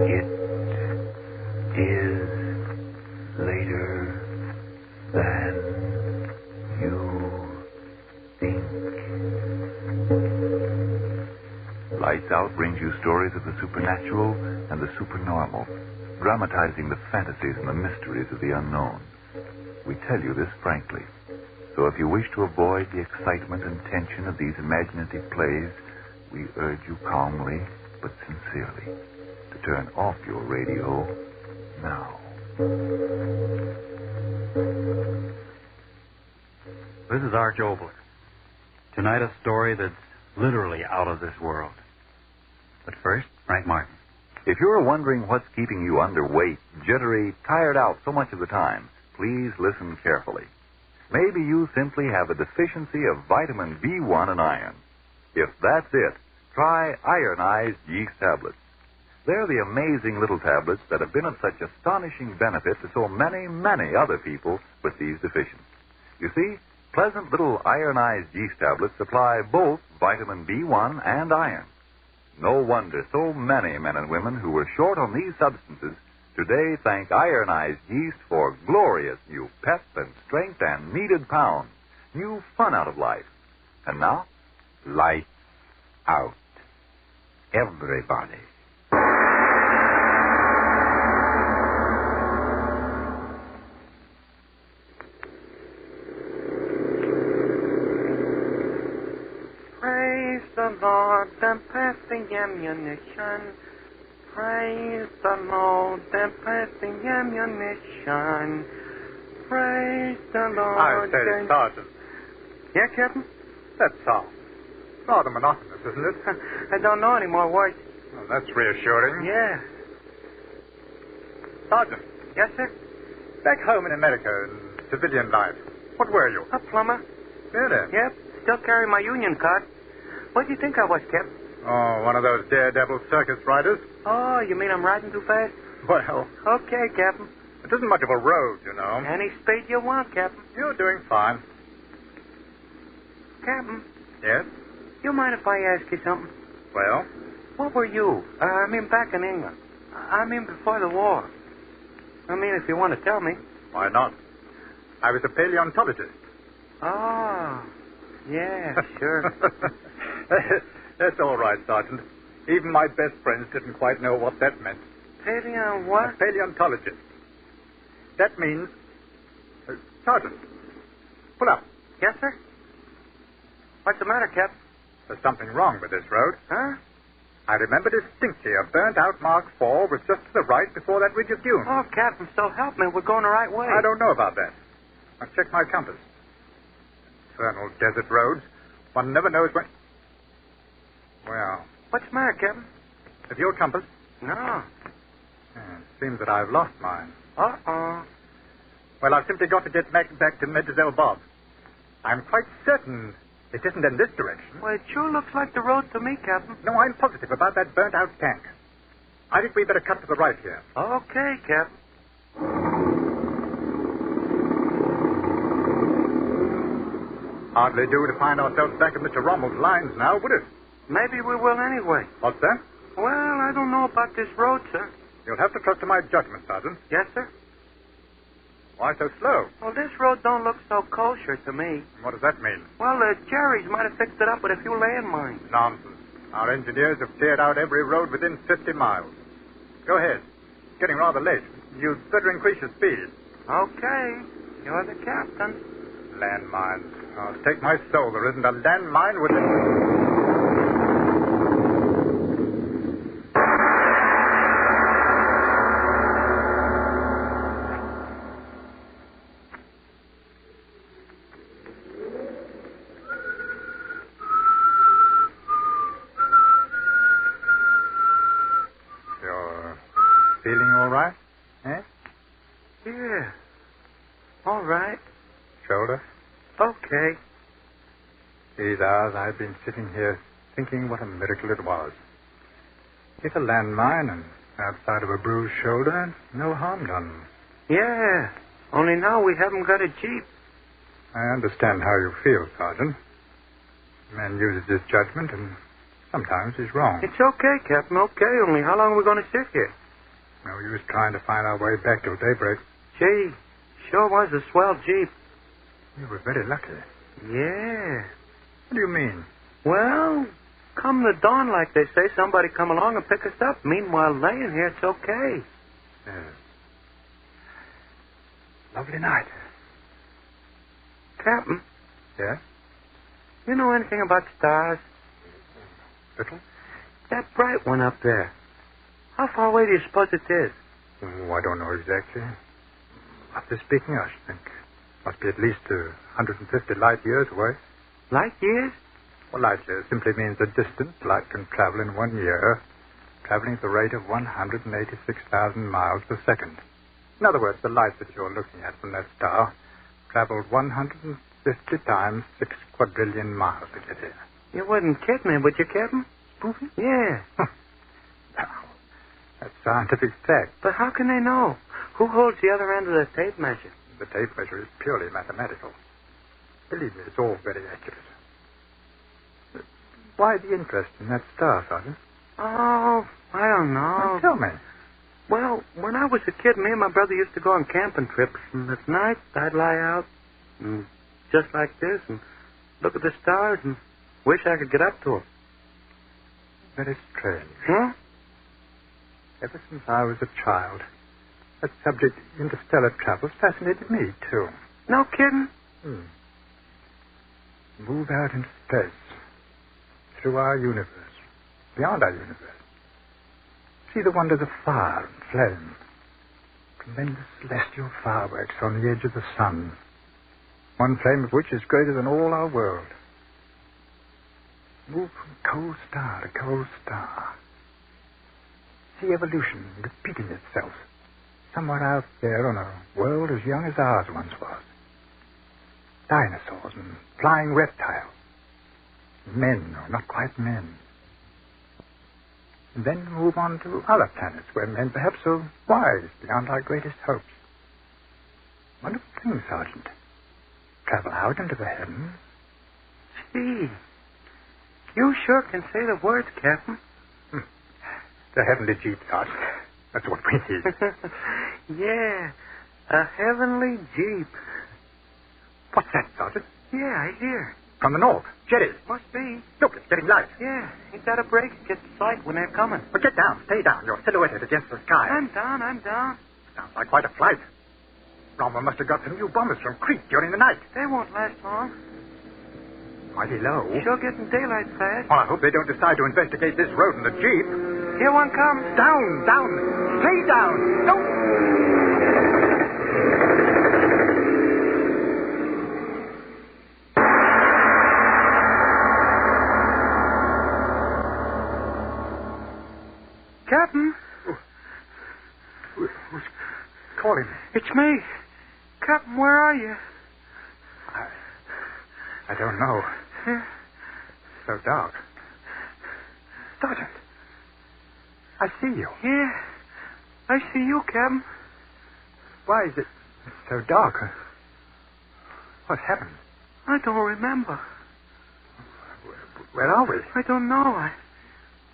It is later than you think. Lights Out brings you stories of the supernatural and the supernormal, dramatizing the fantasies and the mysteries of the unknown. We tell you this frankly. So if you wish to avoid the excitement and tension of these imaginative plays, we urge you calmly but sincerely to turn off your radio now. This is Arch Obler. Tonight a story that's literally out of this world. But first, Frank Martin. If you're wondering what's keeping you underweight, jittery, tired out so much of the time, please listen carefully. Maybe you simply have a deficiency of vitamin B1 and iron. If that's it, try ironized yeast tablets. They're the amazing little tablets that have been of such astonishing benefit to so many, many other people with these deficiencies. You see, pleasant little ironized yeast tablets supply both vitamin B1 and iron. No wonder so many men and women who were short on these substances today thank ironized yeast for glorious new pep and strength and needed pounds, new fun out of life. And now, Lights out. Everybody. Praise the Lord and pass the ammunition. Praise the Lord and pass the ammunition. Praise the Lord. I say, Sergeant. Yeah, Captain? That song. Rather monotonous, isn't it? I don't know any more words. Well, that's reassuring. Yeah. Sergeant, Yes, sir? back home in America, in civilian life, what were you? A plumber. Really? Yep. Still carry my union card. What do you think I was, Captain? Oh, one of those daredevil circus riders? Oh, you mean I'm riding too fast? Well, Okay, Captain. it isn't much of a road, you know. Any speed you want, Captain. You're doing fine. Captain, Yes? you mind if I ask you something? Well? What were you? Back in England. Before the war. If you want to tell me. Why not? I was a paleontologist. Oh, yeah, sure. That's all right, Sergeant. Even my best friends didn't quite know what that meant. Paleo what? A paleontologist. That means... Sergeant, pull up. Yes, sir? What's the matter, Cap? There's something wrong with this road. Huh? I remember distinctly a burnt-out Mark IV was just to the right before that ridge of dune. Oh, Captain, so help me. We're going the right way. I don't know about that. I'll check my compass. Infernal desert roads. One never knows when... Well, What's the matter, Captain? have you a compass? No. It seems that I've lost mine. Uh-oh. Well, I've simply got to get back to Medezel Bob. I'm quite certain it isn't in this direction. Well, it sure looks like the road to me, Captain. No, I'm positive about that burnt-out tank. I think we better cut to the right here. Okay, Captain. Hardly do to find ourselves back at Mr. Rommel's lines now, would it? Maybe we will anyway. What's that? Well, I don't know about this road, sir. You'll have to trust to my judgment, Sergeant. Yes, sir? Why so slow? Well, this road don't look so kosher to me. What does that mean? Well, Jerry's might have fixed it up with a few landmines. Nonsense. Our engineers have cleared out every road within 50 miles. Go ahead. It's getting rather late. You'd better increase your speed. Okay. You're the captain. Landmines. Oh, take my soul. There isn't a landmine within... Feeling all right? Eh? Yeah. All right. Shoulder? Okay. These hours I've been sitting here thinking what a miracle it was. Hit a landmine and outside of a bruised shoulder, no harm done. Yeah. Only now we haven't got a jeep. I understand how you feel, Sergeant. Man uses his judgment and sometimes he's wrong. It's okay, Captain. Okay. Only how long are we going to sit here? No use trying to find our way back till daybreak. Gee, sure was a swell Jeep. You were very lucky. Yeah. What do you mean? Well, come the dawn, like they say, somebody come along and pick us up. Meanwhile, laying here, it's okay. Yes. Lovely night. Captain, Yes? you know anything about stars? Little? That bright one up there. How far away do you suppose it is? Oh, I don't know exactly. After speaking, I should think. Must be at least 150 light years away. Light years? Well, light years simply means the distance light can travel in 1 year, traveling at the rate of 186,000 miles per second. In other words, the light that you're looking at from that star traveled 150 times 6 quadrillion miles to get here. You wouldn't kid me, would you, Captain? Spoofy? Yeah. Now, that's scientific fact. But how can they know? Who holds the other end of the tape measure? The tape measure is purely mathematical. Believe me, it's all very accurate. Why the interest in that star, Sergeant? Oh, I don't know. Well, tell me. Well, when I was a kid, me and my brother used to go on camping trips, and at night I'd lie out, and just like this, and look at the stars, and wish I could get up to them. Very strange. Huh? Ever since I was a child, that subject, interstellar travel, fascinated me, too. No kidding? Move out into space, through our universe, beyond our universe. See the wonders of fire and flame. Tremendous celestial fireworks on the edge of the sun. One flame of which is greater than all our world. Move from cold star to cold star. See evolution repeating itself somewhere out there on a world as young as ours once was. Dinosaurs and flying reptiles. Men, or not quite men. And then move on to other planets where men perhaps are wise beyond our greatest hopes. Wonderful thing, Sergeant. Travel out into the heavens. Gee, you sure can say the words, Captain. The heavenly jeep, Sergeant. That's what we need. Yeah, a heavenly jeep. What's that, Sergeant? Yeah, I hear. From the north. Jetties. Must be. Look, it's getting light. Yeah, ain't that a break? It gets light when they're coming. But get down. Stay down. You're silhouetted against the sky. I'm down. Sounds like quite a flight. Bromwell must have got some new bombers from Crete during the night. They won't last long. Mighty low. Sure getting daylight fast. Well, I hope they don't decide to investigate this road in the jeep. Here one comes. Down. Stay down. Don't. Captain. Who's calling me? It's me. Captain, where are you? I don't know. Yeah. So dark. Sergeant. I see you. Yeah. I see you, Captain. Why is it so dark? What happened? I don't remember. Where are we? I don't know.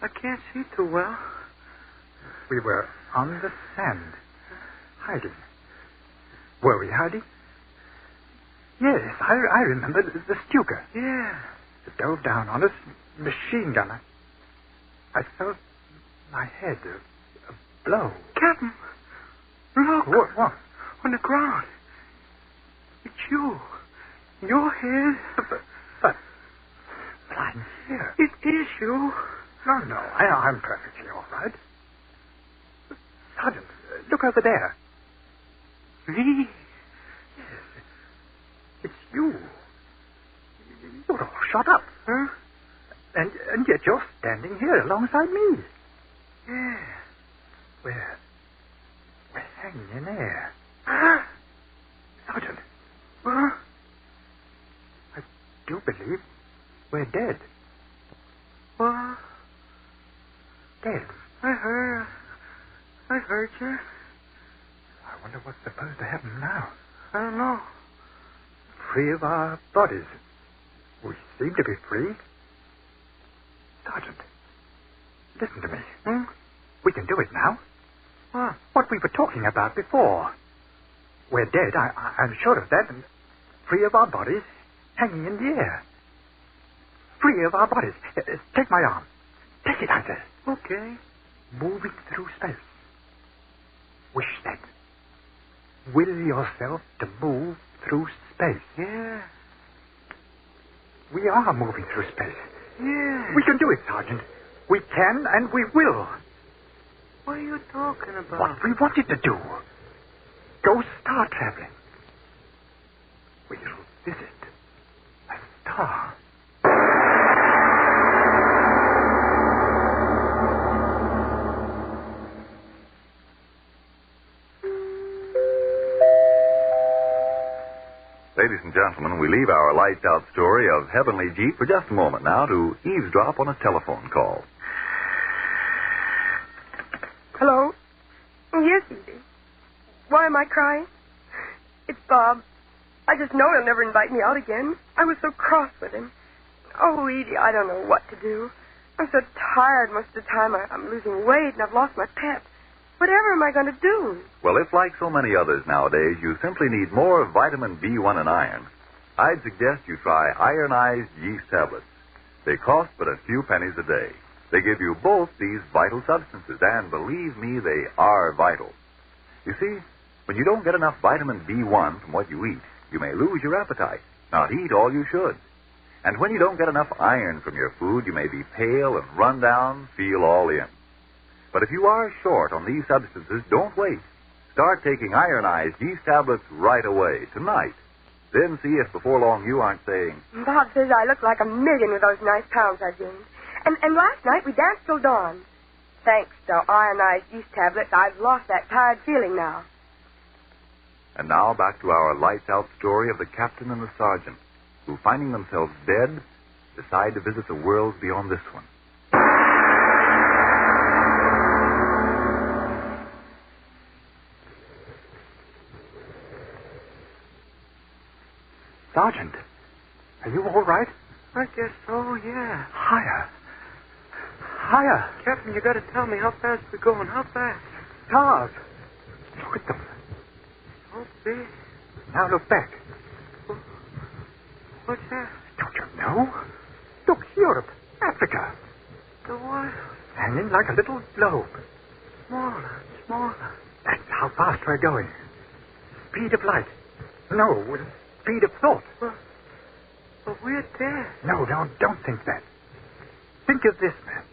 I can't see too well. We were on the sand. Hiding. Were we hiding? Yes, I remember the Stuka. Yeah. It dove down on us, machine gun. I felt my head, a blow. Captain, look. What? On the ground. It's you. Your head. But lying here. It is you. No, I'm perfectly all right. Sergeant, look over there. Me? Yes, it's you. You're all shot up. Huh? And yet you're standing here alongside me. Yeah. We're hanging in air. Huh? Sergeant, Huh? I do believe we're dead. What? Dead. I heard you. I wonder what's supposed to happen now. I don't know. Free of our bodies. We seem to be free. Sergeant, listen to me. Hmm? We can do it now. What? What we were talking about before. We're dead, I'm sure of that, and free of our bodies, hanging in the air. Free of our bodies. Take my arm. Take it, I said. Okay. Moving through space. Wish that. Will yourself to move through space. Yeah. We are moving through space. Yeah. We can do it, Sergeant. We can and we will. What are you talking about? What we wanted to do. Go star traveling. We'll visit a star. Ladies and gentlemen, we leave our lights-out story of Heavenly Jeep for just a moment now to eavesdrop on a telephone call. Hello? Yes, Edie. Why am I crying? It's Bob. I just know he'll never invite me out again. I was so cross with him. Oh, Edie, I don't know what to do. I'm so tired most of the time. I'm losing weight and I've lost my pep. Whatever am I going to do? Well, if, like so many others nowadays, you simply need more vitamin B1 and iron, I'd suggest you try ironized yeast tablets. They cost but a few pennies a day. They give you both these vital substances, and believe me, they are vital. You see, when you don't get enough vitamin B1 from what you eat, you may lose your appetite, not eat all you should. And when you don't get enough iron from your food, you may be pale and run down, feel all in. But if you are short on these substances, don't wait. Start taking ironized yeast tablets right away, tonight. Then see if before long you aren't saying, Bob says I look like a million with those nice pounds I gained. And last night we danced till dawn. Thanks to ironized yeast tablets, I've lost that tired feeling now. And now back to our lights-out story of the captain and the sergeant, who, finding themselves dead, decide to visit the worlds beyond this one. Sergeant, are you all right? I guess so, yeah. Higher. Higher. Captain, you got to tell me how fast we're going. How fast? Stars. Look at them. So big. Now look back. What's that? Don't you know? Look, Europe, Africa. The what? Hanging like a little globe. Smaller, smaller. That's how fast we're going. Speed of light. No, speed of thought. But we're dead. No, don't think that. Think of this, man.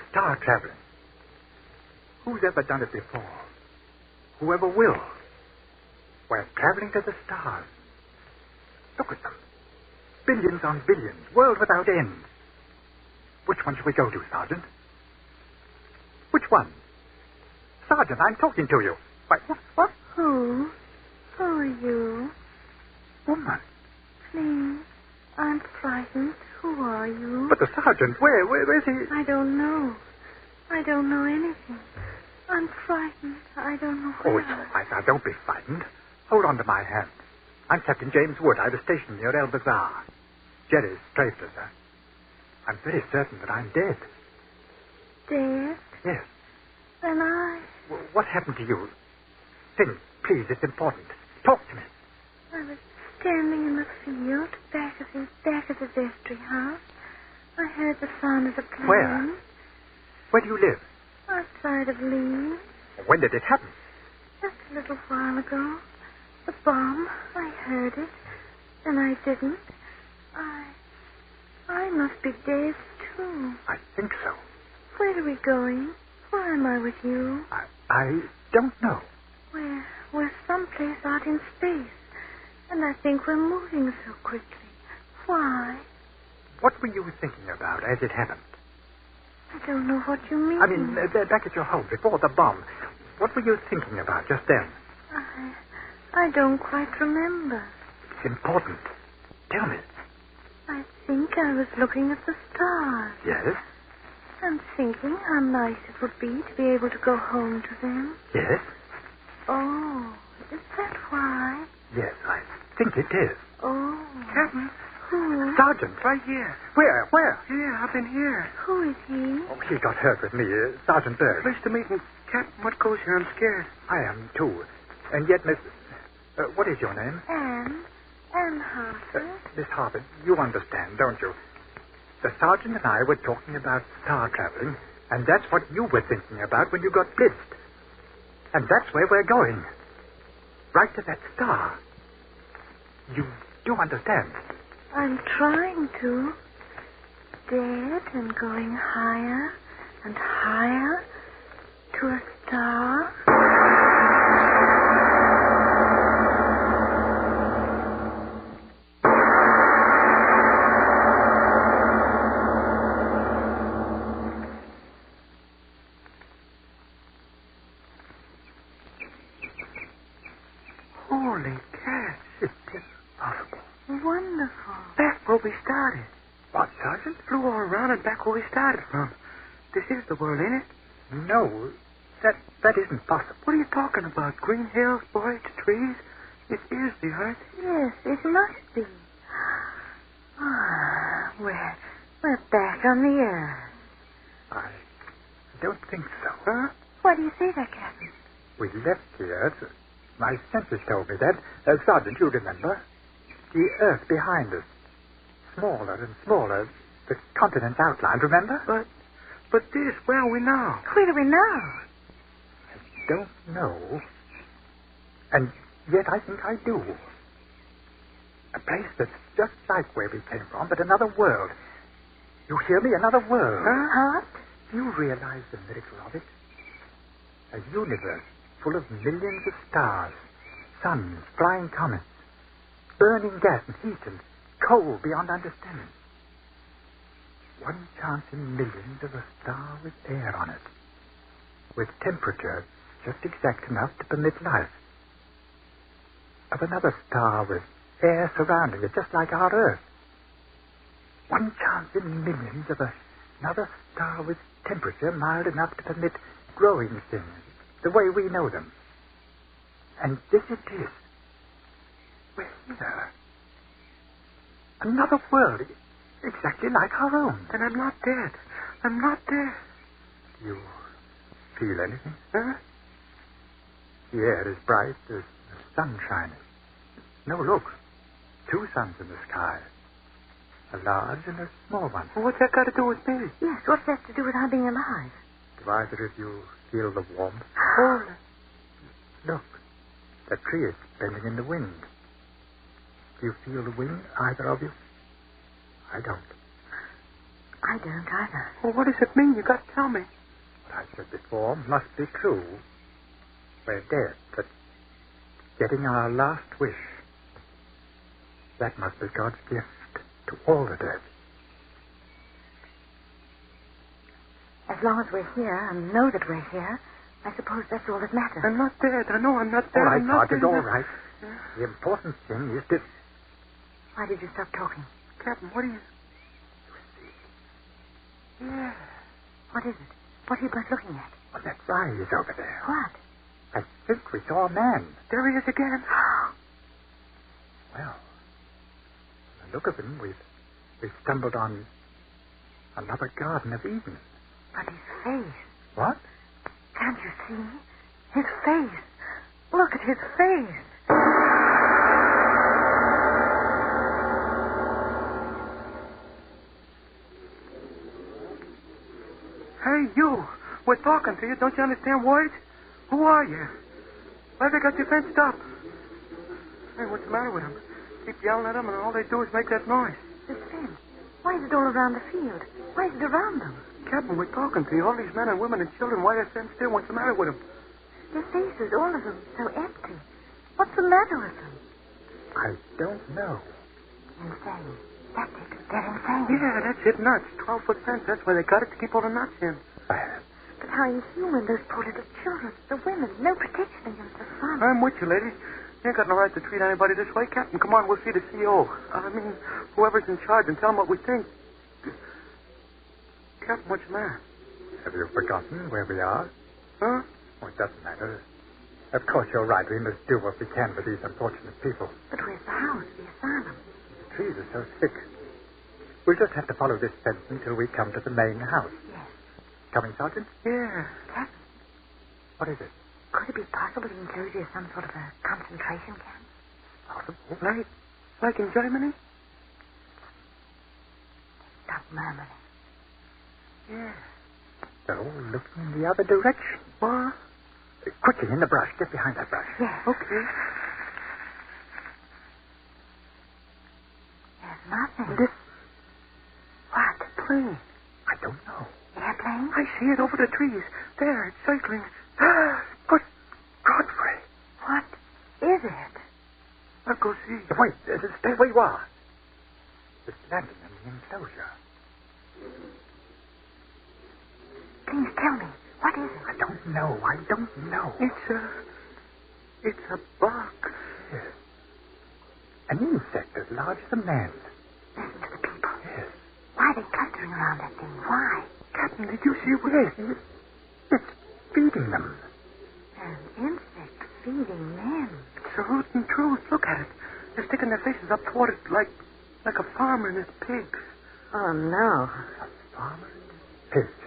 Star traveling. Who's ever done it before? Whoever will. We're traveling to the stars. Look at them. Billions on billions. World without end. Which one should we go to, Sergeant? Which one? Sergeant, I'm talking to you. What? Who? Who are you? Woman. Please, I'm frightened. Who are you? But the sergeant, where is he? I don't know. I don't know anything. I'm frightened. I don't know Oh, where. it's all right. Now, don't be frightened. Hold on to my hand. I'm Captain James Wood. I was stationed near El Bazaar. Jerry's strafed us, sir. I'm very certain that I'm dead. Dead? Yes. Then What happened to you? Think, please. It's important. Talk to me. I was standing in the field back of the vestry house. I heard the sound of the plane. Where? Where do you live? Outside of Lee. When did it happen? Just a little while ago. The bomb. I heard it. And I didn't. I must be dead, too. I think so. Where are we going? Why am I with you? I don't know. We're someplace out in space. And I think we're moving so quickly. Why? What were you thinking about as it happened? I don't know what you mean. I mean, back at your home, before the bomb. What were you thinking about just then? I don't quite remember. It's important. Tell me. I think I was looking at the stars. Yes? And thinking how nice it would be to be able to go home to them. Yes? Oh, is that why? Yes, I think it is. Oh. Captain, Who? Sergeant. Right here. Where? Here, I've been here. Who is he? Oh, he got hurt with me, Sergeant Berg. Pleased to meet you. Captain, what goes here? I'm scared. I am, too. And yet, Miss... what is your name? Anne Harper. Miss Harper, you understand, don't you? The sergeant and I were talking about star traveling, and that's what you were thinking about when you got blitzed. And that's where we're going. Right to that star. You do understand? I'm trying to. Dead and going higher and higher to a star. Holy cats. It is possible. Wonderful. Back where we started. What, Sergeant? Flew all around and back where we started from. This is the world, ain't it? No, that isn't possible. What are you talking about? Green hills, forest, trees? It is the earth. Yes, it must be. Ah, we're back on the earth. I don't think so. Huh? Why do you say that, Captain? We left the Earth. My senses told me that. Sergeant, you remember. The Earth behind us. Smaller and smaller. The continents outlined, remember? But this, where are we now? Where do we know? I don't know. And yet I think I do. A place that's just like where we came from, but another world. You hear me? Another world. Huh? Do you realize the miracle of it? A universe full of millions of stars, suns, flying comets, burning gas and heat and coal beyond understanding. One chance in millions of a star with air on it, with temperature just exact enough to permit life. Of another star with air surrounding it, just like our Earth. One chance in millions of another star with temperature mild enough to permit growing things the way we know them. And this it is. We're here. Another world, exactly like our own. And I'm not dead. I'm not dead. You feel anything? Huh? The air is bright, there's the sun shining. No, look. Two suns in the sky. A large and a small one. Well, what's that got to do with me? Yes, what's that to do with our being alive? Do either of you feel the warmth? Oh, Look, the tree is bending in the wind. Do you feel the wind, either of you? I don't. I don't either. well, what does it mean? You got to tell me. What I said before must be true. We're dead, but getting our last wish. That must be God's gift to all the dead. As long as we're here and know that we're here, I suppose that's all that matters. I'm not dead. I know I'm not dead. All right, I'm not Sergeant, dead. all right. The important thing is to... Why did you stop talking? Captain, what are you... Yeah. What is it? What are you both looking at? On that rise over there. What? I think we saw a man. There he is again. Well, from the look of him, we've stumbled on another Garden of Eden. But his face. What? Can't you see? His face. Look at his face. Hey, you. We're talking to you. Don't you understand words? Who are you? Why they got you fenced up? Hey, what's the matter with them? Keep yelling at them, and all they do is make that noise. The fence. Why is it all around the field? Why is it around them? Captain, we're talking to you. All these men and women and children, why are they fenced in? What's the matter with them? Their faces, all of them, so empty. What's the matter with them? I don't know. Insane. That's it. They're insane. Yeah, that's it, nuts. 12-foot fence. That's why they got it, to keep all the nuts in. But how inhuman, those poor little children. The women, no protection against the sun. I'm with you, lady. You ain't got no right to treat anybody this way. Captain, come on, we'll see the CO. I mean, whoever's in charge, and tell him what we think. Captain, what's the matter? Have you forgotten where we are? Huh? Oh, it doesn't matter. Of course, you're right. We must do what we can for these unfortunate people. But where's the house, the asylum? The trees are so thick. We'll just have to follow this fence until we come to the main house. Yes. Coming, Sergeant? Yeah. Captain, What is it? could it be possible the enclosure is some sort of a concentration camp? Possible. Like in Germany? Stop murmuring. Yeah. They're all looking in the other direction. What? Quickly, in the brush. Get behind that brush. Yes. Okay. There's nothing. This What? plane. I don't know. Airplane? I see it over the trees. There, it's circling. Good Godfrey. What is it? I'll go see. Wait, stay where you are. It's landing in the enclosure. Please tell me. What is it? I don't know. It's a bug. Yes. An insect as large as a man. Listen to the people. Yes. Why are they clustering around that thing? Why? Captain, did you see what? Yes. It's feeding them. An insect feeding men. It's a rotten truth. Look at it. They're sticking their faces up toward it like a farmer and his pigs. Oh, no. A farmer and his pigs.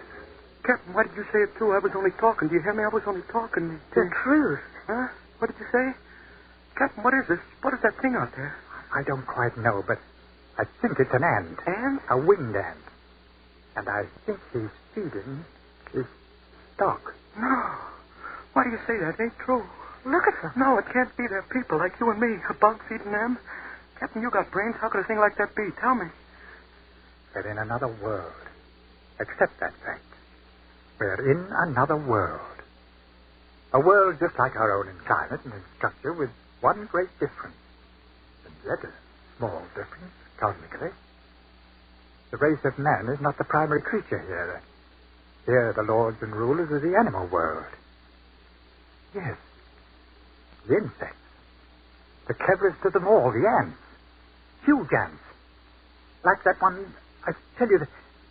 Captain, why did you say it too? I was only talking. Do you hear me? I was only talking. The truth. Huh? What did you say? Captain, what is this? What is that thing out there? I don't quite know, but I think it's an ant. Ant? A winged ant. And I think he's feeding his stock. No. Why do you say that? It ain't true. Look at them. No, it can't be. They're people like you and me. A bug feeding them. Captain, you got brains. How could a thing like that be? Tell me. They're in another world. Accept that fact. We're in another world. A world just like our own in climate and in structure, with one great difference. And yet a small difference, cosmically. The race of man is not the primary creature here. Here the lords and rulers of the animal world. Yes. The insects. The cleverest of them all, the ants. Huge ants. Like that one, I tell you,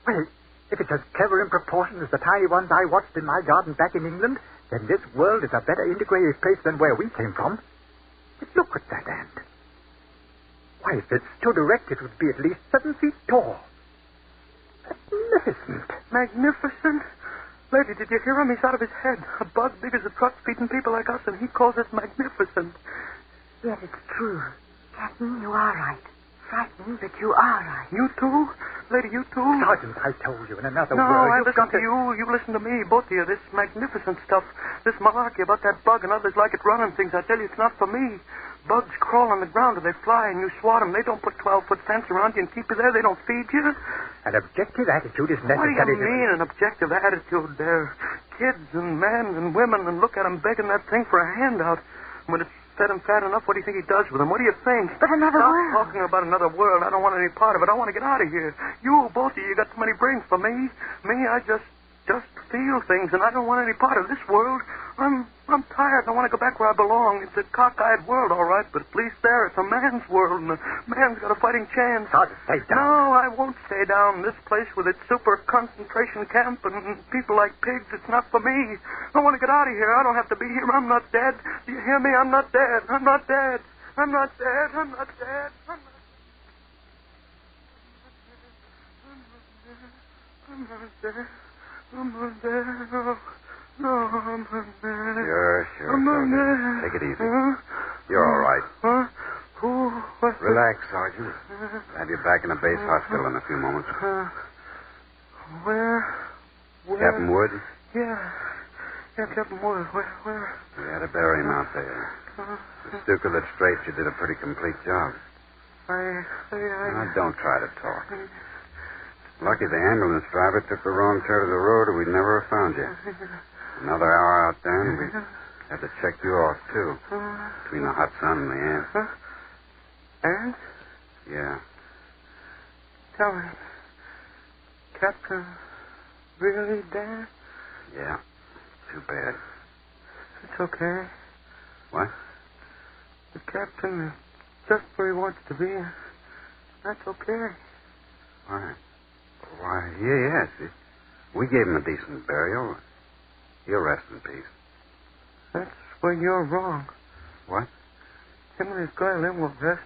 well, if it's as clever in proportion as the tiny ones I watched in my garden back in England, then this world is a better integrated place than where we came from. But look at that ant. Why, if it stood erect, it would be at least 7 feet tall. Magnificent. Magnificent? Lady, did you hear him? He's out of his head. A bug big as a truck feeding people like us, and he calls us magnificent. Yes, it's true. Captain, you are right. Frightening, but you are right. You too? Lady, you too? Sergeant, I told you, in another No, world... I you've listen got to you. You listen to me, both of you. This magnificent stuff. This malarkey about that bug and others like it running things. I tell you, it's not for me. Bugs crawl on the ground or they fly and you swat them. They don't put 12-foot fence around you and keep you there. They don't feed you. An objective attitude is What do necessary. you mean, an objective attitude? They're kids and men and women, and look at them begging that thing for a handout. When it's fed him fat enough, what do you think he does with them? What do you think? But another Stop world. talking about another world. I don't want any part of it. I want to get out of here. You, both of you, got too many brains for me. Me, I just feel things, and I don't want any part of this world. I'm tired, and I want to go back where I belong. It's a cockeyed world, all right, but at least there it's a man's world, and a man's got a fighting chance. Sergeant, stay down. No, I won't stay down. This place with its super concentration camp and people like pigs, it's not for me. I want to get out of here. I don't have to be here. I'm not dead. Do you hear me? I'm not dead. I'm not dead. I'm not dead. I'm not dead. I'm not dead. I'm not dead. No, I'm not dead. Sure. I'm not Sergeant. dead. Take it easy. Huh? You're all right. Huh? Who? What? Relax, Sergeant. Have you back in the base hospital in a few moments. Where? Captain Wood? Yeah, Captain Wood. Where? We had to bury him out there. The Stuka that straight, you did a pretty complete job. Now, don't try to talk. Lucky the ambulance driver took the wrong turn of the road or we'd never have found you. Another hour out there and we'd have to check you off, too. Between the hot sun and the ants. Ants? Yeah. Tell me, Captain really dead? Yeah. Too bad. It's okay. What? The captain is just where he wants to be. That's okay. Why, yes. We gave him a decent burial. He'll rest in peace. That's where you're wrong. What? Him and his guy Lim will rest.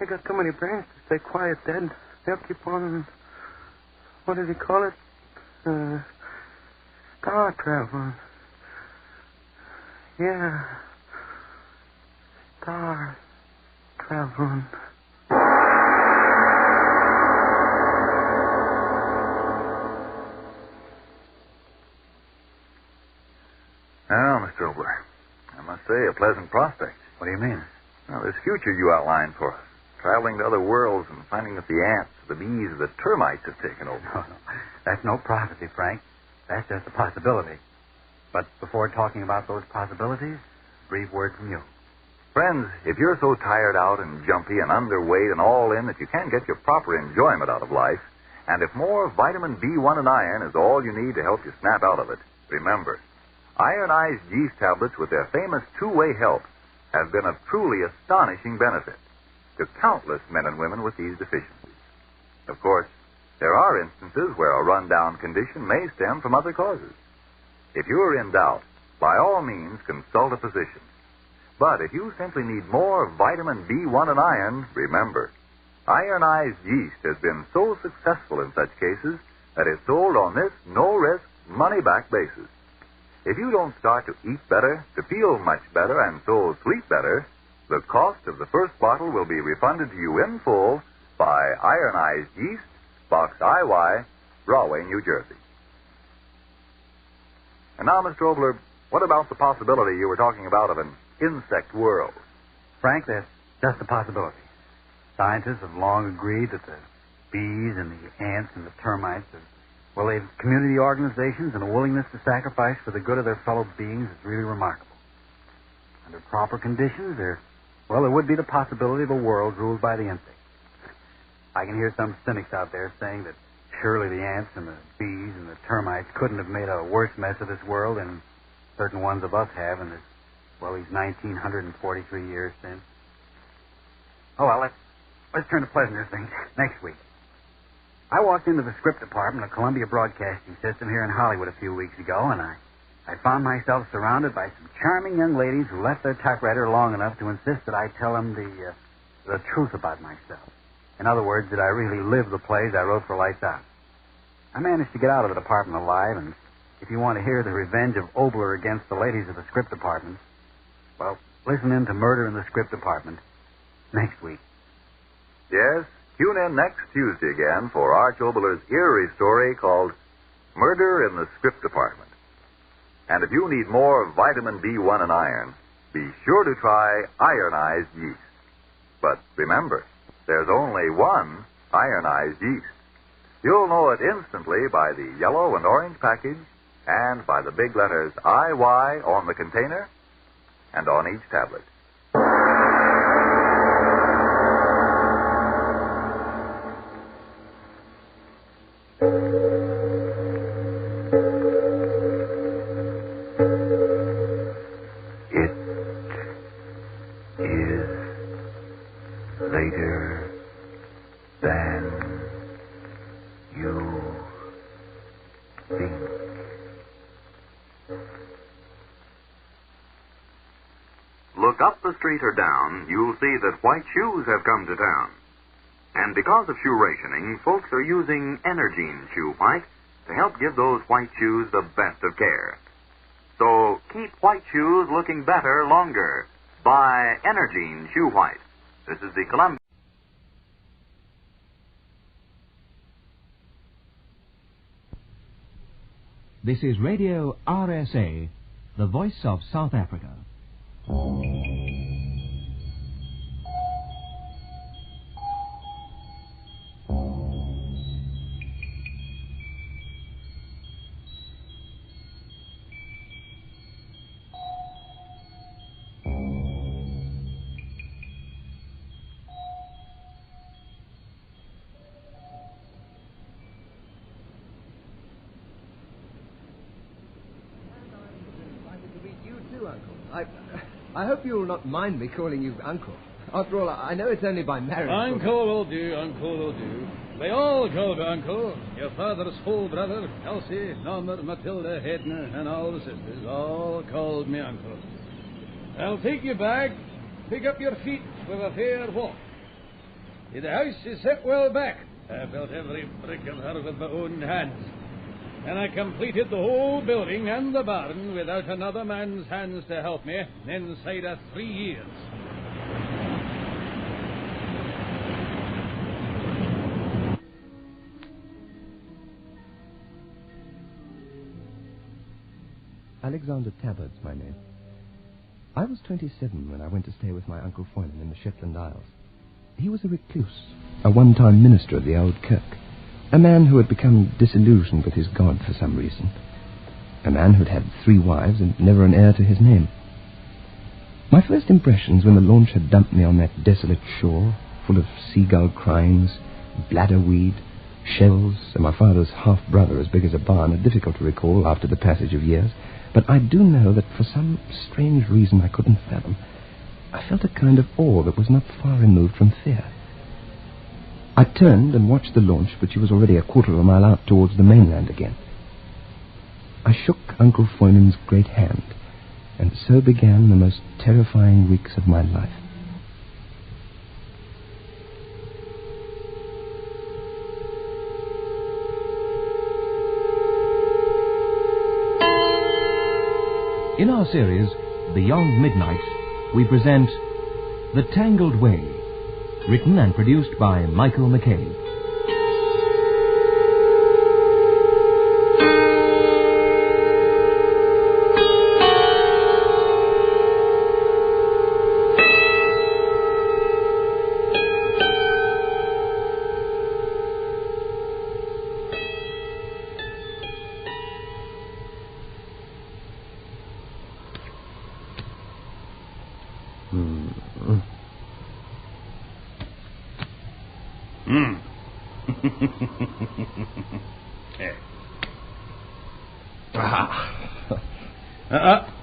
They got too many brains to stay quiet, Dad. They'll keep on... What does he call it? Star traveling. Yeah. Star traveling. Now, Mr. Obler, I must say, a pleasant prospect. What do you mean? Now, this future you outlined for us, traveling to other worlds and finding that the ants, the bees, the termites have taken over. No. That's no prophecy, Frank. That's just a possibility. But before talking about those possibilities, a brief word from you. Friends, if you're so tired out and jumpy and underweight and all in that you can't get your proper enjoyment out of life, and if more vitamin B1 and iron is all you need to help you snap out of it, remember, ironized yeast tablets with their famous two-way help have been of truly astonishing benefit to countless men and women with these deficiencies. Of course, there are instances where a rundown condition may stem from other causes. If you're in doubt, by all means consult a physician. But if you simply need more vitamin B1 and iron, remember, ironized yeast has been so successful in such cases that it's sold on this no-risk, money-back basis. If you don't start to eat better, to feel much better, and so sleep better, the cost of the first bottle will be refunded to you in full by Ironized Yeast, Box IY, Rahway, New Jersey. And now, Mr. Obler, what about the possibility you were talking about of an insect world? Frank, that's just a possibility. Scientists have long agreed that the bees and the ants and the termites have, well, they've community organizations and a willingness to sacrifice for the good of their fellow beings is really remarkable. Under proper conditions, there would be the possibility of a world ruled by the insects. I can hear some cynics out there saying that surely the ants and the bees and the termites couldn't have made a worse mess of this world than certain ones of us have in this, these 1,943 years since. Oh, well, let's turn to pleasanter things next week. I walked into the script department of Columbia Broadcasting System here in Hollywood a few weeks ago, and I found myself surrounded by some charming young ladies who left their typewriter long enough to insist that I tell them the truth about myself. In other words, that I really live the plays I wrote for Lights Out. I managed to get out of the department alive, and if you want to hear the revenge of Obler against the ladies of the script department, well, listen in to Murder in the Script Department next week. Yes, tune in next Tuesday again for Arch Obler's eerie story called Murder in the Script Department. And if you need more vitamin B1 and iron, be sure to try ironized yeast. But remember, there's only one ironized yeast. You'll know it instantly by the yellow and orange package and by the big letters IY on the container and on each tablet. It is later than you think. Look up the street or down, you'll see that white shoes have come to town. And because of shoe rationing, folks are using Energine Shoe White to help give those white shoes the best of care. So keep white shoes looking better longer. Buy Energine Shoe White. This is the Columbia. This is Radio RSA, the voice of South Africa. I hope you'll not mind me calling you Uncle. After all, I know it's only by marriage. Uncle will do, Uncle will do. They all call me Uncle. Your father's full brother, Elsie, Norma, Matilda, Hedna, and all the sisters all called me Uncle. I'll take you back, pick up your feet with a fair walk. The house is set well back. I built every brick of her with my own hands. And I completed the whole building and the barn without another man's hands to help me inside of 3 years. Alexander Tabard's my name. I was 27 when I went to stay with my Uncle Faustian in the Shetland Isles. He was a recluse, a one-time minister of the old kirk, a man who had become disillusioned with his God for some reason, a man who'd had 3 wives and never an heir to his name. My first impressions when the launch had dumped me on that desolate shore, full of seagull cryings, bladderweed, shells, and my father's half-brother as big as a barn, are difficult to recall after the passage of years. But I do know that for some strange reason I couldn't fathom, I felt a kind of awe that was not far removed from fear. I turned and watched the launch, but she was already a quarter of a mile out towards the mainland again. I shook Uncle Faustian's great hand, and so began the most terrifying weeks of my life. In our series, Beyond Midnight, we present The Tangled Way, written and produced by Michael McCabe.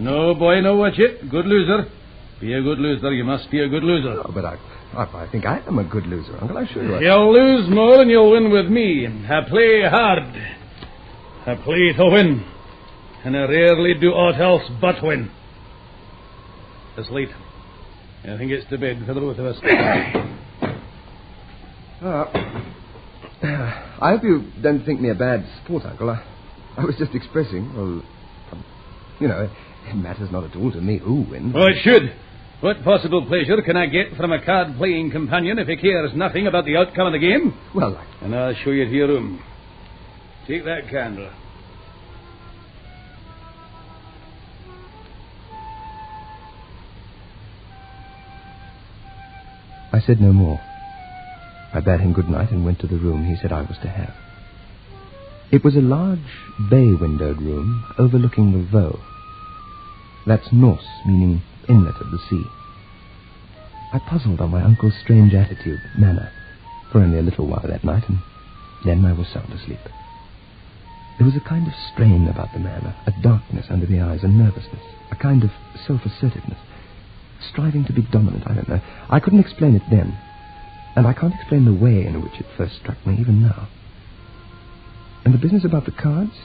No, boy, no watch it. Good loser. Be a good loser. You must be a good loser. Oh, but I think I am a good loser, Uncle. I assure you. You'll lose more than you'll win with me. I play hard. I play to win. And I rarely do aught else but win. It's late. I think it's to bed for the both of us. I hope you don't think me a bad sport, Uncle. I was just expressing, well, it matters not at all to me who wins. Oh, it should. What possible pleasure can I get from a card-playing companion if he cares nothing about the outcome of the game? Well, And I'll show you to your room. Take that candle. I said no more. I bade him good night and went to the room he said I was to have. It was a large, bay-windowed room overlooking the Vaux. That's Norse, meaning inlet of the sea. I puzzled on my uncle's strange attitude, manner, for only a little while that night, and then I was sound asleep. There was a kind of strain about the man, a darkness under the eyes, a nervousness, a kind of self-assertiveness, striving to be dominant, I don't know. I couldn't explain it then, and I can't explain the way in which it first struck me, even now. And the business about the cards?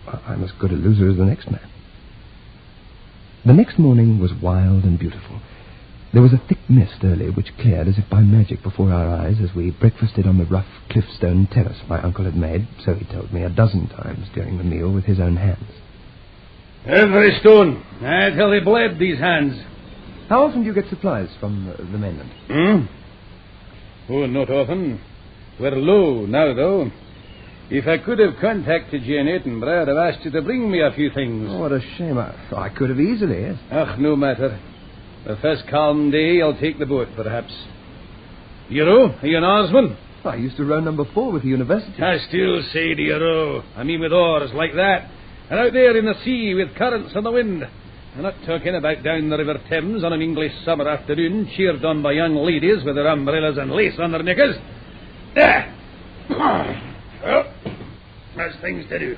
I'm as good a loser as the next man. The next morning was wild and beautiful. There was a thick mist early, which cleared as if by magic before our eyes as we breakfasted on the rough cliffstone terrace my uncle had made, so he told me, 12 times during the meal with his own hands. Every stone. Till they bled, these hands. How often do you get supplies from the mainland? Oh, not often. We're low now, though. If I could have contacted you in Edinburgh, I'd have asked you to bring me a few things. Oh, what a shame. I could have easily, yes. No matter. The first calm day, I'll take the boat, perhaps. Yarrow, are you an oarsman? I used to row number 4 with the university. I still say to Yarrow. I mean with oars like that. And out there in the sea with currents and the wind. I'm not talking about down the River Thames on an English summer afternoon, cheered on by young ladies with their umbrellas and lace on their knickers. Well, there's things to do.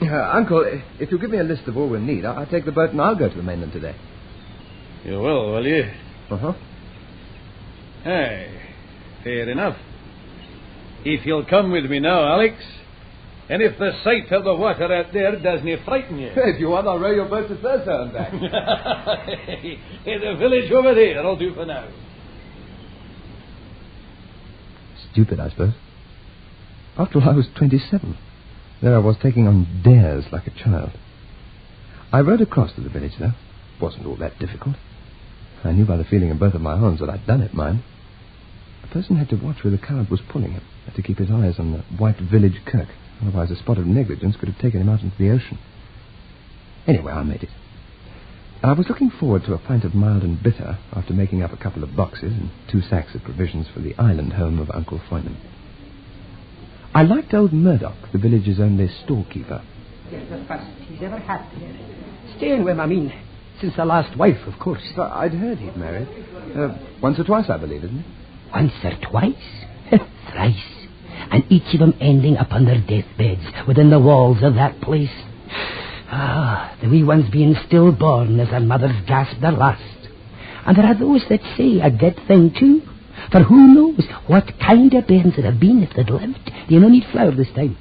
Uncle, if you'll give me a list of all we'll need, I'll take the boat and I'll go to the mainland today. You will you? Uh-huh. Aye, fair enough. If you'll come with me now, Alex, and if the sight of the water out there doesn't frighten you... If you want, I'll row your boat to Thursday and back. The village over there, I'll do for now. Stupid, I suppose. After all, I was 27. There I was taking on dares like a child. I rode across to the village, though. Wasn't all that difficult. I knew by the feeling in both of my arms that I'd done it, mind. A person had to watch where the cart was pulling him, had to keep his eyes on the white village kirk. Otherwise, a spot of negligence could have taken him out into the ocean. Anyway, I made it. I was looking forward to a pint of mild and bitter after making up a couple of boxes and 2 sacks of provisions for the island home of Uncle Faustian. I liked old Murdoch, the village's only storekeeper. Yes, the first he's ever had there. Staying with him, I mean, since the last wife, of course. I'd heard he'd married. Once or twice, I believe, isn't it? Once or twice? Thrice. And each of them ending upon their deathbeds within the walls of that place. Ah, the wee ones being stillborn as their mothers gasp their last. And there are those that say a good thing, too. For who knows what kind of bairns it have been if they'd lived. They no need flour this time.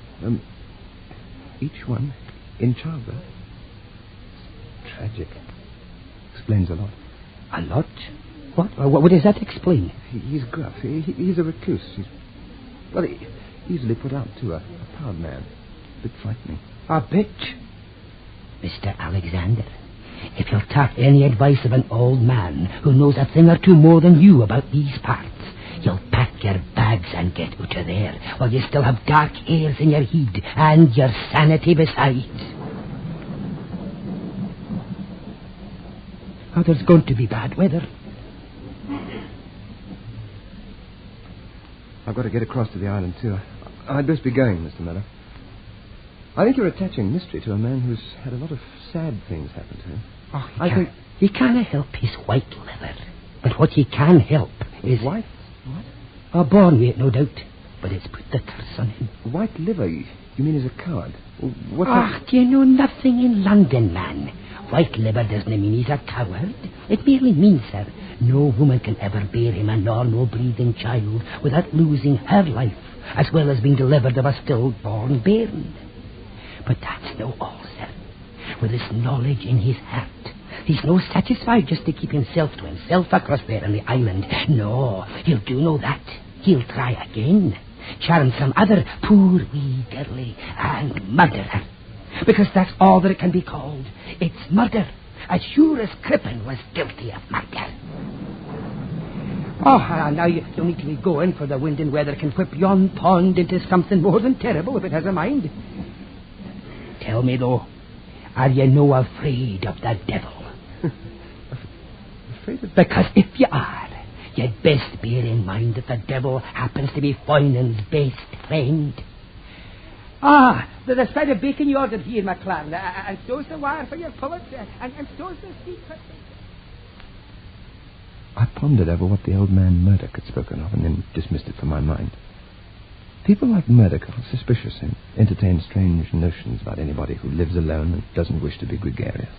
Each one in childbirth? Tragic. Explains a lot. A lot? What does that explain? He's gruff. He's a recluse. He's easily put out, too. A proud man. A bit frightening. A bit? Mr. Alexander, if you'll take any advice of an old man who knows a thing or two more than you about these parts, you'll pack your bags and get out of there while you still have dark airs in your head and your sanity besides. Oh, there's going to be bad weather. I've got to get across to the island, too. I'd best be going, Mr. Miller. I think you're attaching mystery to a man who's had a lot of sad things happen to him. Oh, he can't help his white liver. But what he can help is... White? What? Oh, born with it, no doubt. But it's put the curse on him. White liver? You mean he's a coward? Do you know nothing in London, man? White liver doesn't mean he's a coward. It merely means, sir, no woman can ever bear him a normal breathing child without losing her life, as well as being delivered of a stillborn bairn. But that's no all, sir. With this knowledge in his heart, he's no satisfied just to keep himself to himself across there on the island. No, he'll do no that. He'll try again. Charm some other poor wee girlie and murder her. Because that's all that it can be called. It's murder. As sure as Crippen was guilty of murder. Oh, now you don't need to be going, for the wind and weather can whip yon pond into something more than terrible if it has a mind. Tell me, though, are you no afraid of the devil? Afraid of... Because if you are, you'd best bear in mind that the devil happens to be Faustian's best friend. The side of bacon you ordered here, McLaren, and so's the wire for your pullet, and so's the secret. I pondered over what the old man Murdoch had spoken of and then dismissed it from my mind. People like Murdoch are suspicious and entertain strange notions about anybody who lives alone and doesn't wish to be gregarious.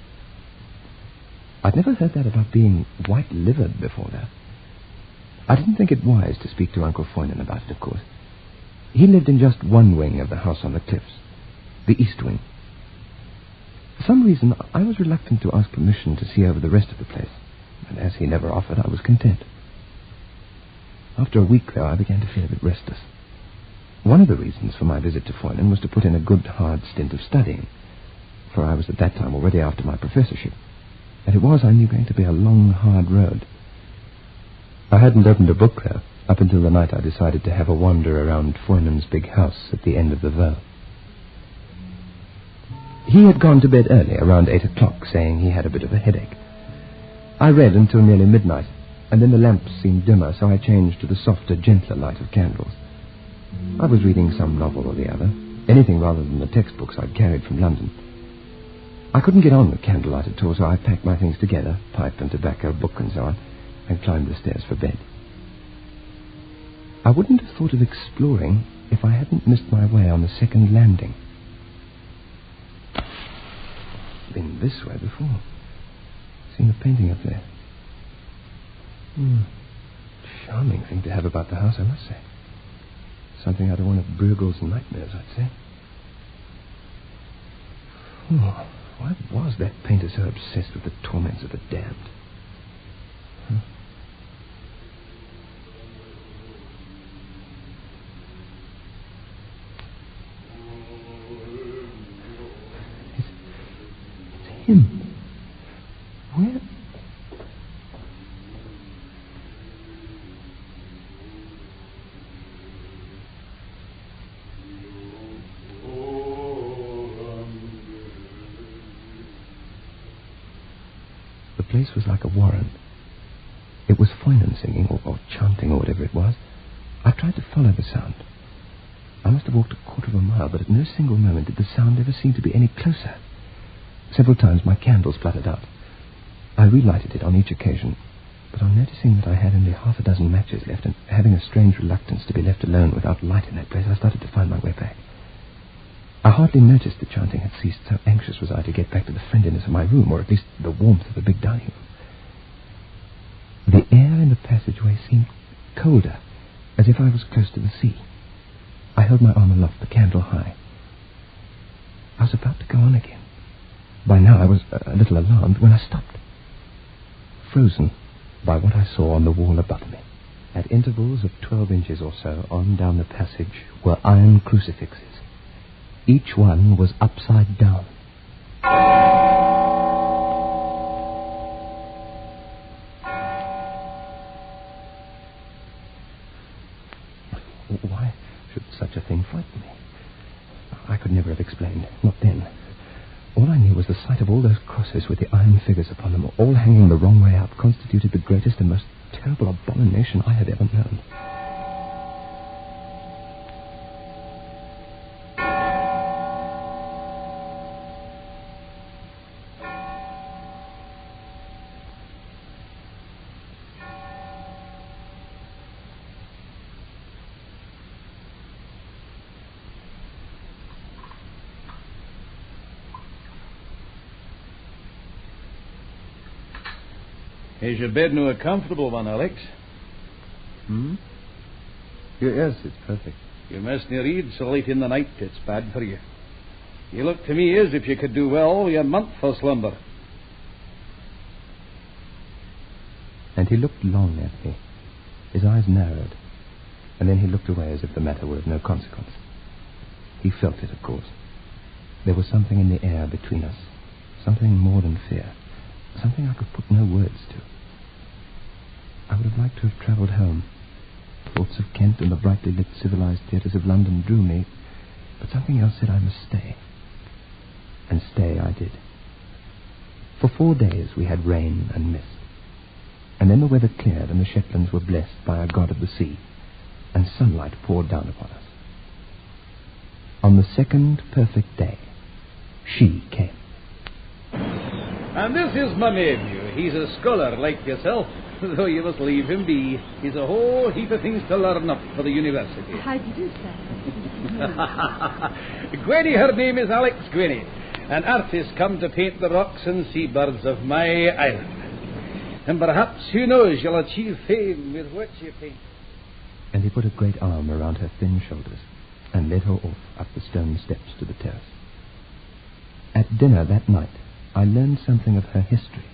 I'd never heard that about being white-livered before that. I didn't think it wise to speak to Uncle Faustian about it, of course. He lived in just one wing of the house on the cliffs, the east wing. For some reason, I was reluctant to ask permission to see over the rest of the place, and as he never offered, I was content. After a week, though, I began to feel a bit restless. One of the reasons for my visit to Faustian was to put in a good, hard stint of studying, for I was at that time already after my professorship, and it was, I knew, going to be a long, hard road. I hadn't opened a book, though, up until the night I decided to have a wander around Faustian's big house at the end of the Vaux. He had gone to bed early, around 8 o'clock, saying he had a bit of a headache. I read until nearly midnight, and then the lamps seemed dimmer, so I changed to the softer, gentler light of candles. I was reading some novel or the other, anything rather than the textbooks I'd carried from London. I couldn't get on with candlelight at all, so I packed my things together, pipe and tobacco, book and so on, and climbed the stairs for bed. I wouldn't have thought of exploring if I hadn't missed my way on the second landing. Been this way before. Seen a painting up there. Charming thing to have about the house, I must say. Something out of one of Bruegel's nightmares, I'd say. Why was that painter so obsessed with the torments of the damned? him. Where? The place was like a warren. It was Faustian singing, or chanting, or whatever it was. I tried to follow the sound. I must have walked a quarter of a mile, but at no single moment did the sound ever seem to be any closer. Several times my candle spluttered out. I relighted it on each occasion, but on noticing that I had only half a dozen matches left, and having a strange reluctance to be left alone without light in that place, I started to find my way back. I hardly noticed the chanting had ceased, so anxious was I to get back to the friendliness of my room, or at least the warmth of the big dining room. The air in the passageway seemed colder, as if I was close to the sea. I held my arm aloft, the candle high. I was about to go on again. By now I was a little alarmed when I stopped, frozen by what I saw on the wall above me. At intervals of 12 inches or so on down the passage were iron crucifixes. Each one was upside down. Why should such a thing frighten me? I could never have explained, not then. All I knew was the sight of all those crosses with the iron figures upon them, all hanging the wrong way up, constituted the greatest and most terrible abomination I had ever known. Is your bed no a comfortable one, Alex? Yes, it's perfect. You mustn't read so late in the night. It's bad for you. You look to me as if you could do well with a month for slumber. And he looked long at me. His eyes narrowed, and then he looked away as if the matter were of no consequence. He felt it, of course. There was something in the air between us, something more than fear, something I could put no words to. I would have liked to have travelled home. Thoughts of Kent and the brightly lit civilized theatres of London drew me, but something else said I must stay. And stay I did. For 4 days we had rain and mist. And then the weather cleared and the Shetlands were blessed by a god of the sea, and sunlight poured down upon us. On the second perfect day, she came. And this is my nephew. He's a scholar like yourself, though you must leave him be. He's a whole heap of things to learn up for the university. How do you do, sir? Gwenny, her name is Alex Gwenny, an artist come to paint the rocks and seabirds of my island. And perhaps, who knows, you'll achieve fame with what you paint. And he put a great arm around her thin shoulders and led her off up the stone steps to the terrace. At dinner that night, I learned something of her history.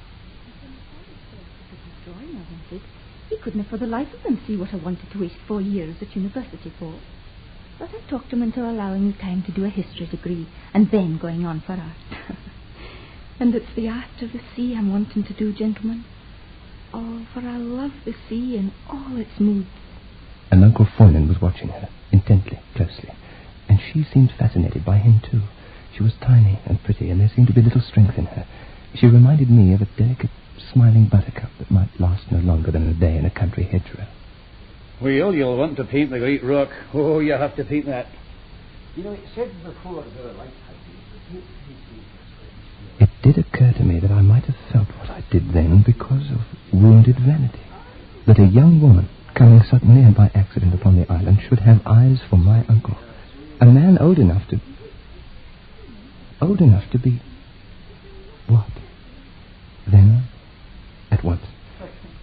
He couldn't for the life of him see what I wanted to waste 4 years at university for. But I talked him into allowing me time to do a history degree and then going on for art. And it's the art of the sea I'm wanting to do, gentlemen. Oh, for I love the sea in all its moods. And Uncle Faustian was watching her, intently, closely, and she seemed fascinated by him too. She was tiny and pretty, and there seemed to be little strength in her. She reminded me of a delicate, smiling buttercup that might last no longer than a day in a country hedgerow. Well, you'll want to paint the great rock. Oh, you have to paint that. You know, it said before there are lighthouses. It did occur to me that I might have felt what I did then because of wounded vanity. That a young woman, coming suddenly and by accident upon the island, should have eyes for my uncle. A man old enough to be... What? Then, at once,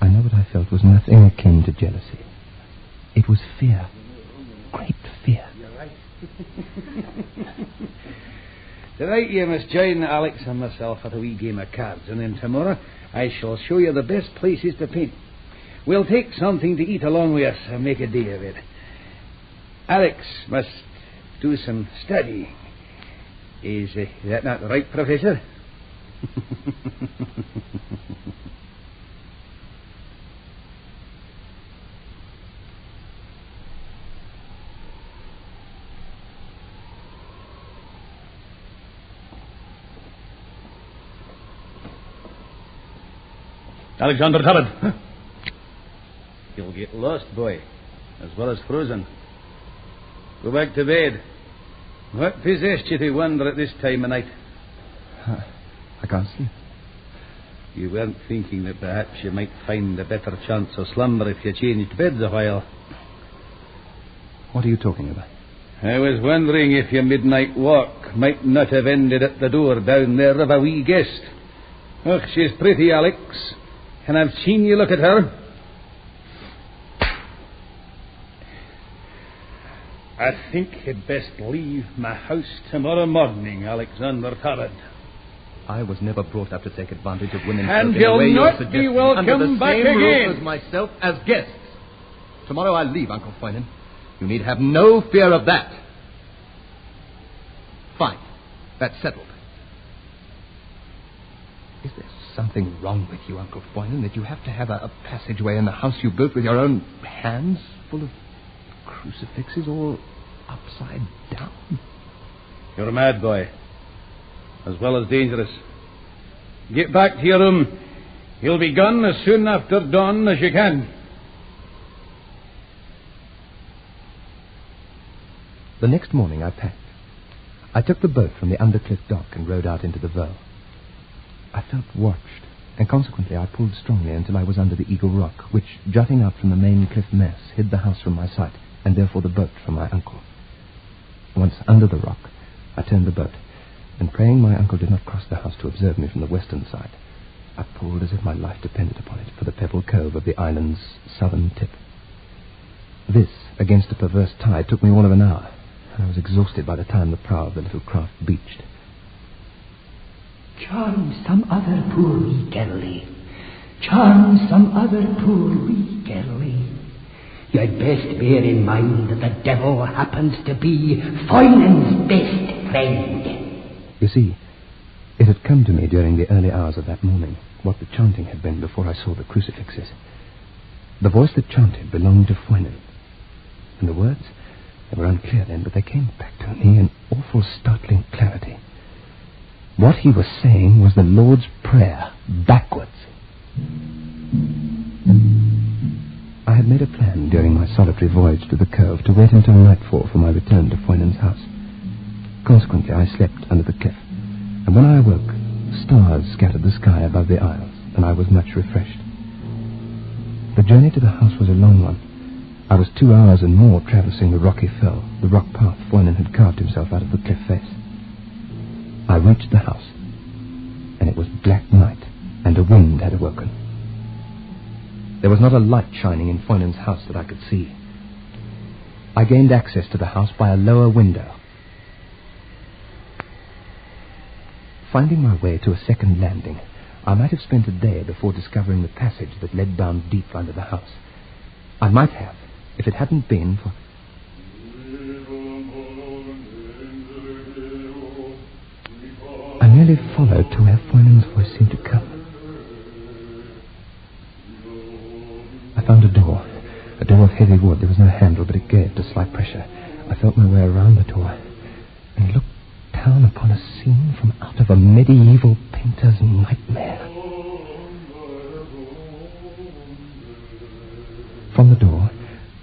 I know what I felt was nothing akin to jealousy. It was fear. Great fear. You're right. Tonight you must join Alex and myself at a wee game of cards, and then tomorrow I shall show you the best places to paint. We'll take something to eat along with us and make a day of it. Alex must do some studying. Is that not right, Professor? Alexander Talbot. You'll get lost, boy, as well as frozen. Go back to bed. What possessed you to wander at this time of night? I can't sleep. You weren't thinking that perhaps you might find a better chance of slumber if you changed beds a while. What are you talking about? I was wondering if your midnight walk might not have ended at the door down there of a wee guest. Oh, she's pretty, Alex. And I've seen you look at her. I think you'd best leave my house tomorrow morning, Alexander Talbot. I was never brought up to take advantage of women. And you'll not be welcome under the back same again. Roof as myself as guests. Tomorrow I leave, Uncle Faustian. You need have no fear of that. Fine. That's settled. Is there something wrong with you, Uncle Faustian, that you have to have a passageway in the house you built with your own hands, full of crucifixes all upside down? You're a mad boy, as well as dangerous. Get back to your room. You'll be gone as soon after dawn as you can. The next morning I packed. I took the boat from the Undercliff dock and rowed out into the Vaux. I felt watched, and consequently I pulled strongly until I was under the Eagle Rock, which, jutting out from the main cliff mass, hid the house from my sight, and therefore the boat from my uncle. Once under the rock, I turned the boat, and praying my uncle did not cross the house to observe me from the western side, I pulled as if my life depended upon it for the pebble cove of the island's southern tip. This, against a perverse tide, took me all of an hour, and I was exhausted by the time the prow of the little craft beached. Charm some other poor wee girlie. Charm some other poor wee girlie. You'd best bear in mind that the devil happens to be Faustian's best friend. You see, it had come to me during the early hours of that morning what the chanting had been before I saw the crucifixes. The voice that chanted belonged to Faustian, and the words, they were unclear then, but they came back to me in awful startling clarity. What he was saying was the Lord's Prayer, backwards. I had made a plan during my solitary voyage to the cove to wait until nightfall for my return to Faustian's house. Consequently, I slept under the cliff, and when I awoke, stars scattered the sky above the isles, and I was much refreshed. The journey to the house was a long one. I was 2 hours and more traversing the rocky fell, the rock path Faustian had carved himself out of the cliff face. I reached the house, and it was black night, and a wind had awoken. There was not a light shining in Faustian's house that I could see. I gained access to the house by a lower window. Finding my way to a second landing, I might have spent a day before discovering the passage that led down deep under the house. I might have, if it hadn't been for... I merely followed to where Faustian's voice seemed to come. I found a door of heavy wood. There was no handle, but it gave to slight pressure. I felt my way around the door and looked down upon a scene from out of a medieval painter's nightmare. From the door,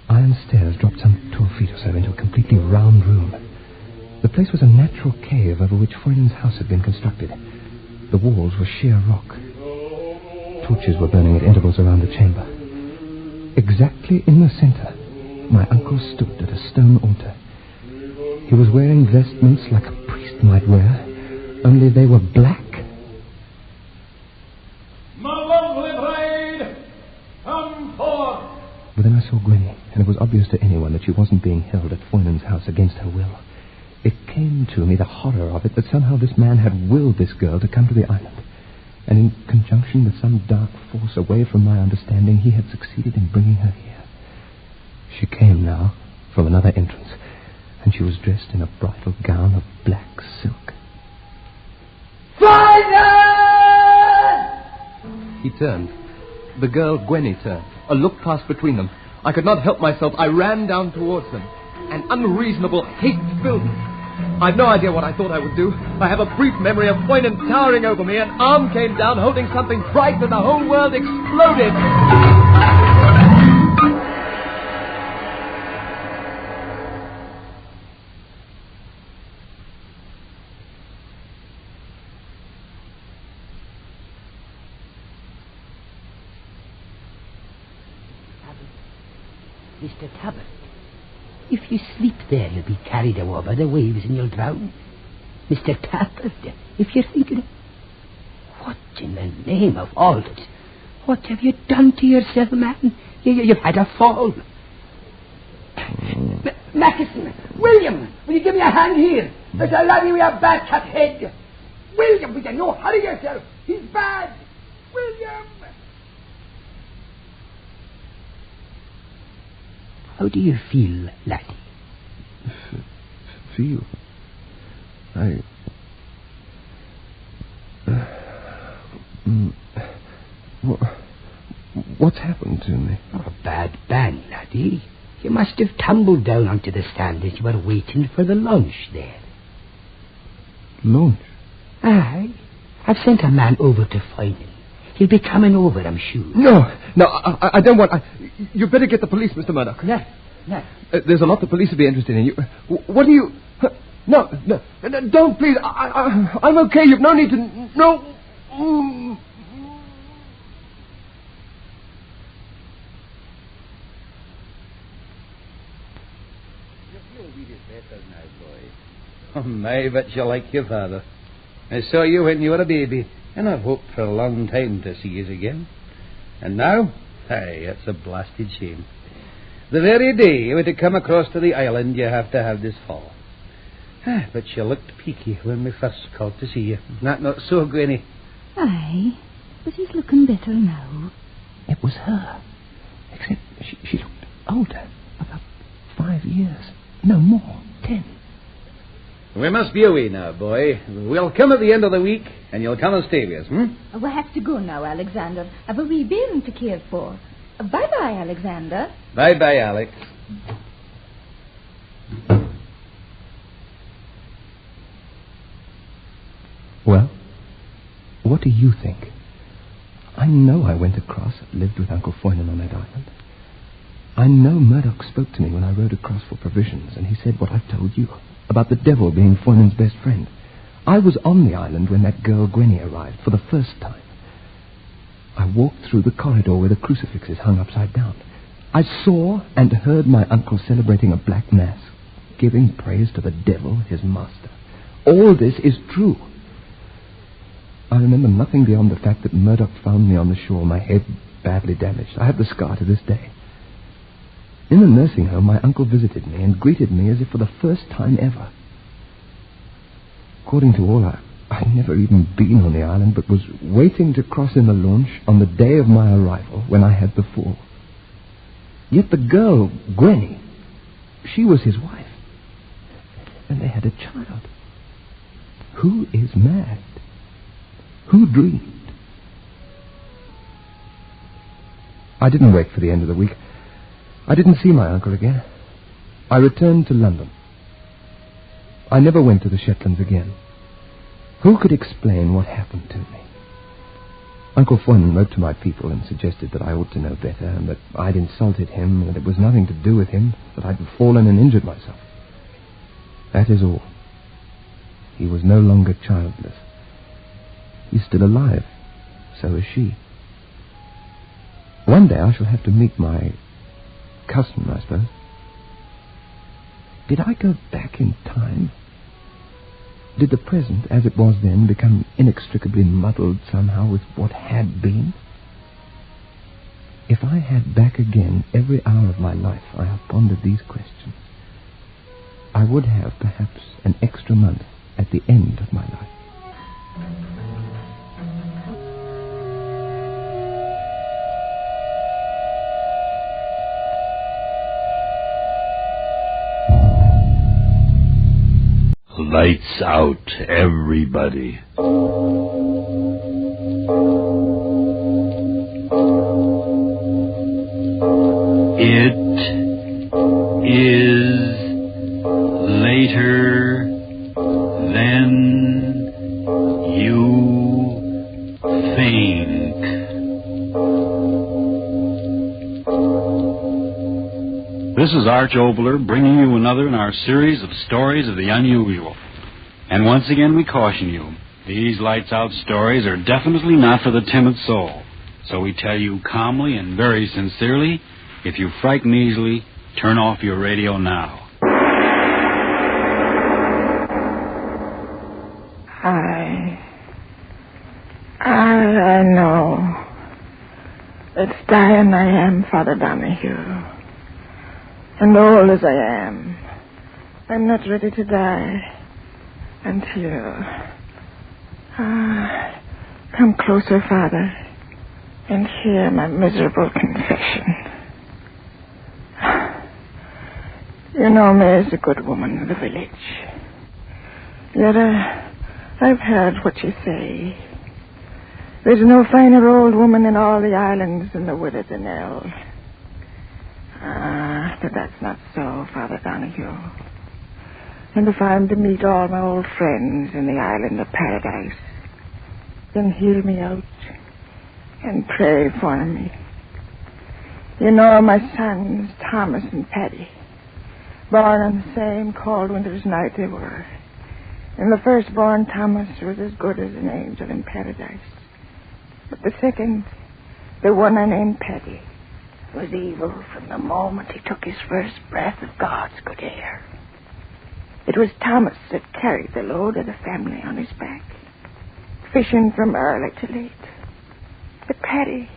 iron stairs dropped some 12 feet or so into a completely round room. The place was a natural cave over which Faustian's house had been constructed. The walls were sheer rock. Torches were burning at intervals around the chamber. Exactly in the center, my uncle stood at a stone altar. He was wearing vestments like a priest might wear, only they were black. My lovely bride, come forth. But then I saw Granny, and it was obvious to anyone that she wasn't being held at Faustian's house against her will. It came to me, the horror of it, that somehow this man had willed this girl to come to the island. And in conjunction with some dark force away from my understanding, he had succeeded in bringing her here. She came now from another entrance, and she was dressed in a bridal gown of black silk. Faustian! He turned. The girl, Gwenny, turned. A look passed between them. I could not help myself. I ran down towards them. An unreasonable hate filled me. I've no idea what I thought I would do. I have a brief memory of Foynan towering over me. An arm came down holding something bright and the whole world exploded. Mr. Tabard, if you sleep there, you'll be carried away by the waves and you'll drown. Mr. Tabard, if you're thinking, what in the name of all this? What have you done to yourself, man? You've had a fall. Mackison, William, will you give me a hand here? There's a laddie with a bad cat head. William, will you no hurry yourself? He's bad. William! How do you feel, laddie? Feel? What's happened to me? Oh, bad bang, laddie. You must have tumbled down onto the stand as you were waiting for the lunch there. Lunch? Aye. I've sent a man over to find him. He'll be coming over, I'm sure. No, I don't want... You better get the police, Mr. Murdoch. No. There's a lot the police will be interested in. What do you... No, don't, please. I'm okay. You've no need to... No... Oh, my, but you like your father. I saw you when you were a baby, and I've hoped for a long time to see you again. And now? Aye, it's a blasted shame. The very day you were to come across to the island, you have to have this fall. But you looked peaky when we first called to see you. Not so, Gwenny? Aye, but he's looking better now. It was her. Except she looked older. About 5 years. No more. 10. We must be away now, boy. We'll come at the end of the week, and you'll come and stay with us, We'll have to go now, Alexander. I've a wee bairn to care for. Bye-bye, Alexander. Bye-bye, Alex. Well, what do you think? I know I went across, lived with Uncle Foynan on that island. I know Murdoch spoke to me when I rode across for provisions, and he said what I've told you, about the devil being Foynan's best friend. I was on the island when that girl Gwenny arrived for the first time. I walked through the corridor where the crucifix is hung upside down. I saw and heard my uncle celebrating a black mass, giving praise to the devil, his master. All this is true. I remember nothing beyond the fact that Murdoch found me on the shore, my head badly damaged. I have the scar to this day. In the nursing home, my uncle visited me and greeted me as if for the first time ever. According to all, I'd never even been on the island, but was waiting to cross in the launch on the day of my arrival when I had the fall. Yet the girl, Gwenny, she was his wife. And they had a child. Who is mad? Who dreamed? I didn't wait for the end of the week. I didn't see my uncle again. I returned to London. I never went to the Shetlands again. Who could explain what happened to me? Uncle Foynan wrote to my people and suggested that I ought to know better, and that I'd insulted him, and that it was nothing to do with him, that I'd fallen and injured myself. That is all. He was no longer childless. He's still alive. So is she. One day I shall have to meet my cousin, I suppose. Did I go back in time? Did the present, as it was then, become inextricably muddled somehow with what had been? If I had back again every hour of my life, I have pondered these questions. I would have, perhaps, an extra month at the end of my life. Lights out, everybody. think. This is Arch Obler bringing you another in our series of stories of the unusual. And once again we caution you, these lights-out stories are definitely not for the timid soul. So we tell you calmly and very sincerely, if you frighten easily, turn off your radio now. I know. It's dying I am, Father Donahue. And old as I am, I'm not ready to die until... come closer, Father, and hear my miserable confession. You know me as a good woman of the village. Yet I've heard what you say. There's no finer old woman in all the islands than the widow Danelle. But that's not so, Father Donahue. And if I'm to meet all my old friends in the island of paradise, then hear me out and pray for me. You know my sons, Thomas and Paddy, born on the same cold winter's night they were. And the firstborn, Thomas, was as good as an angel in paradise. But the second, the one I named Paddy, was evil from the moment he took his first breath of God's good air. It was Thomas that carried the load of the family on his back, fishing from early to late. But Paddy,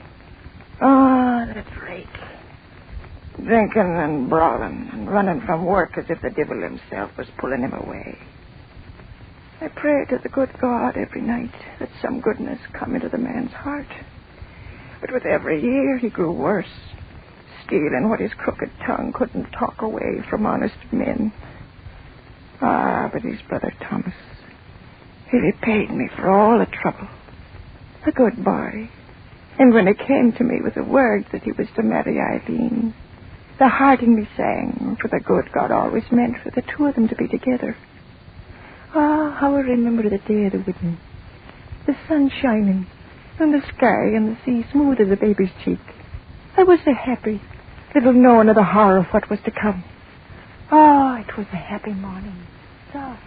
that rake, drinking and brawling and running from work as if the devil himself was pulling him away. I pray to the good God every night that some goodness come into the man's heart. But with every year he grew worse, stealing what his crooked tongue couldn't talk away from honest men. But his brother Thomas, he repaid me for all the trouble. A good boy. And when it came to me with the word that he was to marry Eileen, the heart in me sang, for the good God always meant for the two of them to be together. How I remember the day of the wedding. The sun shining, and the sky and the sea smooth as a baby's cheek. I was so happy, little knowing of the horror of what was to come. It was a happy morning. So happy.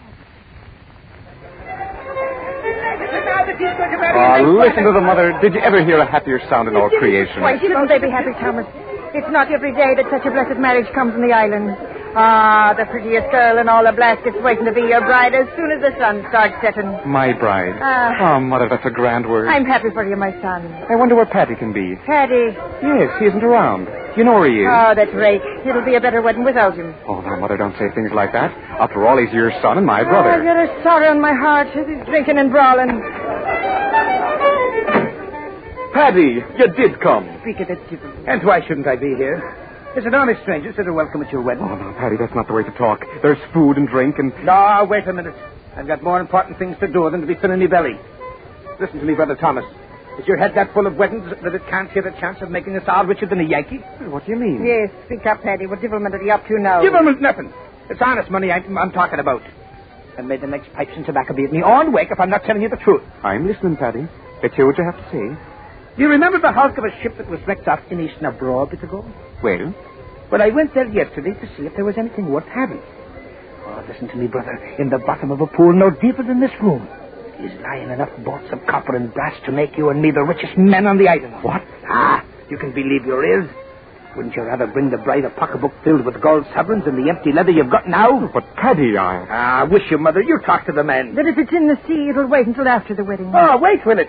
Listen to the mother. Did you ever hear a happier sound in all creation? Why shouldn't they be happy, Thomas? It's not every day that such a blessed marriage comes in the island. The prettiest girl in all the Blaskets waiting to be your bride as soon as the sun starts setting. My bride. Mother, that's a grand word. I'm happy for you, my son. I wonder where Paddy can be. Paddy? Yes, he isn't around. You know where he is. That rake. It'll be a better wedding without him. Oh, now, Mother, don't say things like that. After all, he's your son and my brother. I've got a sorrow in my heart as he's drinking and brawling. Paddy, you did come. Speak of it, Gibbon. And why shouldn't I be here? There's an honest stranger that are welcome at your wedding. Oh, no, Paddy, that's not the way to talk. There's food and drink and... No, wait a minute. I've got more important things to do than to be filling your belly. Listen to me, Brother Thomas. Is your head that full of weddings that it can't get a chance of making us all richer than a Yankee? What do you mean? Yes, speak up, Paddy. What devilment are you up to now? Devilment nothing. It's honest money I'm talking about. And may the next pipes and tobacco be at me on wake if I'm not telling you the truth. I'm listening, Paddy. Let's hear what you have to say. Do you remember the hulk of a ship that was wrecked off in East Mcgraw a bit ago? Well? Well, I went there yesterday to see if there was anything worth having. Listen to me, brother. In the bottom of a pool no deeper than this room is lying enough bolts of copper and brass to make you and me the richest men on the island. What? You can believe your ears. Wouldn't you rather bring the bride a pocketbook filled with gold sovereigns than the empty leather you've got now? But, Paddy, wish you, Mother. You talk to the men. But if it's in the sea, it'll wait until after the wedding. Wait, will it?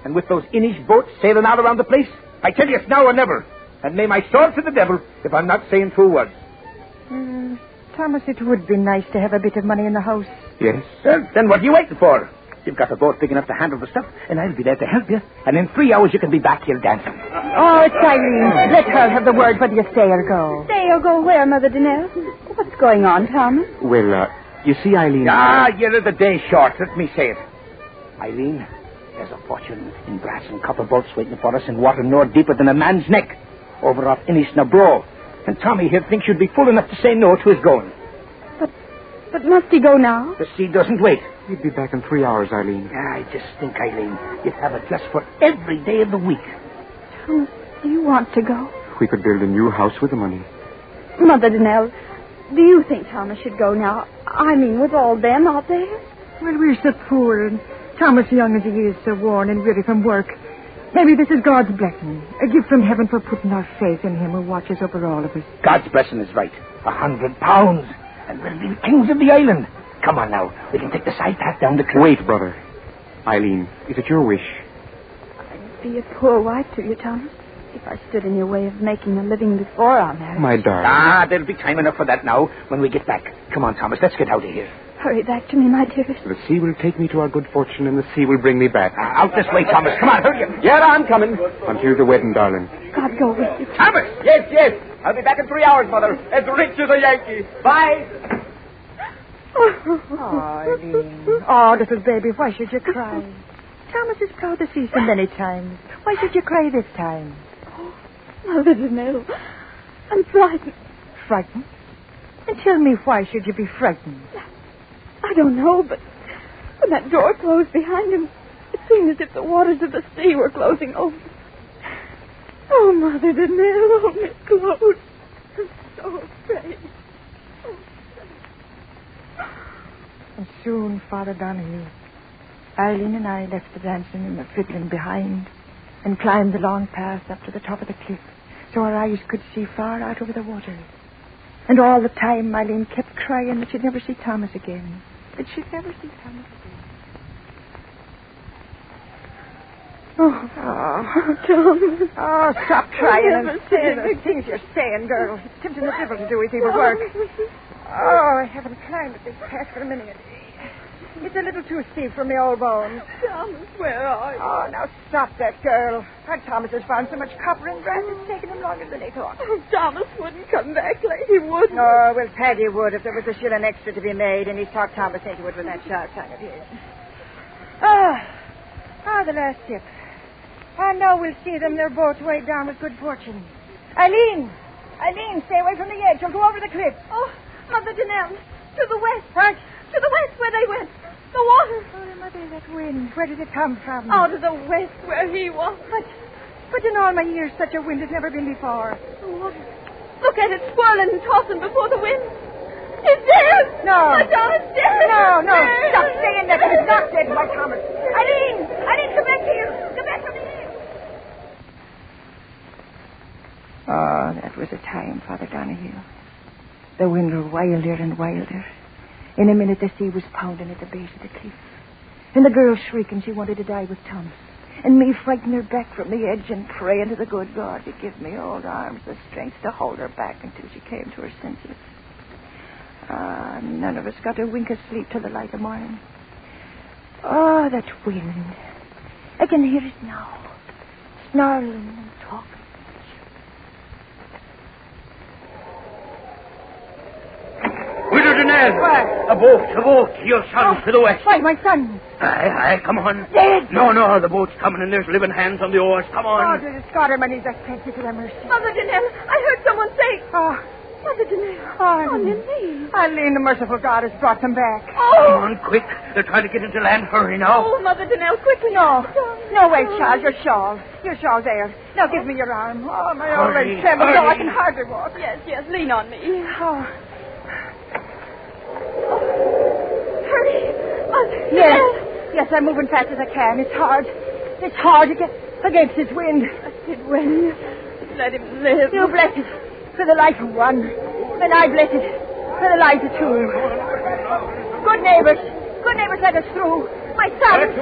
And with those Inish boats sailing all around the place, I tell you it's now or never. And may my sword to the devil if I'm not saying 2 words. Thomas, it would be nice to have a bit of money in the house. Yes. Well, then what are you waiting for? You've got a boat big enough to handle the stuff, and I'll be there to help you. And in 3 hours you can be back here dancing. It's Eileen. Let her have the word whether you stay or go. Stay or go where, Mother Danelle? What's going on, Thomas? Well, you see, Eileen... You're the day short. Let me say it. Eileen, there's a fortune in brass and copper bolts waiting for us in water no deeper than a man's neck, over off Inish Mcgraw. And Tommy here thinks you'd be fool enough to say no to his going. But must he go now? The sea doesn't wait. He'd be back in 3 hours, Eileen. I just think, Eileen, you'd have it just for every day of the week. Do you want to go? We could build a new house with the money. Mother Danelle, do you think Thomas should go now? I mean, with all them out there? Well, we're so poor, and Thomas, young as he is, so worn and weary from work. Maybe this is God's blessing, a gift from heaven for putting our faith in him who watches over all of us. God's blessing is right. £100, and we'll be the kings of the island. Come on now. We can take the side path down the cliff. Wait, brother. Eileen, is it your wish? I'd be a poor wife to you, Thomas, if I stood in your way of making a living before our marriage. My darling. There'll be time enough for that now when we get back. Come on, Thomas, let's get out of here. Hurry back to me, my dearest. The sea will take me to our good fortune, and the sea will bring me back. Out this way, Thomas. Come on, hurry up. Yeah, I'm coming. Until the wedding, darling. God go with you. Thomas! Yes. I'll be back in 3 hours, Mother. As rich as a Yankee. Bye. Oh, Eileen. Oh, little baby, why should you cry? Thomas has plowed the sea so many times. Why should you cry this time? Mother Danelle, I'm frightened. Frightened? And tell me, why should you be frightened? I don't know, but when that door closed behind him, it seemed as if the waters of the sea were closing over. Oh, Mother Danelle, hold me close. I'm so afraid. And soon, Father Donahue, Eileen and I left the dancing and the fiddling behind and climbed the long path up to the top of the cliff so our eyes could see far out over the water. And all the time, Eileen kept crying that she'd never see Thomas again. That she'd never see Thomas again. Oh, Thomas. Oh, stop crying and saying the things you're saying, girl. It's tempting the devil to do his evil work. Oh, I haven't climbed at this path for a minute. It's a little too steep for me old bones. Thomas, where are you? Oh, now stop that, girl. Our Thomas has found so much copper and brass, it's taken him longer than he thought. Oh, Thomas wouldn't come back like he would. Oh, well, Paddy would if there was a shilling extra to be made, and he talked Thomas into it with that sharp tongue of his. The last tip. I know we'll see them. They're both weighed down with good fortune. Eileen, stay away from the edge. You'll go over the cliff. Oh, Mother Danelle, to the west. What? To the west where they went. The water. Oh, Mother, that wind. Where did it come from? Out of the west where he was. But in all my years, such a wind has never been before. The water. Look at it swirling and tossing before the wind. It's dead. No. My Thomas dead. No. Dead. Stop saying that. It's not dead, my Thomas. Eileen, come back here. Come back from here. Oh, that was a time, Father Donahue. The wind grew wilder and wilder. In a minute, the sea was pounding at the base of the cliff. And the girl shrieking she wanted to die with Thomas. And me frightened her back from the edge and praying to the good God to give me old arms the strength to hold her back until she came to her senses. None of us got a wink of sleep till the light of morning. Oh, that wind. I can hear it now. Snarling and talking. Widow Danelle! What? A boat. Your son to the west. Why, my son? Aye, come on. Dead? No, the boat's coming and there's living hands on the oars. Come on. Oh, there's a Scotterman. He's a fancy to the mercy. Mother Danelle, I heard someone say. Oh. Mother Danelle. Oh, Lily. Eileen, the merciful God has brought them back. Oh. Come on, quick. They're trying to get into land. Hurry now. Oh, Mother Danelle, quickly. No, wait, child. Your shawl. Your shawl's there. Now give me your arm. Oh, my old leg trembles. Oh, I can hardly walk. Yes, lean on me. Oh. Hurry. Mother. Yes, I'm moving fast as I can. It's hard against this wind. When let him live. You bless it for the life of one. And I bless it for the life of two. Good neighbors, let us through. My son. Let us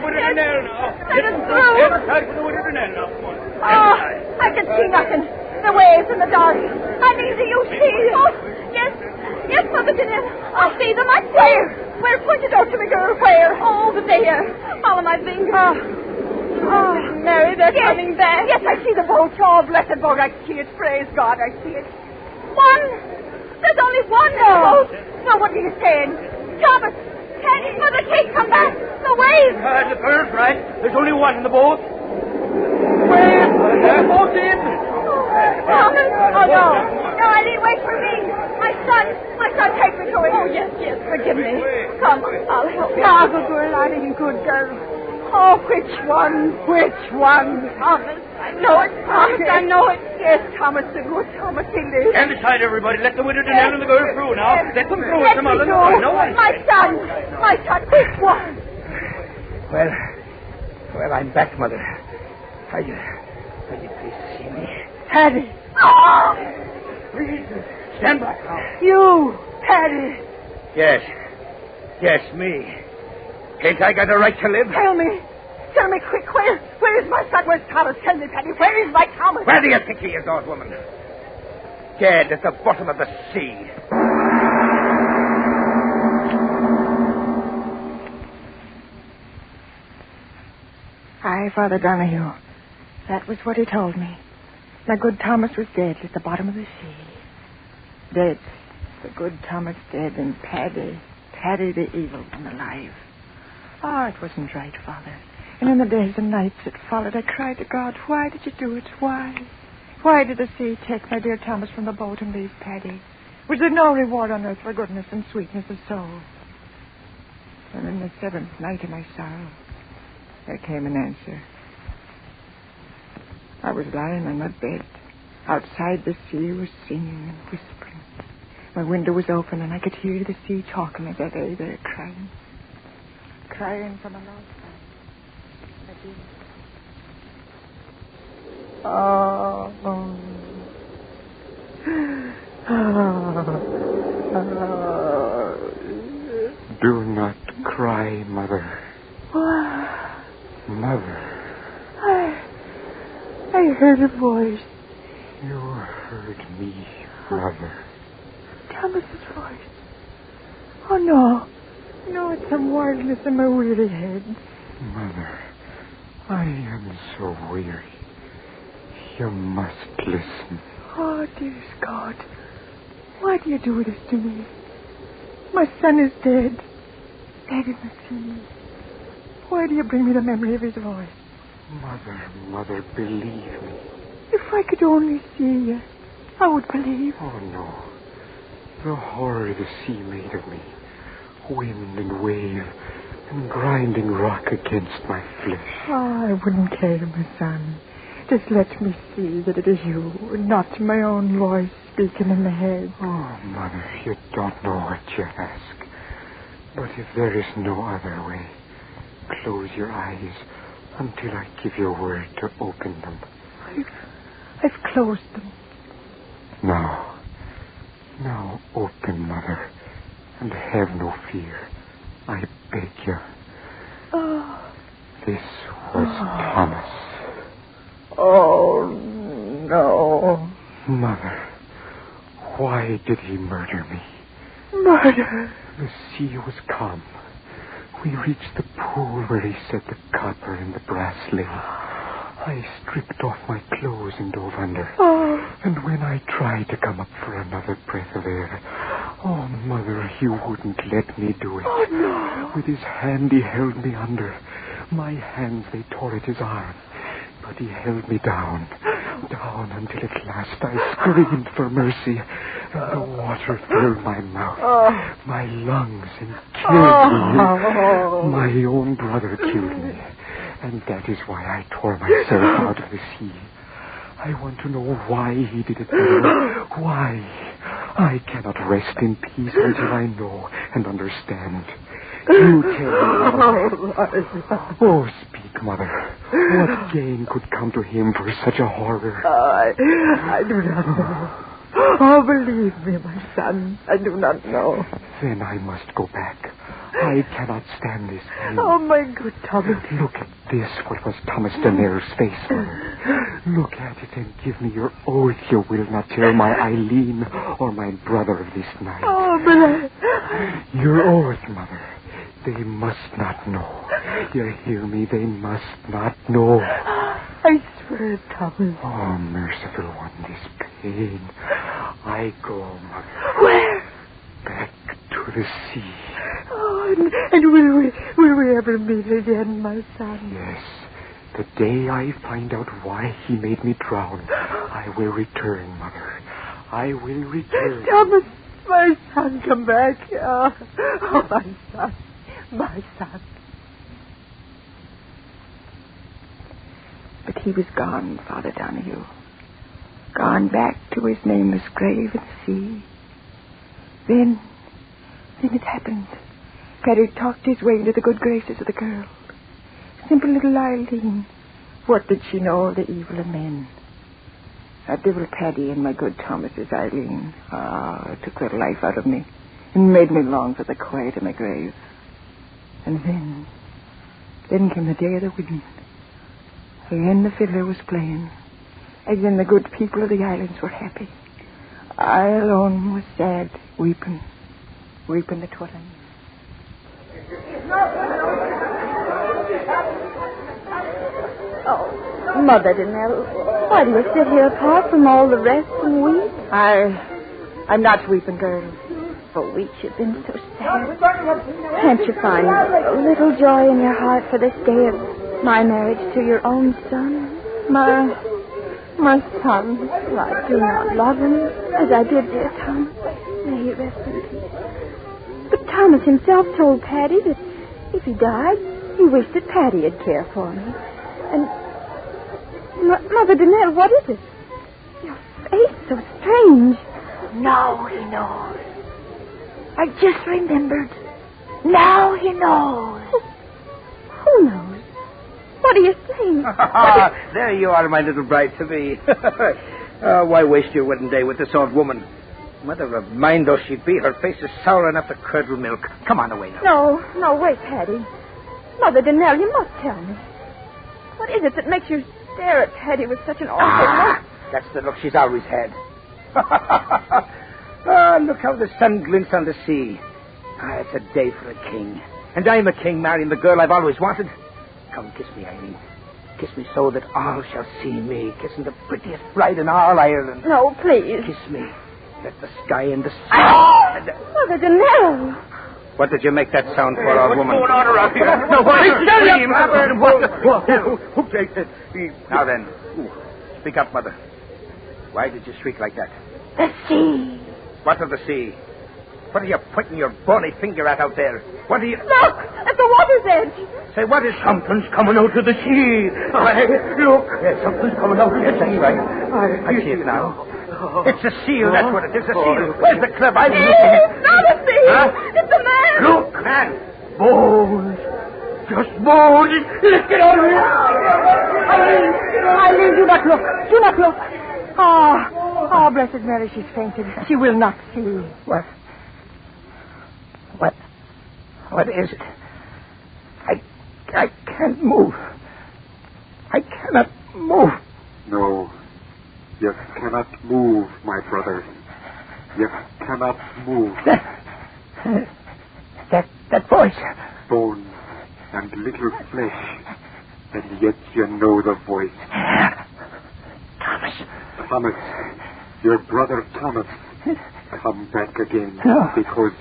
through. Oh, I can see nothing. The waves in the dark. Eileen, do you see? Oh, yes, Mother Danelle. I see them. I see. Where? Point it out to me, girl. Where? Oh, over there. Follow my finger. Oh, Mary, they're coming back. Yes, I see the boat. Oh, blessed boat. I see it. Praise God, I see it. One. There's only one boat. No, what are you saying? Thomas, Teddy, Mother Kate, come back. The waves. The bird's right. There's only one in the boat. Where? The boat's in. Thomas. Oh, no. No, Eileen, wait for me. My My son, take me to him. Oh, yes, forgive me. Come, I'll help you. Margaret, laddie, good girl. Oh, which one? Thomas. I know it's Thomas. I know it. Yes, Thomas, the good Thomas, he lives. Stand aside, everybody. Let the widow and the girl through now. Let them through. Let me go. No one. My son, which one? Well, I'm back, Mother. Are you pleased to see me? Paddy. Oh! Please, stand back now. You, Paddy. Yes, me. Ain't I got a right to live? Tell me quick, where is my son? Where's Thomas? Tell me, Paddy, where is my Thomas? Where do you think he is, old woman? Dead at the bottom of the sea. Aye, Father Donahue. That was what he told me. My good Thomas was dead at the bottom of the sea. Dead. The good Thomas dead, and Paddy the evil one, alive. Oh, it wasn't right, Father. And in the days and nights that followed, I cried to God, why did you do it? Why? Why did the sea take my dear Thomas from the boat and leave Paddy? Was there no reward on earth for goodness and sweetness of soul? And in the seventh night of my sorrow, there came an answer. I was lying on my bed. Outside, the sea was singing and whispering. My window was open, and I could hear the sea talking as I lay there crying. Crying from a long time. I did. Do not cry, Mother. Mother. I heard a voice. You heard me, Mother. Thomas's voice. Oh, no. No, it's some wildness in my weary head. Mother, I am so weary. You must listen. Oh, dearest God. Why do you do this to me? My son is dead. Dead in the sea. Why do you bring me the memory of his voice? Mother, believe me. If I could only see you, I would believe. Oh, no. The horror the sea made of me. Wind and wave and grinding rock against my flesh. Oh, I wouldn't care, my son. Just let me see that it is you, not my own voice speaking in the head. Oh, Mother, you don't know what you ask. But if there is no other way, close your eyes until I give you a word to open them. I've closed them. Now open, Mother, and have no fear. I beg you. Oh. This was Thomas. Oh, no. Mother, why did he murder me? Murder? The sea was calm. We reached the pool where he set the copper in the brass lay. I stripped off my clothes and dove under. Oh. And when I tried to come up for another breath of air, oh, Mother, he wouldn't let me do it. Oh, no. With his hand, he held me under. My hands, they tore at his arm. But he held me down until at last I screamed for mercy. And the water filled my mouth, my lungs, and killed me. My own brother killed me. And that is why I tore myself out of the sea. I want to know why he did it, Mother. Why? I cannot rest in peace until I know and understand. You tell me, Mother. Oh, speak, Mother. What gain could come to him for such a horror? I do not know. Oh, believe me, my son. I do not know. Then I must go back. I cannot stand this pain. Oh, my good Thomas. Look at this, what was Thomas Daenerys' face, Mother. Look at it and give me your oath you will not tell my Eileen or my brother of this night. Oh, but Your oath, Mother. They must not know. You hear me? They must not know. I swear, Thomas. Oh, merciful one, this pain. I go, Mother. Where? Back to the sea. Oh, and will we ever meet again, my son? Yes. The day I find out why he made me drown, I will return, Mother. I will return. Thomas, My son, come back. Oh, my son. My son. But he was gone, Father Donahue. Gone back to his nameless grave at sea. Then it happened. Paddy talked his way into the good graces of the girl. Simple little Eileen. What did she know of the evil of men? That devil Paddy and my good Thomas's Eileen. It took the life out of me and made me long for the quiet of my grave. And then came the day of the wedding. Again the fiddler was playing. Again the good people of the islands were happy. I alone was sad, weeping at what I knew. Oh, Mother Danelle, why do you sit here apart from all the rest and weep? I'm not weeping, girl. For weeks you've been so sad. Can't you find a little joy in your heart for this day of my marriage to your own son? My son. Well, I do not love him as I did dear Thomas. May he rest in peace. But Thomas himself told Paddy that if he died, he wished that Paddy'd care for me. And Mother Danelle, what is it? Your face so strange. Now he knows. I just remembered. Now he knows. Who knows? What are you saying? There you are, my little bride-to-be. Why waste your wedding day with this old woman? Mother of mine though she be, her face is sour enough to curdle milk. Come on away now. No, wait, Paddy. Mother Danelle, you must tell me. What is it that makes you stare at Paddy with such an awful look? That's the look she's always had. Look how the sun glints on the sea. It's a day for a king. And I'm a king marrying the girl I've always wanted. Come, kiss me, Eileen. Kiss me so that all shall see me kissing the prettiest bride in all Ireland. No, please. Kiss me. Let the sky and the sun... Mother Danelle. What did you make that sound for, old woman? What's going on around here? No, who takes it? Now then, speak up, Mother. Why did you shriek like that? The sea. What of the sea? What are you pointing your bony finger at out there? What are you... Look! At the water's edge! Say, what is... Something's coming out of the sea. Look! Yes, something's coming out. Yes, that's right. I see it now. It's a seal, that's what it is, a seal. Where's the club? I'm looking. It's not a seal! Huh? It's a man! Look, man! Bones. Just bones. Let's get out of here. Eileen, do not look. Do not look. Oh, Blessed Mary, she's fainted. She will not see. What is it? I can't move. I cannot move. No, you cannot move, my brother. You cannot move. That voice. Bone and little flesh, and yet you know the voice. Thomas, your brother Thomas, come back again. No. Because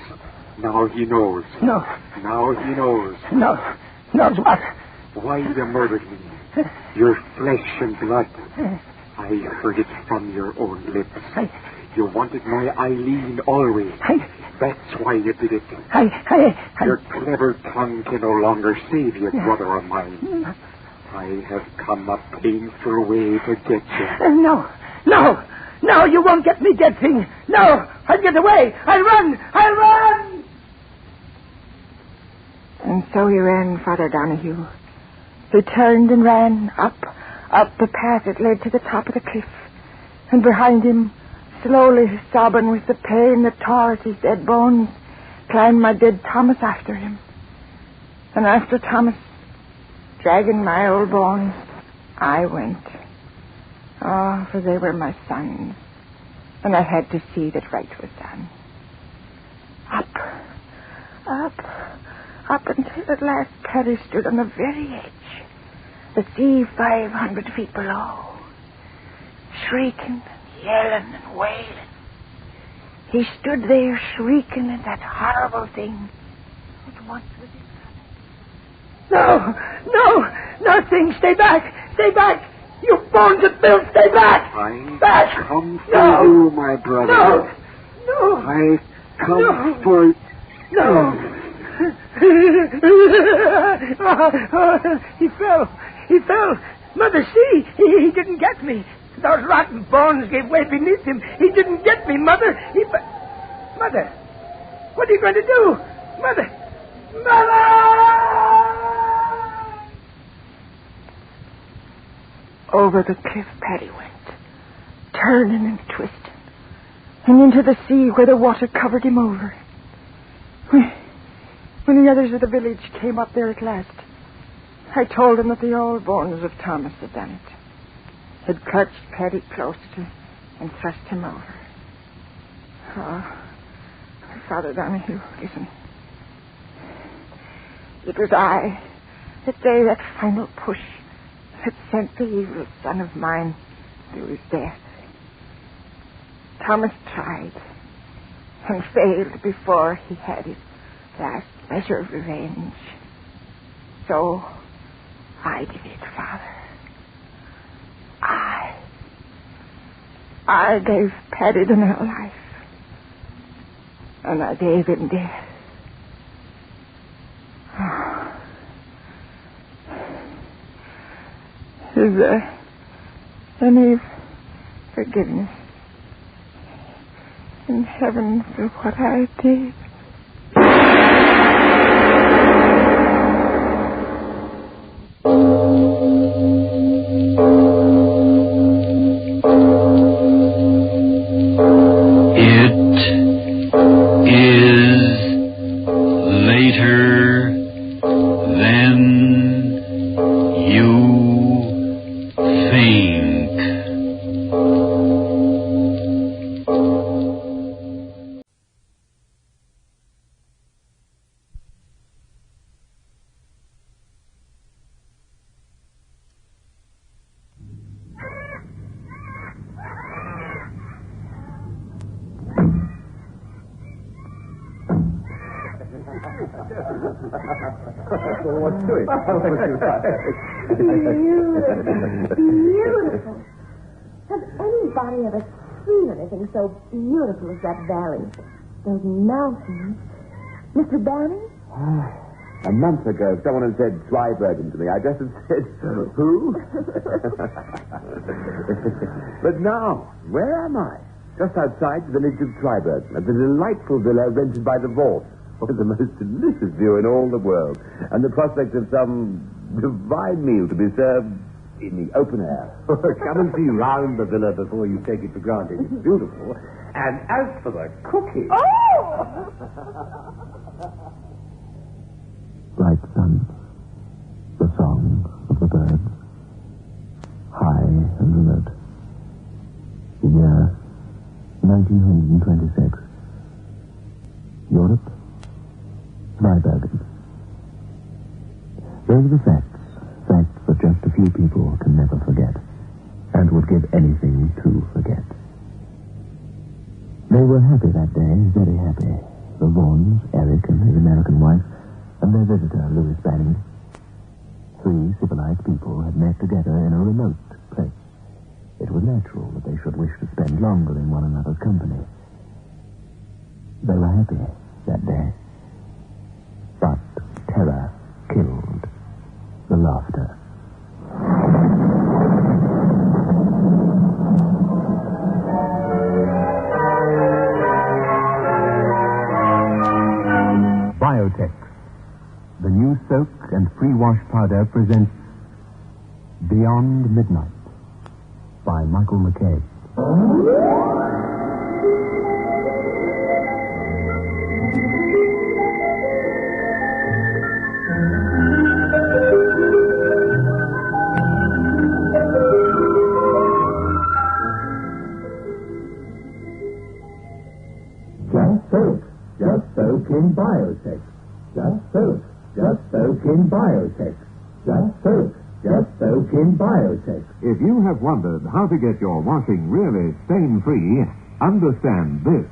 now he knows. No. Now he knows. No. Knows what? Why you murdered me. Your flesh and blood. I heard it from your own lips. You wanted my Eileen always. That's why you did it. Your clever tongue can no longer save you, brother of mine. I have come a painful way to get you. No, you won't get me, dead thing. No, I'll get away. I'll run. And so he ran, Father Donahue. He turned and ran up the path that led to the top of the cliff. And behind him, slowly sobbing with the pain that tore at his dead bones, climbed my dead Thomas after him. And after Thomas, dragging my old bones, I went. Oh, for they were my sons, and I had to see that right was done. Up until at last Paddy stood on the very edge, the sea 500 feet below, shrieking and yelling and wailing. He stood there shrieking at that horrible thing that once was his brother. No, thing, stay back. You bones of filth, stay back! I come for you, my brother. No! I Comfort. No. He fell. He fell. Mother, see, he didn't get me. Those rotten bones gave way beneath him. He didn't get me, Mother. Mother, what are you going to do? Mother! Mother! Over the cliff Paddy went, turning and twisting, and into the sea where the water covered him over. When the others of the village came up there at last, I told them that the old bones of Thomas had done it, had clutched Paddy close and thrust him over. Oh, Father Donahue, listen. It was I that gave that final push that sent the evil son of mine to his death. Thomas tried and failed before he had his last measure of revenge. So I did it, Father. I gave Paddy the new life, and I gave him death. Oh. Is there any forgiveness in heaven for what I did? Beautiful. Has anybody ever seen anything so beautiful as that valley? Those mountains. Mr. Bannon? A month ago, someone had said Zweibergen to me. I just have said, who? But now, where am I? Just outside the village of Zweibergen, at the delightful villa rented by the Vault. With the most delicious view in all the world, and the prospect of some divine meal to be served in the open air. Come and see round the villa before you take it for granted. It's beautiful. And as for the cooking... Oh! Bright sun, the song of the birds, high and remote. The year 1926. Europe. Zweibergen. Those are the facts that just a few people can never forget, and would give anything to forget. They were happy that day, very happy. The Vaughns, Eric and his American wife, and their visitor, Louis Banning. 3 civilized people had met together in a remote place. It was natural that they should wish to spend longer in one another's company. They were happy that day. But terror killed the laughter. Biotech, the new soak and free wash powder, presents Beyond Midnight by Michael McKay. Just soak in biotech. Just soak in biotech. Just soak in biotech. If you have wondered how to get your washing really stain-free, understand this.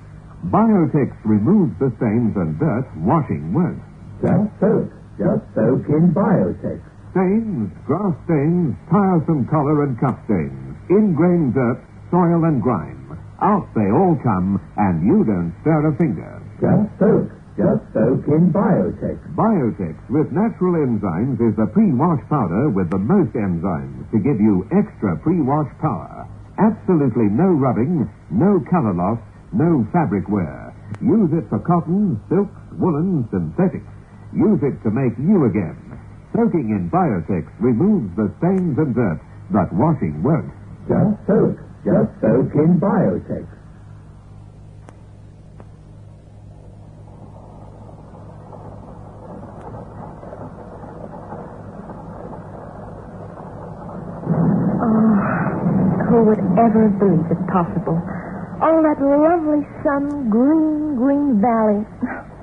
Biotech removes the stains and dirt washing won't. Just soak in biotech. Stains, grass stains, tiresome collar and cuff stains, ingrained dirt, soil and grime. Out they all come, and you don't stir a finger. Just soak in Biotex. Biotex with natural enzymes is the pre-wash powder with the most enzymes to give you extra pre-wash power. Absolutely no rubbing, no color loss, no fabric wear. Use it for cotton, silks, woolen, synthetics. Use it to make you again. Soaking in Biotex removes the stains and dirt, but washing won't. Just soak in Biotex. Who would ever believe it possible? All that lovely sun, green valley.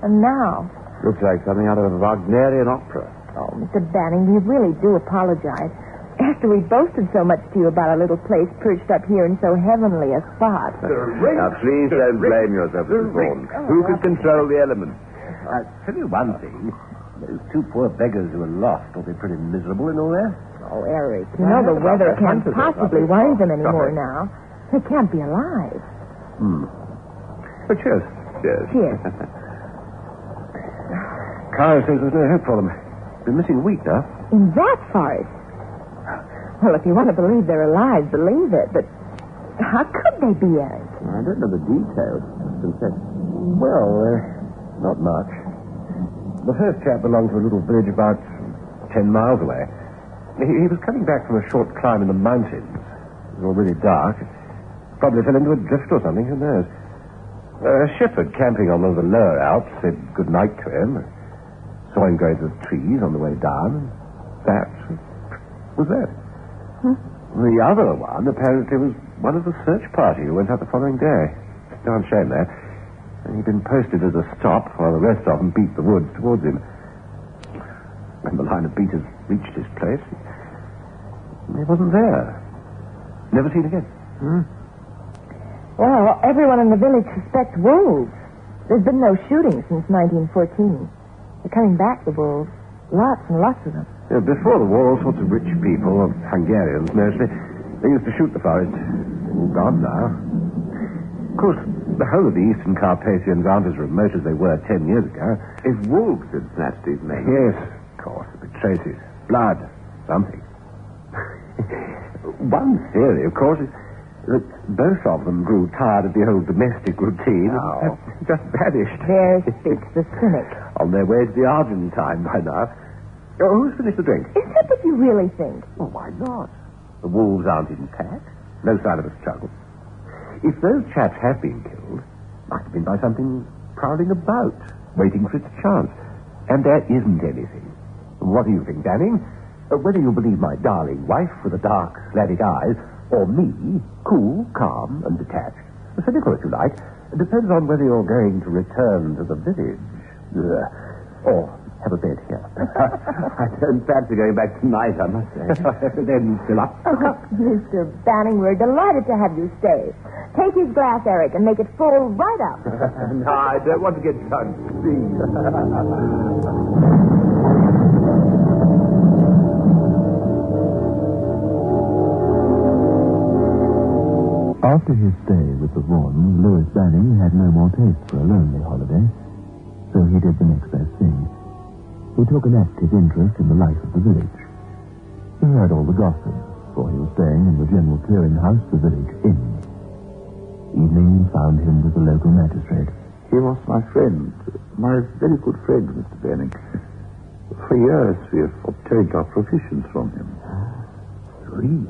And now... Looks like something out of a Wagnerian opera. Oh, Mr. Banning, we really do apologize. After we boasted so much to you about our little place perched up here in so heavenly a spot. Now, please don't blame yourself, Mr. Vaughan. Who can control the elements? I'll tell you one thing. Those two poor beggars who were lost will be pretty miserable in all that. Oh, Eric, you know the weather can't possibly worry them anymore now. They can't be alive. But cheers. Cheers. Carl says there's no hope for them. Been missing a week now. In that forest? Well, if you want to believe they're alive, believe it. But how could they be, Eric? I don't know the details. Well, not much. The first chap belonged to a little village about 10 miles away. He was coming back from a short climb in the mountains. It was already dark. Probably fell into a drift or something, who knows. A shepherd camping on one of the lower Alps said good night to him. Saw him going through the trees on the way down. That was that. The other one apparently was one of the search party who went out the following day. Darn shame, that. And he'd been posted as a stop while the rest of them beat the woods towards him. When the line of beaters reached his place, he wasn't there. Never seen again. Well, everyone in the village suspects wolves. There's been no shooting since 1914. They're coming back, the wolves. Lots and lots of them. Yeah, before the war, all sorts of rich people, Hungarians mostly, they used to shoot the forest. All gone now. Of course, the whole of the eastern Carpathians aren't as remote as they were 10 years ago. If wolves had snatched his name. Yes, of course. The traces. Blood. Something. One theory, of course, is that both of them grew tired of the old domestic routine and just vanished. There speaks the cynic. On their way to the Argentine by now. Oh, who's finished the drink? Is that what you really think? Well, why not? The wolves aren't intact. No sign of a struggle. If those chaps have been killed, might have been by something prowling about, waiting for its chance. And there isn't anything. What do you think, Banning? Whether you believe my darling wife with the dark, Slavic eyes, or me, cool, calm, and detached, cynical if you like, depends on whether you're going to return to the village. Or have a bed here. I don't fancy going back tonight, I must say. Then fill up. Oh, Mr. Banning, we're delighted to have you stay. Take his glass, Eric, and make it full right up. No, I don't want to get drunk. Please. After his stay with the Vaughans, Louis Banning had no more taste for a lonely holiday, so he did the next best thing. He took an active interest in the life of the village. He heard all the gossip, for he was staying in the general clearing-house, the village inn. Evening found him with the local magistrate. He was my friend, my very good friend, Mr. Banning. For years we have obtained our provisions from him. Really?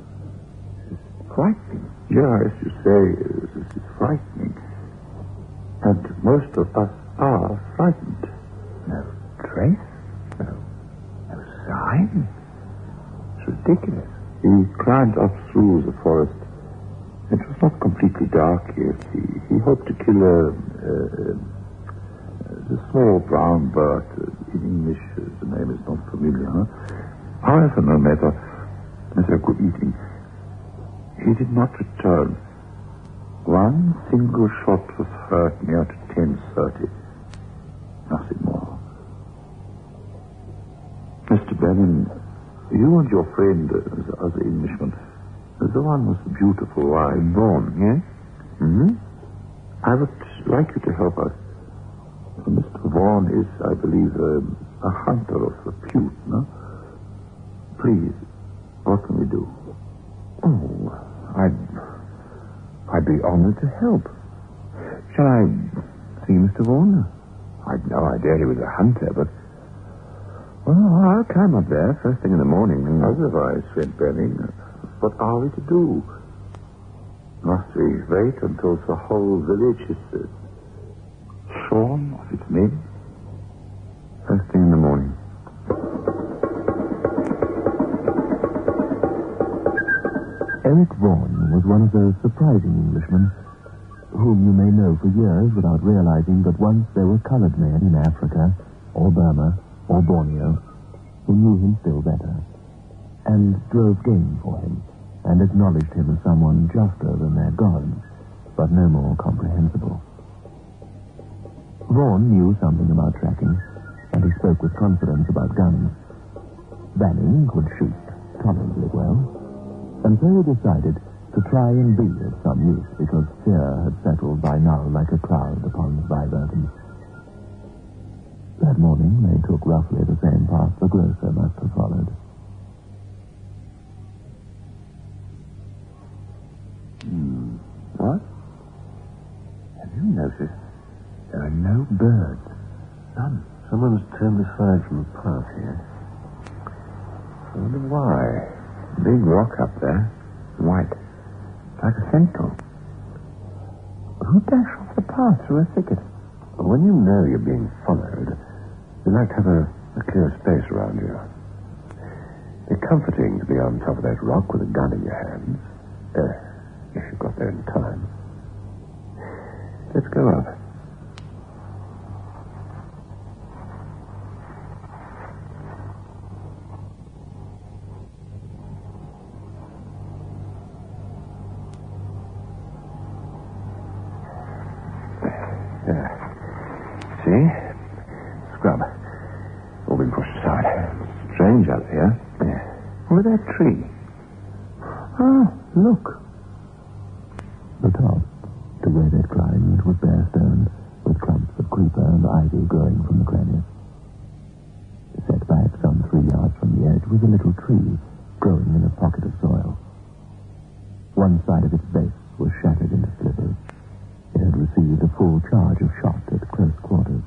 It's frightening. Yeah, as you say, this is frightening. And most of us are frightened. No trace? No sign? It's ridiculous. He climbed up through the forest. It was not completely dark yet. He hoped to kill a small brown bird. In English, the name is not familiar. Huh? However, no matter. As a good evening. He did not return. One single shot was heard near to 10:30. Nothing more. Mr. Bannon, you and your friend, the other Englishman, the one with the beautiful wife, Vaughan, yes? I would like you to help us. Mr. Vaughan is, I believe, a hunter of repute, no? Please, what can we do? Oh, I'd be honored to help. Shall I see Mr. Vaughan? I'd no idea he was a hunter, but... Well, I'll climb up there first thing in the morning. Otherwise, St. Benning, what are we to do? Must we wait until the whole village is shorn of its men? First thing in the morning. Eric Vaughan was one of those surprising Englishmen whom you may know for years without realizing that once there were colored men in Africa, or Burma, or Borneo, who knew him still better, and drove game for him, and acknowledged him as someone juster than their gods, but no more comprehensible. Vaughan knew something about tracking, and he spoke with confidence about guns. Banning could shoot tolerably well, and so he decided to try and be of some use, because fear had settled by now like a cloud upon Viverton. That morning they took roughly the same path the grocer must have followed. What? Have you noticed there are no birds? None. Someone's turned aside from the path here. I wonder why. Big rock up there. White. Like a sentinel. Who dashed off the path through a thicket? When you know you're being followed, you like to have a clear space around you. It's comforting to be on top of that rock with a gun in your hands. If you got there in time. Let's go up. See? Scrub. All been pushed aside. Strange out here. Yeah. Look at that tree. Oh, look. The top, to where they'd climbed, was bare stone, with clumps of creeper and ivy growing from the crannies. Set back some 3 yards from the edge was a little tree, growing in a pocket of soil. One side of its base was shattered into slivers. It had received a full charge of shot at close quarters.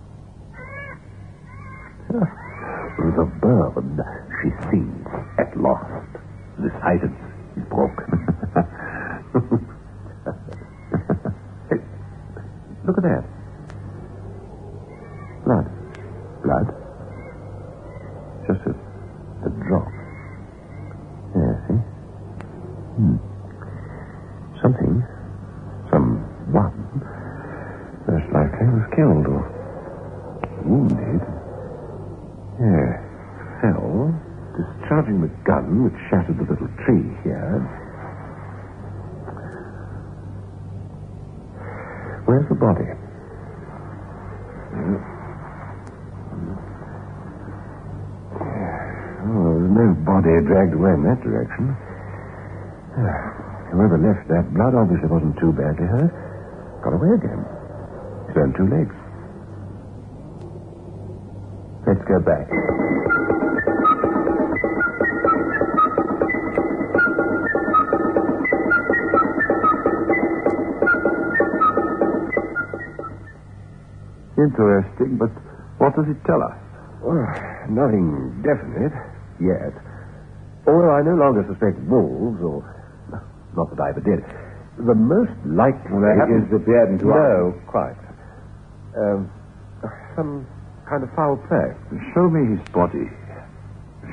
The bird she sees at last. The silence is broken. Hey, look at that. Blood. Blood? Just a drop. Yeah, see? Something. Someone. Most likely was killed or wounded. Yeah. Fell, discharging the gun which shattered the little tree here. Where's the body? Oh, there's no body dragged away in that direction. Whoever left that blood obviously wasn't too badly hurt. Got away again. He's on 2 legs. Let's go back. Interesting, but what does it tell us? Well, nothing definite yet. Although I no longer suspect wolves, or... Not that I ever did. The most likely Well, they haven't disappeared into No, quite. Some kind of foul play. Show me his body.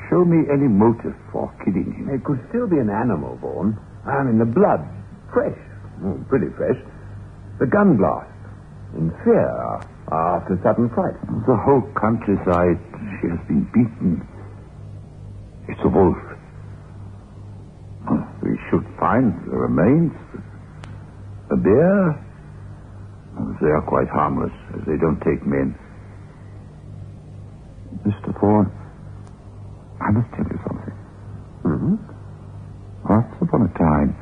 Show me any motive for killing him. It could still be an animal, Vaughan. I mean, the blood. Fresh. Pretty fresh. The gun blast. In fear after sudden fright. The whole countryside, she has been beaten. It's a wolf. We should find the remains. A bear? They are quite harmless, as they don't take men. Mr. Vaughan, I must tell you something. Once upon a time,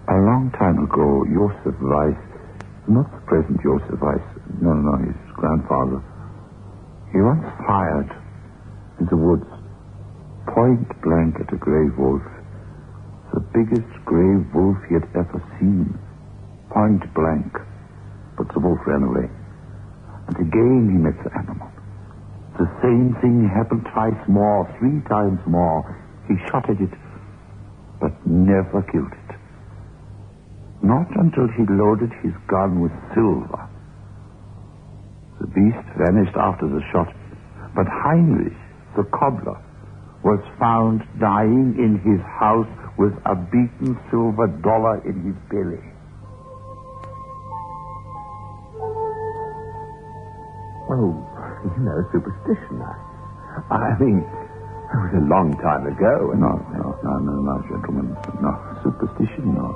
a long time ago, Joseph Weiss, not the present Joseph Weiss, no, his grandfather, He once fired in the woods, point blank at a grey wolf, the biggest grey wolf he had ever seen. Point blank. But the wolf ran away. And again he met the animal. The same thing happened twice more, 3 times more. He shot at it, but never killed it. Not until he loaded his gun with silver. The beast vanished after the shot, but Heinrich, the cobbler, was found dying in his house with a beaten silver dollar in his belly. Oh, superstition. I mean, it was a long time ago. No, gentlemen. No, superstition, no.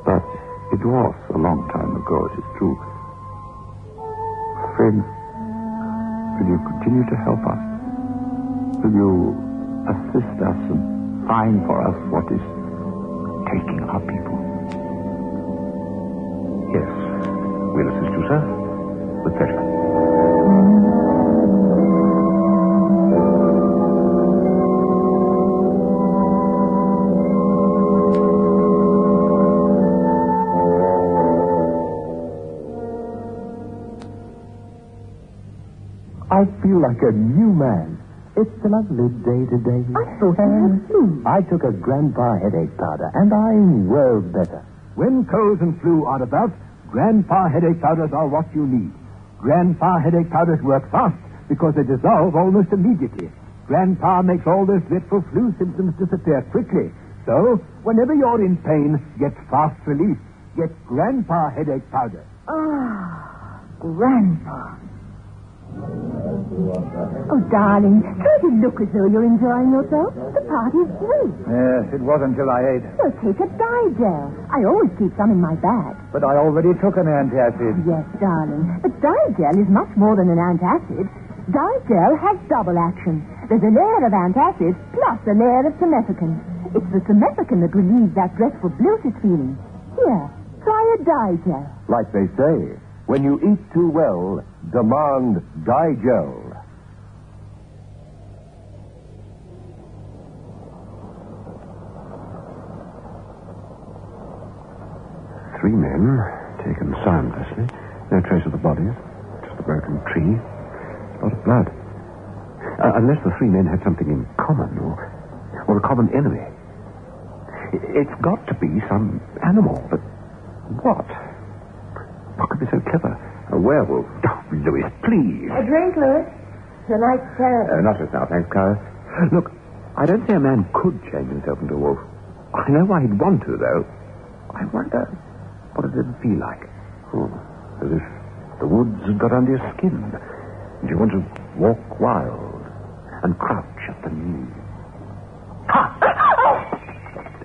But it was a long time ago, it is true. Friend, will you continue to help us? Will you assist us and find for us what is taking our people? Yes, we'll assist you, sir. With pleasure. I feel like a new man. It's a lovely day today. I thought you had flu. I took a Grandpa headache powder, and I'm well better. When colds and flu are about, Grandpa headache powders are what you need. Grandpa headache powders work fast because they dissolve almost immediately. Grandpa makes all those dreadful flu symptoms disappear quickly. So, whenever you're in pain, get fast relief. Get Grandpa headache powder. Ah, Grandpa. Oh, darling, try to look as though you're enjoying yourself. The party's through. Yes, it was until I ate. So take a dye gel. I always keep some in my bag. But I already took an antacid. Yes, darling. But dye gel is much more than an antacid. Dye gel has double action. There's a layer of antacid plus a layer of simethicone. It's the simethicone that relieves that dreadful bloated feeling. Here, try a dye gel. Like they say, when you eat too well, demand Digel. Three men, taken soundlessly. No trace of the bodies. Just a broken tree. A lot of blood. Unless the three men had something in common, or a common enemy. It's got to be some animal, but what? What could be so clever? A werewolf? Oh, Louis, please. A drink, Louis. The night's terrible. Not just now, thanks, Clara. Look, I don't say a man could change himself into a wolf. I know why he'd want to, though. I wonder what it would feel like. As if the woods had got under your skin, and you want to walk wild and crouch at the knees. Ha!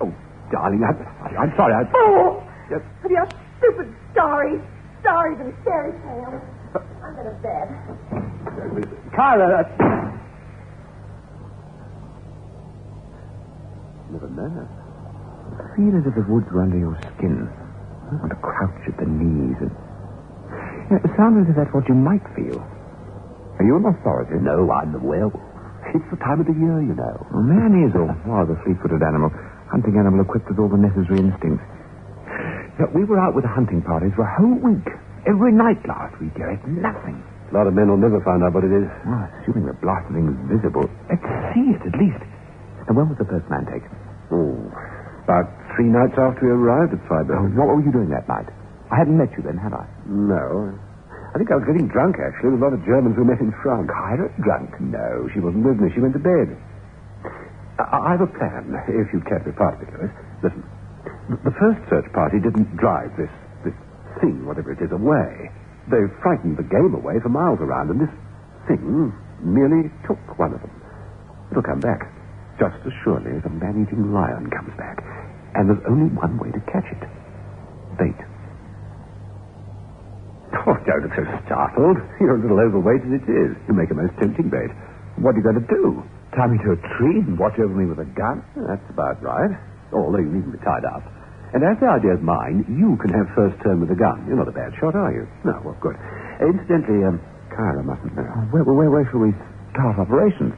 Oh, darling, I'm sorry. Oh! Yes. For your stupid stories and fairy tales. I'm going to bed. Clara! Never know. Feel as if the woods were under your skin. You want to crouch at the knees and... it sounds as if that's what you might feel. Are you an authority? No, I'm the werewolf. It's the time of the year, you know. A man is a rather fleet-footed animal. Hunting animal equipped with all the necessary instincts. We were out with the hunting parties for a whole week. Every night last week. It's nothing. A lot of men will never find out what it is. Well, assuming the blasted thing is visible. Let's see it, at least. And when was the first man taken? About 3 nights after we arrived at Freiburg. What were you doing that night? I hadn't met you then, had I? No. I think I was getting drunk, actually, with a lot of Germans we met in France. Kyra? Drunk? No, she wasn't with me. She went to bed. I have a plan, if you'd care to be part of it, Louis. Listen, the first search party didn't drive this thing, whatever it is, away. They frightened the game away for miles around, and this thing merely took one of them. It'll come back, just as surely as a man-eating lion comes back. And there's only one way to catch it. Bait. Oh, don't look so startled. You're a little overweight as it is. You make a most tempting bait. What are you going to do? Tie me to a tree and watch over me with a gun? That's about right. Although you needn't be tied up. And as the idea's mine, you can have first turn with the gun. You're not a bad shot, are you? No, well, good. Incidentally, Kyra mustn't know. Where shall we start operations?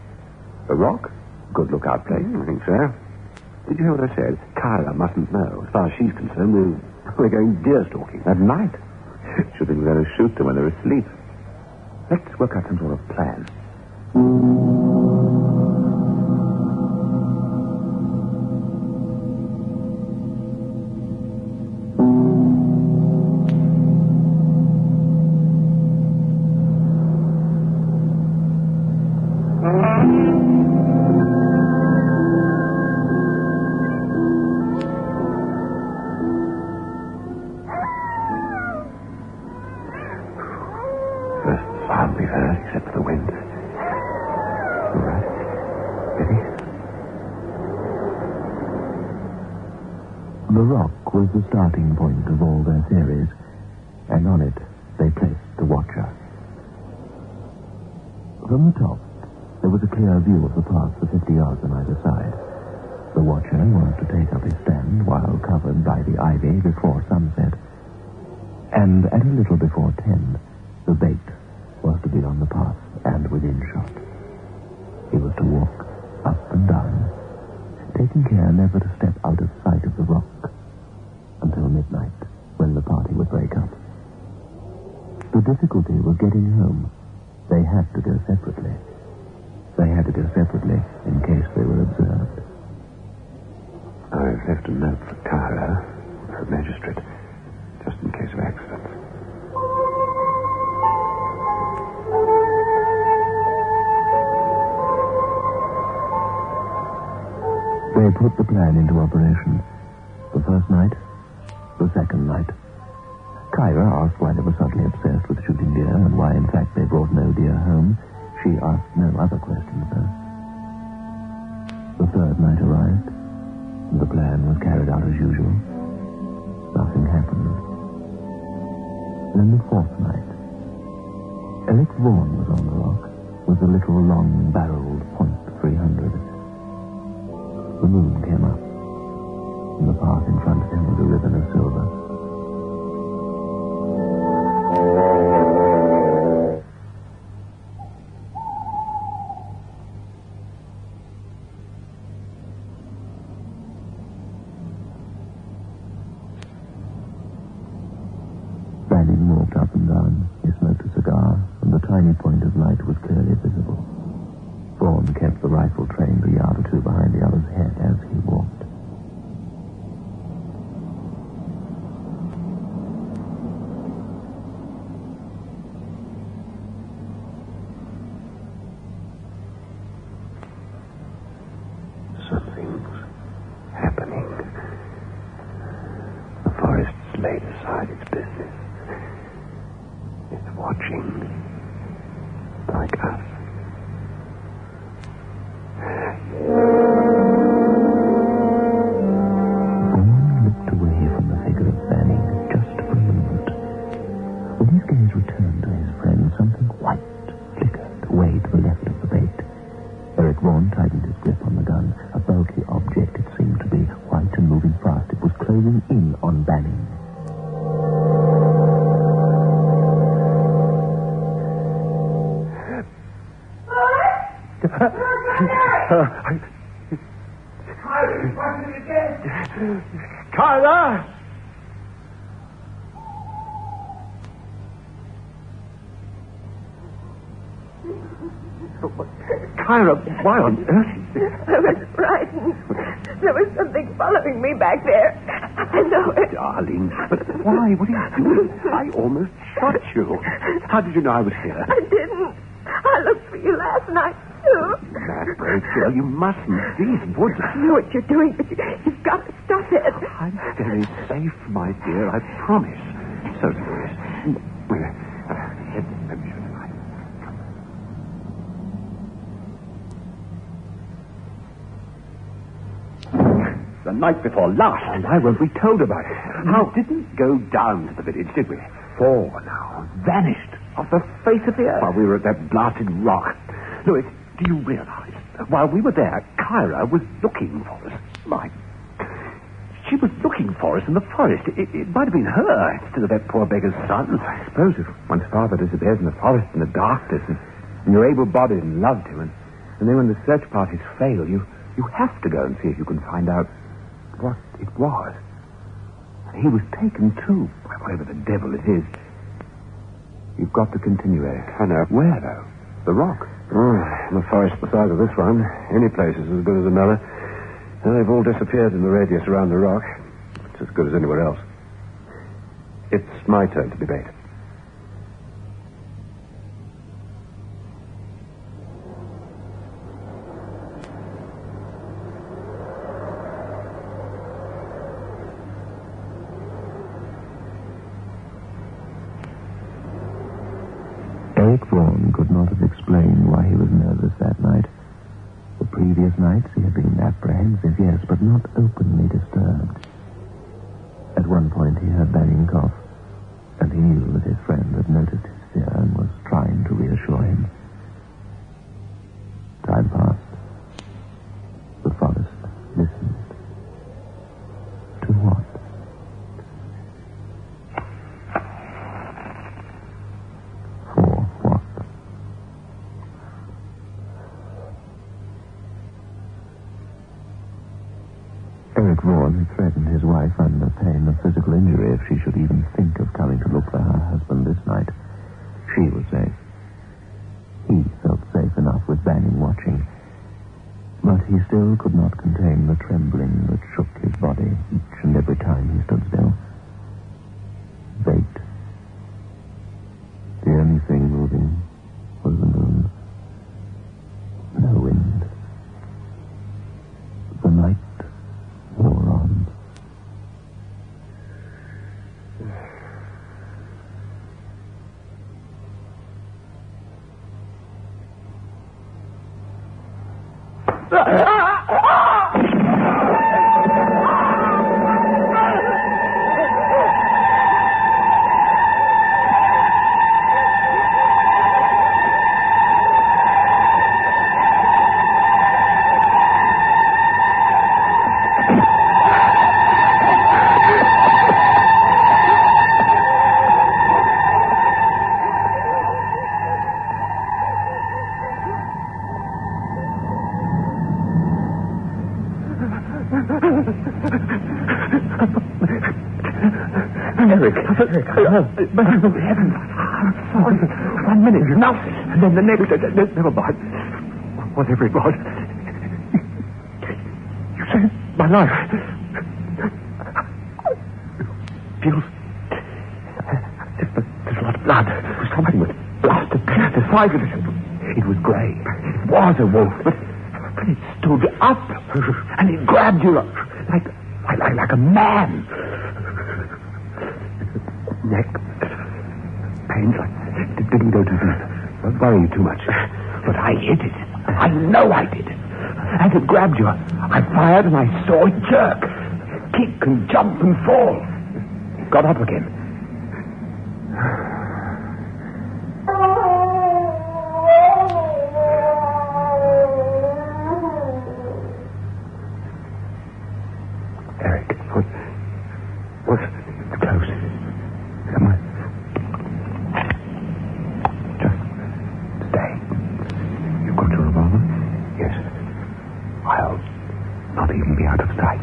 The Rock? Good lookout place. I think so. Did you hear what I said? Kyra mustn't know. As far as she's concerned, we're going deer stalking. At night? She'll think we're going to shoot them when they're asleep. Let's work out some sort of plan. The Rock was the starting point of all their theories, and on it they placed the Watcher. From the top, there was a clear view of the path for 50 yards on either side. The Watcher was to take up his stand while covered by the ivy before sunset, and at a little before 10, the bait was to be on the path and within shot. He was to walk up and down, taking care never to step out of sight of the Rock until midnight, when the party would break up. The difficulty was getting home. They had to go separately. They had to go separately in case they were observed. I've left a note for Kyra, for a magistrate, just in case of accident. They put the plan into operation. The first night, the second night. Kyra asked why they were suddenly obsessed with shooting deer and why, in fact, they brought no deer home. She asked no other questions, though. The third night arrived, and the plan was carried out as usual. Nothing happened. Then the fourth night, Eric Vaughan was on the Rock with a little long-barreled .300. The moon came up. In the path in front of him was a ribbon of silver. Banning moved up and down. He smoked a cigar, and the tiny point of light was clearly visible. Vaughan kept the rifle trained a yard or two behind the other's head as he walked. Something's happening. The forest's laid aside its business. It's watching, like us. Vaughan looked away from the figure of Banning just for a moment. When his gaze returned to his friend, something white flickered away to the left of the bait. Eric Vaughan tightened his grip on the gun. A bulky object, it seemed to be, white and moving fast. It was closing in on Banning. Kyra! Kyra, why on earth? I was frightened. There was something following me back there. I know it. Darling, but why? What are you doing? I almost shot you. How did you know I was here? I didn't. I looked for you last night, too. That brave girl, you mustn't. These woods. I know what you're doing, but you've got to stop it. I'm very safe, my dear, I promise. So, Louis, let me show you. The night before last. And why weren't we told about it? How didn't go down to the village, did we? Four now. Vanished off the face of the earth. While we were at that blasted rock. Louis, do you realize? While we were there, Kyra was looking for us. She was looking forest and the forest. It might have been her instead of that poor beggar's son. I suppose if one's father disappears in the forest in the darkness and you're able-bodied and loved him, and then when the search parties fail, you have to go and see if you can find out what it was. He was taken too, by whatever the devil it is. You've got to continue, Eric. I know. Where, though? The rock? In a forest the size of this one, any place is as good as another. And they've all disappeared in the radius around the rock. It's as good as anywhere else. It's my turn to debate. Eric Vaughan could not have explained why he was nervous that night. The previous nights he had been apprehensive, yes, but not openly disturbed. At one point he heard banging cough, and he knew that his friend had noticed his fear and was trying to reassure him. Time passed. The forest listened. To what? Eric Vaughan had threatened his wife under pain of physical injury if she should even think of coming to look for her husband this night. She was safe. He felt safe enough with Banning watching. But he still could not contain the trembling that shook his body each and every time he stood still. Fate. The only thing moving was the moon. No wind. The night wore on. Eric, heavens, I'm sorry. 1 minute, nothing. And then the next, never mind. Whatever it was. You saved my life. Feels there's a lot of blood. Something was blasted the side of it. It was grey. It was a wolf, but it stood up and it grabbed you like a man. Neck pains. I didn't go too deep. Don't worry you too much. But I hit it. I know I did. As it grabbed you, I fired and I saw it jerk, kick and jump and fall. It got up again. Eric, what's close? Somewhere. Just stay. You've got your revolver? Yes. I'll not even be out of sight.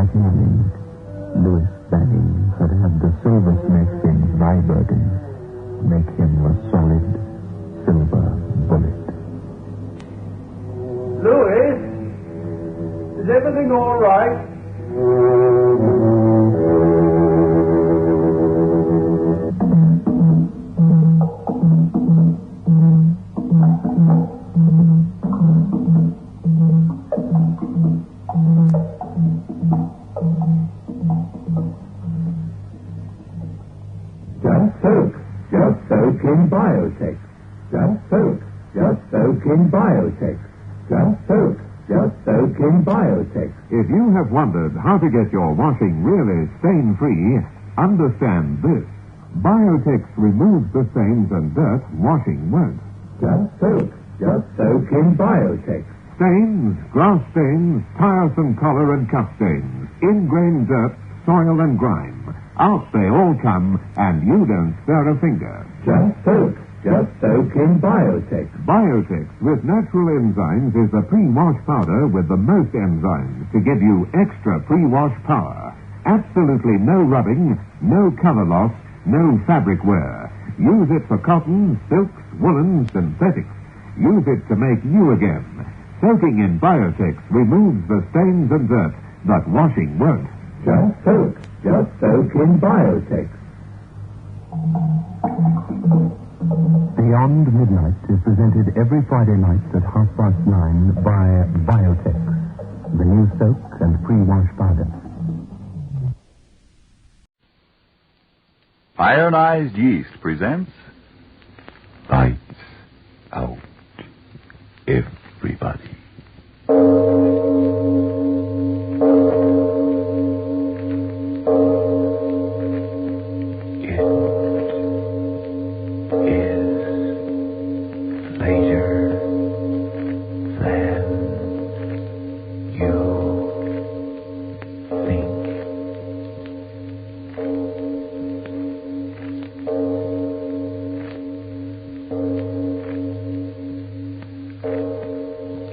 that morning, Louis Banning had had the silversmith in Vibergen make him a solid silver bullet. Louis, is everything all right? Just soak in biotech. Just soak in biotech. Just soak in biotech. If you have wondered how to get your washing really stain-free, understand this. Biotex removes the stains and dirt washing won't. Just soak in biotech. Stains, grass stains, tiresome collar and cuff stains, ingrained dirt, soil and grime. Out they all come, and you don't stir a finger. Just soak in Biotex. Biotex, with natural enzymes, is the pre-wash powder with the most enzymes to give you extra pre-wash power. Absolutely no rubbing, no color loss, no fabric wear. Use it for cotton, silks, woolens, synthetics. Use it to make new again. Soaking in Biotex removes the stains and dirt, but washing won't. Just soak in Biotex. Beyond Midnight is presented every Friday night at 9:30 by Biotex, the new soak and pre-wash powder. Ironized Yeast presents Lights Out, Everybody.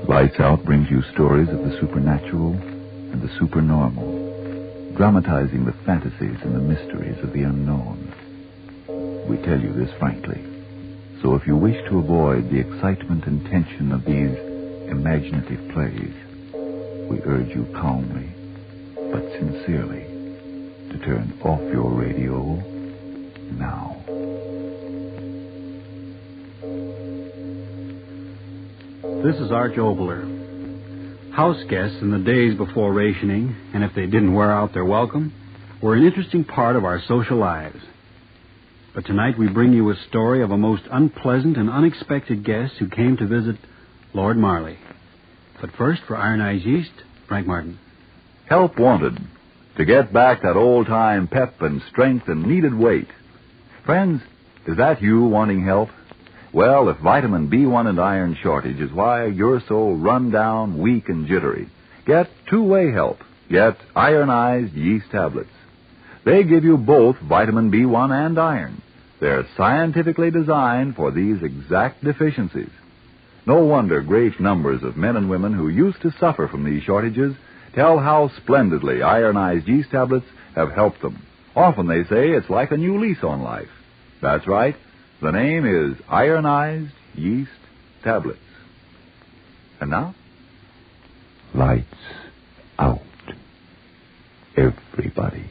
Lights Out brings you stories of the supernatural and the supernormal, dramatizing the fantasies and the mysteries of the unknown. We tell you this frankly, so if you wish to avoid the excitement and tension of these imaginative plays, we urge you calmly, but sincerely, to turn off your radio now. This is Arch Obler. House guests in the days before rationing, and if they didn't wear out their welcome, were an interesting part of our social lives. But tonight we bring you a story of a most unpleasant and unexpected guest who came to visit Lord Marley. But first, for Ironized Yeast, Frank Martin. Help wanted to get back that old-time pep and strength and needed weight. Friends, is that you wanting help? Well, if vitamin B1 and iron shortage is why you're so run down, weak, and jittery, get two-way help. Get Ironized Yeast tablets. They give you both vitamin B1 and iron. They're scientifically designed for these exact deficiencies. No wonder great numbers of men and women who used to suffer from these shortages tell how splendidly Ironized Yeast tablets have helped them. Often they say it's like a new lease on life. That's right. The name is Ironized Yeast Tablets. And now? Lights Out, Everybody.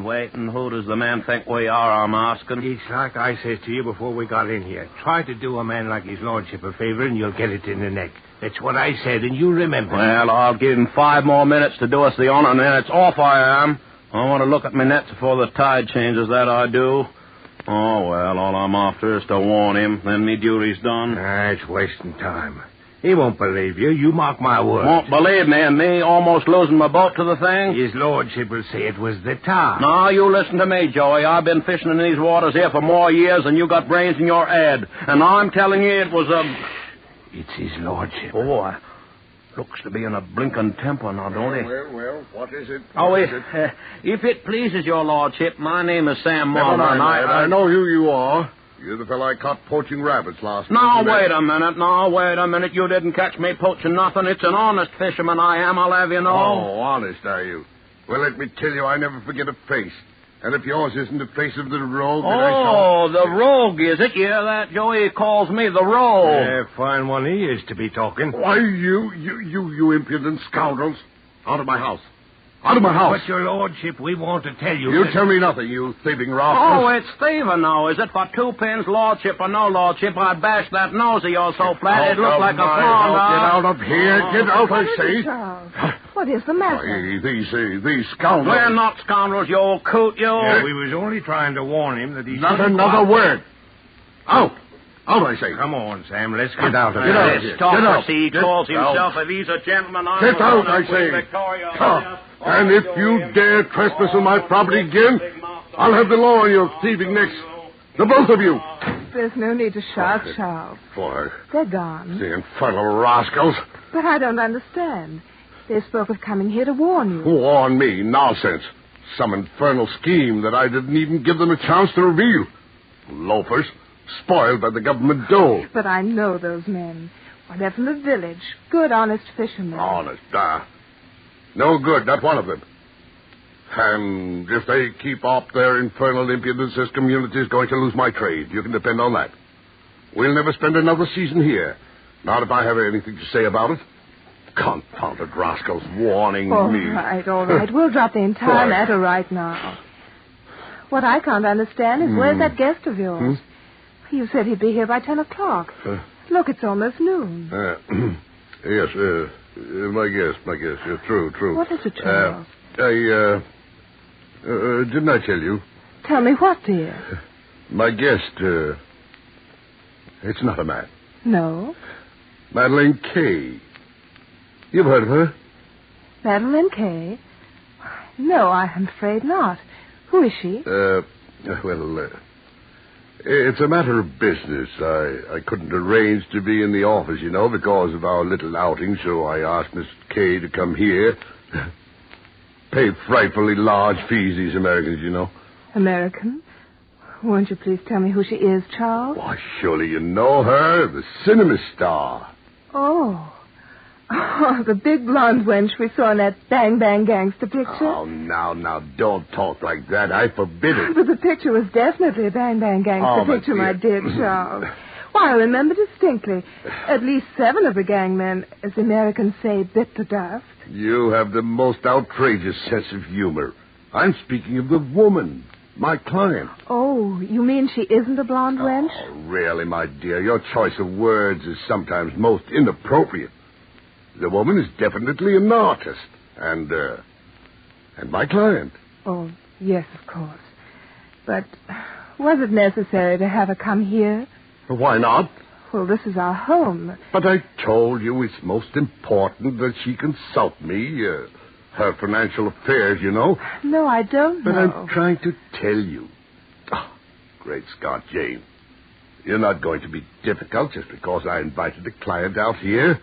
Waiting. Who does the man think we are, I'm asking? It's like I said to you before we got in here. Try to do a man like his lordship a favor and you'll get it in the neck. That's what I said, and you remember. Well, I'll give him 5 more minutes to do us the honor, and then it's off I am. I want to look at my nets before the tide changes, that I do. Oh, well, all I'm after is to warn him. Then me duty's done. It's wasting time. He won't believe you. You mark my words. Won't believe me, and me almost losing my boat to the thing? His lordship will say it was the tar. No, you listen to me, Joey. I've been fishing in these waters here for more years than you got brains in your head. And I'm telling you it was a... It's his lordship. Boy. Looks to be in a blinking temper now, don't he? Well, what is it? If it pleases your lordship, my name is Sam Never Mullen. mind, I know who you are. You're the fellow I caught poaching rabbits last night. Now, wait a minute. You didn't catch me poaching nothing. It's an honest fisherman I am, I'll have you know. Oh, honest, are you? Well, let me tell you, I never forget a face. And if yours isn't the face of the rogue that I saw... Oh, the rogue, is it? Yeah, that Joey calls me the rogue. Yeah, fine one he is to be talking. Why, you impudent scoundrels. Out of my house. Out of my house. But, your lordship, we want to tell you... You tell me nothing, you thieving rascals. Oh, it's thieving now, is it? For 2 pins, lordship or no lordship, I'd bash that nose of yours so flat it'd look like a pond. Get out of here. Get out, I say. Charles, what is the matter? These scoundrels. We're not scoundrels, you old coot, you. Yeah, we was only trying to warn him that he... Not another word. Out. Out, I say. Come on, Sam, let's get out of here. This talker, he calls himself, if he's a gentleman, I'm Get out, I say. Victoria. And if you dare trespass on my property again, I'll have the law on your thieving necks. The both of you. There's no need to shout, Charles. Boy. They're gone. The infernal rascals. But I don't understand. They spoke of coming here to warn you. Warn me? Nonsense. Some infernal scheme that I didn't even give them a chance to reveal. Loafers. Spoiled by the government dole. But I know those men. Well, they're from the village. Good, honest fishermen. Honest, no good, not one of them. And if they keep up their infernal impudence, this community is going to lose my trade. You can depend on that. We'll never spend another season here. Not if I have anything to say about it. Confounded rascals warning me. All right. We'll drop the entire matter right now. What I can't understand is where's that guest of yours? You said he'd be here by 10 o'clock. Look, it's almost noon. Yes, my guess. Yes, true. What is it, Charles? Didn't I tell you? Tell me what, dear? My guest, it's not a man. No. Madeline Kay. You've heard of her? Madeline Kay? No, I'm afraid not. Who is she? It's a matter of business. I couldn't arrange to be in the office, because of our little outing, so I asked Miss Kay to come here. Pay frightfully large fees, these Americans, American? Won't you please tell me who she is, Charles? Why, surely you know her, the cinema star. Oh, the big blonde wench we saw in that Bang Bang Gangster picture. Oh, now, don't talk like that. I forbid it. But the picture was definitely a Bang Bang Gangster picture, my dear Charles. Why, I remember distinctly. At least 7 of the gangmen, as the Americans say, bit the dust. You have the most outrageous sense of humor. I'm speaking of the woman, my client. Oh, you mean she isn't a blonde wench? Oh, really, my dear. Your choice of words is sometimes most inappropriate. The woman is definitely an artist. And my client. Oh, yes, of course. But was it necessary to have her come here? Why not? Well, this is our home. But I told you it's most important that she consult me. Her financial affairs, No, I don't know. But I'm trying to tell you. Oh, great Scott, Jane. You're not going to be difficult just because I invited a client out here.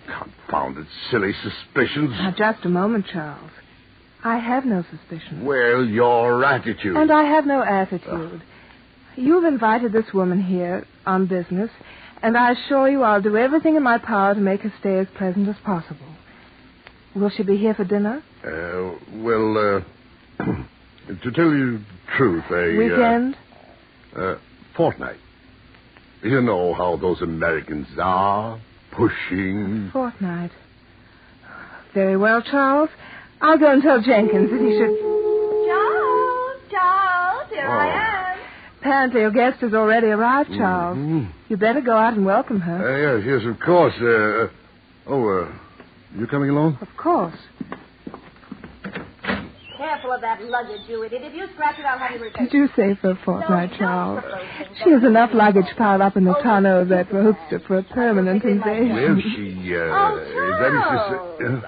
Confounded silly suspicions. Now, just a moment, Charles. I have no suspicion. Well, your attitude. And I have no attitude. You've invited this woman here on business, and I assure you I'll do everything in my power to make her stay as pleasant as possible. Will she be here for dinner? To tell you the truth, Weekend? Fortnight. You know how those Americans are. Pushing. Fortnight. Very well, Charles. I'll go and tell Jenkins that he should... Charles, here I am. Apparently your guest has already arrived, Charles. Mm-hmm. You better go out and welcome her. Yes, of course. You coming along? Of course. Careful of that luggage, you idiot. If you scratch it, I'll have you returned. Did you say for a fortnight, Charles? She has enough luggage piled up in the tonneau that roadster for a permanent invasion. Well, she,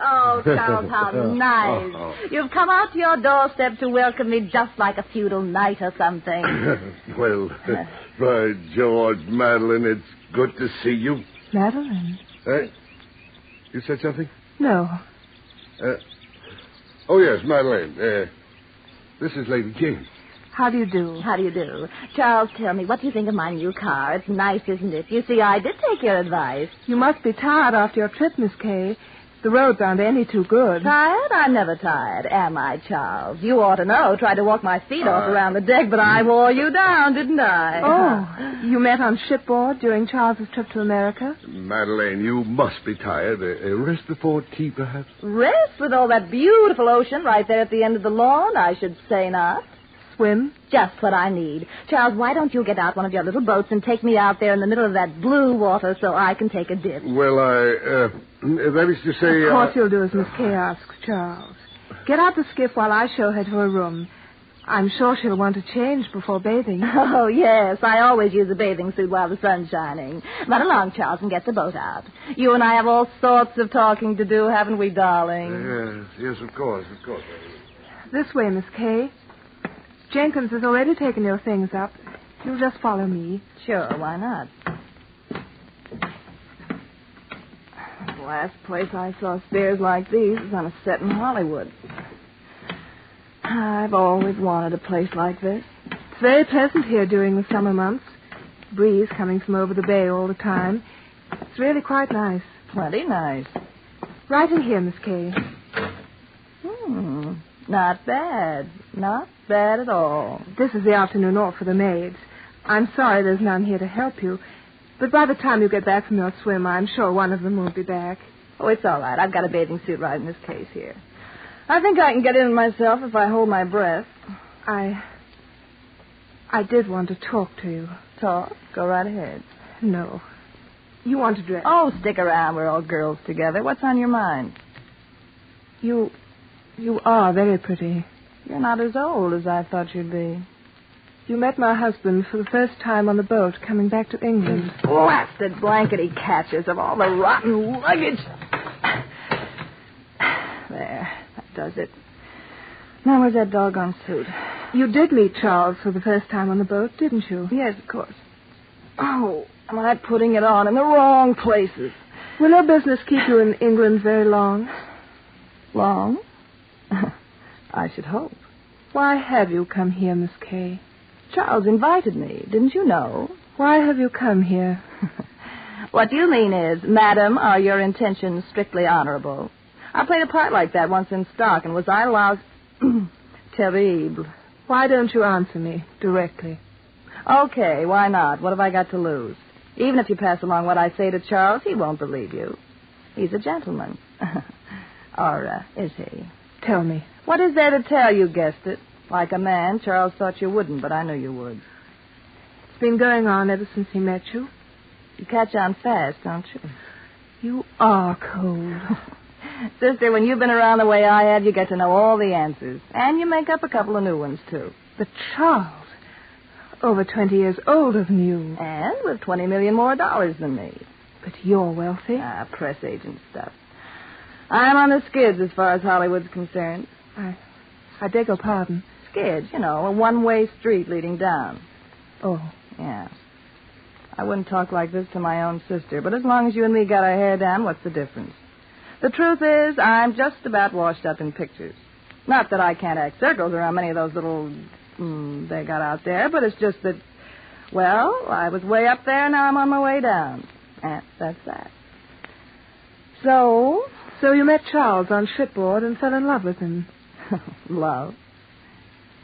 Oh, Charles, how nice. You've come out to your doorstep to welcome me just like a feudal knight or something. Well, by George, Madeline, it's good to see you. Madeline? You said something? No. Oh, yes, Madeleine. This is Lady Jane. How do you do? How do you do? Charles, tell me, what do you think of my new car? It's nice, isn't it? You see, I did take your advice. You must be tired after your trip, Miss Kay. The roads aren't any too good. Tired? I'm never tired, am I, Charles? You ought to know. Tried to walk my feet off around the deck, but I wore you down, didn't I? Oh, you met on shipboard during Charles's trip to America? Madeleine, you must be tired. A rest before tea, perhaps? Rest with all that beautiful ocean right there at the end of the lawn? I should say not. Swim? Just what I need. Charles, why don't you get out one of your little boats and take me out there in the middle of that blue water so I can take a dip? Well, that is to say... Of course you'll do as Miss Kay asks, Charles. Get out the skiff while I show her to her room. I'm sure she'll want to change before bathing. Oh, yes. I always use a bathing suit while the sun's shining. Run along, Charles, and get the boat out. You and I have all sorts of talking to do, haven't we, darling? Yes, of course. This way, Miss Kay. Jenkins has already taken your things up. You'll just follow me. Sure, why not? The last place I saw stairs like these was on a set in Hollywood. I've always wanted a place like this. It's very pleasant here during the summer months. Breeze coming from over the bay all the time. It's really quite nice. Plenty nice. Right in here, Miss Kay. Not bad. Not bad at all. This is the afternoon off for the maids. I'm sorry there's none here to help you. But by the time you get back from your swim, I'm sure one of them won't be back. Oh, it's all right. I've got a bathing suit right in this case here. I think I can get in myself if I hold my breath. I did want to talk to you. Talk? Go right ahead. No. You want to dress? Oh, stick around. We're all girls together. What's on your mind? You are very pretty. You're not as old as I thought you'd be. You met my husband for the first time on the boat coming back to England. Blasted blankety catches of all the rotten luggage. There, that does it. Now where's that doggone suit? You did meet Charles for the first time on the boat, didn't you? Yes, of course. Oh, am I putting it on in the wrong places? Will your business keep you in England very long? Long? I should hope. Why have you come here, Miss Kay? Charles invited me. Didn't you know? Why have you come here? What you mean is, Madam, are your intentions strictly honorable? I played a part like that once in stock, and was I allowed... Terrible. Why don't you answer me directly? Okay, why not? What have I got to lose? Even if you pass along what I say to Charles, he won't believe you. He's a gentleman. Or is he? Tell me. What is there to tell? You guessed it. Like a man, Charles thought you wouldn't, but I knew you would. It's been going on ever since he met you. You catch on fast, don't you? You are cold. Sister, when you've been around the way I have, you get to know all the answers. And you make up a couple of new ones, too. But Charles, over 20 years older than you. And with $20 million more than me. But you're wealthy. Press agent stuff. I'm on the skids as far as Hollywood's concerned. I beg your pardon. Skids, you know, a one-way street leading down. Oh. Yeah. I wouldn't talk like this to my own sister, but as long as you and me got our hair down, what's the difference? The truth is, I'm just about washed up in pictures. Not that I can't act circles around many of those little they got out there, but it's just that, well, I was way up there, now I'm on my way down. And that's that. So you met Charles on shipboard and fell in love with him. Love?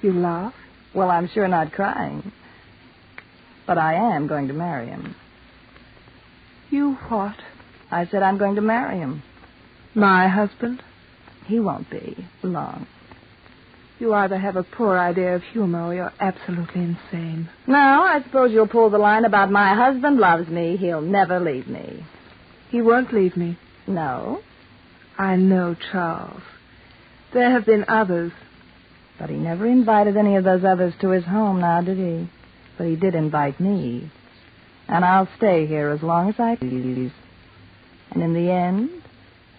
You laugh? Well, I'm sure not crying. But I am going to marry him. You what? I said I'm going to marry him. My husband? He won't be long. You either have a poor idea of humor or you're absolutely insane. Now, I suppose you'll pull the line about my husband loves me. He'll never leave me. He won't leave me. No? I know Charles. There have been others. But he never invited any of those others to his home now, did he? But he did invite me. And I'll stay here as long as I please. And in the end,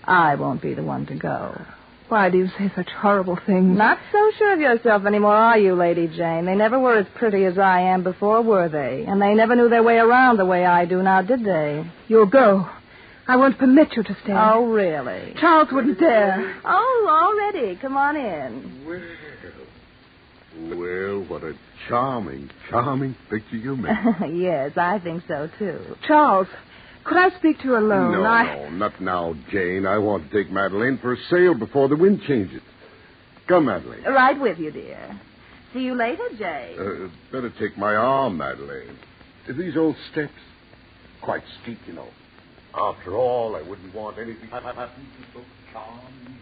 I won't be the one to go. Why do you say such horrible things? Not so sure of yourself anymore, are you, Lady Jane? They never were as pretty as I am before, were they? And they never knew their way around the way I do now, did they? You'll go. I won't permit you to stay. Oh, really? Charles wouldn't dare. Oh, already. Come on in. Well, what a charming picture you made. Yes, I think so, too. Charles, could I speak to you alone? No, not now, Jane. I want to take Madeleine for a sail before the wind changes. Come, Madeleine. Right with you, dear. See you later, Jay. Better take my arm, Madeleine. These old steps, quite steep, you know. After all, I wouldn't want anything to happen to so charming.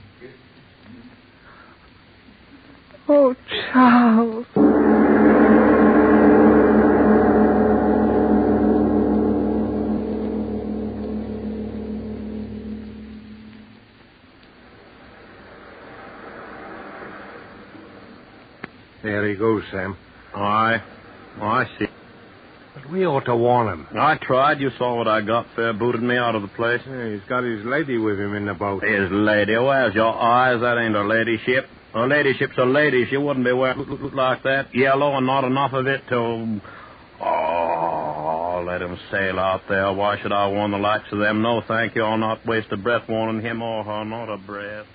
Oh, Charles. There he goes, Sam. Aye. Oh, I see. But we ought to warn him. I tried. You saw what I got. Fair booted me out of the place. Yeah, he's got his lady with him in the boat. His lady? Where's your eyes? That ain't a ladyship. A ladyship's a lady. She wouldn't be wearing like that. Yellow and not enough of it to... Oh, let him sail out there. Why should I warn the likes of them? No, thank you. I'll not waste a breath warning him or her. Not a breath.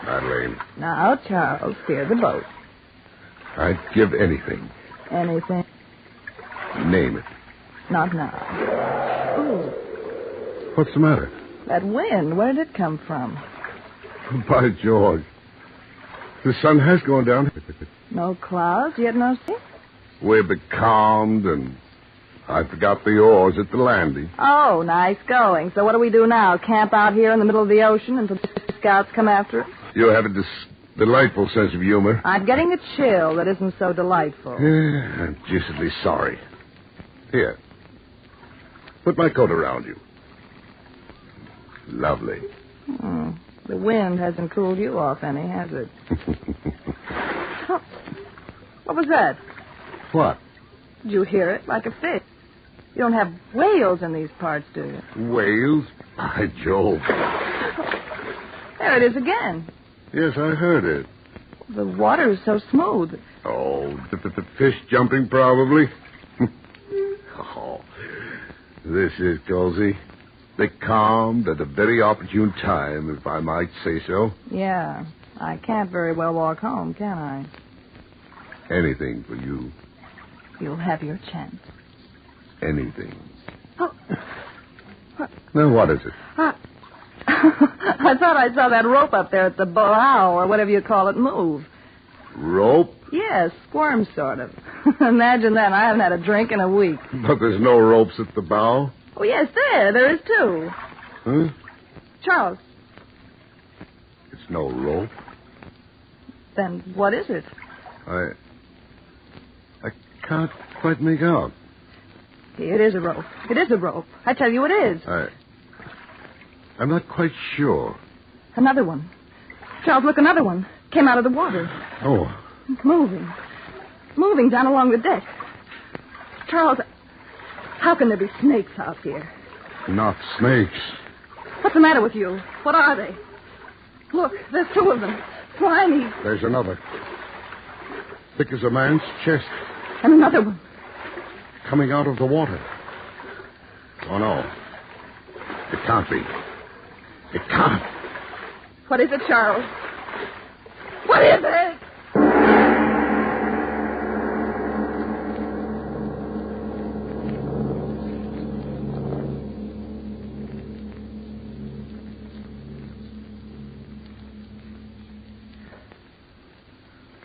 Madeleine, Now, Charles, steer the boat. I'd give anything. Anything? Name it. Not now. Ooh, What's the matter? that wind, where did it come from? By George. The sun has gone down. No clouds, yet no sea? We're becalmed, and I forgot the oars at the landing. Oh, nice going. So what do we do now? Camp out here in the middle of the ocean until the scouts come after us? You have a delightful sense of humor. I'm getting a chill that isn't so delightful. I'm deucedly sorry. Here. Put my coat around you. Lovely. The wind hasn't cooled you off any, has it? Oh, what was that? What? Did you hear it? Like a fish. You don't have whales in these parts, do you? Whales? By Jove. There it is again. Yes, I heard it. The water is so smooth. Oh, the fish jumping, probably. Oh, this is cozy. Becalmed at a very opportune time, if I might say so. Yeah. I can't very well walk home, can I? Anything for you. You'll have your chance. Anything. Oh. Now, what is it? I thought I saw that rope up there at the bow, or whatever you call it, move. Rope? Yes, squirm sort of. Imagine that. I haven't had a drink in a week. But there's no ropes at the bow. Oh, yes, there is too. Huh? Charles. It's no rope. Then what is it? I can't quite make out. It is a rope. It is a rope. I tell you it is. I'm not quite sure. Another one. Charles, look, another one. Came out of the water. Oh. Moving. Moving down along the deck. Charles, how can there be snakes out here? Not snakes. What's the matter with you? What are they? Look, there's two of them. Slimy. There's another. Thick as a man's chest. And another one. Coming out of the water. Oh, no. It can't be. It can't. What is it, Charles? What is it?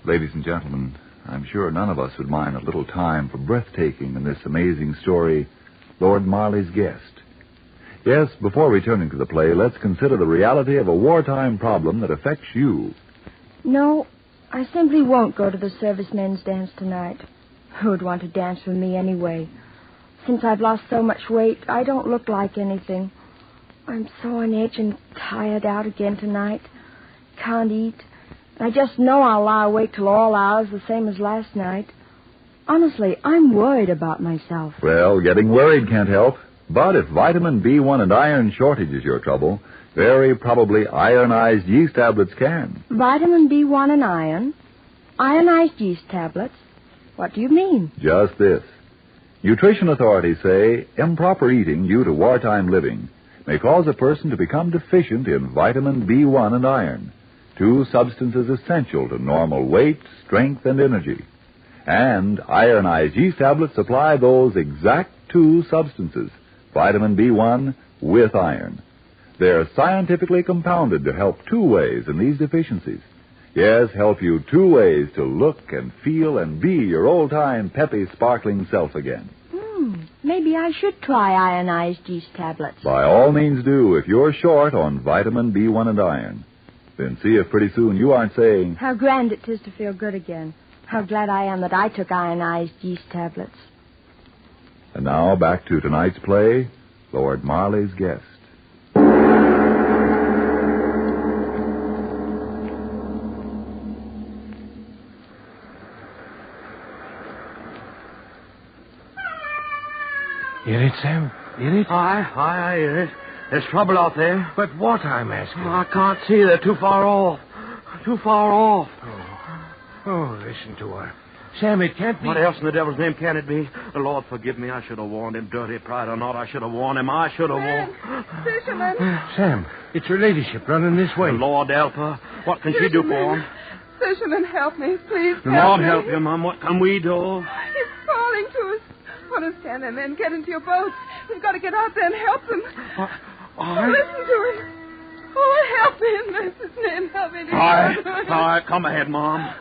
Ladies and gentlemen, I'm sure none of us would mind a little time for breathtaking in this amazing story, Lord Marley's Guest. Yes, before returning to the play, let's consider the reality of a wartime problem that affects you. No, I simply won't go to the servicemen's dance tonight. Who would want to dance with me anyway? Since I've lost so much weight, I don't look like anything. I'm so on edge and tired out again tonight. Can't eat. I just know I'll lie awake till all hours, the same as last night. Honestly, I'm worried about myself. Well, getting worried can't help. But if vitamin B1 and iron shortage is your trouble, very probably ironized yeast tablets can. Vitamin B1 and iron? Ionized yeast tablets? What do you mean? Just this. Nutrition authorities say improper eating due to wartime living may cause a person to become deficient in vitamin B1 and iron, two substances essential to normal weight, strength, and energy. And ironized yeast tablets supply those exact two substances, vitamin B1 with iron. They're scientifically compounded to help two ways in these deficiencies. Yes, help you two ways to look and feel and be your old-time peppy, sparkling self again. Maybe I should try ionized yeast tablets. By all means do, if you're short on vitamin B1 and iron. Then see if pretty soon you aren't saying, how grand it is to feel good again. How glad I am that I took ionized yeast tablets. And now back to tonight's play, Lord Marley's Guest. Hear it, Sam? Hear it? Aye, I hear it. There's trouble out there. But what, I'm asking? I can't see. They're too far off. Too far off. Oh, listen to her. Sam, it can't be... What else in the devil's name can it be? The Lord forgive me. I should have warned him, dirty pride or not. I should have warned him. I should have warned... Fisherman. Sam, it's her ladyship running this way. The Lord help her. What can she do for him? Fisherman, help me, please. The Lord help you, Mum. What can we do? He's calling to us. Understand them, men. Get into your boats. We've got to get out there and help them. Listen to him. Oh, help me in mercy's name. Help me. All right, come ahead, Mom.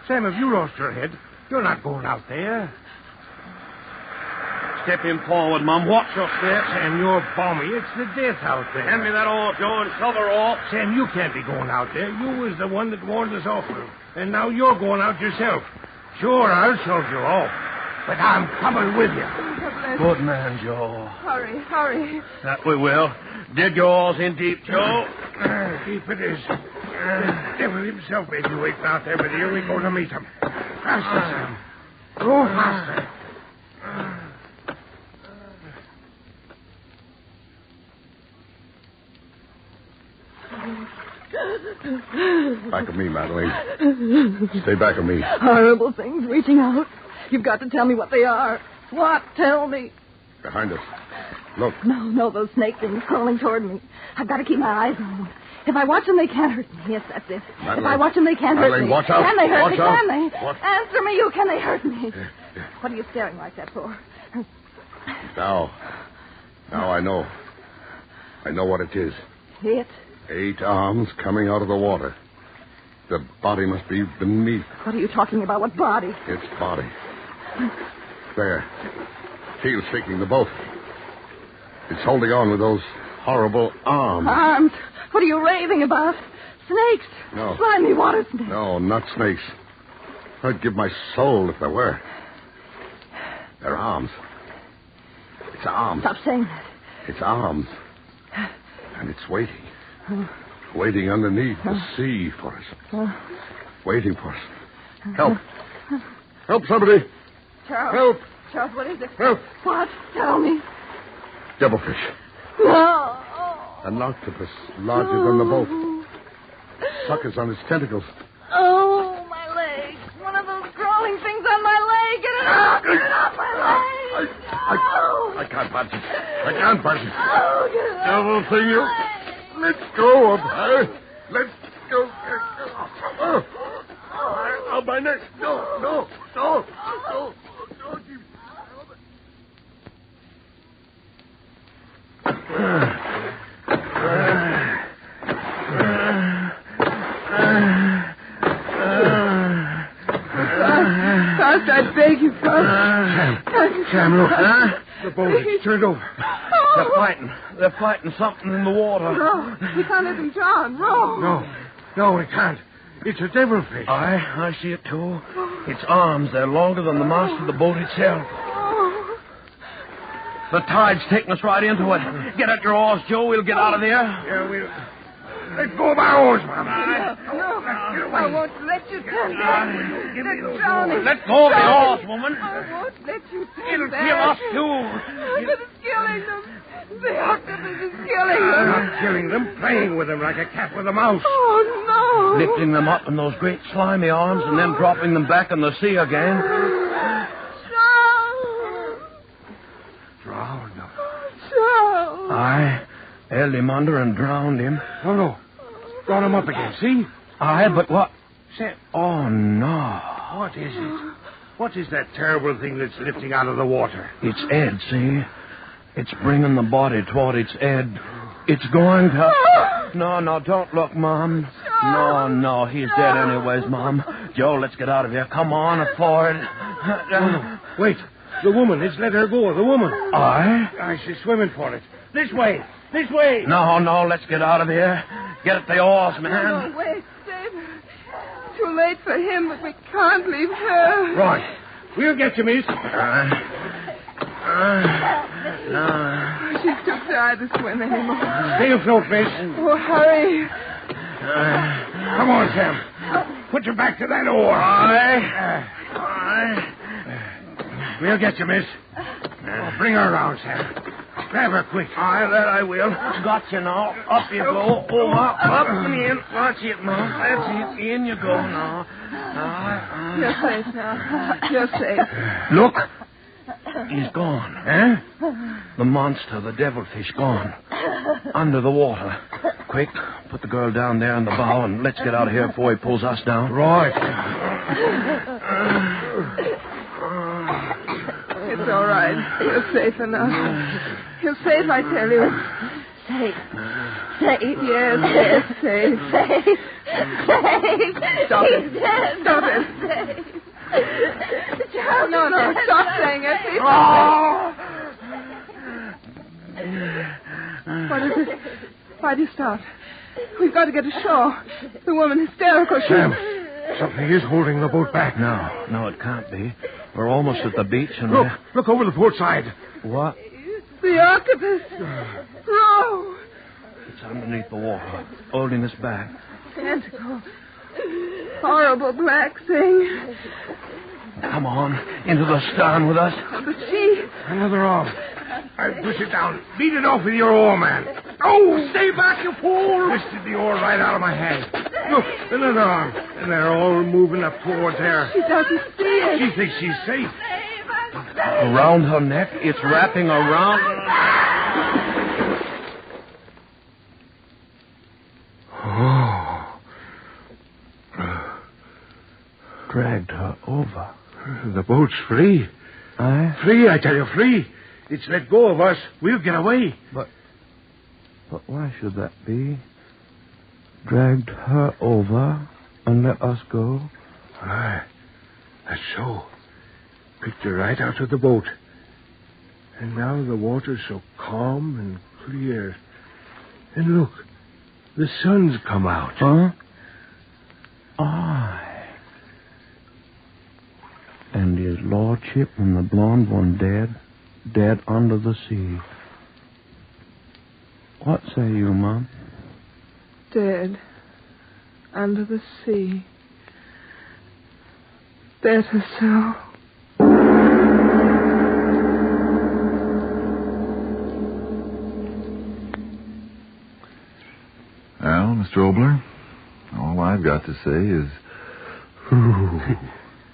Sam, have you lost your head? You're not going out there. Step him forward, Mum. Watch your step. Sam, you're balmy. It's the death out there. Hand me that oar, Joe, and shove her off. Sam, you can't be going out there. You was the one that warned us off. And now you're going out yourself. Sure, I'll shove you off. But I'm coming with you. Good man, Joe. Hurry. That we will. Dig your oars in deep, Joe. Deep it is. The devil himself may be waiting out there, but here we go to meet him. Faster, Sam. Go faster. Back of me, Madeline. Stay back of me. Horrible things reaching out. You've got to tell me what they are. What? Tell me. Behind us. Look. No, those snake things crawling toward me. I've got to keep my eyes on them. If I watch them, they can't hurt me. Yes, that's it. Madeline. If I watch them, they can't hurt me. Watch out. Can they hurt me? Out. Can they? What? Answer me, you. Can they hurt me? What are you staring like that for? Now I know. I know what it is. It? 8 arms coming out of the water. The body must be beneath. What are you talking about? What body? Its body. There. Keel shaking the boat. It's holding on with those horrible arms. Arms? What are you raving about? Snakes? No. Slimy water snakes. No, not snakes. I'd give my soul if there were. They're arms. It's arms. Stop saying that. It's arms. And it's waiting. Waiting underneath the sea for us. Waiting for us. Help. Help somebody. Charles. Help. Charles, what is it? Help. What? Tell me. Devilfish. No. An octopus larger than the boat. Suckers on its tentacles. Oh, my leg. One of those crawling things on my leg. Get it off. Get it off my leg. I can't budge it. I can't budge it. Oh, get it off. Devil thing, you. Let go of her. Let go. Oh, my neck. No. Faust, I beg you, Faust. Sam, look. The boat is turned over. They're fighting something in the water. No, we can't let them drown. No, we can't. It's a devilfish. I see it, too. Its arms, they're longer than the mast of the boat itself. The tide's taking us right into it. Get at your oars, Joe. We'll get out of there. Yeah, we'll... Let go of my oars, Mom. No, I won't let you turn back. They're drowning. Let go of the oars, woman. I won't let you turn It'll back. kill us, too. But it's killing them. The octopus is killing I'm them. not killing them, playing with them like a cat with a mouse. Oh, no. Lifting them up in those great slimy arms and then dropping them back in the sea again. Drowned him. Charles. I held him under and drowned him. No. Brought him up again, see? But what? Say, Oh, no. what is it? What is that terrible thing that's lifting out of the water? It's Ed, see? It's bringing the body toward its Ed. It's going to... No, don't look, Mom. No, he's dead anyways, Mom. Joe, let's get out of here. Come on, forward. No. Wait. The woman. It's let her go. The woman. She's swimming for it. This way. No, let's get out of here. Get at the oars, man. No, wait, save her. Too late for him, but we can't leave her. Right. We'll get you, miss. No. She's too tired to swim anymore. Stay afloat, miss. Oh, hurry. Come on, Sam. Put your back to that oar. We'll get you, miss. Bring her around, Sam. Grab her quick. That I will. Got you now. Up you go. Up and in. Watch it, Mom. That's it. In you go now. You're safe now. You're safe. Look. He's gone. The monster, the devilfish, gone. Under the water. Quick, put the girl down there in the bow and let's get out of here before he pulls us down. Right. It's all right. You're safe enough. You're safe, I tell you. Safe. Safe. Yes, safe. Safe. Stop it. He's dead. Stop it. Safe. Charles, No, stop saying it. Please. What is it? Why do you stop? We've got to get ashore. The woman hysterical. Sam, something is holding the boat back. No, it can't be. We're almost at the beach and Look over the port side. What? The octopus. Row. It's underneath the water, holding us back. Tentacle. Horrible black thing. Come on, into the stern with us. But she... Another arm. I'll push it down. Beat it off with your oar, man. Oh, stay back, you fool. Twisted the oar right out of my hand. Look, another arm. And they're all moving up towards her. She doesn't see it. She thinks she's safe. Around her neck, it's wrapping around... Dragged her over. The boat's free. Free, I tell you, free. It's let go of us. We'll get away. But why should that be? Dragged her over and let us go? Aye, that's so. Picked her right out of the boat. And now the water's so calm and clear. And look, the sun's come out. Huh? Aye. And his lordship and the blonde one dead under the sea. What say you, Mom? Dead under the sea. Better so. Well, Mr. Obler, all I've got to say is...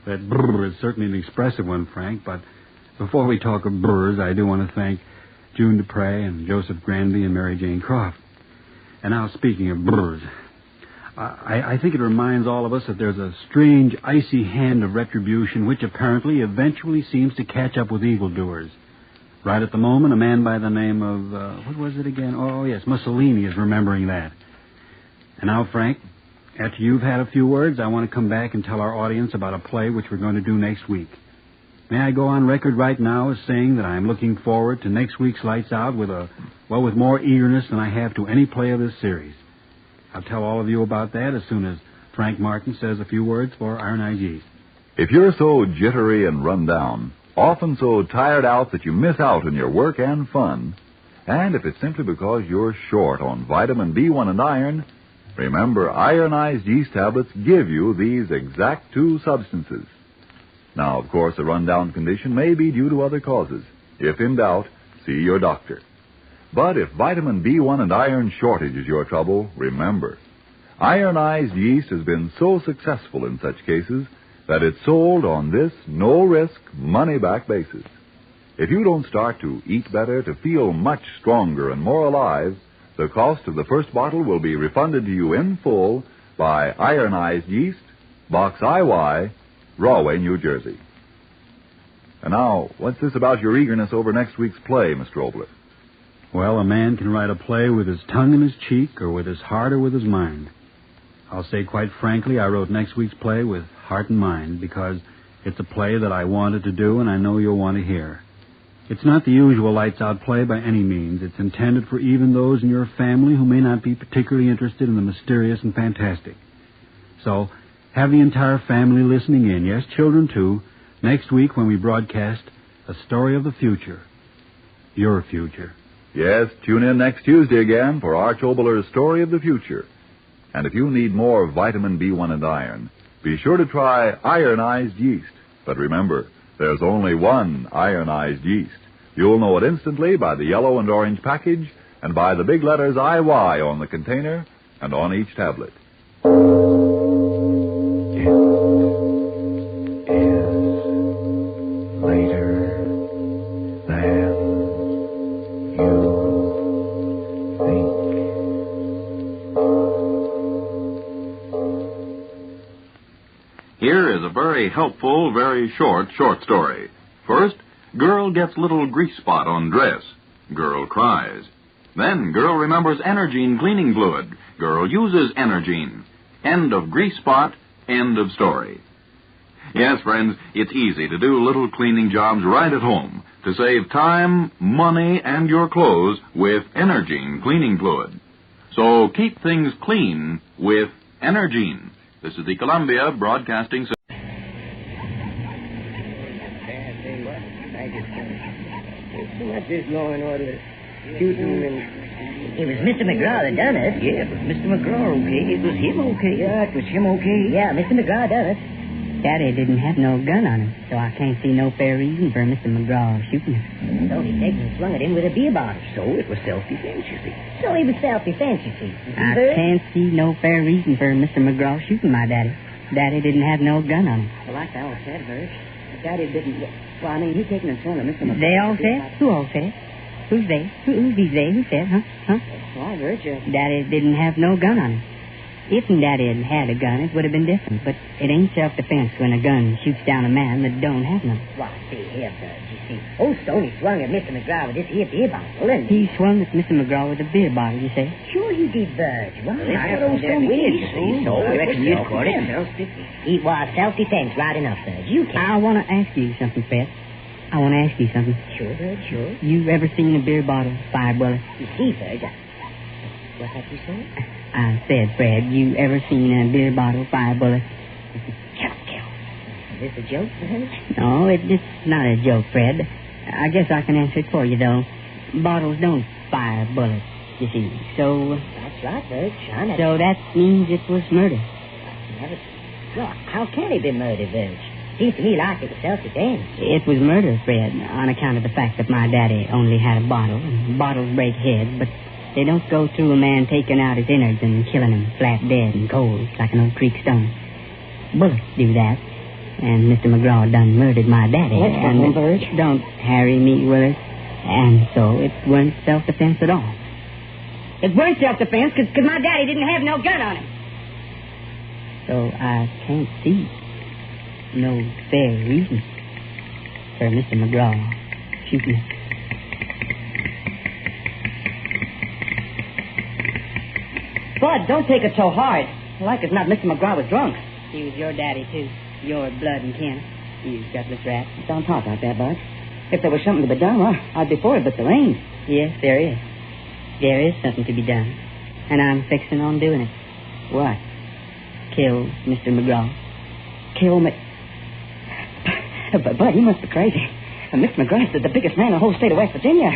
That brr is certainly an expressive one, Frank, but before we talk of brrs, I do want to thank June Dupre and Joseph Granby and Mary Jane Croft. And now, speaking of brrs, I think it reminds all of us that there's a strange, icy hand of retribution which apparently eventually seems to catch up with evildoers. Right at the moment, a man by the name of, what was it again? Oh, yes, Mussolini is remembering that. And now, Frank, after you've had a few words, I want to come back and tell our audience about a play which we're going to do next week. May I go on record right now as saying that I'm looking forward to next week's Lights Out with more eagerness than I have to any play of this series. I'll tell all of you about that as soon as Frank Martin says a few words for Iron Eyes. If you're so jittery and run down, often so tired out that you miss out on your work and fun, and if it's simply because you're short on vitamin B1 and iron, remember, ironized yeast tablets give you these exact two substances. Now, of course, a rundown condition may be due to other causes. If in doubt, see your doctor. But if vitamin B1 and iron shortage is your trouble, remember, ironized yeast has been so successful in such cases that it's sold on this no-risk, money-back basis. If you don't start to eat better, to feel much stronger and more alive, the cost of the first bottle will be refunded to you in full by Ironized Yeast, Box IY, Rahway, New Jersey. And now, what's this about your eagerness over next week's play, Mr. Obler? Well, a man can write a play with his tongue in his cheek or with his heart or with his mind. I'll say quite frankly, I wrote next week's play with heart and mind because it's a play that I wanted to do and I know you'll want to hear. It's not the usual lights-out play by any means. It's intended for even those in your family who may not be particularly interested in the mysterious and fantastic. So, have the entire family listening in, yes, children too, next week when we broadcast A Story of the Future. Your future. Yes, tune in next Tuesday again for Arch Obler's Story of the Future. And if you need more vitamin B1 and iron, be sure to try ironized yeast. But remember, there's only one ironized yeast. You'll know it instantly by the yellow and orange package and by the big letters IY on the container and on each tablet. Here is a very helpful, very short story. First, girl gets little grease spot on dress. Girl cries. Then girl remembers Energine cleaning fluid. Girl uses Energine. End of grease spot, end of story. Yes, friends, it's easy to do little cleaning jobs right at home to save time, money, and your clothes with Energine cleaning fluid. So keep things clean with Energine. This is the Columbia Broadcasting System. What's this law and order shooting and... It was Mr. Mcgraw that done it. Yeah, it was Mr. Mcgraw, okay. It was him, okay. Yeah, it was him, okay. Yeah, Mr. Mcgraw done it. Daddy didn't have no gun on him, so I can't see no fair reason for Mr. Mcgraw shooting him. So he taken and swung at him with a beer bottle. So it was self-defense, you see. So he was self-defense, you see. I can't see no fair reason for Mr. Mcgraw shooting my daddy. Daddy didn't have no gun on him. Well, like they all said, Verge. Daddy didn't... Well, I mean, he taken and swung at Mr. Mcgraw. They all said? Who all said? Who's they? Who's these they? Who said, huh? Why, Verge, Daddy didn't have no gun on him. If Daddy had had a gun, it would have been different. But it ain't self-defense when a gun shoots down a man that don't have none. Why, see here, Verge, you see. Old Stoney swung at Mr. Mcgraw with this here beer bottle, and... He swung at Mr. Mcgraw with a beer bottle, you say? Sure he did, Verge. Why? That's what old Stoney did, you see. So I reckon you'd call it It was self-defense right enough, Verge. You can. I want to ask you something, Fred. I want to ask you something. Sure, Verge, sure. You ever seen a beer bottle fire bullet? You see, Verge, what have you said? I said, Fred, you ever seen a beer bottle fire bullet? Is this a joke, Verge? No, it's not a joke, Fred. I guess I can answer it for you, though. Bottles don't fire bullets, you see. So... That's right, Verge. So that means it was murder. Well, how can he be murdered, Verge? Seems to me like it was self-defense. It was murder, Fred, on account of the fact that my daddy only had a bottle. And bottles break heads, but they don't go through a man taking out his innards and killing him flat dead and cold like an old creek stone. Bullets do that. And Mr. Mcgraw done murdered my daddy. What's that, Verge? Don't harry me, Willis. And so it weren't self-defense at all. It weren't self-defense because my daddy didn't have no gun on him. So I can't see no fair reason for Mr. Mcgraw shooting him. Bud, don't take it so hard. Like as not, Mr. Mcgraw was drunk. He was your daddy, too. Your blood and kin. You gutless rat. Don't talk like that, Bud. If there was something to be done, well, I'd be for it, but there ain't. Yes, there is. There is something to be done. And I'm fixing on doing it. What? Kill Mr. Mcgraw. Kill me? But, Bud, you must be crazy. Mr. McGraw is the biggest man in the whole state of West Virginia.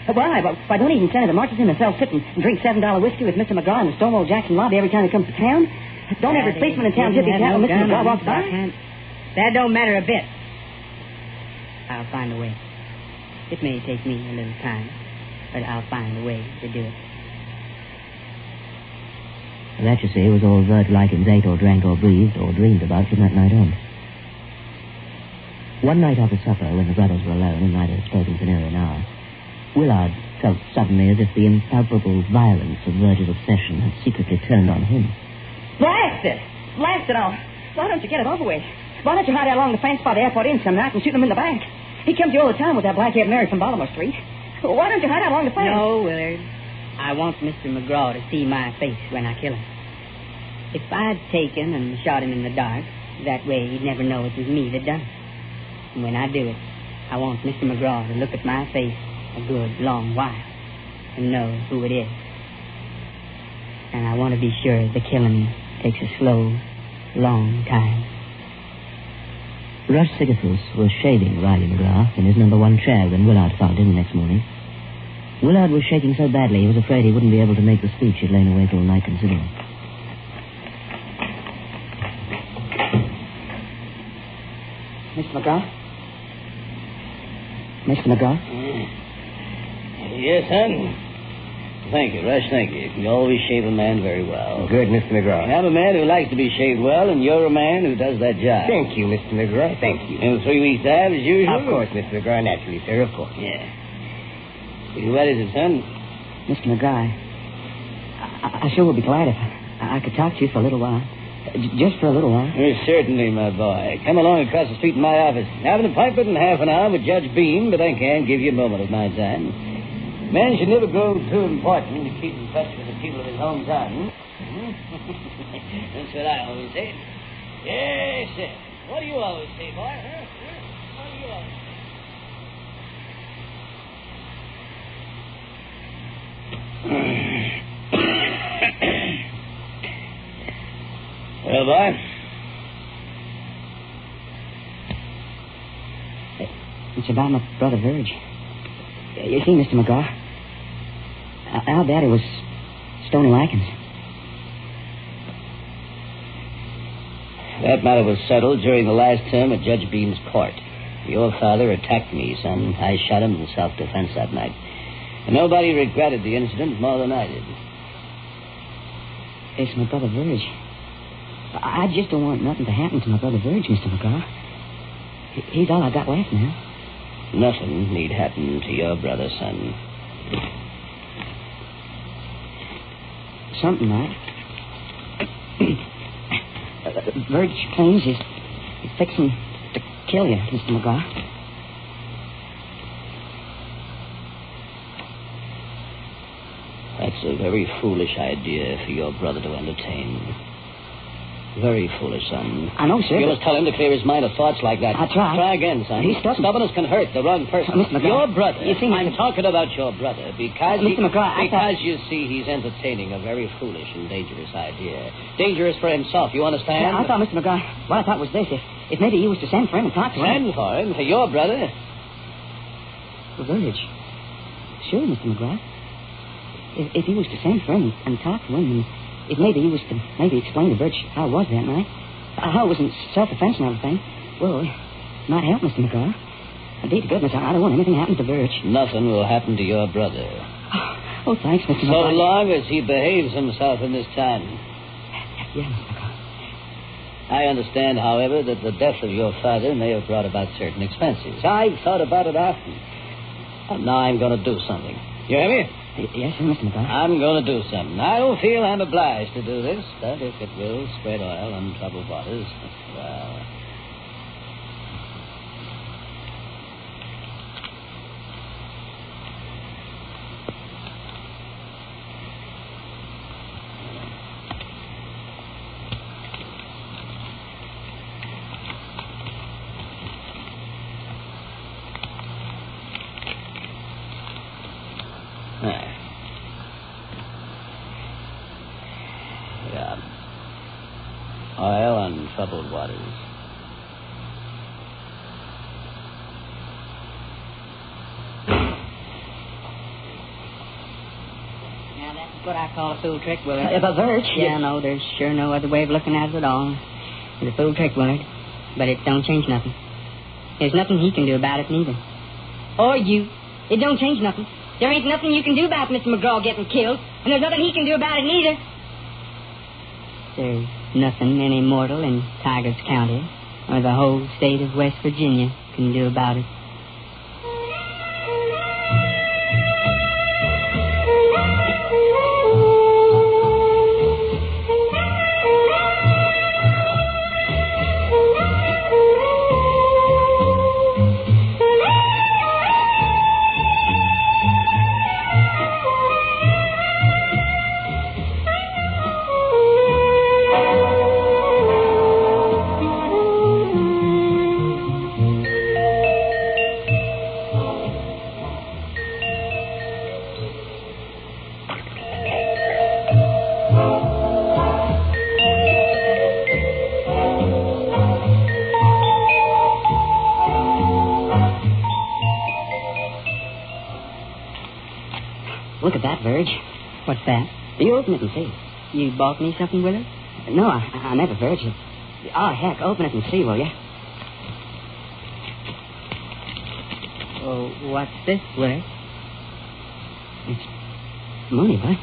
Why don't even Senator Marchison himself sit and drink $7 whiskey with Mr. McGraw in the Stonewall Jackson lobby every time he comes to town? Don't every policeman in town tippy tap when Mr. McGraw walks by? That don't matter a bit. I'll find a way. It may take me a little time. but I'll find a way to do it. That, you see, was all Vert Likens ate or drank or breathed or dreamed about from that night on. One night after supper, when the brothers were alone and neither had spoken for nearly an hour, Willard felt suddenly as if the impalpable violence of Verge's obsession had secretly turned on him. Blast it! Blast it all! Why don't you get it over with? Why don't you hide out along the fence by the airport inn some night and shoot him in the back? He comes to you all the time with that black-haired Mary from Baltimore Street. Why don't you hide out along the fence? No, Willard. I want Mr. Mcgraw to see my face when I kill him. If I'd taken and shot him in the dark, that way he'd never know it was me that done it. And when I do it, I want Mr. Mcgraw to look at my face a good long while and know who it is. And I want to be sure the killing takes a slow, long time. Russ Sigathus was shaving Riley Mcgraw in his number 1 chair when Willard found him the next morning. Willard was shaking so badly he was afraid he wouldn't be able to make the speech he'd lain awake all night considering. Mr. Mcgraw? Mr. Mcgraw? Yes, son? Thank you, Rush, thank you. You always shave a man very well. Good, Mr. McGraw. I'm a man who likes to be shaved well, and you're a man who does that job. Thank you, Mr. McGraw. Thank you. In 3 weeks' time, as usual? Of course, Mr. McGraw. Naturally, sir, of course. Yeah. What is it, son? Mr. McGraw, I sure would be glad if I could talk to you for a little while. Just for a little while. Certainly, my boy. Come along across the street in my office. Have an appointment in half an hour with Judge Beam, but I can't give you a moment of my time. Man should never grow too important to keep in touch with the people of his hometown. That's what I always say. Yes, sir. What do you always say, boy? Huh? What do you always say? Well, boy? It's about my brother Verge. You see, Mr. McGraw, our daddy was Stony Likens. That matter was settled during the last term at Judge Beam's court. Your father attacked me, son. I shot him in self-defense that night. And nobody regretted the incident more than I did. It's my brother Verge. I just don't want nothing to happen to my brother Verge, Mr. McGraw. He's all I got left now. Nothing need happen to your brother, son. Something might. Verge claims he's fixing to kill you, Mr. McGraw. That's a very foolish idea for your brother to entertain. Very foolish, son. I know, sir. You must tell him to clear his mind of thoughts like that. I tried. Try again, son. He's stubborn. Stubborness can hurt the wrong person. Mr. McGraw. Your brother. You see, I'm talking about your brother because Mr. McGraw, you see, he's entertaining a very foolish and dangerous idea. Dangerous for himself, you understand? Yeah, I thought, Mr. McGraw, what I thought was this. If maybe you was to send for him and talk to him. Send for him? For your brother? For Verge. Sure, Mr. McGraw. If he was to send for him and talk to him, and if maybe he was to explain to Verge how it was that night, how it was in self-defense and everything, well, it might help, Mr. McGraw. Indeed, to goodness, I don't want anything happen to Verge. Nothing will happen to your brother. Oh, thanks, Mr. McGraw. So long as he behaves himself in this town. Yeah, Mr. McGraw. I understand, however, that the death of your father may have brought about certain expenses. I've thought about it often. And now I'm going to do something. You hear me? Yes, sir, Mr. McGraw. I'm going to do something. I don't feel I'm obliged to do this, but if it will spread oil on troubled waters, well... Yeah. Oil on troubled waters. Now, that's what I call a fool trick, Willard. If a Verge... Yeah, no, there's sure no other way of looking at it at all. It's a fool trick, Willard. But it don't change nothing. There's nothing he can do about it, neither. Or you. It don't change nothing. There ain't nothing you can do about Mr. Mcgraw getting killed, and there's nothing he can do about it neither. There's nothing any mortal in Tigers County or the whole state of West Virginia can do about it. Look at that, Verge. What's that? You open it and see. You bought me something with it? No, I never, Verge. Oh, heck, open it and see, will you? Oh, what's this, Willard? It's money, Bud.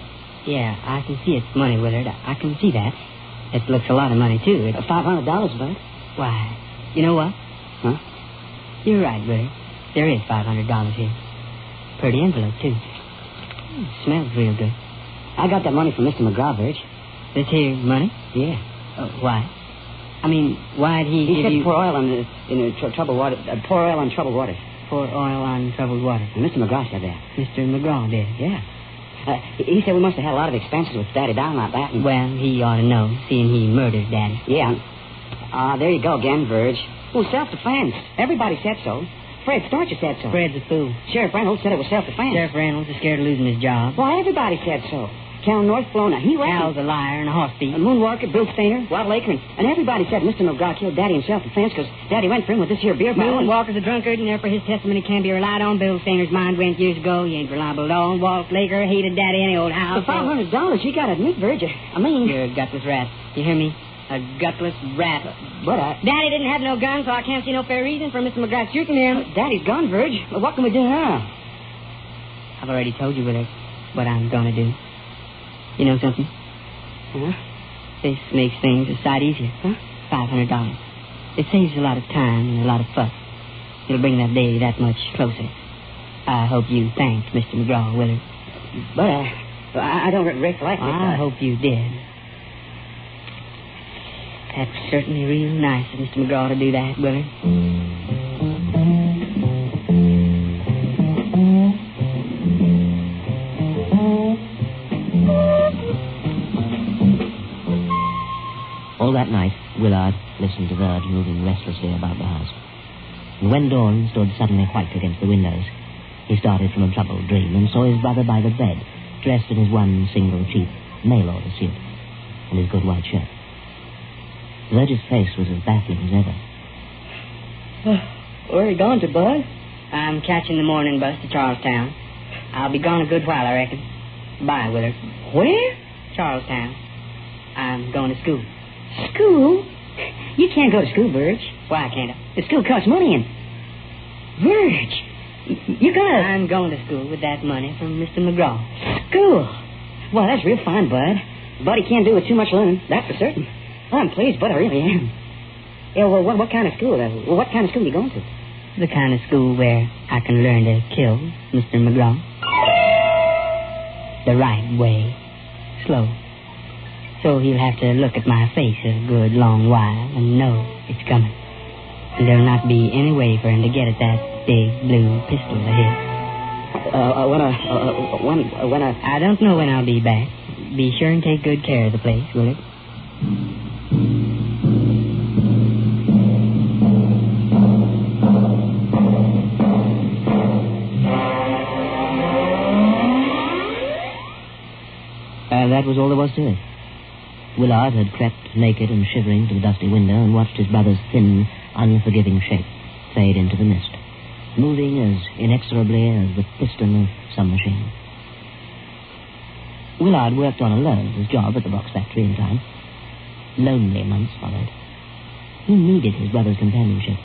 Yeah, I can see it's money, Willard. I can see that. It looks a lot of money, too. It's $500, Bud. Why, you know what? Huh? You're right, Willard. There is $500 here. Pretty envelope, too. Smells real good. I got that money from Mr. Mcgraw, Verge. This here money? Yeah. Why? I mean, why'd he give you... pour oil on troubled water. Pour oil on troubled waters. Pour oil on troubled waters. And Mr. Mcgraw said that. Mr. Mcgraw did? Yeah. He said we must have had a lot of expenses with Daddy down like that. Well, he ought to know, seeing he murdered Daddy. Yeah. There you go again, Verge. Well, self-defense. Everybody said so. Fred Starcher said so. Fred's a fool. Sheriff Reynolds said it was self-defense. Sheriff Reynolds is scared of losing his job. Well, everybody said so. Cal North Flona, he reckoned. Al's a liar and a horse thief. And Moonwalker, Bill Stainer, Wild Laker, and everybody said Mr. Mcgraw killed Daddy in self-defense because Daddy went for him with this here beer barrel. Moonwalker's a drunkard, and therefore his testimony can't be relied on. Bill Stainer's mind went years ago. He ain't reliable at all. Walt Laker hated Daddy any old house. For $500, you gotta admit, Verge. I mean... You're a gutless rat. You hear me? A gutless rat. But Daddy didn't have no gun, so I can't see no fair reason for Mr. McGrath shooting him. Daddy's gone, Verge. Well, what can we do now? I've already told you what I'm gonna do. You know something? Huh? This makes things a sight easier. Huh? $500. It saves a lot of time and a lot of fuss. It'll bring that day that much closer. I hope you thanked Mr. McGraw, Willard. But I don't recollect it. I hope you did. That's certainly real nice of Mr. McGraw to do that, Willard. All that night, Willard listened to Verge moving restlessly about the house. And when dawn stood suddenly white against the windows, he started from a troubled dream and saw his brother by the bed, dressed in his one single cheap mail-order suit and his good white shirt. Verge's face was as baffling as ever. Where are you going to, Bud? I'm catching the morning bus to Charlestown. I'll be gone a good while, I reckon. Bye, Willard. Where? Charlestown. I'm going to school. School? You can't go to school, Verge. Why can't I? The school costs money and... Verge, you gotta... I'm going to school with that money from Mr. McGraw. School? Well, that's real fine, Bud. Buddy can't do with too much learning, that's for certain. I'm pleased, Bud, I really am. Yeah, well, what kind of school? What kind of school are you going to? The kind of school where I can learn to kill Mr. McGraw. The right way. Slow. So he'll have to look at my face a good long while and know it's coming. And there'll not be any way for him to get at that big blue pistol of his. When I don't know when I'll be back. Be sure and take good care of the place, will it? That was all there was to it. Willard had crept naked and shivering to the dusty window and watched his brother's thin, unforgiving shape fade into the mist, moving as inexorably as the piston of some machine. Willard worked on alone his job at the box factory in time. Lonely months followed. He needed his brother's companionship.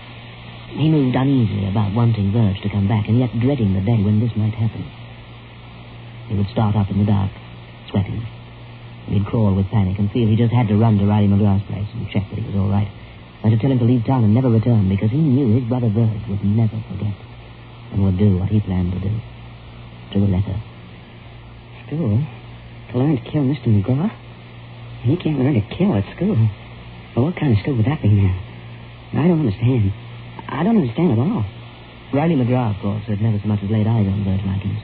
He moved uneasily about wanting Verge to come back and yet dreading the day when this might happen. He would start up in the dark, sweating. He'd crawl with panic and feel he just had to run to Riley Mcgraw's place and check that he was all right. And to tell him to leave town and never return because he knew his brother Verge would never forget and would do what he planned to do. To the letter. School? To learn to kill Mr. Mcgraw? He can't learn to kill at school. Well, what kind of school would that be now? I don't understand. I don't understand at all. Riley Mcgraw, of course, had never so much as laid eyes on Verge Likens.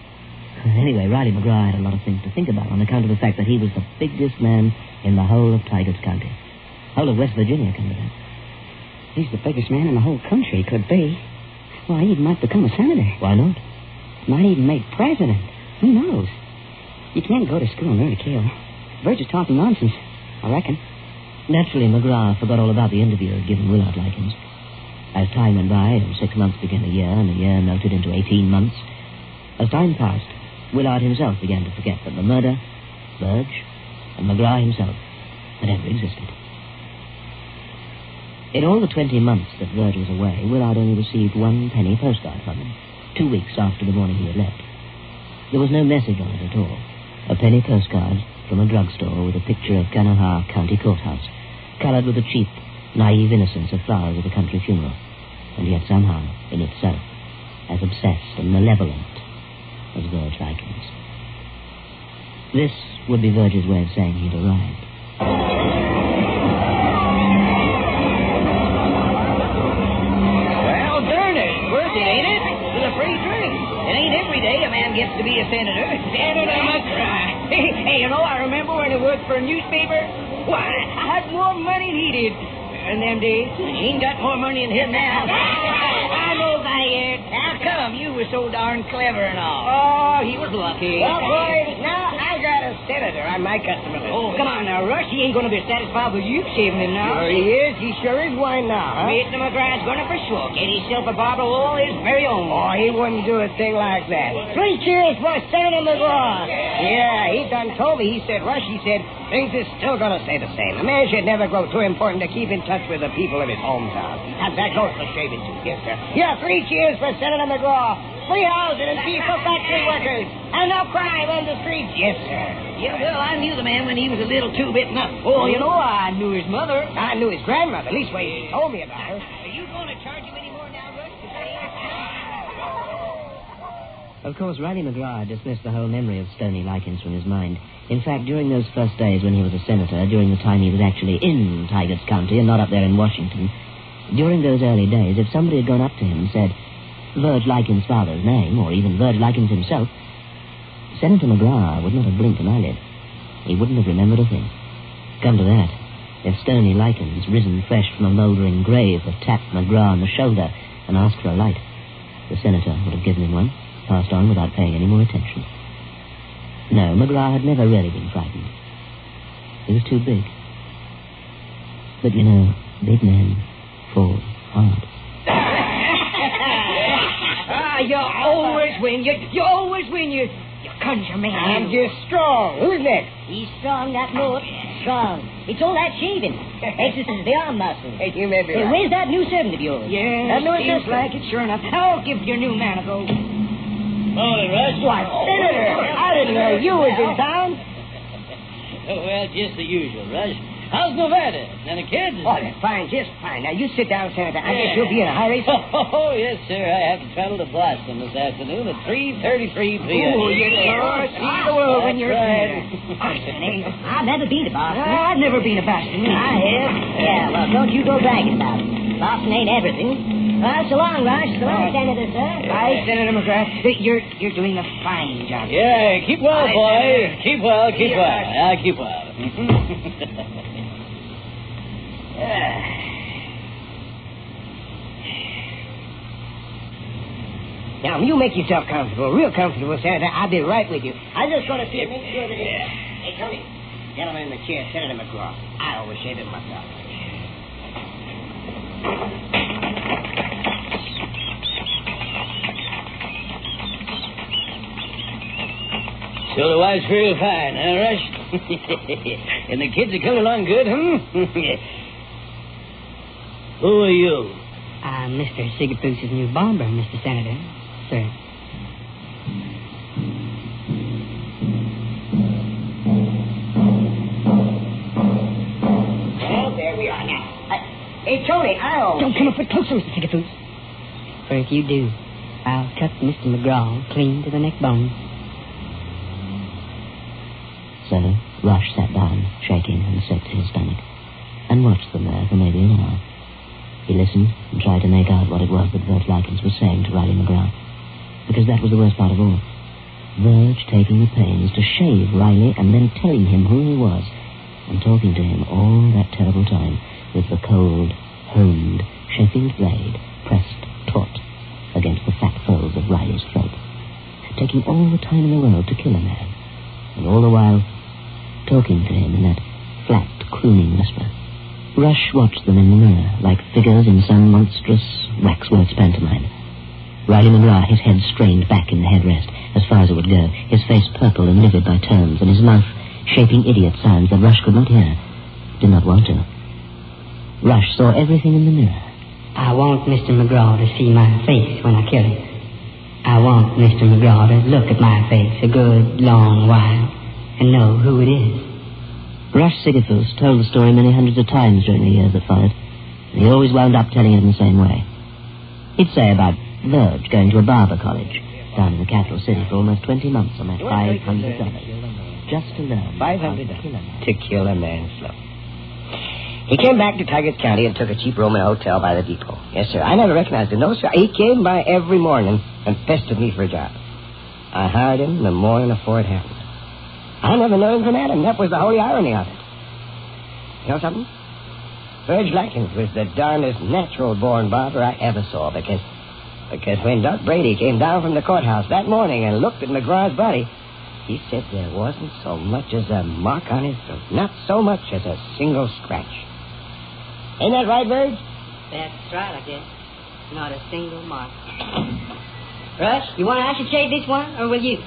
Anyway, Riley Mcgraw had a lot of things to think about on account of the fact that he was the biggest man in the whole of Tigers County. Whole of West Virginia, come to that. He's the biggest man in the whole country, could be. Why, he might become a senator. Why not? Might even make president. Who knows? You can't go to school and learn to kill. Verge is talking nonsense, I reckon. Naturally, Mcgraw forgot all about the interview he'd given Willard Likens. As time went by, and 6 months became a year, and a year melted into 18 months, as time passed, Willard himself began to forget that the murder, Verge, and Mcgraw himself had ever existed. In all the 20 months that Verge was away, Willard only received 1 penny postcard from him, 2 weeks after the morning he had left. There was no message on it at all. A penny postcard from a drugstore with a picture of Kanaha County Courthouse, colored with the cheap, naive innocence of flowers at a country funeral, and yet somehow, in itself, as obsessed and malevolent as Verge Likens. This would be Verge's way of saying he'd arrived. Well, darn it, it's worth it, ain't it? With a free drink. It ain't every day a man gets to be a senator. Senator Mcgraw. Hey, you know, I remember when I worked for a newspaper. Why, I had more money than he did in them days. He ain't got more money than him now. I know that yet. How come? You were so darn clever and all. Oh, he was lucky. Well, boys, now I got a senator on my customer list. Oh, come on now, Rush. He ain't going to be satisfied with you saving him now. Sure he is. He sure is. Why now, huh? Mr. McGraw's going to for sure get himself a bottle of all his very own. Oh, he wouldn't do a thing like that. 3 cheers for Senator McGraw. Yeah, he done told me. He said, Rush, he said, things is still going to stay the same. A man should never grow too important to keep in touch with the people of his hometown. And that goes for shaving, too. Yes, sir. Yeah, 3 cheers for Senator McGraw. Free housing and peaceful factory workers. And no crime on the streets. Yes, sir. Yeah, well, I knew the man when he was a little too bit nuts. Oh, you know, I knew his mother. I knew his grandmother. At least he told me about her. Are you going to charge him any more now, Rush? Of course, Riley Mcgraw dismissed the whole memory of Stony Likens from his mind. In fact, during those first days when he was a senator, during the time he was actually in Tigers County and not up there in Washington, during those early days, if somebody had gone up to him and said, Verge Likens' father's name, or even Verge Likens himself, Senator Mcgraw would not have blinked an eyelid. He wouldn't have remembered a thing. Come to that, if Stony Likens, risen fresh from a mouldering grave, had tapped Mcgraw on the shoulder and asked for a light, the senator would have given him one, passed on without paying any more attention. No, Mcgraw had never really been frightened. He was too big. But, you know, big men fall hard. You always win. You always win. You conjure man. I'm just strong. Who's next? He's strong, that moat. Strong. It's all that shaving. Exercises the arm muscles. Hey, you may be Hey, right. where's that new servant of yours? Yeah, that new seems assistant? like it, sure enough. I'll give your new man a go. Morning, Rush. Why, Senator, I didn't know you was in town. Oh, well, just the usual, Rush. How's Nevada? And the kids? Oh, they're fine, just fine. Now, you sit down, Senator. I guess you'll be in a hurry. Oh, yes, sir. I have to travel to Boston this afternoon at 3:33 p.m. Oh, you sure see the world when you're right. Boston, eh? I've never been to Boston. I've never been to Boston. I have. Yeah, well, don't you go bragging about it. Boston ain't everything. Well, so long, Rush. So long, Senator, sir. Hi, Senator McGraw. You're doing a fine job. Yeah, keep well, Hi, boy. Senator. Keep well, keep well. I'll keep well. Now, you make yourself comfortable, real comfortable, Senator. I'll be right with you. I'm just going to see make sure that Hey, Tony. Gentleman in the chair, Senator McGraw. I always shave it myself. So the wife's real fine, huh, Rush? And the kids are coming along good, Who are you? Mr. Sigafoos's new barber, Mr. Senator, sir. we are now. Hey, Tony, I'll... Don't come a foot closer, Mr. Ticketfoot. For if you do, I'll cut Mr. Mcgraw clean to the neck bone. So Rush sat down, shaking and sick to his stomach, and watched them there for maybe an hour. He listened and tried to make out what it was that Verge Likens was saying to Riley Mcgraw, because that was the worst part of all. Verge taking the pains to shave Riley and then telling him who he was, and talking to him all that terrible time with the cold, honed Sheffield blade pressed taut against the fat folds of Riley's throat, taking all the time in the world to kill a man, and all the while talking to him in that flat, crooning whisper. Rush watched them in the mirror, like figures in some monstrous waxworks pantomime. Riley Mcgraw, his head strained back in the headrest, as far as it would go, his face purple and livid by turns, and his mouth shaping idiot sounds that Rush could not hear, did not want to. Rush saw everything in the mirror. I want Mr. Mcgraw to see my face when I kill him. I want Mr. Mcgraw to look at my face a good, long while and know who it is. Rush Sigafoos told the story many hundreds of times during the years that followed, and he always wound up telling it in the same way. He'd say about Verge going to a barber college down in the capital city for almost 20 months on that $500, just to learn $500 to kill a man slow. He came back to Tigard County and took a cheap room in a hotel by the depot. Yes, sir. I never recognized him. No, sir. He came by every morning and pestered me for a job. I hired him the morning before it happened. I never knew him from Adam. That was the holy irony of it. You know something? Verge Likens was the darndest natural-born barber I ever saw, because when Doc Brady came down from the courthouse that morning and looked at McGraw's body, he said there wasn't so much as a mark on his throat. Not so much as a single scratch. Ain't that right, Verge? That's right, I guess. Not a single mark. Rush, you want I should shave this one, or will you?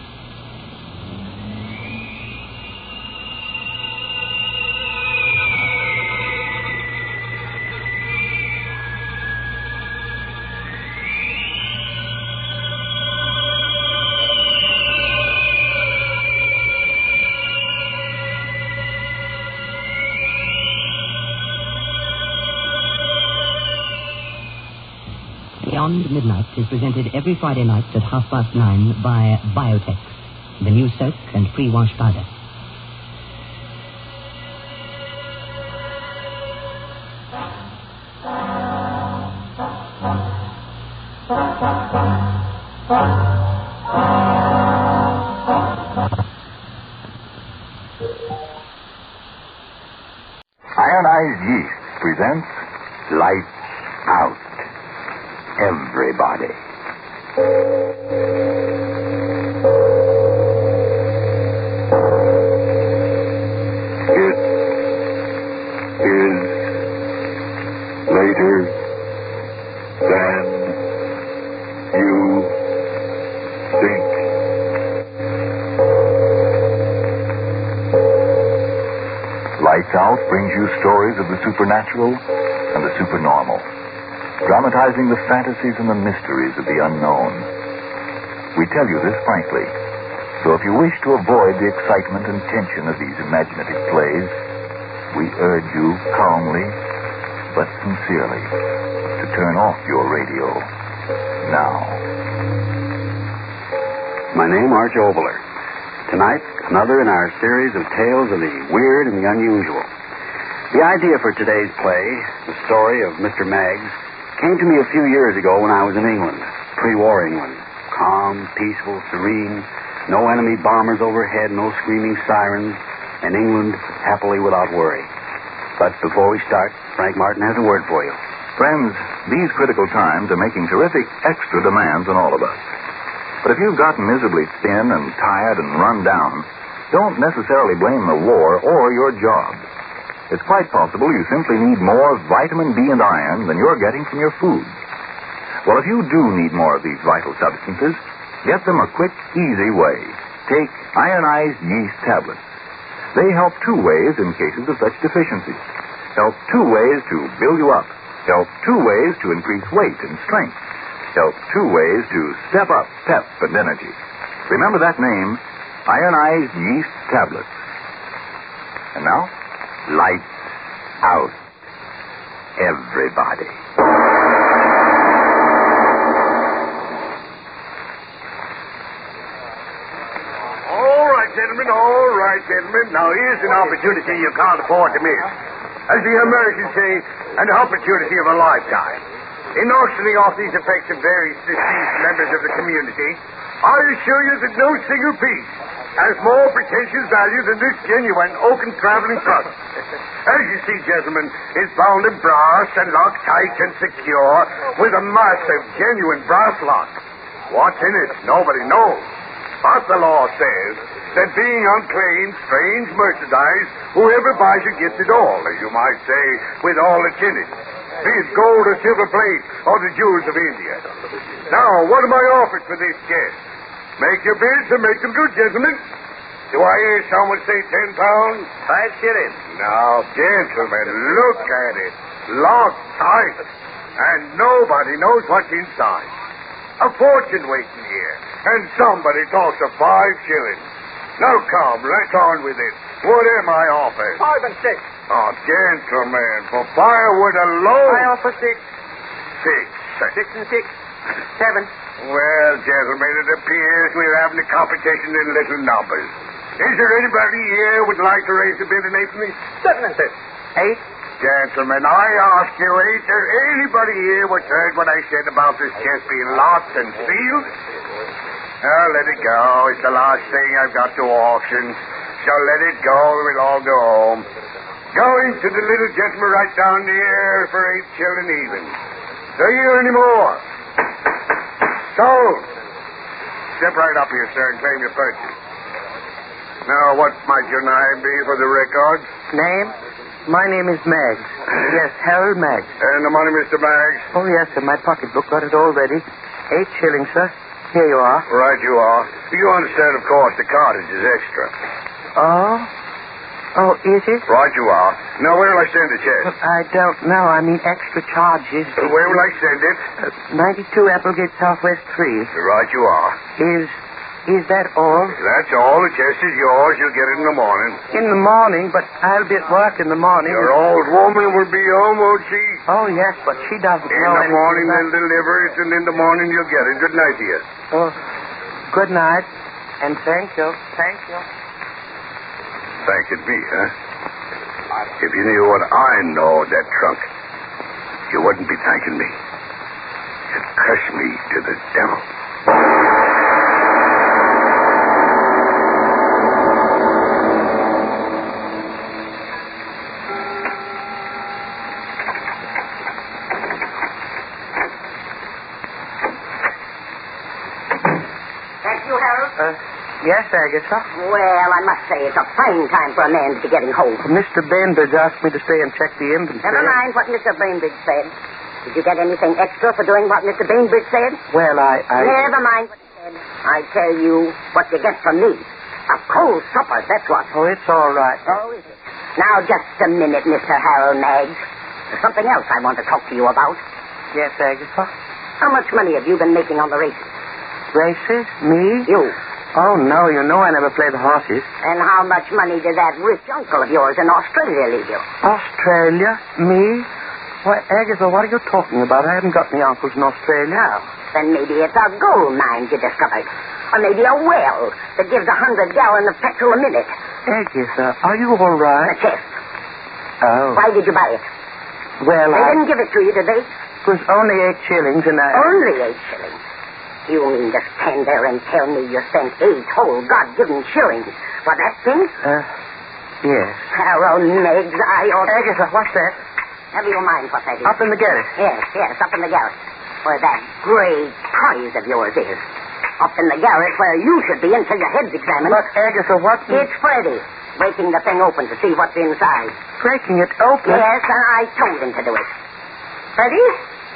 Beyond Midnight is presented every Friday night at 9:30 by Biotex, the new soap and pre-wash powder. Ionized Yeast presents Lights Out. Everybody. It is later than you think. Lights Out brings you stories of the supernatural and the supernormal, dramatizing the fantasies and the mysteries of the unknown. We tell you this frankly, so if you wish to avoid the excitement and tension of these imaginative plays, we urge you calmly but sincerely to turn off your radio now. My name, Arch Oboler. Tonight, another in our series of tales of the weird and the unusual. The idea for today's play, the story of Mr. Maggs, came to me a few years ago when I was in England, pre-war England. Calm, peaceful, serene, no enemy bombers overhead, no screaming sirens, and England happily without worry. But before we start, Frank Martin has a word for you. Friends, these critical times are making terrific extra demands on all of us. But if you've gotten miserably thin and tired and run down, don't necessarily blame the war or your job. It's quite possible you simply need more vitamin B and iron than you're getting from your food. Well, if you do need more of these vital substances, get them a quick, easy way. Take ionized yeast tablets. They help two ways in cases of such deficiencies. Help two ways to build you up. Help two ways to increase weight and strength. Help two ways to step up pep and energy. Remember that name, ionized yeast tablets. And now, lights out. everybody. All right, gentlemen. Now, here's an opportunity you can't afford to miss. As the Americans say, an opportunity of a lifetime. In auctioning off these effects of various deceased members of the community, I assure you that no single piece has more pretentious value than this genuine oaken traveling trunk. As you see, gentlemen, it's bound in brass and locked tight and secure with a massive, genuine brass lock. What's in it, nobody knows. But the law says that being unclaimed, strange merchandise, whoever buys it gets it all, as you might say, with all that's in it. Be it gold or silver plate or the jewels of India. Now, what are my offers for this guest? Make your bids and make them good, gentlemen. Do I hear someone say £10? 5 shillings. Now, gentlemen, look at it. Locked tight. And nobody knows what's inside. A fortune waiting here. And somebody talks of 5 shillings. Now, come, let's on with it. What am I offered? 5 and 6. Oh, gentlemen, for firewood alone. I offer 6. 6. 6 and 6. 7. Well, gentlemen, it appears we're having a competition in little numbers. Is there anybody here who would like to raise a bid and 8 for me? 7 and 6. 8. Gentlemen, I ask you, is there anybody here who heard what I said about this chest being locked and sealed? Oh, let it go. It's the last thing I've got to auction. So let it go, and we'll all go home. Going to the little gentleman right down there for 8 shillings even. Do you hear any more? Sold. Step right up here, sir, and claim your purchase. Now, what might your name be for the records? Name? My name is Maggs. Yes, Harold Maggs. And the money, Mr. Maggs? Oh, yes, sir. My pocketbook got it all ready. 8 shillings, sir. Here you are. Right you are. You understand, of course, the cartage is extra. Oh? Oh, is it? Right you are. Now, where will I send the check? Well, I don't know. I mean, extra charges. Where will I send it? 92 Applegate Southwest 3. Right you are. Is that all? That's all. The chest is yours. You'll get it in the morning. In the morning? But I'll be at work in the morning. Your old woman will be home, won't she? Oh, yes, but she doesn't know In the morning anything they'll deliver it, and in the morning you'll get it. Good night to you. Oh, good night. And thank you. Thank you. Thanking me, huh? If you knew what I know of that trunk, you wouldn't be thanking me. You'd curse me to the devil. Yes, Agatha? Well, I must say it's a fine time for a man to be getting home. Mr. Bainbridge asked me to stay and check the inventory. Never mind what Mr. Bainbridge said. Did you get anything extra for doing what Mr. Bainbridge said? Well, I... Never mind what he said. I tell you what you get from me. A cold supper, that's what. Oh, it's all right. Oh, is it? Now, just a minute, Mr. Harold Maggs. There's something else I want to talk to you about. Yes, Agatha? How much money have you been making on the races? Races? Me? You. Oh, no, you know I never play the horses. And how much money did that rich uncle of yours in Australia leave you? Australia? Me? Why, Agatha, what are you talking about? I haven't got any uncles in Australia. Oh, then maybe it's a gold mine you discovered. Or maybe a well that gives 100 gallons of petrol a minute. Agatha, are you all right? The chest. Oh. Why did you buy it? Well, They didn't give it to you, did they? It was only 8 shillings and I... Only 8 shillings? You mean to stand there and tell me you spent 8 whole God-given shillings for that thing? Yes. Harold Meggs, I ought to... Agatha, what's that? Never you mind what that is. Up in the garret. Yes, up in the garret. Where that great prize of yours is. Up in the garret where you should be until your head's examined. But, Agatha, what... It's Freddy, breaking the thing open to see what's inside. Breaking it open? Yes, and I told him to do it. Freddy,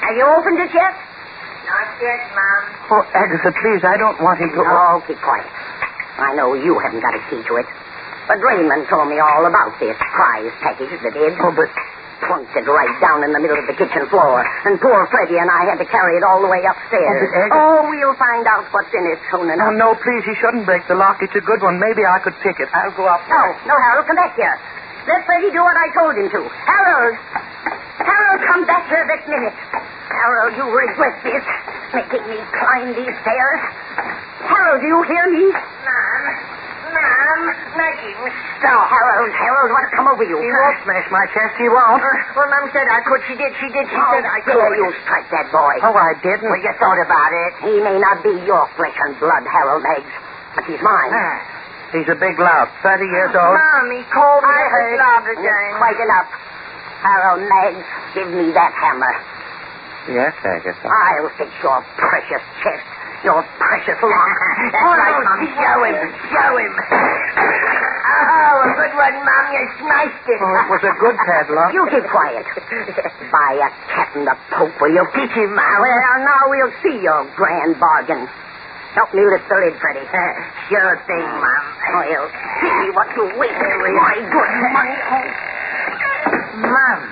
have you opened it yet? Not yet, Mom. Oh, Agatha, please, I don't want him to... Oh, keep quiet. I know you haven't got a key to it. But Raymond told me all about this prize package that did. Oh, but... Plunked it right down in the middle of the kitchen floor. And poor Freddie and I had to carry it all the way upstairs. Oh, we'll find out what's in it soon enough. Oh, no, please, he shouldn't break the lock. It's a good one. Maybe I could pick it. I'll go up. No, Harold, come back here. Let Freddie do what I told him to. Harold, come after this minute. Harold, you regret this, making me climb these stairs. Harold, do you hear me? Ma'am, Maggie. Now, Harold, what's come over you? He won't smash my chest, he won't. Well, Mom said I could. She did. She said I could. Dare you strike that boy? Oh, I didn't. Well, you thought about it. He may not be your flesh and blood, Harold Meggs, but he's mine. He's a big lout, 30 years old. Mom, he called me I heard love again. Quite enough. Harold Meggs, give me that hammer. Yes, Agatha. I'll fix your precious chest. Your precious lump. That's right, Mom. Show him. Oh, a good one, Mom. You sniced it. Oh, it was a good padlock. You keep quiet. By a cat and the Pope, will you? Teach him, Mom. Well, now we'll see your grand bargain. Help me lift the lid, Freddie. Sure thing, Mom. Well, see what you wasted my good money. Mom.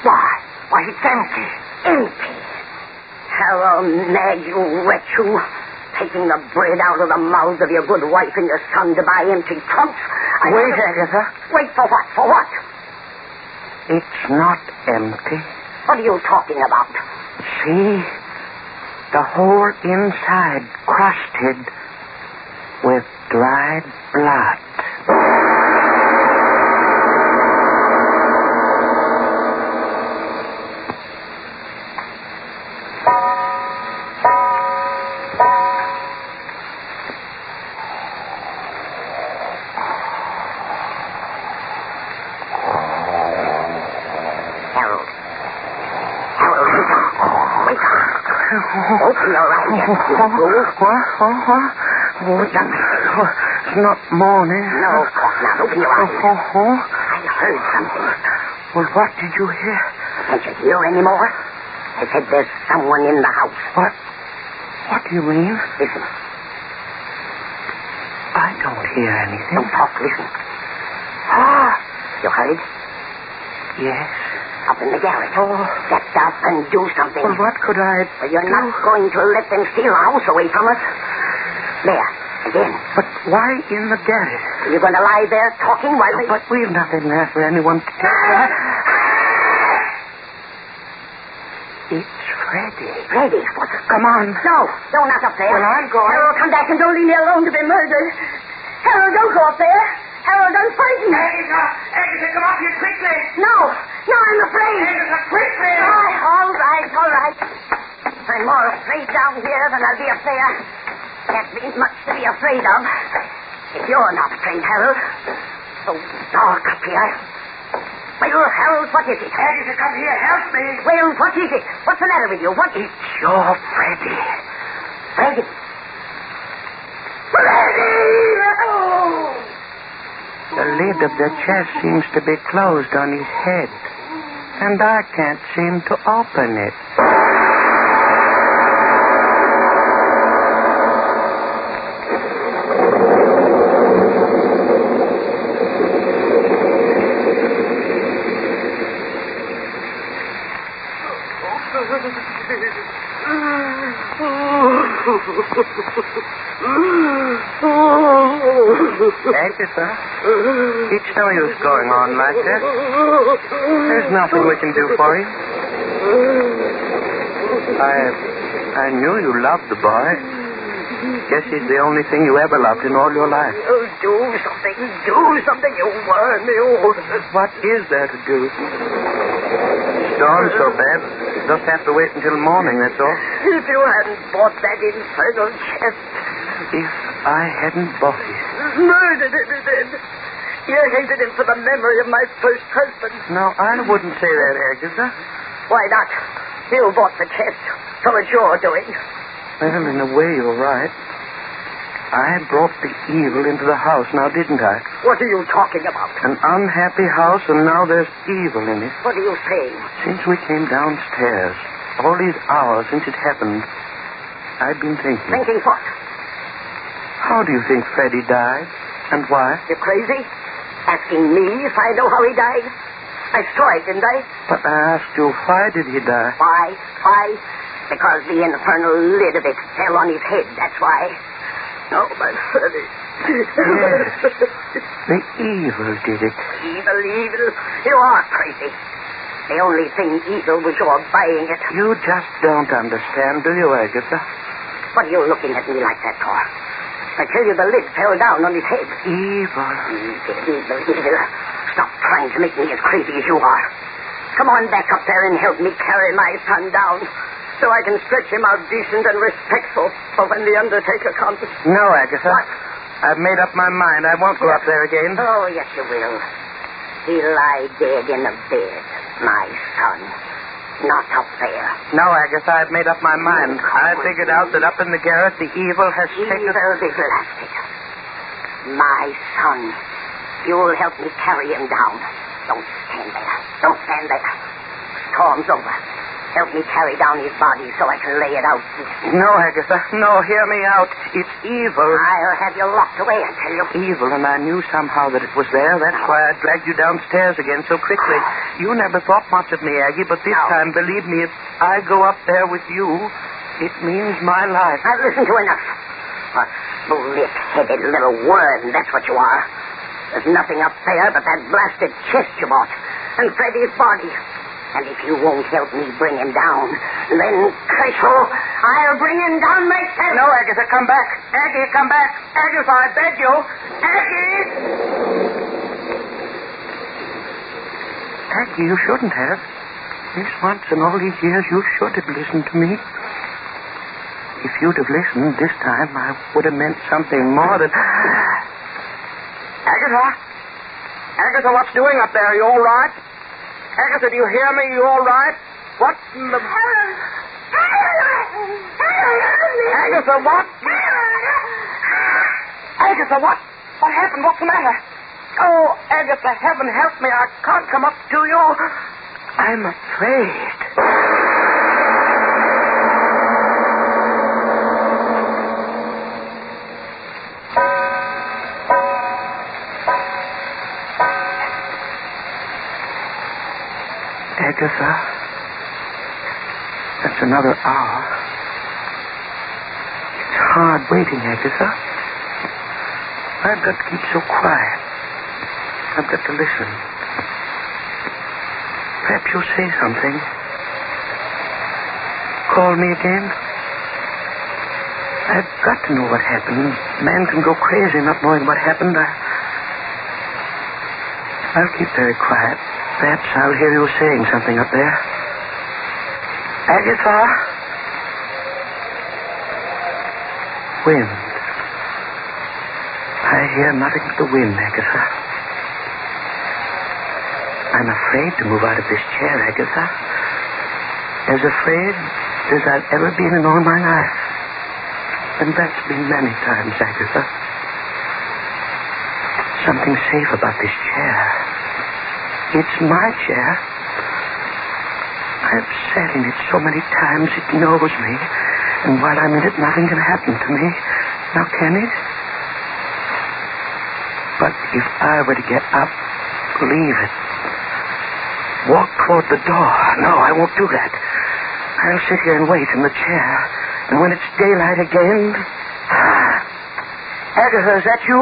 Why, it's empty. Empty. Harold Nag, you wretch, you. Taking the bread out of the mouths of your good wife and your son to buy empty trunks. Wait, Agatha. Wait for what? For what? It's not empty. What are you talking about? See? The whole inside crusted with dried blood. Open your eyes, you fool. What? It's not morning. No, of course not. Open your eyes. I heard something. Well, what did you hear? Can't you hear anymore? I said there's someone in the house. What do you mean? Listen. I don't hear anything. Don't talk. Listen. You heard? Yes. Up in the garage. Get up and do something. Well, what could I Well, you're not going to let them steal the house away from us. There. Again. But why in the garage? You're going to lie there talking while they... But we've nothing there for anyone to tell. It's Freddie. Freddie? Come on. No, not up there. Well, I'm going. Harold, come back and don't leave me alone to be murdered. Harold, don't go up there. Harold, I'm frightened. Agatha, come up here quickly. No, I'm afraid. Agatha, quickly. All right. I'm more afraid down here than I'll be up there. Can't be much to be afraid of. If you're not afraid, Harold. So dark up here. Well, Harold, what is it? Agatha, come here. Help me. Well, what is it? What's the matter with you? What is... It's your Freddie. Freddie? Oh! The lid of the chest seems to be closed on his head, and I can't seem to open it. Agatha, it's no use going on like that. There's nothing we can do for you. I knew you loved the boy. Guess he's the only thing you ever loved in all your life. Oh, do something, you worm, you. What is there to do? Storm's so bad, just have to wait until morning, that's all. If you hadn't bought that infernal chest. If I hadn't bought it. Murdered him, he did. You hated him for the memory of my first husband. No, I wouldn't say that, Agatha. Why not? You bought the chest, so it's your doing. Well, in a way, you're right. I brought the evil into the house now, didn't I? What are you talking about? An unhappy house, and now there's evil in it. What are you saying? Since we came downstairs, all these hours since it happened, I've been thinking. Thinking what? How do you think Freddie died? And why? You crazy? Asking me if I know how he died? I saw it, didn't I? But I asked you, why did he die? Why? Because the infernal lid of it fell on his head, that's why. Oh, my Freddie. Yes. The evil did it. Evil. You are crazy. The only thing evil was your buying it. You just don't understand, do you, Agatha? What are you looking at me like that for? I tell you the lid fell down on his head. Evil. Evil. Stop trying to make me as crazy as you are. Come on back up there and help me carry my son down so I can stretch him out decent and respectful for when the undertaker comes. No, Agatha. What? I've made up my mind. I won't go up there again. Oh, yes, you will. He'll lie dead in the bed, my son. Not up there. No, Agatha, I've made up my mind. I figured out that up in the garret, the evil has taken... Evil be blasted. My son. You'll help me carry him down. Don't stand there. Don't stand there. Storm's over. Help me carry down his body so I can lay it out. No, Agatha. No, hear me out. It's evil. I'll have you locked away, I tell you. Evil, and I knew somehow that it was there. That's why I dragged you downstairs again so quickly. You never thought much of me, Aggie, but this time, believe me, if I go up there with you, it means my life. I've listened to enough. A split-headed little worm, that's what you are. There's nothing up there but that blasted chest you bought and Freddie's body. And if you won't help me bring him down, then, curse you, I'll bring him down myself. No, Agatha, come back. Aggie, come back. Agatha, I beg you. Aggie! Aggie, you shouldn't have. This once in all these years, you should have listened to me. If you'd have listened this time, I would have meant something more than... Agatha? Agatha, what's doing up there? Are you all right? Agatha, do you hear me? You all right? What in the... Agatha, what? Agatha, what? What happened? What's the matter? Oh, Agatha, heaven help me. I can't come up to you. I'm afraid. Agatha, that's another hour. It's hard waiting, Agatha. I've got to keep so quiet. I've got to listen. Perhaps you'll say something. Call me again. I've got to know what happened. Man can go crazy not knowing what happened. I'll keep very quiet. Perhaps I'll hear you saying something up there. Agatha? Wind. I hear nothing but the wind, Agatha. I'm afraid to move out of this chair, Agatha. As afraid as I've ever been in all my life. And that's been many times, Agatha. Something safe about this chair. It's my chair. I've sat in it so many times it knows me. And while I'm in it, nothing can happen to me. Now, can it? But if I were to get up, leave it, walk toward the door. No, I won't do that. I'll sit here and wait in the chair. And when it's daylight again... Agatha, is that you?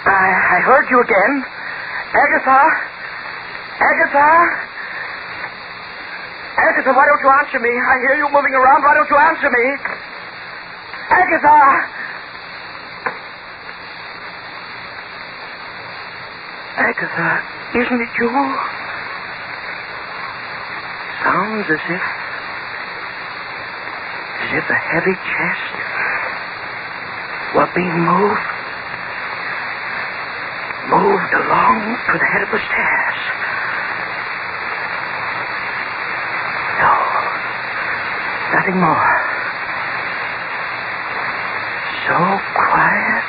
I heard you again. Agatha? Agatha? Agatha, why don't you answer me? I hear you moving around. Why don't you answer me? Agatha! Agatha, isn't it you? Sounds as if a heavy chest were being moved along to the head of the stairs. No, nothing more. So quiet.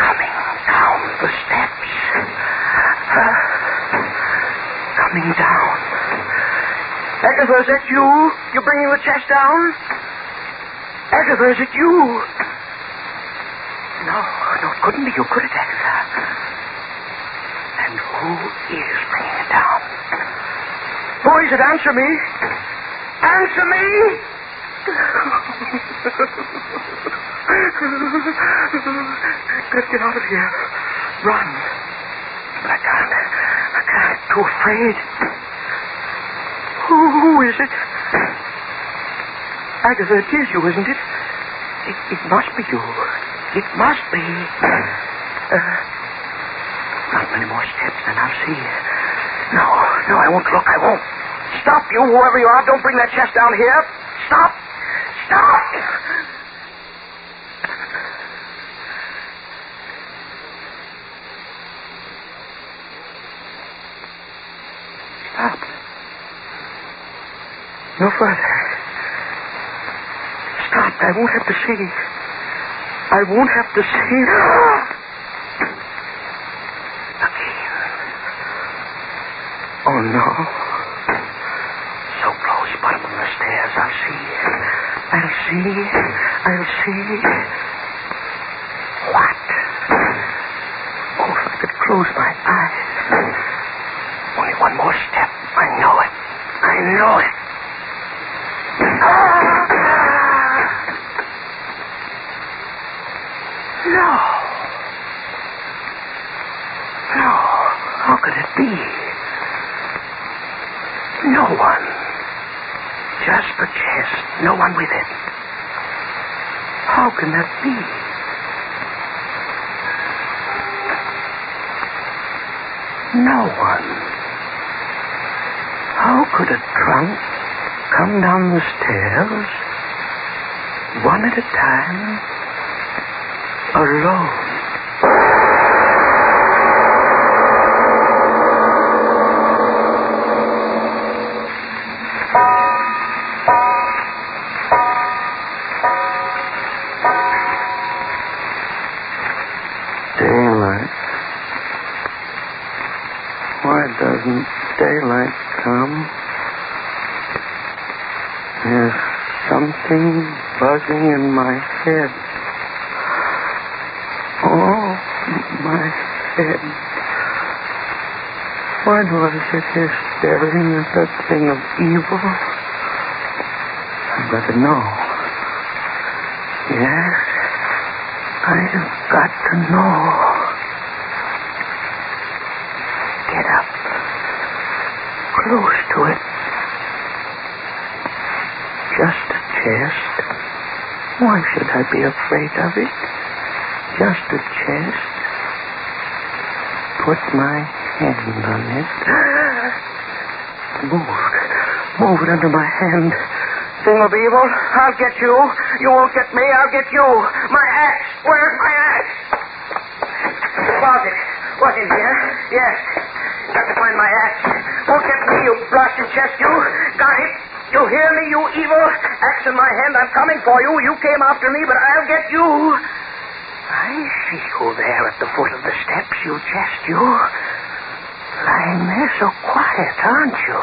Coming down the steps. Coming down. Agatha, is that you? You bringing the chest down? Agatha, is it you? No, it couldn't be you, could it, Agatha? And who is bringing it down? Who is it? Answer me. Answer me! Let's get out of here. Run. too afraid. Who is it? Agatha, it is you, isn't it? It must be you. It must be. Not many more steps, and I'll see. No, I won't look. I won't. Stop, you, whoever you are. Don't bring that chest down here. Stop! Stop! Stop. No further. Stop. I won't have to see. I won't have to see. Oh, no. So close, bottom of the stairs. I'll see. What? Oh, if I could close my eyes. Only one more step. I know it. No. How could it be? No one. Just the chest. No one with it. How can that be? No one. How could a trunk come down the stairs, one at a time, alone? Daylight come. There's something buzzing in my head. Oh, my head. Why do I sit here staring at that thing of evil? I've got to know. Yes, I've got to know. Get up. Close to it. Just a chest. Why should I be afraid of it? Just a chest. Put my hand on it. Move it under my hand. Thing of evil, I'll get you. You won't get me, I'll get you. My axe. Where's my axe? Closet. What's in here? Yes. Got to find my axe. Won't get me, you blasted chest, you. Got it. You hear me, you evil? Axe in my hand, I'm coming for you. You came after me, but I'll get you. I see you there at the foot of the steps, you chest, you. Lying there so quiet, aren't you?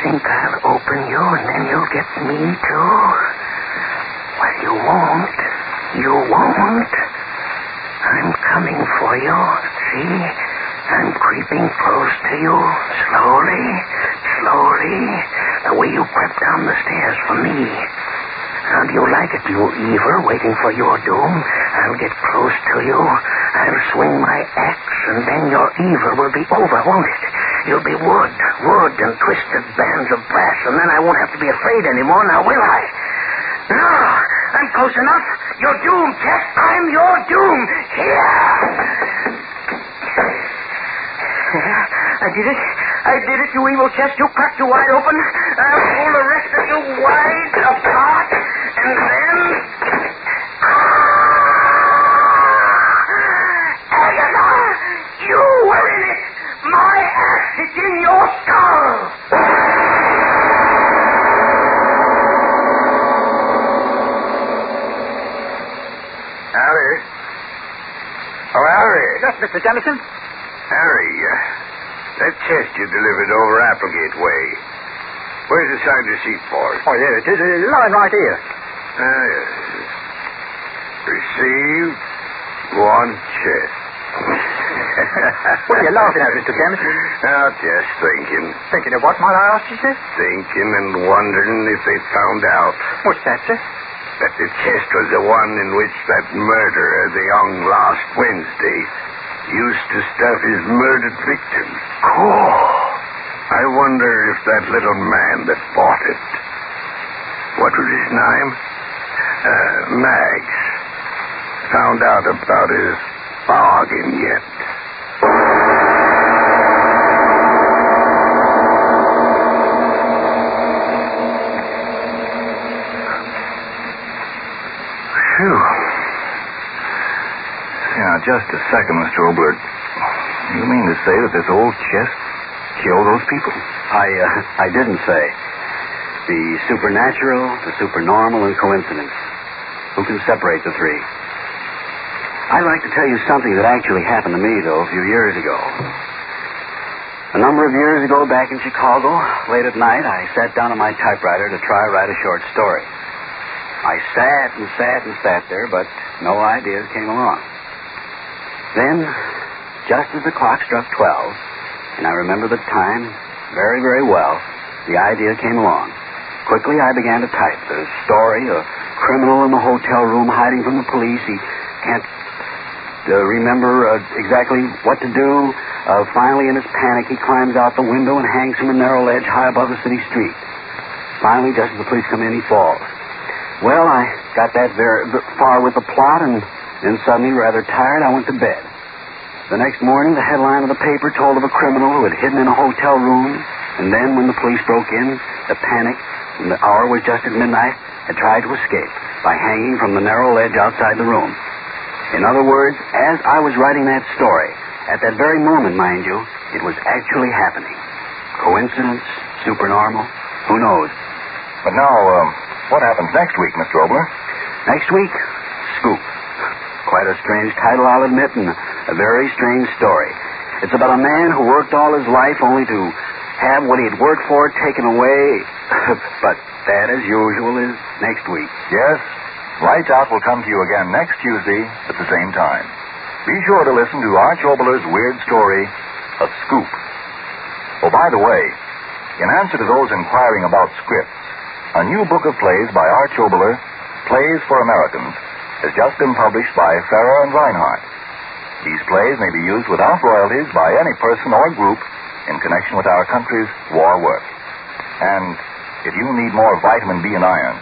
Think I'll open you and then you'll get me, too? Well, you won't. You won't. I'm coming for you. See? I'm creeping close to you, slowly, the way you crept down the stairs for me. How do you like it, you evil, waiting for your doom? I'll get close to you. I'll swing my axe, and then your evil will be over, won't it? You'll be wood and twisted bands of brass, and then I won't have to be afraid anymore, now will I? No, I'm close enough. You're doomed, Jack. I'm your doom. Here! I did it, you evil chest. You cracked you wide open. I'll pull the rest of you wide apart, and then... Agatha! You were in it! My axe is in your skull! Harry? Oh, Harry. Yes, Mr. Jennison? Harry, that chest you delivered over Applegate Way. Where's the signed receipt for it? Oh, there it is. It's lying right here. Yes. Received one chest. What are you laughing at, Mr. Jennison? Oh, just thinking. Thinking of what, might I ask you, sir? Thinking and wondering if they found out. What's that, sir? That the chest was the one in which that murderer, the young last Wednesday, Used to stuff his murdered victims. Cool. I wonder if that little man that bought it, what was his name? Mags, found out about his bargain yet. Phew. Now, just a second, Mr. Obler. You mean to say that this old chest killed those people? I didn't say. The supernatural, the supernormal, and coincidence. Who can separate the three? I'd like to tell you something that actually happened to me, though, a few years ago. A number of years ago, back in Chicago, late at night, I sat down on my typewriter to try to write a short story. I sat and sat and sat there, but no ideas came along. Then, just as the clock struck 12, and I remember the time very, very well, the idea came along. Quickly, I began to type the story, a criminal in the hotel room hiding from the police. He can't remember exactly what to do. Finally, in his panic, he climbs out the window and hangs from a narrow ledge high above the city street. Finally, just as the police come in, he falls. Well, I got that very far with the plot, and then suddenly, rather tired, I went to bed. The next morning, the headline of the paper told of a criminal who had hidden in a hotel room, and then, when the police broke in, the panic, and the hour was just at midnight, had tried to escape by hanging from the narrow ledge outside the room. In other words, as I was writing that story, at that very moment, mind you, it was actually happening. Coincidence? Supernormal? Who knows? But now, what happens next week, Mr. Obler? Next week? Scoop. Quite a strange title, I'll admit, and a very strange story. It's about a man who worked all his life only to have what he had worked for taken away. But that, as usual, is next week. Yes. Lights Out will come to you again next Tuesday at the same time. Be sure to listen to Arch Obler's weird story, A Scoop. Oh, by the way, in answer to those inquiring about scripts, a new book of plays by Arch Obler, Plays for Americans, has just been published by Farrer and Reinhardt. These plays may be used without royalties by any person or group in connection with our country's war work. And if you need more vitamin B and iron,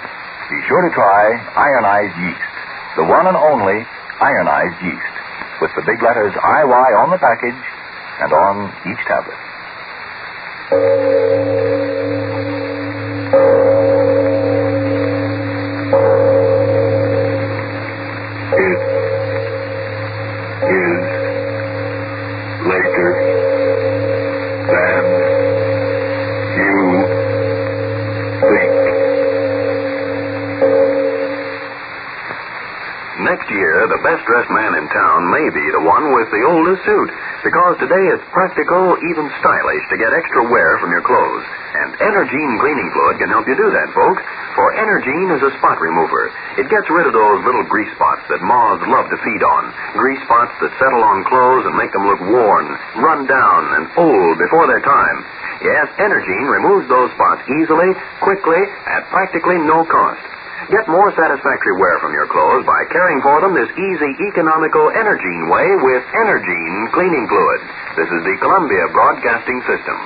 be sure to try ironized yeast, the one and only ironized yeast, with the big letters IY on the package and on each tablet. Next year, the best-dressed man in town may be the one with the oldest suit, because today it's practical, even stylish, to get extra wear from your clothes. And Energine cleaning fluid can help you do that, folks, for Energine is a spot remover. It gets rid of those little grease spots that moths love to feed on, grease spots that settle on clothes and make them look worn, run down, and old before their time. Yes, Energine removes those spots easily, quickly, at practically no cost. Get more satisfactory wear from your clothes by caring for them this easy, economical Energine way with Energine cleaning fluid. This is the Columbia Broadcasting System.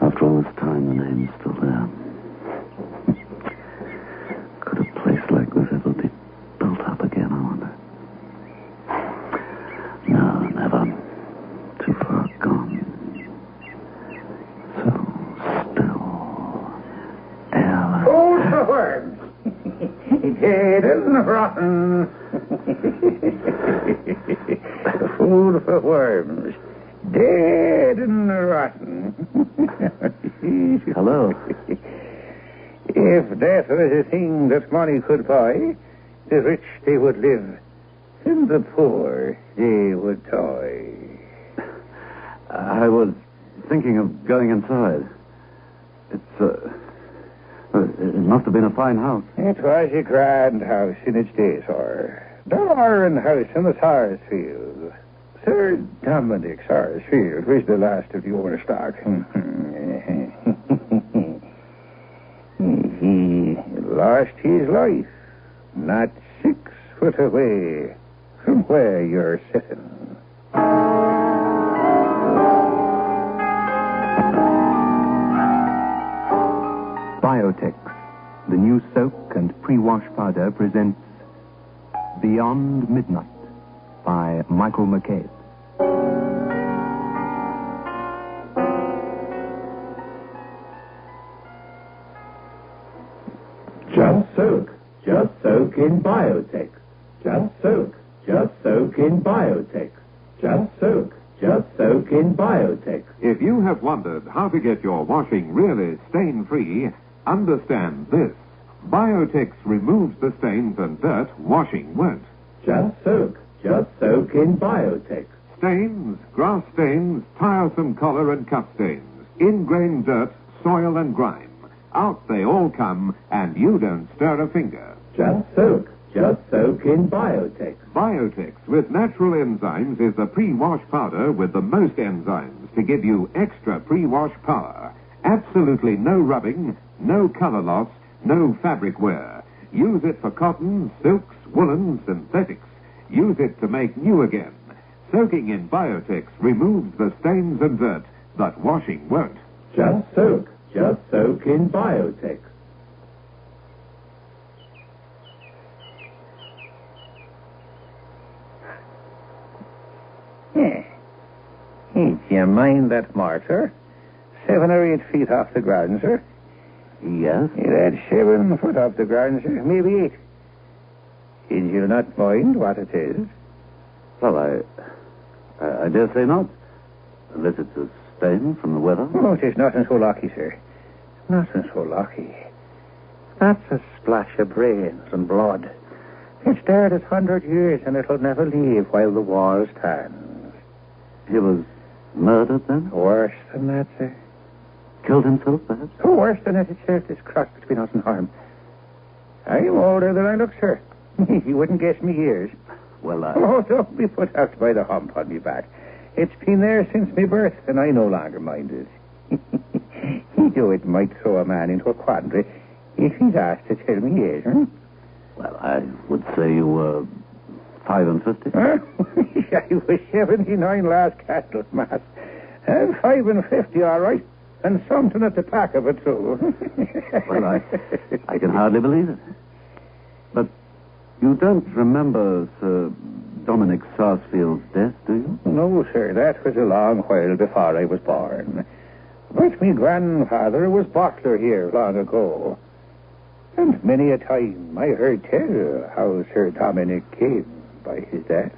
After all this time, the name's still there. Could a place like this ever be built up again, I wonder? and rotten. Food for worms. Dead and rotten. Hello. If death was a thing that money could buy, the rich they would live, and the poor they would toy. I was thinking of going inside. It must have been a fine house. It was a grand house in its day, sir. The Warren House in the Sarsfield. Sir Dominic Sarsfield was the last of the Overstock. He lost his life not 6 foot away from where you're sitting. Biotex, the new soak and pre-wash powder, presents Beyond Midnight by Michael McCabe. Just soak in Biotex. Just soak in Biotex. Just soak in Biotex. If you have wondered how to get your washing really stain-free, understand this. Biotex removes the stains and dirt washing won't. Just soak in Biotex. Stains, grass stains, tiresome collar and cuff stains, ingrained dirt, soil and grime. Out they all come, and you don't stir a finger. Just soak in Biotex. Biotex with natural enzymes is the pre-wash powder with the most enzymes to give you extra pre-wash power. Absolutely no rubbing, no color loss, no fabric wear. Use it for cottons, silks, woolens, synthetics. Use it to make new again. Soaking in Biotex removes the stains and dirt that washing won't. Just soak in Biotex. Do you mind that mark, sir? 7 or 8 feet off the ground, sir. Yes? That's 7 foot off the ground, sir. Maybe 8. Did you not mind what it is? Well, I dare say not. Unless it's a stain from the weather. Oh, it is nothing so lucky, sir. Nothing so lucky. That's a splash of brains and blood. It started 100 years, and it'll never leave while the war stands. He was murdered, then? Worse than that, sir. Killed himself, perhaps? Oh, worse than that, it's this cross between us and harm. I'm older than I look, sir. You wouldn't guess me years. Well, Oh, don't be put out by the hump on me back. It's been there since me birth, and I no longer mind it. Though it might throw a man into a quandary if he's asked to tell me age, huh? Well, I would say you were 55. Huh? I was 79 last Candlemas. And 55, all right. And something at the back of it, too. Well, I can hardly believe it. But you don't remember Sir Dominic Sarsfield's death, do you? No, sir. That was a long while before I was born. But me grandfather was bottler here long ago. And many a time I heard tell how Sir Dominic came by his death.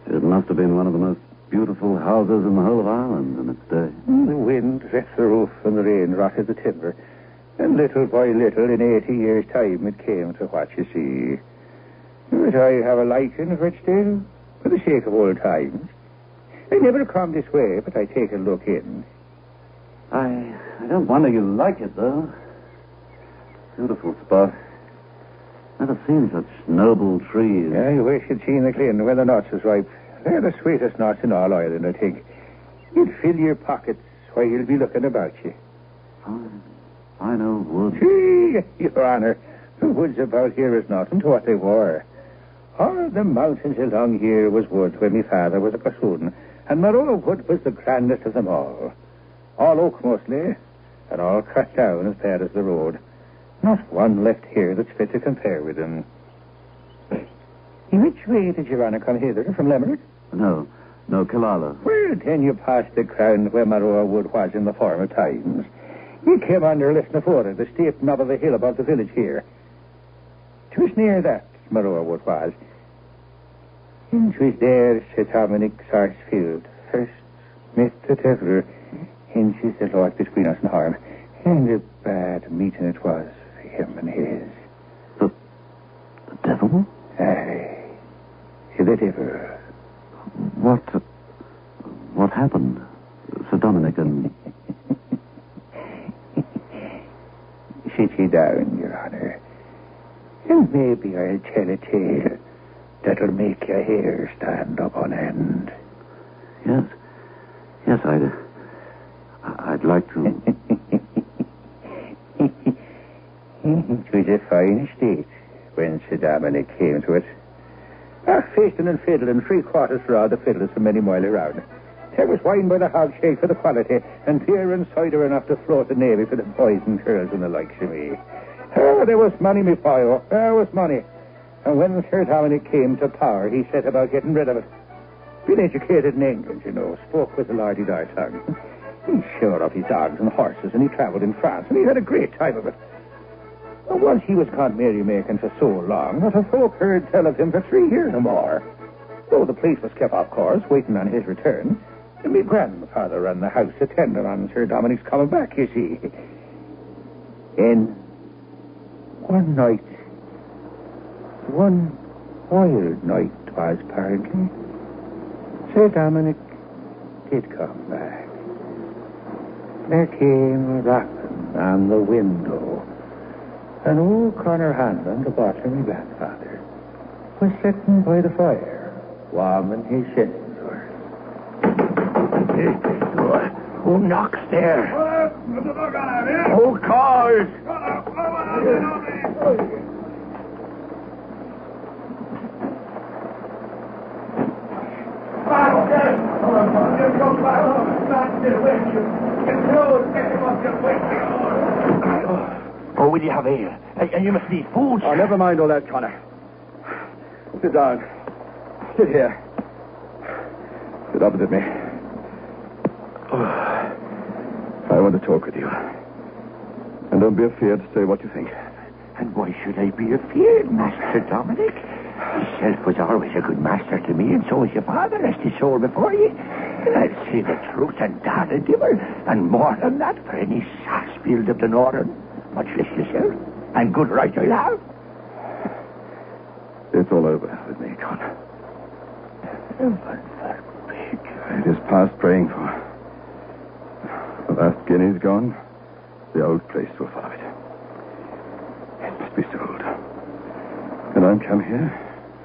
It must have been one of the most beautiful houses in the whole of Ireland in its day. The wind ripped the roof and the rain rotted the timber. And little by little, in 80 years' time, it came to what you see. But I have a liking for it still, for the sake of old times. I never come this way, but I take a look in. I don't wonder you like it, though. Beautiful spot. Never seen such noble trees. I wish you'd seen the Glen when the nuts is ripe. They're the sweetest nuts in all Ireland, I think. You'd fill your pockets while you'll be looking about you. Fine old woods. Your Honor, the woods about here is nothing to what they were. All the mountains along here was wood when my father was a gossoon, and Mcgraw wood was the grandest of them all. All oak mostly, and all cut down as bad as the road. Not one left here that's fit to compare with them. Which way did your Honor come hither? From Limerick? No, Killala. Well, then you passed the ground where Mcgraw wood was in the former times. You came under Lisnafora, the steep knob of the hill above the village here. 'Twas near that, Mcgraw what was. And 'twas there Sir Dominic Sarsfield first met the devil, and she's the Lord between us and harm. And a bad meeting it was for him and his. The devil? Aye, the devil. What happened, Sir Dominic and... Sit ye down, Your Honor, and maybe I'll tell a tale that'll make your hair stand up on end. Yes, I'd like to... It was a fine estate when Sir Dominic came to it. Feasting and fiddling, 3/4 for all the fiddlers from many mile around. There was wine by the hogshead for the quality, and beer and cider enough to float the navy for the boys and girls and the likes of me. There was money, me foil. There was money. And when Sir Dominic came to power, he set about getting rid of it. Been educated in England, you know, spoke with a lardy-dar tongue. He showed off his dogs and horses, and he travelled in France, and he had a great time of it. And once he was caught merry-making for so long, not a folk heard tell of him for 3 years or more. Though the police was kept, of course, waiting on his return, and my grandfather ran the house attending on Sir Dominic's coming back, you see. And one night, one wild night was apparently, Sir Dominic did come back. There came a rapping on the window, and old Connor Hanlon, the butler, my grandfather, was sitting by the fire, warming his shins. Who knocks there? Who calls? Oh, will you have ale? And you must need food. Oh, never mind all that, Connor. Sit down. Sit here. Sit opposite me. I want to talk with you. And don't be afraid to say what you think. And why should I be afeard, Master Dominic? Yourself was always a good master to me, and so was your father, rest his soul before ye. And I'll say the truth and dad a dimmer, and more than that for any Sarsfield of the Northern, much less yourself. And good right I'll have. It's all over with me, Connor. It is past praying for. The last guinea's gone. The old place will follow it. It must be sold. And I'm come here,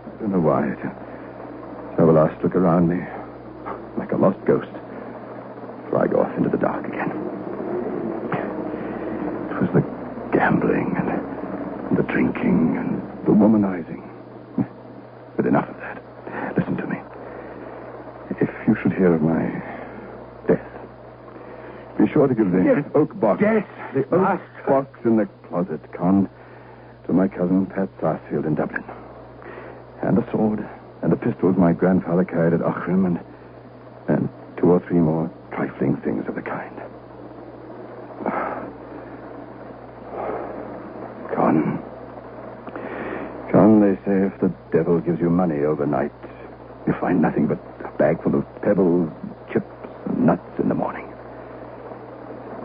I don't know why, to have a last look around me, like a lost ghost, before I go off into the dark again. It was the gambling and the drinking and the womanizing. But enough of that. Listen to me. If you should hear of my death, be sure to give the oak box. Death? The oak box in the closet, Con, to my cousin Pat Sarsfield in Dublin. And the sword and the pistols my grandfather carried at Authur, and 2 or 3 more trifling things of the kind. Con, they say if the devil gives you money overnight, you find nothing but a bag full of pebbles, chips, and nuts in the morning.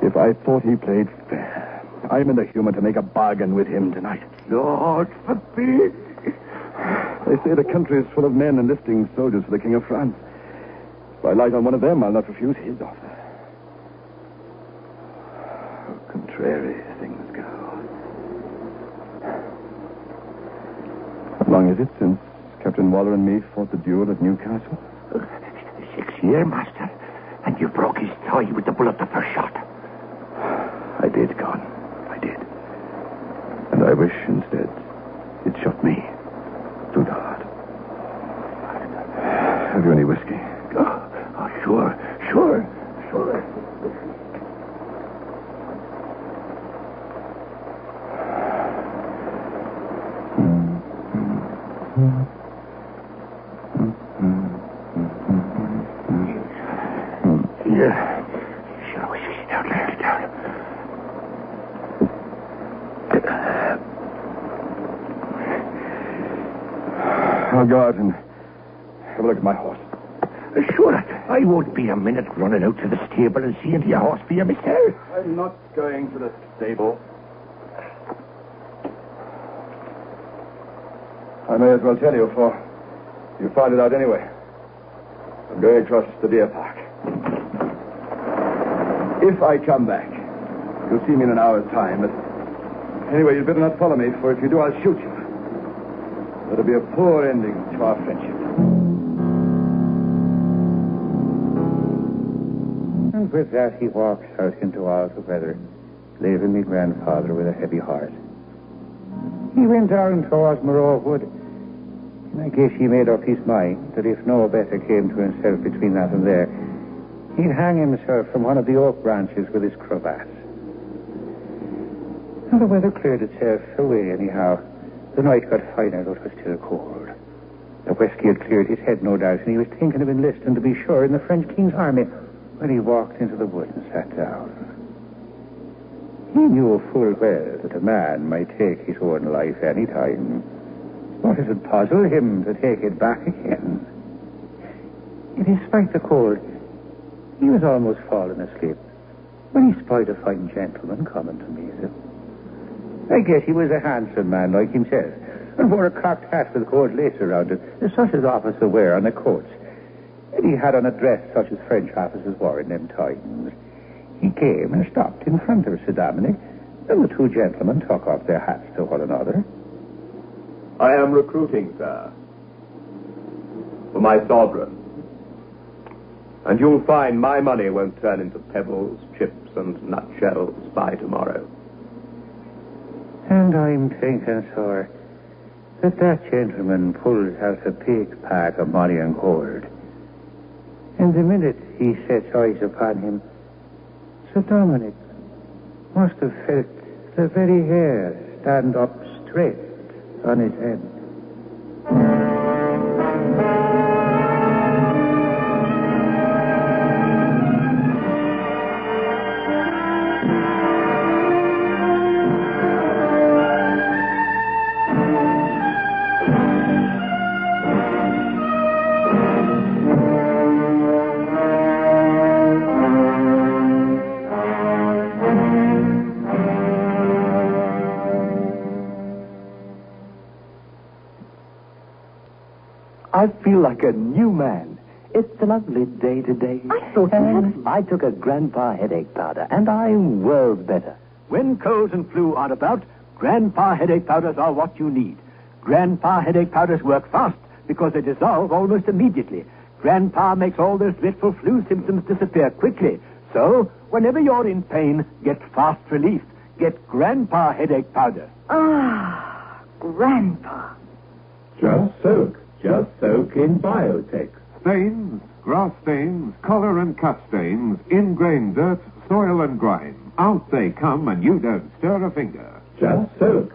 If I thought he played fair, I'm in the humor to make a bargain with him tonight. Lord forbid. They say the country is full of men enlisting soldiers for the King of France. If I light on one of them, I'll not refuse his offer. How contrary things go. How long is it since Captain Waller and me fought the duel at Newcastle? 6 years, Master. And you broke his thigh with the bullet the first shot. I did, Con. I did. And I wish instead it shot me through the heart. Have you any whiskey? Oh, sure. Yeah. Sure, we sit down, lay it down. I'll go out and have a look at my horse. Sure, I won't be a minute running out to the stable and seeing to your horse for you, mister. I'm not going to the stable. I may as well tell you, for you find it out anyway. I'm going across the deer park. If I come back, you'll see me in an hour's time, but anyway, you'd better not follow me, for if you do, I'll shoot you. That'll be a poor ending to our friendship. And with that, he walks out into all the weather, leaving me grandfather with a heavy heart. He went down towards Mcgraw Wood, and I guess he made up his mind that if no better came to himself between that and there, he'd hang himself from one of the oak branches with his crevasse. And the weather cleared itself away anyhow. The night got finer, though it was still cold. The whiskey had cleared his head, no doubt, and he was thinking of enlisting, to be sure, in the French king's army, when he walked into the wood and sat down. He knew full well that a man might take his own life any time, but it would puzzle him to take it back again. Yet, despite the cold, he was almost falling asleep when he spied a fine gentleman coming to meet him. I guess he was a handsome man like himself, and wore a cocked hat with gold lace around it, such as officers wear on their coats. And he had on a dress such as French officers wore in them times. He came and stopped in front of Sir Dominic, and the two gentlemen took off their hats to one another. I am recruiting, sir, for my sovereign. And you'll find my money won't turn into pebbles, chips, and nutshells by tomorrow. And I'm thinking, sir, that gentleman pulls out a big pack of money and gold. And the minute he sets eyes upon him, Sir Dominic must have felt the very hair stand up straight on his head. I feel like a new man. It's a lovely day today. I thought you had... I took a Grandpa headache powder, and I'm worlds better. When colds and flu are about, Grandpa headache powders are what you need. Grandpa headache powders work fast because they dissolve almost immediately. Grandpa makes all those dreadful flu symptoms disappear quickly. So, whenever you're in pain, get fast relief. Get Grandpa headache powder. Ah, Grandpa. Just soak in Biotex. Stains, grass stains, collar and cut stains, ingrained dirt, soil and grime. Out they come and you don't stir a finger. Just soak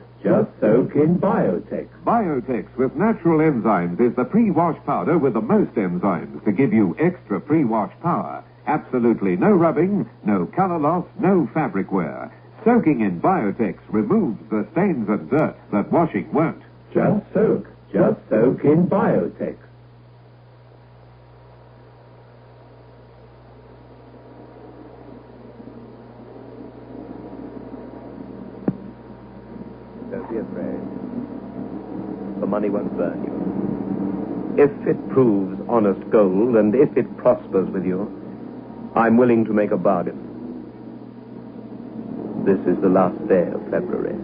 in Biotex. Biotex with natural enzymes is the pre-wash powder with the most enzymes to give you extra pre-wash power. Absolutely no rubbing, no color loss, no fabric wear. Soaking in Biotex removes the stains and dirt that washing won't. Just soak in Biotex. Don't be afraid. The money won't burn you. If it proves honest gold, and if it prospers with you, I'm willing to make a bargain. This is the last day of February.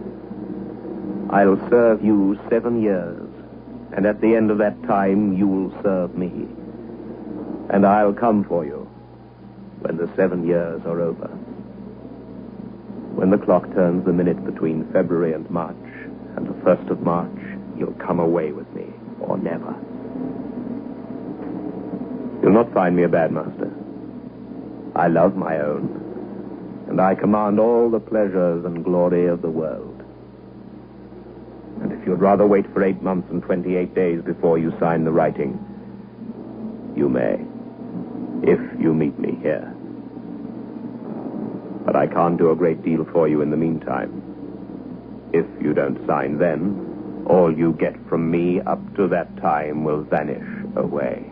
I'll serve you 7 years, and at the end of that time, you'll serve me. And I'll come for you when the 7 years are over. When the clock turns the minute between February and March, and the 1st of March, you'll come away with me, or never. You'll not find me a bad master. I love my own, and I command all the pleasures and glory of the world. And if you'd rather wait for 8 months and 28 days before you sign the writing, you may, if you meet me here. But I can't do a great deal for you in the meantime. If you don't sign then, All you get from me up to that time will vanish away.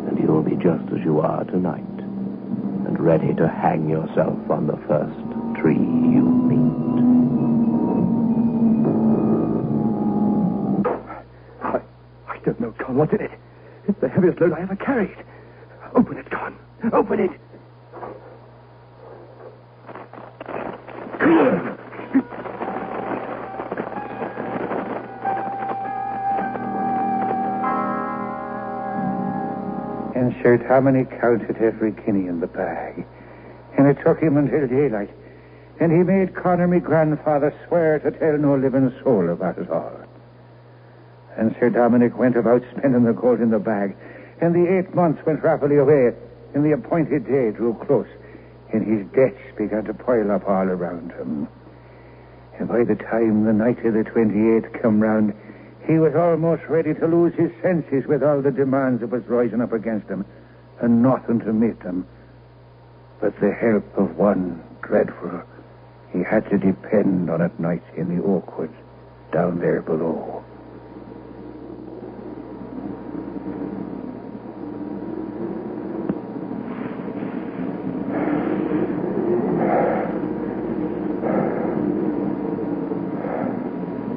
And you'll be just as you are tonight, and ready to hang yourself on the first tree you meet. I don't know, Con. What's in it? It's the heaviest load I ever carried. Open it, Con. Open it. And Sir Dominic counted every guinea in the bag. And it took him until daylight. And he made Connor, me grandfather, swear to tell no living soul about it all. And Sir Dominic went about spending the gold in the bag. And the 8 months went rapidly away. And the appointed day drew close. And his debts began to pile up all around him. And by the time the night of the 28th come round, he was almost ready to lose his senses with all the demands that was rising up against him, and nothing to meet them but the help of one dreadful he had to depend on at night in the oak woods down there below.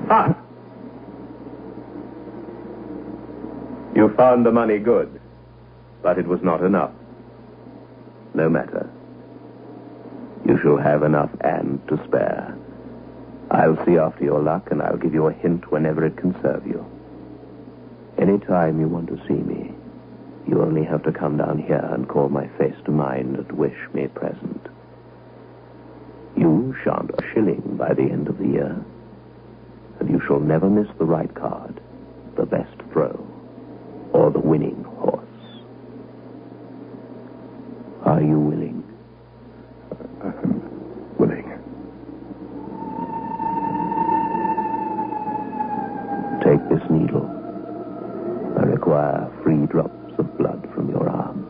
Ah! You found the money good, but it was not enough. No matter. You shall have enough and to spare. I'll see after your luck, and I'll give you a hint whenever it can serve you. Any time you want to see me, you only have to come down here and call my face to mind and wish me present. You shan't a shilling by the end of the year, and you shall never miss the right card, the best throw, or the winning horse. Are you willing? Willing. Take this needle. I require 3 drops of blood from your arm.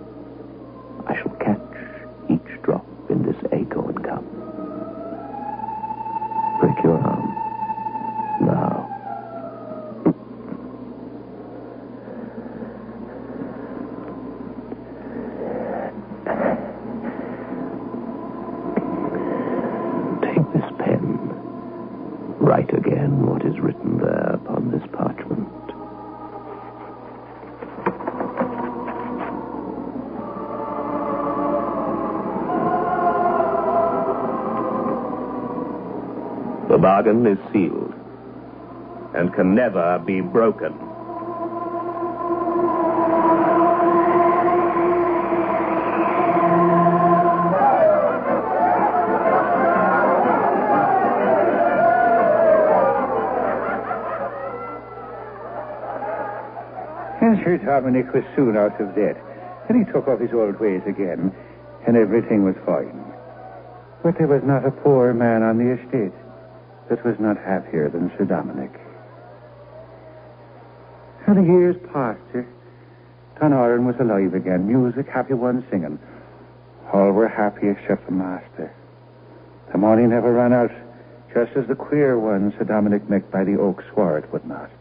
I shall catch each drop in this acorn cup. Prick your arm. Now. Take this pen. Write again what is written there upon this parchment. The bargain is sealed and can never be broken. And Sir Dominic was soon out of debt, and he took up his old ways again, and everything was fine. But there was not a poor man on the estate that was not happier than Sir Dominic. And the years passed, sir. Authur was alive again, music, happy ones singing. All were happy except the master. The money never ran out, just as the queer ones Sir Dominic met by the oak swore it would not.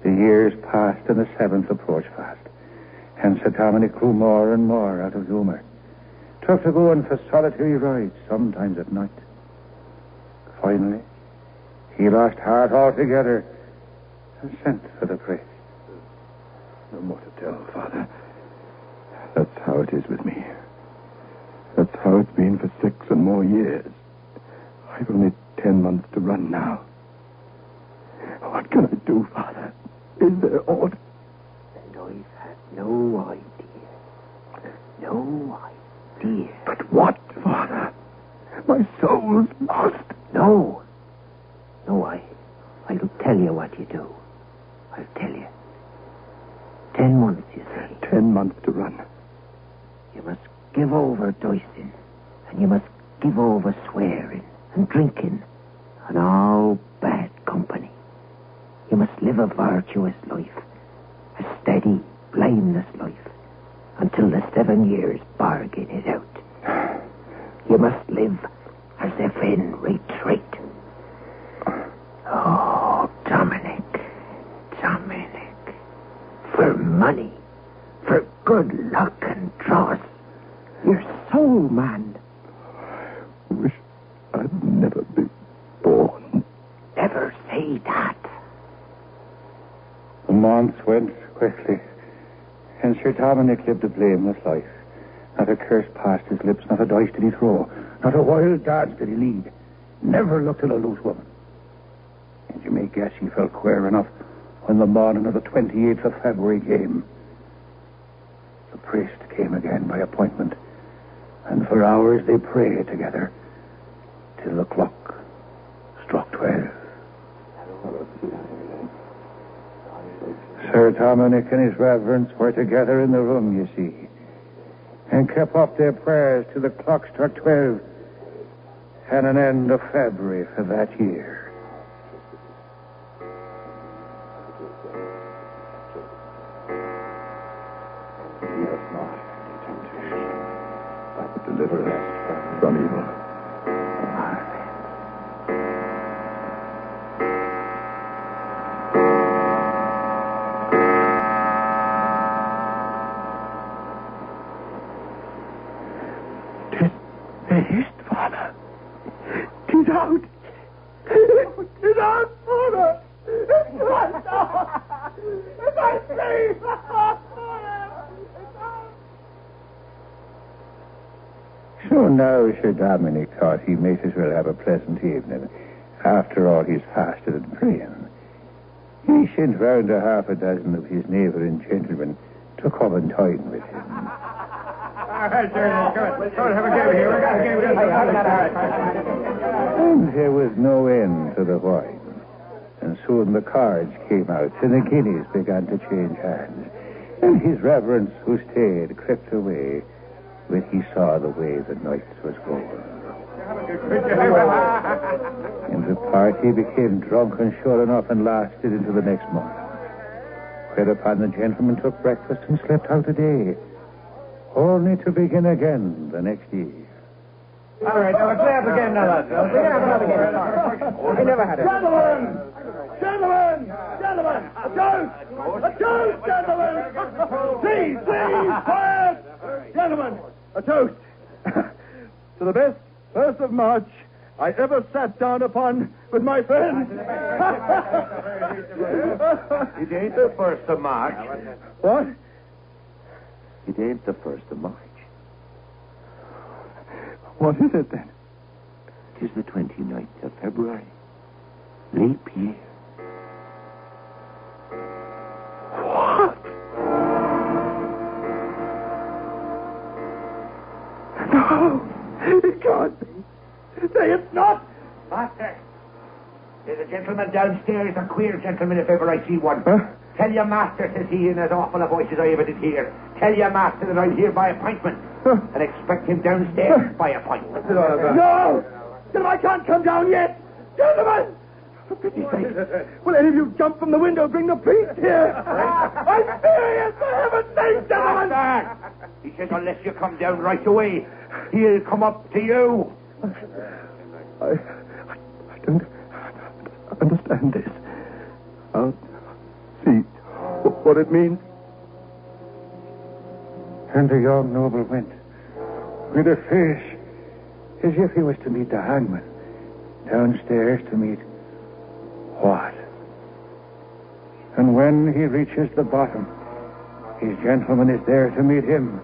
The years passed and the 7th approached fast, and Sir Dominic grew more and more out of humor. Took to going for solitary rides, sometimes at night. Finally, he lost heart altogether and sent for the priest. No more to tell, Father. That's how it is with me. That's how it's been for 6 and more years. I've only 10 months to run now. What can I do, Father? Is there aught? And I've had no idea. No idea. But what, Father? My soul's lost. No. No, I'll tell you what you do. I'll tell you. 10 months, you say. 10 months to run. You must give over dicing, and you must give over swearing and drinking and all bad company. You must live a virtuous life, a steady, blameless life, until the 7 years bargain is out. You must live as if in retreat. Oh, money, for good luck and dross. Your soul, man. I wish I'd never been born. Never say that. The months went quickly, and Sir Dominic lived a blameless life. Not a curse passed his lips, not a dice did he throw, not a wild dance did he lead. Never looked at a loose woman. And you may guess he felt queer enough when the morning of the 28th of February came. The priest came again by appointment, and for hours they prayed together till the clock struck 12. Sir Dominic and his reverence were together in the room, you see, and kept up their prayers till the clock struck 12 and an end of February for that year. Deliver us from evil. It is, Father. Get out. Get out, Father. It's right now. It's I say. So now Sir Dominic thought he might as well have a pleasant evening. After all, he's fasted and praying. He sent round a half a dozen of his neighbouring gentlemen to come and dine with him. And there was no end to the wine. And soon the cards came out, and the guineas began to change hands. And his reverence, who stayed, crept away when he saw the way the night was going. And the party became drunk and sure enough and lasted into the next morning. Whereupon the gentleman took breakfast and slept out a day, only to begin again the next year. All right, now let's laugh again now, lads. I never had it. Gentlemen! Gentlemen! Gentlemen! A toast! A toast, gentlemen! Please, quiet! Gentlemen, a toast to the best 1st of March I ever sat down upon with my friends. It ain't the 1st of March. What? It ain't the 1st of March. What is it then? 'Tis the 29th of February. Leap year. What? No, it can't be. Say it's not. Master, there's a gentleman downstairs, a queer gentleman if ever I see one. Huh? Tell your master, says he, in as awful a voice as I ever did hear. Tell your master that I'm here by appointment. And expect him downstairs by appointment. No! I can't come down yet. Gentlemen! For pity's sake, will any of you jump from the window, bring the priest here? I'm serious, for heaven's sake, gentlemen! Master, he says unless you come down right away, he'll come up to you. I don't understand this. I'll see what it means. And the young noble went, with a face as if he was to meet the hangman, downstairs to meet what? And when he reaches the bottom, his gentleman is there to meet him.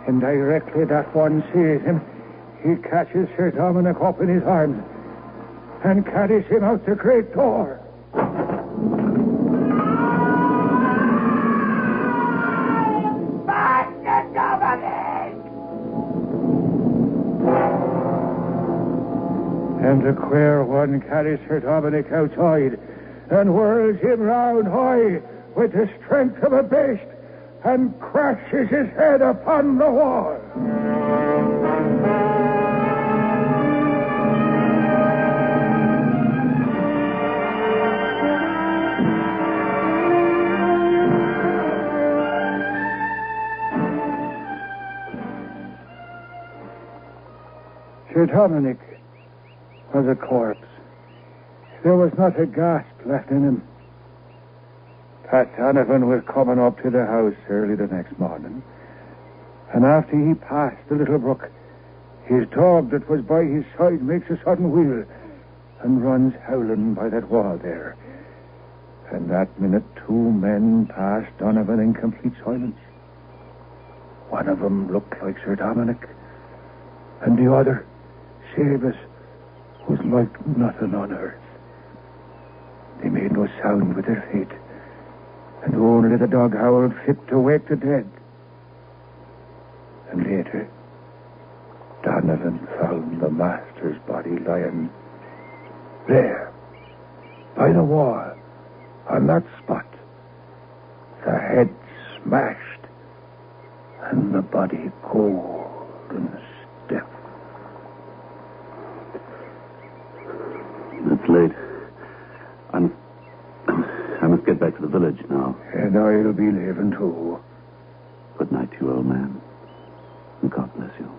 And directly that one sees him, he catches Sir Dominic up in his arms and carries him out the great door. Master Dominic! And the queer one carries Sir Dominic outside and whirls him round high with the strength of a beast and crashes his head upon the wall. Sir Dominic was a corpse. There was not a gasp left in him. Pat Donovan was coming up to the house early the next morning, and after he passed the little brook, his dog that was by his side makes a sudden wheel and runs howling by that wall there. And that minute, two men passed Donovan in complete silence. One of them looked like Sir Dominic, and the other, Shivers, was like nothing on earth. They made no sound with their feet, and only the dog howled fit to wake the dead. And later, Donovan found the master's body lying there, by the wall, on that spot. The head smashed, and the body cold and stiff. It's late. I must get back to the village now. And I'll be leaving too. Good night to you, old man. And God bless you.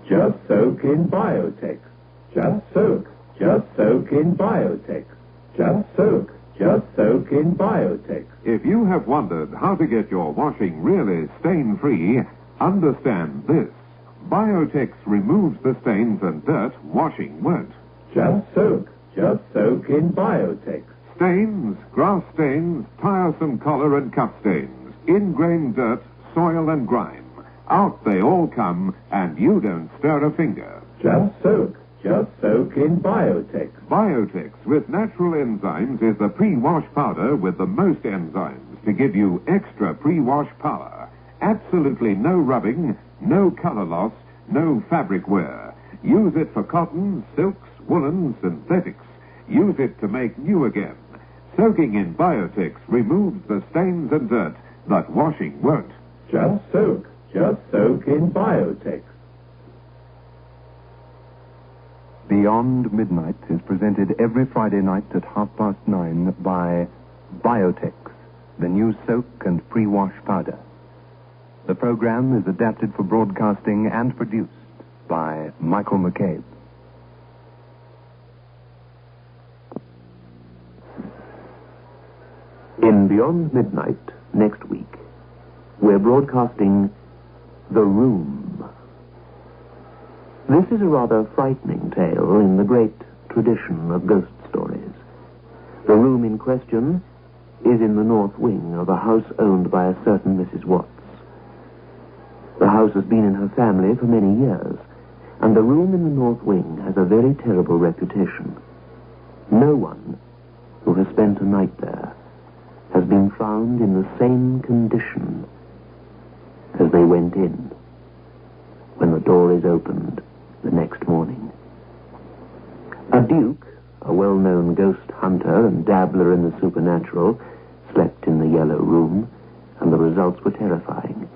Just soak in Biotex. Just soak in Biotex. Just soak in Biotex. If you have wondered how to get your washing really stain-free, understand this. Biotex removes the stains and dirt washing won't. Just soak in Biotex. Stains, grass stains, tiresome collar and cuff stains, ingrained dirt, soil and grime. Out they all come, and you don't stir a finger. Just soak in Biotex. Biotex with natural enzymes is the pre-wash powder with the most enzymes to give you extra pre-wash power. Absolutely no rubbing, no color loss, no fabric wear. Use it for cottons, silks, woolens, synthetics. Use it to make new again. Soaking in Biotex removes the stains and dirt that washing won't. Just soak in Biotex. Beyond Midnight is presented every Friday night at 9:30 by Biotex, the new soak and pre-wash powder. The program is adapted for broadcasting and produced by Michael McCabe. In Beyond Midnight, next week, we're broadcasting The Room. This is a rather frightening tale in the great tradition of ghost stories. The room in question is in the north wing of a house owned by a certain Mrs. Watts. The house has been in her family for many years, and the room in the north wing has a very terrible reputation. No one who has spent a night there has been found in the same condition as they went in when the door is opened the next morning. A duke, a well-known ghost hunter and dabbler in the supernatural, slept in the yellow room, and the results were terrifying.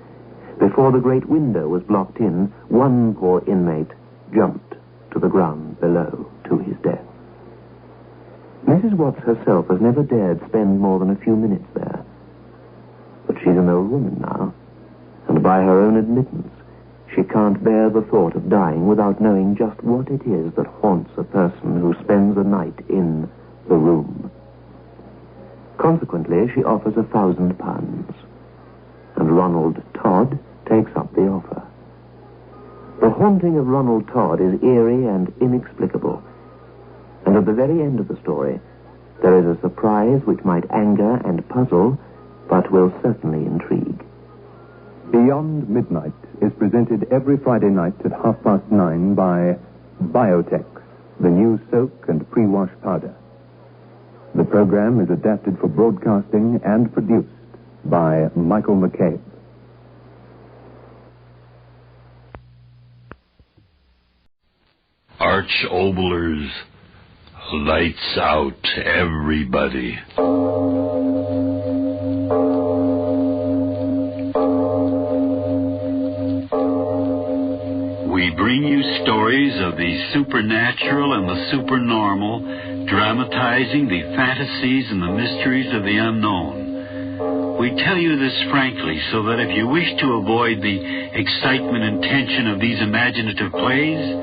Before the great window was blocked in, one poor inmate jumped to the ground below to his death. Mrs. Watts herself has never dared spend more than a few minutes there. But she's an old woman now, and by her own admittance, she can't bear the thought of dying without knowing just what it is that haunts a person who spends a night in the room. Consequently, she offers £1,000, and Ronald Todd takes up the offer. The haunting of Ronald Todd is eerie and inexplicable, and at the very end of the story, there is a surprise which might anger and puzzle, but will certainly intrigue. Beyond Midnight is presented every Friday night at 9:30 by Biotex, the new soak and pre-wash powder. The program is adapted for broadcasting and produced by Michael McCabe. Arch Oboler's lights out, everybody. We bring you stories of the supernatural and the supernormal, dramatizing the fantasies and the mysteries of the unknown. We tell you this frankly so that if you wish to avoid the excitement and tension of these imaginative plays,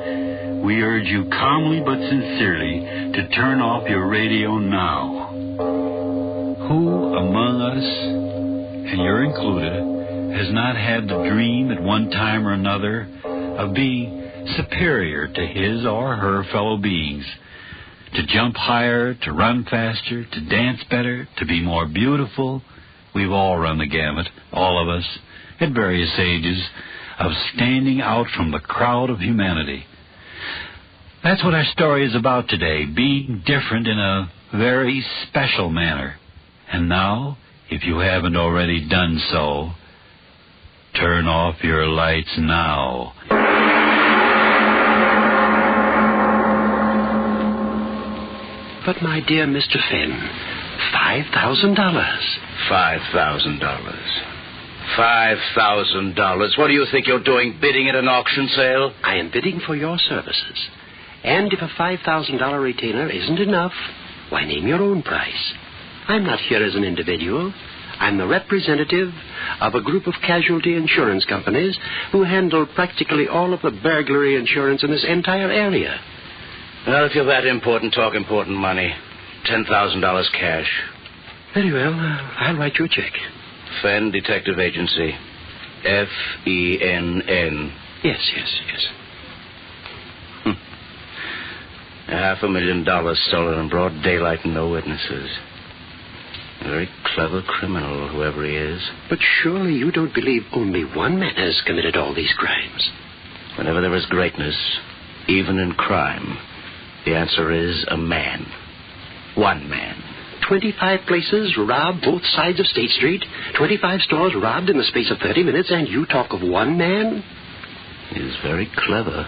we urge you calmly but sincerely to turn off your radio now. Who among us, and you're included, has not had the dream at one time or another of being superior to his or her fellow beings, to jump higher, to run faster, to dance better, to be more beautiful? We've all run the gamut, all of us, at various ages, of standing out from the crowd of humanity. That's what our story is about today, being different in a very special manner. And now, if you haven't already done so, turn off your lights now. But, my dear Mr. Finn, $5,000. $5,000. $5,000. What do you think you're doing, bidding at an auction sale? I am bidding for your services. And if a $5,000 retainer isn't enough, why, name your own price. I'm not here as an individual. I'm the representative of a group of casualty insurance companies who handle practically all of the burglary insurance in this entire area. Well, if you're that important, talk important money. $10,000 cash. Very well. I'll write you a check. Fenn Detective Agency. Fenn. Yes. $500,000 stolen in broad daylight and no witnesses. A very clever criminal, whoever he is. But surely you don't believe only one man has committed all these crimes. Whenever there is greatness, even in crime, the answer is a man. One man. 25 places robbed both sides of State Street, 25 stores robbed in the space of 30 minutes, and you talk of one man? He is very clever.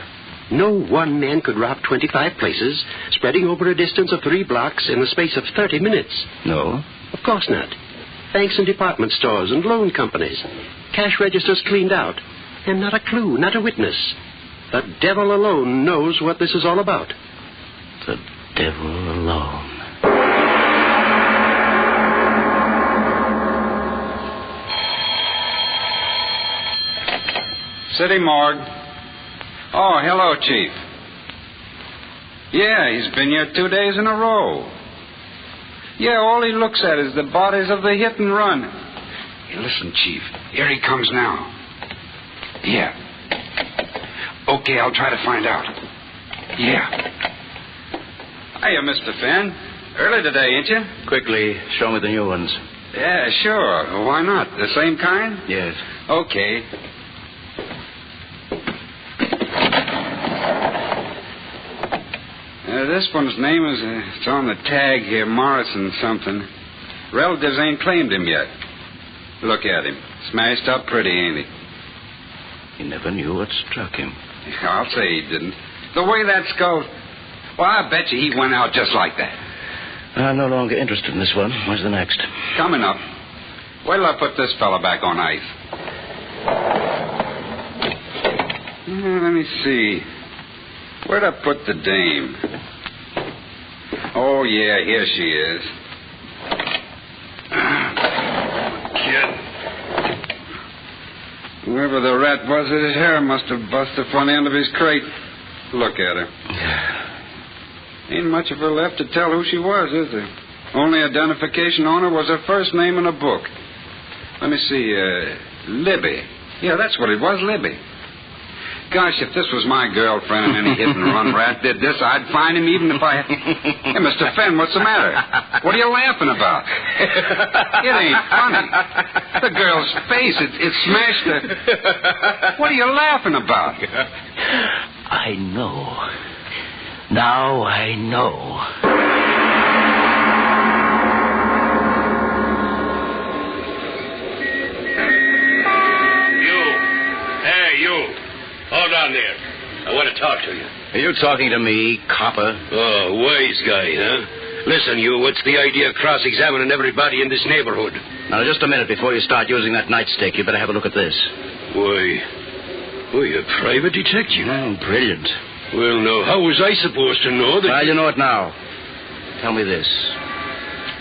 No one man could rob 25 places, spreading over a distance of 3 blocks in the space of 30 minutes. No? Of course not. Banks and department stores and loan companies. Cash registers cleaned out. And not a clue, not a witness. The devil alone knows what this is all about. The devil alone. City morgue. Oh, hello, Chief. Yeah, he's been here 2 days in a row. Yeah, all he looks at is the bodies of the hit and run. Hey, listen, Chief. Here he comes now. Yeah. Okay, I'll try to find out. Yeah. Hiya, Mr. Finn. Early today, ain't you? Quickly, show me the new ones. Yeah, sure. Why not? The same kind? Yes. Okay. This one's name is, it's on the tag here, Morrison something. Relatives ain't claimed him yet. Look at him. Smashed up pretty, ain't he? He never knew what struck him. I'll say he didn't. The way that skull... Well, I bet you he went out just like that. I'm no longer interested in this one. Where's the next? Coming up. Wait till I put this fella back on ice. Let me see. Where'd I put the dame? Oh, yeah, here she is. Kid. Whoever the rat was, his hair must have busted the front end of his crate. Look at her. Ain't much of her left to tell who she was, is there? Only identification on her was her first name in a book. Let me see, Libby. Yeah, that's what it was, Libby. Gosh, if this was my girlfriend and any hit-and-run rat did this, I'd find him even if I... Hey, Mr. Fenn, what's the matter? What are you laughing about? It ain't funny. The girl's face, it smashed her. What are you laughing about? I know. Now I know. you. Hold on there. I want to talk to you. Are you talking to me, copper? Oh, wise guy, huh? Listen, you, what's the idea of cross-examining everybody in this neighborhood? Now, just a minute before you start using that nightstick, you better have a look at this. Why, a private detective? Brilliant. Well, now, how was I supposed to know that... Well, you know it now. Tell me this.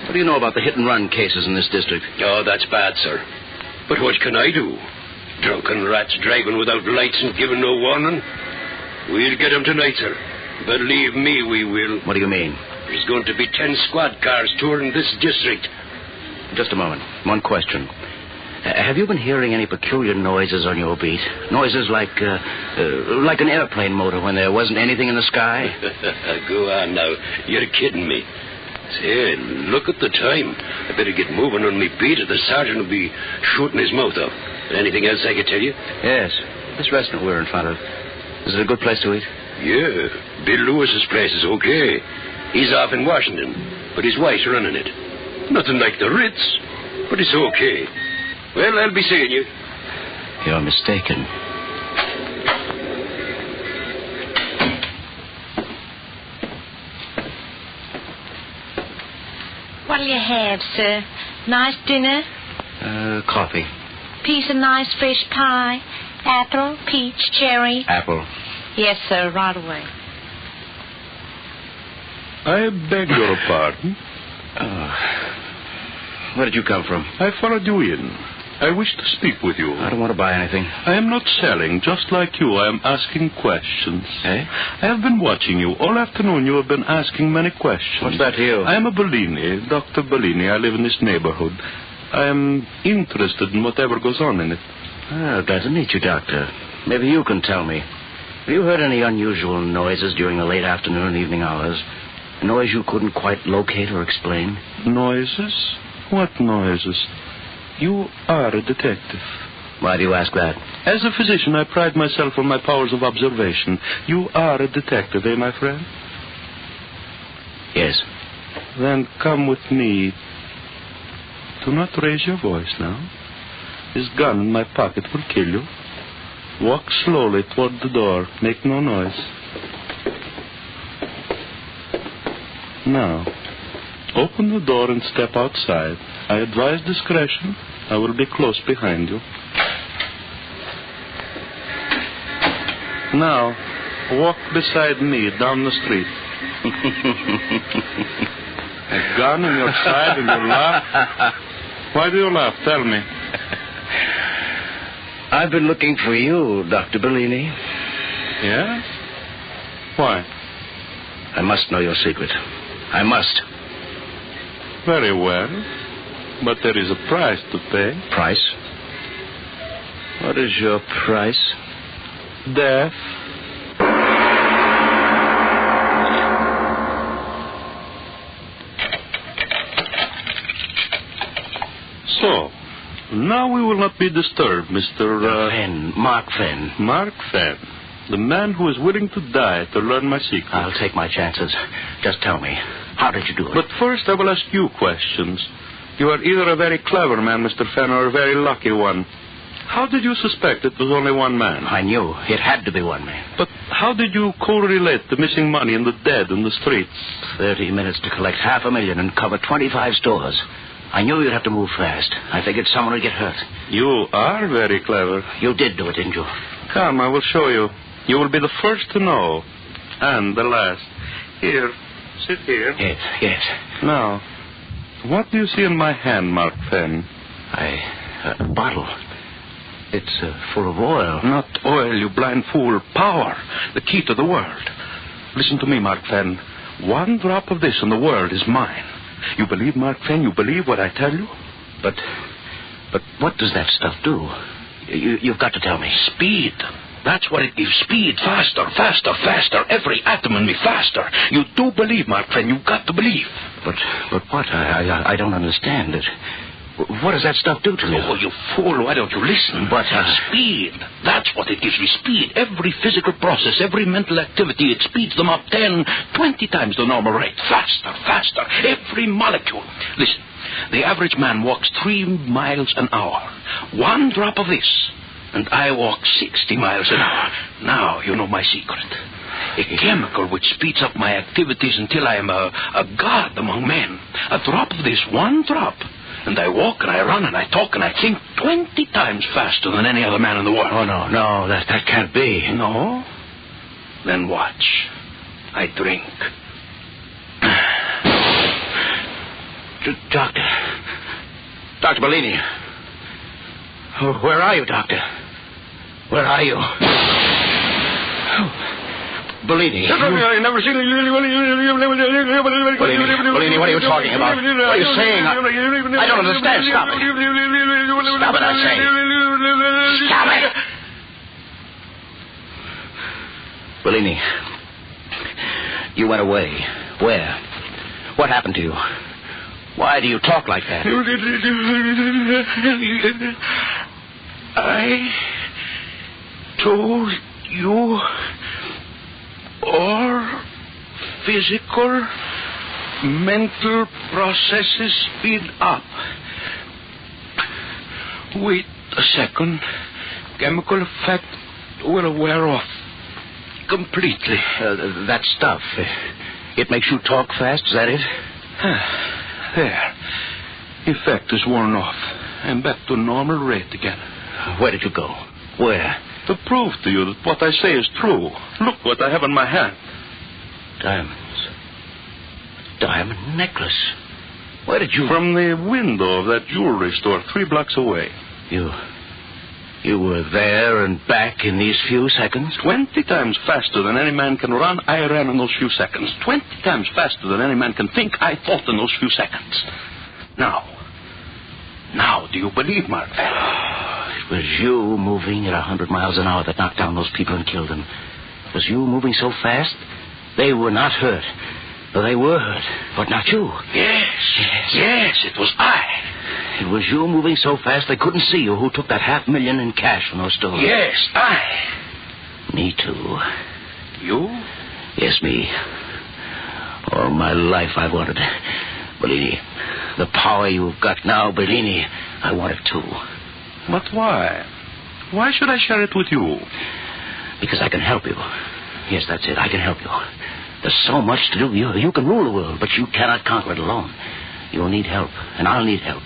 What do you know about the hit-and-run cases in this district? Oh, that's bad, sir. But what can I do? Drunken rats driving without lights and giving no warning? We'll get them tonight, sir. Believe me, we will. What do you mean? There's going to be 10 squad cars touring this district. Just a moment. One question. Have you been hearing any peculiar noises on your beat? Noises like an airplane motor when there wasn't anything in the sky? Go on now. You're kidding me. Say, look at the time. I better get moving on me beat or the sergeant will be shooting his mouth off. Anything else I can tell you? Yes. This restaurant we're in front of. Is it a good place to eat? Yeah. Bill Lewis's place is okay. He's off in Washington, but his wife's running it. Nothing like the Ritz, but it's okay. Well, I'll be seeing you. You're mistaken. What'll you have, sir? Nice dinner? Coffee. Piece of nice fresh pie? Apple, peach, cherry? Apple. Yes, sir, right away. I beg your pardon? Where did you come from? I followed you in. I wish to speak with you. I don't want to buy anything. I am not selling, just like you. I am asking questions. Eh? I have been watching you. All afternoon you have been asking many questions. What's that to you? I am a Bellini, Dr. Bellini. I live in this neighborhood. I am interested in whatever goes on in it. Glad to meet you, Doctor. Maybe you can tell me. Have you heard any unusual noises during the late afternoon and evening hours? A noise you couldn't quite locate or explain? Noises? What noises? You are a detective. Why do you ask that? As a physician, I pride myself on my powers of observation. You are a detective, eh, my friend? Yes. Then come with me. Do not raise your voice now. This gun in my pocket will kill you. Walk slowly toward the door. Make no noise. Now, open the door and step outside. I advise discretion. I will be close behind you. Now, walk beside me down the street. A gun in your side and you laugh? Why do you laugh? Tell me. I've been looking for you, Dr. Bellini. Yes? Why? I must know your secret. I must. Very well. But there is a price to pay. Price? What is your price? Death. So, now we will not be disturbed, Mr. Fenn. Mark Fenn. Mark Fenn. The man who is willing to die to learn my secret. I'll take my chances. Just tell me, how did you do it? But first I will ask you questions. You are either a very clever man, Mr. Fenn, or a very lucky one. How did you suspect it was only one man? I knew. It had to be one man. But how did you correlate the missing money and the dead in the streets? 30 minutes to collect $500,000 and cover 25 stores. I knew you'd have to move fast. I figured someone would get hurt. You are very clever. You did do it, didn't you? Come, I will show you. You will be the first to know. And the last. Here. Sit here. Yes. Now, what do you see in my hand, Mark Fenn? A bottle. It's full of oil. Not oil, you blind fool. Power. The key to the world. Listen to me, Mark Fenn. One drop of this and the world is mine. You believe, Mark Fenn? You believe what I tell you? But what does that stuff do? You've got to tell me. Speed. That's what it gives. Speed. Faster. Every atom in me faster. You do believe, Mark Fenn. You've got to believe. But what? I don't understand it. What does that stuff do to you? Oh, you fool. Why don't you listen? But speed. That's what it gives me. Speed. Every physical process, every mental activity, it speeds them up 10, 20 times the normal rate. Faster. Every molecule. Listen. The average man walks 3 miles an hour. One drop of this, and I walk 60 miles an hour. Now you know my secret. A chemical which speeds up my activities until I am a god among men. A drop of this, one drop, and I walk and I run and I talk and I think 20 times faster than any other man in the world. Oh, no, that can't be. No? Then watch. I drink. Dr. Bellini. Where are you, Doctor? Where are you? Bellini. I've never seen Bellini, what are you talking about? What are you saying? I don't understand. Stop it. Stop it, I say. Stop it. Bellini, you went away. Where? What happened to you? Why do you talk like that? I told you all physical, mental processes speed up. Wait a second. Chemical effect will wear off completely. That stuff, it makes you talk fast, is that it? There. Effect is worn off. I'm back to normal rate again. Where did you go? Where? To prove to you that what I say is true. Look what I have in my hand. Diamonds. Diamond necklace. Where did you... From the window of that jewelry store 3 blocks away. You were there and back in these few seconds? 20 times faster than any man can run, I ran in those few seconds. 20 times faster than any man can think, I thought in those few seconds. Now, do you believe, Mark? It was you moving at 100 miles an hour that knocked down those people and killed them. It was you moving so fast, they were not hurt. Well, they were hurt, but not you. Yes, it was I. It was you moving so fast they couldn't see you who took that $500,000 in cash from those stores. Yes, I. Me too. You? Yes, me. All my life I wanted. Bellini, the power you've got now, Bellini, I want it too. But why? Why should I share it with you? Because I can help you. Yes, that's it. I can help you. There's so much to do. You can rule the world, but you cannot conquer it alone. You'll need help, and I'll need help.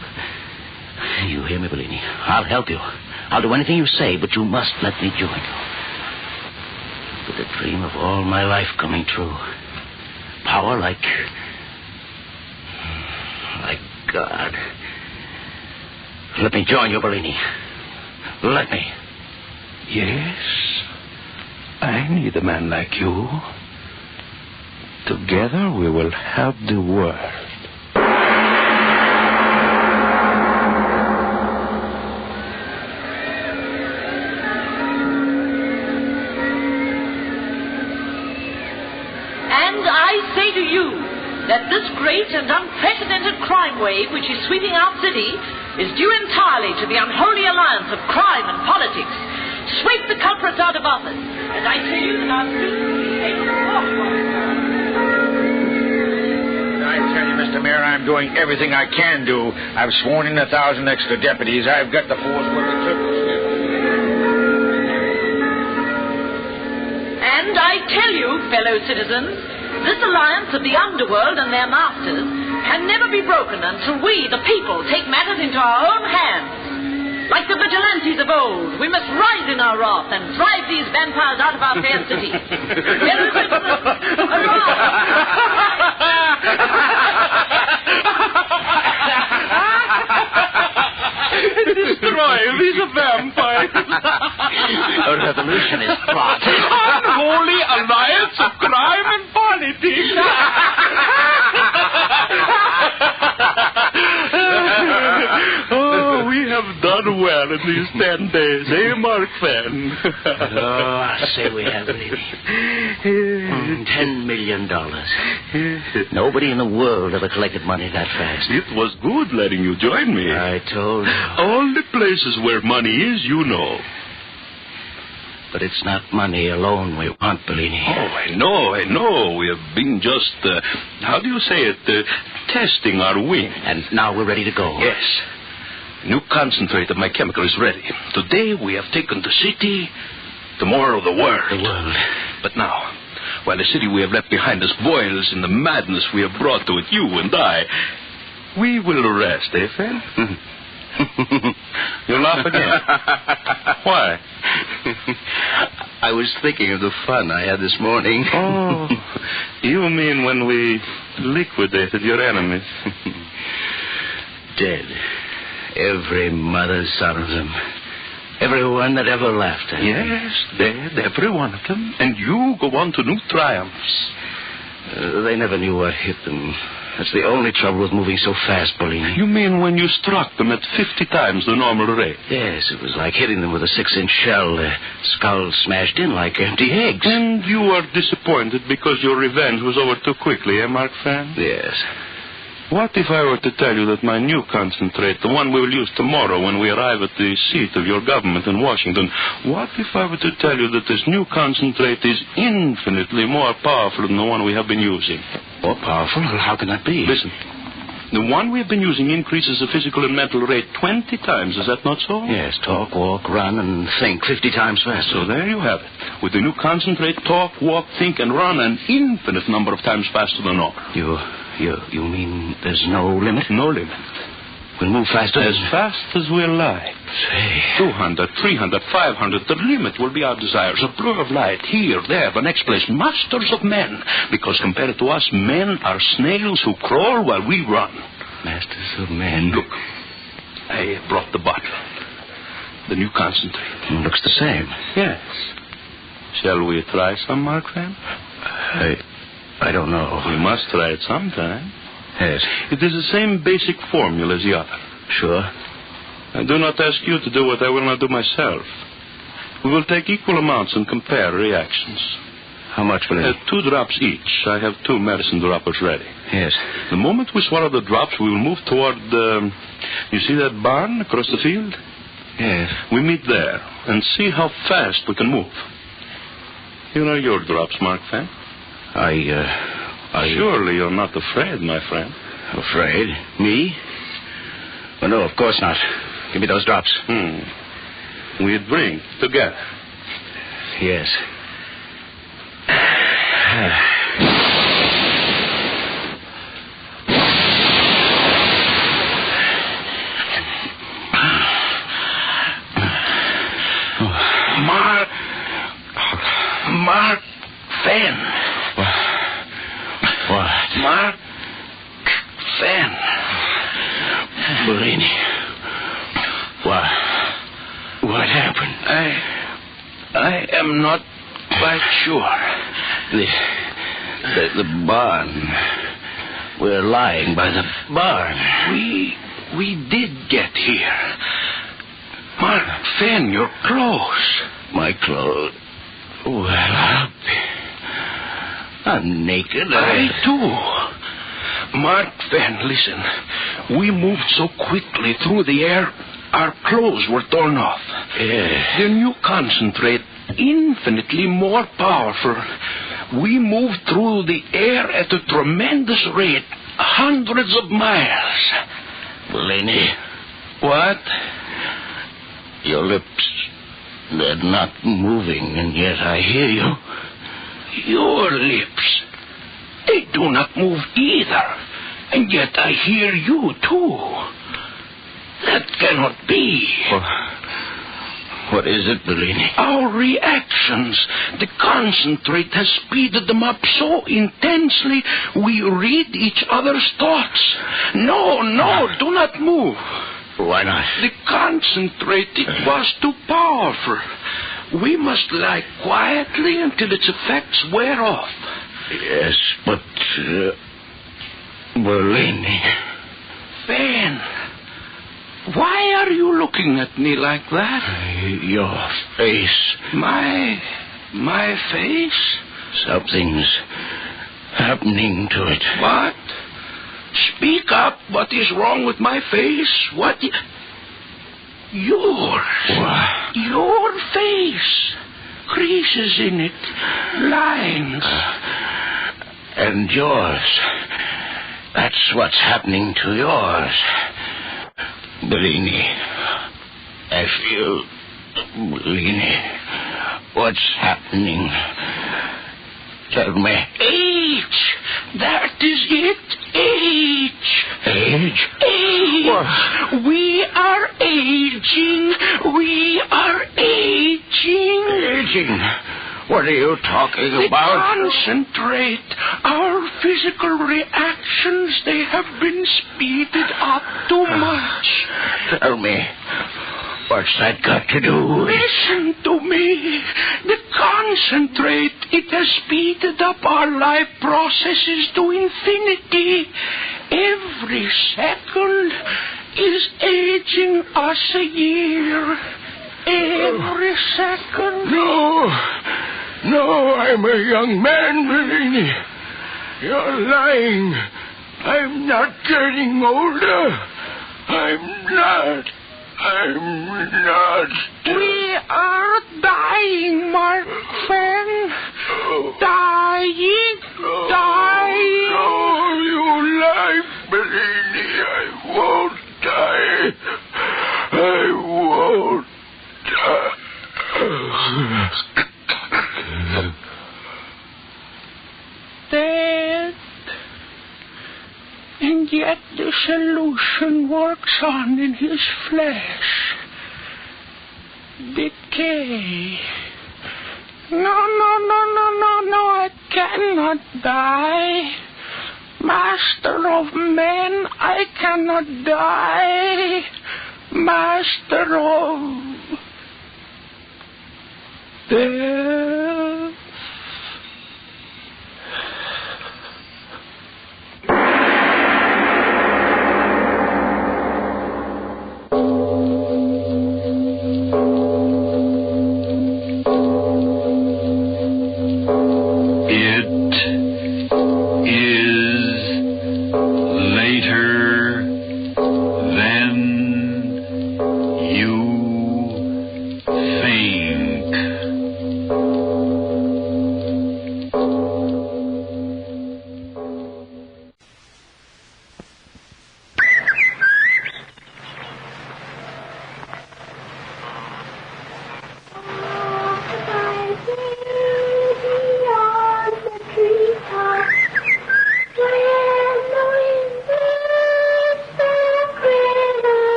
You hear me, Bellini? I'll help you. I'll do anything you say, but you must let me join you. With the dream of all my life coming true. Power like God. Let me join you, Bellini. Let me. Yes. I need a man like you. Together we will have the world. That this great and unprecedented crime wave which is sweeping our city is due entirely to the unholy alliance of crime and politics. Sweep the culprits out of office, and I tell you that our students will be able to walk one another. I tell you, Mr. Mayor, I'm doing everything I can do. I've sworn in 1,000 extra deputies. I've got the force where the troops live. And I tell you, fellow citizens, this alliance of the underworld and their masters can never be broken until we, the people, take matters into our own hands. Like the vigilantes of old, we must rise in our wrath and drive these vampires out of our fair city. Fellow citizens, Destroy these vampires. A revolution is plotted. Unholy alliance of crime and politics. Oh, we have done well in these 10 days, eh, Mark Fenn? I say we have, baby. $10 million. Nobody in the world ever collected money that fast. It was good letting you join me. I told you. All the places where money is, you know. But it's not money alone we want, Bellini. Oh, I know. We have been just, how do you say it, testing our wing. And now we're ready to go. Yes. New concentrate of my chemical is ready. Today we have taken the city, tomorrow the world. The world. But now, while the city we have left behind us boils in the madness we have brought to it, you and I, we will rest, eh, Fan? You laugh again. Why? I was thinking of the fun I had this morning. Oh, you mean when we liquidated your enemies? Dead. Every mother's son of them. Everyone that ever laughed at me. Yes, dead, every one of them. And you go on to new triumphs. They never knew what hit them. That's the only trouble with moving so fast, Bellini. You mean when you struck them at 50 times the normal rate? Yes, it was like hitting them with a 6-inch shell. Their skulls smashed in like empty eggs. And you are disappointed because your revenge was over too quickly, eh, Mark Fan? Yes. What if I were to tell you that my new concentrate, the one we will use tomorrow when we arrive at the seat of your government in Washington, what if I were to tell you that this new concentrate is infinitely more powerful than the one we have been using? More powerful? How can that be? Listen. The one we have been using increases the physical and mental rate 20 times. Is that not so? Yes, talk, walk, run, and think 50 times faster. So there you have it. With the new concentrate, talk, walk, think, and run an infinite number of times faster than normal. You mean there's no limit? No limit. We'll move faster? As fast as we like. Say. 200, 300, 500. The limit will be our desires. A blur of light here, there, the next place. Masters of men. Because compared to us, men are snails who crawl while we run. Masters of men. Look, I brought the bottle. The new concentrate. Looks the same. Yes. Shall we try some, Mark Van? I don't know. We must try it sometime. Yes. It is the same basic formula as the other. Sure. I do not ask you to do what I will not do myself. We will take equal amounts and compare reactions. How much will it? 2 drops each. I have 2 medicine droppers ready. Yes. The moment we swallow the drops, we will move toward the... You see that barn across the field? Yes. We meet there and see how fast we can move. Here are your drops, Mark Fan. Surely you're not afraid, my friend. Afraid? Me? Well, no, of course not. Give me those drops. We drink together. Yes. Mark Fan. What? Mark Fan. Bellini. What happened? I am not quite sure. The barn. We're lying by the barn. We did get here. Mark Fan, your clothes. My clothes? Well, I'm naked. I too. Mark Van, listen. We moved so quickly through the air, our clothes were torn off. Yeah. The new concentrate, infinitely more powerful. We moved through the air at a tremendous rate, hundreds of miles. Bellini. What? Your lips, they're not moving, and yet I hear you. Your lips, they do not move either, and yet I hear you too. That cannot be. What is it, Bellini? Our reactions. The concentrate has speeded them up so intensely we read each other's thoughts. No, do not move. Why not? The concentrate, it was too powerful. We must lie quietly until its effects wear off. Yes, but... Bellini. Van, why are you looking at me like that? Your face. My face? Something's happening to it. What? Speak up. What is wrong with my face? Yours. What? Your face. Creases in it. Lines. And yours. That's what's happening to yours. Bellini. I feel... Bellini. What's happening? Tell me. Age! That is it. Age! Age? Age! What? We are aging. We are aging. Aging? What are you talking about? Concentrate. Our physical reactions, they have been speeded up too much. Tell me, what's that got to do with... Listen to me. The concentrate, it has speeded up our life processes to infinity. Every second is aging us a year. Every second. No, I'm a young man, Bellini. You're lying. I'm not getting older. I'm not. We are dying, my friend. Dying. No, you lie, Bellini. I won't die. I won't die. Dead. And yet the solution works on in his flesh. Decay. No, I cannot die. Master of men, I cannot die. Master of death.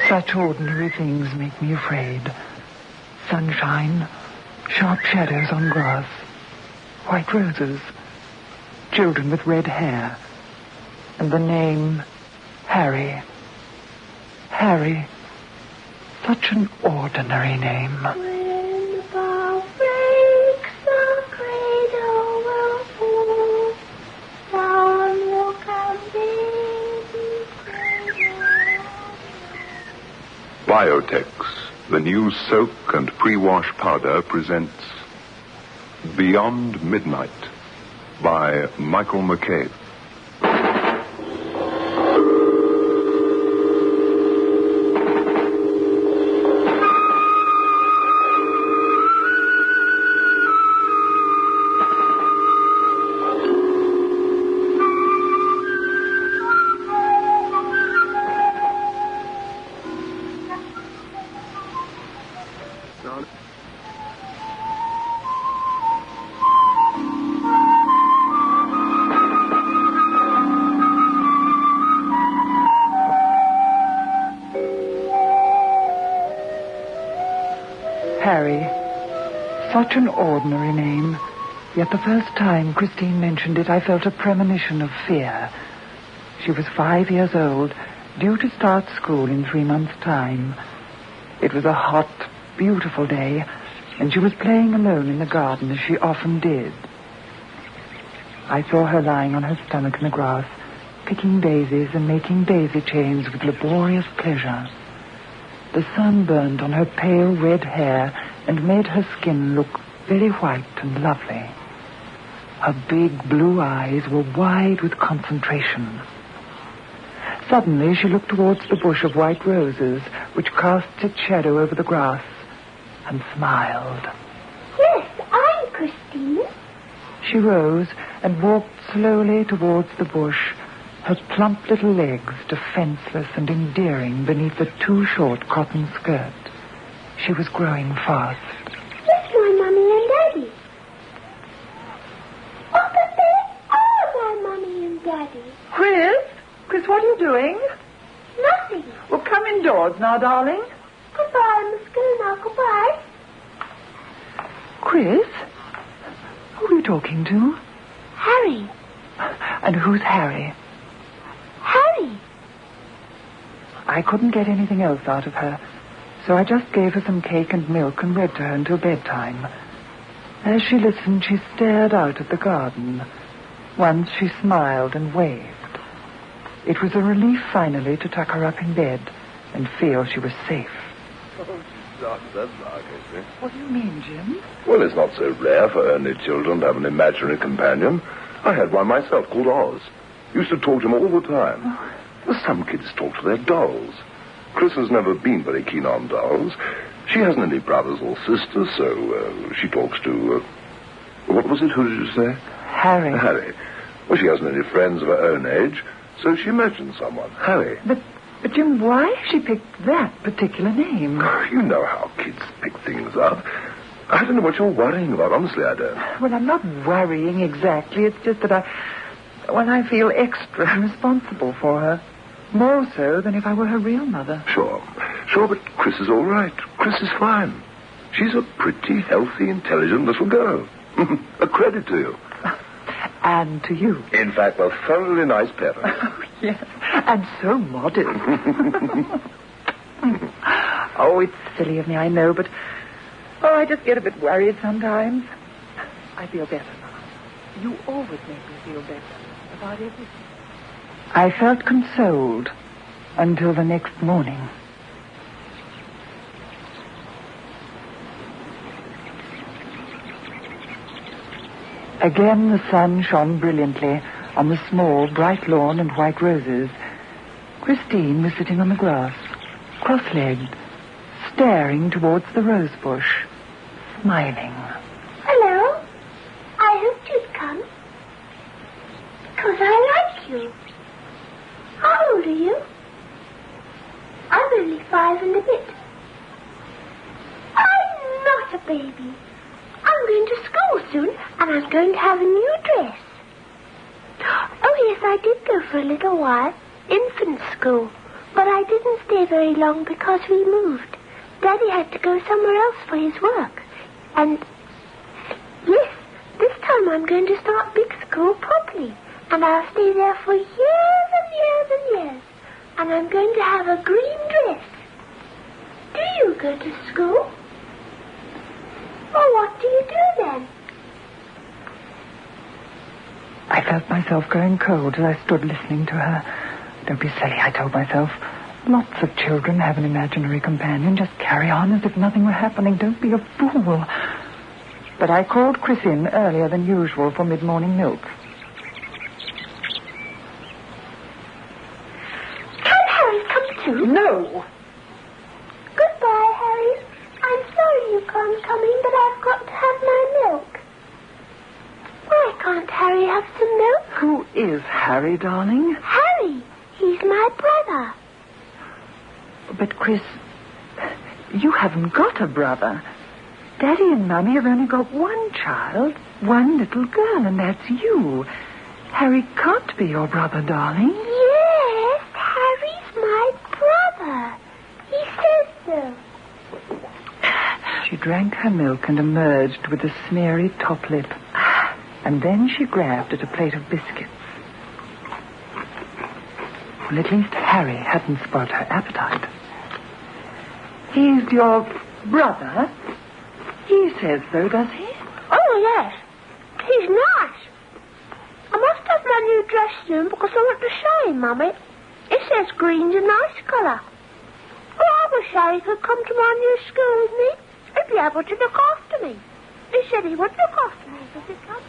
Such ordinary things make me afraid. Sunshine, sharp shadows on grass, white roses, children with red hair, and the name Harry. Harry. Such an ordinary name. When the bow breaks, the cradle will fall. Down will come baby cradle. Biotex, the new soak and pre-wash powder, presents Beyond Midnight by Michael McCabe. Harry. Such an ordinary name. Yet the first time Christine mentioned it, I felt a premonition of fear. She was 5 years old, due to start school in 3 months' time. It was a hot, beautiful day, and she was playing alone in the garden as she often did. I saw her lying on her stomach in the grass, picking daisies and making daisy chains with laborious pleasure. The sun burned on her pale red hair and made her skin look very white and lovely. Her big blue eyes were wide with concentration. Suddenly she looked towards the bush of white roses, which cast its shadow over the grass, and smiled. Yes, I'm Christine. She rose and walked slowly towards the bush, her plump little legs defenseless and endearing beneath the too short cotton skirt. She was growing fast. Yes, my mummy and daddy. Oh, but they are my mummy and daddy. Chris, what are you doing? Nothing. Well, come indoors now, darling. Goodbye, Miss Gill, now. Goodbye. Chris? Who are you talking to? Harry. And who's Harry? Harry. I couldn't get anything else out of her, so I just gave her some cake and milk and read to her until bedtime. As she listened, she stared out at the garden. Once she smiled and waved. It was a relief finally to tuck her up in bed and feel she was safe. Oh, she's not that dark, is it? What do you mean, Jim? Well, it's not so rare for only children to have an imaginary companion. I had one myself called Oz. Used to talk to him all the time. Well, some kids talk to their dolls. Chris has never been very keen on dolls. She hasn't any brothers or sisters, so she talks to... what was it? Who did you say? Harry. Harry. Well, she hasn't any friends of her own age, so she mentioned someone. Harry. But Jim, why she picked that particular name? You know how kids pick things up. I don't know what you're worrying about. Honestly, I don't. Well, I'm not worrying exactly. It's just that I feel extra responsible for her. More so than if I were her real mother. Sure, but Chris is all right. Chris is fine. She's a pretty, healthy, intelligent little girl. A credit to you. And to you. In fact, a thoroughly nice parent. Oh, yes, and so modest. Oh, it's silly of me, I know, but... Oh, I just get a bit worried sometimes. I feel better now. You always make me feel better about everything. I felt consoled until the next morning. Again the sun shone brilliantly on the small, bright lawn and white roses. Christine was sitting on the grass, cross-legged, staring towards the rose bush, smiling. Hello. I hoped you'd come. Because I like you. How old are you? I'm only 5 and a bit. I'm not a baby. I'm going to school soon, and I'm going to have a new dress. Oh, yes, I did go for a little while. Infant school. But I didn't stay very long because we moved. Daddy had to go somewhere else for his work. And, yes, this time I'm going to start big school properly. And I'll stay there for years and years and years. And I'm going to have a green dress. Do you go to school? Well, what do you do then? I felt myself going cold as I stood listening to her. Don't be silly, I told myself. Lots of children have an imaginary companion. Just carry on as if nothing were happening. Don't be a fool. But I called Chris in earlier than usual for mid-morning milk. Can Harry come too? No. Goodbye, Harry. I'm sorry you can't come in, but I've got to have my milk. Why can't Harry have some milk? Who is Harry, darling? Harry. He's my brother. But, Chris, you haven't got a brother. Daddy and Mummy have only got one child, one little girl, and that's you. Harry can't be your brother, darling. Yes, Harry's my brother. He says so. She drank her milk and emerged with a smeary top lip. And then she grabbed at a plate of biscuits. Well, at least Harry hadn't spoiled her appetite. He's your brother? He's says so, does he? Oh, yes. He's nice. I must have my new dress soon because I want to show him, Mummy. It says green's a nice colour. Oh, I wish Harry could come to my new school with me. He'd be able to look after me. He said he would look after me if he comes.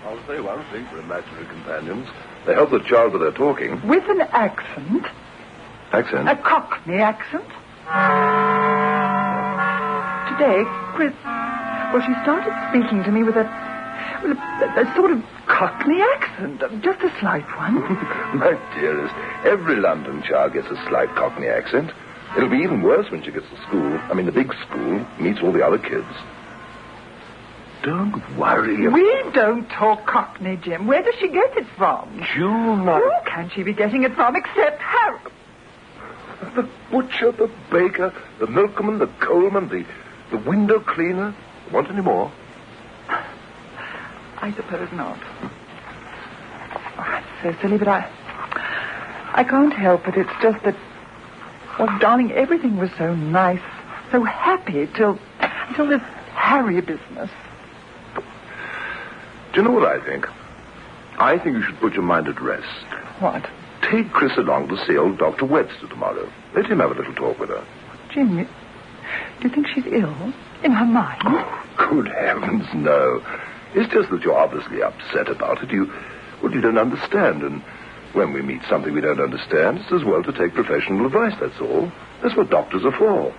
I'll say one thing for imaginary companions. They help the child with their talking. With an accent. Accent? A Cockney accent. Today, Chris... Well, she started speaking to me with a sort of Cockney accent. Just a slight one. My dearest, every London child gets a slight Cockney accent. It'll be even worse when she gets to school. I mean, the big school, meets all the other kids. Don't worry. We don't talk Cockney, Jim. Where does she get it from? June, Where can she be getting it from except Harry? The butcher, the baker, the milkman, the coalman, the window cleaner. Want any more? I suppose not. Oh, it's so silly, but I can't help it. It's just that, well, darling, everything was so nice, so happy till this Harry business. Do you know what I think? I think you should put your mind at rest. What? Take Chris along to see old Dr. Webster tomorrow. Let him have a little talk with her. Jim, do you think she's ill? In her mind? Oh, good heavens, no. It's just that you're obviously upset about it. You don't understand, and when we meet something we don't understand, it's as well to take professional advice, that's all. That's what doctors are for.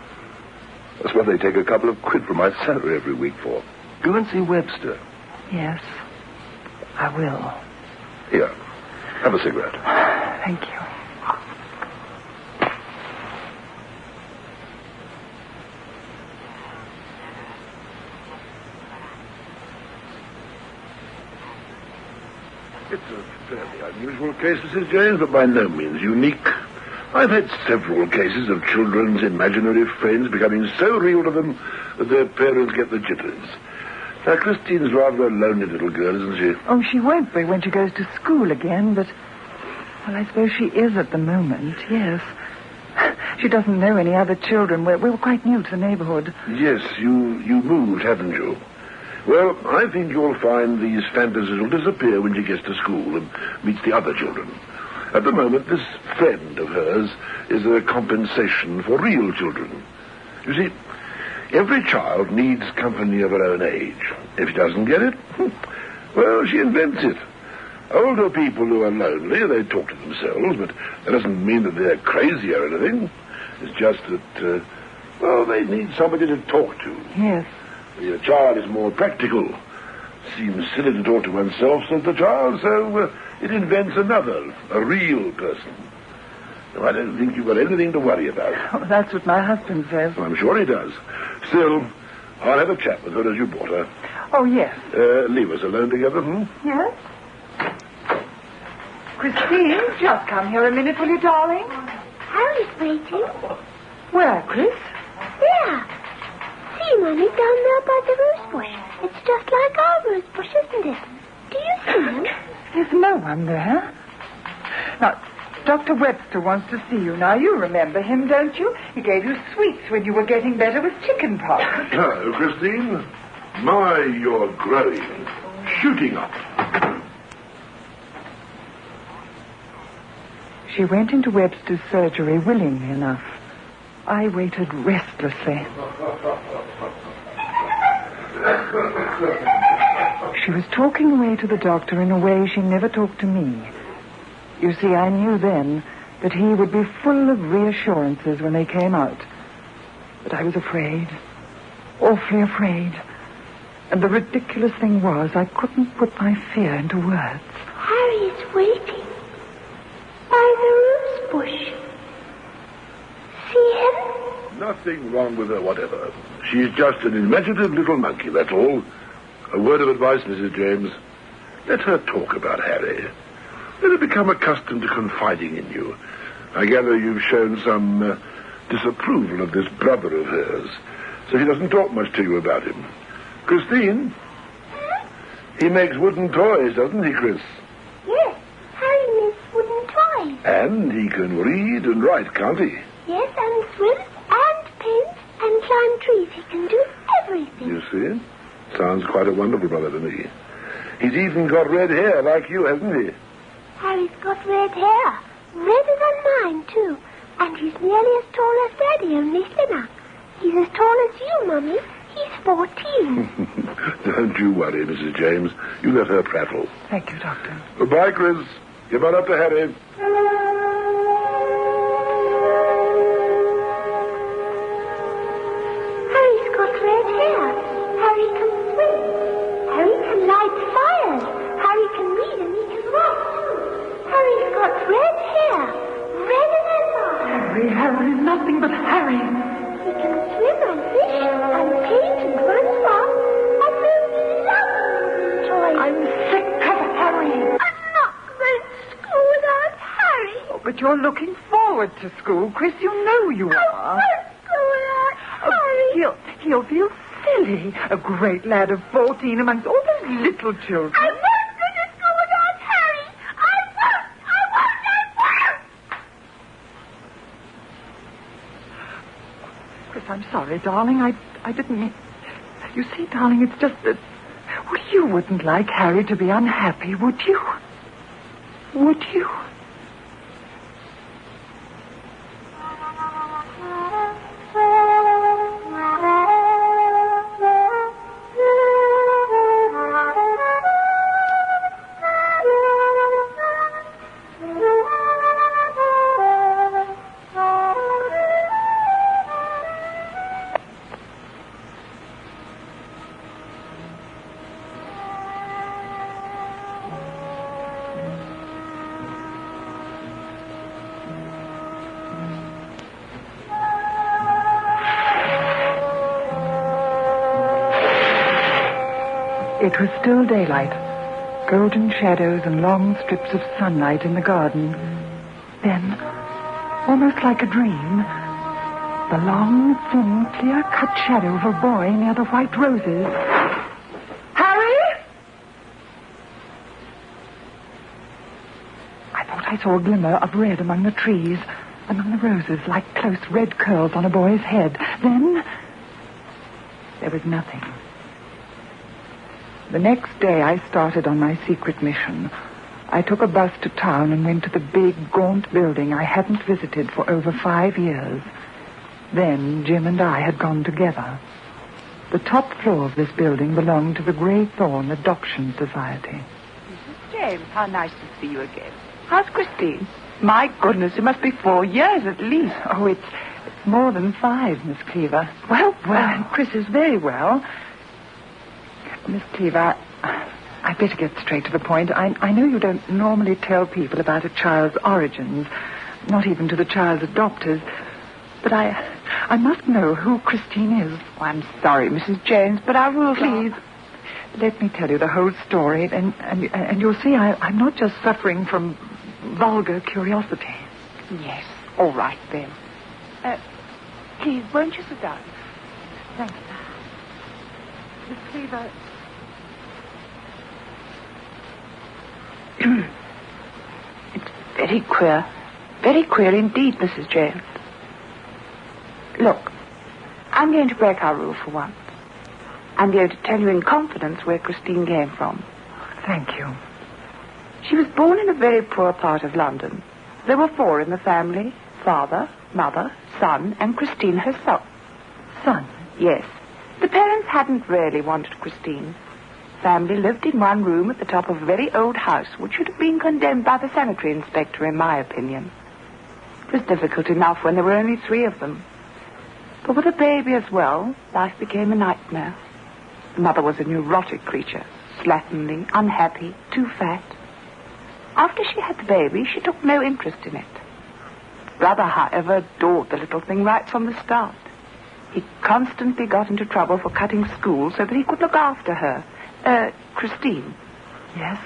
That's what they take a couple of quid from my salary every week for. Go and see Webster. Yes, I will. Here, have a cigarette. Thank you. It's a fairly unusual case, Mrs. James, but by no means unique. I've had several cases of children's imaginary friends becoming so real to them that their parents get the jitters. Now, Christine's rather a lonely little girl, isn't she? Oh, she won't be when she goes to school again, but... Well, I suppose she is at the moment, yes. She doesn't know any other children. We were quite new to the neighborhood. Yes, you moved, haven't you? Well, I think you'll find these fantasies will disappear when she gets to school and meets the other children. At the moment, this friend of hers is a compensation for real children. You see, every child needs company of her own age. If she doesn't get it, well, she invents it. Older people who are lonely, they talk to themselves, but that doesn't mean that they're crazy or anything. It's just that, well, they need somebody to talk to. Yes. The child is more practical. Seems silly to talk to oneself, says the child, so it invents another, a real person. No, I don't think you've got anything to worry about. Oh, that's what my husband says. Well, I'm sure he does. Still, I'll have a chat with her as you brought her. Oh, yes. Leave us alone together, Yes? Christine, just come here a minute, will you, darling? Harry's waiting. Where, Chris? There. See, Mummy, down there by the rose bush. It's just like our rose bush, isn't it? Do you see him? There's no one there. Now, Dr. Webster wants to see you. Now, you remember him, don't you? He gave you sweets when you were getting better with chicken pox. Hello, Christine. My, you're growing. Shooting up. She went into Webster's surgery willingly enough. I waited restlessly. She was talking away to the doctor in a way she never talked to me. You see, I knew then that he would be full of reassurances when they came out. But I was afraid, awfully afraid. And the ridiculous thing was, I couldn't put my fear into words. Harry is waiting by the rose bush. See him? Nothing wrong with her whatever. She's just an imaginative little monkey, that's all. A word of advice, Mrs. James. Let her talk about Harry. Let her become accustomed to confiding in you. I gather you've shown some disapproval of this brother of hers, so he doesn't talk much to you about him. Christine? He makes wooden toys, doesn't he, Chris? Yes, Harry makes wooden toys. And he can read and write, can't he? Yes, and swim and airplanes and climb trees. He can do everything. You see? Sounds quite a wonderful brother to me. He's even got red hair like you, hasn't he? Harry's got red hair. Redder than mine, too. And he's nearly as tall as Daddy, only thinner. He's as tall as you, Mummy. He's 14. Don't you worry, Mrs. James. You let her prattle. Thank you, Doctor. Goodbye, Chris. Give on up to Harry. Harry's got red hair. Harry can swim. Harry can light fires. Harry can read and he can write, too. Harry's got red hair. Redder than mine. Harry, nothing but Harry. He can swim and fish and paint and run fast and those lovely toys. I'm sick of Harry. I'm not going to school without Harry. Oh, but you're looking forward to school, Chris. You know you are. I won't go without Harry. He'll feel silly. A great lad of 14 amongst all those little children. I won't go to school without Harry. I won't. Chris, I'm sorry, darling. I didn't mean... You see, darling, it's just that... Well, you wouldn't like Harry to be unhappy, would you? Would you? It was still daylight, golden shadows and long strips of sunlight in the garden. Then, almost like a dream, the long, thin, clear-cut shadow of a boy near the white roses. Harry! I thought I saw a glimmer of red among the trees, among the roses, like close red curls on a boy's head. Then, there was nothing. The next day, I started on my secret mission. I took a bus to town and went to the big, gaunt building I hadn't visited for over 5 years. Then Jim and I had gone together. The top floor of this building belonged to the Greythorn Adoption Society. Mrs. James, how nice to see you again. How's Christine? My goodness, it must be 4 years at least. Oh, it's more than 5, Miss Cleaver. Well, Chris is very well. Miss Cleaver, I'd better get straight to the point. I know you don't normally tell people about a child's origins, not even to the child's adopters, but I must know who Christine is. Oh, I'm sorry, Mrs. James, but our rules Please, let me tell you the whole story, and you'll see I'm not just suffering from vulgar curiosity. Yes, all right, then. Please, won't you sit down? Thank you. Miss Cleaver... It's very queer indeed, Mrs. James. Look, I'm going to break our rule for once. I'm going to tell you in confidence where Christine came from. Thank you. She was born in a very poor part of London. There were 4 in the family: father, mother, son, and Christine herself. Son? Yes. The parents hadn't really wanted Christine. Family lived in one room at the top of a very old house, which should have been condemned by the sanitary inspector, in my opinion. It was difficult enough when there were only 3 of them. But with a baby as well, life became a nightmare. The mother was a neurotic creature, slatternly, unhappy, too fat. After she had the baby, she took no interest in it. Brother, however, adored the little thing right from the start. He constantly got into trouble for cutting school so that he could look after her. Christine. Yes?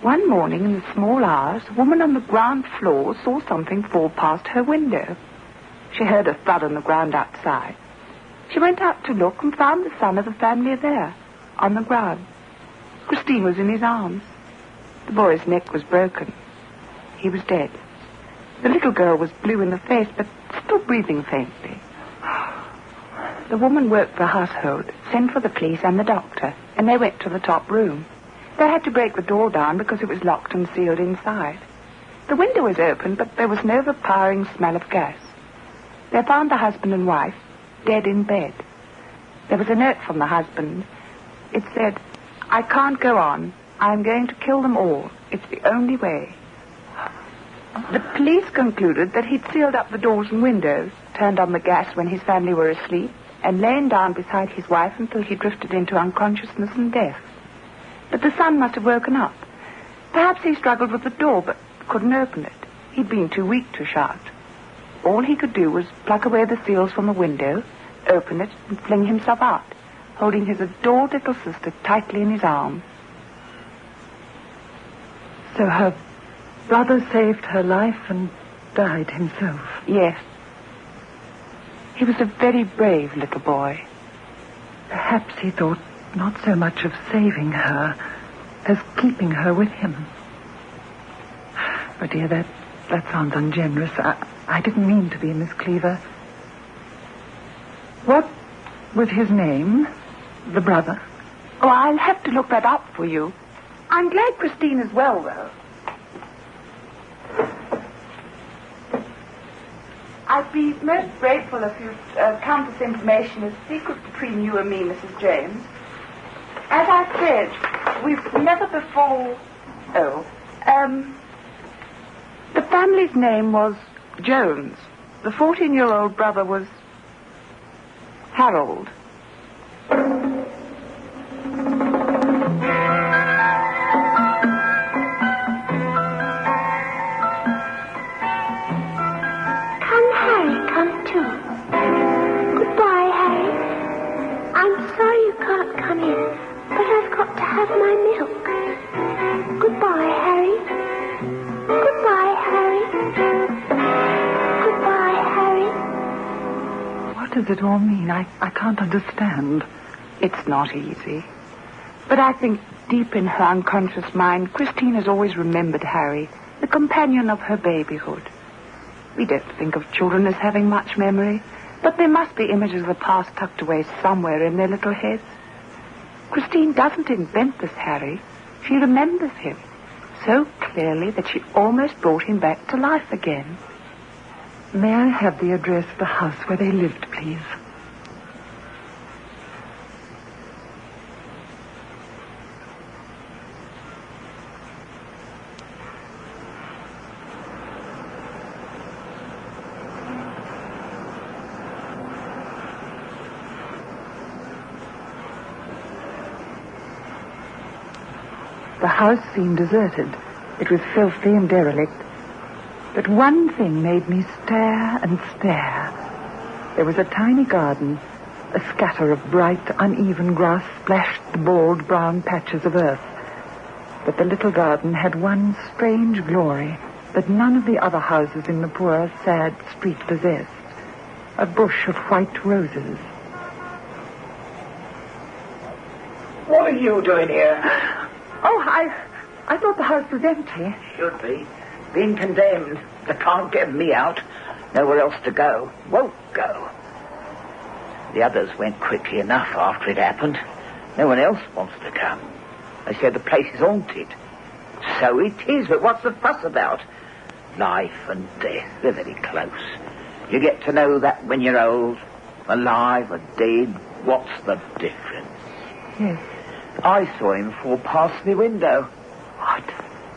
One morning in the small hours, a woman on the ground floor saw something fall past her window. She heard a thud on the ground outside. She went out to look and found the son of the family there, on the ground. Christine was in his arms. The boy's neck was broken. He was dead. The little girl was blue in the face, but still breathing faintly. The woman worked the household, sent for the police and the doctor, and they went to the top room. They had to break the door down because it was locked and sealed inside. The window was open, but there was an overpowering smell of gas. They found the husband and wife dead in bed. There was a note from the husband. It said, "I can't go on. I'm going to kill them all. It's the only way." The police concluded that he'd sealed up the doors and windows, turned on the gas when his family were asleep, and lain down beside his wife until he drifted into unconsciousness and death. But the son must have woken up. Perhaps he struggled with the door, but couldn't open it. He'd been too weak to shout. All he could do was pluck away the seals from the window, open it, and fling himself out, holding his adored little sister tightly in his arms. So her brother saved her life and died himself? Yes. He was a very brave little boy. Perhaps he thought not so much of saving her as keeping her with him. Oh, dear, that sounds ungenerous. I didn't mean to be, Miss Cleaver. What was his name, the brother? Oh, I'll have to look that up for you. I'm glad Christine is well, though. I'd be most grateful if you'd count this information as secret between you and me, Mrs. James. As I said, we've never before... the family's name was Jones. The 14-year-old brother was Harold. Come in, but I've got to have my milk. Goodbye, Harry. Goodbye, Harry. Goodbye, Harry. What does it all mean? I can't understand. It's not easy. But I think deep in her unconscious mind, Christine has always remembered Harry, the companion of her babyhood. We don't think of children as having much memory, but there must be images of the past tucked away somewhere in their little heads. Christine doesn't invent this Harry. She remembers him so clearly that she almost brought him back to life again. May I have the address of the house where they lived, please? The house seemed deserted. It was filthy and derelict. But one thing made me stare and stare. There was a tiny garden. A scatter of bright, uneven grass splashed the bald, brown patches of earth. But the little garden had one strange glory that none of the other houses in the poor, sad street possessed. A bush of white roses. What are you doing here? Oh, I thought the house was empty. Should be. Been condemned. They can't get me out. Nowhere else to go. Won't go. The others went quickly enough after it happened. No one else wants to come. They said the place is haunted. So it is, but what's the fuss about? Life and death, they're very close. You get to know that when you're old. Alive or dead, what's the difference? Yes. I saw him fall past the window. What?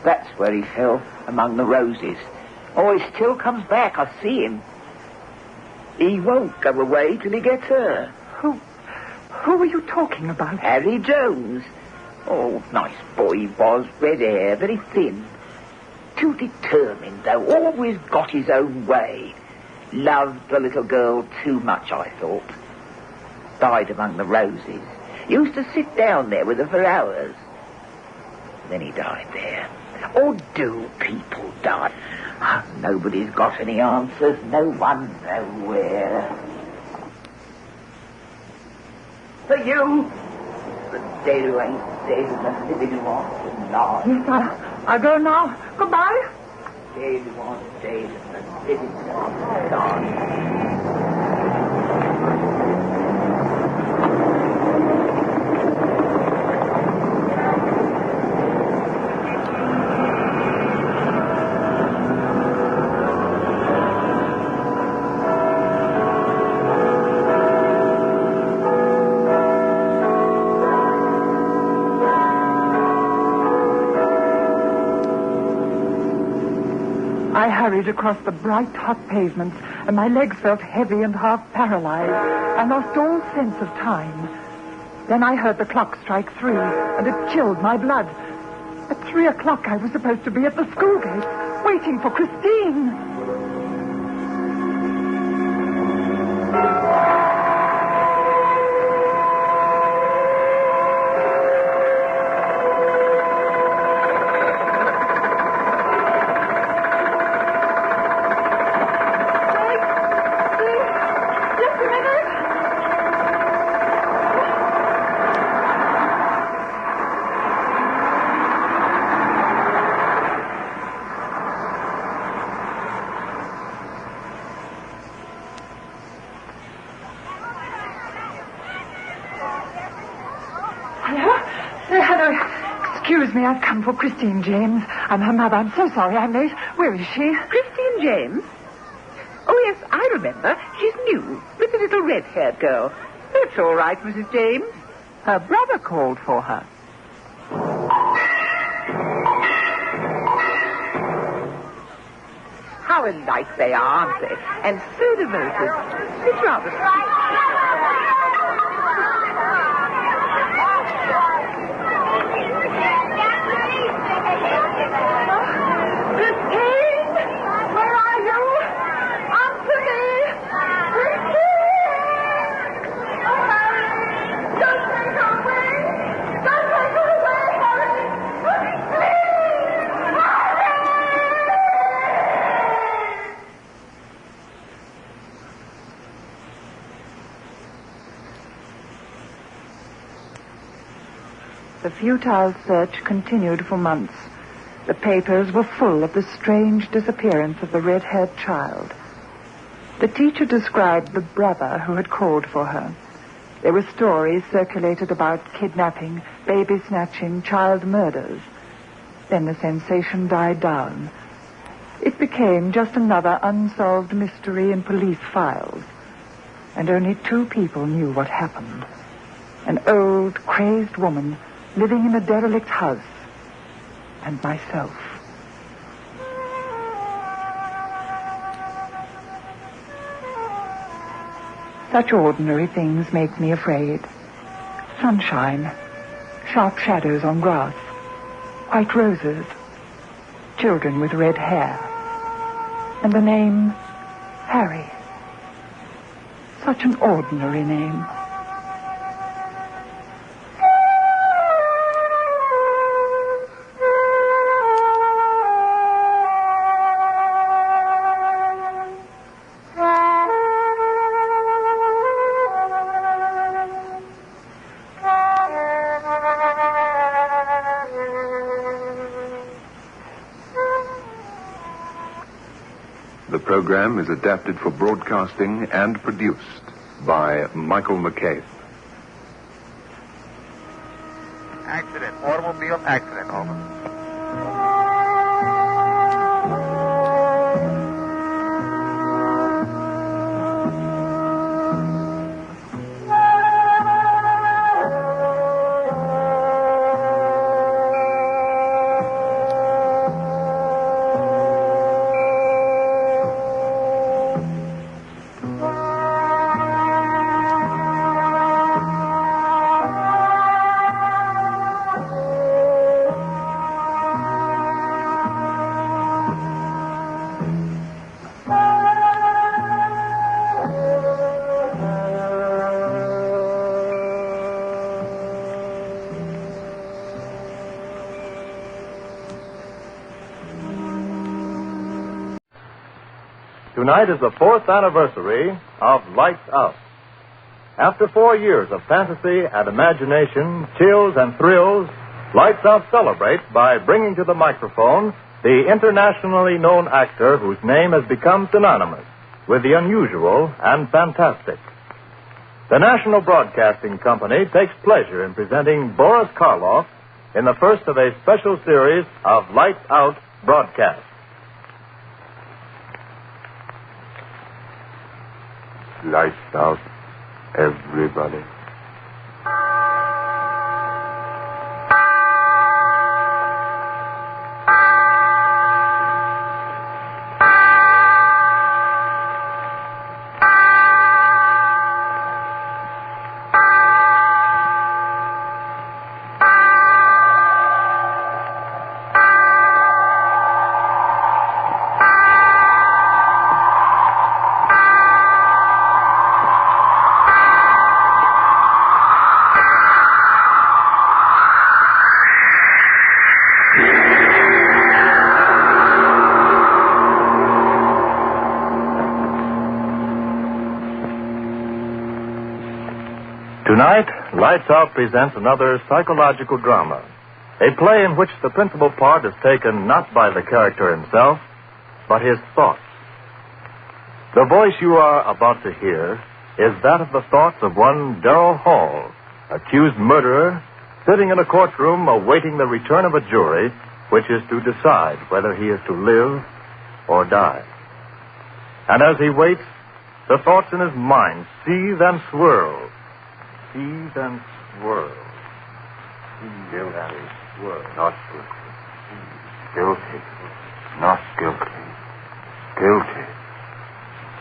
That's where he fell, among the roses. Oh, he still comes back. I see him. He won't go away till he gets her. Who are you talking about? Harry Jones. Oh, nice boy he was. Red hair, very thin. Too determined, though. Always got his own way. Loved the little girl too much, I thought. Died among the roses. Used to sit down there with her for hours. Then he died there. Or do people die? Nobody's got any answers. No one nowhere. For you, the dead who ain't dead and the living who aren't alive. Yes, I'll go now. Goodbye. Dead who aren't dead and the living who aren't alive. I hurried across the bright, hot pavements, and my legs felt heavy and half paralyzed. I lost all sense of time. Then I heard the clock strike 3, and it chilled my blood. At 3 o'clock, I was supposed to be at the school gate, waiting for Christine. Excuse me, I've come for Christine James. I'm her mother. I'm so sorry I'm late. Where is she? Christine James? Oh, yes, I remember. She's new, with the little red-haired girl. That's all right, Mrs. James. Her brother called for her. How alike they are, aren't they? And so devoted. It's rather sweet. The futile search continued for months. The papers were full of the strange disappearance of the red-haired child. The teacher described the brother who had called for her. There were stories circulated about kidnapping, baby snatching, child murders. Then the sensation died down. It became just another unsolved mystery in police files. And only 2 people knew what happened. An old, crazed woman living in a derelict house, and myself. Such ordinary things make me afraid. Sunshine, sharp shadows on grass, white roses, children with red hair, and the name Harry. Such an ordinary name. The program is adapted for broadcasting and produced by Michael McCabe. Accident. Automobile accident. Over. Tonight is the 4th anniversary of Lights Out. After 4 years of fantasy and imagination, chills and thrills, Lights Out celebrates by bringing to the microphone the internationally known actor whose name has become synonymous with the unusual and fantastic. The National Broadcasting Company takes pleasure in presenting Boris Karloff in the first of a special series of Lights Out broadcasts. Lights out, everybody. Tonight, Lights Out presents another psychological drama. A play in which the principal part is taken not by the character himself, but his thoughts. The voice you are about to hear is that of the thoughts of one Darrell Hall, accused murderer, sitting in a courtroom awaiting the return of a jury which is to decide whether he is to live or die. And as he waits, the thoughts in his mind seethe and swirl. Seethe and swirl. Seethe and swirl. Not guilty. Not guilty. Guilty.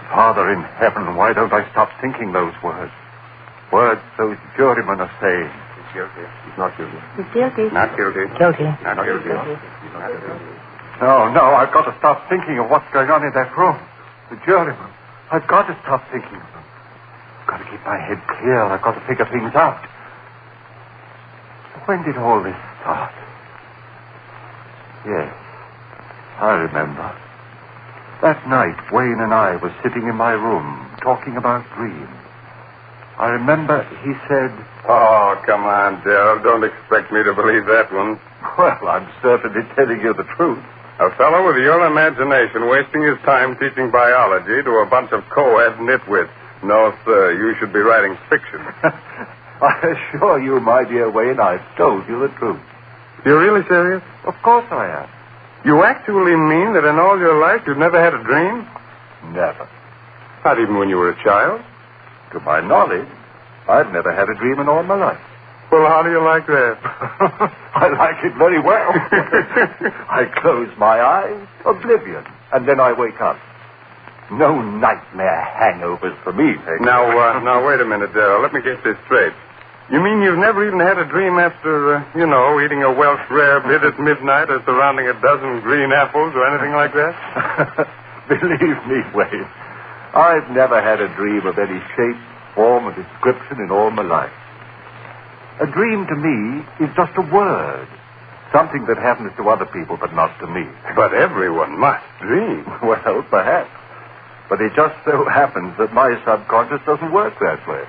Father in heaven, why don't I stop thinking those words? Words those jurymen are saying. He's guilty. He's not guilty. He's guilty. Not guilty. Guilty. Not guilty. No, I've got to stop thinking of what's going on in that room. The jurymen. I've got to stop thinking of them. I've got to keep my head clear. I've got to figure things out. When did all this start? Yes, I remember. That night, Wayne and I were sitting in my room, talking about dreams. I remember he said... Oh, come on, Darrell. Don't expect me to believe that one. Well, I'm certainly telling you the truth. A fellow with your imagination wasting his time teaching biology to a bunch of co-ed nitwits. No, sir, you should be writing fiction. I assure you, my dear Wayne, I've told you the truth. You're really serious? Of course I am. You actually mean that in all your life you've never had a dream? Never. Not even when you were a child? To my knowledge, I've never had a dream in all my life. Well, how do you like that? I like it very well. I close my eyes, oblivion, and then I wake up. No nightmare hangovers for me, Peggy. Now, wait a minute, Darrell. Let me get this straight. You mean you've never even had a dream after, eating a Welsh rare bit at midnight or surrounding a dozen green apples or anything like that? Believe me, Wayne, I've never had a dream of any shape, form, or description in all my life. A dream to me is just a word. Something that happens to other people, but not to me. But everyone must dream. Well, perhaps. But it just so happens that my subconscious doesn't work that way.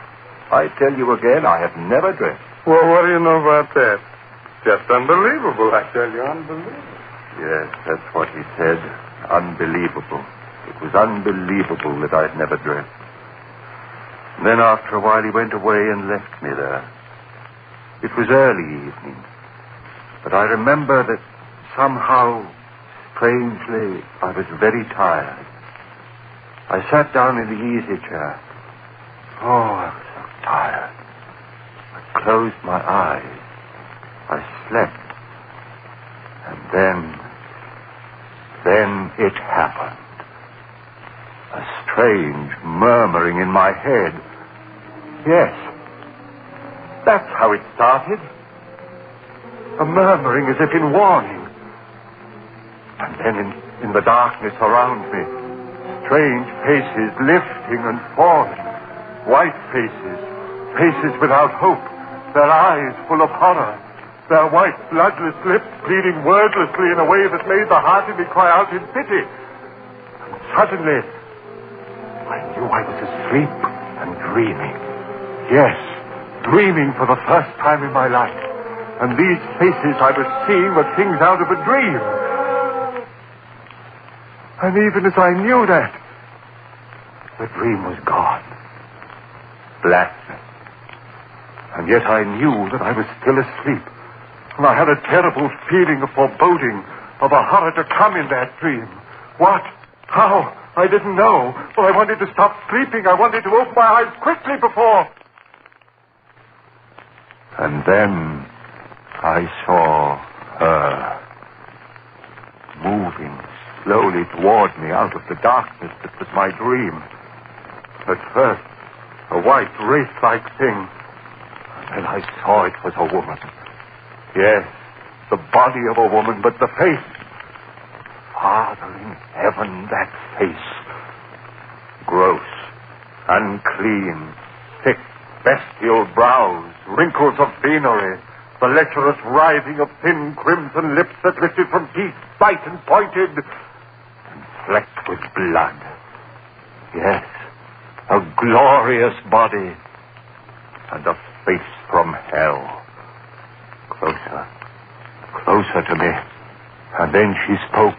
I tell you again, I have never dreamt. Well, what do you know about that? Just unbelievable, I tell you, unbelievable. Yes, that's what he said. Unbelievable. It was unbelievable that I'd never dreamt. And then after a while he went away and left me there. It was early evening. But I remember that somehow, strangely, I was very tired. I sat down in the easy chair. Oh, I was so tired. I closed my eyes. I slept. And then it happened. A strange murmuring in my head. Yes, that's how it started. A murmuring as if in warning. And then in the darkness around me, strange faces lifting and falling. White faces. Faces without hope. Their eyes full of horror. Their white, bloodless lips pleading wordlessly in a way that made the heart in me cry out in pity. And suddenly, I knew I was asleep and dreaming. Yes, dreaming for the first time in my life. And these faces I was seeing were things out of a dream. And even as I knew that, the dream was gone. Blackness. And yet I knew that I was still asleep. And I had a terrible feeling of foreboding, of a horror to come in that dream. What? How? I didn't know. But I wanted to stop sleeping. I wanted to open my eyes quickly before... And then I saw her moving slowly toward me out of the darkness that was my dream. At first, a white, wraith-like thing. And then I saw it was a woman. Yes, the body of a woman, but the face. Father in heaven, that face. Gross, unclean, thick, bestial brows, wrinkles of venery, the lecherous writhing of thin crimson lips that lifted from teeth, bright and pointed, and flecked with blood. Yes, a glorious body, and a face from hell. Closer. Closer to me. And then she spoke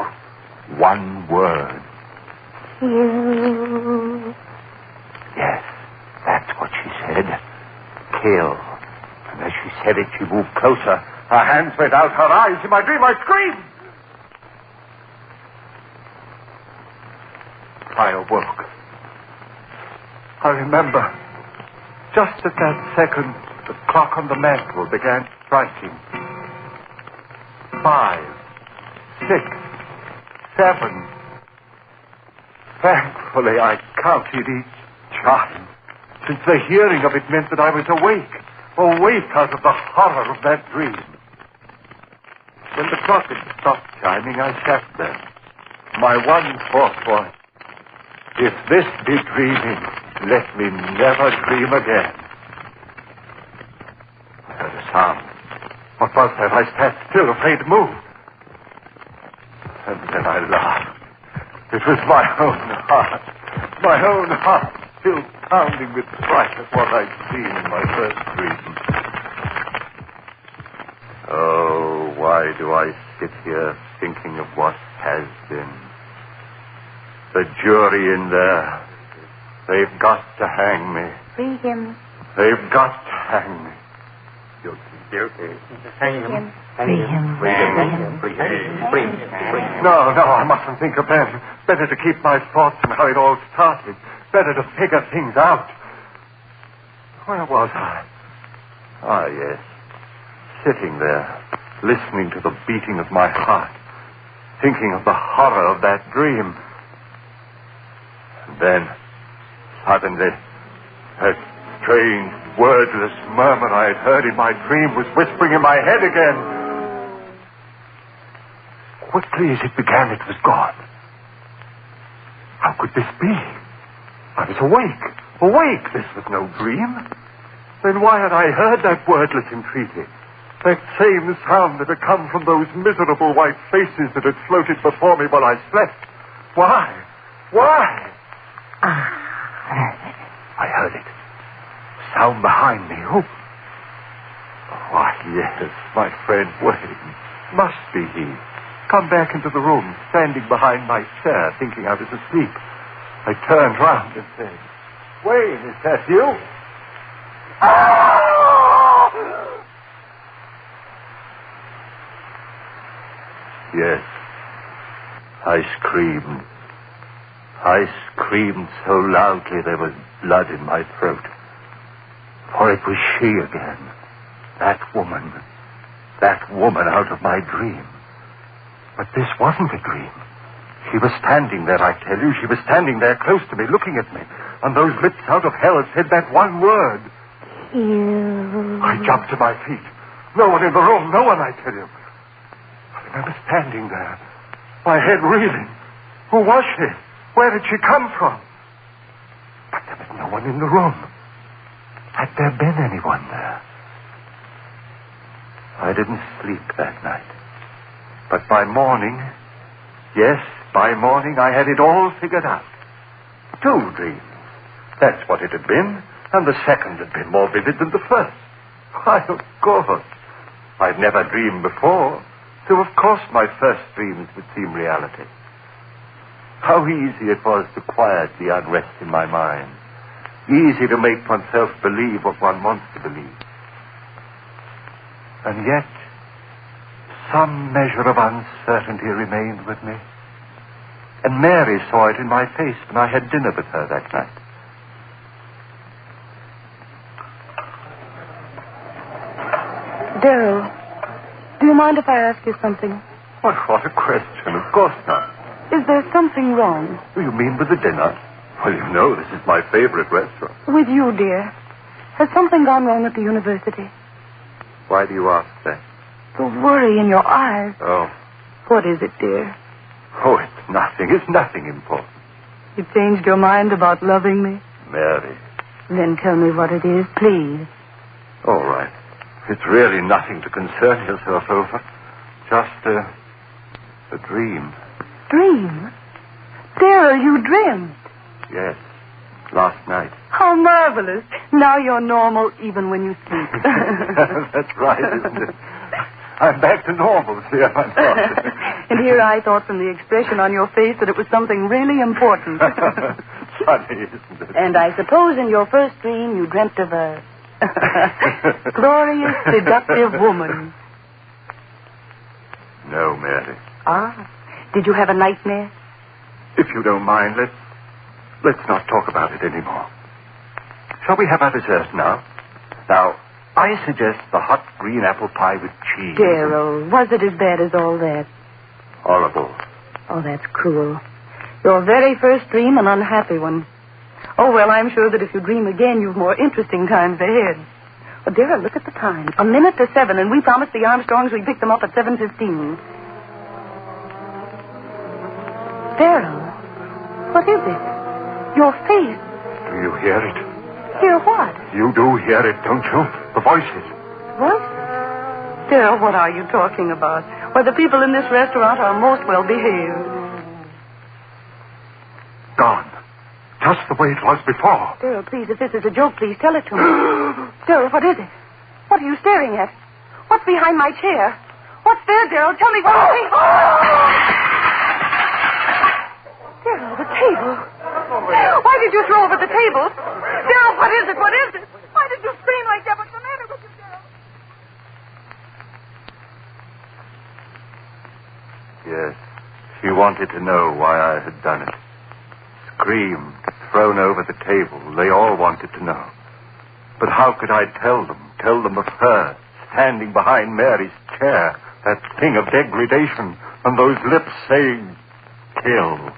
one word. Kill. Yes, that's what she said. Kill. And as she said it, she moved closer. Her hands went out, her eyes. In my dream, I screamed. I awoke. I remember, just at that second, the clock on the mantel began striking. 5, 6, 7. Thankfully, I counted each chime, since the hearing of it meant that I was awake out of the horror of that dream. When the clock had stopped chiming, I sat there. My one thought was, if this be dreaming, let me never dream again. I heard a sound. What was that? I sat still, afraid to move. And then I laughed. It was my own heart. My own heart still pounding with fright at what I'd seen in my first dream. Oh, why do I sit here thinking of what has been? The jury in there. They've got to hang me. Free him. They've got to hang me. Guilty. Hang him. Free him. Free him. Free him. Free him. No, I mustn't think of that. Better to keep my thoughts on how it all started. Better to figure things out. Where was I? Ah, yes. Sitting there, listening to the beating of my heart, thinking of the horror of that dream. And then, suddenly, that strange, wordless murmur I had heard in my dream was whispering in my head again. Quickly as it began, it was gone. How could this be? I was awake. Awake. This was no dream. Then why had I heard that wordless entreaty? That same sound that had come from those miserable white faces that had floated before me while I slept. Why? Why? I heard it. Sound behind me. Who? Why, yes, my friend Wayne. Must be he. Come back into the room, standing behind my chair, thinking I was asleep. I turned round and said, Wayne, is that you? Yes, I screamed. I screamed so loudly there was blood in my throat. For it was she again. That woman out of my dream. But this wasn't a dream. She was standing there, I tell you. She was standing there close to me, looking at me. And those lips out of hell had said that one word. You. I jumped to my feet. No one in the room, no one, I tell you. I remember standing there, my head reeling. Who was she? Where did she come from? But there was no one in the room. Had there been anyone there? I didn't sleep that night. But by morning, yes, by morning, I had it all figured out. 2 dreams. That's what it had been, and the second had been more vivid than the first. Why, of course. I'd never dreamed before, so of course my first dreams would seem reality. How easy it was to quiet the unrest in my mind. Easy to make oneself believe what one wants to believe. And yet, some measure of uncertainty remained with me. And Mary saw it in my face when I had dinner with her that night. Darrow, do you mind if I ask you something? What a question. Of course not. Is there something wrong? You mean with the dinner? Well, you know, this is my favorite restaurant. With you, dear. Has something gone wrong at the university? Why do you ask that? The worry in your eyes. Oh. What is it, dear? Oh, it's nothing. It's nothing important. You changed your mind about loving me? Mary. Then tell me what it is, please. All right. It's really nothing to concern yourself over. Just a dream. Dream? Darrow, you dreamed? Yes. Last night. How marvelous. Now you're normal even when you sleep. That's right, isn't it? I'm back to normal, see, I thought. And here I thought from the expression on your face that it was something really important. Funny, isn't it? And I suppose in your first dream you dreamt of a glorious, seductive woman. No, Mary. Ah. Did you have a nightmare? If you don't mind, let's not talk about it anymore. Shall we have our dessert now? Now, I suggest the hot green apple pie with cheese. Darrell, was it as bad as all that? Horrible. Oh, that's cruel. Your very first dream, an unhappy one. Oh, well, I'm sure that if you dream again, you've more interesting times ahead. But, Darrell, look at the time. 7:01, and we promised the Armstrongs we'd pick them up at 7:15. Darrell, what is it? Your face. Do you hear it? Hear what? You do hear it, don't you? The voices. Voices? Darrell, what are you talking about? Why, the people in this restaurant are most well behaved. Gone. Just the way it was before. Darrell, please, if this is a joke, please tell it to me. Darrell, what is it? What are you staring at? What's behind my chair? What's there, Darrell? Tell me what you see. Darrell, the table. Why did you throw over the table? Darrell, what is it? What is it? Why did you scream like that? What's the matter with you, Darrell? Yes. She wanted to know why I had done it. Screamed, thrown over the table. They all wanted to know. But how could I tell them? Tell them of her, standing behind Mary's chair, that thing of degradation, and those lips saying, kill.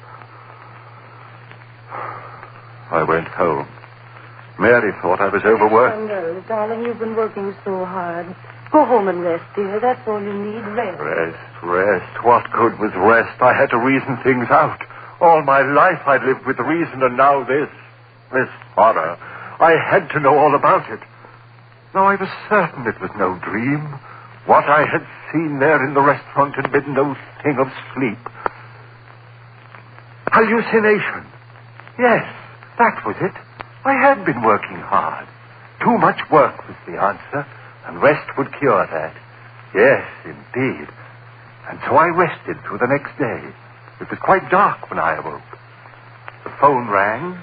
I went home. Mary thought I was overworked. Oh, no, darling, you've been working so hard. Go home and rest, dear. That's all you need, rest. Rest. What good was rest? I had to reason things out. All my life I'd lived with reason, and now this horror. I had to know all about it. Now I was certain it was no dream. What I had seen there in the restaurant had been no thing of sleep. Hallucination. Yes, that was it. I had been working hard. Too much work was the answer, and rest would cure that. Yes, indeed. And so I rested through the next day. It was quite dark when I awoke. The phone rang.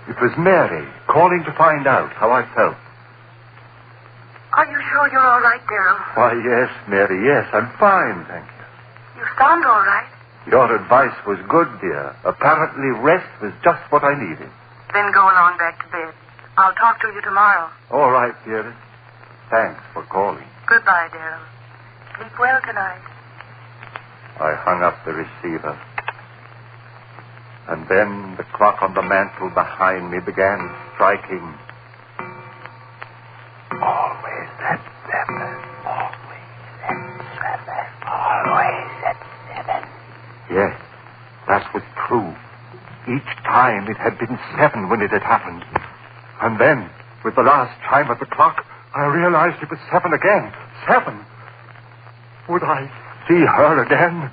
It was Mary calling to find out how I felt. Are you sure you're all right, Darrell? Why, yes, Mary, yes, I'm fine, thank you. You sound all right. Your advice was good, dear. Apparently rest was just what I needed. Then go along back to bed. I'll talk to you tomorrow. All right, dearest. Thanks for calling. Goodbye, Darrell. Sleep well tonight. I hung up the receiver. And then the clock on the mantel behind me began striking. Always at 7. Always at 7. Always at 7. Yes, that was true. Each time it had been 7 when it had happened. And then, with the last chime of the clock, I realized it was 7 again. 7. Would I see her again?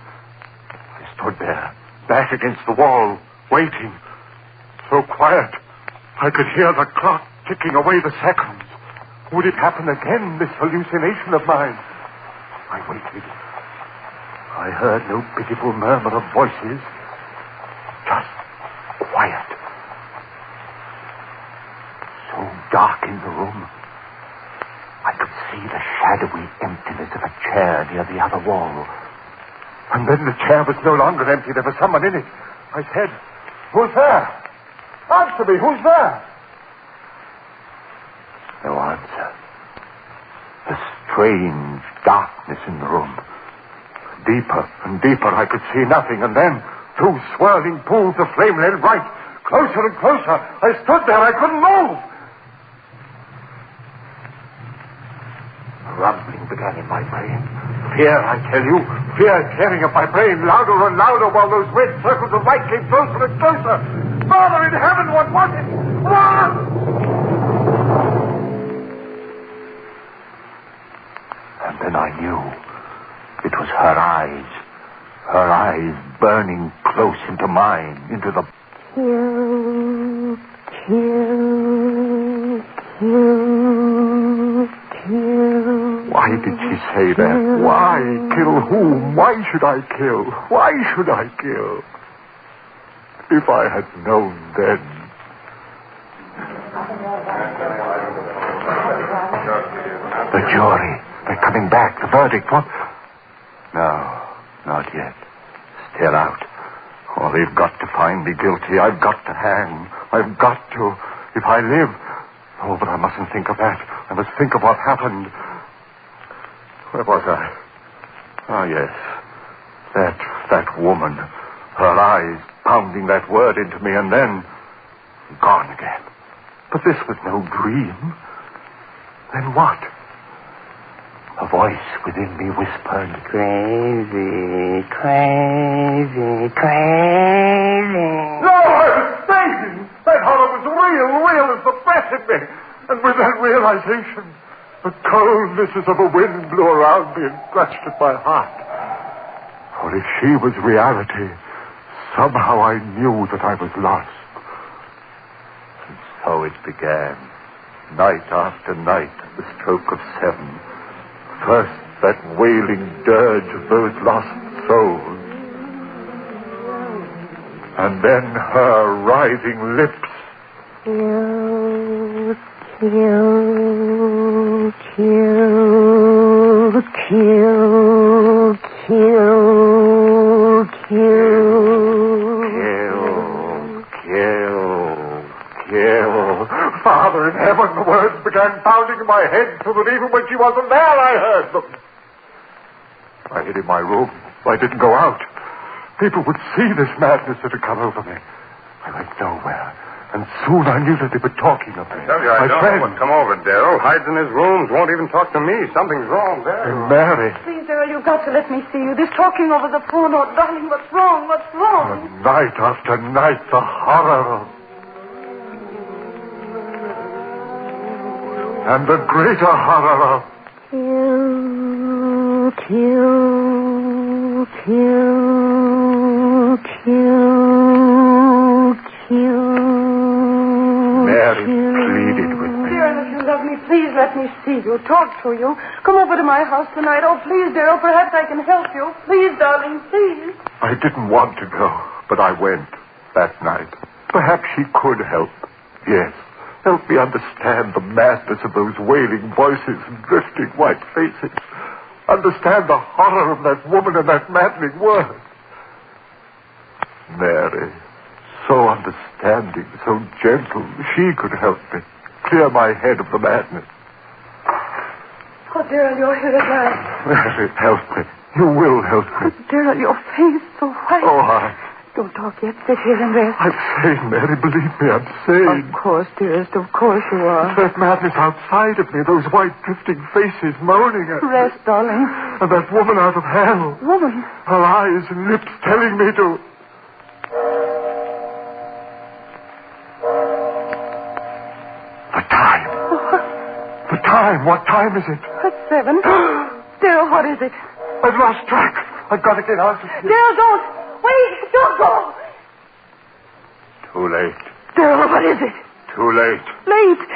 I stood there, back against the wall, waiting. So quiet, I could hear the clock ticking away the seconds. Would it happen again, this hallucination of mine? I waited. I heard no pitiful murmur of voices. Just quiet. So dark in the room, I could see the shadowy emptiness of a chair near the other wall. And then the chair was no longer empty. There was someone in it. I said, "Who's there? Answer me, who's there?" No answer. A strange darkness in the room. Deeper and deeper, I could see nothing, and then 2 swirling pools of flame led right. Closer and closer. I stood there. I couldn't move. A rumbling began in my brain. Fear, I tell you. Fear tearing up my brain louder and louder while those red circles of light came closer and closer. Father in heaven, what was it? Run! And then I knew. It was her eyes. Her eyes burning close into mine, into the... Kill, Kill, kill, kill. Why did she say that? Why? Kill whom? Why should I kill? Why should I kill? If I had known then. The jury. They're coming back. The verdict. What? No, not yet. Still out. Oh, they've got to find me guilty. I've got to hang. I've got to. If I live. Oh, but I mustn't think of that. I must think of what happened. Where was I? Oh, yes. That woman. Her eyes pounding that word into me and then gone again. But this was no dream. Then what? A voice within me whispered, crazy, crazy, crazy. No, I was saying that horror was real as the breath in me. And with that realization, the coldnesses of a wind blew around me and clutched at my heart. For if she was reality, somehow I knew that I was lost. And so it began. Night after night, at the stroke of 7. First, that wailing dirge of those lost souls. And then her writhing lips. Kill, kill, kill, kill, kill, kill. Father in heaven, the words began pounding in my head so that even when she wasn't there, I heard them. I hid in my room. I didn't go out. People would see this madness that had come over me. I went nowhere. And soon I knew that they were talking of me. I tell you, I don't know what's come over Darrow. Hides in his rooms, won't even talk to me. Something's wrong there. And Mary. Please, Darrow, you've got to let me see you. This talking over the phone. Oh, darling, what's wrong? What's wrong? Night after night, the horror of... And the greater horror of... Kill, kill, kill, kill, kill. Mary pleaded with me. Darrow, if you love me, please let me see you, talk to you. Come over to my house tonight. Oh, please, Darrow, perhaps I can help you. Please, darling, please. I didn't want to go, but I went that night. Perhaps she could help. Yes. Help me understand the madness of those wailing voices and drifting white faces. Understand the horror of that woman and that maddening word. Mary, so understanding, so gentle, she could help me. Clear my head of the madness. Oh, Darrow, you're here at last. Mary, help me. You will help me. Oh, Darrow, your face so white. Oh, Don't talk yet. Sit here and rest. I'm sane, Mary. Believe me, I'm sane. Of course, dearest. Of course you are. That madness outside of me, those white drifting faces moaning at me. Rest, darling. And that woman out of hell. Woman? Her eyes and lips telling me to... The time. The time. What time is it? It's 7. Darrow, what is it? I've lost track. I've got to get out of here. Darrow, don't. Wait. Don't go. Too late. Darrow, what is it? Too late. Late.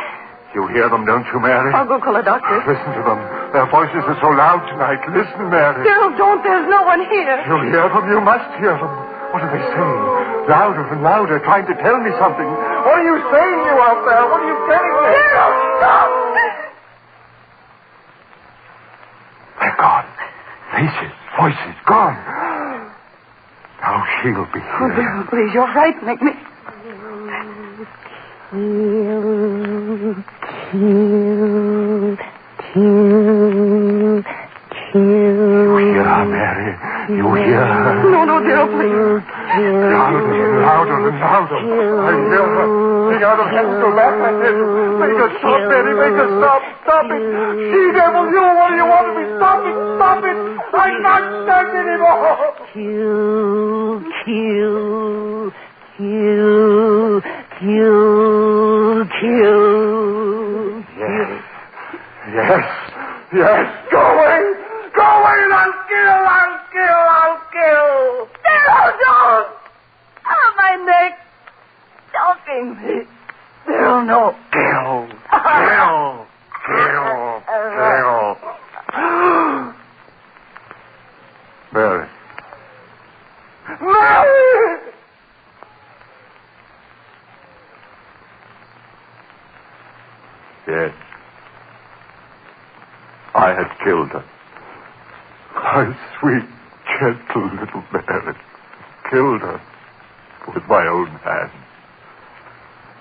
You hear them, don't you, Mary? I'll go call a doctor. Listen to them. Their voices are so loud tonight. Listen, Mary. Darrow, don't. There's no one here. You hear them? You must hear them. What are they saying? Louder and louder, trying to tell me something. What are you saying, you out there? What are you telling me? Darrow, stop! They're gone. Faces, voices, gone. Now she'll be here. Oh, Darrow, please, you're right. Make me... Kill. You hear her, Mary? You hear her? No, Darrow, please. Louder and louder and louder. I hear her. Sing out of heaven, go back, I said. Make her stop, Mary. Make her stop. Stop it. She-devil, you. What do you want of me? Stop it. Stop it. I can't stand it anymore. Yes. Go away. Go away and I'll kill. Darrow, don't. Out of my neck. Stopping me. no. Kill. Mary. Mary! Yes. I had killed her. My sweet, gentle little Mary. Killed her with my own hand.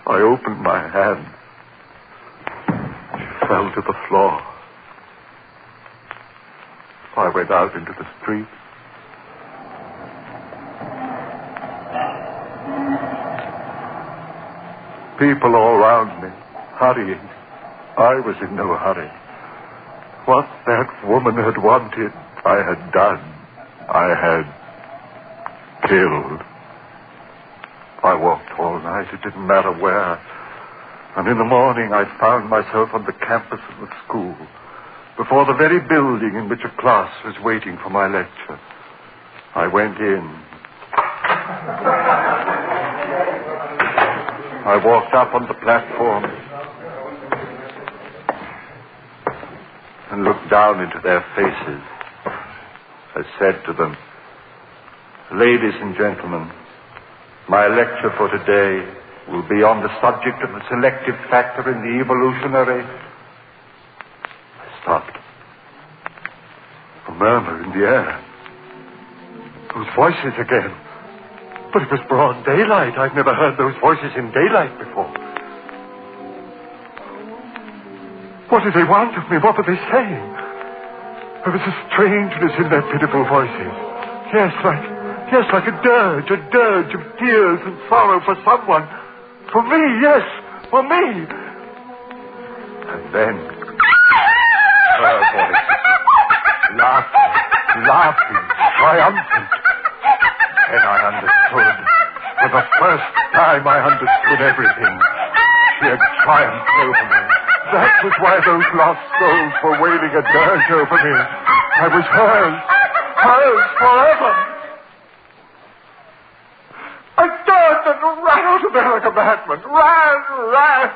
I opened my hand. She fell to the floor. I went out into the street. People all round me, hurrying. I was in no hurry. What that woman had wanted, I had done. I had killed. I walked all night. It didn't matter where. And in the morning, I found myself on the campus of the school, before the very building in which a class was waiting for my lecture. I went in. I walked up on the platform and looked down into their faces. I said to them, "Ladies and gentlemen, my lecture for today will be on the subject of the selective factor in the evolutionary..." I stopped. A murmur in the air. Those voices again. But it was broad daylight. I'd never heard those voices in daylight before. What did they want of me? What were they saying? There was a strangeness in their pitiful voices. Yes, like a dirge of tears and sorrow for someone. For me, yes, for me. And then her voice, laughing, triumphant. Then I understood. For the first time I understood everything. She had triumphed over me. That was why those lost souls were wailing a dirge over me. I was hers forever. I turned and ran out of there like a madman. Ran,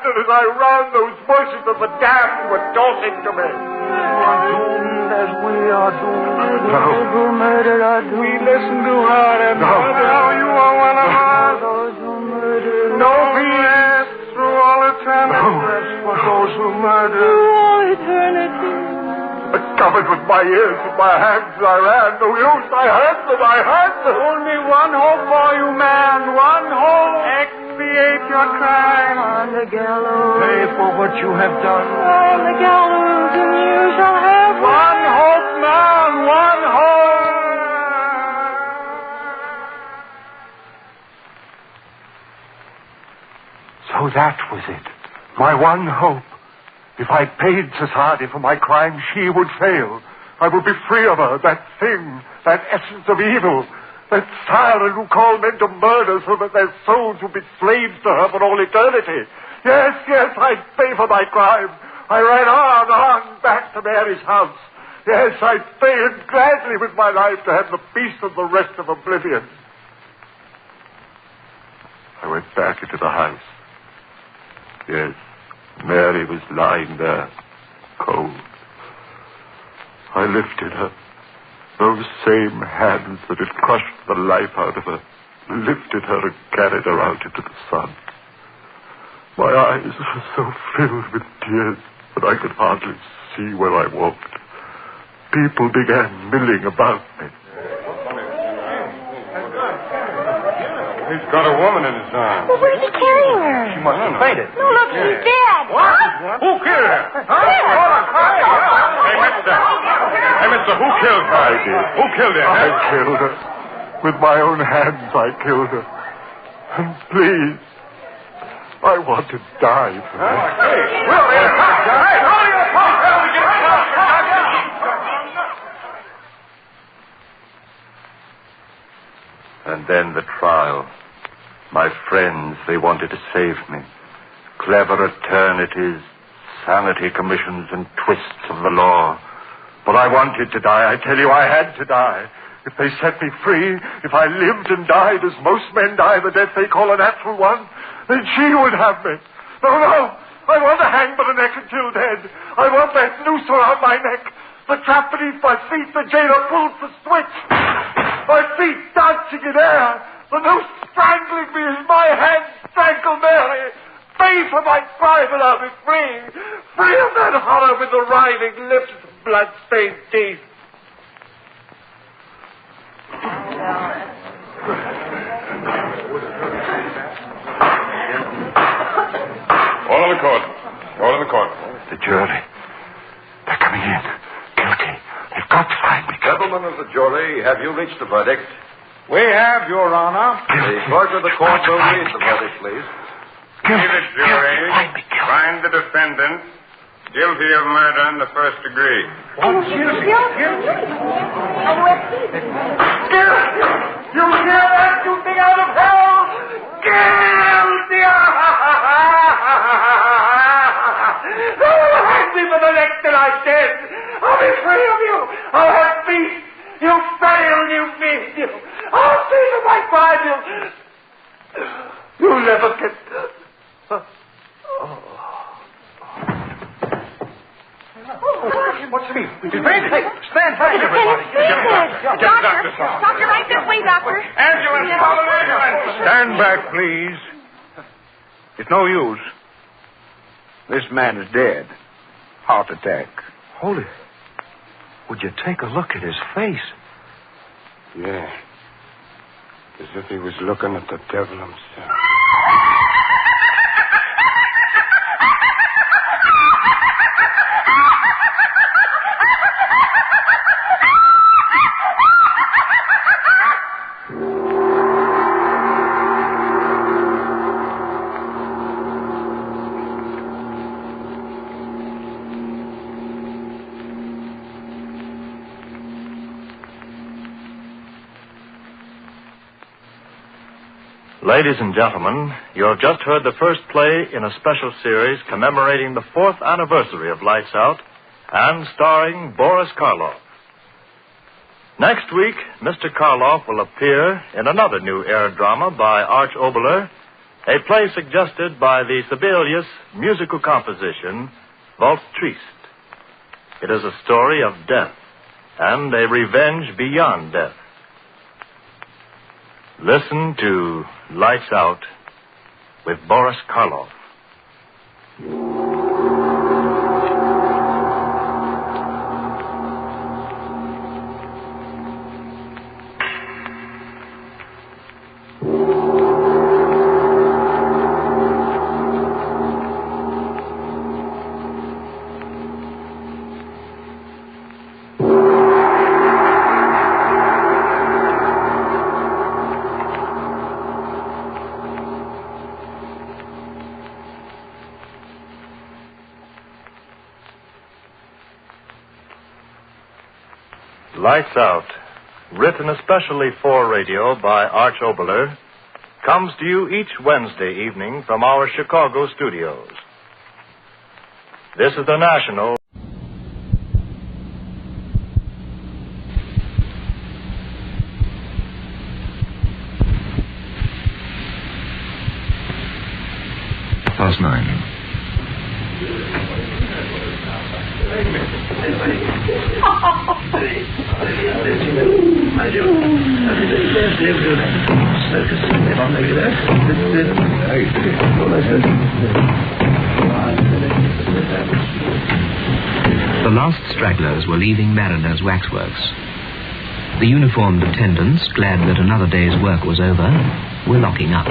and as I ran, those voices of the damned were talking to me. As we are doomed. No. Who murdered our doomed. We listen to her and now you are one of us. Those who murdered. No peace through all eternity. Rest for those who murdered. Through all eternity. I covered with my ears and my hands I ran. No use. I heard them. Only one hope for you, man. One hope. Expiate your crime. On the gallows. Pay for what you have done. On the gallows, and you shall have one hope, man. One hope. So that was it. My one hope. If I paid society for my crime, she would fail. I would be free of her, that thing, that essence of evil, that siren who called men to murder so that their souls would be slaves to her for all eternity. Yes, I'd pay for my crime. I ran on, back to Mary's house. Yes, I'd pay it gladly with my life to have the peace of the rest of oblivion. I went back into the house. Yes. Mary was lying there, cold. I lifted her. Those same hands that had crushed the life out of her lifted her and carried her out into the sun. My eyes were so filled with tears that I could hardly see where I walked. People began milling about me. He's got a woman in his arms. Well, where's he carrying her? She must have fainted. No, look, she's dead. What? Who killed her? Hey, mister, who killed her? I did. Who killed her? I killed her. With my own hands, I killed her. And please, I want to die for her. And then the trial. My friends, they wanted to save me. Clever eternities, sanity commissions, and twists of the law. But I wanted to die. I tell you, I had to die. If they set me free, if I lived and died as most men die, the death they call a natural one, then she would have me. No, no. I want to hang by the neck until dead. I want that noose around my neck. The trap beneath my feet, the jailer pulls the switch. My feet dancing in air. The noose strangling me as my hands strangle Mary. Free from my private, I'll be free. Free of that horror with the writhing lips and blood-stained teeth. All in the court. All in the court. The jury. They're coming in. Guilty. They've got to find me. Gentlemen of the jury, have you reached a verdict? We have, Your Honor. The clerk of the court will read the verdict, please. See the jury. Find the defendant guilty of murder in the first degree. Guilty. You hear that, you thing out of hell? Guilty! Hang me for the neck till I'm dead. I'll be free of you. I'll have peace. You fail, you mean you. I'll see to my crime. You'll never get... What's the mean? He's fainted. Hey, stand tight, everybody. Doctor, right this way, Doctor. Ambulance, call an ambulance. Stand back, please. It's no use. This man is dead. Heart attack. Holy. Would you take a look at his face? Yeah. As if he was looking at the devil himself. Ladies and gentlemen, you have just heard the first play in a special series commemorating the 4th anniversary of Lights Out and starring Boris Karloff. Next week, Mr. Karloff will appear in another new air drama by Arch Oboler, a play suggested by the Sibelius musical composition, Waltz Triste. It is a story of death and a revenge beyond death. Listen to Lights Out with Boris Karloff. Lights Out, written especially for radio by Arch Oboler, comes to you each Wednesday evening from our Chicago studios. This is the National. Past 9. The last stragglers were leaving Mariner's Waxworks. The uniformed attendants, glad that another day's work was over, were locking up.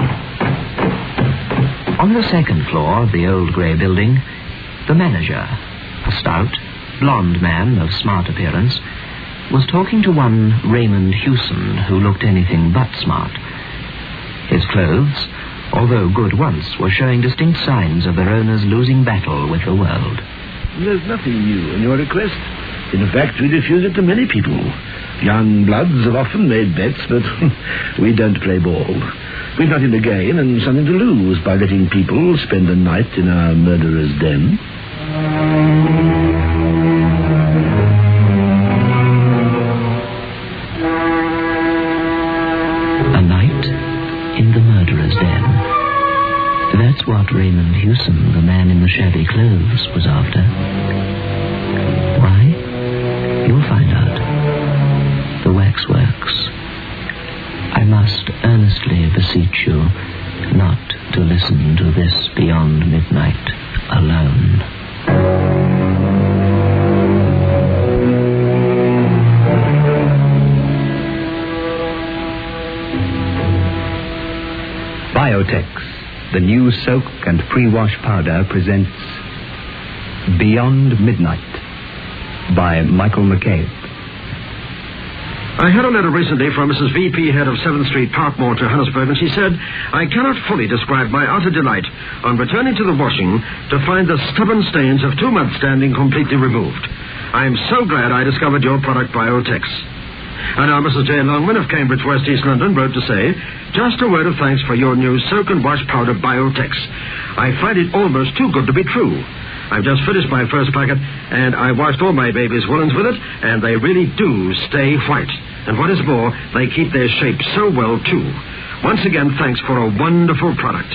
On the second floor of the old grey building, the manager, a stout, blond man of smart appearance, was talking to one Raymond Hewson, who looked anything but smart. His clothes, although good once, were showing distinct signs of their owner's losing battle with the world. There's nothing new in your request. In fact, we refuse it to many people. Young bloods have often made bets, but we don't play ball. We've nothing to gain and something to lose by letting people spend a night in our murderer's den. A night in the murderer's den. That's what Raymond Hewson the shabby clothes was after. Why? You'll find out. The waxworks. I must earnestly beseech you not to listen to this Beyond Midnight alone. Biotex, the new soak and pre-wash powder, presents Beyond Midnight by Michael McCabe. I had a letter recently from Mrs. V.P., head of 7th Street, Parkmore, Johannesburg, and she said, I cannot fully describe my utter delight on returning to the washing to find the stubborn stains of 2 months' standing completely removed. I am so glad I discovered your product, Biotex. And now Mrs. J. Longman of Cambridge, West East London, wrote to say, just a word of thanks for your new soak and wash powder, Biotex. I find it almost too good to be true. I've just finished my first packet, and I washed all my baby's woolens with it, and they really do stay white. And what is more, they keep their shape so well, too. Once again, thanks for a wonderful product.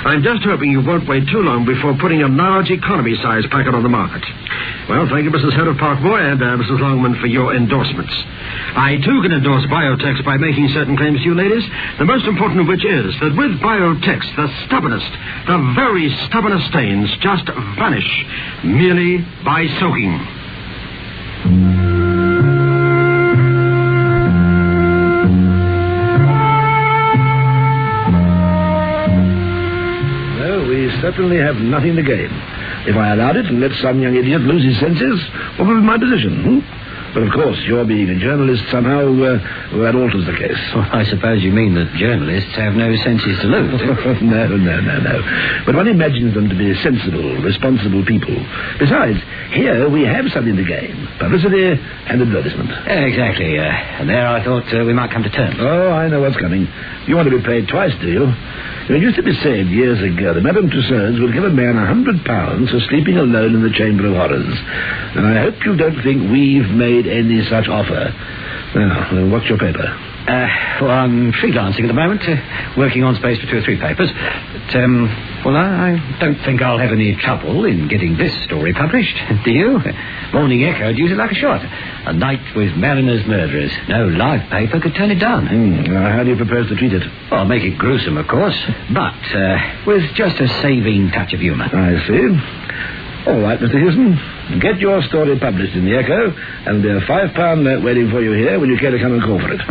I'm just hoping you won't wait too long before putting a large economy-size packet on the market. Well, thank you, Mrs. Head of Parkmore, and Mrs. Longman, for your endorsements. I, too, can endorse Biotex by making certain claims to you, ladies, the most important of which is that with Biotex, the stubbornest, the very stubbornest stains just vanish merely by soaking. Certainly have nothing to gain. If I allowed it and let some young idiot lose his senses, what would be my position? But of course, your being a journalist somehow, that alters the case. Well, I suppose you mean that journalists have no senses to lose. No. But one imagines them to be sensible, responsible people. Besides, here we have something to gain. Publicity and advertisement. Exactly. And there I thought we might come to terms. Oh, I know what's coming. You want to be paid twice, do you? It used to be said years ago that Madame Tussauds would give a man £100 for sleeping alone in the Chamber of Horrors. And I hope you don't think we've made any such offer. Now, what's your paper? Well, I'm freelancing at the moment, working on space for 2 or 3 papers. But, I don't think I'll have any trouble in getting this story published. Do you? Morning Echo would use it like a shot. A night with Mariner's murderers. No live paper could turn it down. How do you propose to treat it? Well, make it gruesome, of course, but with just a saving touch of humour. I see. All right, Mr. Houston. Get your story published in the Echo, and there'll be a £5 note waiting for you here when you care to come and call for it.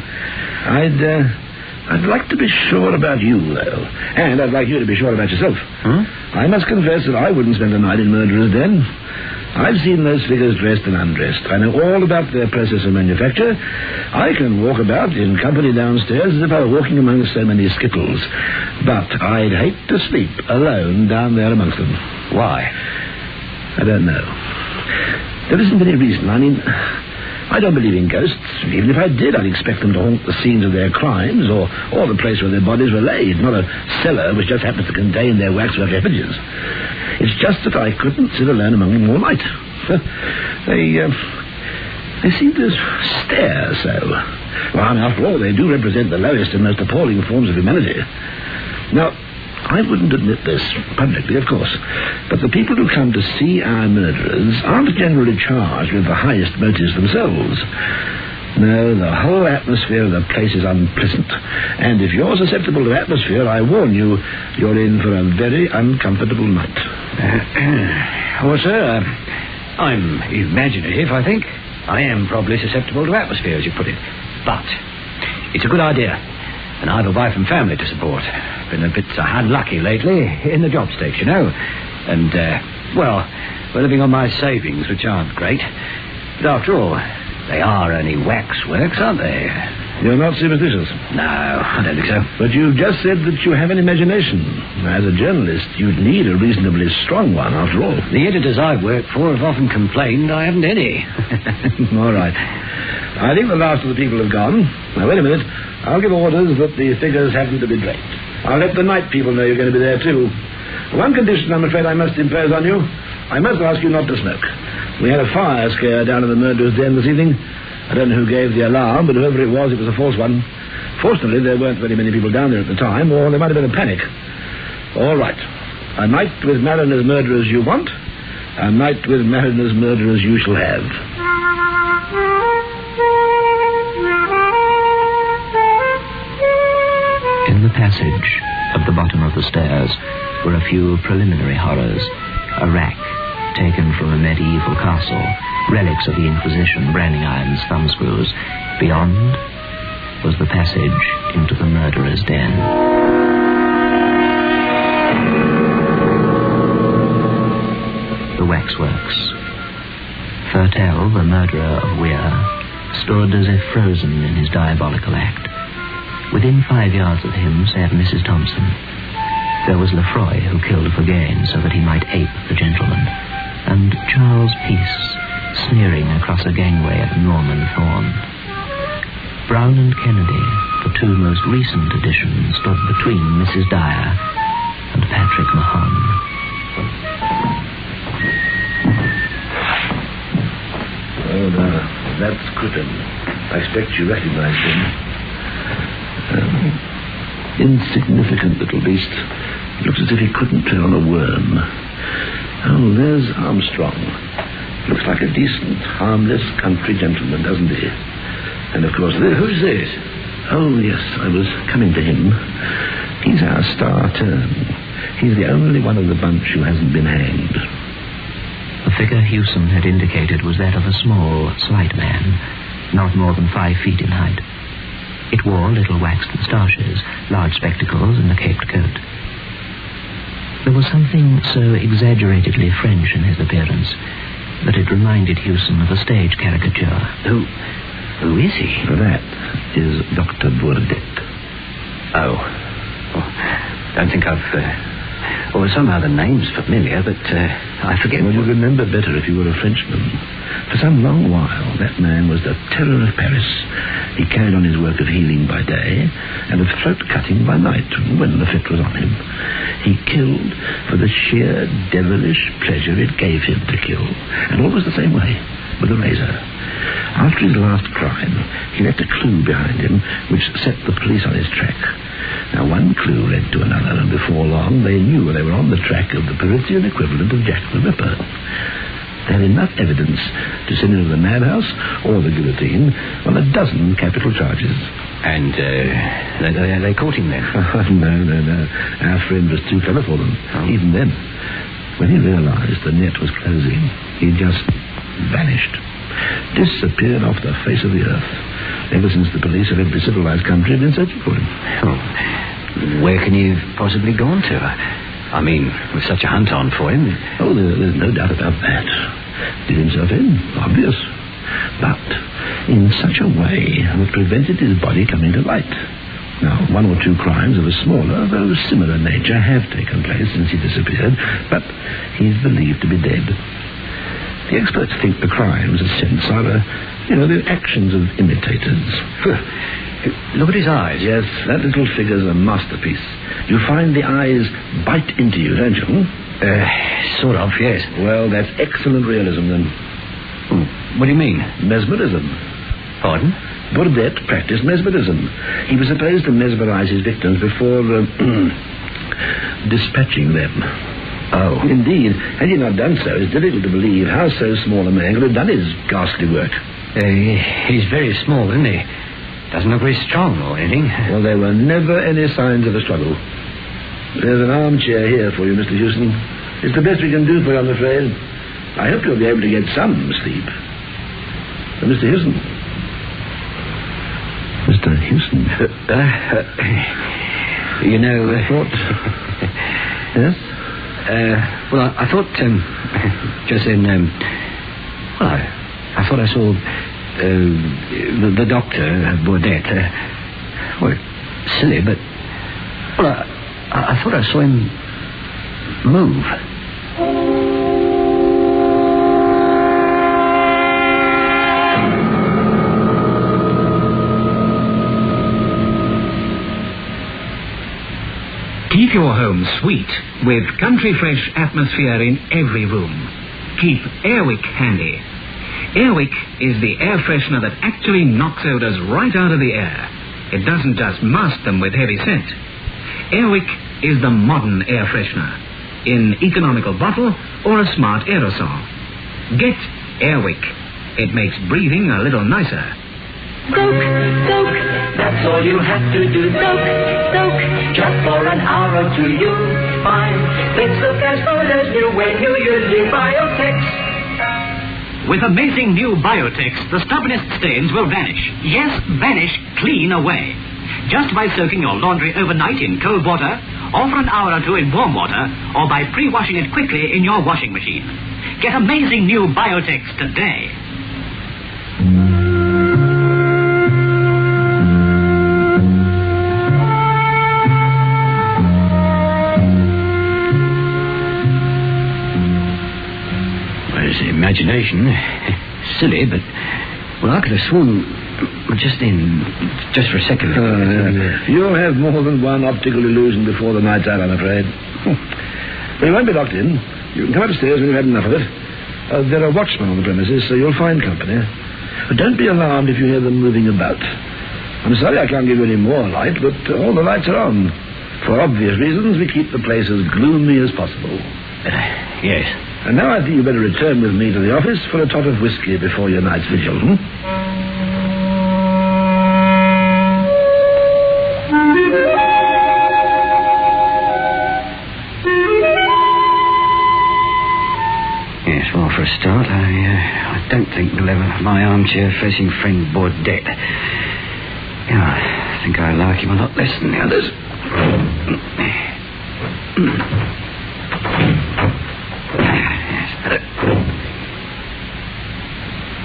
I'd like to be sure about you, though. And I'd like you to be sure about yourself. I must confess that I wouldn't spend a night in Murderer's Den. I've seen those figures dressed and undressed. I know all about their process of manufacture. I can walk about in company downstairs as if I were walking among so many skittles. But I'd hate to sleep alone down there amongst them. Why? I don't know. There isn't any reason. I mean, I don't believe in ghosts. Even if I did, I'd expect them to haunt the scenes of their crimes or the place where their bodies were laid, not a cellar which just happens to contain their waxwork effigies. It's just that I couldn't sit alone among them all night. They seem to stare so. Well, after all, they do represent the lowest and most appalling forms of humanity. Now, I wouldn't admit this publicly, of course, but the people who come to see our murderers aren't generally charged with the highest motives themselves. No, the whole atmosphere of the place is unpleasant. And if you're susceptible to atmosphere, I warn you, you're in for a very uncomfortable night. Well, sir, I'm imaginative, I think. I am probably susceptible to atmosphere, as you put it. But it's a good idea. And I've a wife and family to support. Been a bit unlucky lately in the job stakes, you know. And, we're living on my savings, which aren't great. But after all, they are only waxworks, aren't they? You're not superstitious? No, I don't think so. But you've just said that you have an imagination. As a journalist, you'd need a reasonably strong one, after all. The editors I've worked for have often complained I haven't any. All right. I think the last of the people have gone. Now, wait a minute. I'll give orders that the figures haven't to be draped. I'll let the night people know you're going to be there, too. One condition, I'm afraid, I must impose on you. I must ask you not to smoke. We had a fire scare down in the murderer's den this evening. I don't know who gave the alarm, but whoever it was a false one. Fortunately, there weren't very many people down there at the time, or there might have been a panic. All right. A night with mariners' murderers you want. A night with mariners' murderers you shall have. In the passage at the bottom of the stairs were a few preliminary horrors. A rack taken from a medieval castle, relics of the Inquisition, branding irons, thumbscrews. Beyond was the passage into the murderer's den. The waxworks. Thurtell, the murderer of Weir, stood as if frozen in his diabolical act. Within 5 yards of him sat Mrs. Thompson. There was Lefroy, who killed for gain so that he might ape the gentleman, and Charles Peace, sneering across a gangway at Norman Thorne. Brown and Kennedy, the two most recent additions, stood between Mrs. Dyer and Patrick Mahon. Oh, now, that's Crippen. I expect you recognize him. Insignificant little beast. Looks as if he couldn't turn on a worm. Oh, there's Armstrong. Looks like a decent, harmless country gentleman, doesn't he? And, of course, who's this? Oh, yes, I was coming to him. He's our star turn. He's the only one of the bunch who hasn't been hanged. The figure Hewson had indicated was that of a small, slight man, not more than 5 feet in height. It wore little waxed moustaches, large spectacles, and a caped coat. There was something so exaggeratedly French in his appearance that it reminded Hewson of a stage caricature. Who is he? That is Dr. Bourdet. Oh, don't think I've... somehow the name's familiar, but I forget... Well, you'd remember better if you were a Frenchman. For some long while, that man was the terror of Paris. He carried on his work of healing by day and of throat cutting by night, when the fit was on him. He killed for the sheer devilish pleasure it gave him to kill. And always the same way, with a razor. After his last crime, he left a clue behind him which set the police on his track. Now, one clue led to another, and before long they knew they were on the track of the Parisian equivalent of Jack the Ripper. They had enough evidence to send him to the madhouse or the guillotine on 12 capital charges. And they caught him then? No. Our friend was too clever for them, even then. When he realized the net was closing, he just vanished. Disappeared off the face of the earth. Ever since the police of every civilized country have been searching for him. Oh, where can he have possibly gone to? I mean, with such a hunt on for him... Oh, there's no doubt about that. Did himself in, obvious. But in such a way that prevented his body coming to light. Now, 1 or 2 crimes of a smaller, though similar nature have taken place since he disappeared, but he's believed to be dead. The experts think the crimes, in a sense, are, the actions of imitators. Look at his eyes. Yes, that little figure's a masterpiece. You find the eyes bite into you, don't you? Sort of, yes. Well, that's excellent realism, then. What do you mean? Mesmerism. Pardon? Bourdet practiced mesmerism. He was supposed to mesmerize his victims before dispatching them. Oh. Indeed, had he not done so, it's difficult to believe how so small a man could have done his ghastly work. He's very small, isn't he? Doesn't look very strong or anything. Well, there were never any signs of a struggle. There's an armchair here for you, Mr. Hewson. It's the best we can do for you, I'm afraid. I hope you'll be able to get some sleep. Mr. Hewson. Mr. Hewson. I thought... Yes? I thought, just then, I thought I saw the doctor, Bourdet. Silly, but, I thought I saw him move. Keep your home sweet with country fresh atmosphere in every room. Keep Airwick handy. Airwick is the air freshener that actually knocks odors right out of the air. It doesn't just mask them with heavy scent. Airwick is the modern air freshener. in economical bottle or a smart aerosol. Get Airwick. It makes breathing a little nicer. Soak, soak, that's all you have to do. Soak, soak, just for an hour or two you'll find things look as good as new when you use the Biotex. With amazing new Biotex, the stubbornest stains will vanish. Yes, vanish clean away. Just by soaking your laundry overnight in cold water, or for an hour or two in warm water, or by pre-washing it quickly in your washing machine. Get amazing new Biotex today. Imagination. Silly, but... Well, I could have sworn... Just for a second. You'll have more than one optical illusion before the night's out, I'm afraid. But you won't be locked in. You can come upstairs when you've had enough of it. There are watchmen on the premises, so you'll find company. But don't be alarmed if you hear them moving about. I'm sorry I can't give you any more light, but all the lights are on. For obvious reasons, we keep the place as gloomy as possible. Yes. And now I think you'd better return with me to the office for a tot of whiskey before your night's vigil, Yes, well, for a start, I don't think we'll ever have my armchair facing friend Baudet. Yeah, I think I like him a lot less than the others.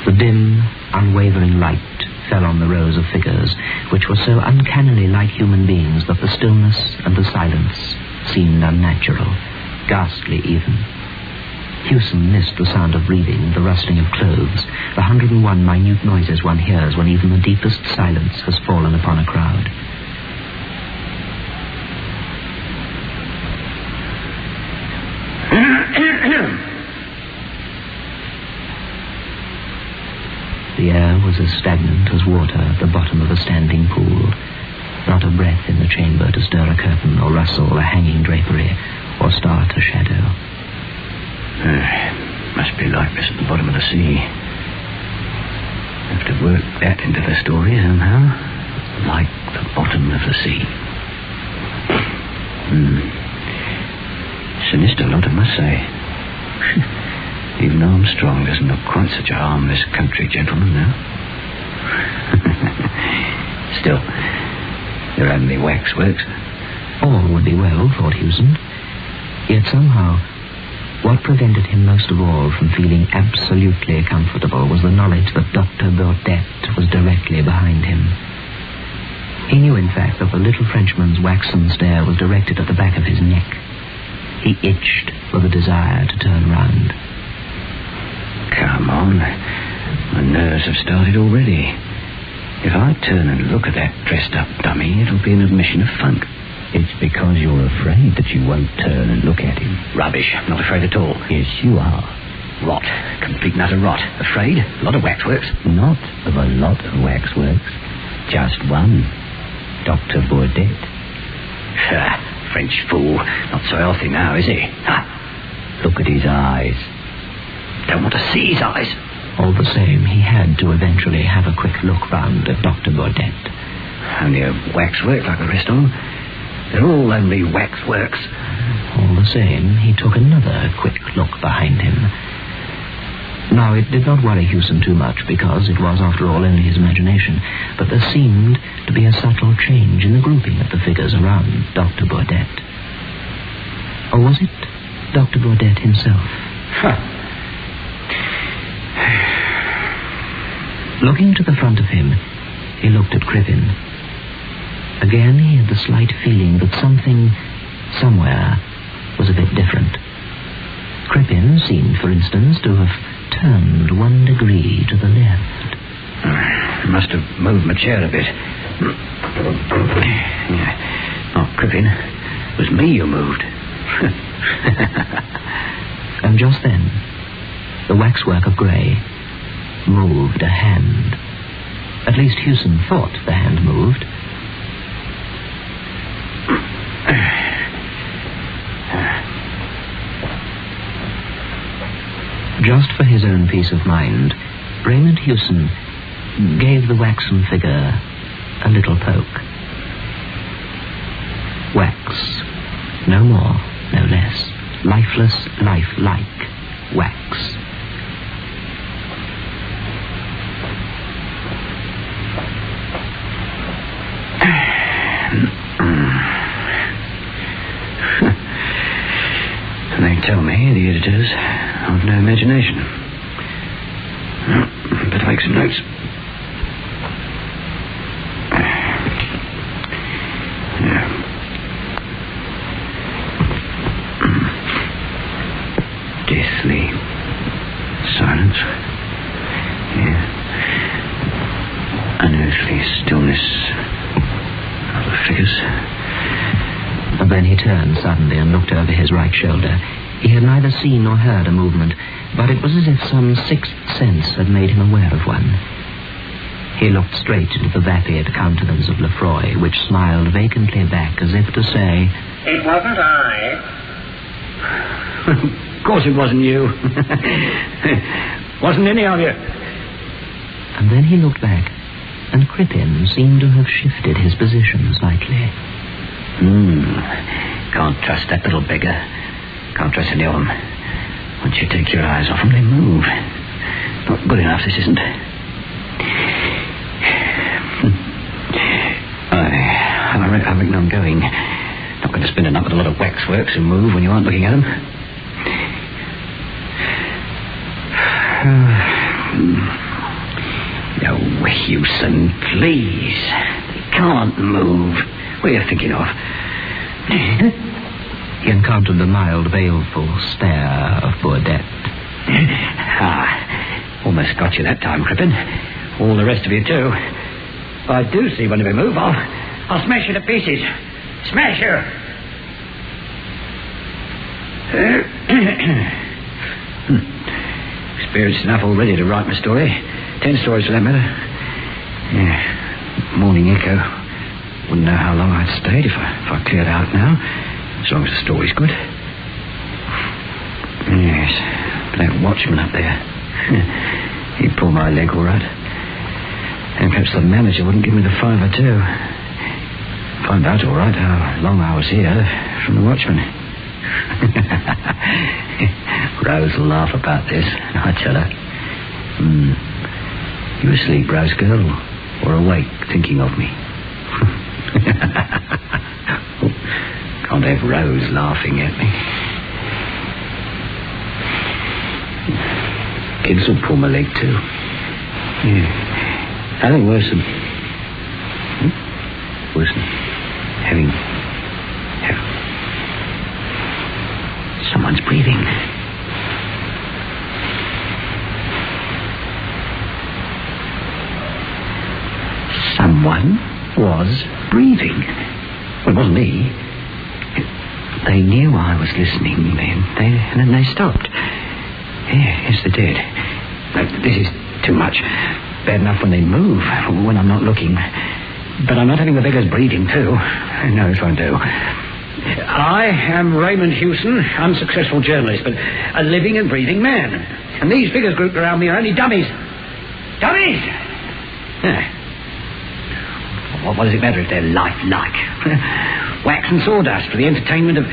The dim, unwavering light fell on the rows of figures, which were so uncannily like human beings that the stillness and the silence seemed unnatural, ghastly even. Hewson missed the sound of breathing, the rustling of clothes, the 101 minute noises one hears when even the deepest silence has fallen upon a crowd. The air was as stagnant as water at the bottom of a standing pool. Not a breath in the chamber to stir a curtain or rustle a hanging drapery or start a shadow. Must be like this at the bottom of the sea. Have to work that into the story somehow. Like the bottom of the sea. Sinister lot, I must say. Even Armstrong doesn't look quite such a harmless country gentleman now. Still, there are only waxworks. All would be well, thought Hewson. Yet somehow, what prevented him most of all from feeling absolutely comfortable was the knowledge that Dr. Baudet was directly behind him. He knew, in fact, that the little Frenchman's waxen stare was directed at the back of his neck. He itched with a desire to turn round. Come on. My nerves have started already. If I turn and look at that dressed-up dummy, it'll be an admission of funk. It's because you're afraid that you won't turn and look at him. Rubbish. I'm not afraid at all. Yes, you are. Rot. Complete and utter rot. Afraid? A lot of waxworks. Not of a lot of waxworks. Just one. Dr. Baudet. French fool. Not so healthy now, is he? Look at his eyes. Don't want to see his eyes. All the same, he had to eventually have a quick look round at Dr. Baudet. Only a waxwork like the rest of them. They're all only waxworks. All the same, he took another quick look behind him. Now, it did not worry Hewson too much, because it was, after all, only his imagination. But there seemed to be a subtle change in the grouping of the figures around Dr. Baudet. Or was it Dr. Baudet himself? Looking to the front of him, he looked at Crippen. Again, he had the slight feeling that something, somewhere, was a bit different. Crippen seemed, for instance, to have turned 1 degree to the left. Must have moved my chair a bit. Not Crippen. It was me who moved. And just then, the waxwork of grey moved a hand. At least Hewson thought the hand moved. Just for his own peace of mind, Raymond Hewson gave the waxen figure a little poke. Wax. No more, no less. Lifeless, lifelike wax. They tell me, the editors, I've no imagination. Better make some notes. Deathly silence. Yeah. Unearthly stillness of the figures. And then he turned suddenly and looked over his right shoulder. He had neither seen nor heard a movement, but it was as if some sixth sense had made him aware of one. He looked straight into the vapid countenance of Lefroy, which smiled vacantly back as if to say, "It wasn't I." Of course it wasn't you. Wasn't any of you. And then he looked back, and Crippen seemed to have shifted his position slightly. Can't trust that little beggar. Can't trust any of them. Once you take your eyes off them, they move. Not good enough, this isn't. I reckon I'm going. Not going to spend a night with a lot of waxworks who move when you aren't looking at them. No, Hewson, please. They can't move. What are you thinking of? He encountered the mild, baleful stare of Burdett. Almost got you that time, Crippen. All the rest of you, too. If I do see one of you move, I'll smash you to pieces. Smash you! Experienced enough already to write my story. 10 stories for that matter. Yeah. Morning echo. Wouldn't know how long I'd stayed if I cleared out now. As long as the story's good. Yes. That watchman up there. He'd pull my leg all right. And perhaps the manager wouldn't give me the $5 or $2. Find out all right how long I was here from the watchman. Rose will laugh about this, I tell her. You asleep, Rose girl, or awake thinking of me? Can't have Rose laughing at me. Kids will pull my leg too. Yeah. Nothing worse than... Worse than having... Someone's breathing. Someone was breathing. Well, it wasn't me. They knew I was listening then. And then they stopped. Yes, they did. This is too much. Bad enough when they move, when I'm not looking. But I'm not having the beggars breathing, too. No, this won't do. I am Raymond Hewson, unsuccessful journalist, but a living and breathing man. And these figures grouped around me are only dummies. Dummies! Yeah. What does it matter if they're lifelike? Wax and sawdust for the entertainment of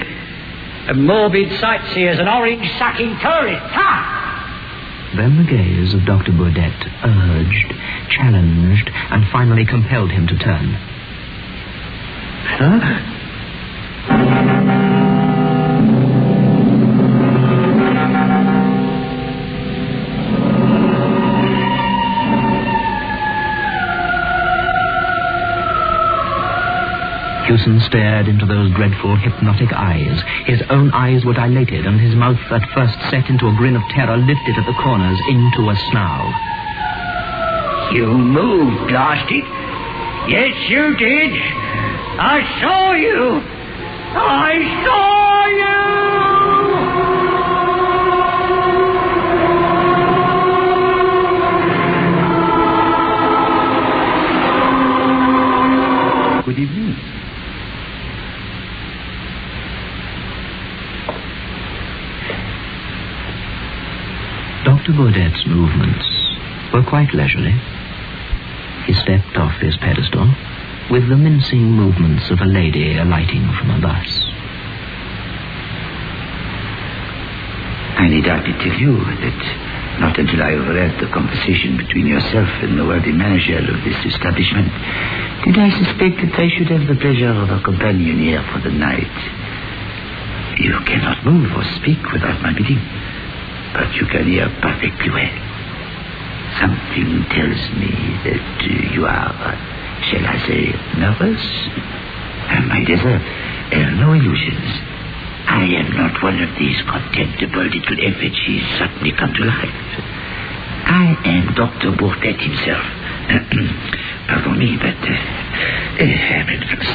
morbid sightseers and orange-sucking tourists. Ha! Then the gaze of Dr. Burdett urged, challenged, and finally compelled him to turn. Huh? Hewson stared into those dreadful, hypnotic eyes. His own eyes were dilated, and his mouth, at first set into a grin of terror, lifted at the corners into a snarl. You moved, blast it. Yes, you did. I saw you. I saw you. Good evening. Dr. Baudet's movements were quite leisurely. He stepped off his pedestal with the mincing movements of a lady alighting from a bus. I need hardly tell you that not until I overheard the conversation between yourself and the worthy manager of this establishment did I suspect that I should have the pleasure of a companion here for the night. You cannot move or speak without my bidding, but you can hear perfectly well. Something tells me that you are, shall I say, nervous? My desert, no illusions. I am not one of these contemptible little effigies suddenly come to life. I am Dr. Baudet himself. Pardon me, but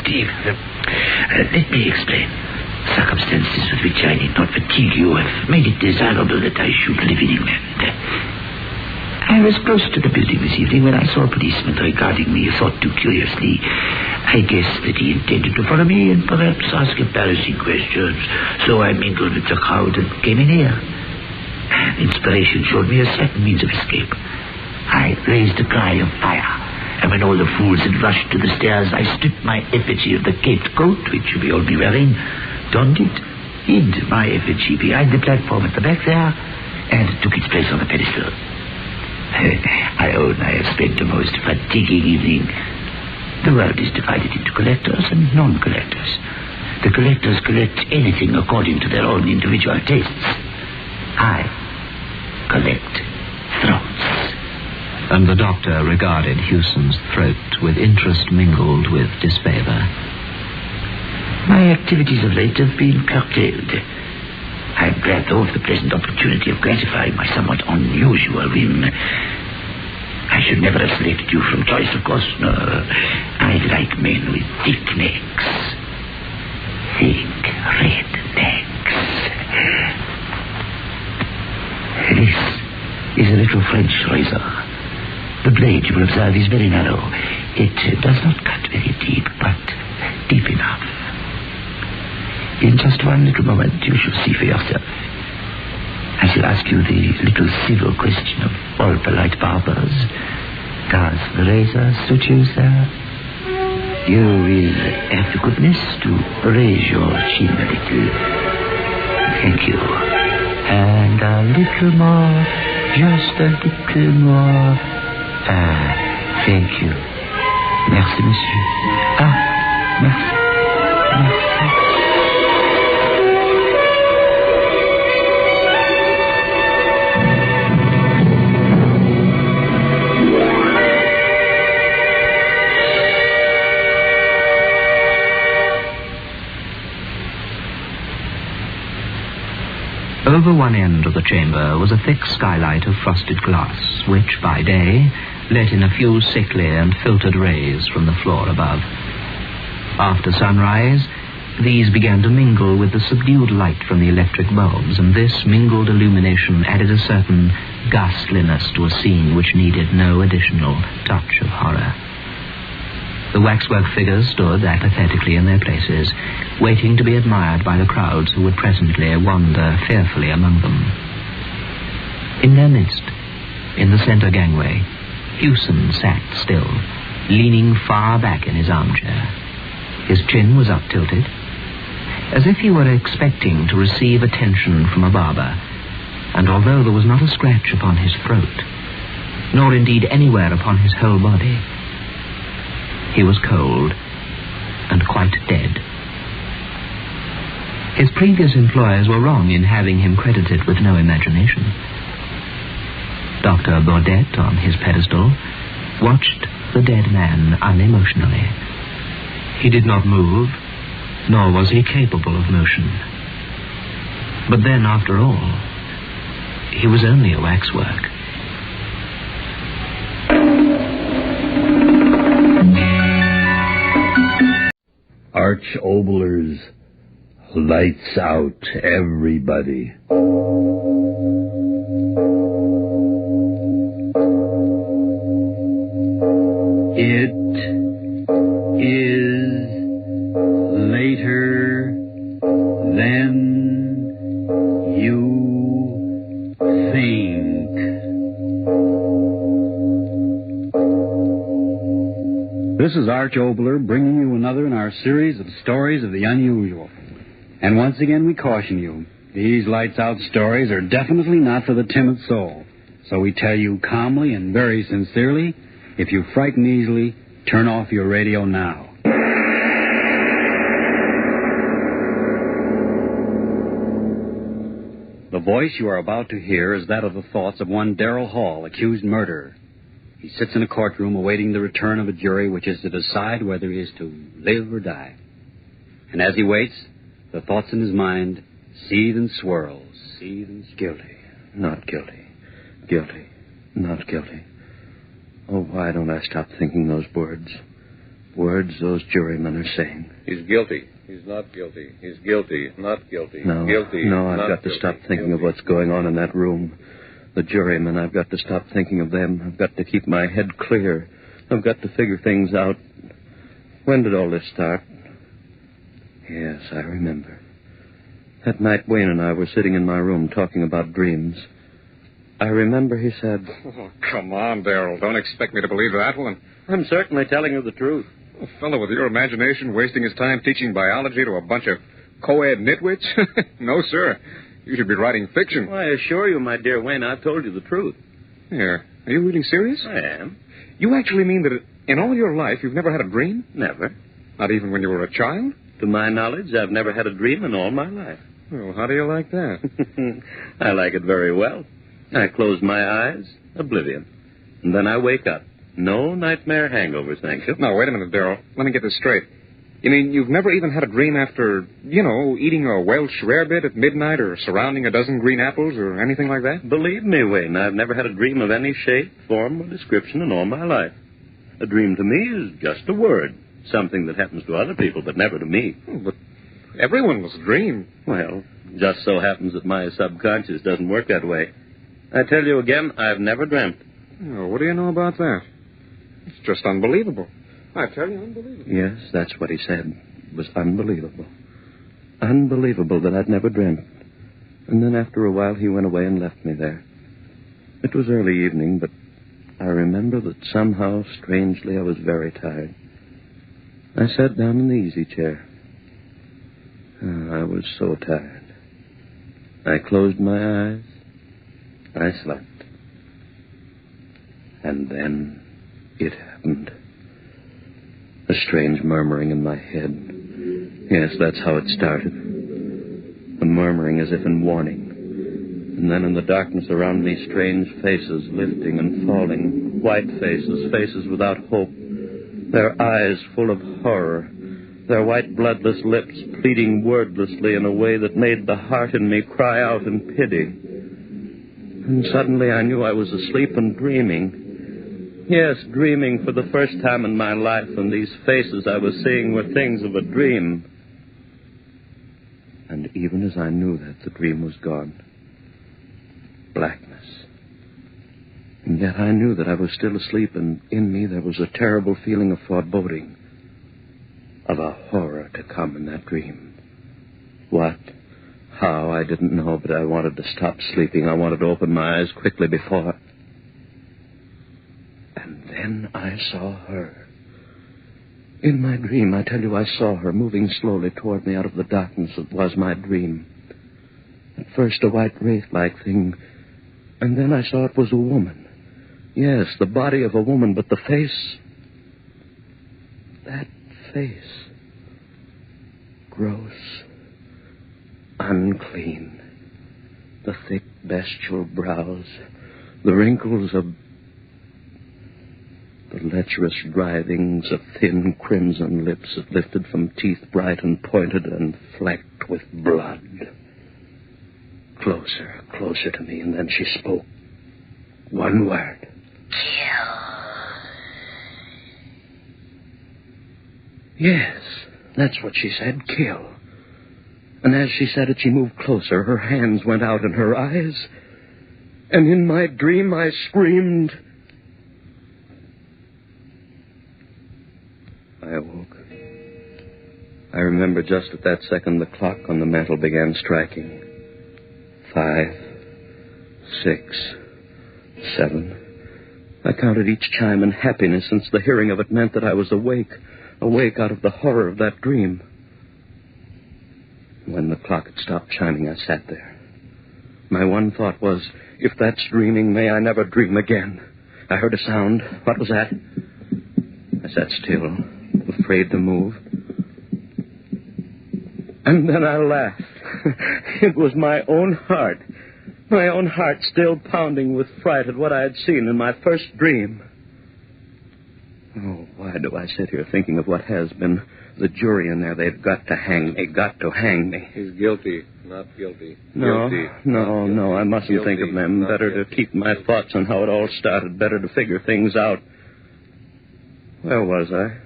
Steve, let me explain. Circumstances with which I need not fatigue you have made it desirable that I should live in England. I was close to the building this evening when I saw a policeman regarding me, thought too curiously. I guessed that he intended to follow me and perhaps ask embarrassing questions, so I mingled with the crowd and came in here. Inspiration showed me a certain means of escape. I raised a cry of fire, and when all the fools had rushed to the stairs, I stripped my effigy of the caped coat, which you behold me wearing, donned it, hid my effigy behind the platform at the back there, and took its place on the pedestal. I own I have spent a most fatiguing evening. The world is divided into collectors and non-collectors. The collectors collect anything according to their own individual tastes. I collect throats. And the doctor regarded Hewson's throat with interest mingled with disfavor. My activities of late have been curtailed. I am glad, though, of the pleasant opportunity of gratifying my somewhat unusual whim. I should never have selected you from choice, of course. No, I like men with thick necks. Thick red necks. This is a little French razor. The blade, you will observe, is very narrow. It does not cut very deep, but deep enough. In just one little moment, you shall see for yourself. I shall ask you the little civil question of all polite barbers. Does the razor suit you, sir? You will have the goodness to raise your chin a little. Thank you. And a little more. Just a little more. Thank you. Merci, monsieur. Merci. Merci. Over one end of the chamber was a thick skylight of frosted glass, which, by day, let in a few sickly and filtered rays from the floor above. After sunrise, these began to mingle with the subdued light from the electric bulbs, and this mingled illumination added a certain ghastliness to a scene which needed no additional touch of horror. The waxwork figures stood apathetically in their places, waiting to be admired by the crowds who would presently wander fearfully among them. In their midst, in the center gangway, Hewson sat still, leaning far back in his armchair. His chin was up-tilted, as if he were expecting to receive attention from a barber, and although there was not a scratch upon his throat, nor indeed anywhere upon his whole body, he was cold and quite dead. His previous employers were wrong in having him credited with no imagination. Dr. Baudet, on his pedestal, watched the dead man unemotionally. He did not move, nor was he capable of motion. But then, after all, he was only a waxwork. Arch obolers, lights out, everybody. It is later than you think. Arch Obler, bringing you another in our series of stories of the unusual. And once again, we caution you, these lights-out stories are definitely not for the timid soul. So we tell you calmly and very sincerely, if you frighten easily, turn off your radio now. The voice you are about to hear is that of the thoughts of one Darrell Hall, accused murderer. He sits in a courtroom awaiting the return of a jury which is to decide whether he is to live or die. And as he waits, the thoughts in his mind seethe and swirl, seethe and guilty, not guilty, guilty, not guilty. Oh, why don't I stop thinking those words? Words those jurymen are saying. He's guilty. He's not guilty. He's guilty. Not guilty. No, guilty. No, I've got guilty. to stop thinking of what's going on in that room. The jurymen, I've got to stop thinking of them. I've got to keep my head clear. I've got to figure things out. When did all this start? Yes, I remember. That night Wayne and I were sitting in my room talking about dreams. I remember he said... Oh, come on, Darrell. Don't expect me to believe that one. I'm certainly telling you the truth. A fellow with your imagination wasting his time teaching biology to a bunch of co-ed nitwits? No, sir. You should be writing fiction. Well, I assure you, my dear Wayne, I've told you the truth. Here. Are you really serious? I am. You actually mean that in all your life you've never had a dream? Never. Not even when you were a child? To my knowledge, I've never had a dream in all my life. Well, how do you like that? I like it very well. I close my eyes, oblivion. And then I wake up. No nightmare hangovers, thank you. No, wait a minute, Darrell. Let me get this straight. You mean you've never even had a dream after, eating a Welsh rarebit at midnight or surrounding a dozen green apples or anything like that? Believe me, Wayne, I've never had a dream of any shape, form, or description in all my life. A dream to me is just a word, something that happens to other people, but never to me. Oh, but everyone must dream. Well, just so happens that my subconscious doesn't work that way. I tell you again, I've never dreamt. Oh, what do you know about that? It's just unbelievable. I tell you, unbelievable. Yes, that's what he said. It was unbelievable. Unbelievable that I'd never dreamt. And then after a while, he went away and left me there. It was early evening, but I remember that somehow, strangely, I was very tired. I sat down in the easy chair. I was so tired. I closed my eyes. I slept. And then it happened. A strange murmuring in my head. Yes, that's how it started. A murmuring as if in warning. And then in the darkness around me, strange faces lifting and falling. White faces, faces without hope. Their eyes full of horror. Their white, bloodless lips pleading wordlessly in a way that made the heart in me cry out in pity. And suddenly I knew I was asleep and dreaming. Yes, dreaming for the first time in my life, and these faces I was seeing were things of a dream. And even as I knew that, the dream was gone. Blackness. And yet I knew that I was still asleep, and in me there was a terrible feeling of foreboding, of a horror to come in that dream. What? How? I didn't know, but I wanted to stop sleeping. I wanted to open my eyes quickly before... And then I saw her. In my dream, I tell you, I saw her moving slowly toward me out of the darkness that was my dream. At first, a white wraith-like thing, and then I saw it was a woman. Yes, the body of a woman, but the face... That face... Gross. Unclean. The thick, bestial brows. The wrinkles of... The lecherous writhings of thin crimson lips that lifted from teeth bright and pointed and flecked with blood. Closer, closer to me, and then she spoke. One word. Kill. Yes, that's what she said, kill. And as she said it, she moved closer. Her hands went out in her eyes. And in my dream, I screamed... I awoke. I remember just at that second the clock on the mantel began striking. 5, 6, 7, I counted each chime in happiness, since the hearing of it meant that I was awake out of the horror of that dream. When the clock had stopped chiming, I sat there. My one thought was, if that's dreaming, may I never dream again. I heard a sound. What was that? I sat still, afraid to move. And then I laughed. It was my own heart. My own heart still pounding with fright at what I had seen in my first dream. Oh, why do I sit here thinking of what has been? The jury in there, they've got to hang me, got to hang me. He's guilty, not guilty. No, guilty, no, I mustn't guilty, think of them. Better guilty. to keep my thoughts on how it all started. Better to figure things out. Where was I?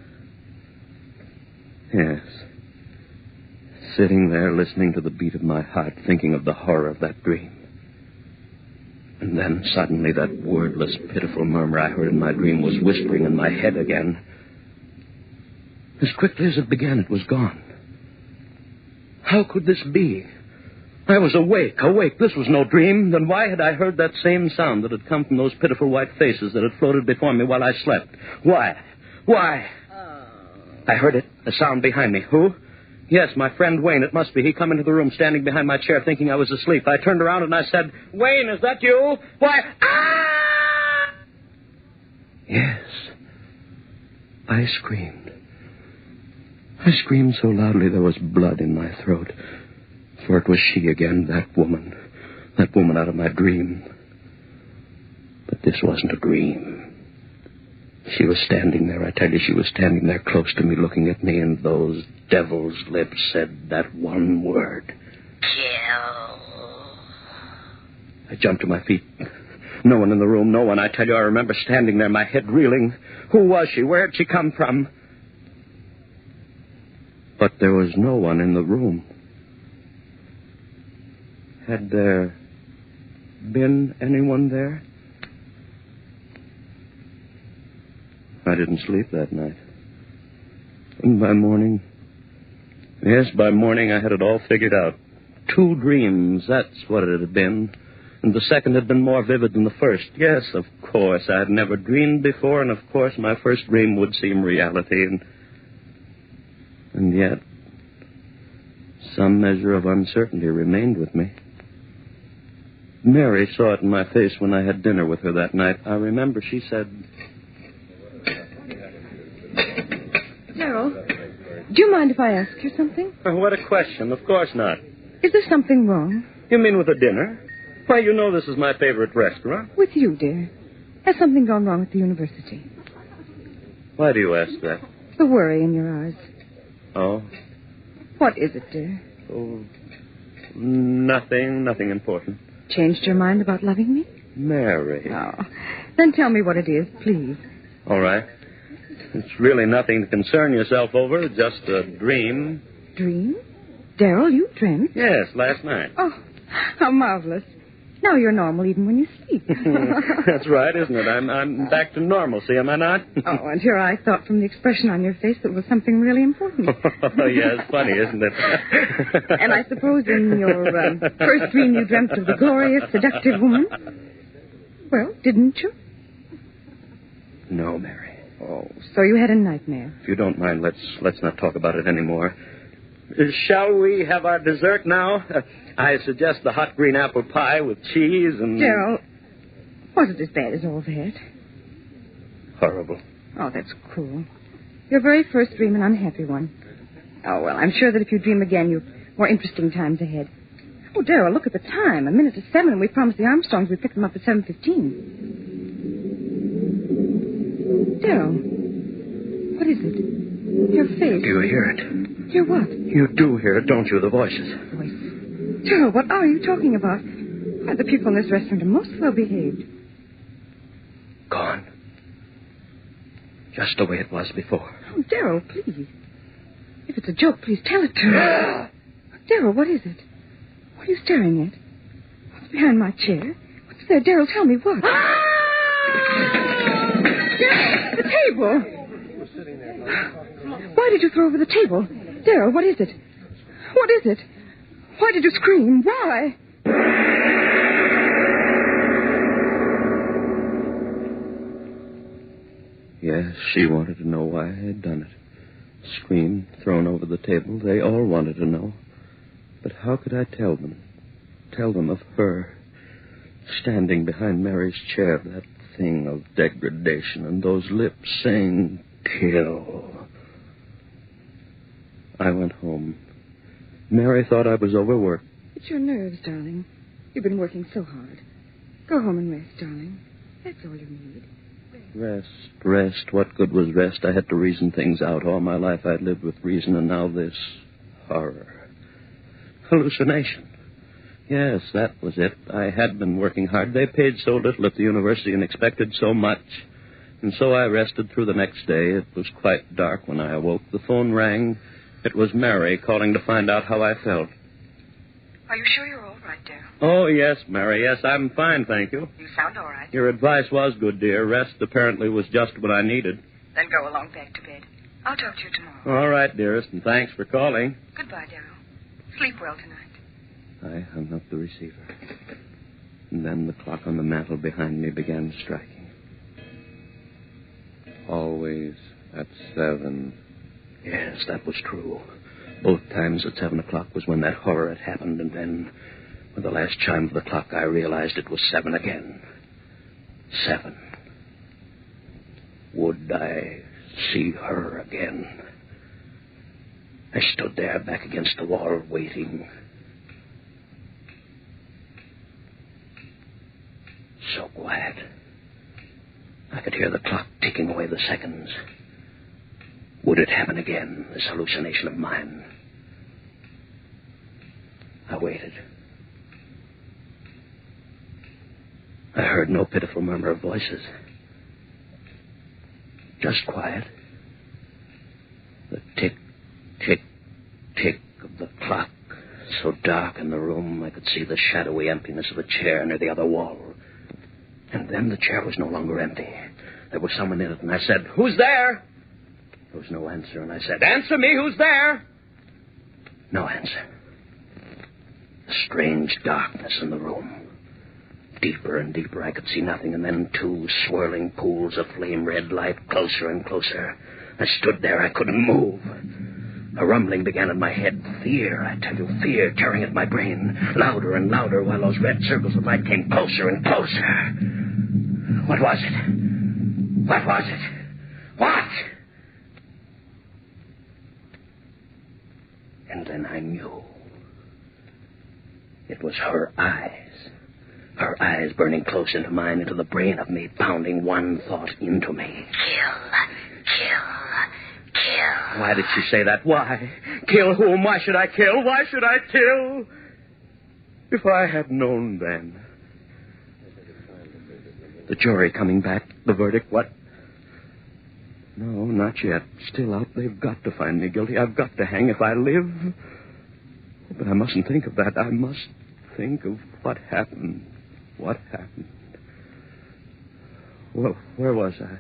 Yes. Sitting there, listening to the beat of my heart, thinking of the horror of that dream. And then, suddenly, that wordless, pitiful murmur I heard in my dream was whispering in my head again. As quickly as it began, it was gone. How could this be? I was awake. This was no dream. Then why had I heard that same sound that had come from those pitiful white faces that had floated before me while I slept? Why? I heard it, a sound behind me. Who? Yes, my friend Wayne, it must be. He come into the room standing behind my chair thinking I was asleep. I turned around and I said, "Wayne, is that you?" Why, ah! Yes. I screamed. I screamed so loudly there was blood in my throat. For it was she again, that woman out of my dream. But this wasn't a dream. She was standing there, I tell you, she was standing there close to me, looking at me, and those devil's lips said that one word. Kill. I jumped to my feet. No one in the room, no one. I tell you, I remember standing there, my head reeling. Who was she? Where had she come from? But there was no one in the room. Had there been anyone there? I didn't sleep that night. And by morning I had it all figured out. 2 dreams, that's what it had been. And the second had been more vivid than the first. Yes, of course, I had never dreamed before, and of course my first dream would seem reality. And yet, some measure of uncertainty remained with me. Mary saw it in my face when I had dinner with her that night. I remember she said... Darrell, do you mind if I ask you something? What a question. Of course not. Is there something wrong? You mean with the dinner? Why, you know this is my favorite restaurant. With you, dear. Has something gone wrong at the university? Why do you ask that? The worry in your eyes. Oh? What is it, dear? Oh, nothing important. Changed your mind about loving me? Mary. Oh, then tell me what it is, please. All right. It's really nothing to concern yourself over, just a dream. Dream? Darrell, you dreamt? Yes, last night. Oh, how marvelous. Now you're normal even when you sleep. That's right, isn't it? I'm back to normalcy, am I not? Oh, and here I thought from the expression on your face that was something really important. Oh, yeah, it's funny, isn't it? And I suppose in your first dream you dreamt of the glorious, seductive woman? Well, didn't you? No, Mary. Oh, so you had a nightmare. If you don't mind, let's not talk about it anymore. Shall we have our dessert now? I suggest the hot green apple pie with cheese and... Darrell, was it as bad as all that? Horrible. Oh, that's cruel. Your very first dream, an unhappy one. Oh, well, I'm sure that if you dream again, you've more interesting times ahead. Oh, Darrell, look at the time. 7:01, and we promised the Armstrongs we'd pick them up at 7:15. Darrell, what is it? Your face. Do you hear it? Hear what? You do hear it, don't you, the voices? Voices? Darrell, what are you talking about? Why, the people in this restaurant are most well behaved. Gone. Just the way it was before. Oh, Darrell, please. If it's a joke, please tell it to me. Darrell, what is it? What are you staring at? What's behind my chair? What's there? Darrell, tell me what? Darrell, the table! Why did you throw over the table? Darrell, what is it? What is it? Why did you scream? Why? Yes, she wanted to know why I had done it. Screen thrown over the table. They all wanted to know. But how could I tell them? Tell them of her. Standing behind Mary's chair, that thing of degradation, and those lips saying, kill. I went home. Mary thought I was overworked. It's your nerves, darling. You've been working so hard. Go home and rest, darling. That's all you need. Rest. What good was rest? I had to reason things out. All my life I'd lived with reason, and now this horror. Hallucination. Yes, that was it. I had been working hard. They paid so little at the university and expected so much. And so I rested through the next day. It was quite dark when I awoke. The phone rang. It was Mary calling to find out how I felt. Are you sure you're all right, dear? Oh, yes, Mary. Yes, I'm fine, thank you. You sound all right. Your advice was good, dear. Rest apparently was just what I needed. Then go along back to bed. I'll talk to you tomorrow. All right, dearest, and thanks for calling. Goodbye, Darrow. Sleep well tonight. I hung up the receiver. And then the clock on the mantel behind me began striking. Always at 7. Yes, that was true. Both times at 7 o'clock was when that horror had happened, and then, with the last chime of the clock, I realized it was 7 again. 7. Would I see her again? I stood there, back against the wall, waiting. So quiet. I could hear the clock ticking away the seconds. Would it happen again, this hallucination of mine? I waited. I heard no pitiful murmur of voices. Just quiet. The tick, tick, tick of the clock. So dark in the room, I could see the shadowy emptiness of a chair near the other wall. And then the chair was no longer empty. There was someone in it, and I said, "Who's there?" There was no answer, and I said, "Answer me, who's there?" No answer. A strange darkness in the room. Deeper and deeper, I could see nothing, and then 2 swirling pools of flame-red light, closer and closer. I stood there, I couldn't move. A rumbling began in my head. Fear, I tell you, fear tearing at my brain. Louder and louder, while those red circles of light came closer and closer. What was it? What was it? What? And then I knew. It was her eyes. Her eyes burning close into mine, into the brain of me, pounding one thought into me. Kill. Why did she say that? Why? Kill whom? Why should I kill? Why should I kill? If I had known then. The jury coming back, the verdict, what? No, not yet. Still out. They've got to find me guilty. I've got to hang if I live. But I mustn't think of that. I must think of what happened. What happened? Well, where was I?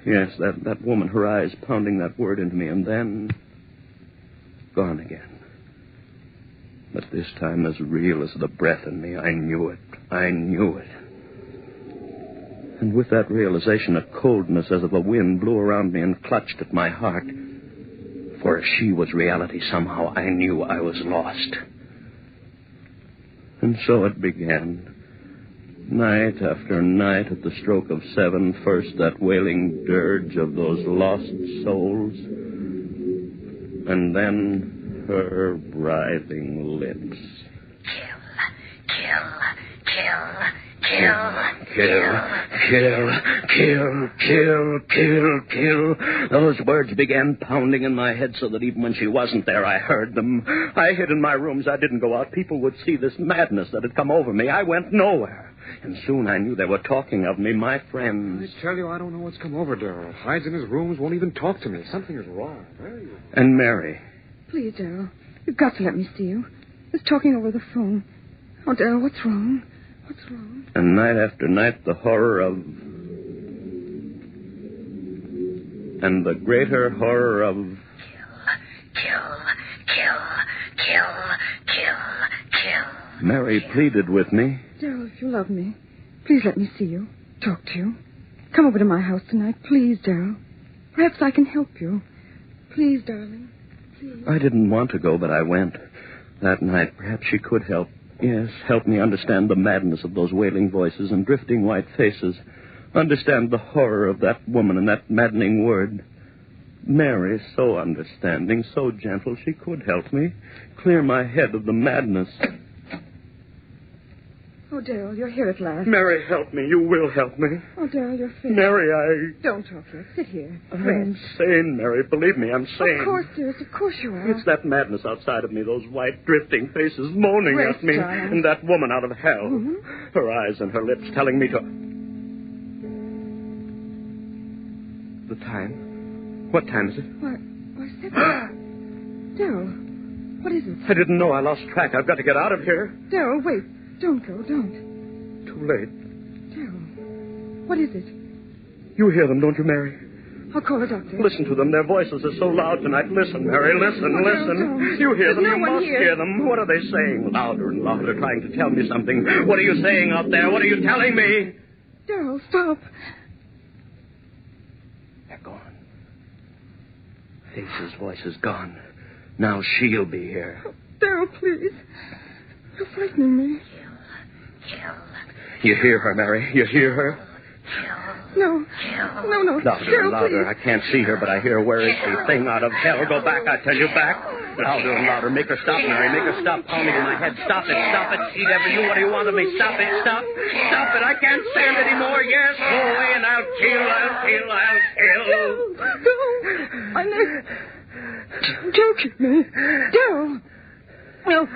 Yes, that woman, her eyes pounding that word into me, and then gone again. But this time as real as the breath in me. I knew it. I knew it. And with that realization, a coldness as of a wind blew around me and clutched at my heart. For if she was reality, somehow I knew I was lost. And so it began. Night after night at the stroke of 7, first that wailing dirge of those lost souls, and then her writhing lips. Kill. Those words began pounding in my head so that even when she wasn't there, I heard them. I hid in my rooms. I didn't go out. People would see this madness that had come over me. I went nowhere. And soon I knew they were talking of me, my friends. I tell you, I don't know what's come over Darrow. Hides in his rooms, won't even talk to me. Something is wrong. And Mary. Please, Darrow, you've got to let me see you. Just talking over the phone. Oh, Darrow, what's wrong? What's wrong? And night after night, the horror of... And the greater horror of... Kill. Mary pleaded with me. Darrow, if you love me, please let me see you. Talk to you. Come over to my house tonight, please, Darrell. Perhaps I can help you. Please, darling. Please. I didn't want to go, but I went. That night, perhaps she could help. Yes, help me understand the madness of those wailing voices and drifting white faces. Understand the horror of that woman and that maddening word. Mary, so understanding, so gentle, she could help me. Clear my head of the madness. Oh, Darrell, you're here at last. Mary, help me. You will help me. Oh, Darrell, you're fit. Mary, I... Don't talk yet. Sit here. I'm sane, Mary. Believe me, I'm sane. Of course, dearest. Of course you are. It's that madness outside of me, those white, drifting faces moaning Rest, at me, darling. and that woman out of hell. Mm-hmm. Her eyes and her lips telling me to... The time? What time is it? Why, 7. Darrell, what is it? I didn't know. I lost track. I've got to get out of here. Darrell, wait. Don't go. Don't. Too late. Darrell, what is it? You hear them, don't you, Mary? I'll call a doctor. Listen to them. Their voices are so loud tonight. Listen, Mary. Listen, listen. Don't. You hear them. There's You no one must here. hear them. What are they saying? Louder and louder, trying to tell me something. What are you saying out there? What are you telling me? Darrell, stop. They're gone. Faces, voices gone. Now she'll be here. Oh, Darrell, please. You're frightening me. You hear her, Mary? You hear her? No. No. Louder Darrell, and louder. please. I can't see her, but I hear her. Where is she? Thing out of hell. Go back, I tell you, back. Louder and louder. Make her stop, Mary. Make her stop pounding in my head. Stop it. Stop it. She never you. What do you want of me? Stop it. Stop. Stop it. I can't stand it anymore. Yes, go away and I'll kill. No. I never... Don't kill me. Darrell. No.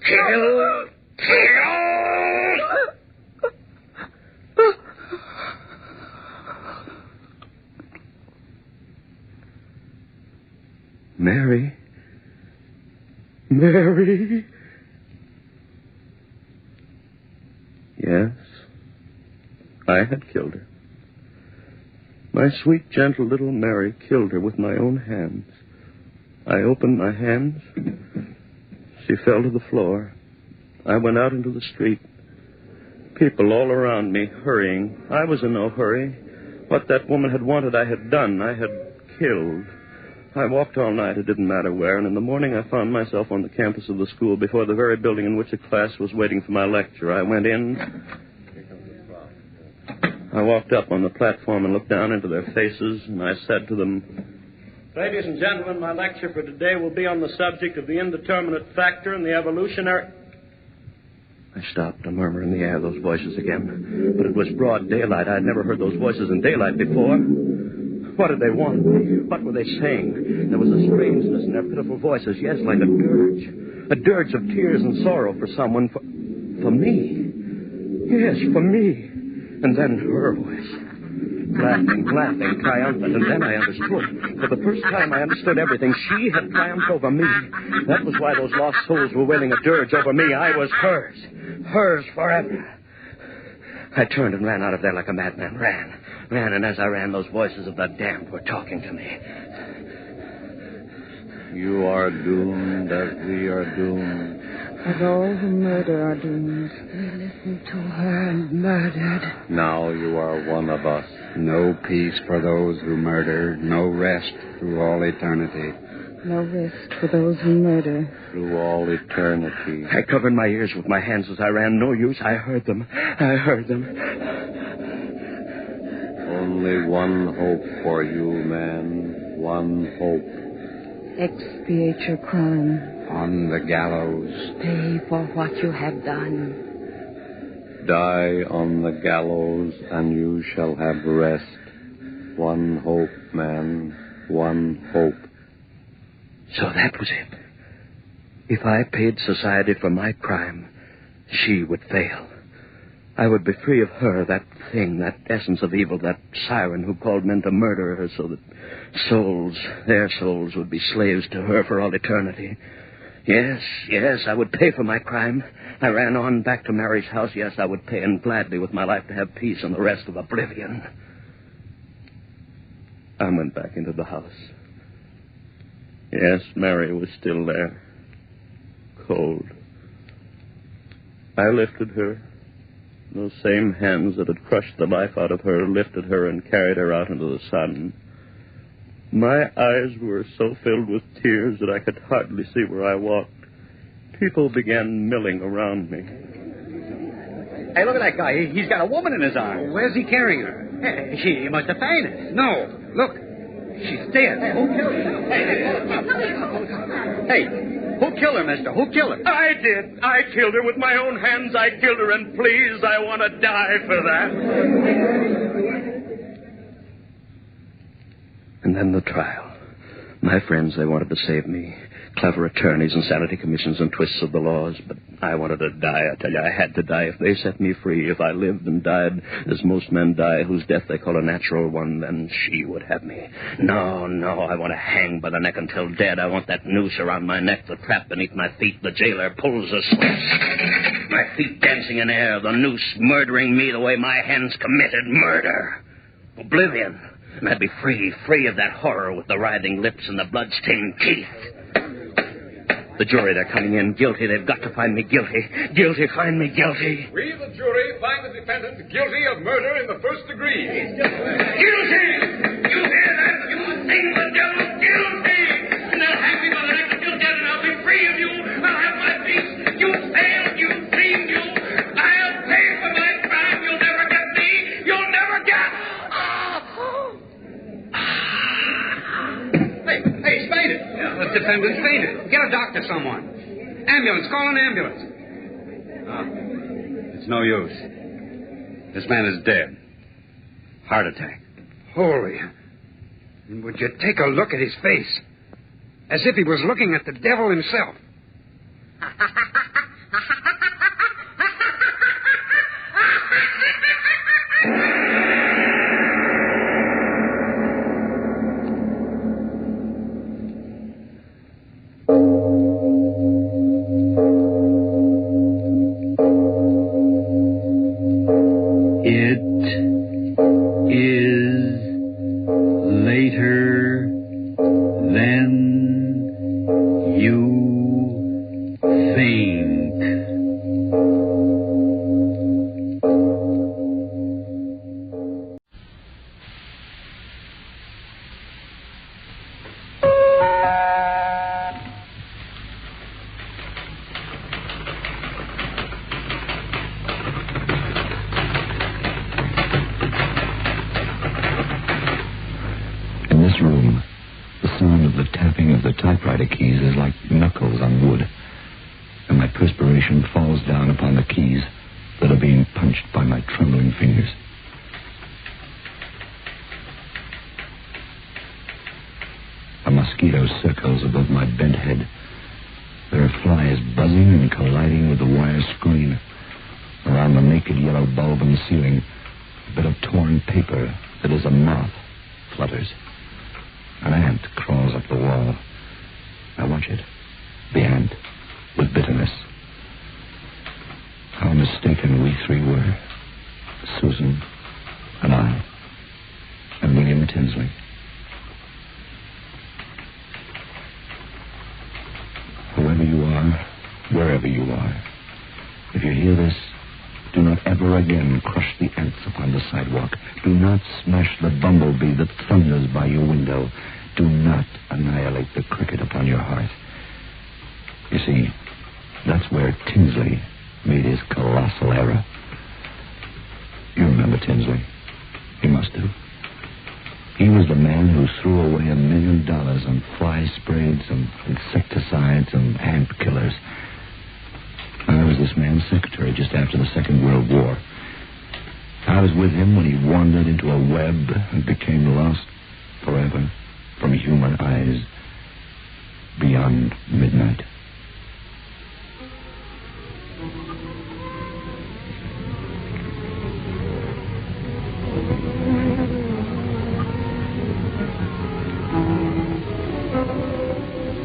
Kill. Mary. Yes, I had killed her. My sweet, gentle little Mary killed her with my own hands. I opened my hands. She fell to the floor. I went out into the street. People all around me, hurrying. I was in no hurry. What that woman had wanted, I had done. I had killed. I walked all night, it didn't matter where, and in the morning I found myself on the campus of the school before the very building in which a class was waiting for my lecture. I went in. I walked up on the platform and looked down into their faces, and I said to them, Ladies and gentlemen, my lecture for today will be on the subject of the indeterminate factor in the evolutionary... I stopped, a murmur in the air, those voices again. But it was broad daylight. I had never heard those voices in daylight before. What did they want? What were they saying? There was a strangeness in their pitiful voices, yes, like a dirge. A dirge of tears and sorrow for someone, for me. Yes, for me. And then her voice. Laughing, triumphant. And then I understood. For the first time I understood everything. She had triumphed over me. That was why those lost souls were wailing a dirge over me. I was hers. Hers forever. I turned and ran out of there like a madman. Ran, and as I ran, those voices of the damned were talking to me. You are doomed as we are doomed. As all who murder are doomed. We listened to her and murdered. Now you are one of us. No peace for those who murder. No rest through all eternity. No rest for those who murder. Through all eternity. I covered my ears with my hands as I ran. No use. I heard them. Only one hope for you, man. One hope. Expiate your crime. On the gallows. Pay for what you have done. Die on the gallows, and you shall have rest. One hope, man. One hope. So that was it. If I paid society for my crime, she would fail. I would be free of her, that thing, that essence of evil, that siren who called men to murder her so that their souls would be slaves to her for all eternity. Yes, I would pay for my crime. I ran on back to Mary's house. Yes, I would pay, and gladly with my life to have peace and the rest of oblivion. I went back into the house. Yes, Mary was still there. Cold. I lifted her, Those same hands that had crushed the life out of her lifted her and carried her out into the sun. My eyes were so filled with tears that I could hardly see where I walked. People began milling around me. Hey, look at that guy. He's got a woman in his arms. Where's he carrying her? Hey, she must have fainted. No, look. She's dead. Hey, who killed her? Hey, who killed her, mister? Who killed her? I did. I killed her with my own hands. I killed her, and please, I want to die for that. And then the trial. My friends, they wanted to save me. Clever attorneys, insanity commissions, and twists of the laws. But I wanted to die. I tell you, I had to die. If they set me free, if I lived and died as most men die, whose death they call a natural one, then she would have me. No, I want to hang by the neck until dead. I want that noose around my neck, the trap beneath my feet. The jailer pulls the switch. My feet dancing in air, the noose murdering me the way my hands committed murder. Oblivion. And I'd be free of that horror with the writhing lips and the blood-stained teeth. The jury, they're coming in guilty. They've got to find me guilty. Guilty, find me guilty. We, the jury, find the defendant guilty of murder in the first degree. Guilty! You hear that? You sing the devil guilty! And they'll hang me by the neck until dead, and I'll be free of you. I'll have my peace. You failed. You dreamed. I'll pay for my crime. You'll never get me. You'll never get... Hey, he's fainted. The defendant's fainted. Get a doctor, someone. Ambulance, call an ambulance. It's no use. This man is dead. Heart attack. Holy. And would you take a look at his face? As if he was looking at the devil himself. Typewriter keys is like knuckles on wood, and my perspiration falls down upon the keys that are being punched by my trembling fingers. A mosquito circles above my bent head. There are flies buzzing and colliding with the wire screen. Around the naked yellow bulb in the ceiling, a bit of torn paper that is a moth flutters. An ant crawls up the wall. I watch it, the ant, with bitterness. How mistaken we three were. Susan, and I, and William Tinsley. Whoever you are, wherever you are, if you hear this, do not ever again crush the ants upon the sidewalk. Do not smash the bumblebee that thunders by your window. Do not annihilate the cricket upon your hearth. You see, that's where Tinsley made his colossal error. You remember Tinsley. You must do. He was the man who threw away $1 million on fly sprays and insecticides and ant killers. I was this man's secretary just after the Second World War. I was with him when he wandered into a web and became lost forever from human eyes beyond midnight.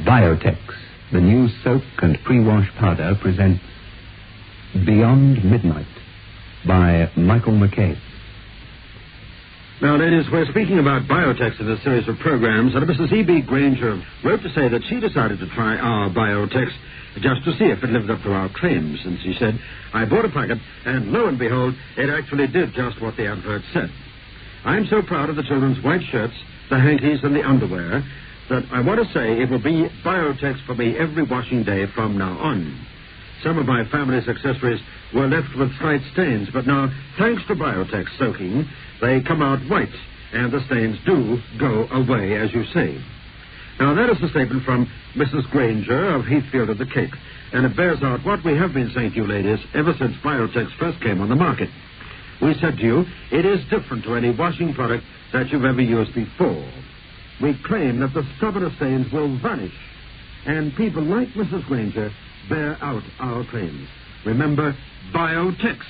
Biotex, the new soap and pre-wash powder, presents Beyond Midnight by Michael McCabe. Now, ladies, we're speaking about biotechs in a series of programs, and Mrs. E.B. Granger wrote to say that she decided to try our biotechs just to see if it lived up to our claims. And she said, I bought a packet, and lo and behold, it actually did just what the advert said. I'm so proud of the children's white shirts, the hankies, and the underwear that I want to say it will be biotechs for me every washing day from now on. Some of my family's accessories were left with slight stains, but now, thanks to biotech soaking, they come out white, and the stains do go away, as you say. Now, that is a statement from Mrs. Granger of Heathfield of the Cape, and it bears out what we have been saying to you, ladies, ever since biotechs first came on the market. We said to you, it is different to any washing product that you've ever used before. We claim that the stubborn stains will vanish, and people like Mrs. Granger bear out our claims. Remember, biotechs.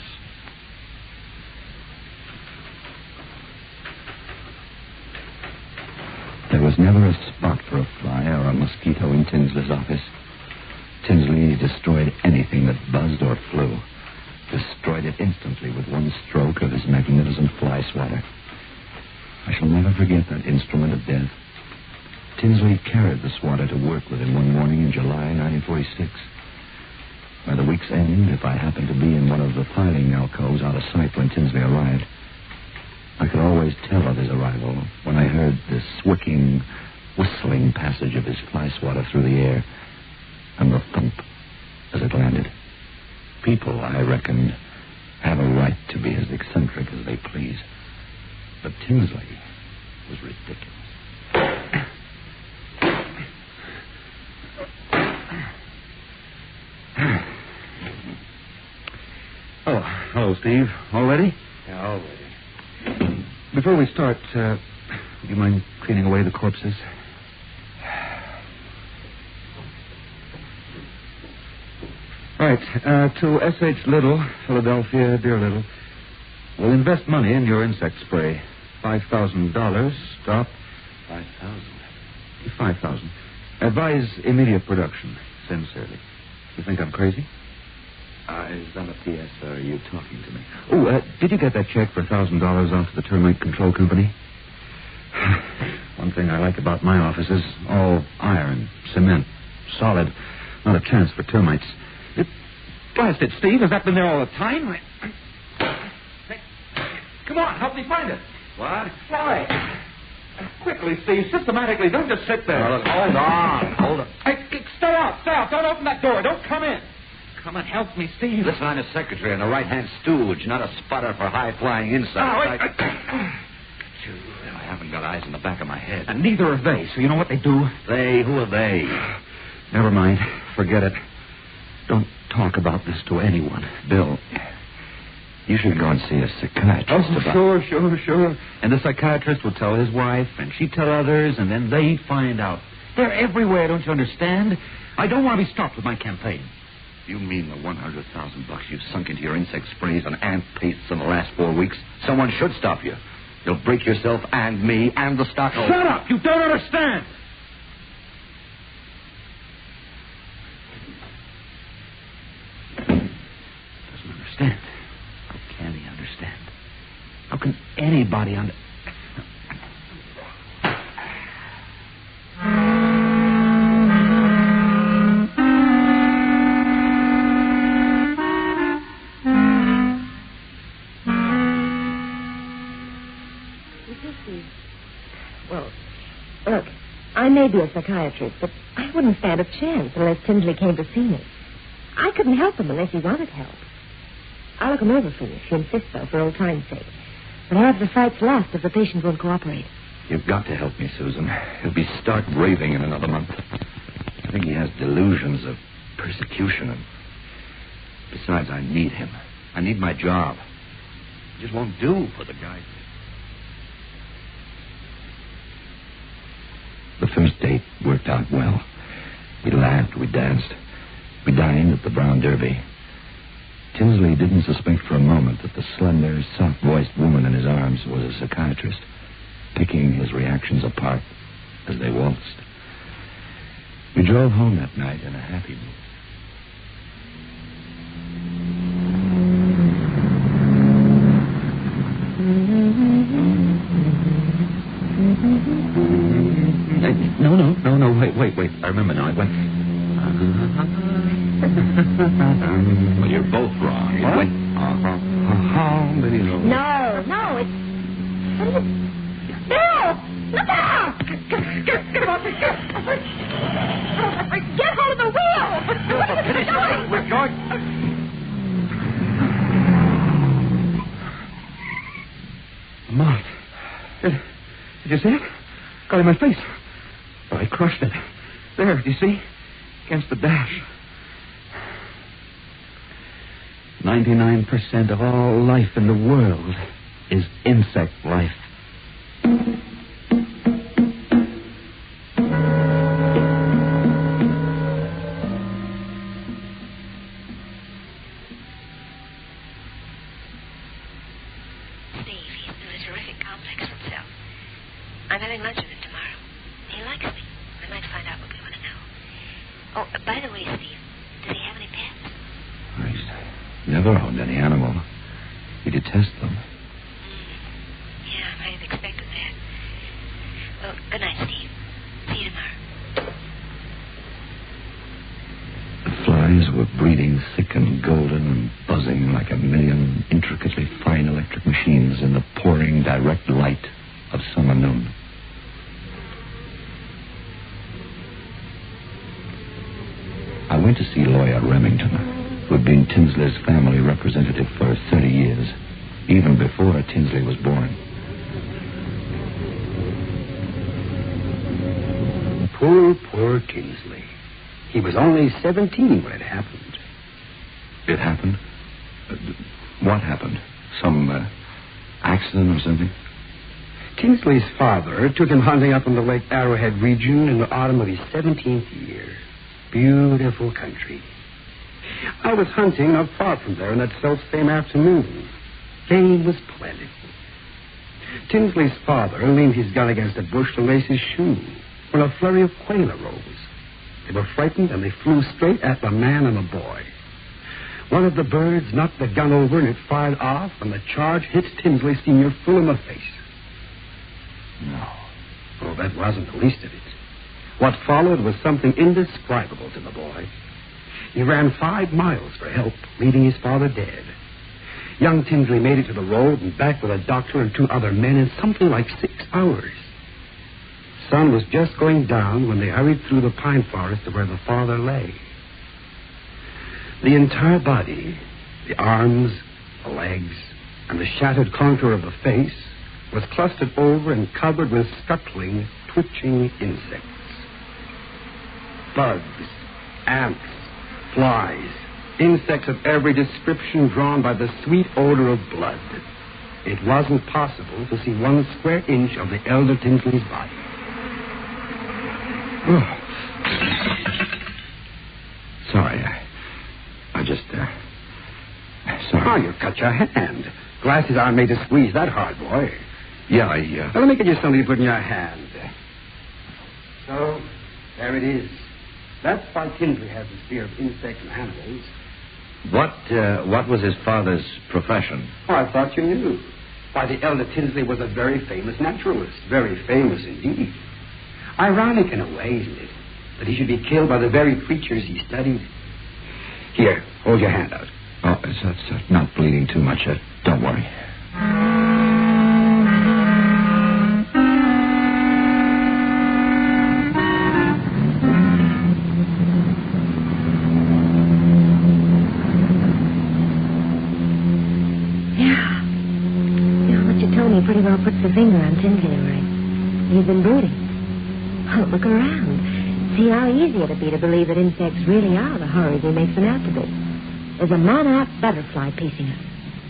There was never a spot for a fly or a mosquito in Tinsley's office. Tinsley destroyed anything that buzzed or flew. Destroyed it instantly with one stroke of his magnificent fly swatter. I shall never forget that instrument of death. Tinsley carried the swatter to work with him one morning in July 1946. By the week's end, if I happened to be in one of the filing alcoves out of sight when Tinsley arrived, I could always tell of his arrival when I heard the swicking, whistling passage of his fly swatter through the air and the thump as it landed. People, I reckon, have a right to be as eccentric as they please. But Tinsley was ridiculous. Oh, hello, Steve. All ready? Yeah, all ready. Before we start, would you mind cleaning away the corpses? Right, to S.H. Little, Philadelphia, dear Little. We'll invest money in your insect spray. $5,000. Stop. 5,000. 5,000. Advise immediate production. Sincerely. You think I'm crazy? Is that a P.S. or are you talking to me? Oh, did you get that check for $1,000 off to the termite control company? One thing I like about my office is all iron, cement, solid. Not a chance for termites. Blast it, Steve. Has that been there all the time? Hey, come on, help me find it. What? Why? Quickly, Steve. Systematically. Don't just sit there. Hold on. Hey, stay out. Don't open that door. Don't come in. Come and help me, Steve. Listen, I'm a secretary and a right-hand stooge, not a spotter for high-flying insects. I haven't got eyes in the back of my head. And neither are they, so you know what they do? They? Who are they? Never mind. Forget it. Don't talk about this to anyone. Bill, you should go and see a psychiatrist about... Sure. And the psychiatrist will tell his wife, and she'd tell others, and then they'd find out. They're everywhere, don't you understand? I don't want to be stopped with my campaign. You mean the $100,000 you've sunk into your insect sprays and ant pastes in the last 4 weeks? Someone should stop you. You'll break yourself and me and the stock. Shut up! You don't understand! Doesn't understand. How can he understand? How can anybody understand? I may be a psychiatrist, but I wouldn't stand a chance unless Tinsley came to see me. I couldn't help him unless he wanted help. I'll look him over for you if you insist, though, for old time's sake. But how do the fights last if the patient won't cooperate? You've got to help me, Susan. He'll be stark raving in another month. I think he has delusions of persecution. And besides, I need him. I need my job. It just won't do for the guy. The first date worked out well. We laughed, we danced. We dined at the Brown Derby. Tinsley didn't suspect for a moment that the slender, soft-voiced woman in his arms was a psychiatrist, picking his reactions apart as they waltzed. We drove home that night in a happy mood. Well, you're both wrong. What? No, it's... What is it? Bill! Look out! Get off the Get hold of the wheel! What are you doing? We're going... Moth. Did you see it? Got in my face. But I crushed it. There, do you see? Against the dash. 99% of all life in the world is insect life. I'm having lunch with him tomorrow. He likes me. I might find out what we want to know. Oh, by the way, Steve, does he have any pets? He's never owned any animal. He detests them. Yeah, I might have expected that. Well, good night, Steve. See you tomorrow. The flies were breeding thick and golden and buzzing like a million intricately fine electric machines in the pouring direct light of summer noon. I went to see Lawyer Remington, who had been Tinsley's family representative for 30 years, even before Tinsley was born. Poor Tinsley. He was only 17 when it happened. It happened? What happened? Some accident or something? Tinsley's father took him hunting up in the Lake Arrowhead region in the autumn of his 17th year. Beautiful country. I was hunting not far from there on that self-same afternoon. Game was plentiful. Tinsley's father leaned his gun against a bush to lace his shoe when a flurry of quail arose. They were frightened and they flew straight at the man and the boy. One of the birds knocked the gun over and it fired off, and the charge hit Tinsley Sr. full in the face. No. Oh, that wasn't the least of it. What followed was something indescribable to the boy. He ran 5 miles for help, leaving his father dead. Young Tinsley made it to the road and back with a doctor and 2 other men in something like 6 hours. Sun was just going down when they hurried through the pine forest to where the father lay. The entire body, the arms, the legs, and the shattered contour of the face was clustered over and covered with scuttling, twitching insects. Bugs, ants, flies, insects of every description drawn by the sweet odor of blood. It wasn't possible to see 1 square inch of the elder Tinsley's body. Oh. Sorry, I just, sorry. Oh, you cut your hand. Glasses aren't made to squeeze that hard, boy. Yeah, Well, let me get you something to put in your hand. So, there it is. That's why Tinsley has this fear of insects and animals. What was his father's profession? Oh, I thought you knew. Why, the elder Tinsley was a very famous naturalist. Very famous indeed. Ironic in a way, isn't it? That he should be killed by the very creatures he studied. Here, hold your hand out. Oh, it's not bleeding too much yet. Don't worry. Pretty well puts the finger on Tinsley, all right. He's been brooding. Oh, look around. See how easy it'd be to believe that insects really are the horrors he makes them out to be. There's a monarch butterfly piecing us.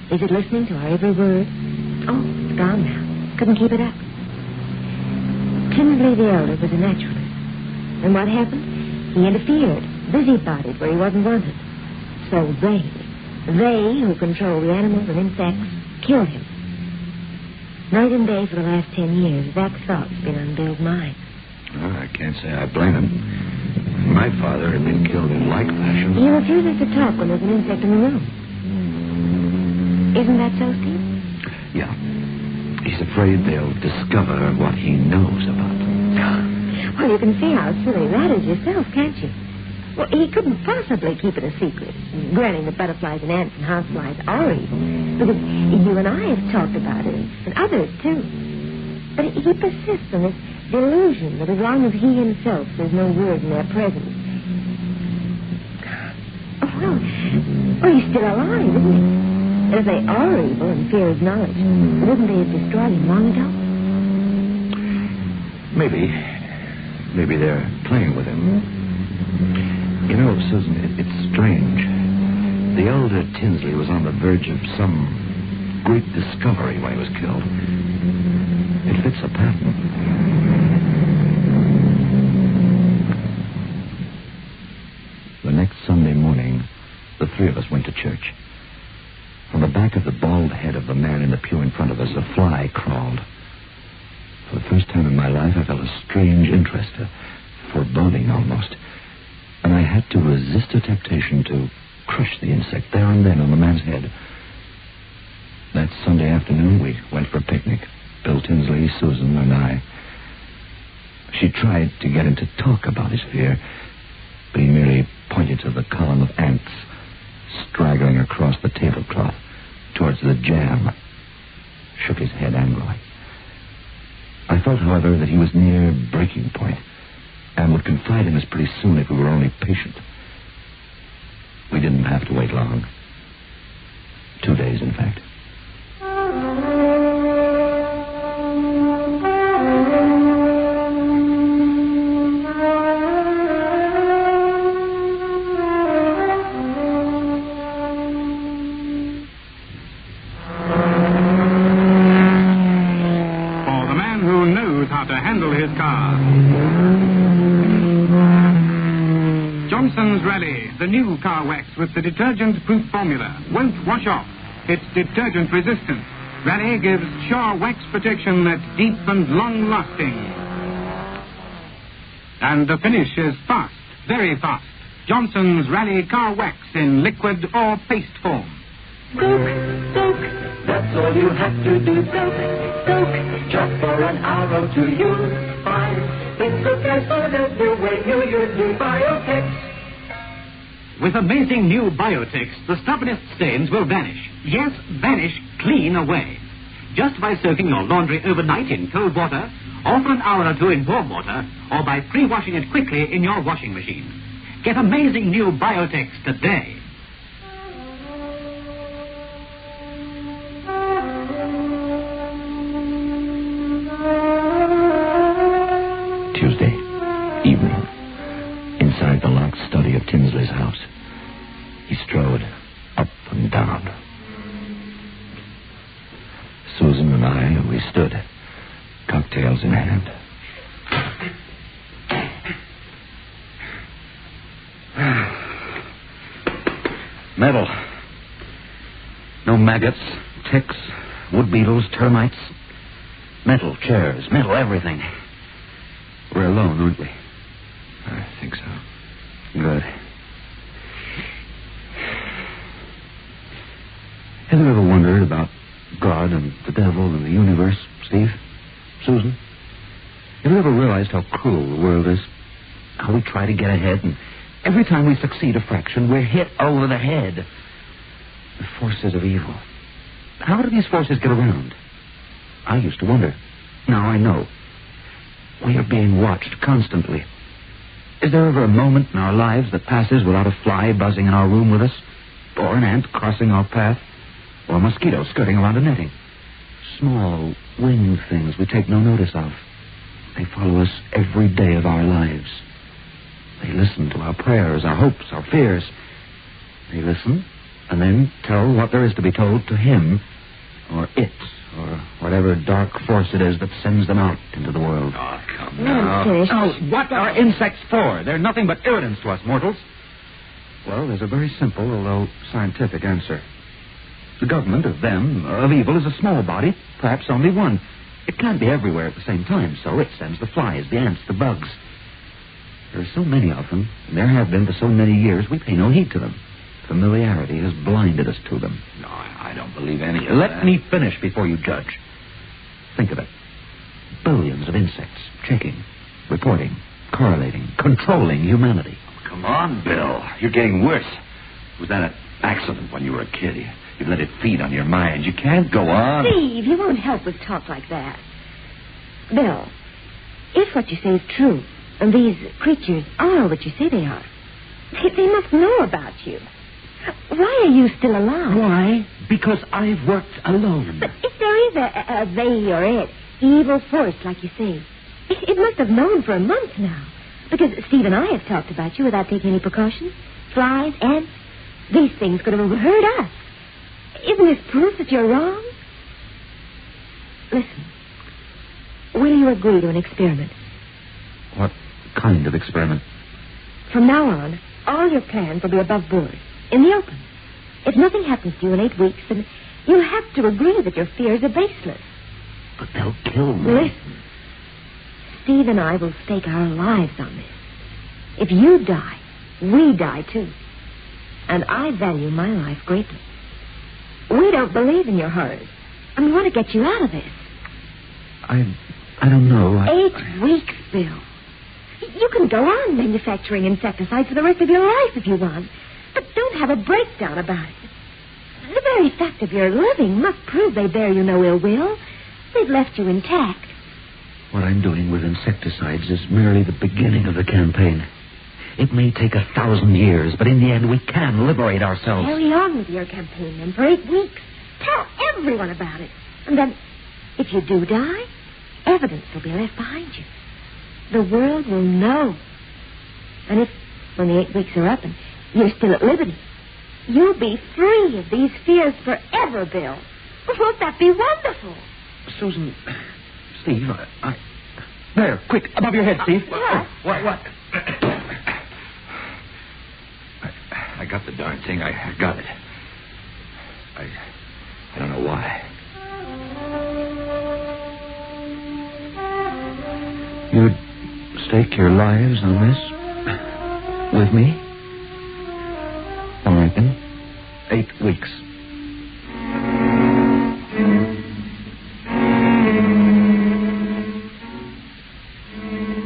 Is it listening to our every word? Oh, it's gone now. Couldn't keep it up. Tinsley the elder was a naturalist. And what happened? He interfered, busybodied where he wasn't wanted. So they who control the animals and insects, killed him. Night and day for the last 10 years, that thought's been on Bill's mind. Well, I can't say I blame him. My father had been killed in like fashion. He refuses to talk when there's an insect in the room. Isn't that so, Steve? Yeah. He's afraid they'll discover what he knows about them. Well, you can see how silly that is yourself, can't you? Well, he couldn't possibly keep it a secret, granting that butterflies and ants and houseflies are evil. Because you and I have talked about it, and others, too. But he persists in this delusion that as long as he himself says no word in their presence... Well, he's still alive, isn't he? And if they are evil and fear his knowledge, wouldn't they have destroyed him long ago? Maybe they're playing with him. You know, Susan, it's strange. The elder Tinsley was on the verge of some great discovery when he was killed. It fits a pattern. The next Sunday morning, the three of us went to church. On the back of the bald head of the man in the pew in front of us, a fly crawled. For the first time in my life, I felt a strange interest, a foreboding almost. And I had to resist a temptation to crush the insect there and then on the man's head. That Sunday afternoon, we went for a picnic. Bill Tinsley, Susan, and I. She tried to get him to talk about his fear, but he merely pointed to the column of ants straggling across the tablecloth towards the jam, shook his head angrily. I felt, however, that he was near breaking point and would confide in us pretty soon if we were only patient. We didn't have to wait long. 2 days, in fact. The new car wax with the detergent-proof formula won't wash off. It's detergent resistant. Raleigh gives sure wax protection that's deep and long-lasting. And the finish is fast, very fast. Johnson's Raleigh car wax in liquid or paste form. Soak, that's all you have to do. Soak, just for an hour or two. You'll find it's so as as you when you use new Biotex. With amazing new Biotex, the stubbornest stains will vanish. Yes, vanish clean away. Just by soaking your laundry overnight in cold water, or for an hour or two in warm water, or by pre-washing it quickly in your washing machine. Get amazing new Biotex today. Tuesday evening. Inside the locked study of Tinsley's house. He strode up and down. Susan and I, we stood, cocktails in hand. Metal. No maggots, ticks, wood beetles, termites. Metal chairs, metal everything. We're alone, aren't we? I think so. Good. Have you ever wondered about God and the devil and the universe, Steve? Susan? Have you ever realized how cruel the world is? How we try to get ahead, and every time we succeed a fraction, we're hit over the head. The forces of evil. How do these forces get around? I used to wonder. Now I know. We are being watched constantly. Is there ever a moment in our lives that passes without a fly buzzing in our room with us? Or an ant crossing our path? Or a mosquito skirting around a netting? Small, winged things we take no notice of. They follow us every day of our lives. They listen to our prayers, our hopes, our fears. They listen and then tell what there is to be told to him or it or whatever dark force it is that sends them out into the world. Oh, come now. Oh, what are insects for? They're nothing but irritants to us mortals. Well, there's a very simple, although scientific answer. The government of evil, is a small body, perhaps only one. It can't be everywhere at the same time, so it sends the flies, the ants, the bugs. There are so many of them, and there have been for so many years, we pay no heed to them. Familiarity has blinded us to them. No, I don't believe any of that. Let me finish before you judge. Think of it. Billions of insects checking, reporting, correlating, controlling humanity. Come Come on, Bill. You're getting worse. Was that an accident when you were a kid? You let it feed on your mind. You can't go on. Steve, you won't help with talk like that. Bill, if what you say is true, and these creatures are what you say they are, they must know about you. Why are you still alive? Why? Because I've worked alone. But if there is a they or it, evil force, like you say, it must have known for a month now. Because Steve and I have talked about you without taking any precautions. Flies, ants, these things could have overheard us. Isn't this proof that you're wrong? Listen, will you agree to an experiment? What kind of experiment? From now on, all your plans will be above board, in the open. If nothing happens to you in 8 weeks, then you'll have to agree that your fears are baseless. But they'll kill me. Listen, Steve and I will stake our lives on this. If you die, we die too. And I value my life greatly. We don't believe in your horrors, and we want to get you out of this. I don't know. 8 weeks, Bill. You can go on manufacturing insecticides for the rest of your life if you want, but don't have a breakdown about it. The very fact of your living must prove they bear you no ill will. They've left you intact. What I'm doing with insecticides is merely the beginning of the campaign. It may take 1,000 years, but in the end we can liberate ourselves. Carry on with your campaign then for 8 weeks. Tell everyone about it. And then, if you do die, evidence will be left behind you. The world will know. And if, when the 8 weeks are up and you're still at liberty, you'll be free of these fears forever, Bill. Won't that be wonderful? Susan, Steve, I... There, quick, above your head, Steve. What? I got the darn thing. I got it. I don't know why. You'd stake your lives on this? With me? All right, then. 8 weeks.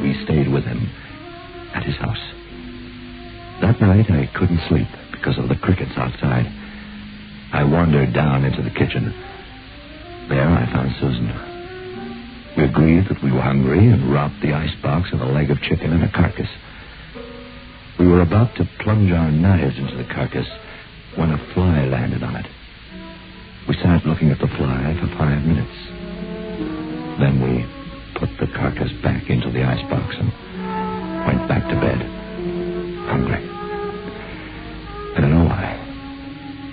We stayed with him at his house. That night, I couldn't sleep because of the crickets outside. I wandered down into the kitchen. There, I found Susan. We agreed that we were hungry and robbed the icebox of a leg of chicken and a carcass. We were about to plunge our knives into the carcass when a fly landed on it. We sat looking at the fly for 5 minutes. Then we put the carcass back into the icebox and went back to bed, hungry. I don't know why.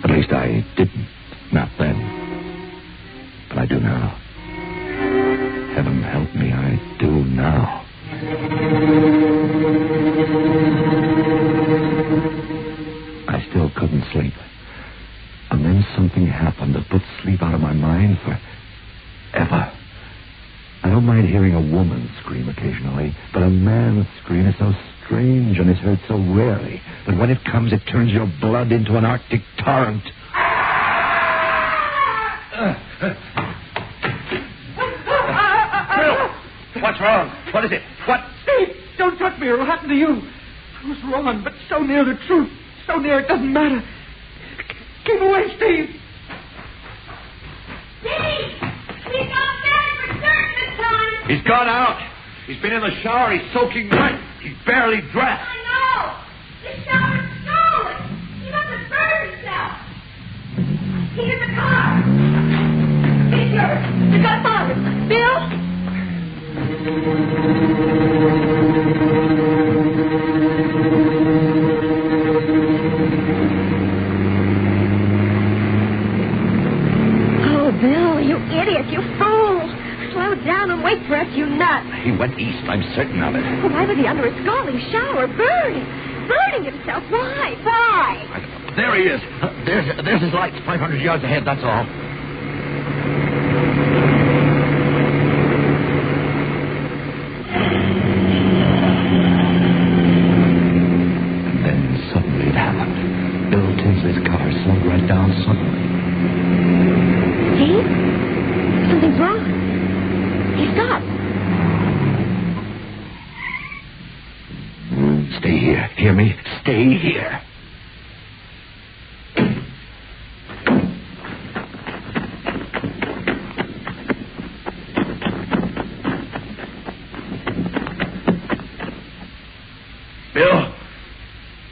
At least I didn't, not then. But I do now. Heaven help me, I do now. I still couldn't sleep. And then something happened that put sleep out of my mind forever. I don't mind hearing a woman scream occasionally, but a man's scream is so strange and is heard so rarely that when it comes, it turns your blood into an Arctic torrent. Bill! What's wrong? What is it? What? Steve, don't touch me or it'll happen to you. I was wrong, but so near the truth. So near it doesn't matter. Keep away, Steve. Steve! He's not dead for certain this time. He's gone out. He's been in the shower. He's soaking wet. He's barely dressed. I know. The shower's stolen. He must have burned himself. He's in the car. He's yours. The godfather. Bill? Oh, Bill, you idiot, you fool. Slow down and wait for us, you nut. He went east. I'm certain of it. Why was he under a scalding shower, burning himself? Why? There he is. There's his lights, 500 yards ahead, that's all. And then suddenly it happened. Bill Tinsley's car slowed right down suddenly. Steve? Something's wrong. He stopped. Stay here. Hear me? stay here. Bill?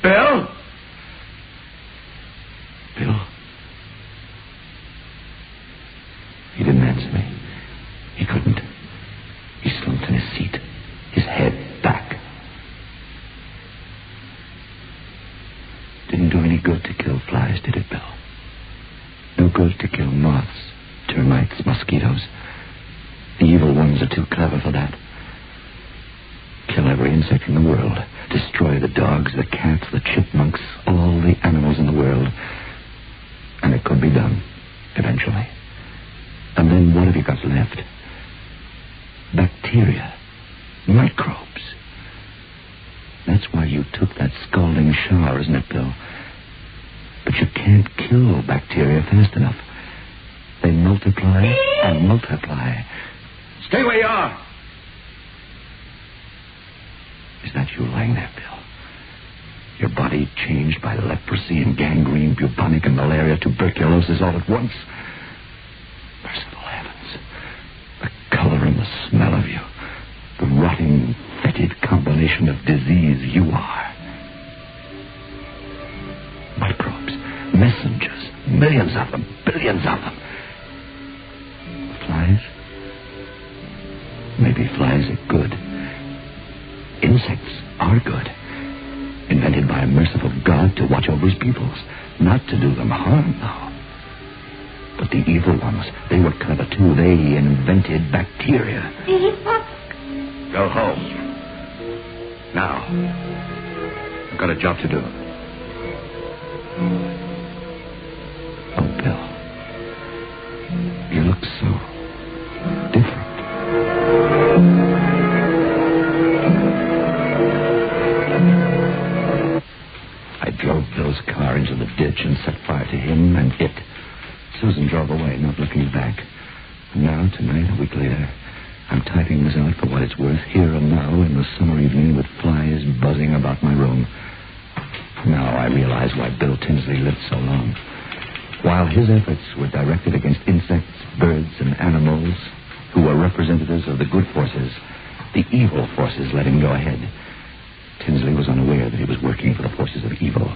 Bill? Bill? He didn't answer me. He couldn't. He slumped in his seat, his head back. Didn't do any good to kill flies, did it, Bill? No good to kill moths, termites, mosquitoes. The evil ones are too clever for that. Kill every insect in the world. Destroy the dogs, the cats, the chipmunks, all the animals in the world. And it could be done, eventually. And then what have you got left? Bacteria. Microbes. That's why you took that scalding shower, isn't it, Bill? But you can't kill bacteria fast enough. They multiply and multiply. Stay where you are. Is that you lying there, Bill? Your body changed by leprosy and gangrene, bubonic and malaria, tuberculosis all at once. Merciful heavens. The color and the smell of you. The rotting, fetid combination of disease you are. Microbes, messengers, millions of them, billions of them. Flies? Maybe flies are good. Insects are good. Invented by a merciful God to watch over his peoples, not to do them harm, though. But the evil ones, they were clever too. They invented bacteria. Go home. Now. I've got a job to do. Oh, Bill. You look so different. I drove Bill's car into the ditch and set fire to him and it. Susan drove away, not looking back. And now, tonight, a week later, I'm typing this out for what it's worth, here and now, in the summer evening, with flies buzzing about my room. Now I realize why Bill Tinsley lived so long. While his efforts were directed against insects, birds, and animals who were representatives of the good forces, the evil forces let him go ahead. Tinsley was unaware that he was working for the forces of evil.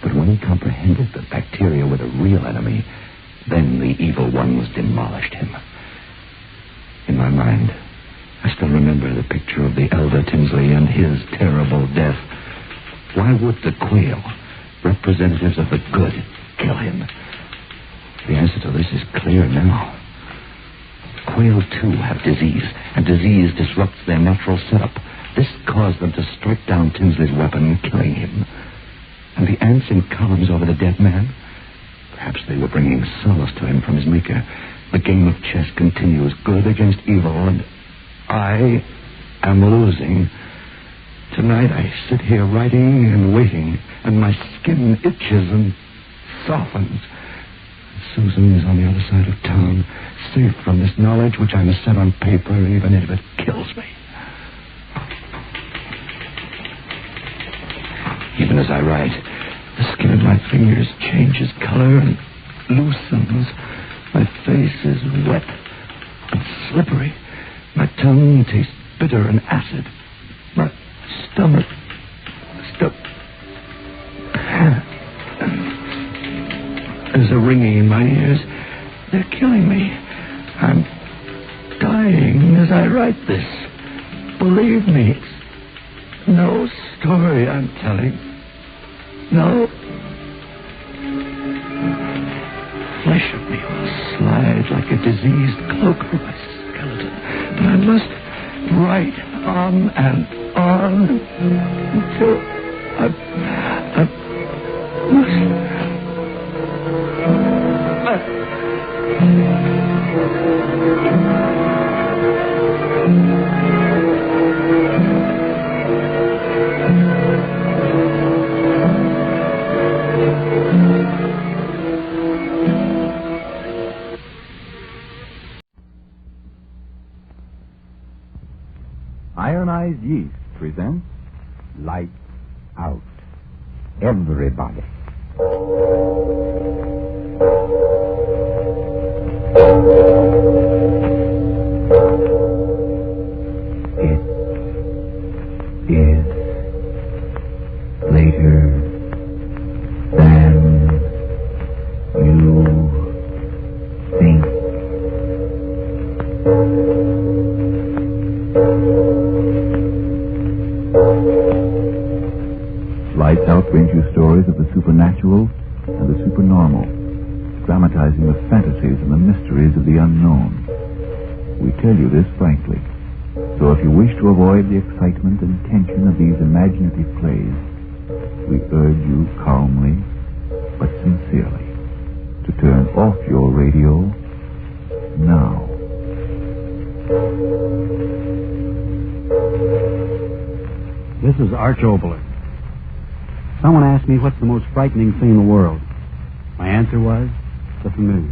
But when he comprehended that bacteria were the real enemy, then the evil ones demolished him. In my mind, I still remember the picture of the elder Tinsley and his terrible death. Why would the quail, representatives of the good, kill him? The answer to this is clear now. Quail, too, have disease, and disease disrupts their natural setup. This caused them to strike down Tinsley's weapon, killing him. And the ants in columns over the dead man? Perhaps they were bringing solace to him from his maker. The game of chess continues, good against evil, and I am losing. Tonight I sit here writing and waiting, and my skin itches and softens. Susan is on the other side of town, safe from this knowledge which I must set on paper, even if it kills me. Even as I write, the skin of my fingers changes color and loosens. My face is wet and slippery. My tongue tastes bitter and acid. My stomach... There's a ringing in my ears. They're killing me. I'm dying as I write this. Believe me, it's no story I'm telling. No. Flesh of me will slide like a diseased cloak over my skeleton. But I must write on and on until I must... Ironized Yeast presents Lights Out. everybody. It is later than you think. Lights Out brings you stories of the supernatural and the supernormal, dramatizing the fantasies and the mysteries of the unknown. We tell you this frankly, so if you wish to avoid the excitement and tension of these imaginative plays, we urge you calmly but sincerely to turn off your radio now. This is Arch Oboler. Someone asked me what's the most frightening thing in the world. My answer was the familiar.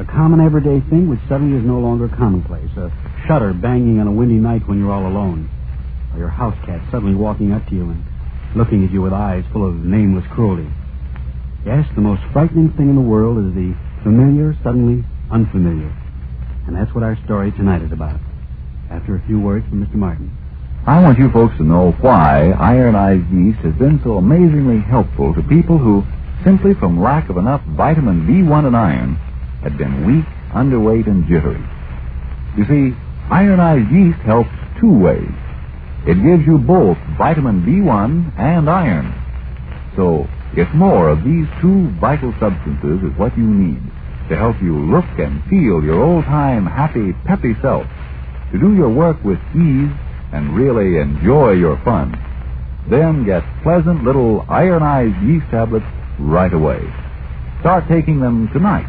A common everyday thing which suddenly is no longer commonplace. A shutter banging on a windy night when you're all alone. Or your house cat suddenly walking up to you and looking at you with eyes full of nameless cruelty. Yes, the most frightening thing in the world is the familiar suddenly unfamiliar. And that's what our story tonight is about. After a few words from Mr. Martin. I want you folks to know why Iron Eyes yeast has been so amazingly helpful to people who, simply from lack of enough vitamin B1 and iron, had been weak, underweight, and jittery. You see, Iron Eyes yeast helps two ways. It gives you both vitamin B1 and iron. So, if more of these two vital substances is what you need to help you look and feel your old-time, happy, peppy self, to do your work with ease and really enjoy your fun, then get pleasant little Iron Eyes yeast tablets right away. Start taking them tonight.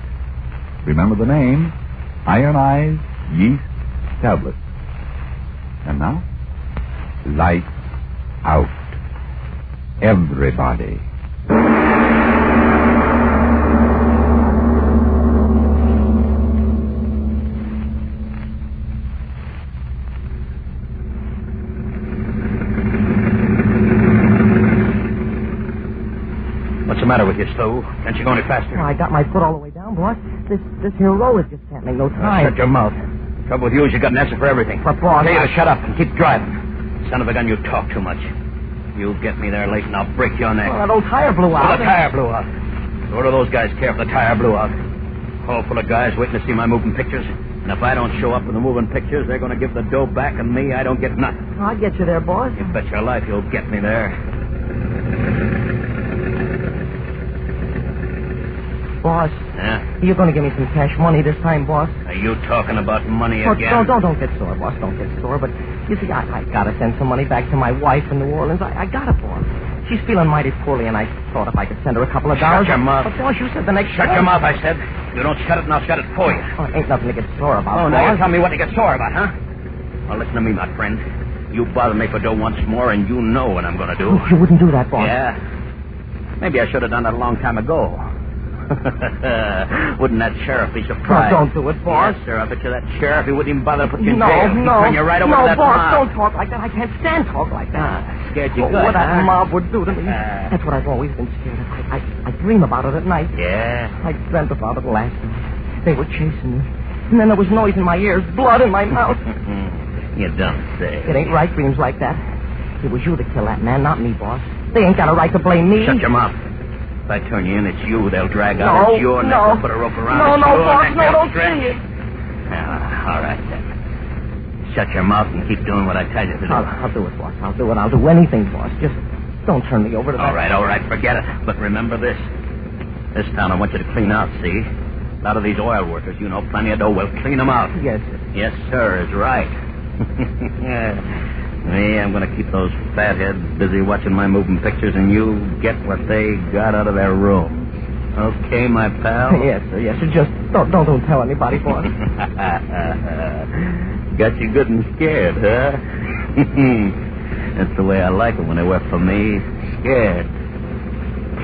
Remember the name, Iron Eyes yeast tablets. And now, lights out. Everybody. What's the matter with you, Stu? Can't you go any faster? Well, I got my foot all the way down, boss. This here roller just can't make no time. Shut your mouth. The trouble with you is you got an answer for everything. But, boss, I tell you to shut up and keep driving. Son of a gun, you talk too much. You get me there late and I'll break your neck. Well, that old tire blew out. Well, the tire blew out. So what do those guys care if the tire blew out? Hall full of guys waiting to see my moving pictures. And if I don't show up with the moving pictures, they're going to give the dough back, and me, I don't get nothing. I'll get you there, boss. You bet your life you'll get me there. Boss. Yeah? You're going to give me some cash money this time, boss. Are you talking about money Oh, again? Don't get sore, boss. Don't get sore. But, you see, I got to send some money back to my wife in New Orleans. I got it, boss. She's feeling mighty poorly, and I thought if I could send her a couple of dollars... Shut your mouth. But, boss, you said the next... Shut your mouth, I said. You don't shut it, and I'll shut it for you. Oh, ain't nothing to get sore about, Oh, boss. now you tell me what to get sore about, huh? Well, listen to me, my friend. You bother me for dough once more, and you know what I'm going to do. You wouldn't do that, boss. Yeah. Maybe I should have done that a long time ago. Wouldn't that sheriff be surprised? No, don't do it, boss. Yes, sir. I bet you that sheriff, he wouldn't even bother to put you in No, jail. He'd no. turn you right over to that boss, mob. don't talk like that. I can't stand talk like that. Scared you good, What that huh? mob would do to me. That's what I've always been scared of. I dream about it at night. Yeah? I dreamt about it last night. They were chasing me. And then there was noise in my ears, blood in my mouth. You don't say. It ain't right dreams like that. It was you that killed that man, not me, boss. They ain't got a right to blame me. Shut your mouth. If I turn you in, it's you they'll drag out. No, It's your neck. no. They'll put a rope around. No, It's no, your boss, neck. no, They'll don't stretch say it. All right, then. Shut your mouth and keep doing what I tell you to do. I'll do it, boss. I'll do it. I'll do anything, boss. Just don't turn me over to that. All right, forget it. But remember this. This town I want you to clean out, see? A lot of these oil workers, you know, plenty of dough. We'll clean them out. Yes, sir. Yes, sir, is right. Me, I'm going to keep those fatheads busy watching my moving pictures, and you get what they got out of their room. Okay, my pal? Yes, sir. Yes, sir. Just don't tell anybody, boss. Got you good and scared, huh? That's the way I like it when they work for me. Scared.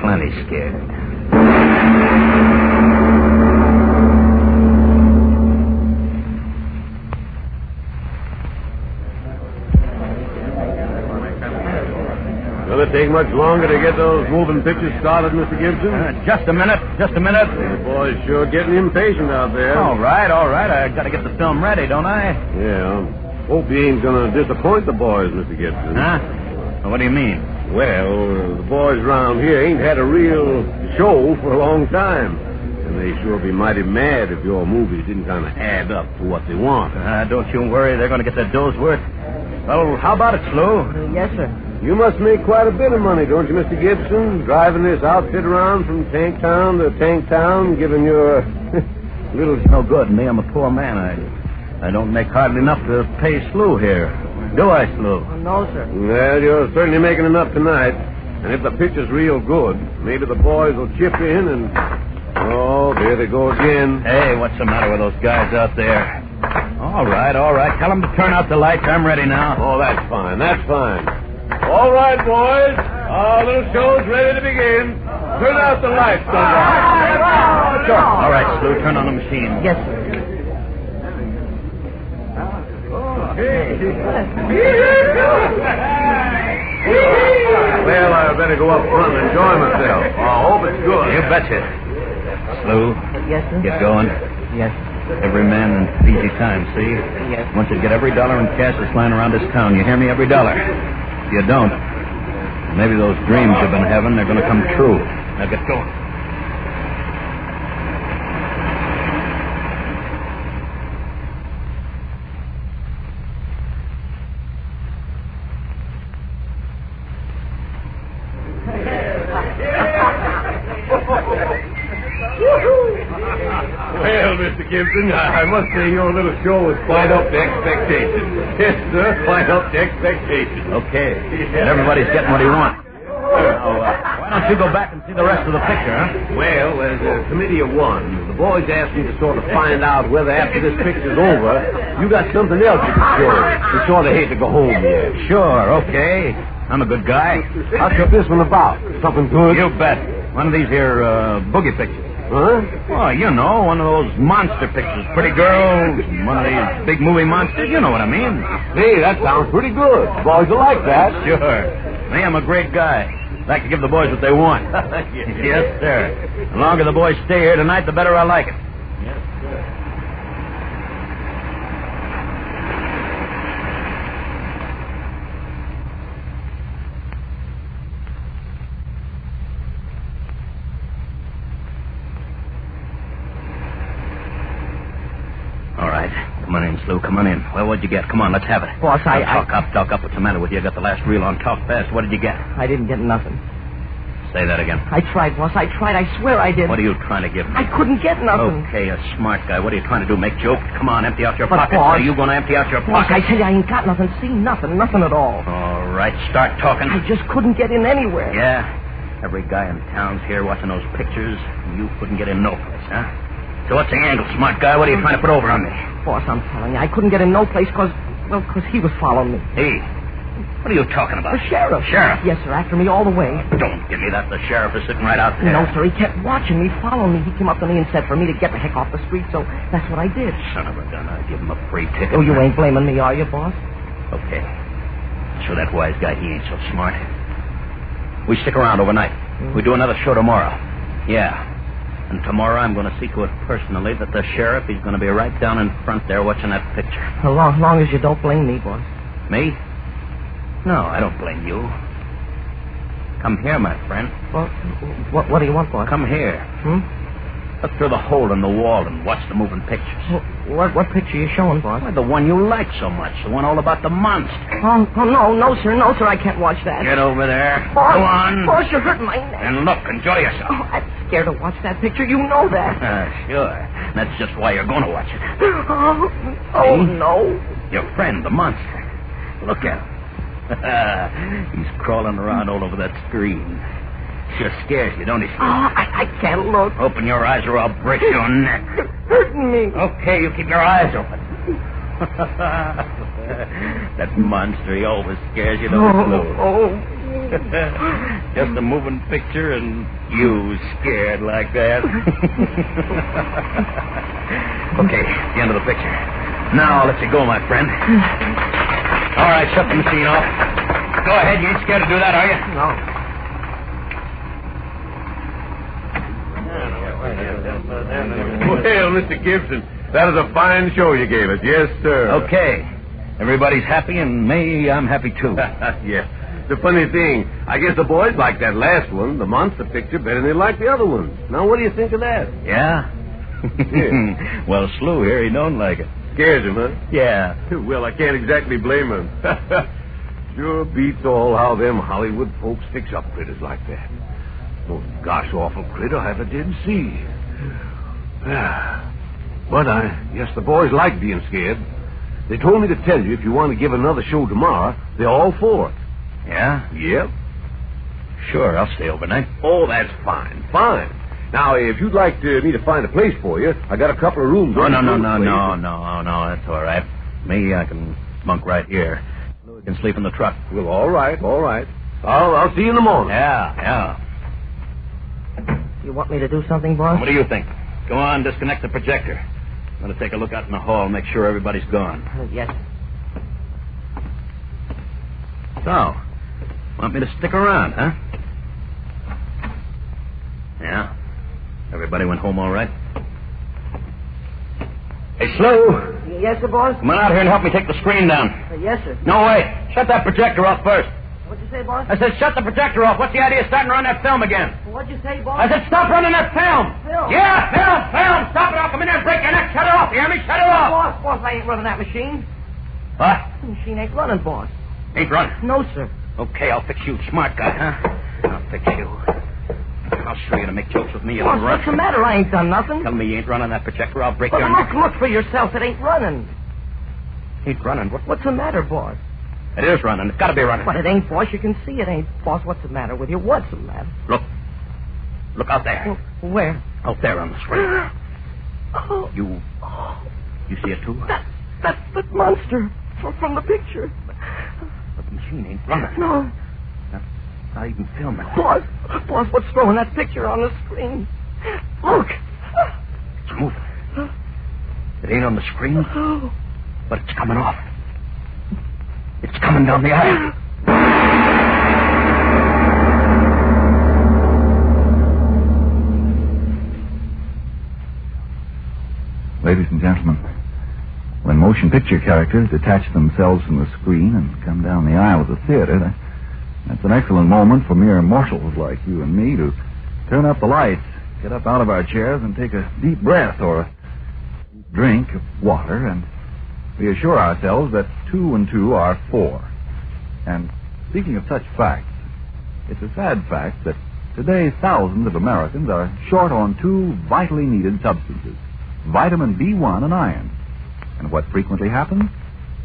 Plenty scared. Well, going to take much longer to get those moving pictures started, Mr. Gibson? Just a minute. The boys sure getting impatient out there. All right. I got to get the film ready, don't I? Yeah. Hope you ain't going to disappoint the boys, Mr. Gibson. Huh? What do you mean? Well, the boys around here ain't had a real show for a long time. And they sure be mighty mad if your movies didn't kind of add up to what they want. Don't you worry. They're going to get their dough worth. Well, how about it, Slew? Yes, sir. You must make quite a bit of money, don't you, Mr. Gibson? Driving this outfit around from tank town to tank town, giving your little... No good. Me, I'm a poor man. I don't make hardly enough to pay Slew here. Do I, Slew? No, sir. Well, you're certainly making enough tonight. And if the picture's real good, maybe the boys will chip in and... Oh, there they go again. Hey, what's the matter with those guys out there? All right. Tell them to turn out the lights. I'm ready now. Oh, that's fine. All right, boys. Our little show's ready to begin. Turn out the lights, Sure. All right, Slew, turn on the machine. Yes, sir. Well, I better go up front and enjoy myself. I hope it's good. You betcha. Slew. Yes, sir. Get going. Yes. Every man in easy time, see? Yes. Want you to get every dollar in cash that's lying around this town. You hear me? Every dollar. If you don't, maybe those dreams you've been having, they're going to come true. Now get going. Well, Mr. Gibson, I must say your little show was quite up to expectations. Yes, sir, quite up to expectations. Okay. And everybody's getting what he wants. Why don't you go back and see the rest of the picture, huh? Well, as a committee of one, the boys asked me to sort of find out whether after this picture's over, you got something else you can show. We sort of hate to go home yet. Sure, okay. I'm a good guy. What's this one about? Something good? You bet. One of these here boogie pictures. Huh? Well, you know, one of those monster pictures. Pretty girls, one of these big movie monsters. You know what I mean. Hey, that sounds pretty good. Boys will like that. Sure. Me, I'm a great guy. Like to give the boys what they want. Yes, sir. The longer the boys stay here tonight, the better I like it. Yes, sir. All right. Come on in, Slew. Come on in. Well, what'd you get? Come on, let's have it. Boss, Talk up. What's the matter with you? I got the last reel on. Talk fast. What did you get? I didn't get nothing. Say that again. I tried, boss. I tried. I swear I did. What are you trying to give me? I couldn't get nothing. Okay, a smart guy. What are you trying to do? Make jokes? Come on, empty out your But, pockets. boss, Are you going to empty out your boss, pockets? I tell you, I ain't got nothing. See, nothing at all. All right, start talking. I just couldn't get in anywhere. Yeah? Every guy in town's here watching those pictures. You couldn't get in no place, huh? So what's the angle, smart guy? What are you trying to put over on me? Boss, I'm telling you, I couldn't get in no place because he was following me. Hey, what are you talking about? The sheriff. Sheriff? Yes, sir, after me all the way. Don't give me that. The sheriff is sitting right out there. No, sir, he kept watching me, following me. He came up to me and said for me to get the heck off the street, so that's what I did. Son of a gun, I'd give him a free ticket. Oh, you ain't blaming me, are you, boss? Okay. So that wise guy, he ain't so smart. We stick around overnight. We do another show tomorrow. Yeah. And tomorrow I'm going to see to it personally that the sheriff, he's going to be right down in front there watching that picture. As long as you don't blame me, boss. Me? No, I don't blame you. Come here, my friend. Well, what do you want, boss? Come here. Look through the hole in the wall and watch the moving pictures. What picture are you showing, boss? Why, the one you like so much. The one all about the monster. Oh, no, sir, I can't watch that. Get over there. Boss, Go on. Boss, you're hurting my neck. And look, enjoy yourself. Oh, I'm scared to watch that picture. You know that. Sure. That's just why you're going to watch it. Oh, no. Your friend, the monster. Look at him. He's crawling around all over that screen. Sure scares you, don't he? Oh, I can't look. Open your eyes or I'll break your neck. It's hurting me. Okay, you keep your eyes open. That monster, he always scares you, don't he? Oh. Just a moving picture and you scared like that. Okay, the end of the picture. Now I'll let you go, my friend. All right, shut the machine off. Go ahead. You ain't scared to do that, are you? No. Well, Mr. Gibson, that is a fine show you gave us. Yes, sir. Okay. Everybody's happy, and I'm happy, too. Yeah. The funny thing, I guess the boys like that last one, the monster picture, better than they like the other ones. Now, what do you think of that? Yeah? Yeah. Well, Slew here, he don't like it. Scares him, huh? Yeah. Well, I can't exactly blame him. Sure beats all how them Hollywood folks fix up critters like that. Most gosh awful critter I ever did see. But I guess the boys like being scared. They told me to tell you if you want to give another show tomorrow, they're all for it. Yeah? Yep. Sure, I'll stay overnight. Oh, that's fine. Fine. Now, if you'd like me to find a place for you, I got a couple of rooms. Oh, no, that's all right. Me, I can bunk right here. Louis can sleep in the truck. Well, all right. I'll see you in the morning. Yeah. You want me to do something, boss? What do you think? Go on, disconnect the projector. I'm going to take a look out in the hall, make sure everybody's gone. Yes. So, want me to stick around, huh? Yeah? Everybody went home all right? Hey, Slew! Yes, sir, boss? Come on out here and help me take the screen down. Yes, sir. No, wait. Shut that projector off first. What'd you say, boss? I said shut the projector off. What's the idea of starting to run that film again? What'd you say, boss? I said stop running that film. Film? Yeah, film. Stop it. I'll come in there and break your neck. Shut it off. You hear me? Shut it off. Boss, I ain't running that machine. What? The machine ain't running, boss. Ain't running? No, sir. Okay, I'll fix you. Smart guy, huh? I'll fix you. I'll show you to make jokes with me, you Boss, little runt. what's the matter? I ain't done nothing. Tell me you ain't running that projector. I'll break But your neck. look for yourself. It ain't running. Ain't running? What's the matter, boss? It is running. It's got to be running. But it ain't, boss. You can see it ain't. Boss, what's the matter with you? What's the matter? Look out there. Where? Out there on the screen. Oh. You see it, too? That's the monster from the picture. But the machine ain't running. No. Not even filming. Boss, what's throwing that picture on the screen? Look. It's moving. It ain't on the screen, but it's coming off. It's coming down the aisle. Ladies and gentlemen, when motion picture characters detach themselves from the screen and come down the aisle of the theater, that's an excellent moment for mere mortals like you and me to turn up the lights, get up out of our chairs and take a deep breath or a drink of water and reassure ourselves that 2 and 2 are 4. And speaking of such facts, it's a sad fact that today thousands of Americans are short on 2 vitally needed substances, vitamin B1 and iron. And what frequently happens?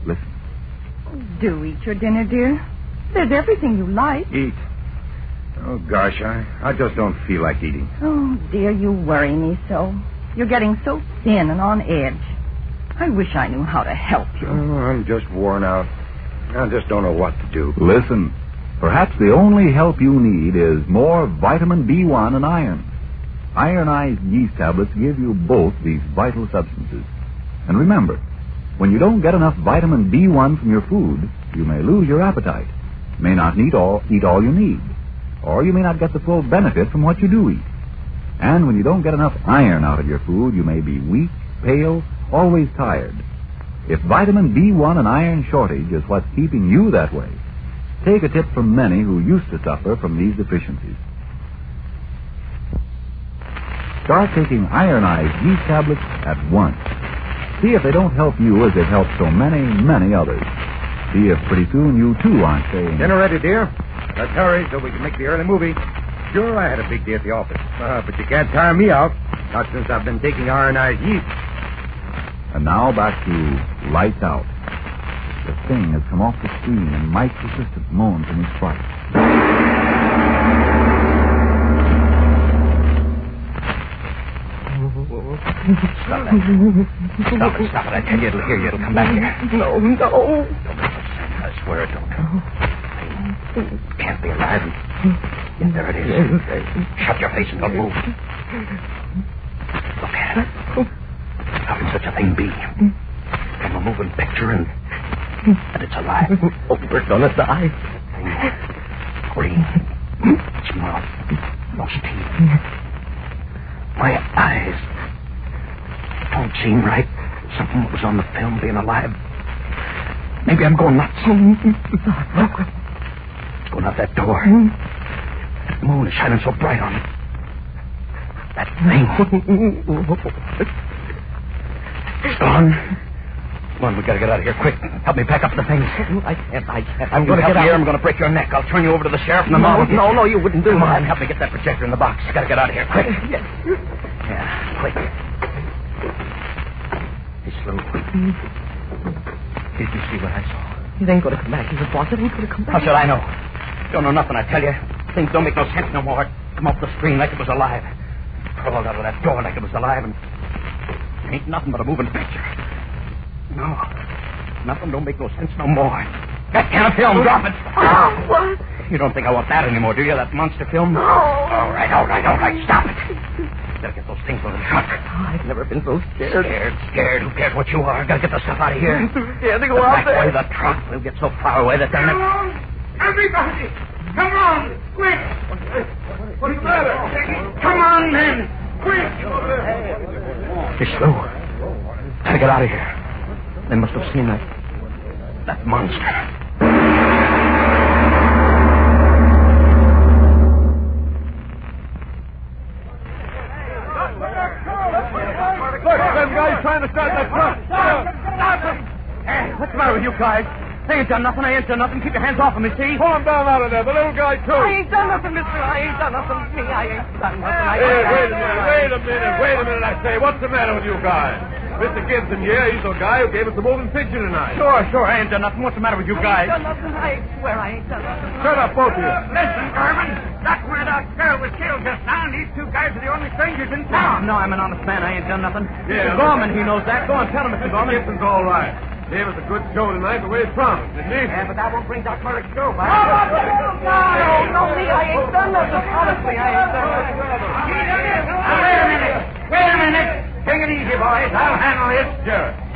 Listen. Do eat your dinner, dear. There's everything you like. Eat. Oh, gosh, I just don't feel like eating. Oh, dear, you worry me so. You're getting so thin and on edge. I wish I knew how to help you. Oh, I'm just worn out. I just don't know what to do. Listen, perhaps the only help you need is more vitamin B1 and iron. Ironized yeast tablets give you both these vital substances. And remember, when you don't get enough vitamin B1 from your food, you may lose your appetite, may not eat all you need, or you may not get the full benefit from what you do eat. And when you don't get enough iron out of your food, you may be weak, pale, always tired. If vitamin B1 and iron shortage is what's keeping you that way, take a tip from many who used to suffer from these deficiencies. Start taking ironized yeast tablets at once. See if they don't help you as they've helped so many, many others. See if pretty soon you too aren't saying... Dinner ready, dear. Let's hurry so we can make the early movie. Sure, I had a big day at the office. But you can't tire me out. Not since I've been taking ironized yeast. And now back to Lights Out. The thing has come off the screen and Mike's assistant moans in his fright. Stop it. Stop it. I tell you, it'll hear you. It'll come back here. No. I swear it don't. It can't be alive. Yes, there it is. Shut your face and don't move. Look at it. How can such a thing be? From a moving picture and it's alive. Oh, we're gonna die. thing. Green. Its mouth. Those teeth. My eyes. It don't seem right. Something that was on the film being alive. Maybe I'm going nuts. Look. It's going out that door. That moon is shining so bright on it. That thing. It's gone. Come on, we gotta get out of here quick. Help me pack up the things. I can't. I'm going to get out. Here, I'm going to break your neck. I'll turn you over to the sheriff and the mob. No, you wouldn't do Come that. on, help me get that projector in the box. Gotta get out of here quick. Yes. Yeah, quick. He's slow. Did you see what I saw? He ain't going to come back. He's a boss. He ain't going to come back. How should I know? Don't know nothing, I tell you. Things don't make no sense no more. Come off the screen like it was alive. Crawled out of that door like it was alive, and it ain't nothing but a moving picture. No. Nothing don't make no sense no more. That can of film, drop it. Oh, what? You don't think I want that anymore, do you? That monster film? No. All right. Stop it. Gotta get those things from the truck. Oh, I've never been so scared. Scared. Who cares what you are? Gotta get the stuff out of here. I'm too scared to go out there. Way the truck. We'll get so far away that they'll never... Everybody! Come on! Quick! What's the matter? Come on, men! Quick! You're slow. Gotta get out of here. They must have seen that monster. Look, them guys trying to start that truck. Stop him! Hey, what's the matter with you guys? I ain't done nothing. Keep your hands off of me, see? Pull him down out of there. The little guy, too. I ain't done nothing, mister. I ain't done nothing. I ain't done nothing. Wait a minute, I say. What's the matter with you guys? Mr. Gibson here, he's the guy who gave us the moving picture tonight. Sure, I ain't done nothing. What's the matter with you guys? I ain't done nothing. I swear I ain't done nothing. Shut up, both of you. Listen, Garvin. That's where that girl was killed just now, and these two guys are the only strangers in town. No, I'm an honest man. I ain't done nothing. Yeah, Mr. Gorman, he knows that. Go on, tell him, Mr. Gorman. Gibson's all right. Gave us a good show tonight the way he promised, didn't he? Yeah, but that won't bring Doc Murdoch's show back. No, me, I ain't done nothing. Honestly, I ain't done nothing. Wait a minute. Take it easy, boys. I'll handle this.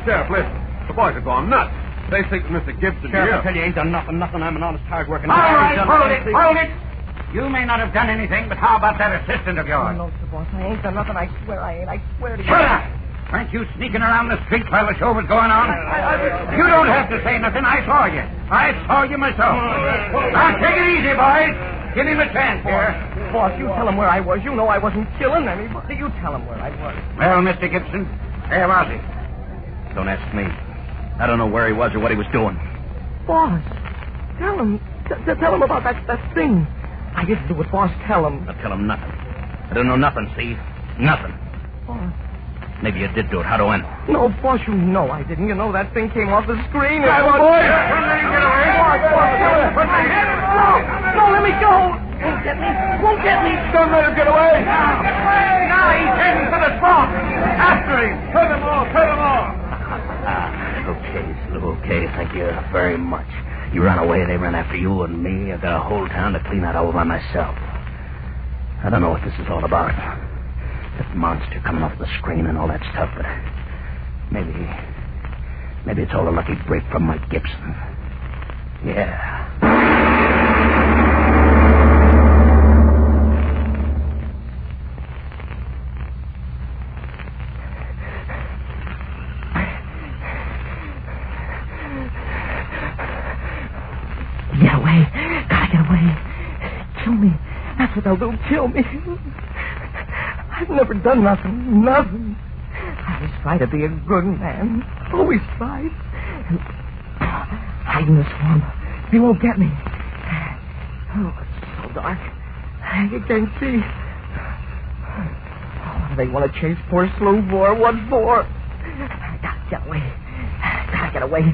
Sheriff, listen. The boys are going nuts. They think that Mr. Gibson Sheriff, here... I tell you, ain't done nothing. I'm an honest, hard-working All man. right, hold it. You may not have done anything, but how about that assistant of yours? No, Sir Boss, I ain't done nothing. I swear I ain't. I swear to you. Shut up! Weren't you sneaking around the street while the show was going on? You don't have to say nothing. I saw you. I saw you myself. Now, take it easy, boys. Give him a chance here. Boss, you tell him where I was. You know I wasn't killing anybody. You tell him where I was. Well, Mr. Gibson, where was he? Don't ask me. I don't know where he was or what he was doing. Boss, tell him. Tell him about that thing. I didn't do it, boss. Tell him. I'll tell him nothing. I don't know nothing, Steve. Nothing. Boss. Maybe you did do it. How do I know? No, boss, you know I didn't. You know that thing came off the screen. Grab him, boy! Don't let him get away. No, let me go. Won't get me. Don't let him get away. Now he's heading for the swamp. After him. Turn them off. Okay. Thank you very much. You ran away, they ran after you and me. I got a whole town to clean out all by myself. I don't know what this is all about. That monster coming off the screen and all that stuff, but maybe it's all a lucky break from Mike Gibson. Yeah. Get away. Gotta get away. Kill me. That's what they'll do. Kill me. I've never done nothing. I always try to be a good man. Always tried. And hide in the swamp. They won't get me. Oh, it's so dark. You can't see. What do they want to chase poor slow for? What for? I gotta get away.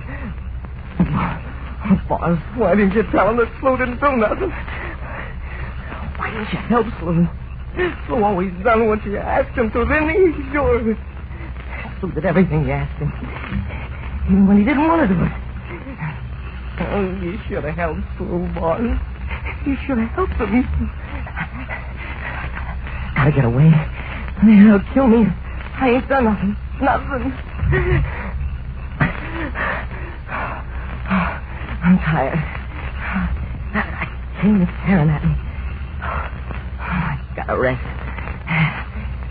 Oh, boss, why didn't you tell him that Slow didn't do nothing? Why didn't you help Slow? Slow always done what you asked him to, then he sure... Slow did everything you asked him, even when he didn't want to do it. Oh, you should have helped Slow, boss. You should have helped him. Gotta get away. They'll kill me. I ain't done nothing. I'm tired. thing is staring at me. I gotta rest.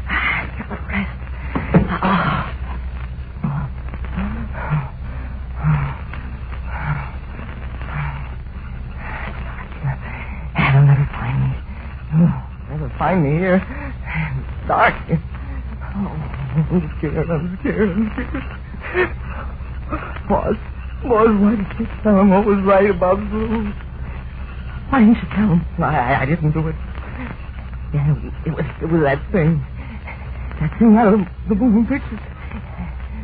I gotta rest. They'll never find me. Never find me here. It's dark. I'm scared. Boss, why didn't you tell him what was right about Blue? Why didn't you tell him? I didn't do it. Yeah, it was that thing. That thing out of the moving pictures.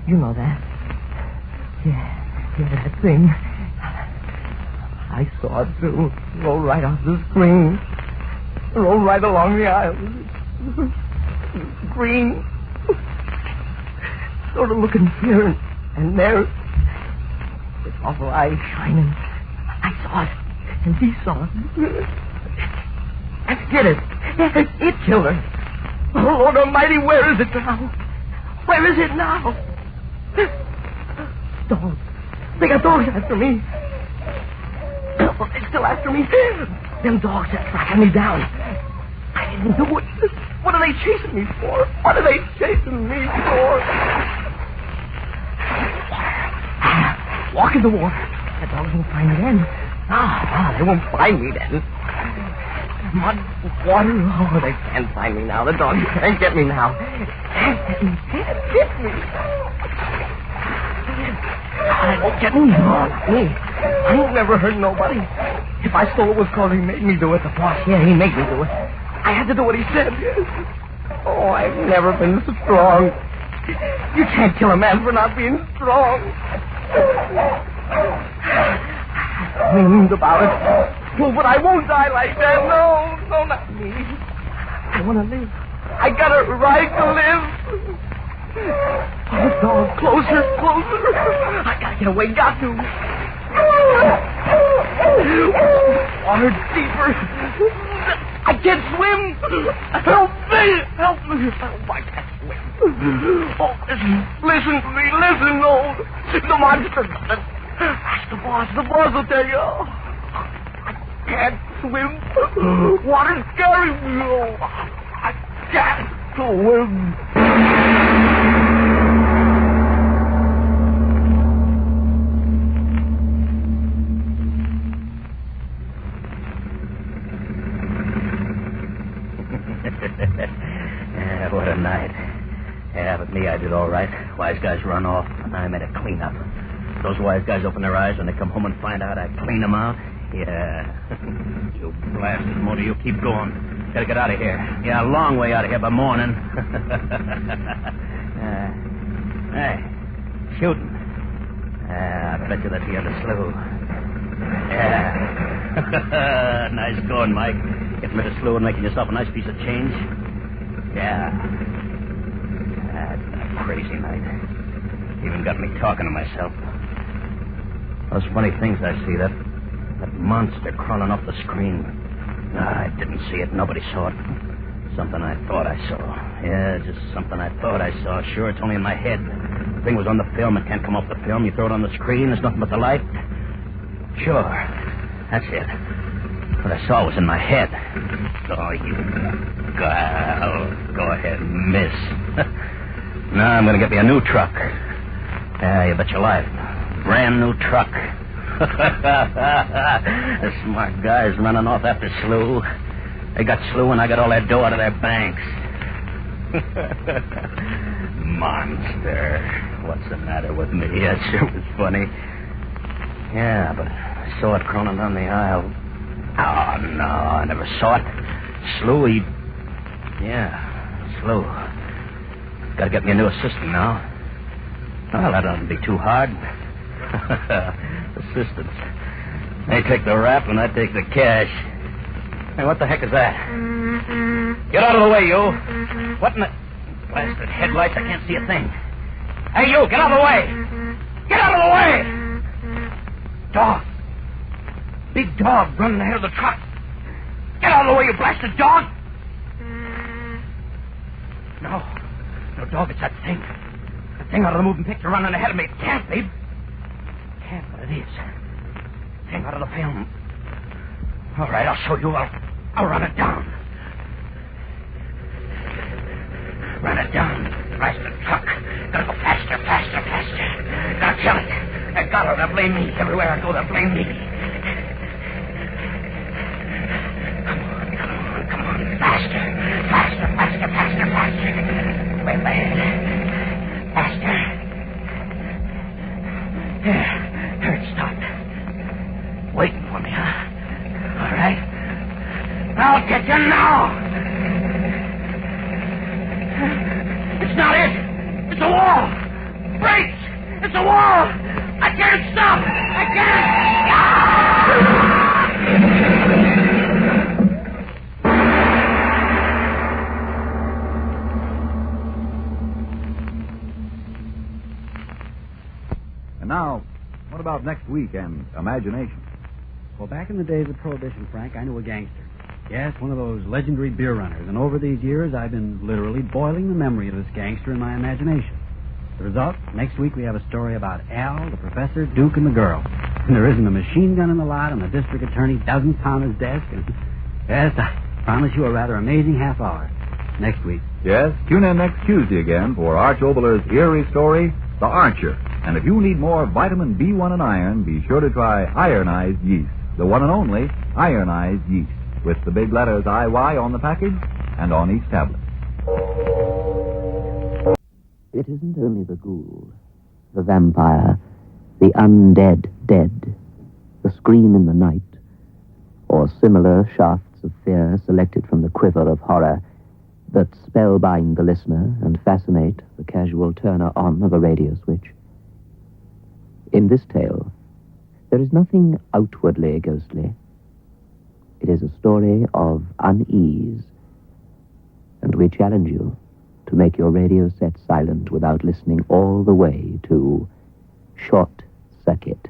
You know that. Yeah, that thing. I saw it too. Roll right off the screen. Roll right along the aisle. Green. Sort of looking here and there. With awful eyes shining. I saw it. And he saw it. Let's get it. It killed her. Oh, Lord Almighty, where is it now? Where is it now? Dogs. They got dogs after me. They're still after me. Them dogs are tracking me down. I didn't do it. What are they chasing me for? What are they chasing me for? Walk in the water. The dogs won't find me then. They won't find me then. Mud, water. Oh, they can't find me now. The dogs can't get me now. Can't get me. They won't get me. No, not me. I ain't never hurt nobody. If I stole it was because he made me do it. The boss, yeah, he made me do it. I had to do what he said. Oh, I've never been strong. You can't kill a man for not being strong. Dreamed about it. Oh, but I won't die like that. No, not me. I want to live. I got a right to live. Oh, dog, closer. I gotta get away, got to. Water deeper. I can't swim. Help me. Oh, I can't swim. Oh, listen to me. Listen, no. The monster got it. Ask the boss. The boss will tell you. I can't swim. Water's carrying me. Oh, I can't swim. What a night. Yeah, but me, I did all right. Wise guys run off, and I made a clean-up. Those wise guys open their eyes when they come home and find out I clean them out. Yeah. You blasted motor, you keep going. Gotta get out of here. Yeah, a long way out of here by morning. Hey, shooting. I bet you that's the other slough. Yeah. Nice going, Mike. Getting rid of slough and making yourself a nice piece of change. Yeah. It's been a crazy night. Even got me talking to myself. Those funny things I see, that monster crawling off the screen. I didn't see it. Nobody saw it. Something I thought I saw. Yeah, just something I thought I saw. Sure, it's only in my head. The thing was on the film. It can't come off the film. You throw it on the screen. There's nothing but the light. Sure. That's it. What I saw was in my head. Oh, you... Go ahead, miss. Now I'm going to get me a new truck. Yeah, you bet your life. Brand new truck. The smart guys running off after Slew. They got Slew and I got all that dough out of their banks. Monster. What's the matter with me? That sure was funny. Yeah, but I saw it crawling down the aisle. Oh, no, I never saw it. Slew, he... Yeah, Slew. Gotta get me a new assistant now. Well, that oughtn't be too hard. Assistants. They take the rap and I take the cash. Hey, what the heck is that? Get out of the way, you. What in the... Blasted headlights, I can't see a thing. Hey, you, get out of the way. Get out of the way! Dog. Big dog running ahead of the truck. Get out of the way, you blasted dog! No, dog, it's that thing. The thing out of the moving picture running ahead of me. It can't be. It can't, but it is. Thing out of the film. All right, I'll show you. I'll run it down. Run it down. Blast the truck. Gotta go faster, faster, faster. Gotta kill it. I got her. They'll blame me. Everywhere I go, they'll blame me. Come on. Faster. Faster, faster, faster, faster. Way ahead. Faster. There it stopped. Waiting for me, huh? All right. I'll get you now. It's not it. It's a wall. Brakes. It's a wall. I can't stop. I can't. And now, what about next week and imagination? Well, back in the days of Prohibition, Frank, I knew a gangster. Yes, one of those legendary beer runners. And over these years, I've been literally boiling the memory of this gangster in my imagination. The result, next week we have a story about Al, the professor, Duke, and the girl. And there isn't a machine gun in the lot, and the district attorney doesn't pound his desk. And yes, I promise you a rather amazing half hour next week. Yes, tune in next Tuesday again for Arch Obler's eerie story, The Archer. And if you need more vitamin B1 and iron, be sure to try ironized yeast, the one and only ironized yeast, with the big letters IY on the package and on each tablet. It isn't only the ghoul, the vampire, the undead dead, the scream in the night, or similar shafts of fear selected from the quiver of horror that spellbind the listener and fascinate the casual turner on of a radio switch. In this tale, there is nothing outwardly ghostly. It is a story of unease, and we challenge you to make your radio set silent without listening all the way to Short Circuit.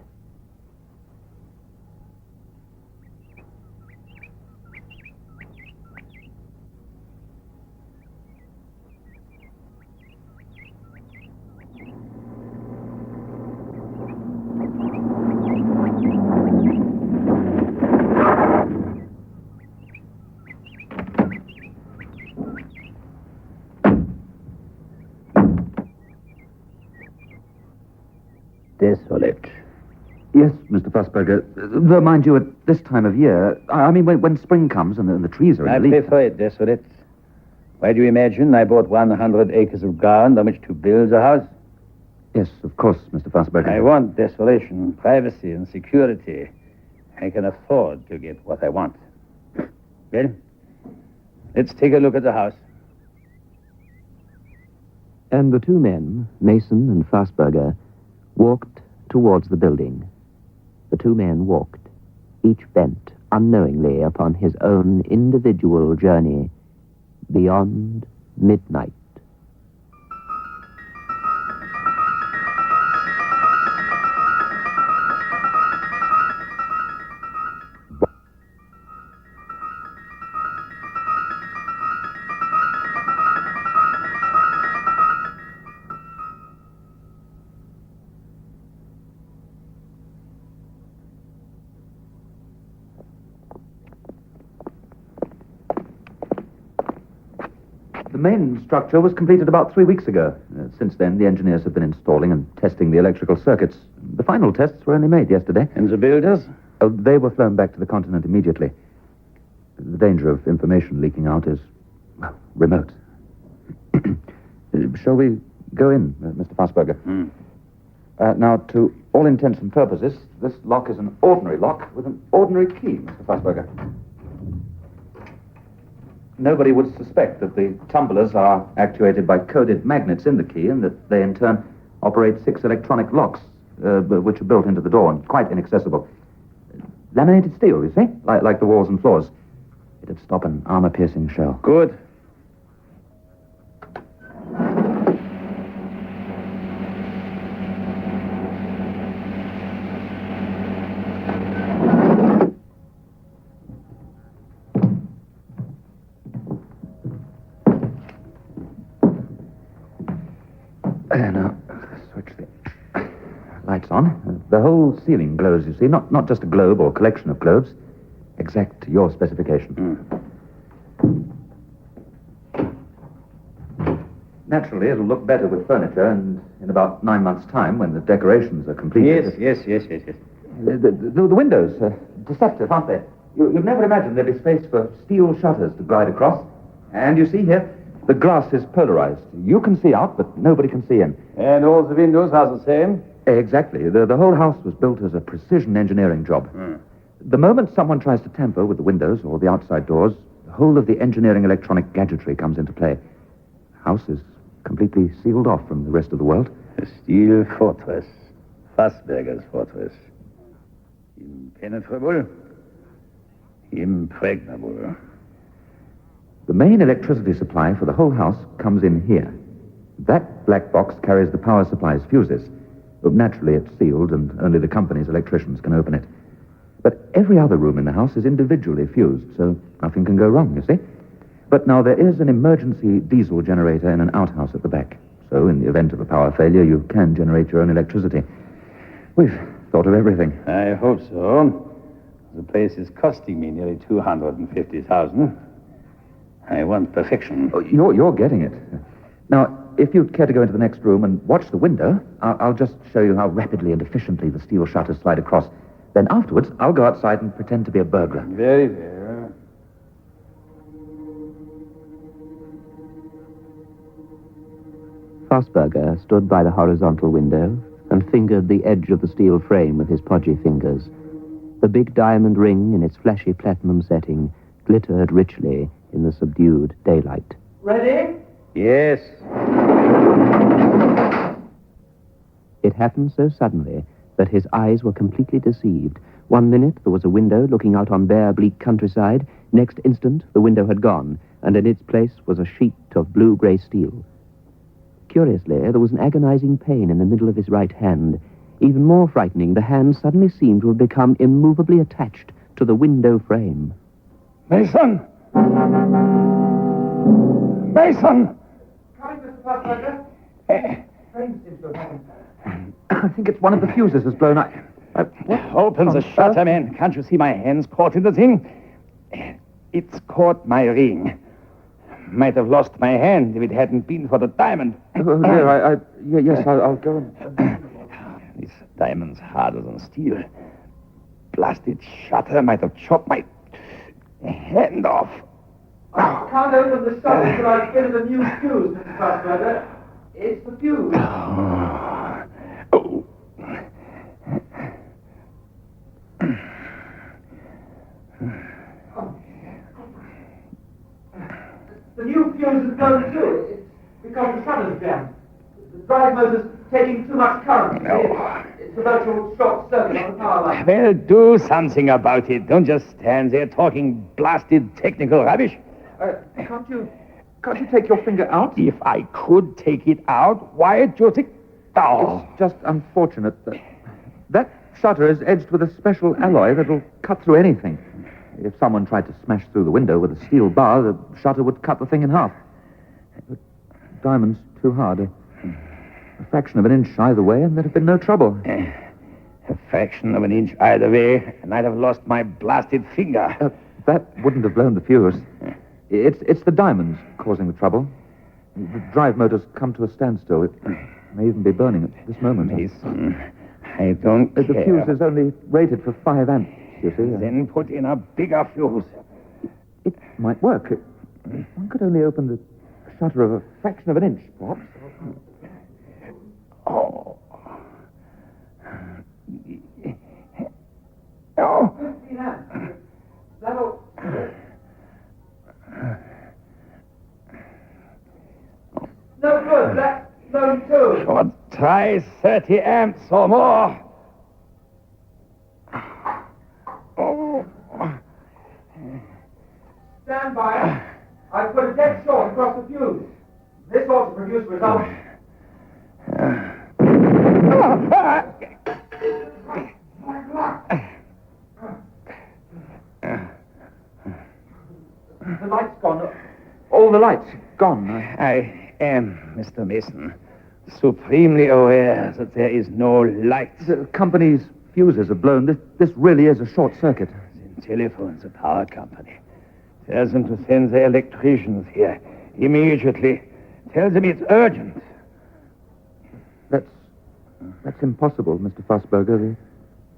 Desolate. Yes, Mr. Fassberger. Though, mind you, at this time of year, I mean, when spring comes and the trees are I in leaf. prefer it desolate. Why do you imagine I bought 100 acres of ground on which to build a house? Yes, of course, Mr. Fassberger. I want desolation, privacy, and security. I can afford to get what I want. Well, let's take a look at the house. And the two men, Mason and Fassberger, walked towards the building. The two men walked, each bent unknowingly upon his own individual journey beyond midnight. The main structure was completed about 3 weeks ago. Since then, the engineers have been installing and testing the electrical circuits. The final tests were only made yesterday. And the builders? Oh, they were flown back to the continent immediately. The danger of information leaking out is, well, remote. Shall we go in, Mr. Fassberger? Now, to all intents and purposes, this lock is an ordinary lock with an ordinary key, Mr. Fassberger. Nobody would suspect that the tumblers are actuated by coded magnets in the key and that they, in turn, operate 6 electronic locks, which are built into the door and quite inaccessible. Laminated steel, you see, like the walls and floors. It'd stop an armor-piercing shell. Good. Now, switch the lights on. The whole ceiling glows, you see. Not just a globe or collection of globes. exact to your specification. Naturally, it'll look better with furniture, and in about 9 months' time, when the decorations are completed... Yes. The windows are deceptive, aren't they? You'd never imagine there'd be space for steel shutters to glide across. And you see here, the glass is polarized. You can see out, but nobody can see in. And all the windows are the same? Exactly. The whole house was built as a precision engineering job. The moment someone tries to tamper with the windows or the outside doors, the whole of the engineering electronic gadgetry comes into play. The house is completely sealed off from the rest of the world. A steel fortress. Fassberger's fortress. Impenetrable. Impregnable. The main electricity supply for the whole house comes in here. That black box carries the power supply's fuses. But naturally, it's sealed, and only the company's electricians can open it. But every other room in the house is individually fused, so nothing can go wrong, you see? But now there is an emergency diesel generator in an outhouse at the back. So in the event of a power failure, you can generate your own electricity. We've thought of everything. I hope so. The place is costing me nearly $250,000. I want perfection. Oh, you're getting it. Now, if you'd care to go into the next room and watch the window, I'll just show you how rapidly and efficiently the steel shutters slide across. Then afterwards, I'll go outside and pretend to be a burglar. Very well. Fassberger stood by the horizontal window and fingered the edge of the steel frame with his podgy fingers. The big diamond ring in its fleshy platinum setting glittered richly in the subdued daylight. Ready? Yes. It happened so suddenly that his eyes were completely deceived. 1 minute, there was a window looking out on bare, bleak countryside. Next instant, the window had gone, and in its place was a sheet of blue-gray steel. Curiously, there was an agonizing pain in the middle of his right hand. Even more frightening, the hand suddenly seemed to have become immovably attached to the window frame. Mason! Mason! Coming, Mr. Fassberger. Frame seems to have happened. I think it's one of the fuses has blown up. Open the shutter, man. Can't you see my hands caught in the thing? It's caught my ring. Might have lost my hand if it hadn't been for the diamond. Oh, dear, yes, I'll go and... This diamond's harder than steel. Blasted shutter might have chopped my hand off. I can't open the shutter until I get the new fuse, Mr. Fassberger. It's the fuse. Oh. The new fuse is blown too. It's because the shutter's jammed. The drive motor's taking too much current. No. It's a virtual short circuit on the power line. Well, do something about it. Don't just stand there talking blasted technical rubbish. Can't you take your finger out? If I could take it out, why do you think... Oh. It's just unfortunate that shutter is edged with a special alloy that'll cut through anything. If someone tried to smash through the window with a steel bar, the shutter would cut the thing in half. But diamond's too hard. A fraction of an inch either way, and there'd have been no trouble. A fraction of an inch either way, and I'd have lost my blasted finger. That wouldn't have blown the fuse. It's the diamonds causing the trouble. The drive motor's come to a standstill. It may even be burning at this moment. Mason, I don't care. The fuse is only rated for 5 amps, you see. Then put in a bigger fuse. It might work. One could only open the shutter of a fraction of an inch, perhaps. Oh. Oh. That'll... No good. That's blown too. Or try 30 amps or more. Oh. Stand by. I put a dead short across the fuse. This ought to produce results. The light's gone. All the lights gone. I am, Mr. Mason, supremely aware that there is no light. The company's fuses are blown. This really is a short circuit. Telephone the power company. Tell them to send the electricians here immediately. Tell them it's urgent. That's impossible, Mr. Fassberger.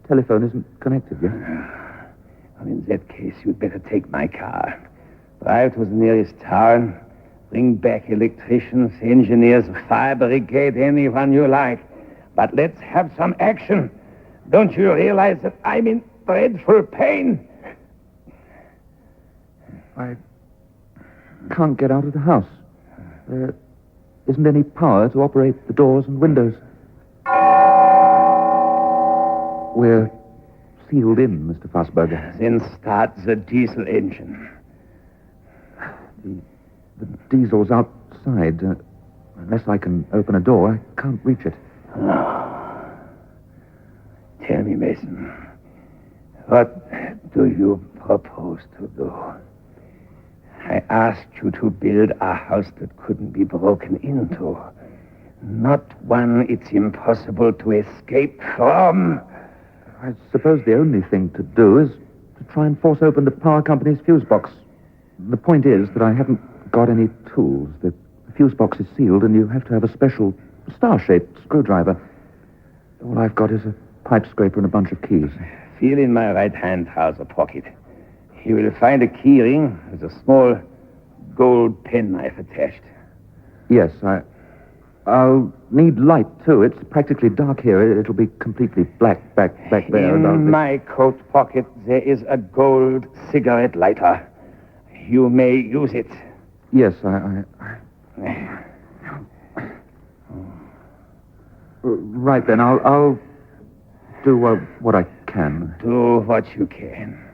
The telephone isn't connected yet. Well, in that case, you'd better take my car. Drive to the nearest town. Bring back electricians, engineers, fire brigade, anyone you like. But let's have some action. Don't you realize that I'm in dreadful pain? I can't get out of the house. There isn't any power to operate the doors and windows. We're sealed in, Mr. Fassberger. Then start the diesel engine. The diesel's outside. Unless I can open a door, I can't reach it. Tell me, Mason, what do you propose to do? I asked you to build a house that couldn't be broken into. Not one it's impossible to escape from. I suppose the only thing to do is to try and force open the power company's fuse box. The point is that I haven't got any tools. The fuse box is sealed, and you have to have a special star-shaped screwdriver. All I've got is a pipe scraper and a bunch of keys. Feel in my right-hand trouser pocket. You will find a key ring with a small gold penknife attached. Yes, I'll need light, too. It's practically dark here. It'll be completely black back there. In my coat pocket, there is a gold cigarette lighter. You may use it. Yes, Right then, I'll do what I can. Do what you can.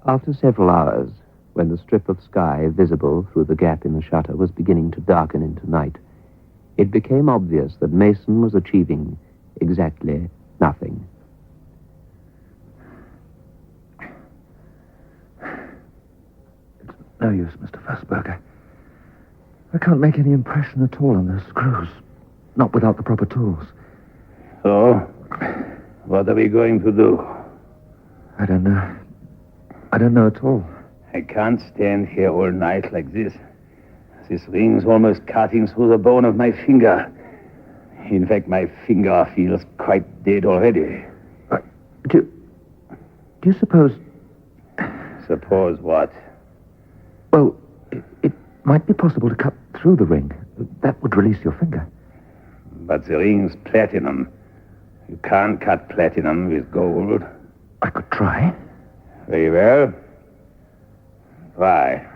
After several hours, when the strip of sky visible through the gap in the shutter was beginning to darken into night, it became obvious that Mason was achieving exactly nothing. It's no use, Mr. Fassberger. I can't make any impression at all on those screws. Not without the proper tools. So, what are we going to do? I don't know. I don't know at all. I can't stand here all night like this. This ring's almost cutting through the bone of my finger. In fact, my finger feels quite dead already. Do you suppose... Suppose what? Well, it might be possible to cut through the ring. That would release your finger. But the ring's platinum. You can't cut platinum with gold. I could try. Very well. Try.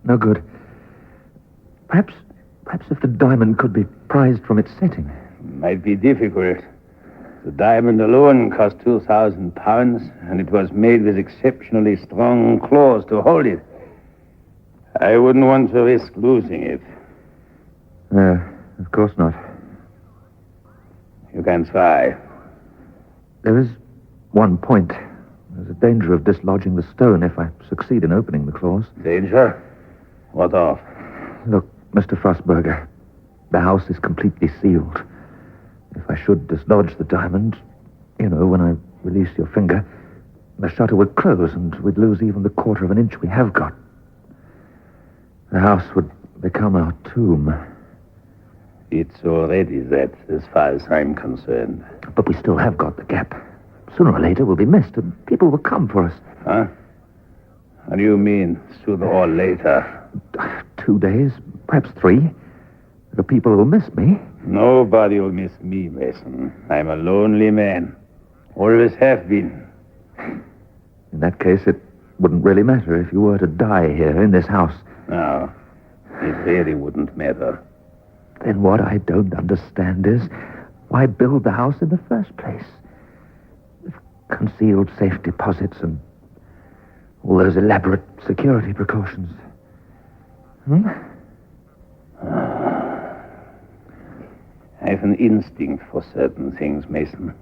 No good. Perhaps if the diamond could be prized from its setting. Might be difficult. The diamond alone cost £2,000, and it was made with exceptionally strong claws to hold it. I wouldn't want to risk losing it. Of course not. You can try. There is one point. There's a danger of dislodging the stone if I succeed in opening the claws. Danger? What of? Look, Mr. Fassberger, the house is completely sealed. If I should dislodge the diamond, when I release your finger, the shutter would close and we'd lose even the quarter of an inch we have got. The house would become our tomb. It's already that, as far as I'm concerned. But we still have got the gap. Sooner or later we'll be missed and people will come for us. Huh? What do you mean, sooner or later? 2 days, perhaps 3. There are people who miss me. Nobody will miss me, Mason. I'm a lonely man. Always have been. In that case, it wouldn't really matter if you were to die here in this house. No, it really wouldn't matter. Then what I don't understand is why build the house in the first place? With concealed safe deposits and all those elaborate security precautions. I have an instinct for certain things, Mason.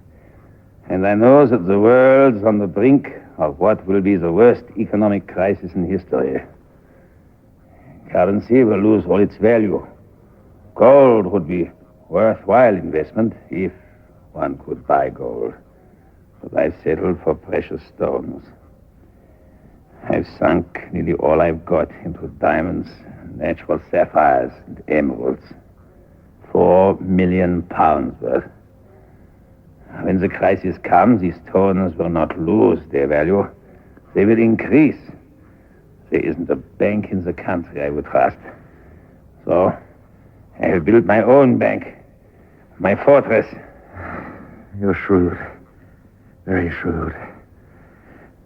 And I know that the world's on the brink of what will be the worst economic crisis in history. Currency will lose all its value. Gold would be worthwhile investment if one could buy gold. But I've settled for precious stones. I've sunk nearly all I've got into diamonds, natural sapphires, and emeralds. 4 million pounds worth. When the crisis comes, these stones will not lose their value. They will increase. There isn't a bank in the country I would trust. So, I have built my own bank. My fortress. You're shrewd. Very shrewd.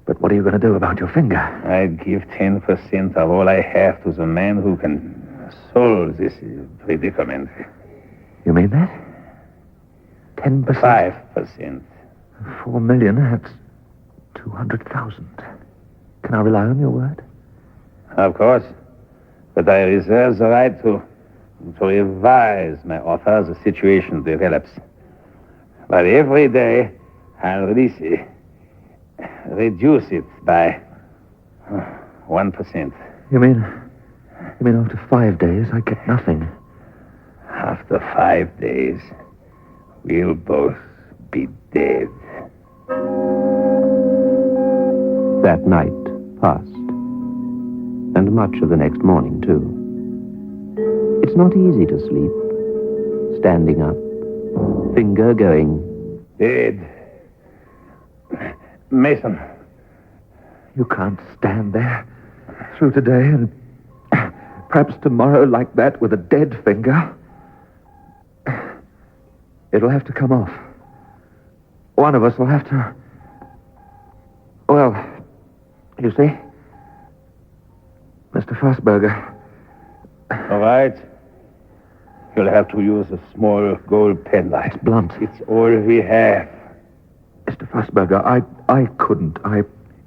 But what are you going to do about your finger? I'd give 10% of all I have to the man who can solve this predicament. You mean that? 10%? 5%. 4 million, that's 200,000. Can I rely on your word? Of course. But I reserve the right to revise my offer as the situation develops. But every day, I'll reduce it by 1%. You mean after 5 days I get nothing? After 5 days, we'll both be dead. That night passed, and much of the next morning, too. It's not easy to sleep, standing up, finger going. Dead. Mason. You can't stand there through today and perhaps tomorrow like that with a dead finger. It'll have to come off. One of us will have to... Well, you see? Mr. Fassberger. All right. You'll have to use a small gold penknife. It's blunt. It's all we have. Mr. Fassberger, I couldn't.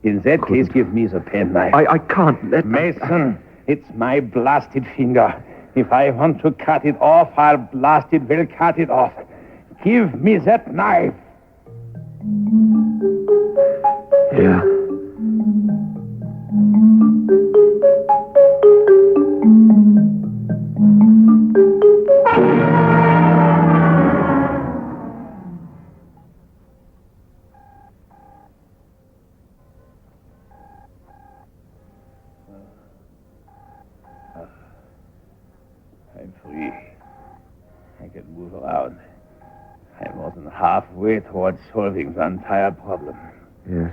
In that case, give me the penknife. I can't let... Mason, it's my blasted finger. If I want to cut it off, I'll blast it, will cut it off. Give me that knife. Here. I'm free. I can move around. I'm more than halfway towards solving the entire problem. Yes.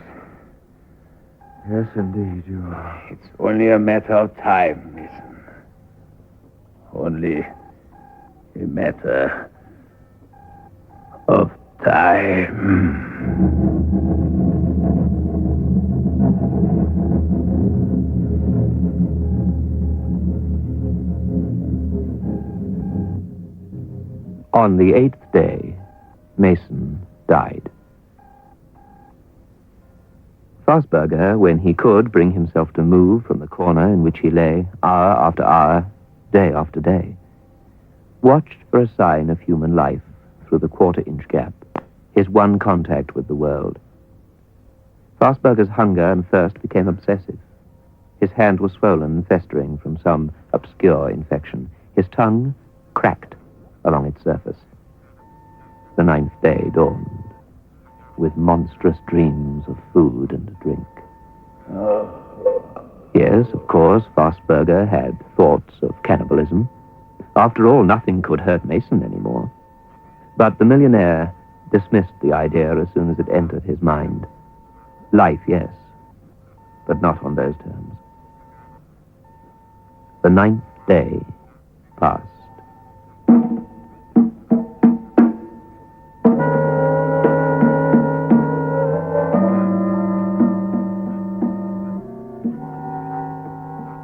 Yes, indeed, you are. It's only a matter of time, Mason. Only a matter of time. On the 8th day, Mason died. Fassberger, when he could bring himself to move from the corner in which he lay, hour after hour, day after day, watched for a sign of human life through the quarter-inch gap, his one contact with the world. Fassberger's hunger and thirst became obsessive. His hand was swollen, festering from some obscure infection. His tongue cracked along its surface. The 9th day dawned, with monstrous dreams of food and drink. Yes, of course, Fassberger had thoughts of cannibalism. After all, nothing could hurt Mason anymore. But the millionaire dismissed the idea as soon as it entered his mind. Life, yes. but not on those terms. The 9th day passed.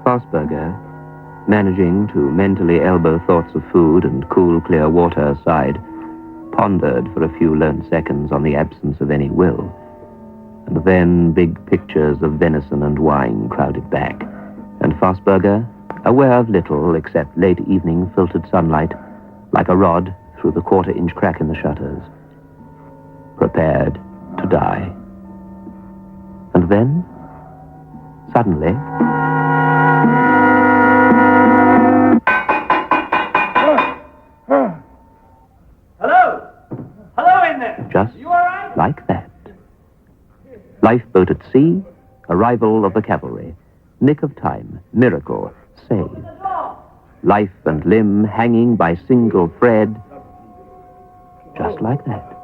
Faustberger, managing to mentally elbow thoughts of food and cool, clear water aside, pondered for a few lone seconds on the absence of any will. And then big pictures of venison and wine crowded back, and Faustberger, aware of little except late evening filtered sunlight, like a rod through the quarter-inch crack in the shutters, prepared to die. And then, suddenly... Hello? Hello in there? Just You all right? like that. Lifeboat at sea, arrival of the cavalry, nick of time, miracle, save. Life and limb hanging by single thread, just like that.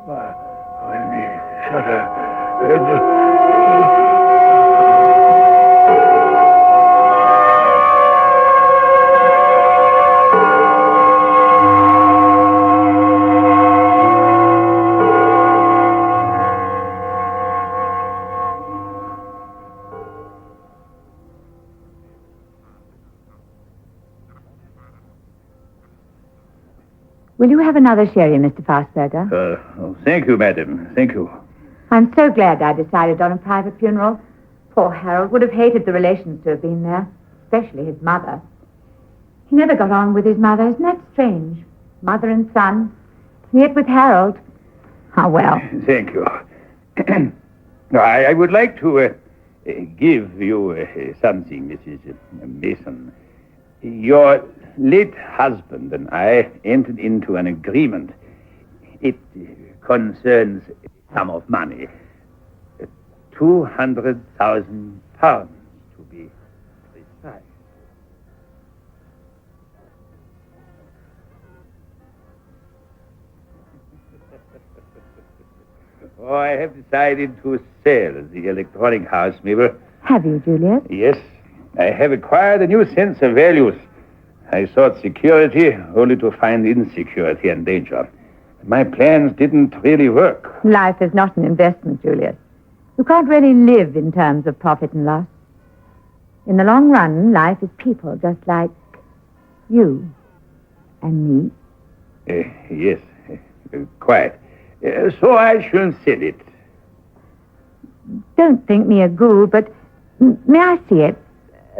Will you have another sherry, Mr. Faustberger? Thank you, madam. Thank you. I'm so glad I decided on a private funeral. Poor Harold would have hated the relations to have been there, especially his mother. He never got on with his mother. Isn't that strange? Mother and son. Yet with Harold, how well. Thank you. I would like to give you something, Mrs. Mason. Your late husband and I entered into an agreement. It concerns a sum of money. 200,000 pounds, to be precise. Oh, I have decided to sell the electronic house, Mabel. Have you, Julius? Yes, I have acquired a new sense of values. I sought security only to find insecurity and danger. My plans didn't really work. Life is not an investment, Julius. You can't really live in terms of profit and loss. In the long run, life is people just like you and me. Yes, quite. So I shall sell it. Don't think me a ghoul, but may I see it?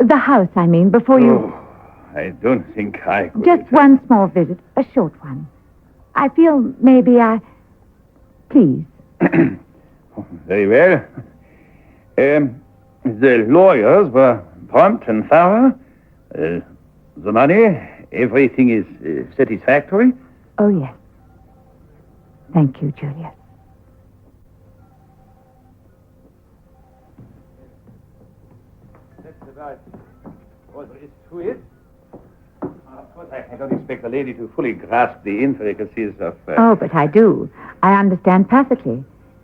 The house, I mean, before you... Oh, I don't think I could... Just one small visit, a short one. I feel maybe Please. Very well. The lawyers were prompt and thorough. The money, everything is satisfactory. Oh, yes. Thank you, Julius. That's about all there is to it. Of course, I don't expect a lady to fully grasp the intricacies of... Oh, but I do. I understand perfectly.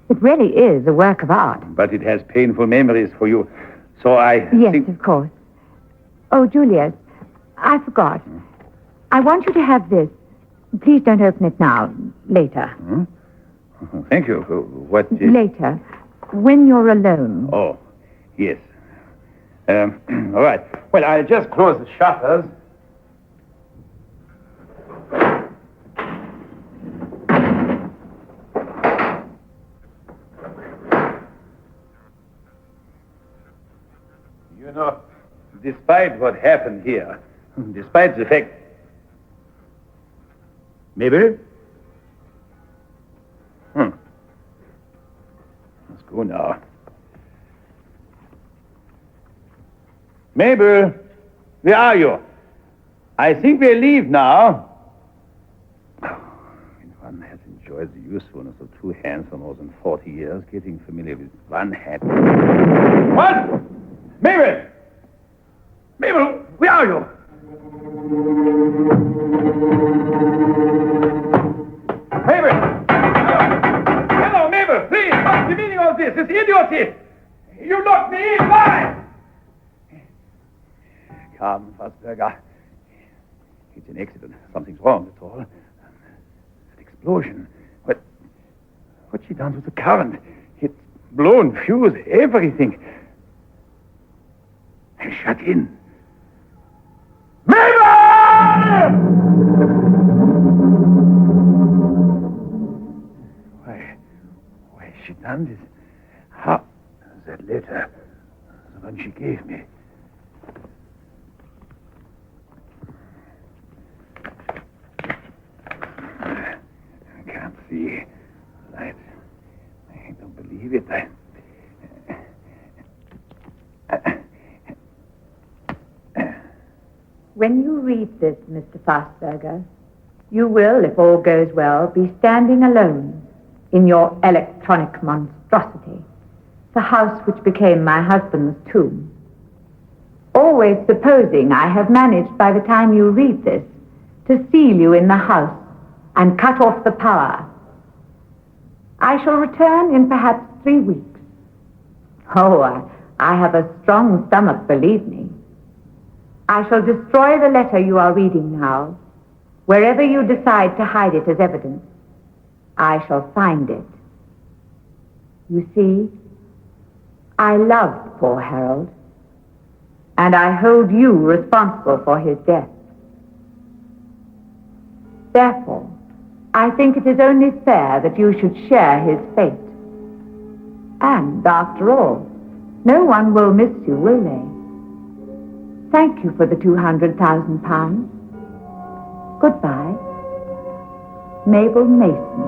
It really is a work of art. But it has painful memories for you, so I Yes, think... of course. Oh, Julius, I forgot. I want you to have this. Please don't open it now. Later. Hmm? Thank you. What... Later. When you're alone. Oh, yes. All right. Well, I'll just close the shutters. You know, despite what happened here, despite the fact... Maybe? Let's go now. Mabel, where are you? I think we'll leave now. One has enjoyed the usefulness of two hands for more than 40 years. Getting familiar with one hand. What? Mabel! Mabel, where are you? Mabel! Hello, Mabel, please, what's the meaning of this? It's idiocy! You locked me in! Why? calm, Faustberger. It's an accident. Something's wrong, that's all. That explosion. What's she done with the current? It's blown, fuse, everything. And shut in. Mabel! Why has she done this? How? That letter, the one she gave me. I can't see. Light. I don't believe it. When you read this, Mr. Faustberger, you will, if all goes well, be standing alone in your electronic monstrosity, the house which became my husband's tomb. Always supposing I have managed, by the time you read this, to seal you in the house and cut off the power. I shall return in perhaps 3 weeks. Oh, I have a strong stomach, believe me. I shall destroy the letter you are reading now. Wherever you decide to hide it as evidence, I shall find it. You see, I loved poor Harold, and I hold you responsible for his death. Therefore, I think it is only fair that you should share his fate. And, after all, no one will miss you, will they? Thank you for the £200,000. Goodbye. Mabel Mason.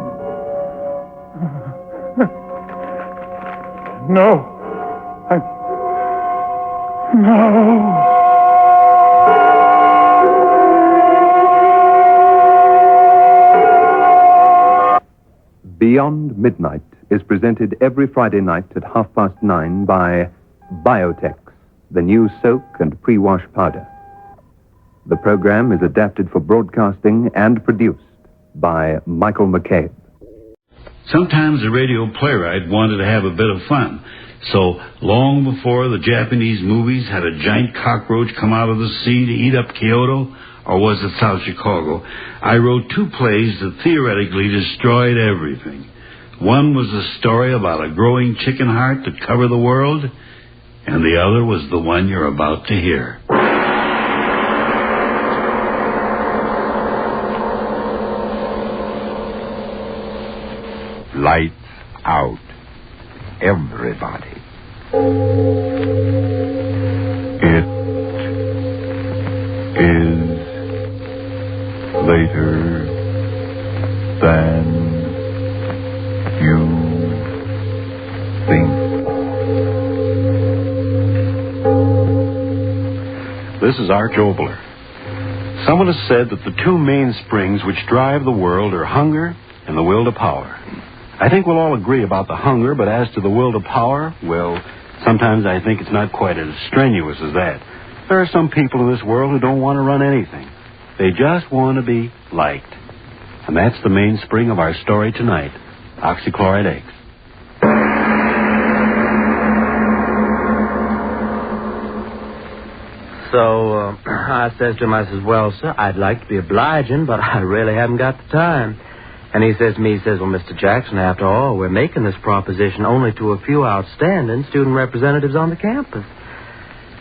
No. No. Beyond Midnight is presented every Friday night at 9:30 by Biotex, the new soak and pre-wash powder. The program is adapted for broadcasting and produced by Michael McCabe. Sometimes the radio playwright wanted to have a bit of fun. So, long before the Japanese movies had a giant cockroach come out of the sea to eat up Kyoto, or was it South Chicago, I wrote 2 plays that theoretically destroyed everything. One was a story about a growing chicken heart that covered the world, and the other was the one you're about to hear. Lights out. Everybody. It is later than you think. This is Arch Obler. Someone has said that the 2 main springs which drive the world are hunger and the will to power. I think we'll all agree about the hunger, but as to the will to power, well, sometimes I think it's not quite as strenuous as that. There are some people in this world who don't want to run anything. They just want to be liked. And that's the mainspring of our story tonight, oxychloride eggs. So, I says to him, I says, well, sir, I'd like to be obliging, but I really haven't got the time. And he says to me, he says, well, Mr. Jackson, after all, we're making this proposition only to a few outstanding student representatives on the campus.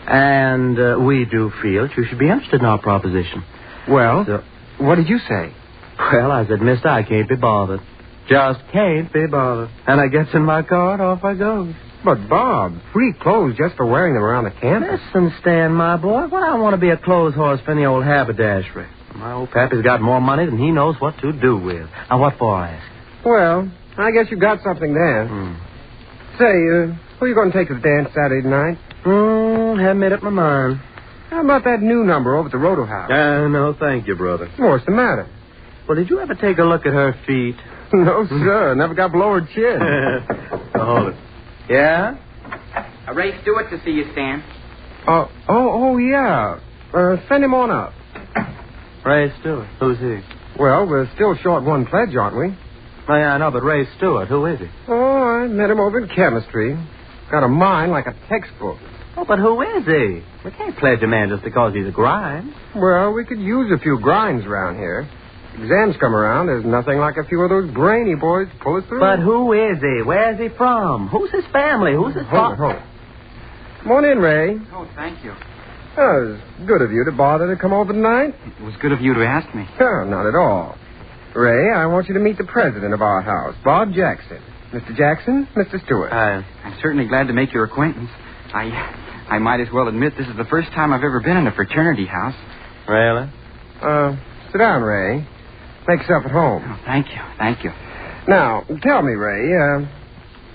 And we do feel that you should be interested in our proposition. Well, so, what did you say? Well, I said, mister, I can't be bothered. Just can't be bothered. And I gets in my car and off I goes. But, Bob, free clothes just for wearing them around the campus. Listen, Stan, my boy, what I want to be a clothes horse for any old haberdashery. My old pappy's got more money than he knows what to do with. Now, what for, I ask? Well, I guess you got something there. Say, who are you going to take to the dance Saturday night? Haven't made up my mind. How about that new number over at the Roto House? No, thank you, brother. What's the matter? Well, did you ever take a look at her feet? No, sir. Never got below her chin. Hold it. Yeah? Ray Stewart to see you, Stan. Yeah. Send him on up. Ray Stewart. Who's he? Well, we're still short one pledge, aren't we? Oh, yeah, I know, but Ray Stewart, who is he? Oh, I met him over in chemistry. Got a mind like a textbook. Oh, but who is he? We can't pledge a man just because he's a grind. Well, we could use a few grinds around here. Exams come around, there's nothing like a few of those brainy boys to pull us through. But who is he? Where's he from? Who's his family? Who's his Hold on. Come on in, Ray. Oh, thank you. Oh, it was good of you to bother to come over tonight. It was good of you to ask me. Oh, not at all. Ray, I want you to meet the president of our house, Bob Jackson. Mr. Jackson, Mr. Stewart. I'm certainly glad to make your acquaintance. I might as well admit this is the first time I've ever been in a fraternity house. Really? Sit down, Ray. Make yourself at home. Oh, thank you. Now, tell me, Ray,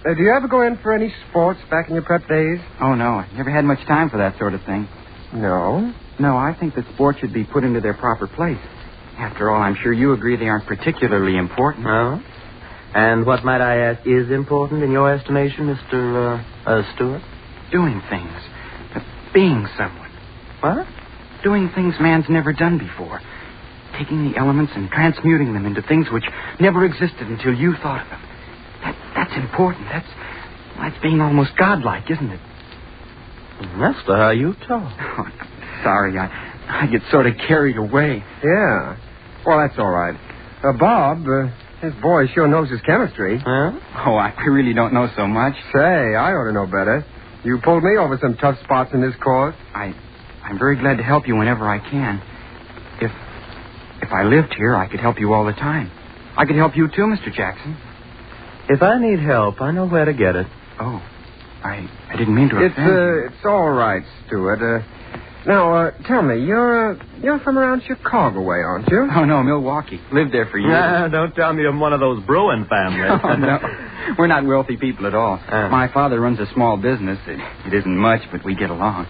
do you ever go in for any sports back in your prep days? Oh, no. I never had much time for that sort of thing. No? No, I think that sports should be put into their proper place. After all, I'm sure you agree they aren't particularly important. No? And what, might I ask, is important in your estimation, Mr. Stewart? Doing things. Being someone. What? Doing things man's never done before. Taking the elements and transmuting them into things which never existed until you thought of them. That's important. That's being almost godlike, isn't it? That's how you talk. Oh, sorry, I get sort of carried away. Yeah. Well, that's all right. Bob, his boy sure knows his chemistry. Huh? Oh, I really don't know so much. Say, I ought to know better. You pulled me over some tough spots in this course. I'm very glad to help you whenever I can. If I lived here, I could help you all the time. I could help you too, Mr. Jackson. If I need help, I know where to get it. Oh, I didn't mean to offend. It's all right, Stewart. Now, tell me, you're from around Chicago way, aren't you? Oh, no, Milwaukee. Lived there for years. Don't tell me I'm one of those brewing families. Oh, no. We're not wealthy people at all. My father runs a small business. It isn't much, but we get along.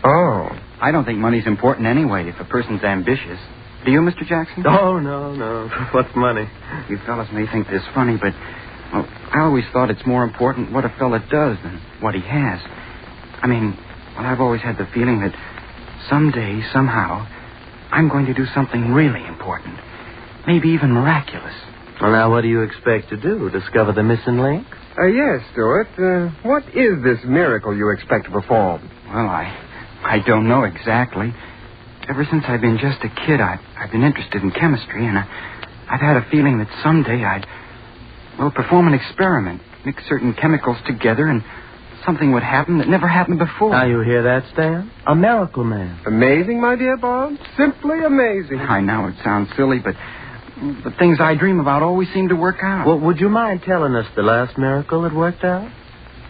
Oh. I don't think money's important anyway if a person's ambitious. Do you, Mr. Jackson? Oh, no. What's money? You fellas may think this funny, but well, I always thought it's more important what a fella does than what he has. I mean, I've always had the feeling that someday, somehow, I'm going to do something really important. Maybe even miraculous. Well, now, what do you expect to do? Discover the missing link? Yes, Stewart. What is this miracle you expect to perform? Well, I don't know exactly. Ever since I've been just a kid, I've been interested in chemistry, and I've had a feeling that someday I'd perform an experiment, mix certain chemicals together, and something would happen that never happened before. Now you hear that, Stan? A miracle man. Amazing, my dear Bob. Simply amazing. I know it sounds silly, but the things I dream about always seem to work out. Well, would you mind telling us the last miracle that worked out?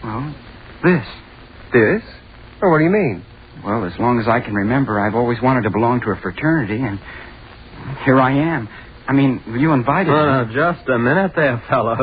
Well, this. This? Oh, what do you mean? Well, as long as I can remember, I've always wanted to belong to a fraternity, and here I am. I mean, you invited me. Oh, just a minute there, fellow.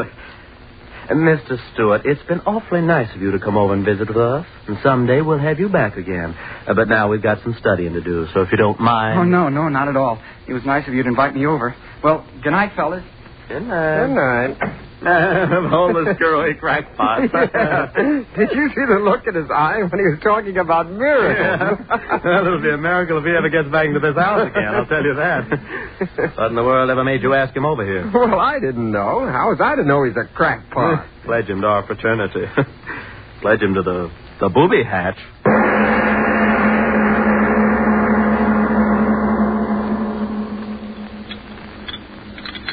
Mr. Stewart, it's been awfully nice of you to come over and visit with us, and someday we'll have you back again. But now we've got some studying to do, so if you don't mind... Oh, no, not at all. It was nice of you to invite me over. Well, good night, fellas. Good night. Good night. All the screwy crackpot. Did you see the look in his eye when he was talking about miracles? Yeah. Well, it'll be a miracle if he ever gets back into this house again, I'll tell you that. What in the world ever made you ask him over here? Well, I didn't know. How was I to know he's a crackpot? Pledge him to our fraternity. Pledge him to the booby hatch.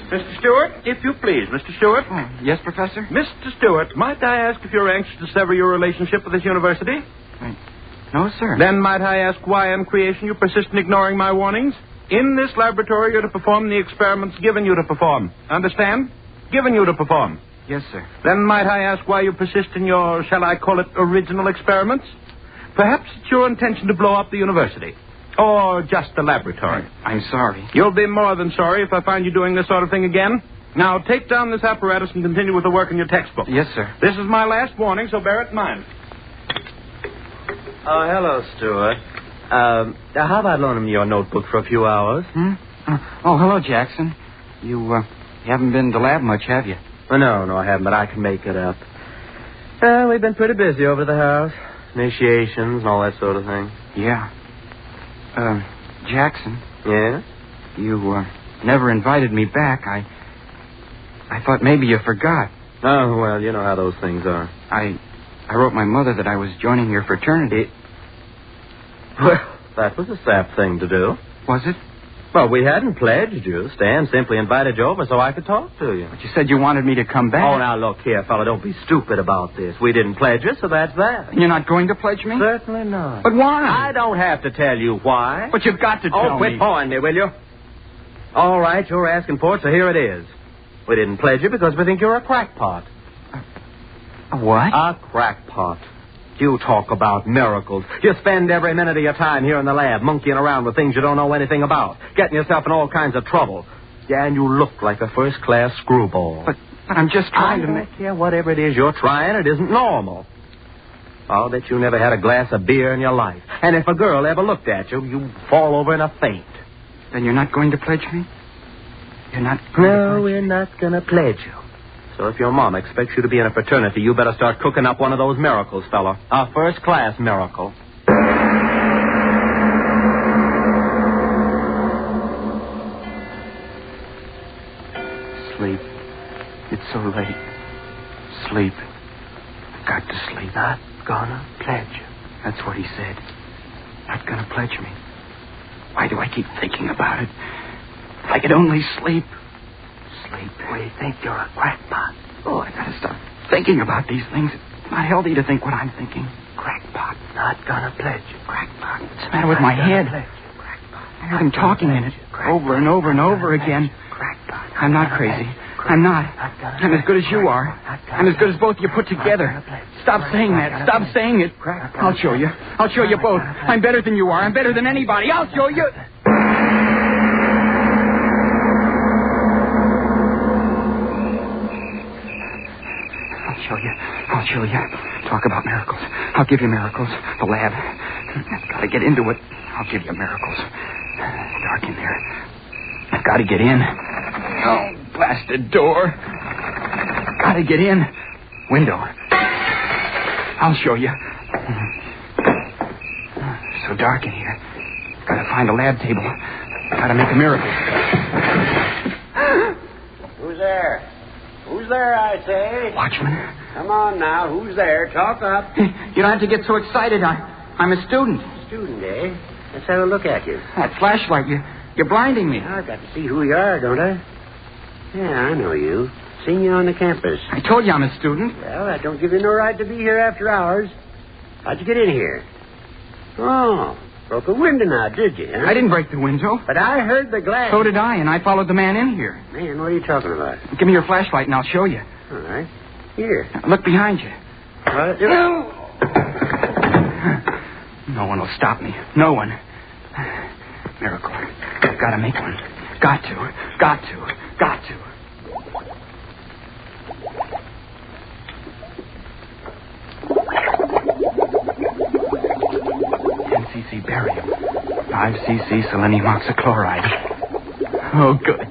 Mr. Stewart, if you please. Mr. Stewart? Yes, Professor? Mr. Stewart, might I ask if you're anxious to sever your relationship with this university? No, sir. Then might I ask why in creation you persist in ignoring my warnings? In this laboratory, you're to perform the experiments given you to perform. Understand? Given you to perform. Yes, sir. Then might I ask why you persist in your, shall I call it, original experiments? Perhaps it's your intention to blow up the university. Or just the laboratory. I'm sorry. You'll be more than sorry if I find you doing this sort of thing again. Now, take down this apparatus and continue with the work in your textbook. Yes, sir. This is my last warning, so bear it in mind. Oh, hello, Stuart. How about loaning me your notebook for a few hours? Oh, hello, Jackson. You haven't been to lab much, have you? No, I haven't, but I can make it up. We've been pretty busy over the house. Initiations and all that sort of thing. Yeah. Jackson. Yeah? You never invited me back. I thought maybe you forgot. Oh, well, you know how those things are. I I wrote my mother that I was joining your fraternity. Well, that was a sap thing to do. Was it? Well, we hadn't pledged you. Stan simply invited you over so I could talk to you. But you said you wanted me to come back. Oh, now, look here, fella. Don't be stupid about this. We didn't pledge you, so that's that. You're not going to pledge me? Certainly not. But why? I don't have to tell you why. But you've got to tell me. Oh, quit pawing me, will you? All right, you're asking for it, so here it is. We didn't pledge you because we think you're a crackpot. A what? A crackpot. You talk about miracles. You spend every minute of your time here in the lab monkeying around with things you don't know anything about, getting yourself in all kinds of trouble. Yeah, and you look like a first-class screwball. But I'm just trying to make... I don't care whatever it is you're trying. It isn't normal. I'll bet you never had a glass of beer in your life. And if a girl ever looked at you, you'd fall over in a faint. Then you're not going to pledge me? You're not going to pledge No, we're not going to pledge you. So if your mom expects you to be in a fraternity, you better start cooking up one of those miracles, fella. A first-class miracle. Sleep. It's so late. Sleep. I've got to sleep. Not gonna pledge you. That's what he said. Not gonna pledge me. Why do I keep thinking about it? If I could only sleep. Sleep. We think you're a crackpot. Oh, I gotta stop thinking about these things. It's not healthy to think what I'm thinking. Crackpot. Not gonna pledge you. Crackpot. What's the matter with my head? I heard him talking in it over and over and over again. Crackpot. I'm not crazy. I'm not. I'm as good as you are. I'm as good as both of you put together. Stop saying that. Stop saying it. I'll show you. I'll show you both. I'm better than you are. I'm better than anybody. I'll show you. I'll show you. Talk about miracles. I'll give you miracles. The lab. I've got to get into it. I'll give you miracles. Dark in there. I've got to get in. Oh, blasted door. Got to get in. Window. I'll show you. So dark in here. Got to find a lab table. Got to make a miracle. Who's there? Who's there, I say? Watchman. Come on now. Who's there? Talk up. You don't have to get so excited. I'm a student. Student, eh? Let's have a look at you. That flashlight, you're blinding me. I've got to see who you are, don't I? Yeah, I know you. Seen you on the campus. I told you I'm a student. Well, that don't give you no right to be here after hours. How'd you get in here? Oh, broke a window now, did you? Huh? I didn't break the window. But I heard the glass. So did I, and I followed the man in here. Man, what are you talking about? Give me your flashlight, and I'll show you. All right. Here. Look behind you. What? No one will stop me. No one. Miracle. Gotta make one. Got to. 10 cc barium. 5 cc selenium oxychloride. Oh, good.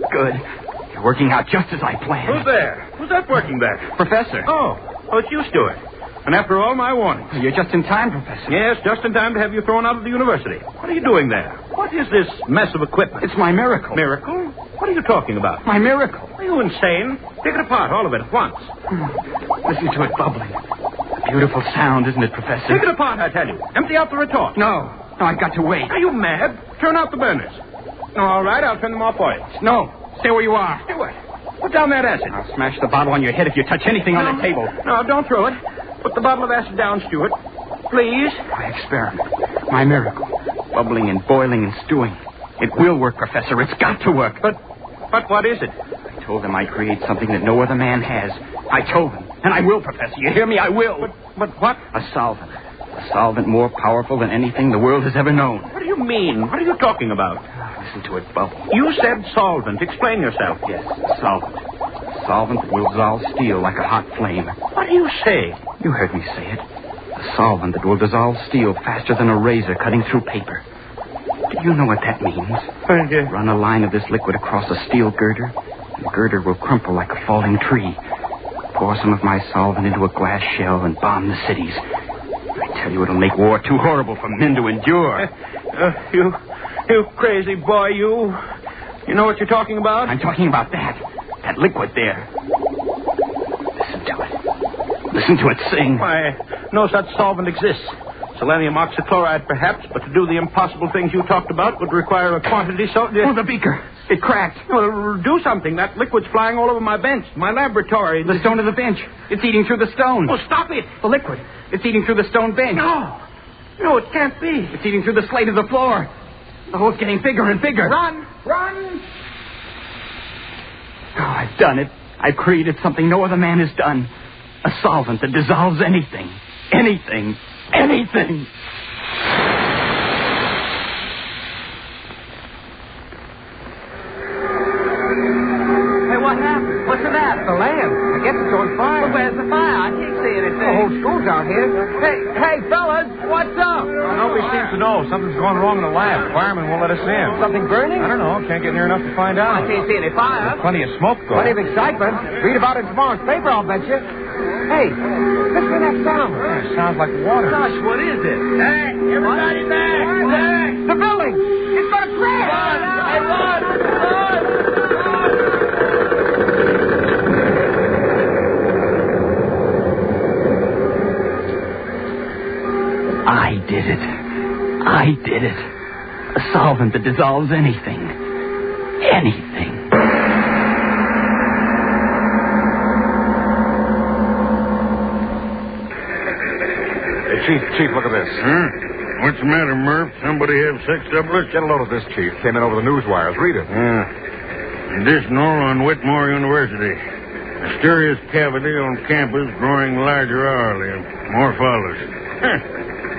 You're working out just as I planned. Who's there? Who's that working there? Professor. Oh, it's you, Stuart. And after all my warnings. You're just in time, Professor. Yes, just in time to have you thrown out of the university. What are you doing there? What is this mess of equipment? It's my miracle. Miracle? What are you talking about? My miracle. Are you insane? Take it apart, all of it, at once. Listen to it bubbling. A beautiful sound, isn't it, Professor? Take it apart, I tell you. Empty out the retort. No, I've got to wait. Are you mad? Turn out the burners. All right, I'll turn them off for you. No, stay where you are. Stuart, put down that acid. I'll smash the bottle on your head if you touch anything on the table. No, don't throw it. Put the bottle of acid down, Stuart. Please. My experiment. My miracle. Bubbling and boiling and stewing. It will work, Professor. It's got to work. But what is it? I told them I'd create something that no other man has. I told them. And I will, Professor. You hear me? I will. But what? A solvent. A solvent more powerful than anything the world has ever known. What do you mean? What are you talking about? Listen to it bubble. You said solvent. Explain yourself. Yes, solvent. A solvent that will dissolve steel like a hot flame. What do you say? You heard me say it. A solvent that will dissolve steel faster than a razor cutting through paper. Do you know what that means? Run a line of this liquid across a steel girder, and the girder will crumple like a falling tree. Pour some of my solvent into a glass shell and bomb the cities. I tell you, it'll make war too horrible for men to endure. You crazy boy, you. You know what you're talking about? I'm talking about that. That liquid there. Listen to it. Listen to it sing. Why, No such solvent exists. Selenium oxychloride, perhaps, but to do the impossible things you talked about would require a quantity so... Oh, the beaker. It cracked. Well, do something. That liquid's flying all over my bench, my laboratory. The stone of the bench. It's eating through the stone. Oh, stop it. The liquid. It's eating through the stone bench. No, it can't be. It's eating through the slate of the floor. The hole's getting bigger and bigger. Run! Oh, I've done it. I've created something no other man has done. A solvent that dissolves anything. Anything. Hey, what happened? What's the matter? The lamp. I guess it's on fire. Well, where's the fire? I can't see anything. The whole school's out here. Hey, fellas, what's up? Nobody seems to know. Something's gone wrong in the lab. Firemen won't let us in. Something burning? I don't know. Can't get near enough to find out. I can't see any fire. There's plenty of smoke, though. Plenty of excitement. Read about it in tomorrow's paper, I'll bet you. Hey, listen to that sound. Yeah, it sounds like water. Gosh, what is it? Hey, everybody back! The building! It's going to crash! Run! I did it. A solvent that dissolves anything. Anything. Hey, Chief, look at this. Huh? What's the matter, Murph? Somebody have sex doublets? Get a load of this, Chief. Came in over the news wires. Read it. Additional on Whitmore University. Mysterious cavity on campus growing larger hourly. More follows.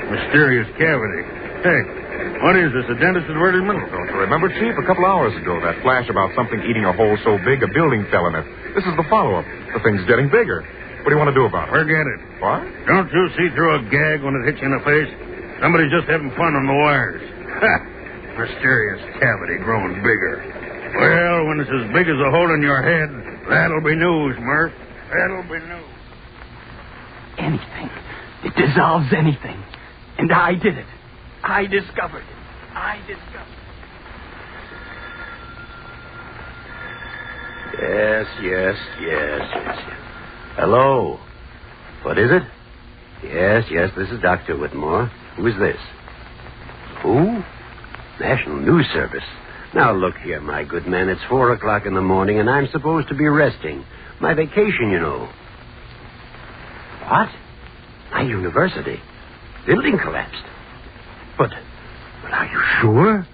Mysterious cavity. Hey, what is this, a dentist advertisement? Don't you remember, Chief? A couple hours ago, that flash about something eating a hole so big a building fell in it. This is the follow-up. The thing's getting bigger. What do you want to do about it? Forget it. What? Don't you see through a gag when it hits you in the face? Somebody's just having fun on the wires. Ha! Mysterious cavity growing bigger. Well, when it's as big as a hole in your head, that'll be news, Murph. That'll be news. Anything. It dissolves anything. And I did it. I discovered it. Yes. Hello. What is it? Yes, this is Dr. Whitmore. Who is this? Who? National News Service. Now, look here, my good man. It's 4 o'clock in the morning, and I'm supposed to be resting. My vacation, you know. What? My university. Building collapsed. But are you sure?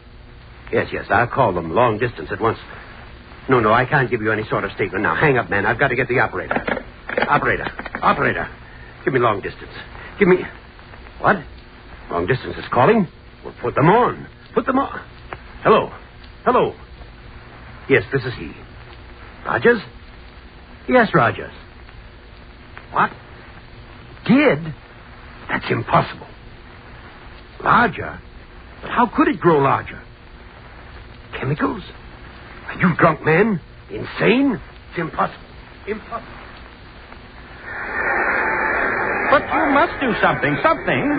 Yes, I'll call them long distance at once. No, I can't give you any sort of statement now. Hang up, man. I've got to get the operator. Operator. Give me long distance. Give me... What? Long distance is calling? Well, put them on. Hello. Yes, this is he. Rogers? Yes, Rogers. What? Did? That's impossible. Larger? But how could it grow larger? Chemicals? Are you drunk, man? Insane? It's impossible. But you must do something.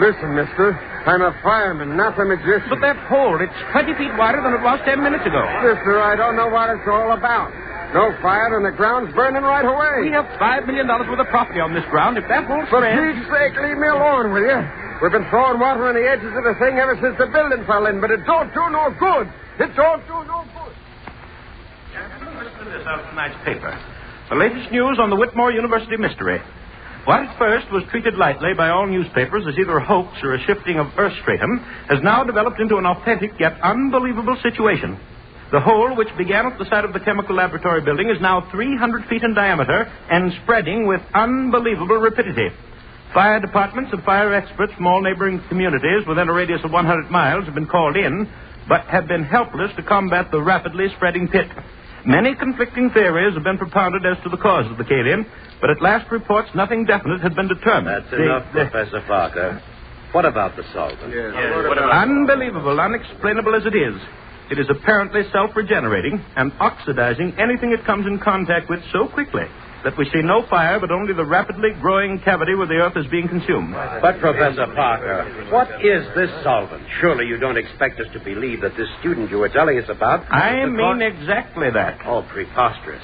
Listen, mister. I'm a fireman, not a magician. But that hole, it's 20 feet wider than it was 10 minutes ago. Mister, I don't know what it's all about. No fire and the ground's burning right away. We have $5 million worth of property on this ground. If that whole For spreads... Pete's sake, leave me alone, will you? We've been throwing water on the edges of the thing ever since the building fell in, but it don't do no good. Listen to this out of tonight's paper. The latest news on the Whitmore University mystery. What at first was treated lightly by all newspapers as either a hoax or a shifting of earth stratum has now developed into an authentic yet unbelievable situation. The hole, which began at the site of the chemical laboratory building, is now 300 feet in diameter and spreading with unbelievable rapidity. Fire departments and fire experts from all neighboring communities within a radius of 100 miles have been called in, but have been helpless to combat the rapidly spreading pit. Many conflicting theories have been propounded as to the cause of the cave-in, but at last reports nothing definite had been determined. That's enough, Professor Parker. What about the solvent? Unbelievable, unexplainable as it is apparently self-regenerating and oxidizing anything it comes in contact with so quickly that we see no fire but only the rapidly growing cavity where the earth is being consumed. But, Professor Parker, what is this solvent? Surely you don't expect us to believe that this student you were telling us about... I mean exactly that. Oh, preposterous.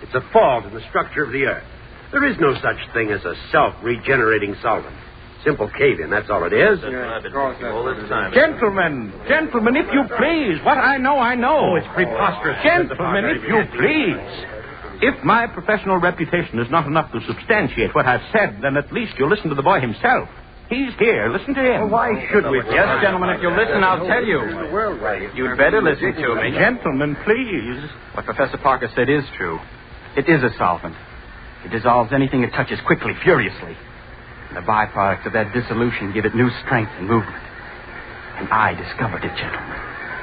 It's a fault in the structure of the earth. There is no such thing as a self-regenerating solvent. Simple cave-in, that's all it is. All this time. Gentlemen, if you please. What I know, I know. Oh, it's preposterous. Gentlemen, if you please. If my professional reputation is not enough to substantiate what I've said, then at least you'll listen to the boy himself. He's here. Listen to him. Well, why should we? Yes, gentlemen, if you'll listen, I'll tell you. You'd better listen to me. Gentlemen, please. What Professor Parker said is true. It is a solvent. It dissolves anything it touches quickly, furiously. And the byproducts of that dissolution give it new strength and movement. And I discovered it, gentlemen.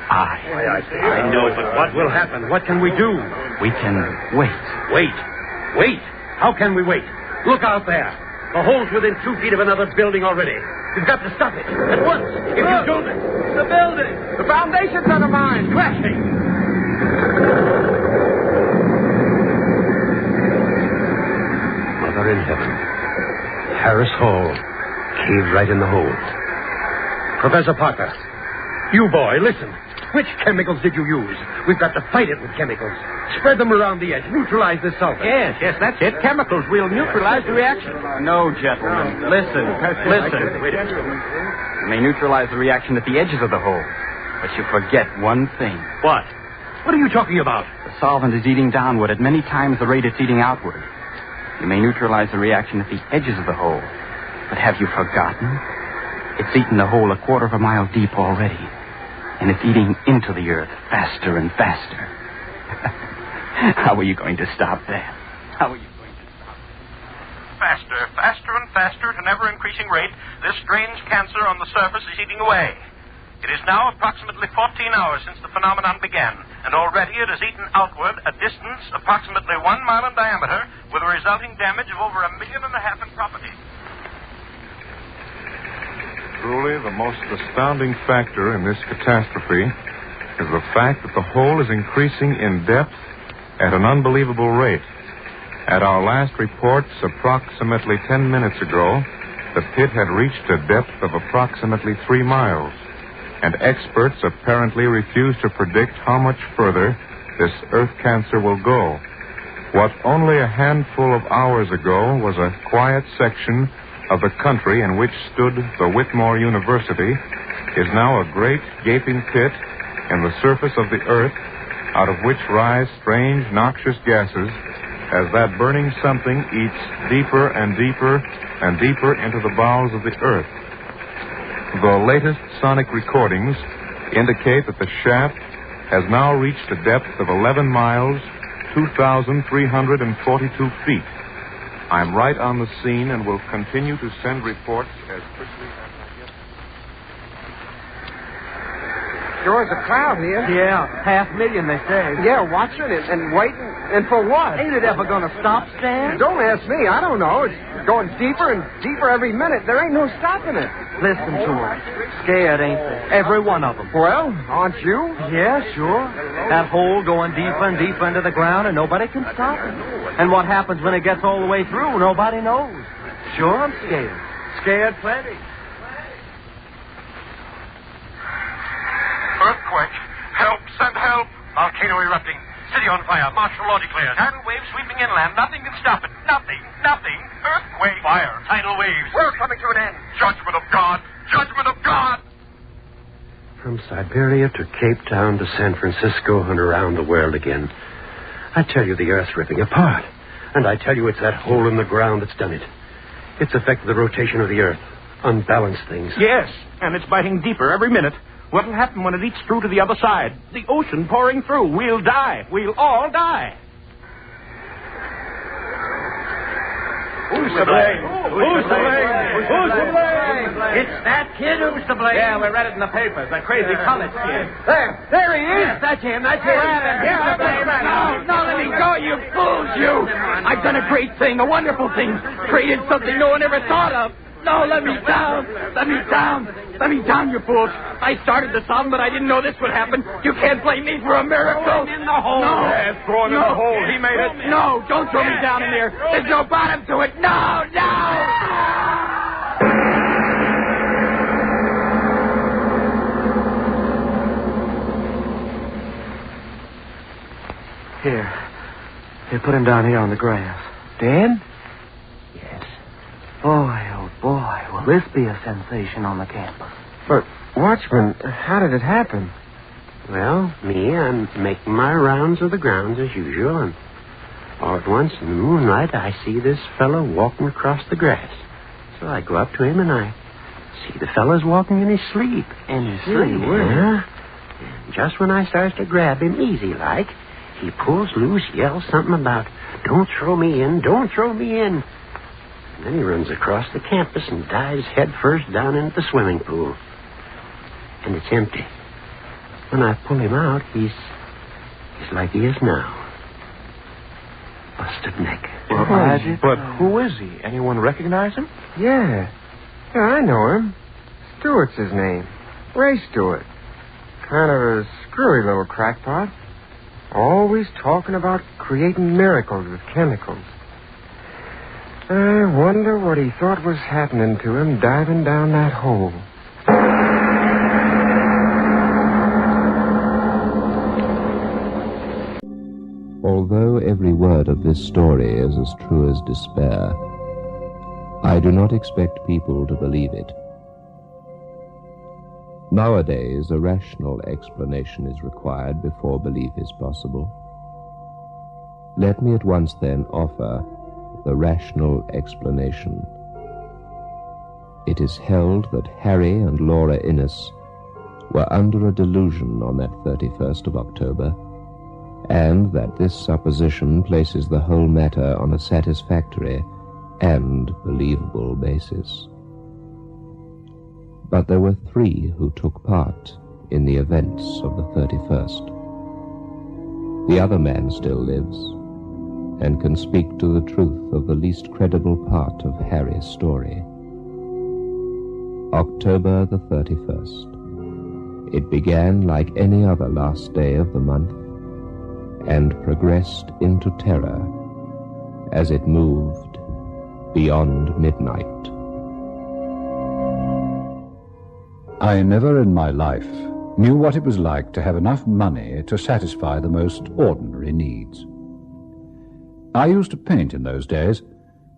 I know, but what will happen? What can we do? We can wait. Wait. How can we wait? Look out there. The hole's within 2 feet of another building already. We've got to stop it. At once. If you do this. The building. The foundation's undermined. Crashing. Mother in heaven. Harris Hall. Caved right in the hole. Professor Parker. You boy, listen. Which chemicals did you use? We've got to fight it with chemicals. Spread them around the edge. Neutralize the sulfur. Yes, that's it. Chemicals. We'll neutralize the reaction. No, gentlemen. Listen. You may neutralize the reaction at the edges of the hole. But you forget one thing. What? What are you talking about? The solvent is eating downward at many times the rate it's eating outward. You may neutralize the reaction at the edges of the hole. But have you forgotten? It's eaten the hole 1/4 of a mile deep already. And it's eating into the earth faster and faster. How are you going to stop that? Faster and faster at an ever-increasing rate, this strange cancer on the surface is eating away. It is now approximately 14 hours since the phenomenon began, and already it has eaten outward a distance approximately 1 mile in diameter, with a resulting damage of over 1.5 million in property. Truly, the most astounding factor in this catastrophe is the fact that the hole is increasing in depth at an unbelievable rate. At our last reports, approximately 10 minutes ago, the pit had reached a depth of approximately 3 miles, and experts apparently refuse to predict how much further this earth cancer will go. What only a handful of hours ago was a quiet section of the country in which stood the Whitmore University is now a great gaping pit in the surface of the earth, out of which rise strange noxious gases as that burning something eats deeper and deeper and deeper into the bowels of the earth. The latest sonic recordings indicate that the shaft has now reached a depth of 11 miles, 2,342 feet. I'm right on the scene and will continue to send reports as quickly as I get. Sure is a crowd here. Yeah, 500,000, they say. Yeah, watching it and waiting. And for what? Ain't it ever going to stop, Stan? Don't ask me. I don't know. It's going deeper and deeper every minute. There ain't no stopping it. Listen to them. Scared, ain't they? Every one of them. Well, aren't you? Yeah, sure. That hole going deeper and deeper into the ground, and nobody can stop it. And what happens when it gets all the way through, nobody knows. Sure, I'm scared. Scared plenty. Earthquake. Help, send help. Volcano erupting. City on fire. Martial law declared. Tidal waves sweeping inland. Nothing can stop it. Nothing. Earthquake. Fire. Tidal waves. We're coming to an end. Judgment of God. Judgment of God. From Siberia to Cape Town to San Francisco and around the world again. I tell you, the Earth's ripping apart. And I tell you, it's that hole in the ground that's done it. It's affected the rotation of the Earth. Unbalanced things. Yes, and it's biting deeper every minute. What'll happen when it eats through to the other side? The ocean pouring through. We'll die. We'll all die. Who's to blame? Who's to blame? Who's to blame? It's that kid who's to blame. Yeah, we read it in the papers. That crazy college kid. There he is. That's him. That's him. No, let me go, you fools, you. I've done a great thing, a wonderful thing. Created something no one ever thought of. No, let me down. Let me down. Let me down, you fools. I started the song, but I didn't know this would happen. You can't blame me for a miracle. Throw him in the hole. No. Yes, throw him in the hole. He made it. No, don't throw me down in there. There's no bottom to it. No. Here, put him down here on the grass. Dan? Yes. Boy, oh boy, will this be a sensation on the campus? But, Watchman, how did it happen? Well, I'm making my rounds of the grounds as usual, and all at once in the moonlight I see this fellow walking across the grass. So I go up to him and I see the fellow's walking in his sleep. In his sleep? Yeah. And just when I starts to grab him easy-like, he pulls loose, yells something about, "Don't throw me in, don't throw me in." And then he runs across the campus and dives headfirst down into the swimming pool. And it's empty. When I pull him out, he's like he is now. Busted neck. But who is he? Anyone recognize him? Yeah, I know him. Stewart's his name. Ray Stewart. Kind of a screwy little crackpot. Always talking about creating miracles with chemicals. I wonder what he thought was happening to him diving down that hole. Although every word of this story is as true as despair, I do not expect people to believe it. Nowadays, a rational explanation is required before belief is possible. Let me at once then offer the rational explanation. It is held that Harry and Laura Innes were under a delusion on that 31st of October, and that this supposition places the whole matter on a satisfactory and believable basis. But there were 3 who took part in the events of the 31st. The other man still lives, and can speak to the truth of the least credible part of Harry's story. October the 31st. It began like any other last day of the month, and progressed into terror as it moved beyond midnight. I never in my life knew what it was like to have enough money to satisfy the most ordinary needs. I used to paint in those days,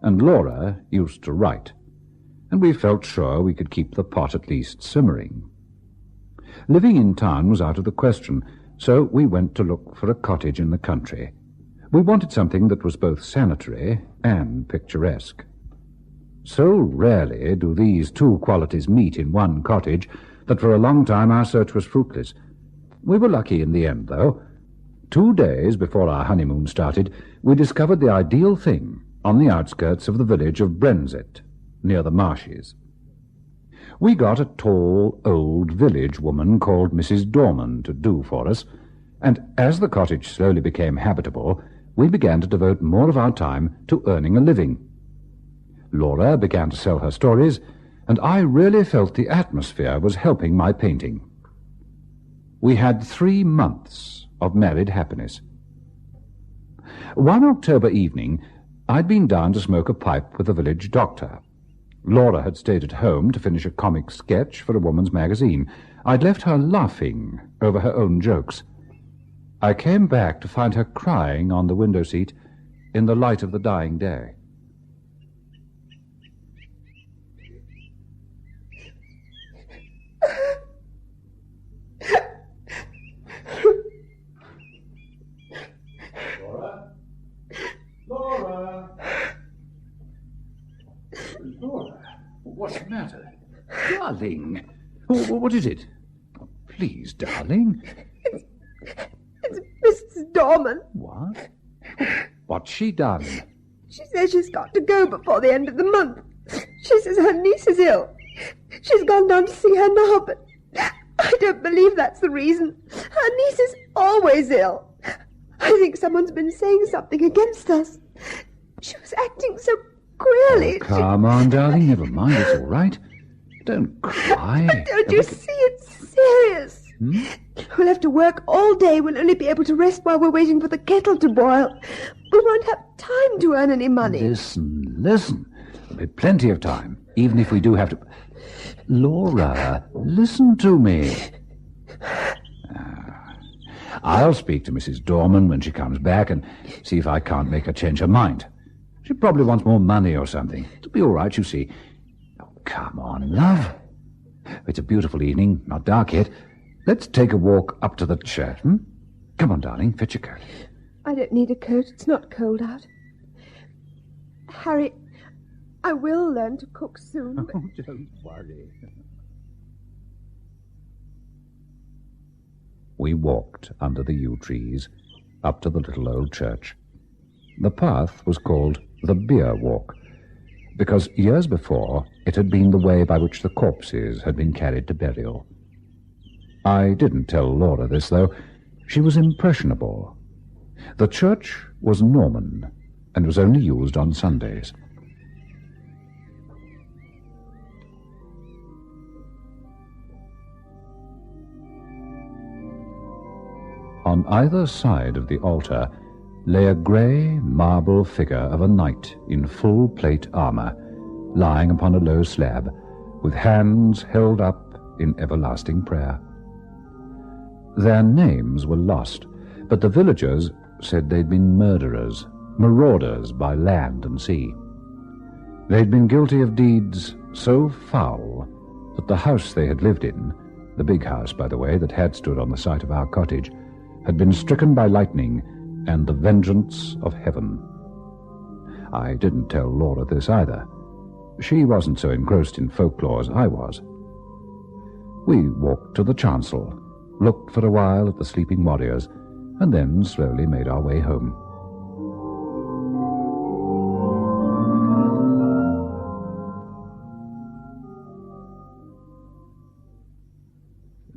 and Laura used to write, and we felt sure we could keep the pot at least simmering. Living in town was out of the question, so we went to look for a cottage in the country. We wanted something that was both sanitary and picturesque. So rarely do these 2 qualities meet in one cottage that for a long time our search was fruitless. We were lucky in the end, though. 2 days before our honeymoon started, we discovered the ideal thing on the outskirts of the village of Brenzett, near the marshes. We got a tall, old village woman called Mrs. Dorman to do for us, and as the cottage slowly became habitable, we began to devote more of our time to earning a living. Laura began to sell her stories, and I really felt the atmosphere was helping my painting. We had 3 months of married happiness. One October evening, I'd been down to smoke a pipe with the village doctor. Laura had stayed at home to finish a comic sketch for a woman's magazine. I'd left her laughing over her own jokes. I came back to find her crying on the window seat in the light of the dying day. Laura, what's the matter? Darling, what is it? Oh, please, darling. It's Mrs. Dorman. What? What's she done? She says she's got to go before the end of the month. She says her niece is ill. She's gone down to see her now, but I don't believe that's the reason. Her niece is always ill. I think someone's been saying something against us. She was acting so queerly. Oh, come on, darling. Never mind. It's all right. Don't cry. Don't you see? It's serious. We'll have to work all day. We'll only be able to rest while we're waiting for the kettle to boil. We won't have time to earn any money. Listen. There'll be plenty of time, even if we do have to... Laura, listen to me. I'll speak to Mrs. Dorman when she comes back and see if I can't make her change her mind. She probably wants more money or something. It'll be all right, you see. Oh, Come on, love. It's a beautiful evening, not dark yet. Let's take a walk up to the church, Come on, darling, fetch your coat. I don't need a coat. It's not cold out. Harry, I will learn to cook soon. Oh, don't worry. We walked under the yew trees up to the little old church. The path was called the Bier Walk, because years before it had been the way by which the corpses had been carried to burial. I didn't tell Laura this, though. She was impressionable. The church was Norman and was only used on Sundays. On either side of the altar lay a grey marble figure of a knight in full plate armour, lying upon a low slab, with hands held up in everlasting prayer. Their names were lost, but the villagers said they'd been murderers, marauders by land and sea. They'd been guilty of deeds so foul that the house they had lived in, the big house, by the way, that had stood on the site of our cottage, had been stricken by lightning and the vengeance of heaven. I didn't tell Laura this either. She wasn't so engrossed in folklore as I was. We walked to the chancel, looked for a while at the sleeping warriors, and then slowly made our way home.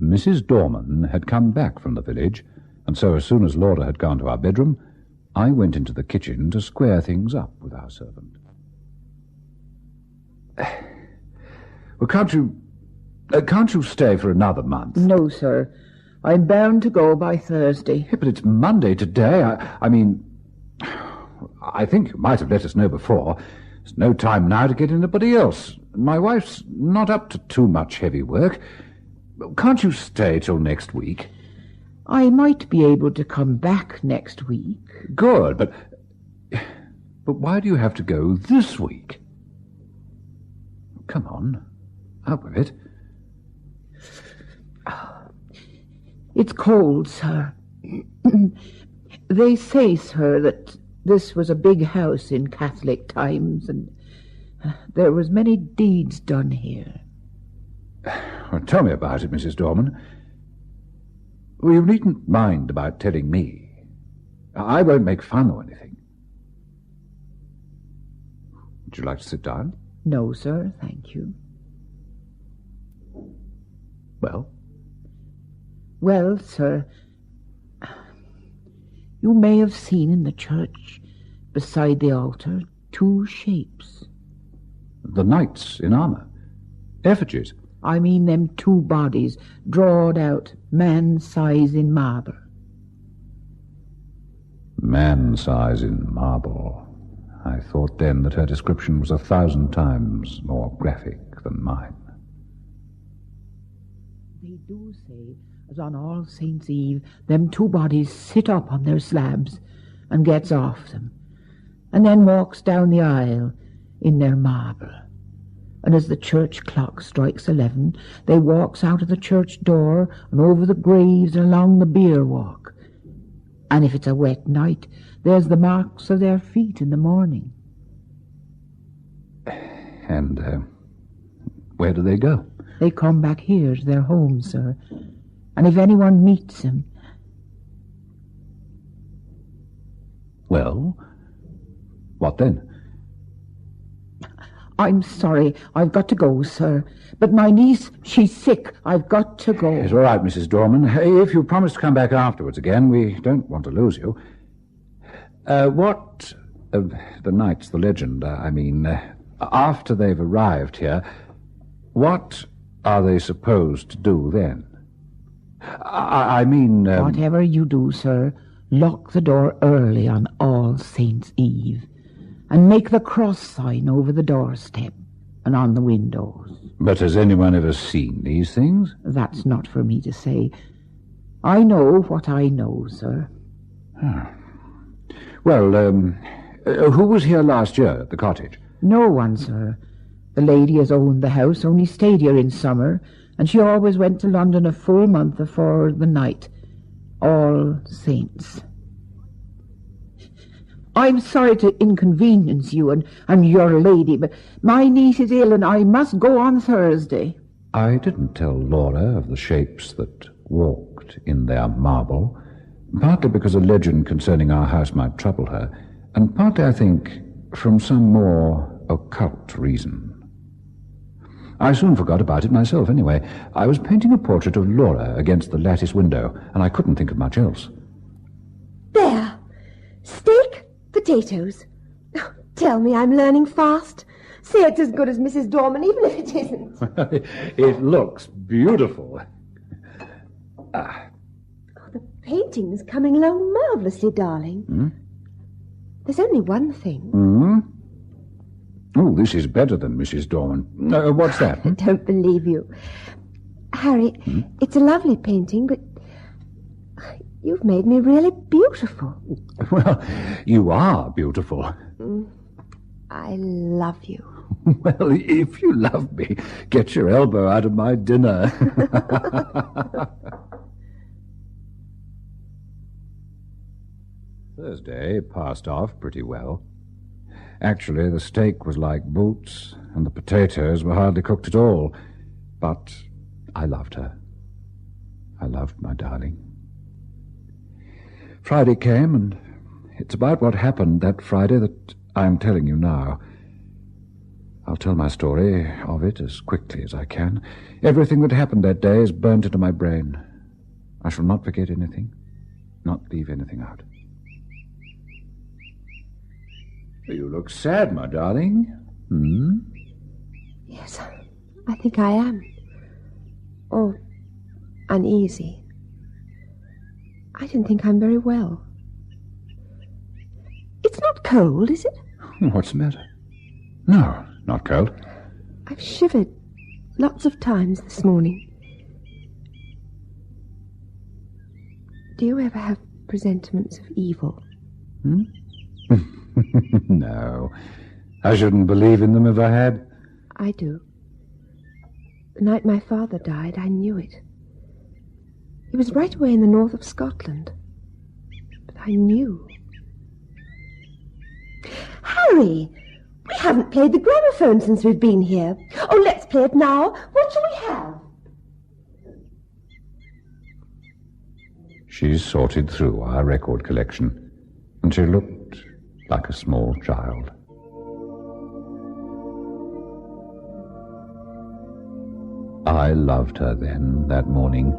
Mrs. Dorman had come back from the village, and so as soon as Laura had gone to our bedroom, I went into the kitchen to square things up with our servant. Well, can't you stay for another month? No, sir. I'm bound to go by Thursday. Yeah, but it's Monday today. I mean, I think you might have let us know before. There's no time now to get anybody else. My wife's not up to too much heavy work. Can't you stay till next week? I might be able to come back next week. Good, but why do you have to go this week? Come on, out with it. It's cold, sir. They say, sir, that this was a big house in Catholic times, and there was many deeds done here. Well, tell me about it, Mrs. Dorman. Well, you needn't mind about telling me. I won't make fun or anything. Would you like to sit down? No, sir, thank you. Well? Well, sir, you may have seen in the church, beside the altar, two shapes. The knights in armour. Effigies. I mean them two bodies, drawed out, man-size in marble. Man-size in marble. I thought then that her description was 1,000 times more graphic than mine. They do say, as on All Saints' Eve, them two bodies sit up on their slabs and gets off them, and then walks down the aisle in their marble. And as the church clock strikes 11, they walks out of the church door and over the graves and along the bier walk. And if it's a wet night, there's the marks of their feet in the morning. And where do they go? They come back here to their home, sir. And if anyone meets them... Well, what then? I'm sorry, I've got to go, sir. But my niece, she's sick. I've got to go. It's all right, Mrs. Dorman. If you promise to come back afterwards again, we don't want to lose you. What of the knights, the legend, after they've arrived here, what are they supposed to do then? Whatever you do, sir, lock the door early on All Saints' Eve. And make the cross sign over the doorstep and on the windows. But has anyone ever seen these things? That's not for me to say. I know what I know, sir. Well, who was here last year at the cottage? No one, sir. The lady as owned the house only stayed here in summer, and she always went to London a full month afore the night. All Saints. I'm sorry to inconvenience you and your lady, but my niece is ill and I must go on Thursday. I didn't tell Laura of the shapes that walked in their marble, partly because a legend concerning our house might trouble her, and partly, I think, from some more occult reason. I soon forgot about it myself, anyway. I was painting a portrait of Laura against the lattice window, and I couldn't think of much else. There. Steak, potatoes. Oh, tell me I'm learning fast. Say it's as good as Mrs. Dorman, even if it isn't. It looks beautiful. The painting's coming along marvellously, darling. There's only one thing. Oh, this is better than Mrs. Dorman. What's that? I don't believe you. Harry, it's a lovely painting, but you've made me really beautiful. Well, you are beautiful. I love you. Well, if you love me, get your elbow out of my dinner. Thursday passed off pretty well. Actually, the steak was like boots, and the potatoes were hardly cooked at all. But I loved her. I loved my darling. Friday came, and it's about what happened that Friday that I'm telling you now. I'll tell my story of it as quickly as I can. Everything that happened that day is burnt into my brain. I shall not forget anything, not leave anything out. You look sad, my darling. Yes, I think I am. Or uneasy. I don't think I'm very well. It's not cold, is it? What's the matter? No, not cold. I've shivered lots of times this morning. Do you ever have presentiments of evil? No, I shouldn't believe in them if I had. I do. The night my father died, I knew it. He was right away in the north of Scotland. But I knew. Harry! We haven't played the gramophone since we've been here. Oh, let's play it now. What shall we have? She sorted through our record collection, and she looked like a small child. I loved her then, that morning,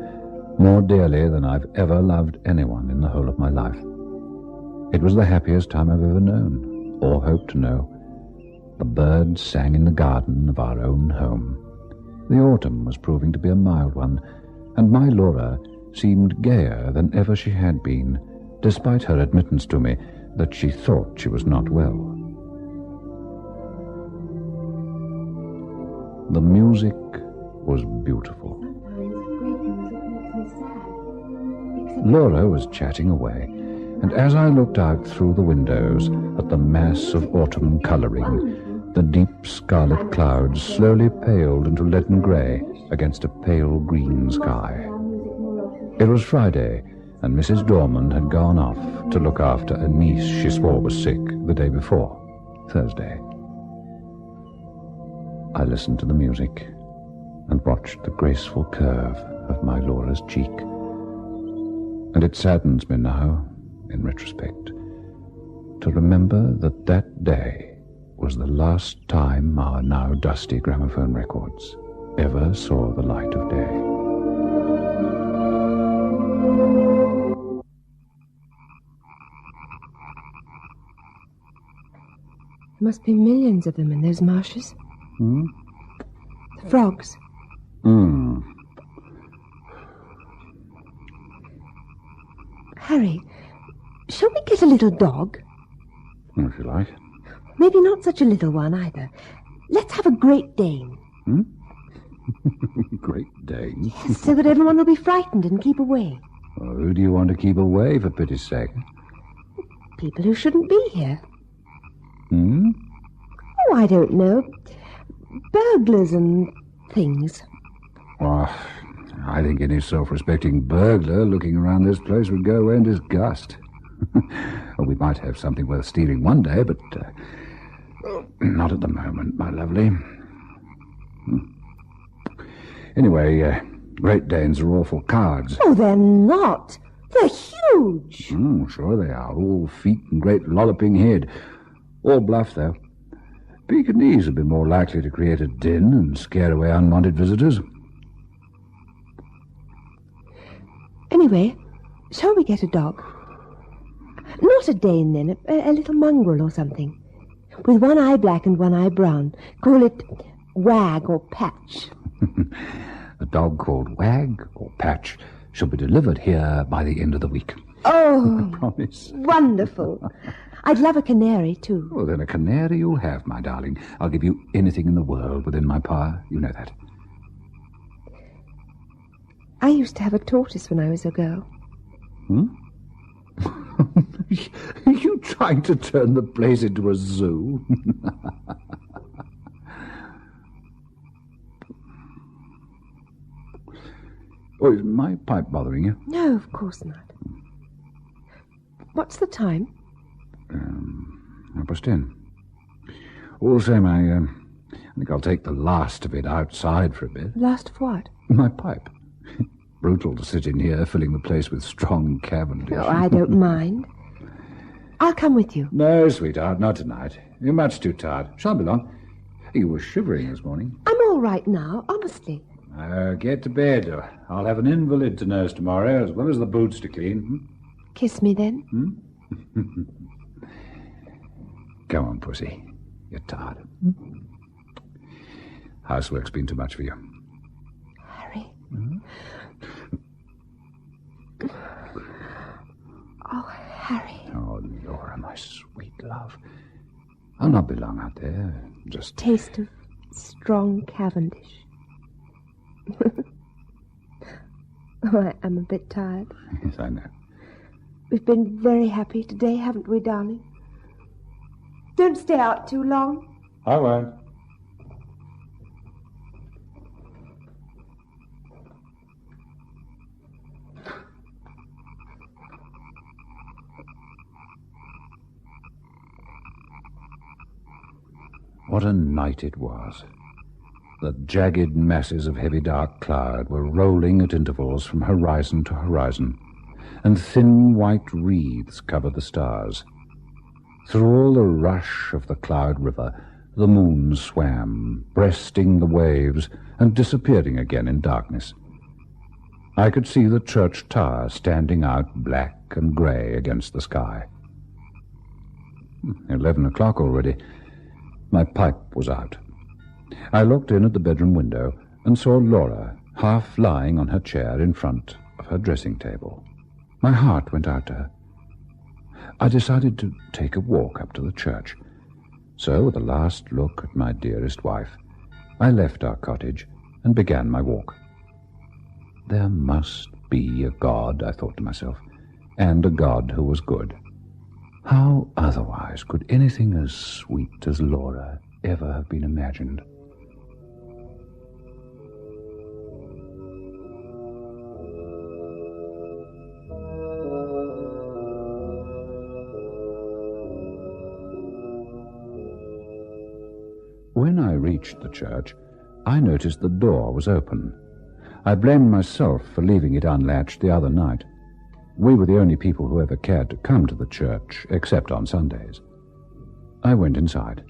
more dearly than I've ever loved anyone in the whole of my life. It was the happiest time I've ever known, or hoped to know. The birds sang in the garden of our own home. The autumn was proving to be a mild one, and my Laura seemed gayer than ever she had been, despite her admittance to me that she thought she was not well. The music was beautiful. Laura was chatting away, and as I looked out through the windows at the mass of autumn colouring, the deep scarlet clouds slowly paled into leaden grey against a pale green sky. It was Friday, and Mrs. Dorman had gone off to look after a niece she swore was sick the day before, Thursday. I listened to the music and watched the graceful curve of my Laura's cheek. And it saddens me now, in retrospect, to remember that that day was the last time our now dusty gramophone records ever saw the light of day. There must be millions of them in those marshes. The frogs. Harry, shall we get a little dog? If you like. Maybe not such a little one, either. Let's have a Great Dane. Great Dane? Yes, so that everyone will be frightened and keep away. Well, who do you want to keep away, for pity's sake? People who shouldn't be here. Hmm? Oh, I don't know. burglars and things. Well, I think any self-respecting burglar looking around this place would go away in disgust. Well, we might have something worth stealing one day, but not at the moment, my lovely. Anyway, Great Danes are awful cowards. Oh, they're not. They're huge. Sure they are. All feet and great lolloping head. All bluff, though. Pekingese would be more likely to create a din and scare away unwanted visitors. Anyway, shall we get a dog? Not a Dane, then. A little mongrel or something. With one eye black and one eye brown. Call it Wag or Patch. A dog called Wag or Patch shall be delivered here by the end of the week. Oh, I promise. Wonderful. I'd love a canary, too. Well, then a canary you'll have, my darling. I'll give you anything in the world within my power. You know that. I used to have a tortoise when I was a girl. Are you trying to turn the place into a zoo? Oh, is my pipe bothering you? No, of course not. What's the time? 10:30. All the same, I think I'll take the last of it outside for a bit. Last of what? My pipe. Brutal to sit in here, filling the place with strong Cavendish. Oh, I don't mind. I'll come with you. No, sweetheart, not tonight. You're much too tired. Shan't be long. You were shivering this morning. I'm all right now, honestly. Get to bed. I'll have an invalid to nurse tomorrow, as well as the boots to clean. Kiss me, then. Come on, pussy. You're tired. Housework's been too much for you. Harry. Oh, Harry. Oh, Laura, my sweet love. I'll not be long out there. Just... Taste of strong Cavendish. Oh, I'm a bit tired. Yes, I know. We've been very happy today, haven't we, darling? Don't stay out too long. I won't. What a night it was. The jagged masses of heavy dark cloud were rolling at intervals from horizon to horizon, and thin white wreaths covered the stars. Through all the rush of the cloud river, the moon swam, breasting the waves and disappearing again in darkness. I could see the church tower standing out black and grey against the sky. 11 o'clock already. My pipe was out. I looked in at the bedroom window and saw Laura half lying on her chair in front of her dressing table. My heart went out to her. I decided to take a walk up to the church. So, with a last look at my dearest wife, I left our cottage and began my walk. There must be a God, I thought to myself, and a God who was good. How otherwise could anything as sweet as Laura ever have been imagined? When I reached the church, I noticed the door was open. I blamed myself for leaving it unlatched the other night. We were the only people who ever cared to come to the church, except on Sundays. I went inside.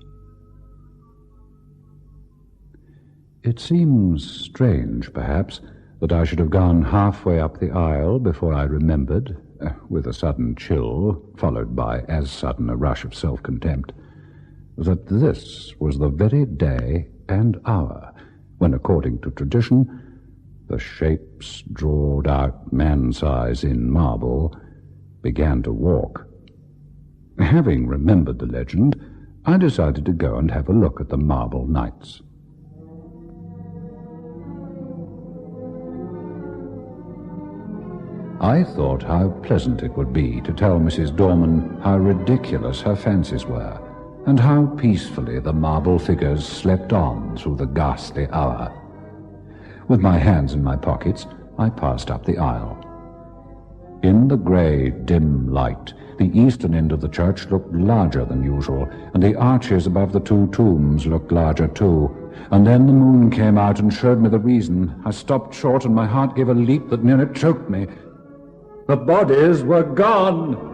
It seems strange, perhaps, that I should have gone halfway up the aisle before I remembered, with a sudden chill, followed by as sudden a rush of self-contempt, that this was the very day and hour when, according to tradition, the shapes drawed out man-size in marble began to walk. Having remembered the legend, I decided to go and have a look at the marble knights. I thought how pleasant it would be to tell Mrs. Dorman how ridiculous her fancies were, and how peacefully the marble figures slept on through the ghastly hour. With my hands in my pockets, I passed up the aisle. In the grey, dim light, the eastern end of the church looked larger than usual, and the arches above the two tombs looked larger too. And then the moon came out and showed me the reason. I stopped short, and my heart gave a leap that nearly choked me. The bodies were gone!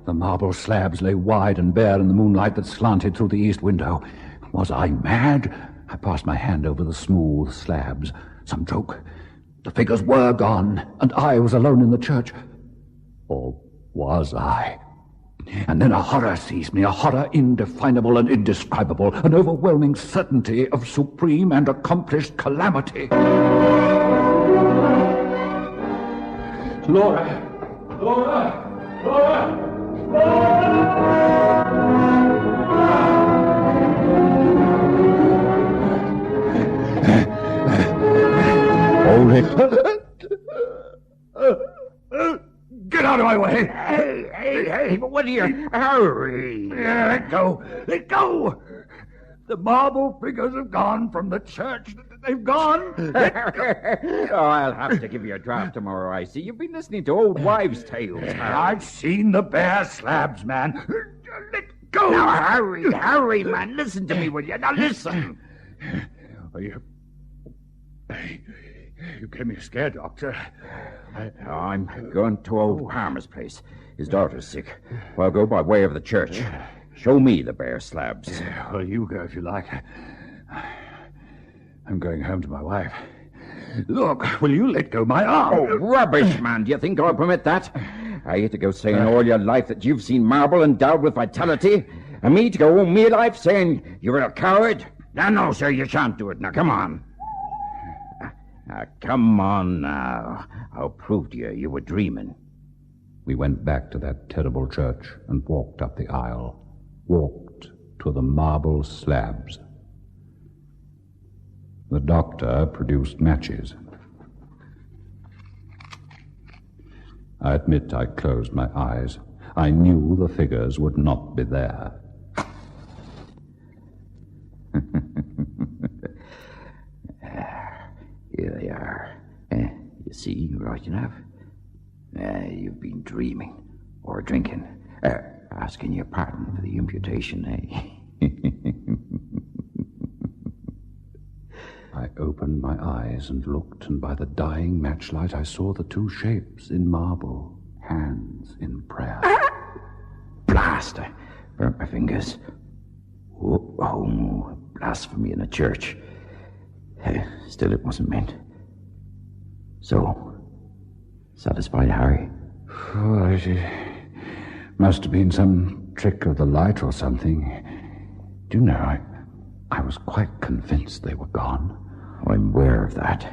The marble slabs lay wide and bare in the moonlight that slanted through the east window. Was I mad? I passed my hand over the smooth slabs. Some joke. The figures were gone, and I was alone in the church. Or was I? And then a horror seized me, a horror indefinable and indescribable, an overwhelming certainty of supreme and accomplished calamity. Laura! Laura! Laura! Hold it. Get out of my way. Hey, what are you... Hurry. Let go. Let go. The marble figures have gone from the church. They've gone. Let go. Oh, I'll have to give you a draft tomorrow, I see. You've been listening to old wives' tales. I've seen the bare slabs, man. Let go. Now, hurry, man. Listen to me, will you? Now, listen. You gave me a scare, Doctor. I'm going to old Palmer's place. His daughter's sick. I'll go by way of the church. Show me the bare slabs. Well, you go if you like. I'm going home to my wife. Look, will you let go my arm? Oh, rubbish, man. Do you think I'll permit that? I hate to go saying all your life that you've seen marble endowed with vitality, and me to go all me life saying you're a coward? No, sir, you shan't do it. Now, come on. Come on now. I'll prove to you you were dreaming. We went back to that terrible church and walked up the aisle. Walked to the marble slabs. The doctor produced matches. I admit I closed my eyes. I knew the figures would not be there. Here they are. You see, right enough. You've been dreaming or drinking. Asking your pardon for the imputation, eh? I opened my eyes and looked, and by the dying matchlight I saw the two shapes in marble, hands in prayer. Blast! I burnt my fingers. Oh, blasphemy in a church. Still, it wasn't meant. So, satisfied, Harry? Oh, it must have been some trick of the light or something. Do you know, I was quite convinced they were gone. I'm aware of that.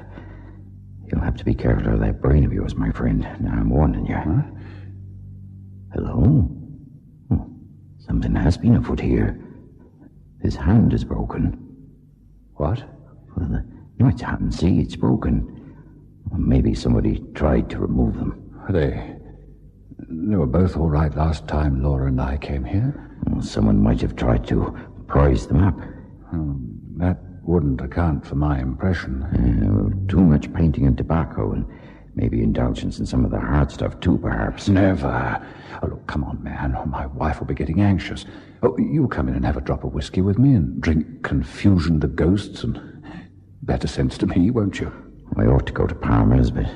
You'll have to be careful of that brain of yours, my friend. Now, I'm warning you. Huh? Hello? Oh, something has been afoot here. His hand is broken. What? Well, no, it's hand. See, it's broken. Well, maybe somebody tried to remove them. They were both all right last time Laura and I came here. Well, someone might have tried to prise them up. That wouldn't account for my impression. Well, too much painting and tobacco, and maybe indulgence in some of the hard stuff too, perhaps. Never. Oh, look, come on, man. My wife will be getting anxious. Oh, you come in and have a drop of whiskey with me and drink Confusion the Ghosts and better sense to me, won't you? I ought to go to Palmer's, but...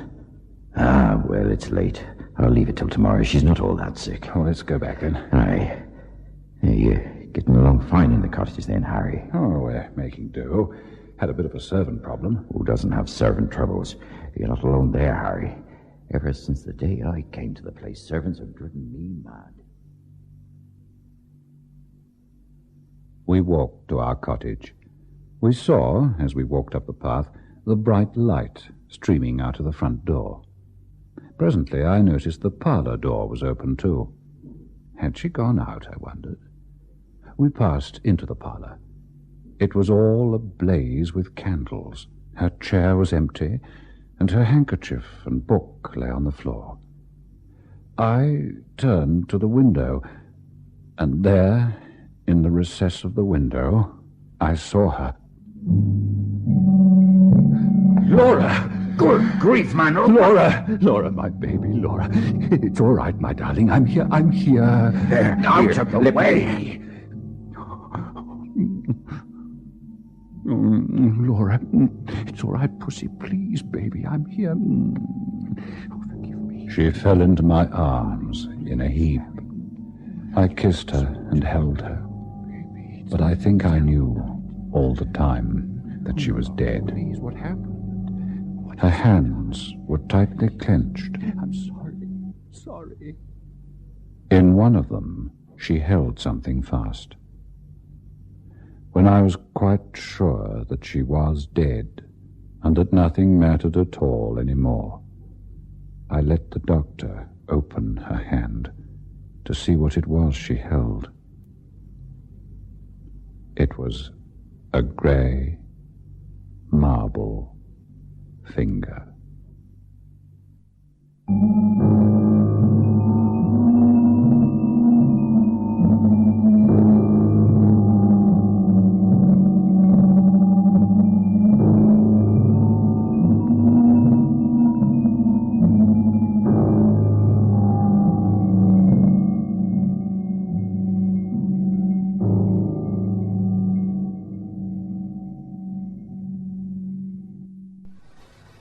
well, it's late. I'll leave it till tomorrow. She's not all that sick. Oh, let's go back then. Aye. You're getting along fine in the cottages then, Harry. Oh, we're making do. Had a bit of a servant problem. Who doesn't have servant troubles? You're not alone there, Harry. Ever since the day I came to the place, servants have driven me mad. We walked to our cottage. We saw, as we walked up the path, the bright light streaming out of the front door. Presently I noticed the parlour door was open too. Had she gone out, I wondered? We passed into the parlour. It was all ablaze with candles. Her chair was empty, and her handkerchief and book lay on the floor. I turned to the window, and there, in the recess of the window, I saw her. Laura! Good grief, man. Laura, my baby, Laura. It's all right, my darling. I'm here. There, out of the way. Laura, it's all right, pussy. Please, baby, I'm here. Oh, forgive me. She fell into my arms in a heap. I kissed her and held her. But I think I knew all the time that she was dead. Please, what happened? Her hands were tightly clenched. I'm sorry. In one of them, she held something fast. When I was quite sure that she was dead and that nothing mattered at all anymore, I let the doctor open her hand to see what it was she held. It was a grey marble finger.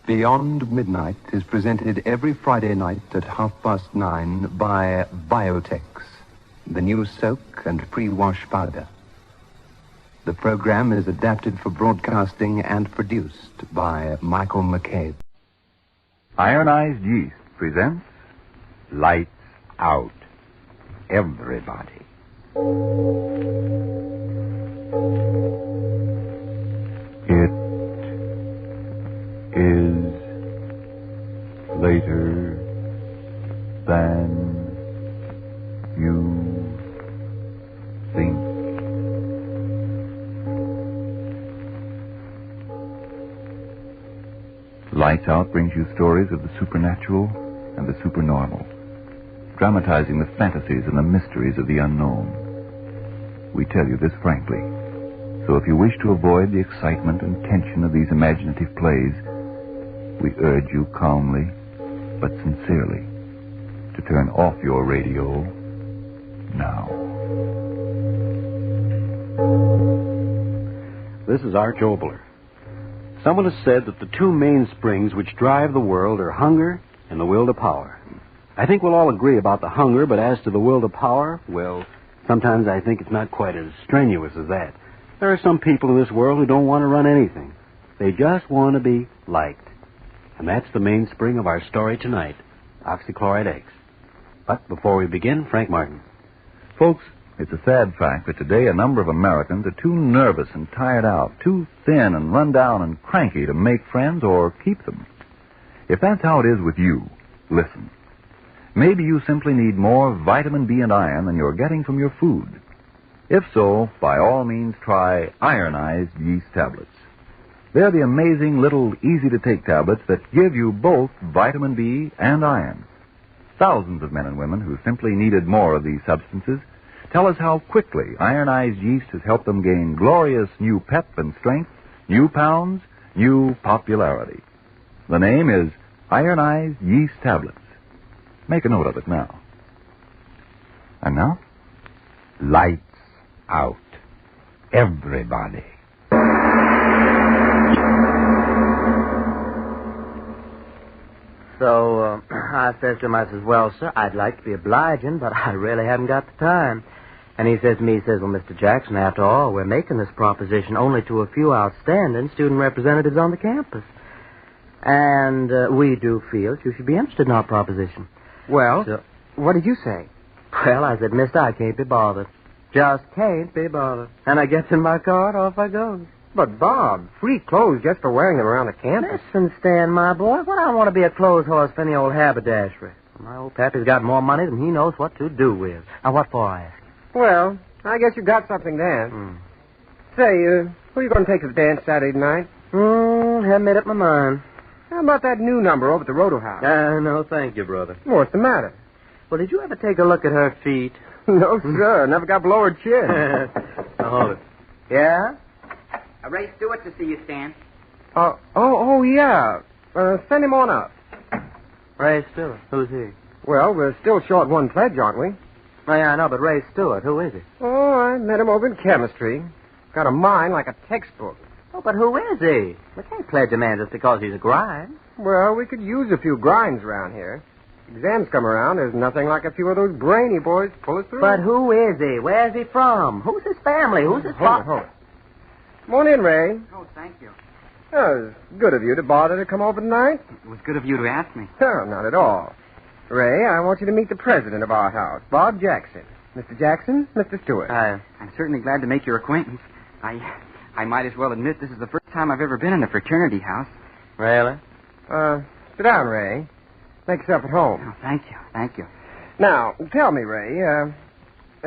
Beyond Midnight is presented every Friday night at 9:30 by Biotex, the new soak and pre-wash powder. The program is adapted for broadcasting and produced by Michael McCabe. Ironized Yeast presents Lights Out. Everybody. It is later than you think. Lights Out brings you stories of the supernatural and the supernormal, dramatizing the fantasies and the mysteries of the unknown. We tell you this frankly, so if you wish to avoid the excitement and tension of these imaginative plays, we urge you calmly but sincerely to turn off your radio now. This is Art Jobler. Someone has said that the two main springs which drive the world are hunger and the will to power. I think we'll all agree about the hunger, but as to the will to power, well, sometimes I think it's not quite as strenuous as that. There are some people in this world who don't want to run anything. They just want to be liked. And that's the mainspring of our story tonight, oxychloride X. But before we begin, Frank Martin. Folks, it's a sad fact that today a number of Americans are too nervous and tired out, too thin and run down and cranky to make friends or keep them. If that's how it is with you, listen. Maybe you simply need more vitamin B and iron than you're getting from your food. If so, by all means try ironized yeast tablets. They're the amazing little easy-to-take tablets that give you both vitamin B and iron. Thousands of men and women who simply needed more of these substances tell us how quickly ironized yeast has helped them gain glorious new pep and strength, new pounds, new popularity. The name is ironized yeast tablets. Make a note of it now. And now, lights out. Everybody. So, I says to him, I says, well, sir, I'd like to be obliging, but I really haven't got the time. And he says to me, he says, well, Mr. Jackson, after all, we're making this proposition only to a few outstanding student representatives on the campus. And we do feel that you should be interested in our proposition. Well, so, what did you say? Well, I said, mister, I can't be bothered. Just can't be bothered. And I gets in my car and off I goes. But, Bob, free clothes just for wearing them around the campus. Listen, Stan, my boy, what I don't want to be a clothes horse for any old haberdashery. My old pappy's got more money than he knows what to do with. Now, what for, I ask? Well, I guess you got something there. Say, Who are you going to take to the dance Saturday night? Haven't made up my mind. How about that new number over at the Roto House? No, thank you, brother. What's the matter? Well, did you ever take a look at her feet? No, sir. Never got below her chin. Now, hold it. Yeah? Ray Stewart to see you, Stan. Yeah. Send him on up. Ray Stewart. Who's he? Well, we're still short one pledge, aren't we? Oh, yeah, I know, but Ray Stewart, who is he? Oh, I met him over in chemistry. Got a mind like a textbook. Oh, but who is he? We can't pledge a man just because he's a grind. Well, we could use a few grinds around here. Exams come around, there's nothing like a few of those brainy boys to pull us through. But who is he? Where's he from? Who's his family? Who's his Hold it. Come on in, Ray. Oh, thank you. Oh, it was good of you to bother to come over tonight. It was good of you to ask me. Oh, not at all. Ray, I want you to meet the president of our house, Bob Jackson. Mr. Jackson, Mr. Stewart. I'm certainly glad to make your acquaintance. I might as well admit this is the first time I've ever been in a fraternity house. Really? Sit down, Ray. Make yourself at home. Oh, thank you. Now, tell me, Ray,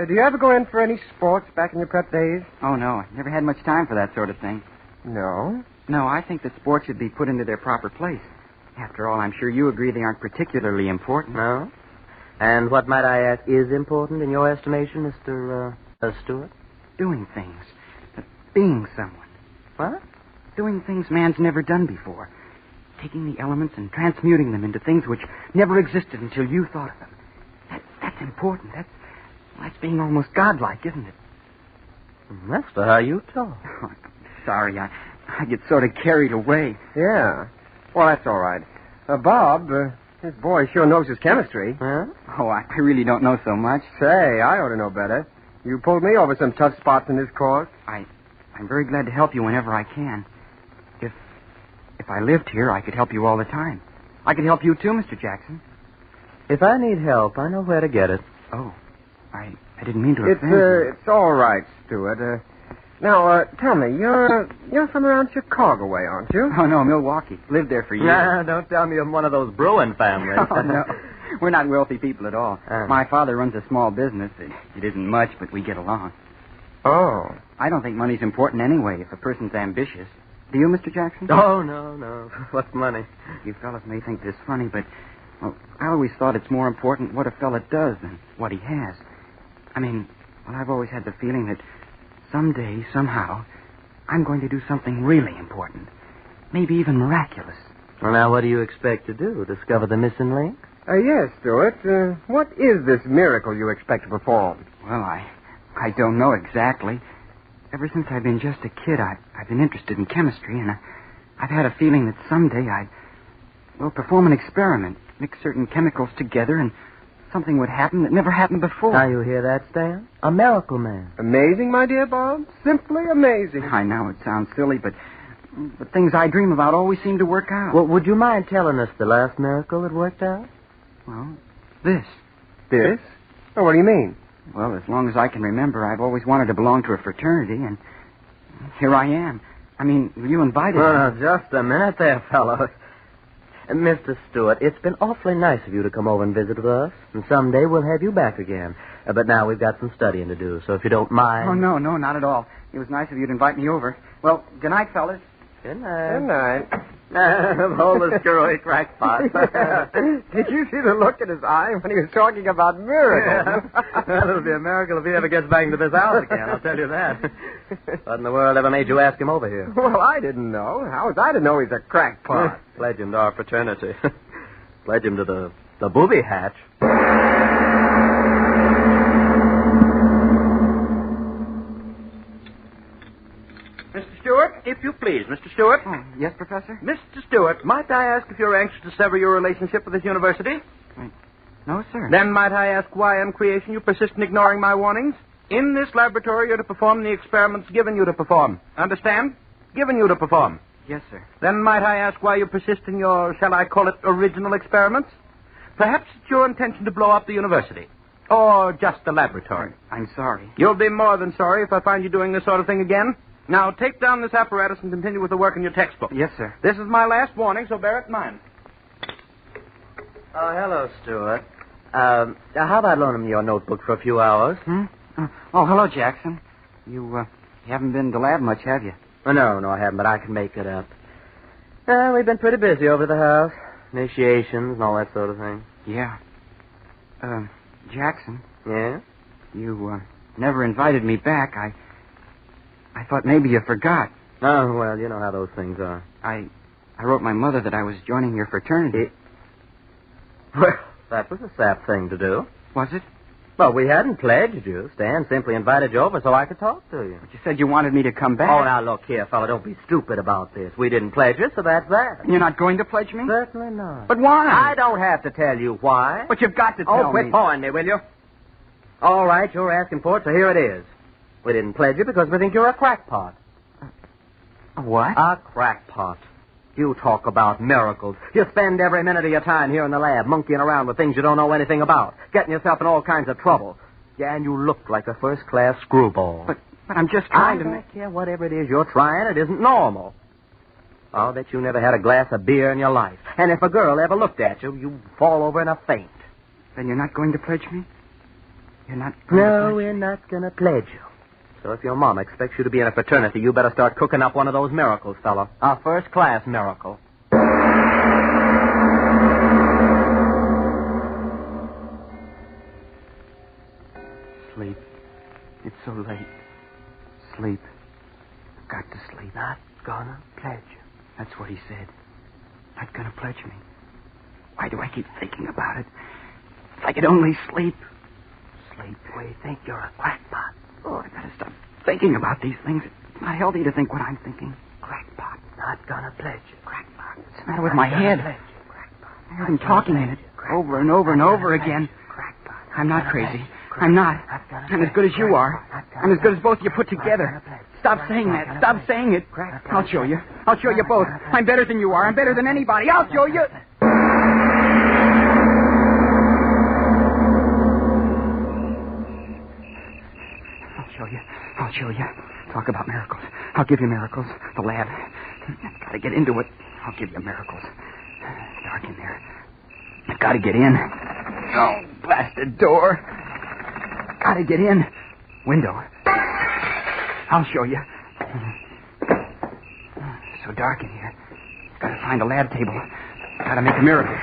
do you ever go in for any sports back in your prep days? Oh, no. I never had much time for that sort of thing. No? No, I think that sports should be put into their proper place. After all, I'm sure you agree they aren't particularly important. No? And what, might I ask, is important in your estimation, Mr. Stewart? Doing things. Being someone. What? Doing things man's never done before. Taking the elements and transmuting them into things which never existed until you thought of them. That's important. That's being almost godlike, isn't it? That's how you talk. Oh, sorry, I get sort of carried away. Yeah. Well, that's all right. Bob, this boy sure knows his chemistry. Huh? Oh, I really don't know so much. Say, I ought to know better. You pulled me over some tough spots in this course. I'm very glad to help you whenever I can. If I lived here, I could help you all the time. I could help you too, Mr. Jackson. If I need help, I know where to get it. Oh, I didn't mean to offend you. It's all right, Stewart. Now, tell me, you're from around Chicago way, aren't you? Oh, no, Milwaukee. Lived there for years. Nah, don't tell me I'm one of those brewing families. Oh, no. We're not wealthy people at all. My father runs a small business. It isn't much, but we get along. Oh. I don't think money's important anyway if a person's ambitious. Do you, Mr. Jackson? Oh, no. What's money? You fellas may think this funny, but I always thought it's more important what a fella does than what he has. I've always had the feeling that someday, somehow, I'm going to do something really important. Maybe even miraculous. Well, now, what do you expect to do? Discover the missing link? Yes, Stewart. What is this miracle you expect to perform? Well, I don't know exactly. Ever since I've been just a kid, I've been interested in chemistry, and I've had a feeling that someday I'd perform an experiment, mix certain chemicals together, and something would happen that never happened before. Now you hear that, Stan? A miracle man. Amazing, my dear Bob. Simply amazing. I know it sounds silly, but things I dream about always seem to work out. Well, would you mind telling us the last miracle that worked out? Well, this. This? Oh, what do you mean? Well, as long as I can remember, I've always wanted to belong to a fraternity, and here I am. You invited me. Just a minute there, fellows. Mr. Stewart, it's been awfully nice of you to come over and visit with us, and someday we'll have you back again. But now we've got some studying to do, so if you don't mind... Oh, no, not at all. It was nice of you to invite me over. Well, good night, fellas. Good night. Good night. Hold the screwy crackpot. Did you see the look in his eye when he was talking about miracles? Yeah. Well, it'll be a miracle if he ever gets back into this house again, I'll tell you that. What in the world ever made you ask him over here? Well, I didn't know. How was I to know he's a crackpot? Pledge him to our fraternity. Pledge him to the booby hatch. Mr. Stewart, if you please. Mr. Stewart? Oh, yes, Professor? Mr. Stewart, might I ask if you're anxious to sever your relationship with this university? No, sir. Then might I ask why in creation you persist in ignoring my warnings? In this laboratory, you're to perform the experiments given you to perform. Understand? Given you to perform. Yes, sir. Then might I ask why you persist in your, shall I call it, original experiments? Perhaps it's your intention to blow up the university. Or just the laboratory. I'm sorry. You'll be more than sorry if I find you doing this sort of thing again. Now, take down this apparatus and continue with the work in your textbook. Yes, sir. This is my last warning, so bear it in mind. Oh, hello, Stewart. How about loaning me your notebook for a few hours? Oh, hello, Jackson. You haven't been to lab much, have you? Oh, no, I haven't, but I can make it up. We've been pretty busy over the house. Initiations and all that sort of thing. Yeah. Jackson. Yeah? You, never invited me back. I thought maybe you forgot. Oh, well, you know how those things are. I wrote my mother that I was joining your fraternity. Well, that was a sap thing to do. Was it? Well, we hadn't pledged you. Stan simply invited you over so I could talk to you. But you said you wanted me to come back. Oh, now, look here, fella. Don't be stupid about this. We didn't pledge you, so that's that. You're not going to pledge me? Certainly not. But why? I don't have to tell you why. But you've got to tell me. Oh, quit pawing me, will you? All right, you're asking for it, so here it is. We didn't pledge you because we think you're a crackpot. A what? A crackpot. You talk about miracles. You spend every minute of your time here in the lab monkeying around with things you don't know anything about, getting yourself in all kinds of trouble. Yeah, and you look like a first-class screwball. But I'm just trying to... I don't care whatever it is you're trying. It isn't normal. I'll bet you never had a glass of beer in your life. And if a girl ever looked at you, you'd fall over in a faint. Then you're not going to pledge me? You're not going to No, we're not going to pledge you. So if your mom expects you to be in a fraternity, you better start cooking up one of those miracles, fella. A first-class miracle. Sleep. It's so late. Sleep. I've got to sleep. Not gonna pledge you. That's what he said. Not gonna pledge me. Why do I keep thinking about it? If I could only sleep. Sleep. We think you're a crackpot. Oh, I gotta stop thinking about these things. It's not healthy to think what I'm thinking. Crackpot. Not gonna pledge you. Crackpot. What's the matter with my head? I heard him talking in it over and over and over again. I'm not crazy. I'm not. I'm as good as you are. I'm as good as both of you put together. Stop saying that. Stop saying it. I'll show you. I'll show you both. I'm better than you are. I'm better than anybody. I'll show you. I'll show you. Talk about miracles. I'll give you miracles. The lab. I've got to get into it. I'll give you miracles. It's dark in there. I've got to get in. Oh, blasted door. Got to get in. Window. I'll show you. So dark in here. Got to find a lab table. Got to make a miracle.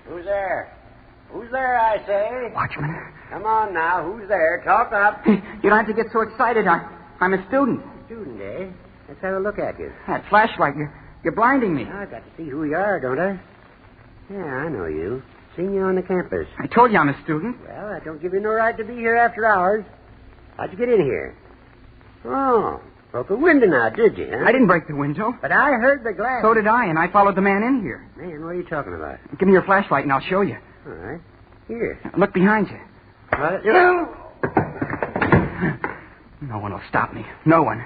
Who's there? Who's there, I say? Watchman. Come on now. Who's there? Talk up. You don't have to get so excited. I'm a student. Student, eh? Let's have a look at you. That flashlight, you're blinding me. I've got to see who you are, don't I? Yeah, I know you. Seen you on the campus. I told you I'm a student. Well, that don't give you no right to be here after hours. How'd you get in here? Oh, broke a window now, did you, huh? I didn't break the window. But I heard the glass. So did I, and I followed the man in here. Man, what are you talking about? Give me your flashlight, and I'll show you. All right. Here. Look behind you. What? No one will stop me. No one.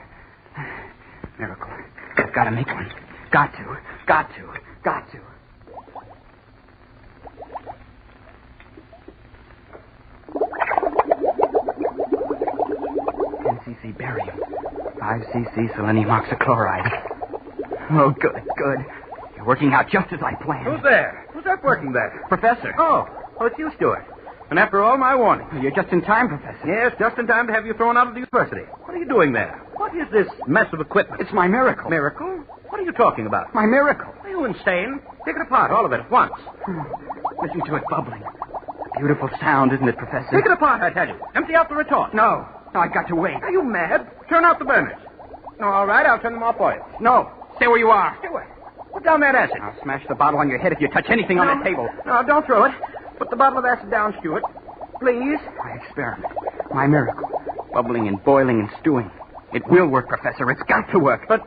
Miracle. I've got to make one. Got to. NCC barium. 5cc selenium oxychloride. Oh, good. You're working out just as I planned. Who's there? Who's that working there? Professor. Oh, it's you, Stuart. And after all my warning. You're just in time, Professor. Yes, just in time to have you thrown out of the university. What are you doing there? What is this mess of equipment? It's my miracle. Miracle? What are you talking about? My miracle. Are you insane? Take it apart, all of it, at once. Listen to it bubbling. A beautiful sound, isn't it, Professor? Take it apart, I tell you. Empty out the retort. No, I've got to wait. Are you mad? Turn out the burners. No, all right, I'll turn them off for you. No, stay where you are. Stuart, put down that acid. I'll smash the bottle on your head if you touch anything on that table. No, don't throw it. Put the bottle of acid down, Stuart. Please. My experiment. My miracle. Bubbling and boiling and stewing. It will work, Professor. It's got to work. But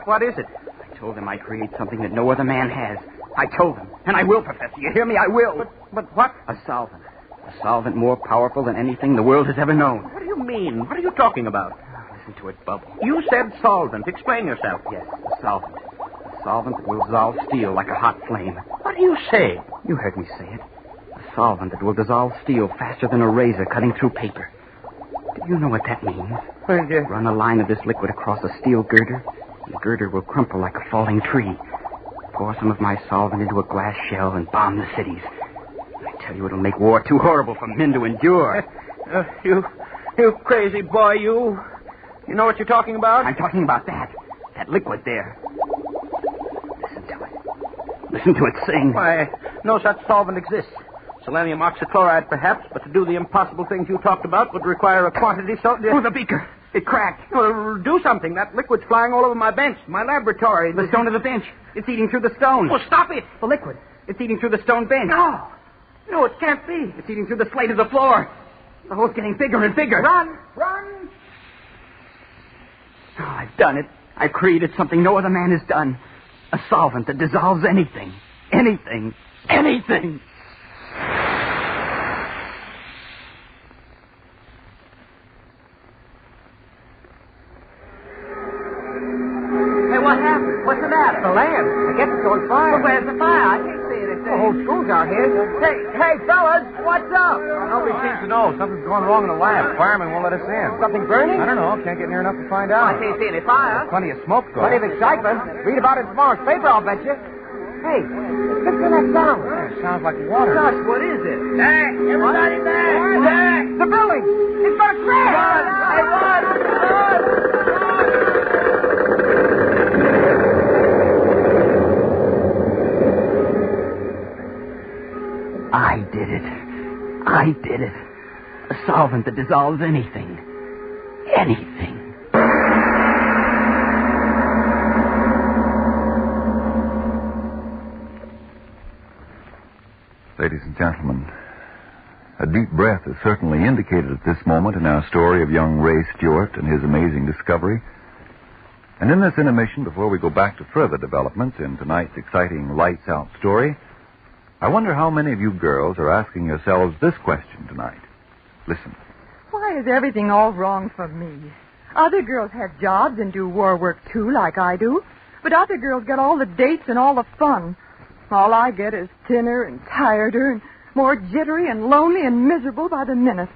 what is it? I told them I'd create something that no other man has. I told them. And I will, Professor. You hear me? I will. But what? A solvent. A solvent more powerful than anything the world has ever known. What do you mean? What are you talking about? Listen to it bubble. You said solvent. Explain yourself. Yes, a solvent. A solvent that will dissolve steel like a hot flame. What do you say? You heard me say it. A solvent that will dissolve steel faster than a razor cutting through paper. Do you know what that means? Run a line of this liquid across a steel girder. The girder will crumple like a falling tree. Pour some of my solvent into a glass shell and bomb the cities. I tell you, it'll make war too horrible for men to endure. You crazy boy, you You know what you're talking about? I'm talking about that. That liquid there. Listen to it. Listen to it sing. Why, no such solvent exists. Selenium oxychloride, perhaps, but to do the impossible things you talked about would require a quantity so... Oh, the beaker. It cracked. Well, do something. That liquid's flying all over my bench, my laboratory. The stone of the bench. It's eating through the stone. Well, stop it. The liquid. It's eating through the stone bench. No. No, it can't be. It's eating through the slate of the floor. The hole's getting bigger and bigger. Run! Run! Oh, I've done it. I've created something no other man has done. A solvent that dissolves anything. Anything. Anything. What happened? What's the matter? The lamp. I guess it's on fire. Well, where's the fire? I can't see anything. The whole school's out here. Hey, fellas, what's up? Nobody seems to know. Something's going wrong in the lab. Firemen won't let us in. Something burning? I don't know. Can't get near enough to find out. I can't see any fire. There's plenty of smoke going. Plenty of excitement. Read about it in tomorrow's paper, I'll bet you. Hey, listen to that sound. Yeah, it sounds like water. Gosh, what is it? Hey, everybody back! Back! The building! It's going to crash! Run! Hey, run! Run! I did it. I did it. A solvent that dissolves anything. Anything. Ladies and gentlemen, a deep breath is certainly indicated at this moment in our story of young Ray Stewart and his amazing discovery. And in this intermission, before we go back to further developments in tonight's exciting Lights Out story, I wonder how many of you girls are asking yourselves this question tonight. Listen. Why is everything all wrong for me? Other girls have jobs and do war work, too, like I do. But other girls get all the dates and all the fun. All I get is thinner and tireder and more jittery and lonely and miserable by the minute.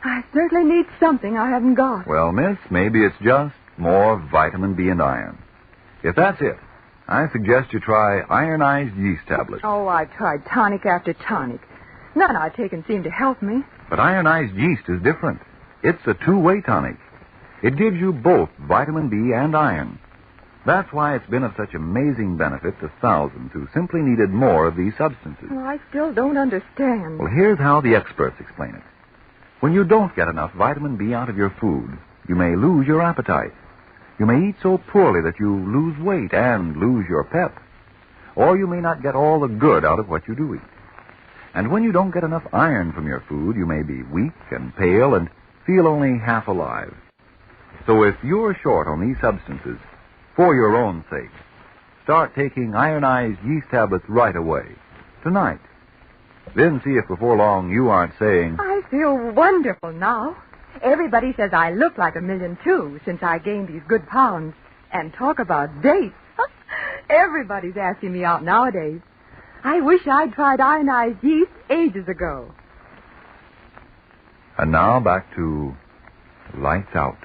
I certainly need something I haven't got. Well, miss, maybe it's just more vitamin B and iron. If that's it, I suggest you try ironized yeast tablets. Oh, I've tried tonic after tonic. None I've taken seem to help me. But ironized yeast is different. It's a two-way tonic. It gives you both vitamin B and iron. That's why it's been of such amazing benefit to thousands who simply needed more of these substances. Well, I still don't understand. Well, here's how the experts explain it. When you don't get enough vitamin B out of your food, you may lose your appetite. You may eat so poorly that you lose weight and lose your pep. Or you may not get all the good out of what you do eat. And when you don't get enough iron from your food, you may be weak and pale and feel only half alive. So if you're short on these substances, for your own sake, start taking ironized yeast tablets right away, tonight. Then see if before long you aren't saying, I feel wonderful now. Everybody says I look like $1 million, too, since I gained these good pounds. And talk about dates. Everybody's asking me out nowadays. I wish I'd tried ionized yeast ages ago. And now back to Lights Out.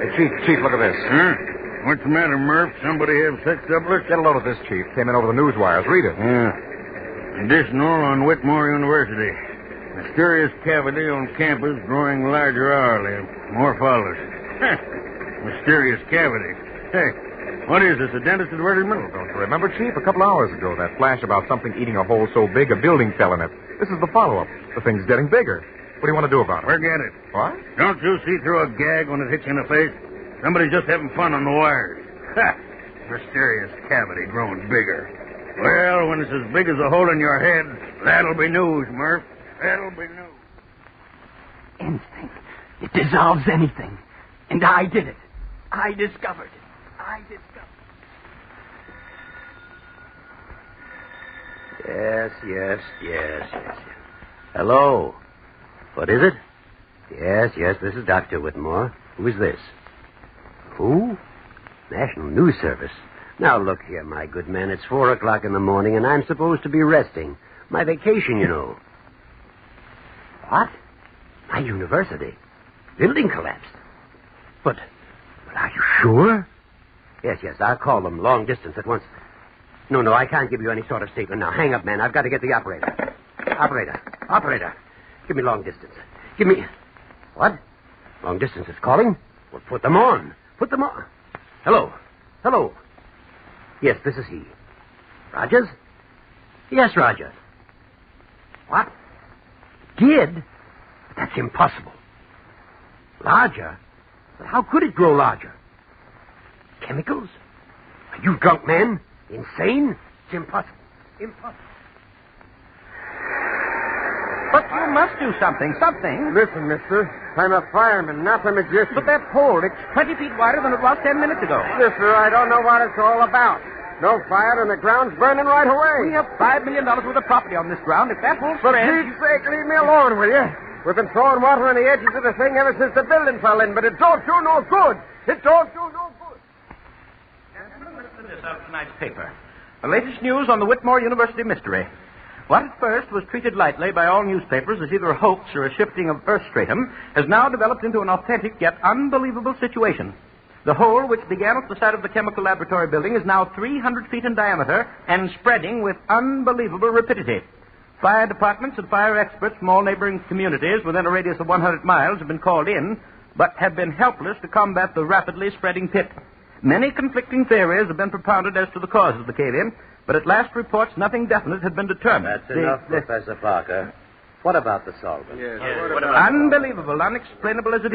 Hey, Chief, look at this. Huh? What's the matter, Murph? Somebody have sex doublets? Get a load of this, Chief. Came in over the news wires. Read it. Additional on Whitmore University. Mysterious cavity on campus growing larger hourly. More follows. Mysterious cavity. Hey, what is this, a dentist advertisement? Don't you remember, Chief? A couple hours ago, that flash about something eating a hole so big a building fell in it. This is the follow-up. The thing's getting bigger. What do you want to do about it? Forget it. What? Don't you see through a gag when it hits you in the face? Somebody's just having fun on the wires. Ha! Mysterious cavity growing bigger. Well, when it's as big as a hole in your head, that'll be news, Murph. That'll be news. Instinct. It dissolves anything. And I did it. I discovered it. Yes. Hello. What is it? Yes, this is Dr. Whitmore. Who is this? Who? National News Service. Now, look here, my good man. It's 4 o'clock in the morning, and I'm supposed to be resting. My vacation, you know. What? My university. Building collapsed. But are you sure? Yes, I'll call them long distance at once. No, I can't give you any sort of statement now. Hang up, man. I've got to get the operator. Operator. Give me long distance. Give me... What? Long distance is calling? Well, put them on. Hello. Yes, this is he. Rogers? Yes, Rogers. What? Did? That's impossible. Larger? But how could it grow larger? Chemicals? Are you drunk, man? Insane? It's impossible. But you must do something. Listen, mister. I'm a fireman, not a magician. But that hole, it's 20 feet wider than it was 10 minutes ago. Mister, I don't know what it's all about. No fire and the ground's burning right away. We have $5 million worth of property on this ground. If that whole For spread... Pete's sake, leave me alone, will you? We've been throwing water on the edges of the thing ever since the building fell in, but it don't do no good. Gentlemen, listen to this out of tonight's paper. The latest news on the Whitmore University mystery. What at first was treated lightly by all newspapers as either a hoax or a shifting of earth stratum has now developed into an authentic yet unbelievable situation. The hole, which began at the side of the chemical laboratory building, is now 300 feet in diameter and spreading with unbelievable rapidity. Fire departments and fire experts from all neighboring communities within a radius of 100 miles have been called in, but have been helpless to combat the rapidly spreading pit. Many conflicting theories have been propounded as to the cause of the cave-in, but at last reports nothing definite had been determined. That's enough, Professor Parker. What about the solvent? Unbelievable, unexplainable as it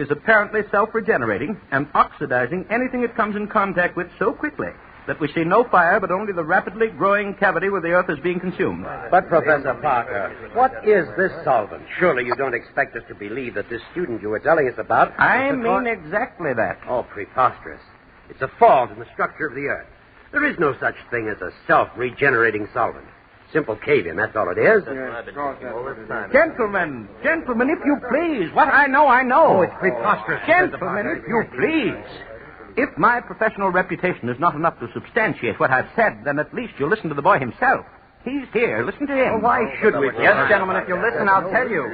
is apparently self-regenerating and oxidizing anything it comes in contact with so quickly that we see no fire but only the rapidly growing cavity where the earth is being consumed. But, Professor Parker, what is this solvent? Surely you don't expect us to believe that this student you were telling us about... I mean exactly that. Oh, preposterous. It's a fault in the structure of the earth. There is no such thing as a self-regenerating solvent. Simple cave-in, that's all it is. Gentlemen, if you please. What I know, I know. Oh, it's preposterous. Gentlemen, if you please. If my professional reputation is not enough to substantiate what I've said, then at least you'll listen to the boy himself. He's here. Listen to him. Well, why should we? Yes, gentlemen, if you'll listen, I'll tell you.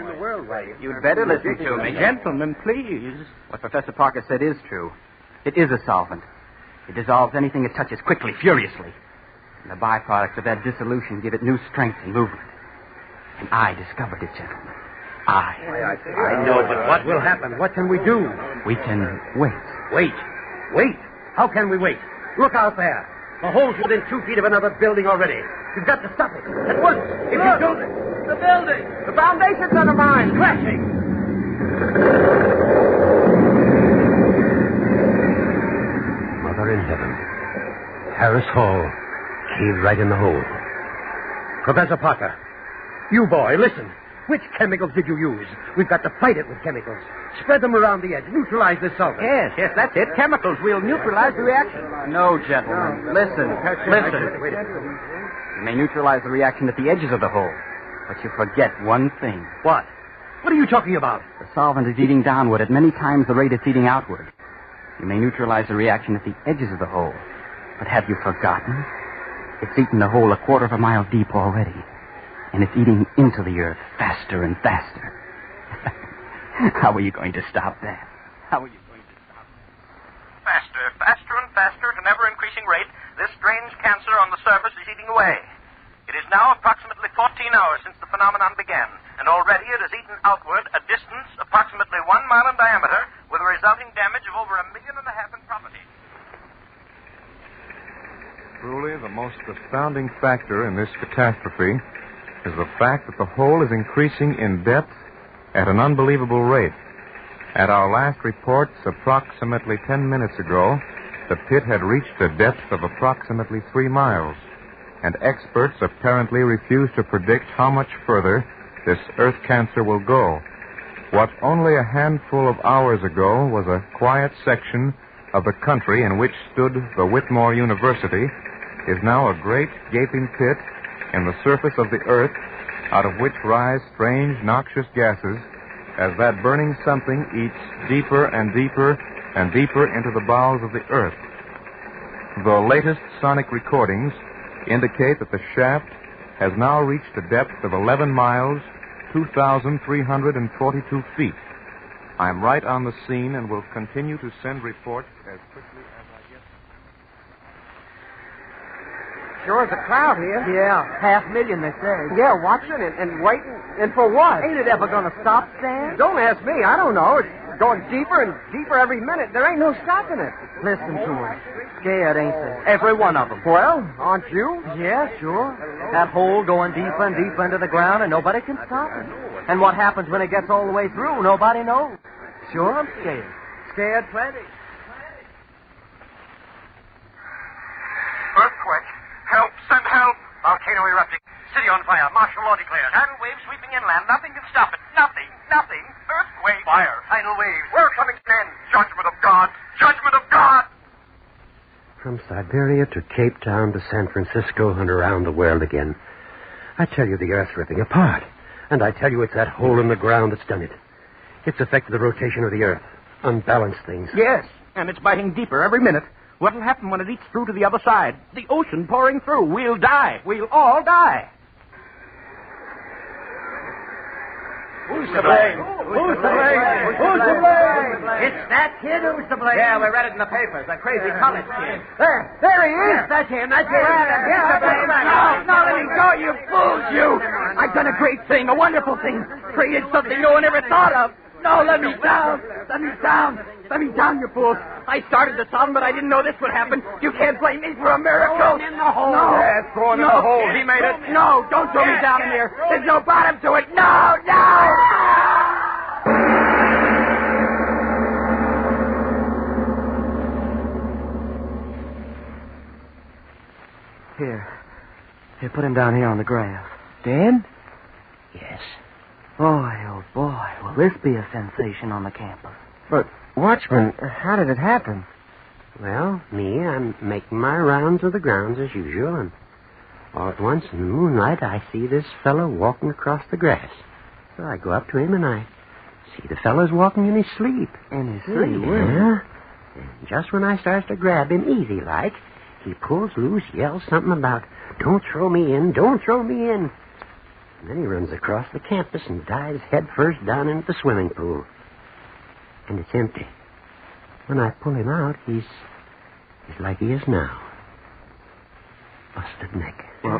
You'd better listen to me. Gentlemen, please. What Professor Parker said is true. It is a solvent. It dissolves anything it touches quickly, furiously. And the byproducts of that dissolution give it new strength and movement. And I discovered it, gentlemen. I know, but what will happen? What can we do? We can wait. Wait? How can we wait? Look out there. The hole's within 2 feet of another building already. You've got to stop it. At once. If you don't... The building! The foundation's undermined! Crashing! Mother in heaven. Harris Hall. Caved right in the hole. Professor Parker. You boy, listen. Which chemicals did you use? We've got to fight it with chemicals. Spread them around the edge. Neutralize this solvent. Yes, that's it. Chemicals. We'll neutralize the reaction. No, gentlemen. Listen. You may neutralize the reaction at the edges of the hole, but you forget one thing. What? What are you talking about? The solvent is eating downward at many times the rate it's eating outward. You may neutralize the reaction at the edges of the hole, but have you forgotten? It's eaten the hole 1/4 mile deep already. And it's eating into the earth faster and faster. How are you going to stop that? Faster and faster at an ever-increasing rate, this strange cancer on the surface is eating away. It is now approximately 14 hours since the phenomenon began, and already it has eaten outward a distance approximately 1 mile in diameter, with a resulting damage of over 1.5 million in property. Truly, the most astounding factor in this catastrophe is the fact that the hole is increasing in depth at an unbelievable rate. At our last reports, approximately 10 minutes ago, the pit had reached a depth of approximately 3 miles, and experts apparently refuse to predict how much further this earth cancer will go. What only a handful of hours ago was a quiet section of the country in which stood the Whitmore University is now a great gaping pit in the surface of the earth, out of which rise strange, noxious gases as that burning something eats deeper and deeper and deeper into the bowels of the earth. The latest sonic recordings indicate that the shaft has now reached a depth of 11 miles, 2,342 feet. I'm right on the scene and will continue to send reports as quickly as I get them. Sure is a crowd here. Yeah, 500,000, they say. Yeah, watching and waiting. And for what? Ain't it ever gonna stop, Stan? Don't ask me. I don't know. It's going deeper and deeper every minute. There ain't no stopping it. Listen to them. Scared, ain't they? Every one of them. Well, aren't you? Yeah, sure. That hole going deeper and deeper into the ground, and nobody can stop it. And what happens when it gets all the way through, nobody knows. Sure, I'm scared. Scared plenty. Earthquake. Help. Send help. Volcano erupting. City on fire. Martial law declared. Tidal waves sweeping inland. Nothing can stop it. Nothing. Nothing. Earthquake. Fire. Tidal waves. We're coming to an end. Judgment of God. Judgment of God. From Siberia to Cape Town to San Francisco and around the world again. I tell you, the Earth's ripping apart. And I tell you, it's that hole in the ground that's done it. It's affected the rotation of the Earth. Unbalanced things. Yes, and it's biting deeper every minute. What'll happen when it eats through to the other side? The ocean pouring through. We'll die. We'll all die. Who's to blame? Who's to blame? Who's to blame? It's that kid who's to blame. Yeah, we read it in the papers. That crazy college kid. There he is. That's him. That's him. He's to blame. No, let me go, you fools, you. I've done a great thing, a wonderful thing. Created something no one ever thought of. No, let me down. Let me down. Let me down, you fools. I started the song, but I didn't know this would happen. You can't blame me for a miracle. Throw him in the hole. No. Yeah, throw him in the hole. He made it. No, don't throw me down in here. There's no bottom to it. No, no. Here, put him down here on the grass. Dan? Yes. Boy, oh boy, will this be a sensation on the campus. But, Watchman, how did it happen? Well, I'm making my rounds of the grounds as usual, and all at once in the moonlight I see this fellow walking across the grass. So I go up to him and I see the fellow's walking in his sleep. In his sleep? Yeah. And just when I starts to grab him easy-like, he pulls loose, yells something about, "Don't throw me in, don't throw me in." And then he runs across the campus and dives headfirst down into the swimming pool. And it's empty. When I pull him out, he's like he is now. Busted neck. Well,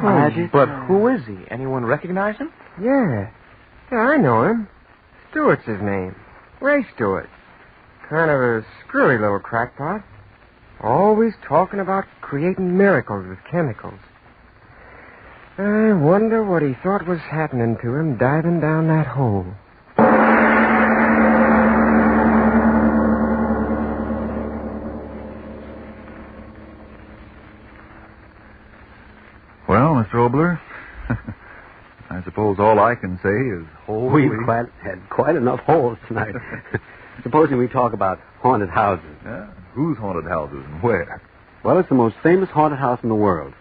but who is he? Anyone recognize him? Yeah, I know him. Stewart's his name. Ray Stewart. Kind of a screwy little crackpot. Always talking about creating miracles with chemicals. I wonder what he thought was happening to him diving down that hole. Well, Mr. Obler, I suppose all I can say is holy. We've had quite enough holes tonight. Supposing we talk about haunted houses. Yeah? Whose haunted houses and where? Well, it's the most famous haunted house in the world.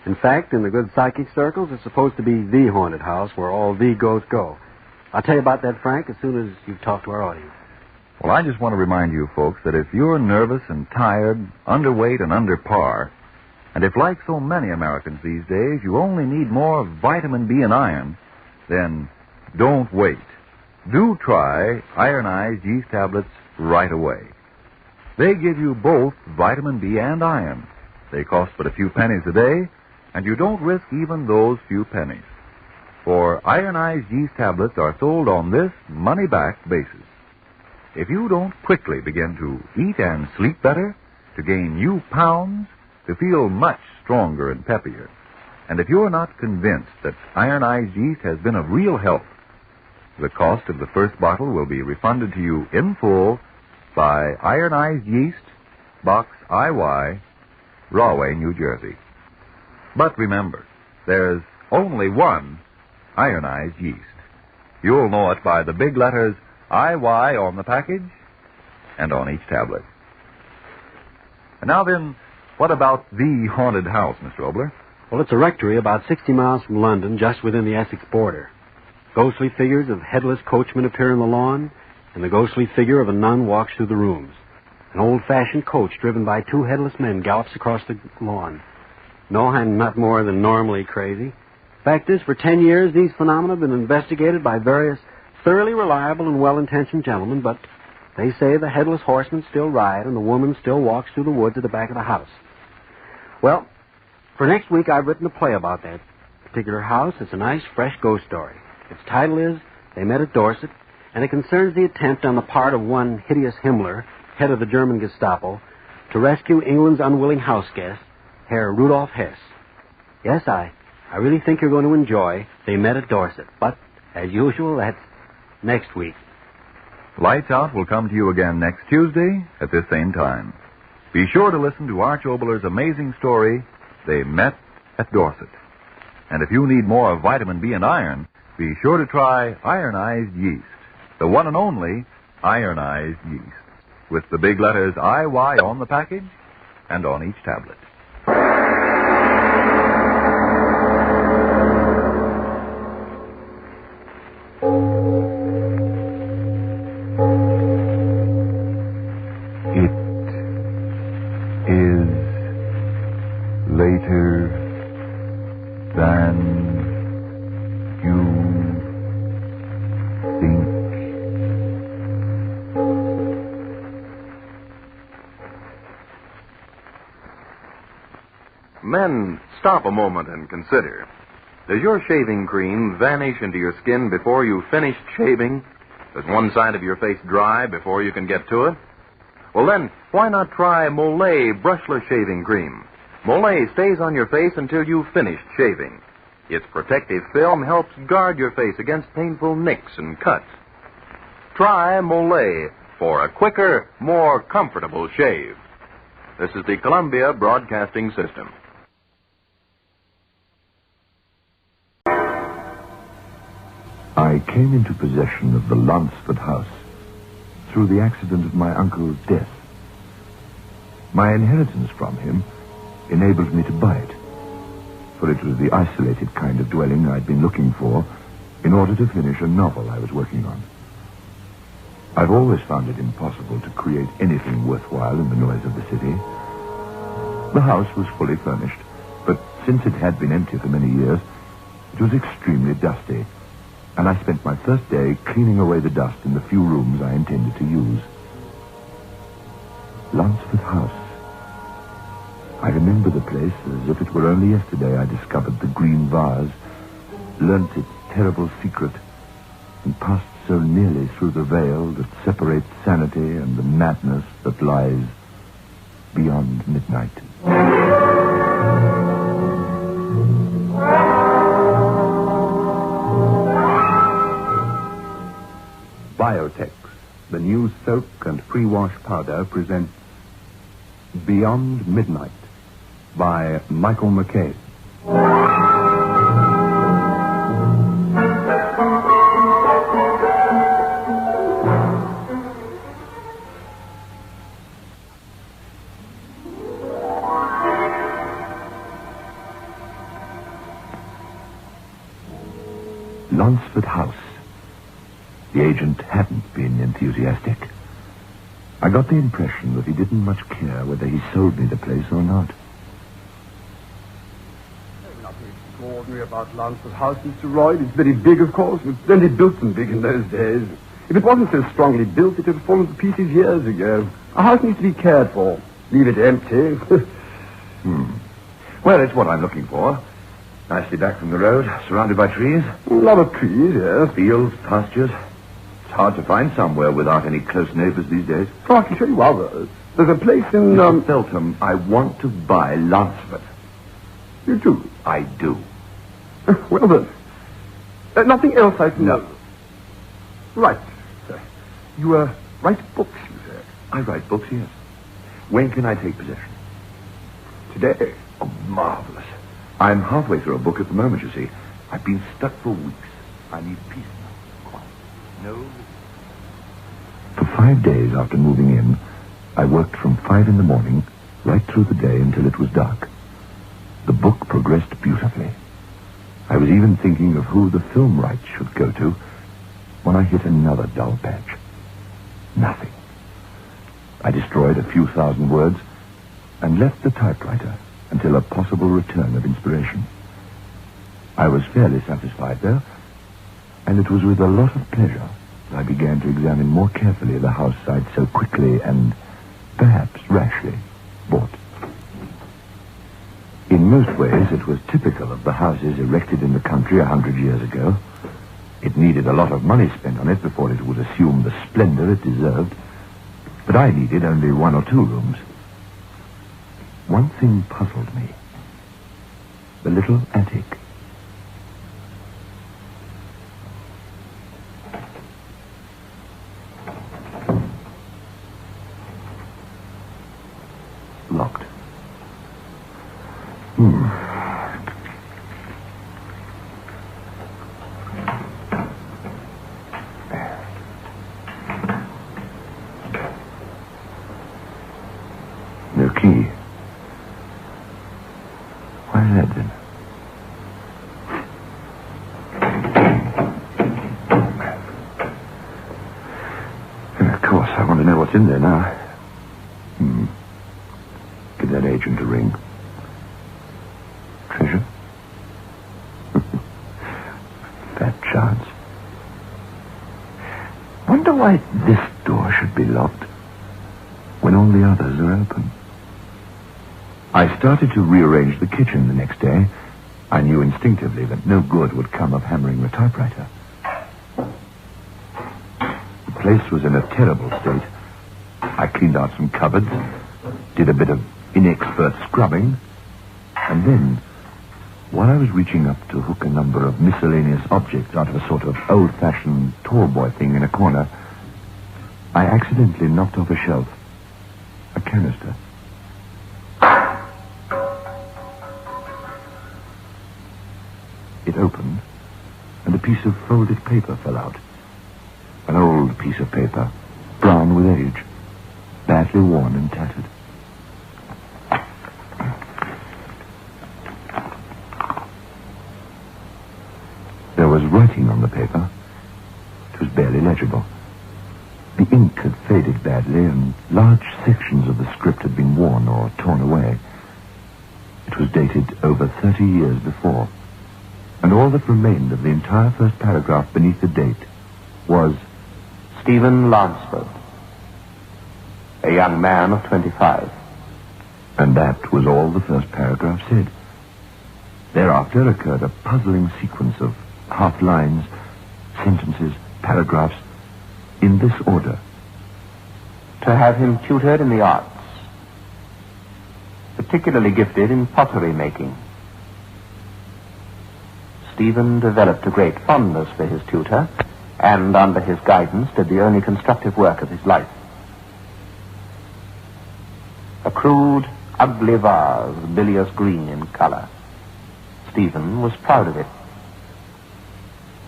In fact, in the good psychic circles, it's supposed to be the haunted house where all the ghosts go. I'll tell you about that, Frank, as soon as you've talked to our audience. Well, I just want to remind you folks that if you're nervous and tired, underweight and under par, and if, like so many Americans these days, you only need more vitamin B and iron, then don't wait. Do try ironized yeast tablets right away. They give you both vitamin B and iron. They cost but a few pennies a day, and you don't risk even those few pennies. For ironized yeast tablets are sold on this money-back basis. If you don't quickly begin to eat and sleep better, to gain new pounds, to feel much stronger and peppier, and if you're not convinced that ironized yeast has been of real help, the cost of the first bottle will be refunded to you in full by Ironized Yeast, Box IY, Rahway, New Jersey. But remember, there's only one ironized yeast. You'll know it by the big letters IY on the package and on each tablet. And now then, what about the haunted house, Mr. Obler? Well, it's a rectory about 60 miles from London, just within the Essex border. Ghostly figures of headless coachmen appear on the lawn, and the ghostly figure of a nun walks through the rooms. An old-fashioned coach driven by two headless men gallops across the lawn. No, I'm not more than normally crazy. Fact is, for 10 years, these phenomena have been investigated by various thoroughly reliable and well-intentioned gentlemen, but they say the headless horsemen still ride and the woman still walks through the woods at the back of the house. Well, For next week, I've written a play about that particular house. It's a nice, fresh ghost story. Its title is They Met at Dorset, and it concerns the attempt on the part of one hideous Himmler, head of the German Gestapo, to rescue England's unwilling house guest, Herr Rudolf Hess. Yes, I really think you're going to enjoy They Met at Dorset. But, as usual, that's next week. Lights Out will come to you again next Tuesday at this same time. Be sure to listen to Arch Oboler's amazing story, They Met at Dorset. And if you need more of vitamin B and iron, be sure to try ironized yeast, the one and only ironized yeast, with the big letters IY on the package and on each tablet. Later than you think. Men, stop a moment and consider. Does your shaving cream vanish into your skin before you've finished shaving? Does one side of your face dry before you can get to it? Well then, why not try Marleys brushless shaving cream? Marleys stays on your face until you've finished shaving. Its protective film helps guard your face against painful nicks and cuts. Try Marleys for a quicker, more comfortable shave. This is the Columbia Broadcasting System. I came into possession of the Lancerford House through the accident of my uncle's death. My inheritance from him enabled me to buy it, for it was the isolated kind of dwelling I'd been looking for in order to finish a novel I was working on. I've always found it impossible to create anything worthwhile in the noise of the city. The house was fully furnished, but since it had been empty for many years, it was extremely dusty, and I spent my first day cleaning away the dust in the few rooms I intended to use. Lancerford House. I remember the place as if it were only yesterday I discovered the green vase, learnt its terrible secret, and passed so nearly through the veil that separates sanity and the madness that lies beyond midnight. Biotex, the new soap and pre-wash powder, presents Beyond Midnight by Michael McCabe. Lancerford House. The agent hadn't been enthusiastic. I got the impression that he didn't much care whether he sold me the place or not. There's nothing extraordinary about Lancerford House, Mr. Royd. It's very big, of course. It was only built and big in those days. If it wasn't so strongly built, it would have fallen to pieces years ago. A house needs to be cared for. Leave it empty. Well, it's what I'm looking for. Nicely back from the road, surrounded by trees. A lot of trees, yes. Fields, pastures. It's hard to find somewhere without any close neighbors these days. Oh, I can show you others. There's a place in... Mr. Feltham, I want to buy Lancerford. You do? I do. Well, then. Nothing else I can... No. Right, sir. You, write books, you say? I write books, yes. When can I take possession? Today. Oh, marvelous. I'm halfway through a book at the moment, you see. I've been stuck for weeks. I need peace now. Quiet. No. For 5 days after moving in, I worked from 5 in the morning right through the day until it was dark. The book progressed beautifully. I was even thinking of who the film rights should go to when I hit another dull patch. Nothing. I destroyed a few thousand words and left the typewriter until a possible return of inspiration. I was fairly satisfied, though, and it was with a lot of pleasure that I began to examine more carefully the house I'd so quickly and perhaps rashly bought. In most ways, it was typical of the houses erected in the country 100 years ago. It needed a lot of money spent on it before it would assume the splendor it deserved. But I needed only 1 or 2 rooms. One thing puzzled me. The little attic. Locked. No key. Why is that then? And of course, I want to know what's in there now. Give that agent a ring. Treasure? Fat chance. Wonder why this door should be locked when all the others are open. I started to rearrange the kitchen the next day. I knew instinctively that no good would come of hammering the typewriter. The place was in a terrible state. I cleaned out some cupboards, did a bit of inexpert scrubbing, and then, while I was reaching up to hook a number of miscellaneous objects out of a sort of old-fashioned tall boy thing in a corner, I accidentally knocked off a shelf a canister. It opened, and a piece of folded paper fell out. An old piece of paper, brown with age, badly worn and tattered. There was writing on the paper. It was barely legible. The ink had faded badly, and large sections of the script had been worn or torn away. It was dated over 30 years before, and all that remained of the entire first paragraph beneath the date was Stephen Lansford, a young man of 25. And that was all the first paragraph said. Thereafter occurred a puzzling sequence of half lines, sentences, paragraphs, in this order. To have him tutored in the arts, particularly gifted in pottery making. Stephen developed a great fondness for his tutor, and under his guidance did the only constructive work of his life. A crude, ugly vase, bilious green in color. Stephen was proud of it.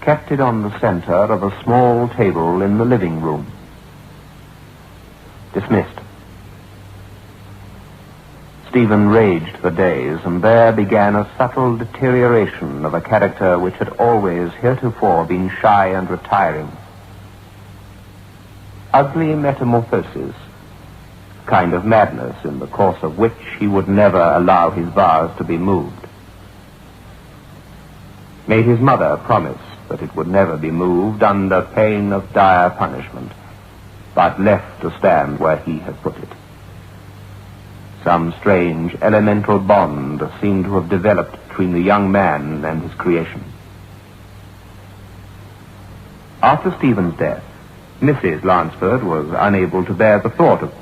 Kept it on the center of a small table in the living room. Dismissed. Stephen raged for days, and there began a subtle deterioration of a character which had always heretofore been shy and retiring. Ugly metamorphosis, kind of madness in the course of which he would never allow his vase to be moved. Made his mother promise that it would never be moved under pain of dire punishment, but left to stand where he had put it. Some strange elemental bond seemed to have developed between the young man and his creation. After Stephen's death, Mrs. Lansford was unable to bear the thought of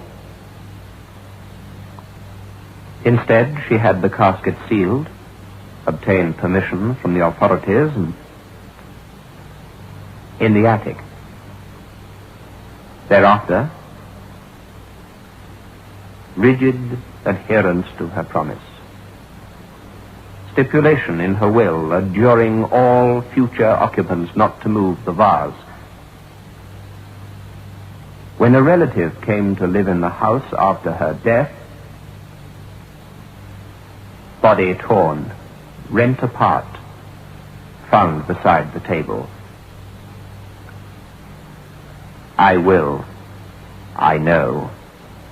it. Instead, she had the casket sealed, obtained permission from the authorities, and in the attic. Thereafter, rigid adherence to her promise. Stipulation in her will adjuring all future occupants not to move the vase. When a relative came to live in the house after her death, body torn, rent apart, found beside the table. I will, I know,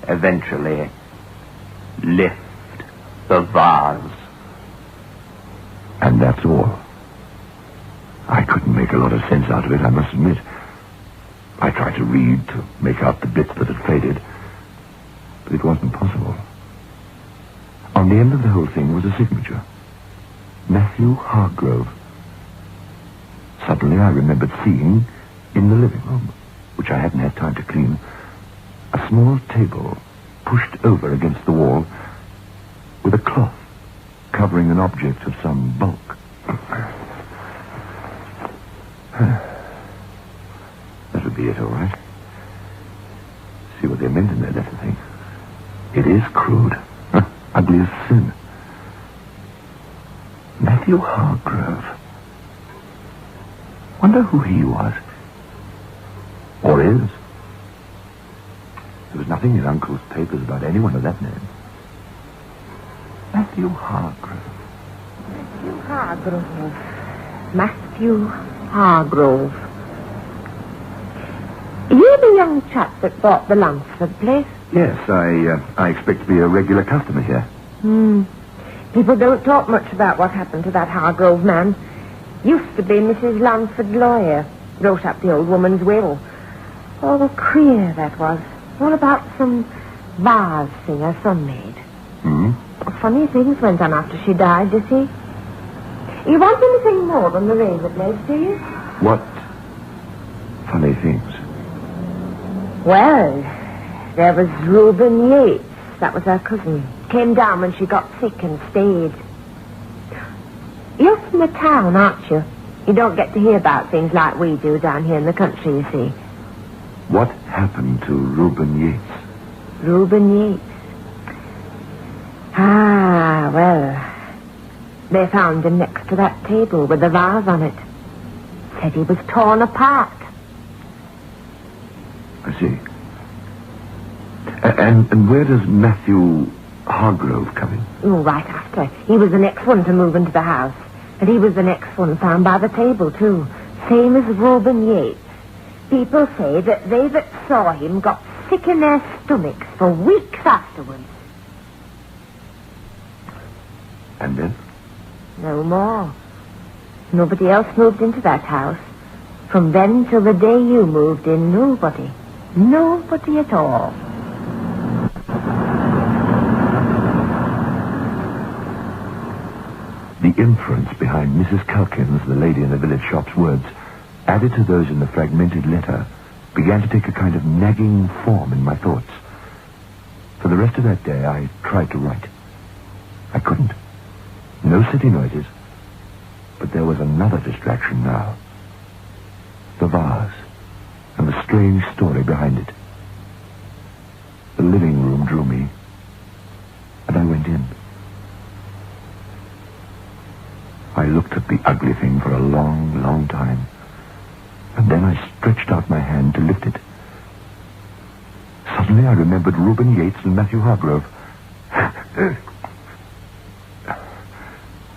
eventually lift the vase. And that's all. I couldn't make a lot of sense out of it, I must admit. I tried to read, to make out the bits that had faded, but it wasn't possible. On the end of the whole thing was a signature. Matthew Hargrove. Suddenly I remembered seeing, in the living room, which I hadn't had time to clean, a small table pushed over against the wall with a cloth covering an object of some bulk. That would be it, all right. See what they meant in their letter thing. It is crude. Ugly as sin. Matthew Hargrove. Wonder who he was. Or is. There was nothing in Uncle's papers about anyone of that name. Matthew Hargrove. Matthew Hargrove. Matthew Hargrove. You the young chap that bought the Lancerford place? Yes, I expect to be a regular customer here. People don't talk much about what happened to that Hargrove man. Used to be Mrs. Lansford's lawyer. Wrote up the old woman's will. Oh, queer that was. All about some vase thing her son made. Funny things went on after she died, you see. You want anything more than the razor blades, do you? What funny things? Well, there was Reuben Yates. That was her cousin. Came down when she got sick and stayed. You're from the town, aren't you? You don't get to hear about things like we do down here in the country, you see. What happened to Reuben Yates? Reuben Yates. Ah, well, they found him next to that table with the vase on it. Said he was torn apart. I see. And where does Matthew Hargrove come in? Oh, right after. He was the next one to move into the house. And he was the next one found by the table, too. Same as Reuben Yates. People say that they that saw him got sick in their stomachs for weeks afterwards. And then? No more. Nobody else moved into that house. From then till the day you moved in, nobody. Nobody at all. The inference behind Mrs. Calkins, the lady in the village shop's words, added to those in the fragmented letter, began to take a kind of nagging form in my thoughts. For the rest of that day, I tried to write. I couldn't. No city noises. But there was another distraction now. The vase, and the strange story behind it. The living room drew me, and I went in. I looked at the ugly thing for a long, long time, and then I stretched out my hand to lift it. Suddenly I remembered Reuben Yates and Matthew Hargrove.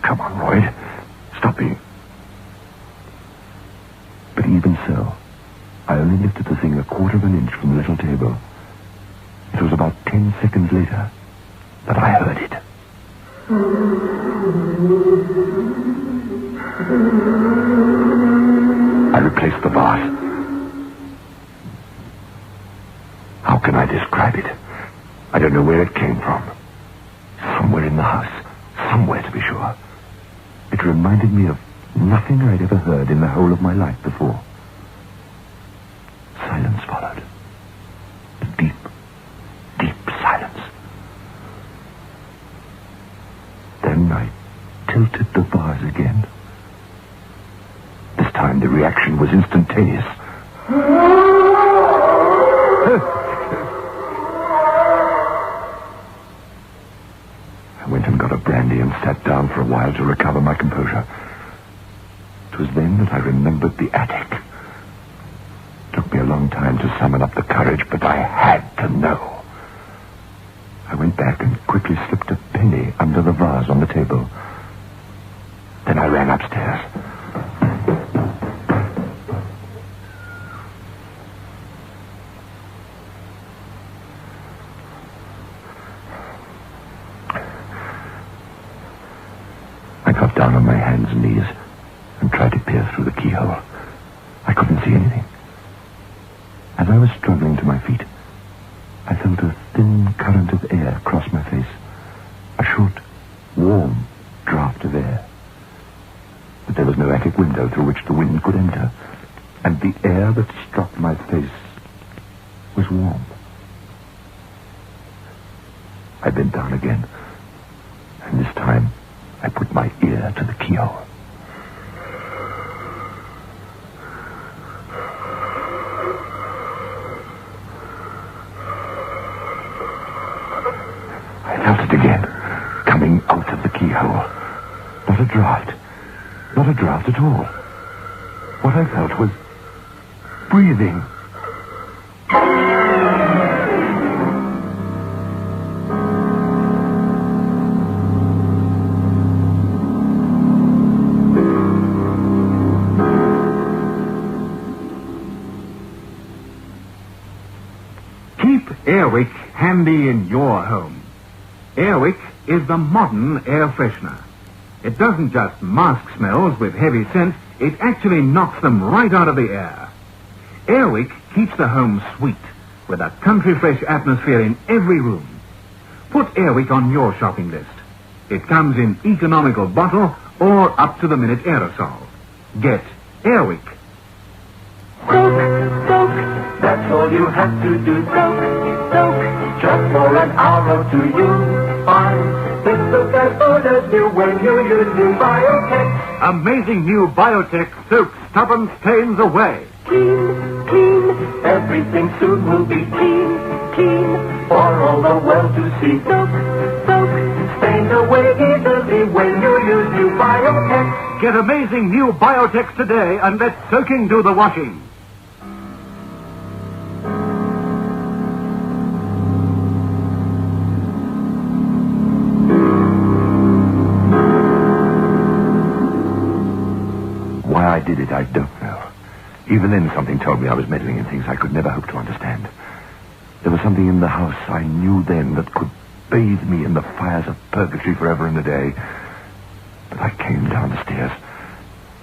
Come on, Royd. Stop being... But even so, I only lifted the thing a quarter of an inch from the little table. It was about 10 seconds later that I heard it. I replaced the vase. How can I describe it? I don't know where it came from. Somewhere in the house. Somewhere, to be sure. It reminded me of nothing I'd ever heard in the whole of my life before. Silence followed. Deep, deep silence. Then I tilted the vase again. This time the reaction was instantaneous. I went and got a brandy and sat down for a while to recover my composure. It was then that I remembered the attic. It took me a long time to summon up the courage, but I had to know. I went back and quickly slipped a penny under the vase on the table. Then I ran upstairs. I got down on my hands and knees and tried to peer through the keyhole. I couldn't see anything. As I was struggling to my feet, I felt a thin current of air cross my face. A short, warm draught of air. But there was no attic window through which the wind could enter, and the air that struck my face was warm. I bent down again, and this time I put my ear to the keyhole. I felt it again, coming out of the keyhole. Not a draught. Not a draught at all. What I felt was breathing. Keep Airwick handy in your home. Airwick is the modern air freshener. It doesn't just mask smells with heavy scent, it actually knocks them right out of the air. Airwick keeps the home sweet, with a country fresh atmosphere in every room. Put Airwick on your shopping list. It comes in economical bottle or up-to-the-minute aerosol. Get Airwick. Soak, soak, that's all you have to do. Soak, soak, just for an hour or two you'll find this soap as good as new when you use new Biotech. Amazing new Biotech soap stubborn stains away. Clean, clean, everything soon will be clean, clean, for all the world to see. Soak, soak, stains away easily when you use new Biotech. Get amazing new Biotech today and let soaking do the washing. Why I did it, I don't know. Even then, something told me I was meddling in things I could never hope to understand. There was something in the house I knew then that could bathe me in the fires of purgatory forever and a day. But I came down the stairs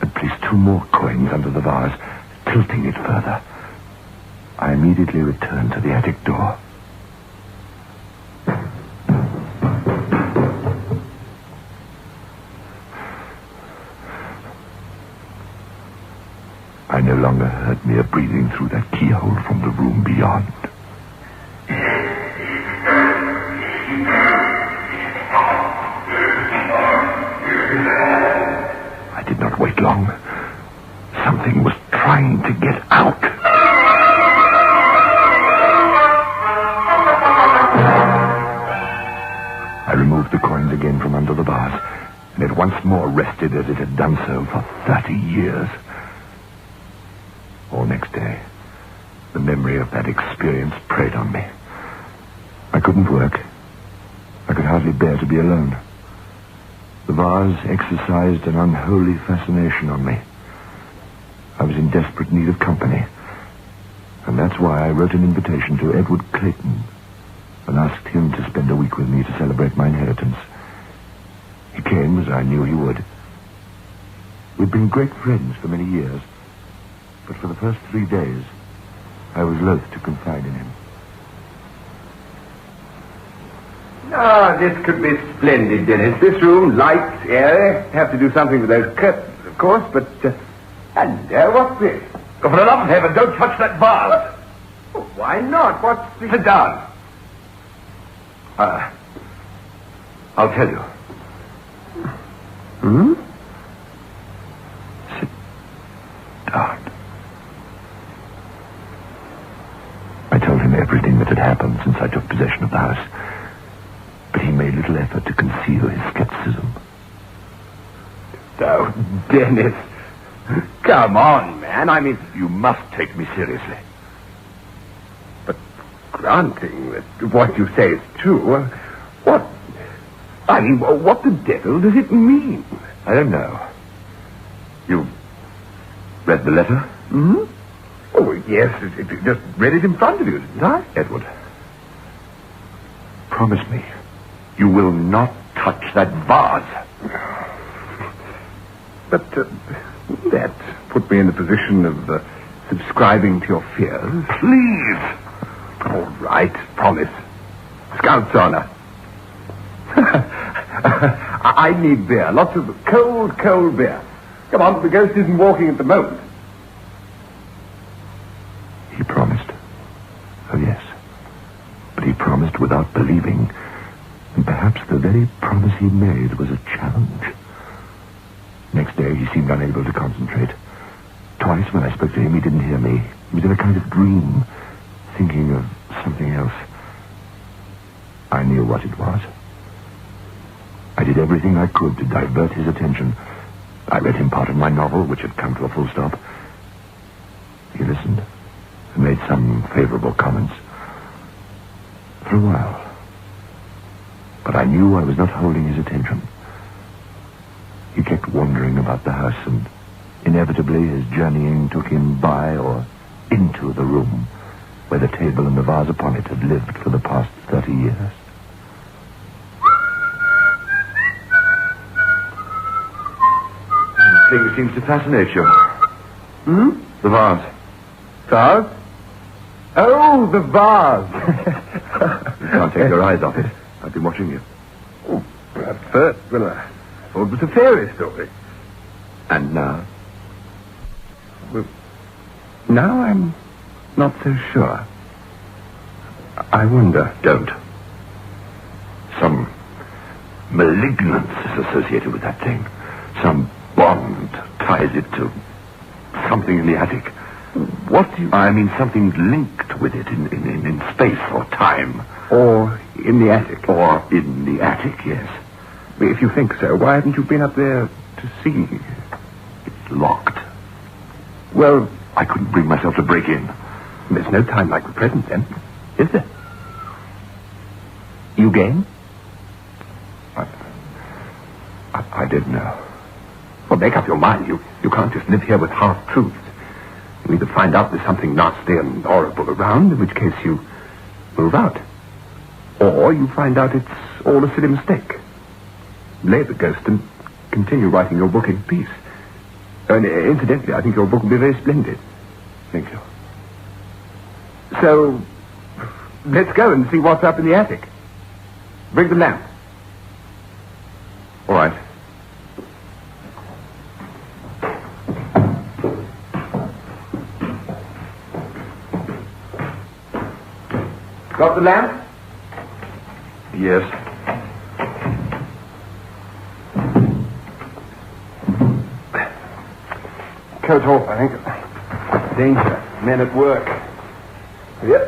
and placed 2 more coins under the vase, tilting it further. I immediately returned to the attic door. I no longer heard mere breathing through that keyhole from the room beyond. I did not wait long. Something was trying to get out. I removed the coins again from under the vase, and it once more rested as it had done so for 30 years. All next day, the memory of that experience preyed on me. I couldn't work. I could hardly bear to be alone. The vase exercised an unholy fascination on me. I was in desperate need of company, and that's why I wrote an invitation to Edward Clayton and asked him to spend a week with me to celebrate my inheritance. He came, as I knew he would. We'd been great friends for many years, but for the first 3 days, I was loath to confide in him. This could be splendid, Dennis. This room, light, airy. Have to do something with those curtains, of course, but... hello, what's this? For the love of heaven, don't touch that vase! Oh, why not? What's this? Sit down. I'll tell you. Hmm? Sit down. I told him everything that had happened since I took possession of the house, but he made little effort to conceal his skepticism. Oh, Dennis. Come on, man. I mean, you must take me seriously. But granting that what you say is true, what the devil does it mean? I don't know. You read the letter? Hmm? Oh, yes. It just read it in front of you, didn't I? Edward, promise me you will not touch that vase. But that put me in the position of subscribing to your fears. Please. All right, promise. Scout's honor. I need beer. Lots of cold beer. Come on, the ghost isn't walking at the moment. He promised. Oh, yes. But he promised without believing. And perhaps the very promise he made was a challenge. Next day, he seemed unable to concentrate. Twice when I spoke to him, he didn't hear me. He was in a kind of dream, thinking of something else. I knew what it was. I did everything I could to divert his attention. I read him part of my novel, which had come to a full stop. He listened and made some favorable comments. For a while. But I knew I was not holding his attention. He kept wandering about the house, and inevitably his journeying took him by or into the room where the table and the vase upon it had lived for the past 30 years. The thing seems to fascinate you. The vase. Vase? Oh, the vase. You can't take your eyes off it. I've been watching you. Oh, at first, when I thought it was a fairy story. And now? Well, now I'm not so sure. I wonder. Don't. Some malignance is associated with that thing. Some bond ties it to something in the attic. What do you... I mean something linked with it in space or time. Or in the attic. Or in the attic, yes. If you think so, why haven't you been up there to see? It's locked. Well, I couldn't bring myself to break in. There's no time like the present, then, is there? You game? I didn't know. Well, make up your mind. You can't just live here with half-truths. You either find out there's something nasty and horrible around, in which case you move out. Or you find out it's all a silly mistake. Lay the ghost and continue writing your book in peace. And incidentally, I think your book will be very splendid. Thank you. So, let's go and see what's up in the attic. Bring the lamp. All right. Got the lamp? Yes. Coat off, I think. Danger. Men at work. Yep.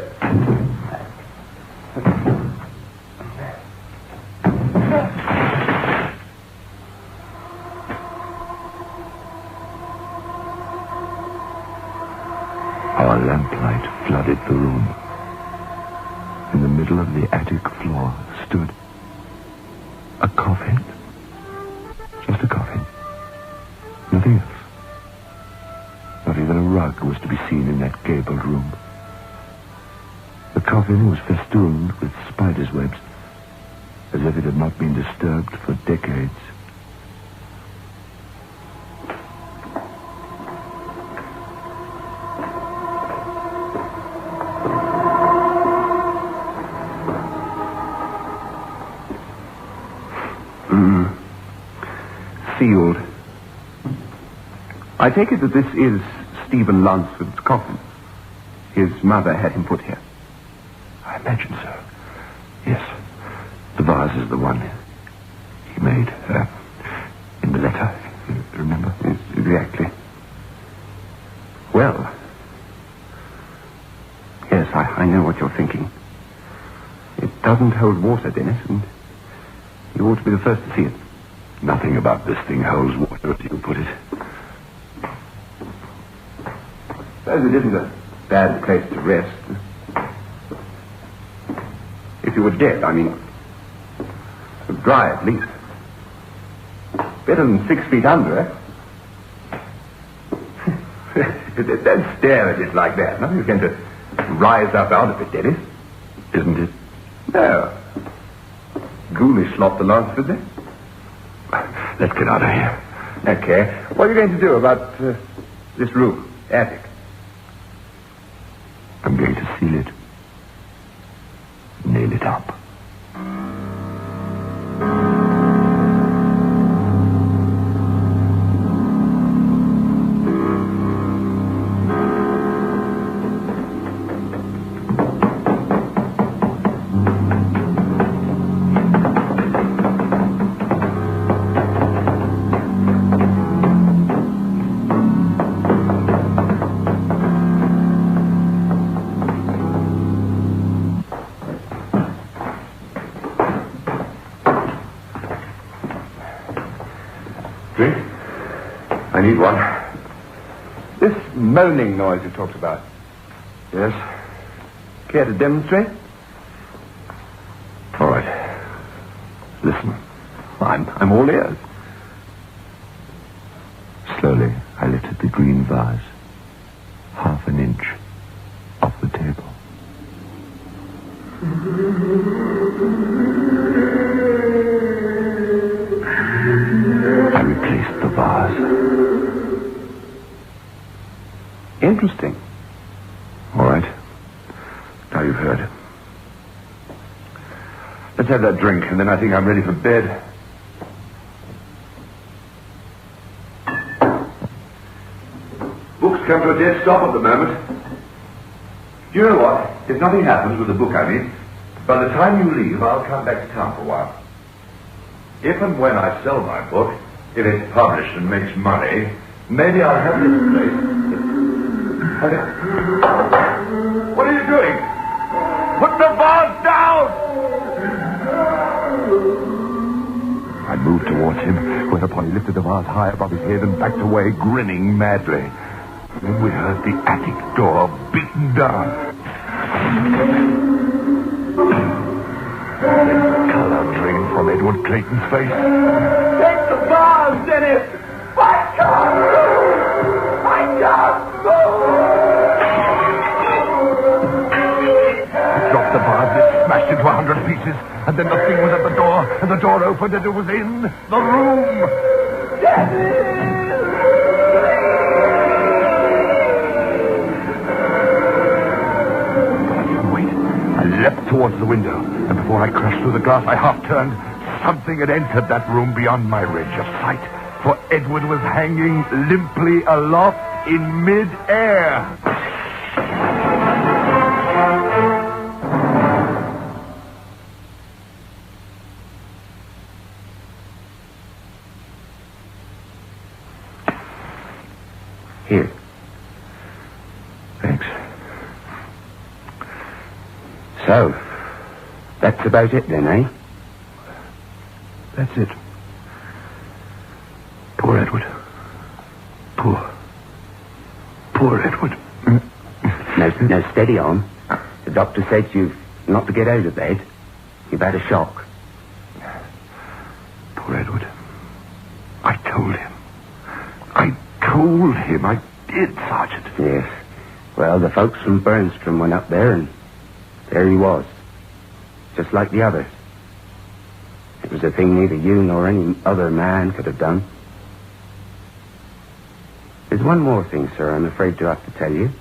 Our lamplight flooded the room. In the middle of the attic floor stood a coffin. Just a coffin. Nothing else. Not even a rug was to be seen in that gabled room. The coffin was festooned with spiders' webs, as if it had not been disturbed for decades. Sealed. I take it that this is Stephen Lanceford's coffin. His mother had him put here. I imagine so. Yes. The vase is the one he made in the letter. Remember? Yes, exactly. Well, yes, I know what you're thinking. It doesn't hold water, Dennis, and you ought to be the first to see it. Nothing about this thing holds water, as you put it. Suppose it isn't a bad place to rest. If you were dead, I mean, dry at least. Better than 6 feet under, eh? Don't stare at it like that. Nothing's going to rise up out of it, Dennis. Isn't it? No. Ghoulish lot, the Lanceford there. Let's get out of here. Okay. What are you going to do about this room, attic? I'm going to seal it. Nail it up. I need one. This moaning noise you talked about. Yes. Care to demonstrate? All right. Listen. I'm all ears. Slowly, I lifted the green vase, half an inch off the table. I replaced the vase. Interesting. All right. Now you've heard. Let's have that drink, and then I think I'm ready for bed. Books come to a dead stop at the moment. Do you know what? If nothing happens with the book, I mean, by the time you leave, I'll come back to town for a while. If and when I sell my book, if it's published and makes money, maybe I'll have this place. What are you doing? Put the vase down! I moved towards him, whereupon he lifted the vase high above his head and backed away, grinning madly. Then we heard the attic door beaten down. The color drained from Edward Clayton's face. Take the vase, Dennis! I can't move! I can't move! He dropped the vase, it smashed into 100 pieces, and then the thing was at the door, and the door opened, and it was in the room. Dennis! I leapt towards the window, and before I crashed through the glass, I half-turned. Something had entered that room beyond my range of sight, for Edward was hanging limply aloft in mid-air. Here. Thanks. So, that's about it then, eh? That's it. Poor Edward. Poor Edward. Now, steady on. The doctor said you've not to get out of bed. You've had a shock. Poor Edward. I told him. I did, Sergeant. Yes. Well, the folks from Burnstrom went up there, and there he was. Just like the others. It was a thing neither you nor any other man could have done. There's one more thing, sir, I'm afraid to have to tell you.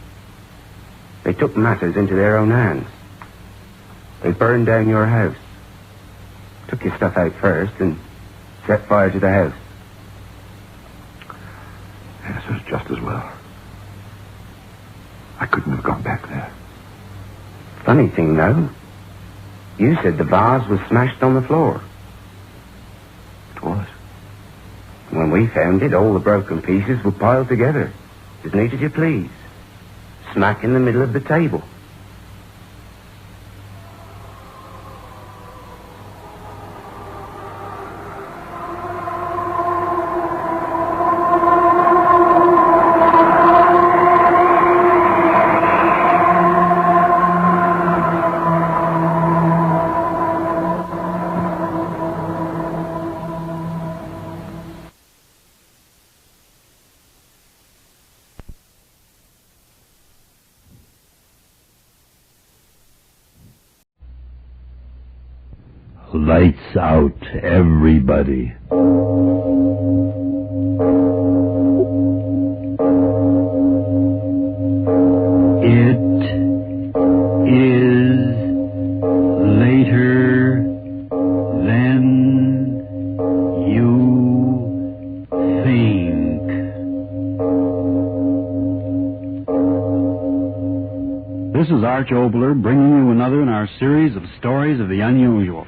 They took matters into their own hands. They burned down your house. Took your stuff out first and set fire to the house. Yes, it was just as well. I couldn't have gone back there. Funny thing, though. You said the vase was smashed on the floor. It was. When we found it, all the broken pieces were piled together, as neat as you please. Smack in the middle of the table. Lights out, everybody. It is later than you think. This is Arch Obler bringing you another in our series of stories of the unusual.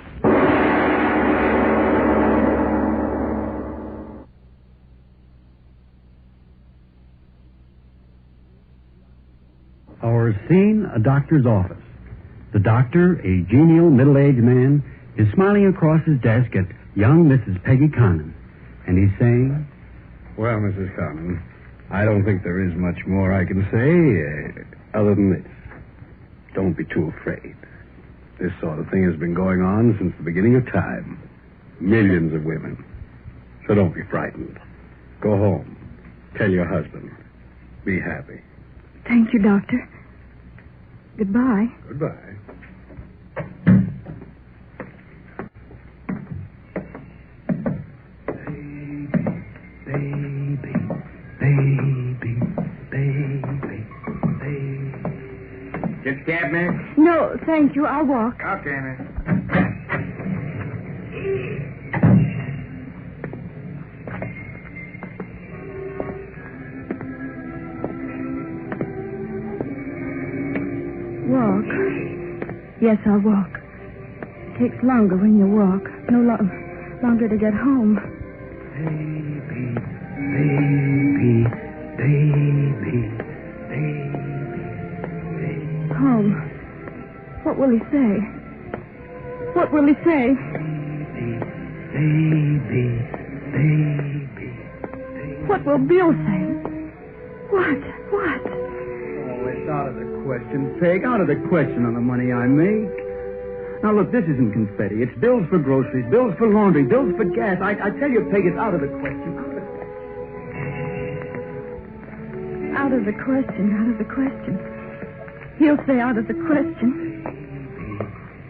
Our scene, a doctor's office. The doctor, a genial middle-aged man, is smiling across his desk at young Mrs. Peggy Connon, and he's saying, Well, Mrs. Carmen, I don't think there is much more I can say other than this. Don't be too afraid. This sort of thing has been going on since the beginning of time. Millions of women. So don't be frightened. Go home. Tell your husband. Be happy. Thank you, Doctor. Goodbye. Goodbye. Get the cab, miss? No, thank you. I'll walk. Okay, miss. Walk. Yes, I'll walk. It takes longer when you walk. No longer to get home. Home. What will he say? What will he say? What will Bill say? What? Oh, it's out of the question, Peg. Out of the question on the money I make. Now, look, this isn't confetti. It's bills for groceries, bills for laundry, bills for gas. I tell you, Peg, it's out of the question. Out of the question. Out of the question. He'll say out of the question.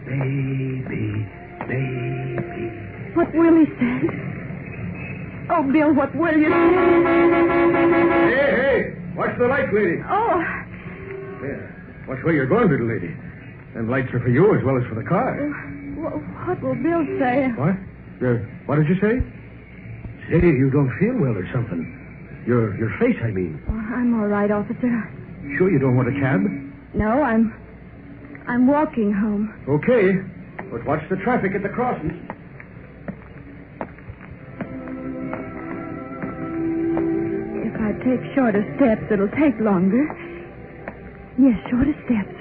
Baby. What will he say? Oh, Bill, what will you say? Hey, watch the light, lady. Oh. Yeah. Watch where you're going, little lady. Them lights are for you as well as for the car. What will Bill say? What? What did you say? Say, you don't feel well or something. Your face, I mean. Oh, I'm all right, officer. Sure you don't want a cab? No, I'm walking home. Okay. But watch the traffic at the crossings. If I take shorter steps, it'll take longer. Yes, shorter steps.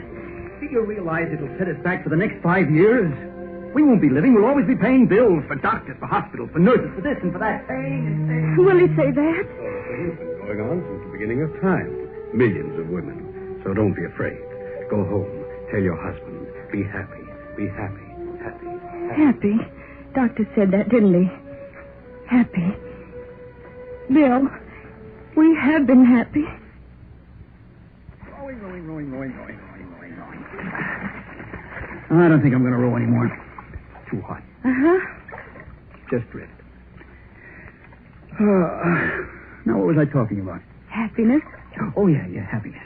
Do you realize it'll set us back for the next 5 years? We won't be living. We'll always be paying bills for doctors, for hospitals, for nurses, for this and for that. Will he say that? It's been going on since the beginning of time. Millions of women. So don't be afraid. Go home. Tell your husband. Be happy. Be happy. Happy? Doctor said that, didn't he? Happy. Bill, we have been happy. Going. I don't think I'm going to row anymore. Too hot. Just drift. Now, what was I talking about? Happiness. Oh, yeah, happiness.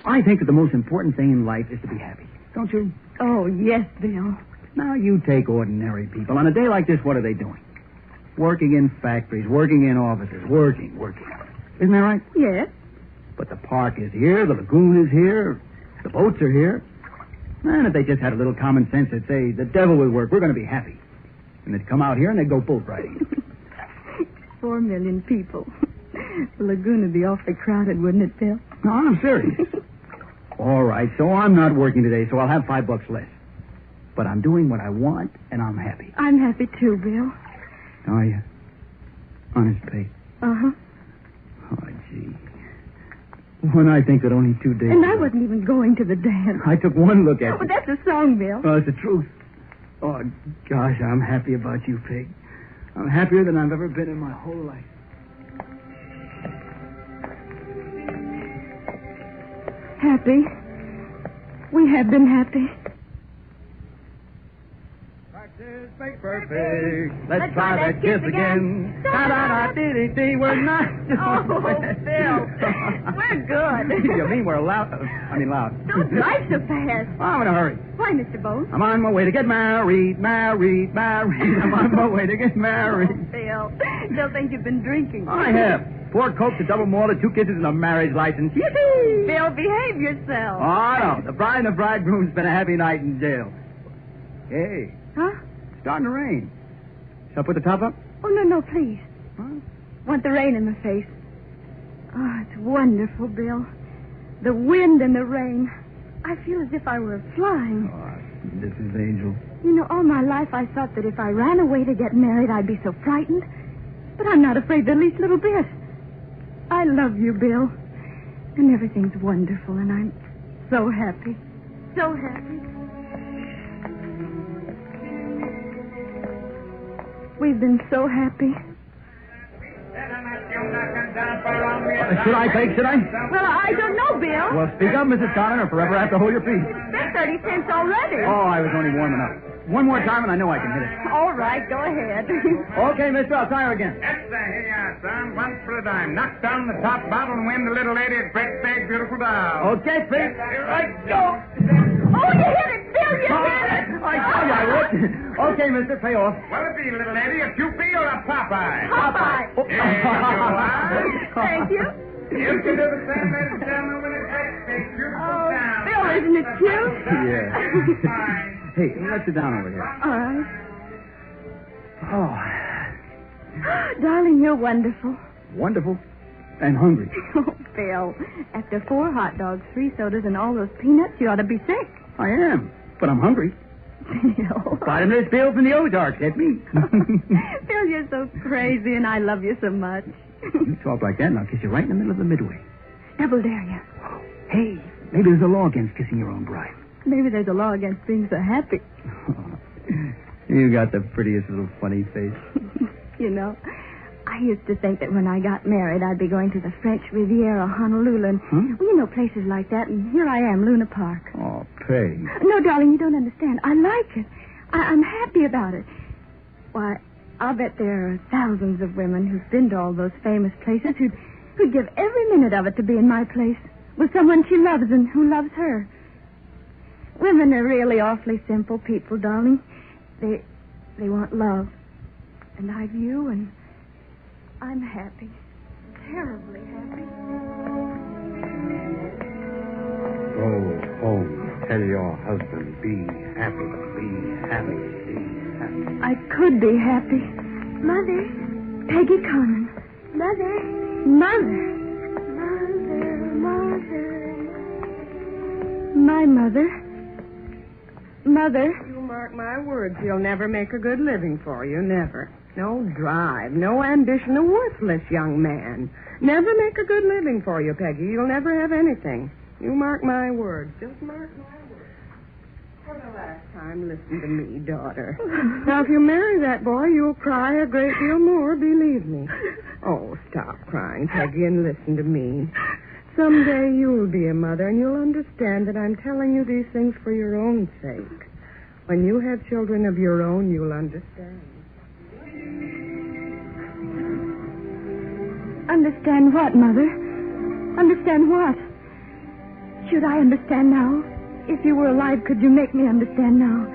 I think that the most important thing in life is to be happy. Don't you? Oh, yes, Bill. Now, you take ordinary people. On a day like this, what are they doing? Working in factories, working in offices, working. Isn't that right? Yes. But the park is here, the lagoon is here, the boats are here. And if they just had a little common sense, they'd say, the devil will work, we're going to be happy. And they'd come out here and they'd go boat riding. 4 million people. The lagoon would be awfully crowded, wouldn't it, Bill? No, I'm serious. All right, so I'm not working today, so I'll have $5 less. But I'm doing what I want, and I'm happy. I'm happy, too, Bill. Are you? Honest, Peg? Uh-huh. Oh, gee. When I think that only 2 days... And I wasn't even going to the dance. I took one look at you. But that's a song, Bill. Oh, it's the truth. Oh, gosh, I'm happy about you, Peg. I'm happier than I've ever been in my whole life. Happy. We have been happy. Practice makes perfect. Let's try that kiss again. Da-da-da-dee-dee-dee. We're not doing Oh, Bill. We're good. You mean we're loud? Loud. Don't drive so fast. Oh, I'm in a hurry. Why, Mr. Bose? I'm on my way to get married. I'm on my way to get married. Oh, Bill. They'll think you've been drinking. I have. 4 Cokes, a double malt, 2 kisses, and a marriage license. Yippee! Bill, behave yourself. Oh, no. The bride and the bridegroom spent a happy night in jail. Hey. Huh? It's starting to rain. Shall I put the top up? Oh, no, please. Huh? Want the rain in my face. Oh, it's wonderful, Bill. The wind and the rain. I feel as if I were flying. Oh, this is Angel. You know, all my life I thought that if I ran away to get married, I'd be so frightened. But I'm not afraid the least little bit. I love you, Bill. And everything's wonderful, and I'm so happy. So happy. We've been so happy. Should I, Peg? Should I? Well, I don't know, Bill. Well, speak up, Mrs. Connor, or forever have to hold your peace. Spent 30 cents already. Oh, I was only warming up. One more time, and I know I can hit it. All right, go ahead. Okay, mister, I'll try her again. Yes, sir. Here you are, son. Once for a dime. Knock down the top bottle and win the little lady a great big, beautiful doll. Okay, Pete. Here I go. Oh, you hit it, Bill. You hit it. I told you I would. Okay, mister, pay off. What'll it be, little lady? A Kewpie or a Popeye? Popeye. Oh. There you are. Thank you. You can do the same, ladies and gentlemen, with a great big, beautiful doll. Bill, isn't it cute? Yeah. Hey, let's sit down over here. All right. Oh, Darling, you're wonderful. wonderful. And hungry. Oh, Bill, after 4 hot dogs, 3 sodas, and all those peanuts, you ought to be sick. I am, but I'm hungry. Bill. Bottomless Bill from the Ozarks, hit me. Bill, you're so crazy, and I love you so much. You talk like that, and I'll kiss you right in the middle of the midway. Double dare you. Hey, maybe there's a law against kissing your own bride. Maybe there's a law against being so happy. You got the prettiest little funny face. You know, I used to think that when I got married, I'd be going to the French Riviera, Honolulu, and, well, you know, places like that, and here I am, Luna Park. Oh, Peg. No, darling, you don't understand. I like it. I'm happy about it. Why, I'll bet there are thousands of women who've been to all those famous places who'd give every minute of it to be in my place with someone she loves and who loves her. Women are really awfully simple people, darling. They want love. And I've you, and I'm happy. Terribly happy. Go home. Tell your husband, be happy, be happy, be happy. I could be happy. Mother. Peggy Connon. Mother. Mother. My mother. Mother. You mark my words, he'll never make a good living for you, never. No drive, no ambition, a worthless young man. Never make a good living for you, Peggy. You'll never have anything. You mark my words. Just mark my words. For the last time, listen to me, daughter. Now, if you marry that boy, you'll cry a great deal more, believe me. Oh, stop crying, Peggy, and listen to me. Someday you'll be a mother, and you'll understand that I'm telling you these things for your own sake. When you have children of your own, you'll understand. Understand what, Mother? Understand what? Should I understand now? If you were alive, could you make me understand now?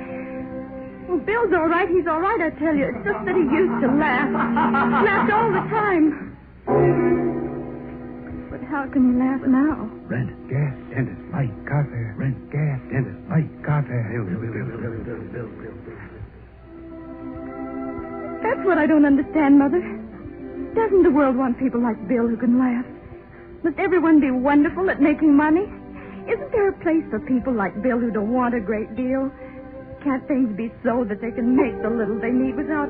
Well, Bill's all right. He's all right, I tell you. It's just that he used to laugh. Laughed all the time. But how can he laugh now? Rent, gas, dentist, light, coffee. Rent, gas, dentist, light, coffee. That's what I don't understand, Mother. Doesn't the world want people like Bill who can laugh? Must everyone be wonderful at making money? Isn't there a place for people like Bill who don't want a great deal? Can't things be so that they can make the little they need without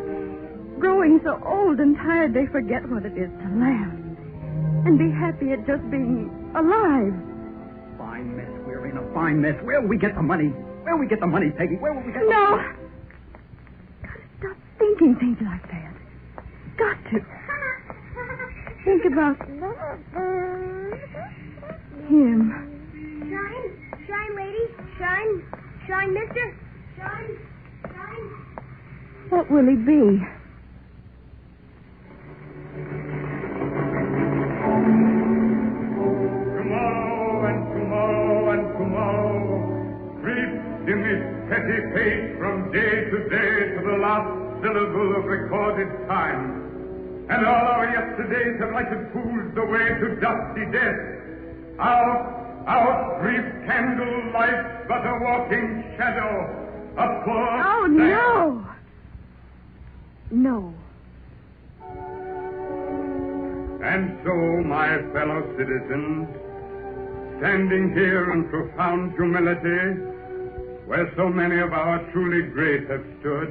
growing so old and tired they forget what it is to laugh? And be happy at just being alive. Fine mess. We're in a fine mess. Where will we get the money? Where will we get the money, Peggy? Where will we get the No. money? Gotta stop thinking things like that. Got to. Think about him. Shine, lady. Shine, mister. Shine. What will he be? Tomorrow creeps in this petty pace from day to day to the last syllable of recorded time. And all our yesterdays have lighted pools the way to dusty death. Our brief candle lights but a walking shadow, a poor... Oh, no! No. And so, my fellow citizens, standing here in profound humility, where so many of our truly great have stood,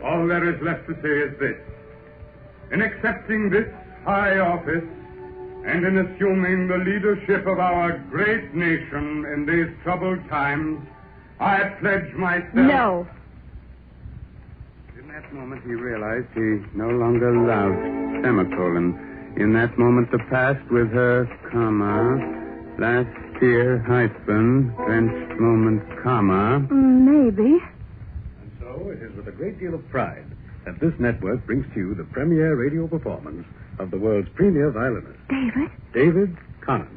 all there is left to say is this. in accepting this high office and in assuming the leadership of our great nation in these troubled times, I pledge myself... No. In that moment, he realized he no longer loved semicolon. In that moment, the past with her, comma, last year, hyphen, drenched moment, comma. Maybe. And so it is with a great deal of pride that this network brings to you the premiere radio performance of the world's premier violinist, David Conant.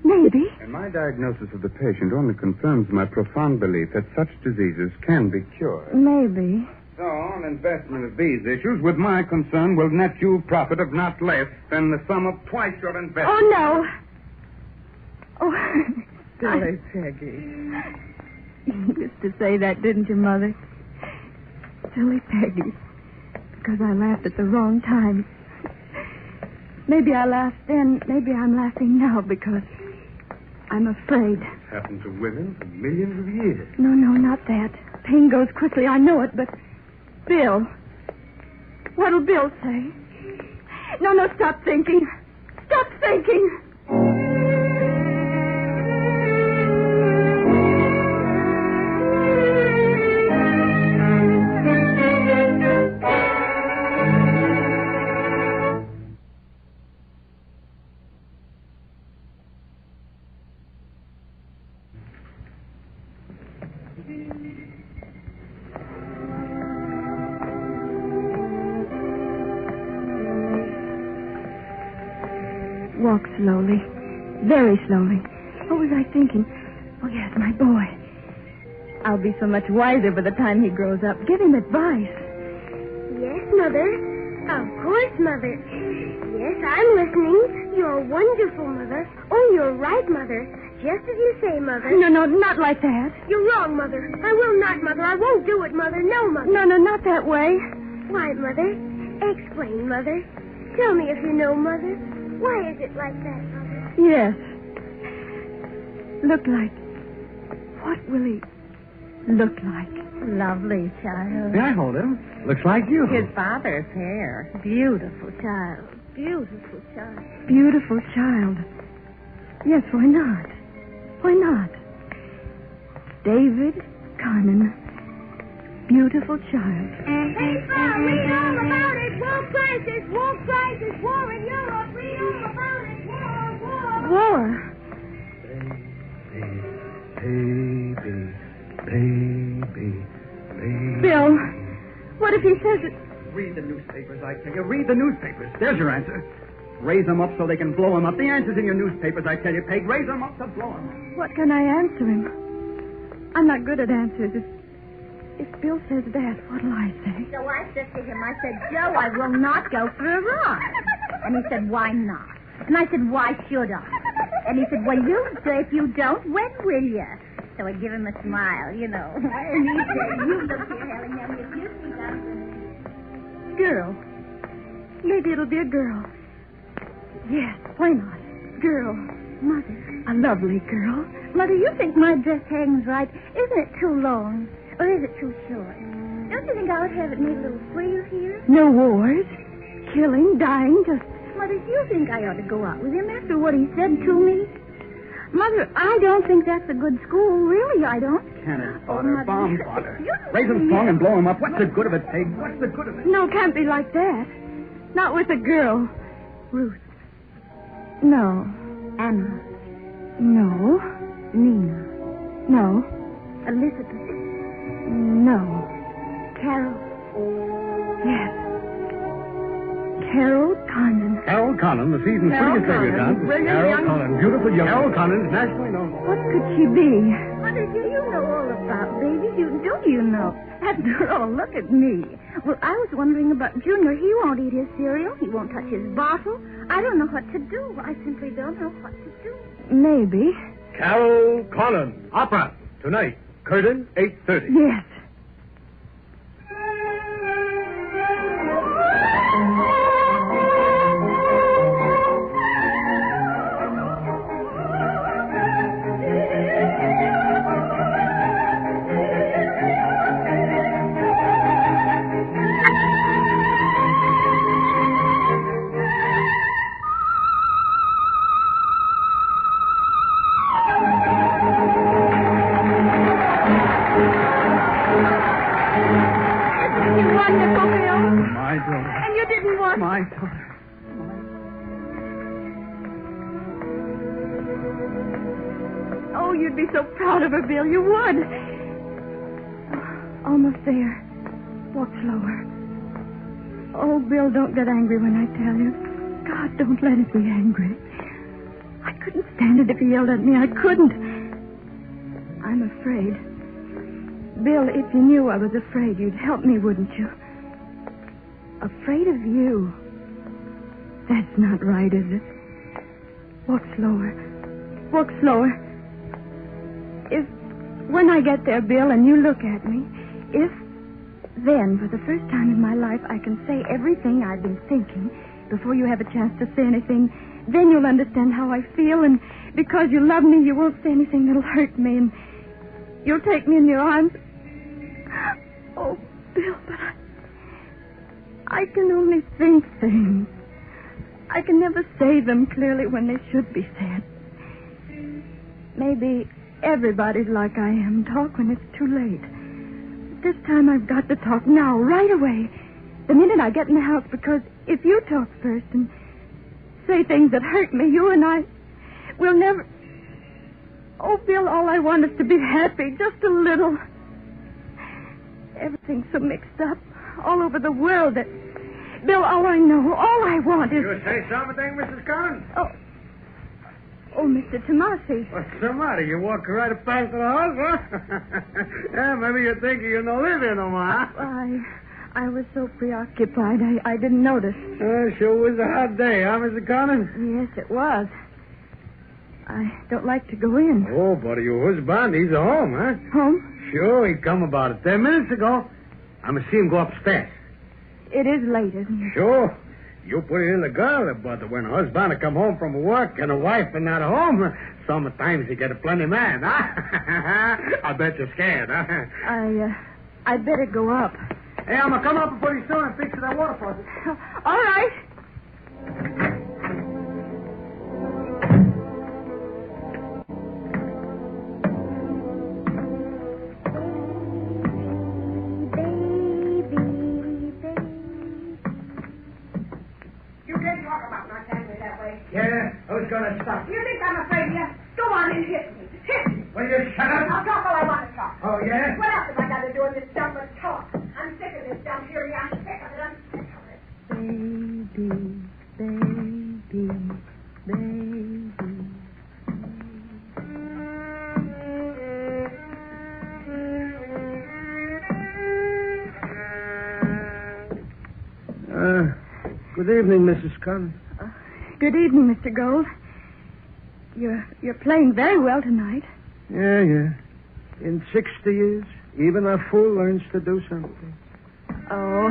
Maybe. And my diagnosis of the patient only confirms my profound belief that such diseases can be cured. Maybe. So, an investment of these issues, with my concern, will net you a profit of not less than the sum of twice your investment. Oh, no. Oh, Silly Peggy. You used to say that, didn't you, Mother? Silly Peggy. Because I laughed at the wrong time. Maybe I laughed then. Maybe I'm laughing now because I'm afraid. It's happened to women for millions of years. No, not that. Pain goes quickly, I know it, but... Bill. What'll Bill say? No, stop thinking. Stop thinking. Walk slowly. Very slowly. What was I thinking? Oh, yes, my boy. I'll be so much wiser by the time he grows up. Give him advice. Yes, Mother. Of course, Mother. Yes, I'm listening. You're wonderful, Mother. Oh, you're right, Mother. Just as you say, Mother. No, not like that. You're wrong, Mother. I will not, Mother. I won't do it, Mother. No, Mother. No, not that way. Why, Mother? Explain, Mother. Tell me if you know, Mother. Why is it like that, Mother? Yes. Look like... What will he look like? Lovely child. May I hold him? Looks like you. His father's hair. Beautiful child. Beautiful child. Beautiful child. Yes, why not? Why not? David Conant. Beautiful child. Baseball, read all about it. War crisis, war in Europe. Read all about it. War. Baby. Bill, what if he says it? Read the newspapers, I tell you. Read the newspapers. There's your answer. Raise them up so they can blow them up. The answer's in your newspapers, I tell you, Peg. Raise them up to blow them up. What can I answer him? I'm not good at answers. If Bill says that, what'll I say? So I said to him, I said, Joe, I will not go for a ride. And he said, why not? And I said, why should I? And he said, well, if you don't, when will you? So I give him a smile, you know. And he said, you look here, Helen, young, if you think I'm... Girl. Maybe it'll be a girl. Yes, why not? Girl. Mother. A lovely girl. Mother, you think my dress hangs right? Isn't it too long? Or is it too short? Don't you think I would have it made a little frill here? No wars. Killing, dying, just... Mother, do you think I ought to go out with him after what he said to me? Mother, I don't think that's a good school. Really, I don't. Cannon fodder, bomb fodder. You- Raise them strong and blow them up. What's the good of it, Peg? What's the good of it? No, can't be like that. Not with a girl. Ruth. No. Anna. No. Nina. No. Elizabeth. No. Carol. Yes. Carol Conant. Carol Conant, the season's prettiest debutante. Carol Conant, beautiful young. Carol Conant, nationally known. What could she be? Mother, do you know all about babies? Do you know? After all, look at me. Well, I was wondering about Junior. He won't eat his cereal. He won't touch his bottle. I don't know what to do. I simply don't know what to do. Maybe. Carol Conant, opera, tonight, curtain, 8:30. Yes. I told her. Oh, you'd be so proud of her, Bill. You would. Almost there. Walk slower. Oh, Bill, don't get angry when I tell you. God, don't let it be angry. I couldn't stand it if he yelled at me. I couldn't. I'm afraid. Bill, if you knew I was afraid, you'd help me, wouldn't you? Afraid of you. That's not right, is it? Walk slower. Walk slower. If, when I get there, Bill, and you look at me, if then, for the first time in my life, I can say everything I've been thinking before you have a chance to say anything, then you'll understand how I feel, and because you love me, you won't say anything that'll hurt me, and you'll take me in your arms. Oh, Bill, but I can only think things. I can never say them clearly when they should be said. Maybe everybody's like I am, talk when it's too late. But this time I've got to talk now, right away, the minute I get in the house, because if you talk first and say things that hurt me, you and I will never... Oh, Bill, all I want is to be happy, just a little. Everything's so mixed up all over the world that... Bill, all I know, all I want is... You say something, Mrs. Collins? Oh, Mr. Tomasi. What's the matter? You walk right past the house, huh? Yeah, maybe you're thinking you don't live here no more, huh? I was so preoccupied, I didn't notice. Sure was a hot day, huh, Mr. Collins? Yes, it was. I don't like to go in. Oh, but your husband, he's at home, huh? Home? Sure, he come about 10 minutes ago. I'm going to see him go upstairs. It is late, isn't it? Sure. You put it in the girl, but when a husband come home from work and a wife are not home, sometimes you get a plenty man, huh? I bet you're scared, huh? I'd better go up. Hey, I'm going to come up pretty soon and fix that water faucet. All right. Yeah, who's going to stop? You think I'm afraid of you? Go on and hit me. Hit me. Will you shut up? I'll talk all I want to talk. Oh, yeah? What else have I got to do in this dump but talk? I'm sick of this dump here. I'm sick of it. I'm sick of it. Good evening, Mrs. Collins. Good evening, Mr. Gold. You're playing very well tonight. Yeah. In 60 years, even a fool learns to do something. Oh.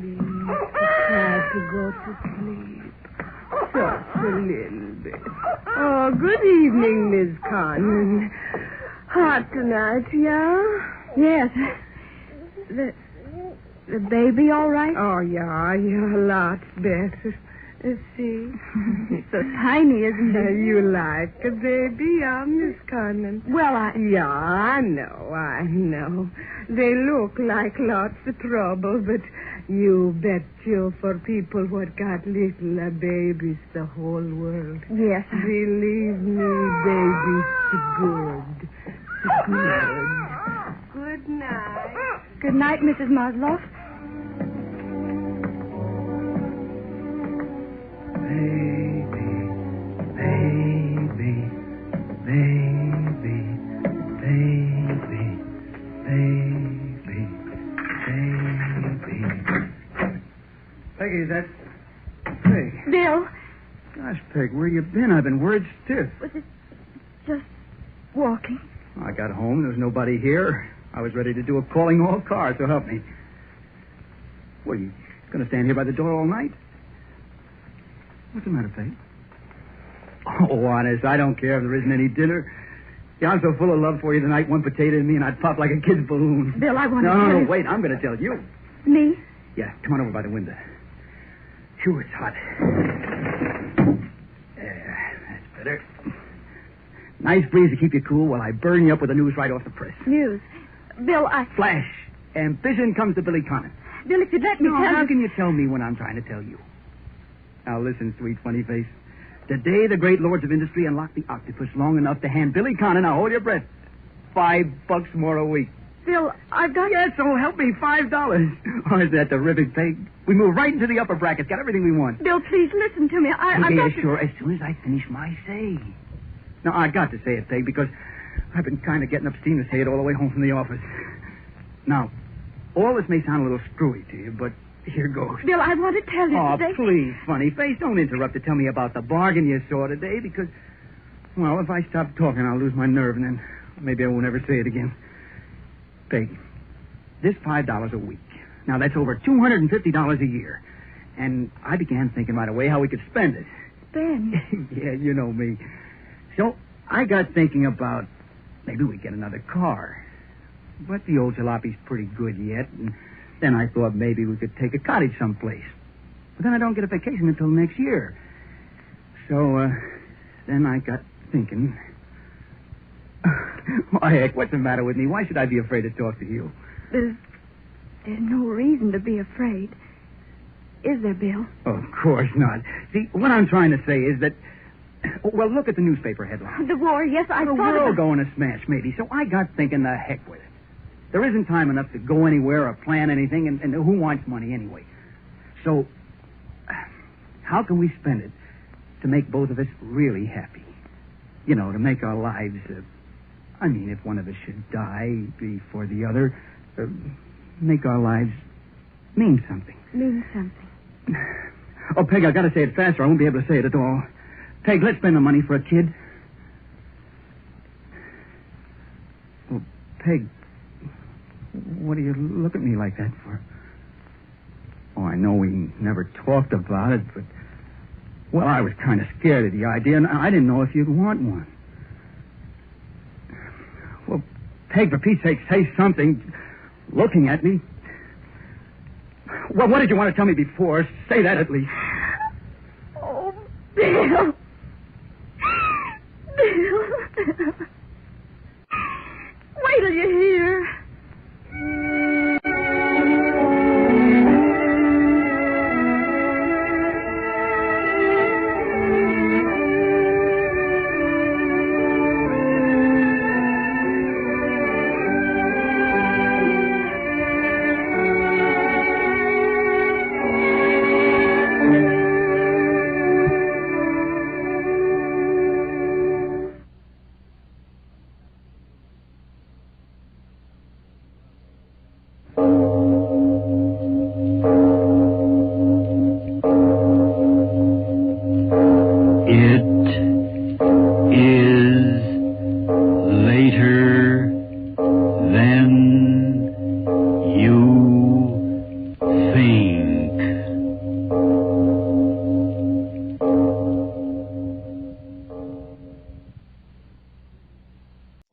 Try to go to sleep. Just a little bit. Oh, good evening, Miss Conlon. Hot tonight, yeah? Yes. The baby all right? Oh, yeah, lots better. See? So tiny, isn't it? You like a baby, yeah, Miss Conlon? Well, Yeah, I know. They look like lots of trouble, but you bet you for people what got little babies, the whole world. Yes. Believe me, baby's good. Good night. Good night, Mrs. Maslow. Peggy, that's Peg. Bill. Gosh, Peg, where you been? I've been worried stiff. Was it just walking? I got home. There was nobody here. I was ready to do a calling all cars, so help me. What, are you going to stand here by the door all night? What's the matter, Peg? Oh, honest, I don't care if there isn't any dinner. Yeah, I'm so full of love for you tonight, one potato in me, and I'd pop like a kid's balloon. Bill, I want to No, tell you... wait, I'm going to tell you. Me? Yeah, come on over by the window. Phew, it's hot. Yeah, that's better. Nice breeze to keep you cool while I burn you up with the news right off the press. News. Bill, Flash. Ambition comes to Billy Connor. Bill, if you'd let me tell How you... can you tell me when I'm trying to tell you? Now listen, sweet funny face. Today, the great lords of industry unlocked the octopus long enough to hand Billy Connor, now hold your breath, $5 more a week. Bill, I've got... Yes, so help me, $5. Oh, is that terrific, Peg? We move right into the upper brackets, got everything we want. Bill, please listen to me. I've got to... Sure, as soon as I finish my say. Now, I got to say it, Peg, because I've been kind of getting up steam to say it all the way home from the office. Now, all this may sound a little screwy to you, but here goes. Bill, I want to tell you today... Oh, please, funny face, don't interrupt to tell me about the bargain you saw today, because, well, if I stop talking, I'll lose my nerve, and then maybe I won't ever say it again. Peg, this $5 a week. Now, that's over $250 a year. And I began thinking right away how we could spend it. Spend? Yeah, you know me. So I got thinking about maybe we get another car. But the old jalape's pretty good yet. And then I thought maybe we could take a cottage someplace. But then I don't get a vacation until next year. So then I got thinking... Why, heck, what's the matter with me? Why should I be afraid to talk to you? There's no reason to be afraid. Is there, Bill? Oh, of course not. See, what I'm trying to say is that... Well, look at the newspaper headline. The war, yes, I thought thought we're all about... going to smash, maybe. So I got thinking the heck with it. There isn't time enough to go anywhere or plan anything, and who wants money anyway? So, how can we spend it to make both of us really happy? You know, to make our lives... I mean, if one of us should die before the other, make our lives mean something. Mean something. Oh, Peg, I got to say it faster. I won't be able to say it at all. Peg, let's spend the money for a kid. Oh, Peg, what do you look at me like that for? Oh, I know we never talked about it, but... Well, I was kind of scared of the idea, and I didn't know if you'd want one. Well, Peg, for Pete's sake, say something. Looking at me. Well, what did you want to tell me before? Say that at least. Oh, Bill. Bill. Wait till you hear.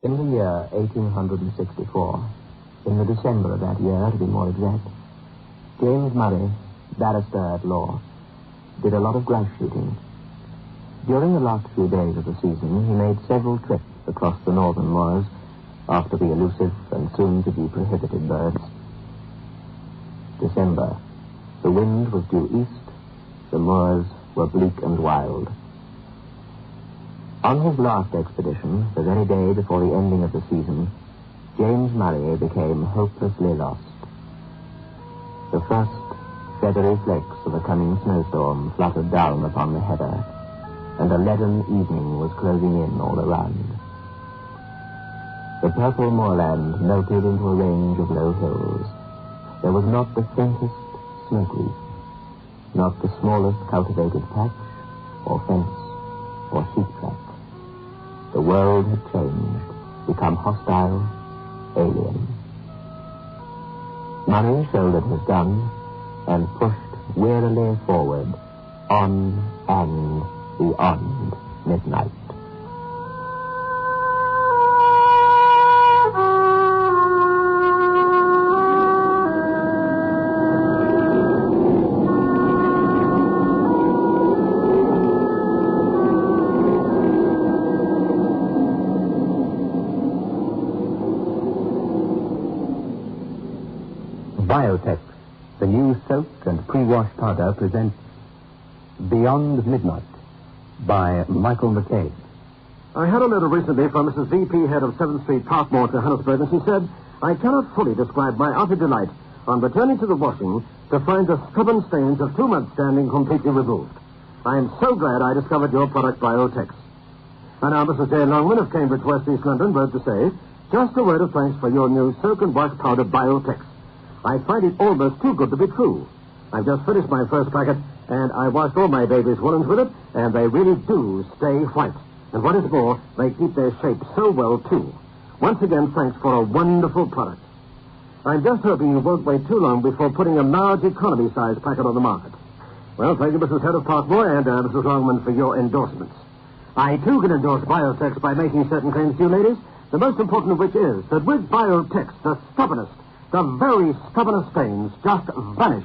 In the year 1864, in the December of that year, to be more exact, James Murray, barrister at law, did a lot of grouse shooting. During the last few days of the season, he made several trips across the northern moors after the elusive and soon-to-be prohibited birds. December. The wind was due east. The moors were bleak and wild. On his last expedition, the very day before the ending of the season, James Murray became hopelessly lost. The first feathery flakes of a coming snowstorm fluttered down upon the heather, and a leaden evening was closing in all around. The purple moorland melted into a range of low hills. There was not the faintest smoke wreath, not the smallest cultivated patch, or fence, or sheep track. The world had changed, become hostile, alien. Murray shouldered his gun and pushed wearily forward, on and beyond midnight. Biotex, the new soak and pre-wash powder, presents Beyond Midnight by Michael McCabe. I had a letter recently from Mrs. V.P., head of 7th Street, Parkmore, Johannesburg, and she said, I cannot fully describe my utter delight on returning to the washing to find the stubborn stains of 2 months' standing completely removed. I am so glad I discovered your product, Biotex. And now Mrs. J. Longman of Cambridge, West East London, wrote to say, just a word of thanks for your new soak and wash powder, Biotex. I find it almost too good to be true. I've just finished my first packet, and I washed all my baby's woolens with it, and they really do stay white. And what is more, they keep their shape so well, too. Once again, thanks for a wonderful product. I'm just hoping you won't wait too long before putting a large economy-size packet on the market. Well, thank you, Mrs. Head of Parkmore, and Mrs. Longman, for your endorsements. I, too, can endorse Biotex by making certain claims to you, ladies, the most important of which is that with Biotex, the stubbornest, the very stubbornest stains just vanish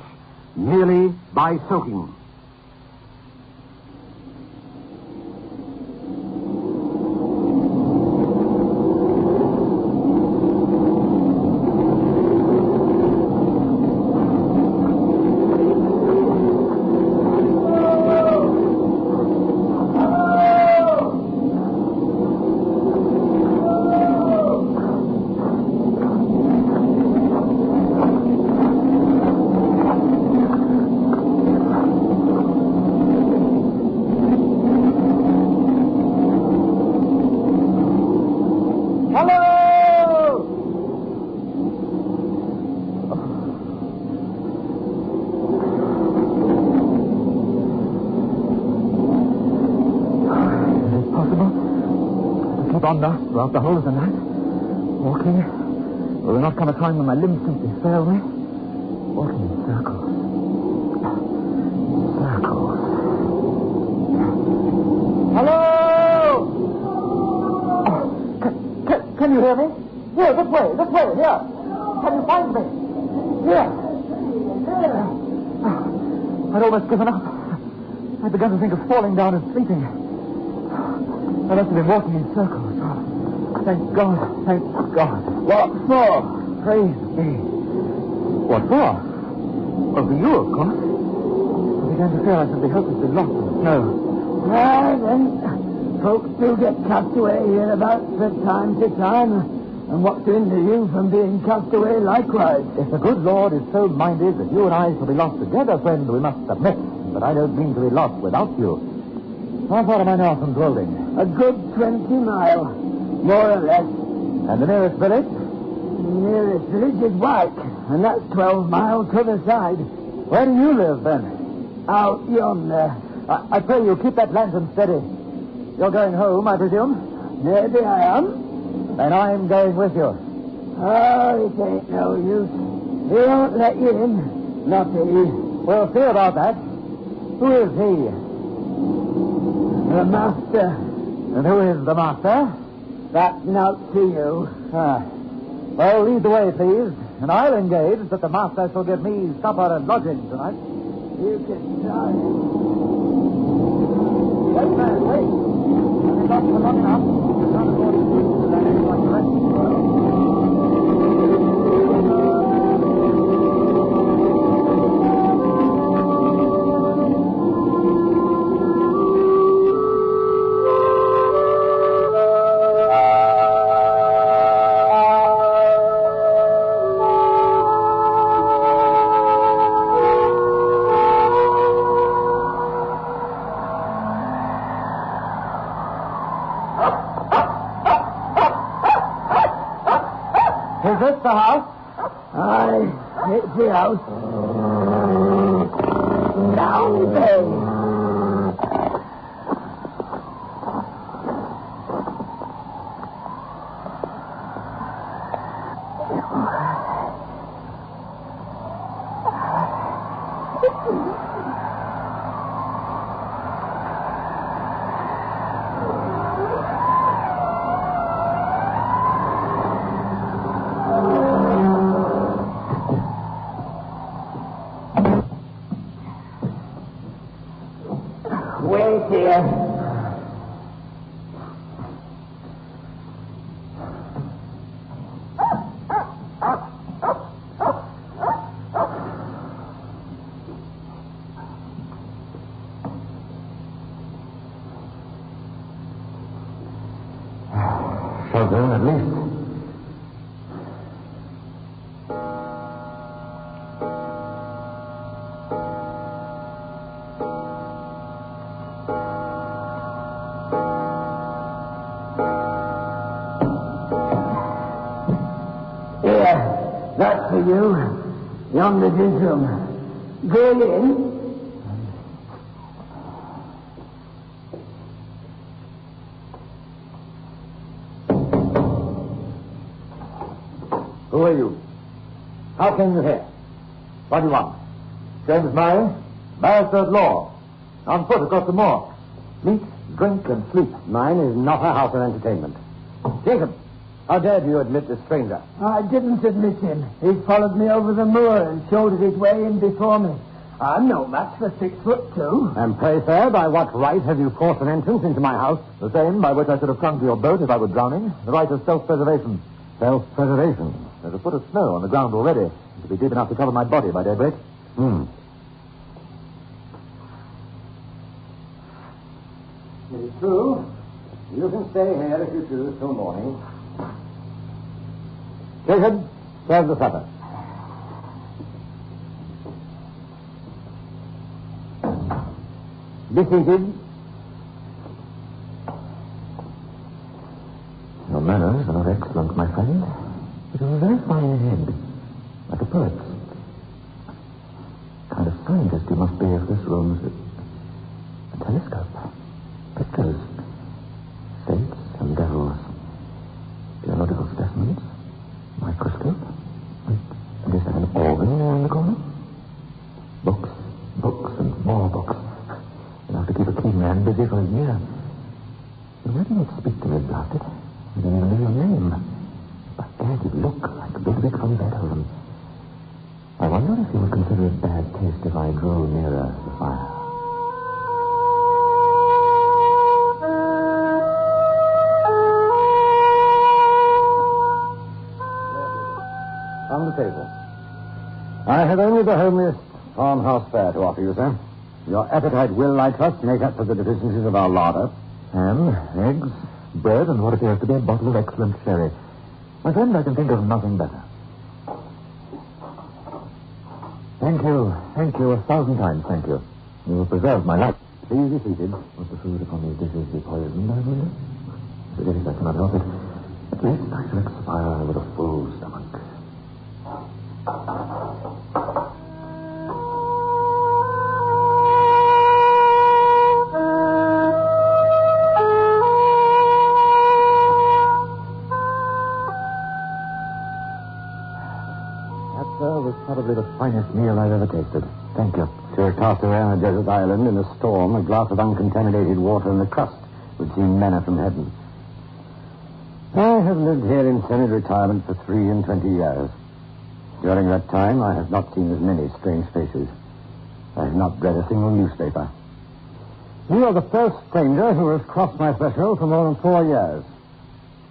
merely by soaking. Throughout the whole of the night, walking. Will there not come a time when my limbs simply fail me? Walking in circles. Circles. Hello! Oh, can you hear me? Here, this way, here. Can you find me? Here. Oh, I'd almost given up. I'd begun to think of falling down and sleeping. I must have been walking in circles. Thank God. What for? Praise be. What for? Well, for you, of course. I began to fear I should be hopelessly lost in the snow. Well, then, folks do get cast away hereabouts from time to time. And what to hinder you from being cast away likewise? If the good Lord is so minded that you and I shall be lost together, friend, we must submit. But I don't mean to be lost without you. How far am I now from Droling? A good 20 miles. More or less. And the nearest village? The nearest village is Wyke, and that's 12 miles to the side. Where do you live, then? Out yonder. I pray you, keep that lantern steady. You're going home, I presume? Maybe I am. Then I'm going with you. Oh, it ain't no use. He won't let you in. Not he. We'll see about that. Who is he? The master. And who is the master? That's not to you. Well, lead the way, please. And I'll engage that the master shall give me supper and lodging tonight. You can try. Wait, man, wait. I've been lost for long enough. I can't afford to sleep to let anyone rest. Is this the house? Aye, it's the house. Down there. Wait here. Shelter, at least. Here, that's for you. Yonder's his room. Go in. Who are you? How came you here? What do you want? James Murray, barrister at law. On foot across the moor. Meat, drink, and sleep. Mine is not a house of entertainment. Jacob, how dared you admit this stranger? I didn't admit him. He followed me over the moor and shouldered his way in before me. I'm no match for 6'2". And pray, sir, by what right have you forced an entrance into my house? The same by which I should have come to your boat if I were drowning. The right of self-preservation. Self-preservation? There's a foot of snow on the ground already. It'll be deep enough to cover my body by daybreak. It is true. You can stay here if you choose till morning. Jacob, serve the supper. Be seated. Your manners are not excellent, my friend. But you have a very fine head, like a poet's. Kind of scientist you must be if this room's a telescope. Pictures, saints and devils, geological specimens, microscope. And is that an organ there in the corner? Books, and more books. Enough to keep a keen man busy for a year. Why do you not speak to me about it? You don't even know your name. But there you look like Big Vic from Beethoven. I wonder if you would consider it bad taste if I drew nearer the fire. On the table. I have only the homeliest farmhouse fare to offer you, sir. Your appetite will, I trust, make up for the deficiencies of our larder. Ham, eggs, bread, and what appears to be a bottle of excellent sherry. My friend, I can think of nothing better. Thank you 1,000 times, thank you. You have preserved my life. Please be seated. Would the food upon these dishes be poisoned, I wonder? If it is, I cannot help it. At least I shall expire with a full stomach. Was probably the finest meal I've ever tasted. Thank you. To have cast away on a desert island in a storm, a glass of uncontaminated water and a crust would seem manna from heaven. I have lived here in semi-retirement for 23 years. During that time, I have not seen as many strange faces. I have not read a single newspaper. You are the first stranger who has crossed my threshold for more than 4 years.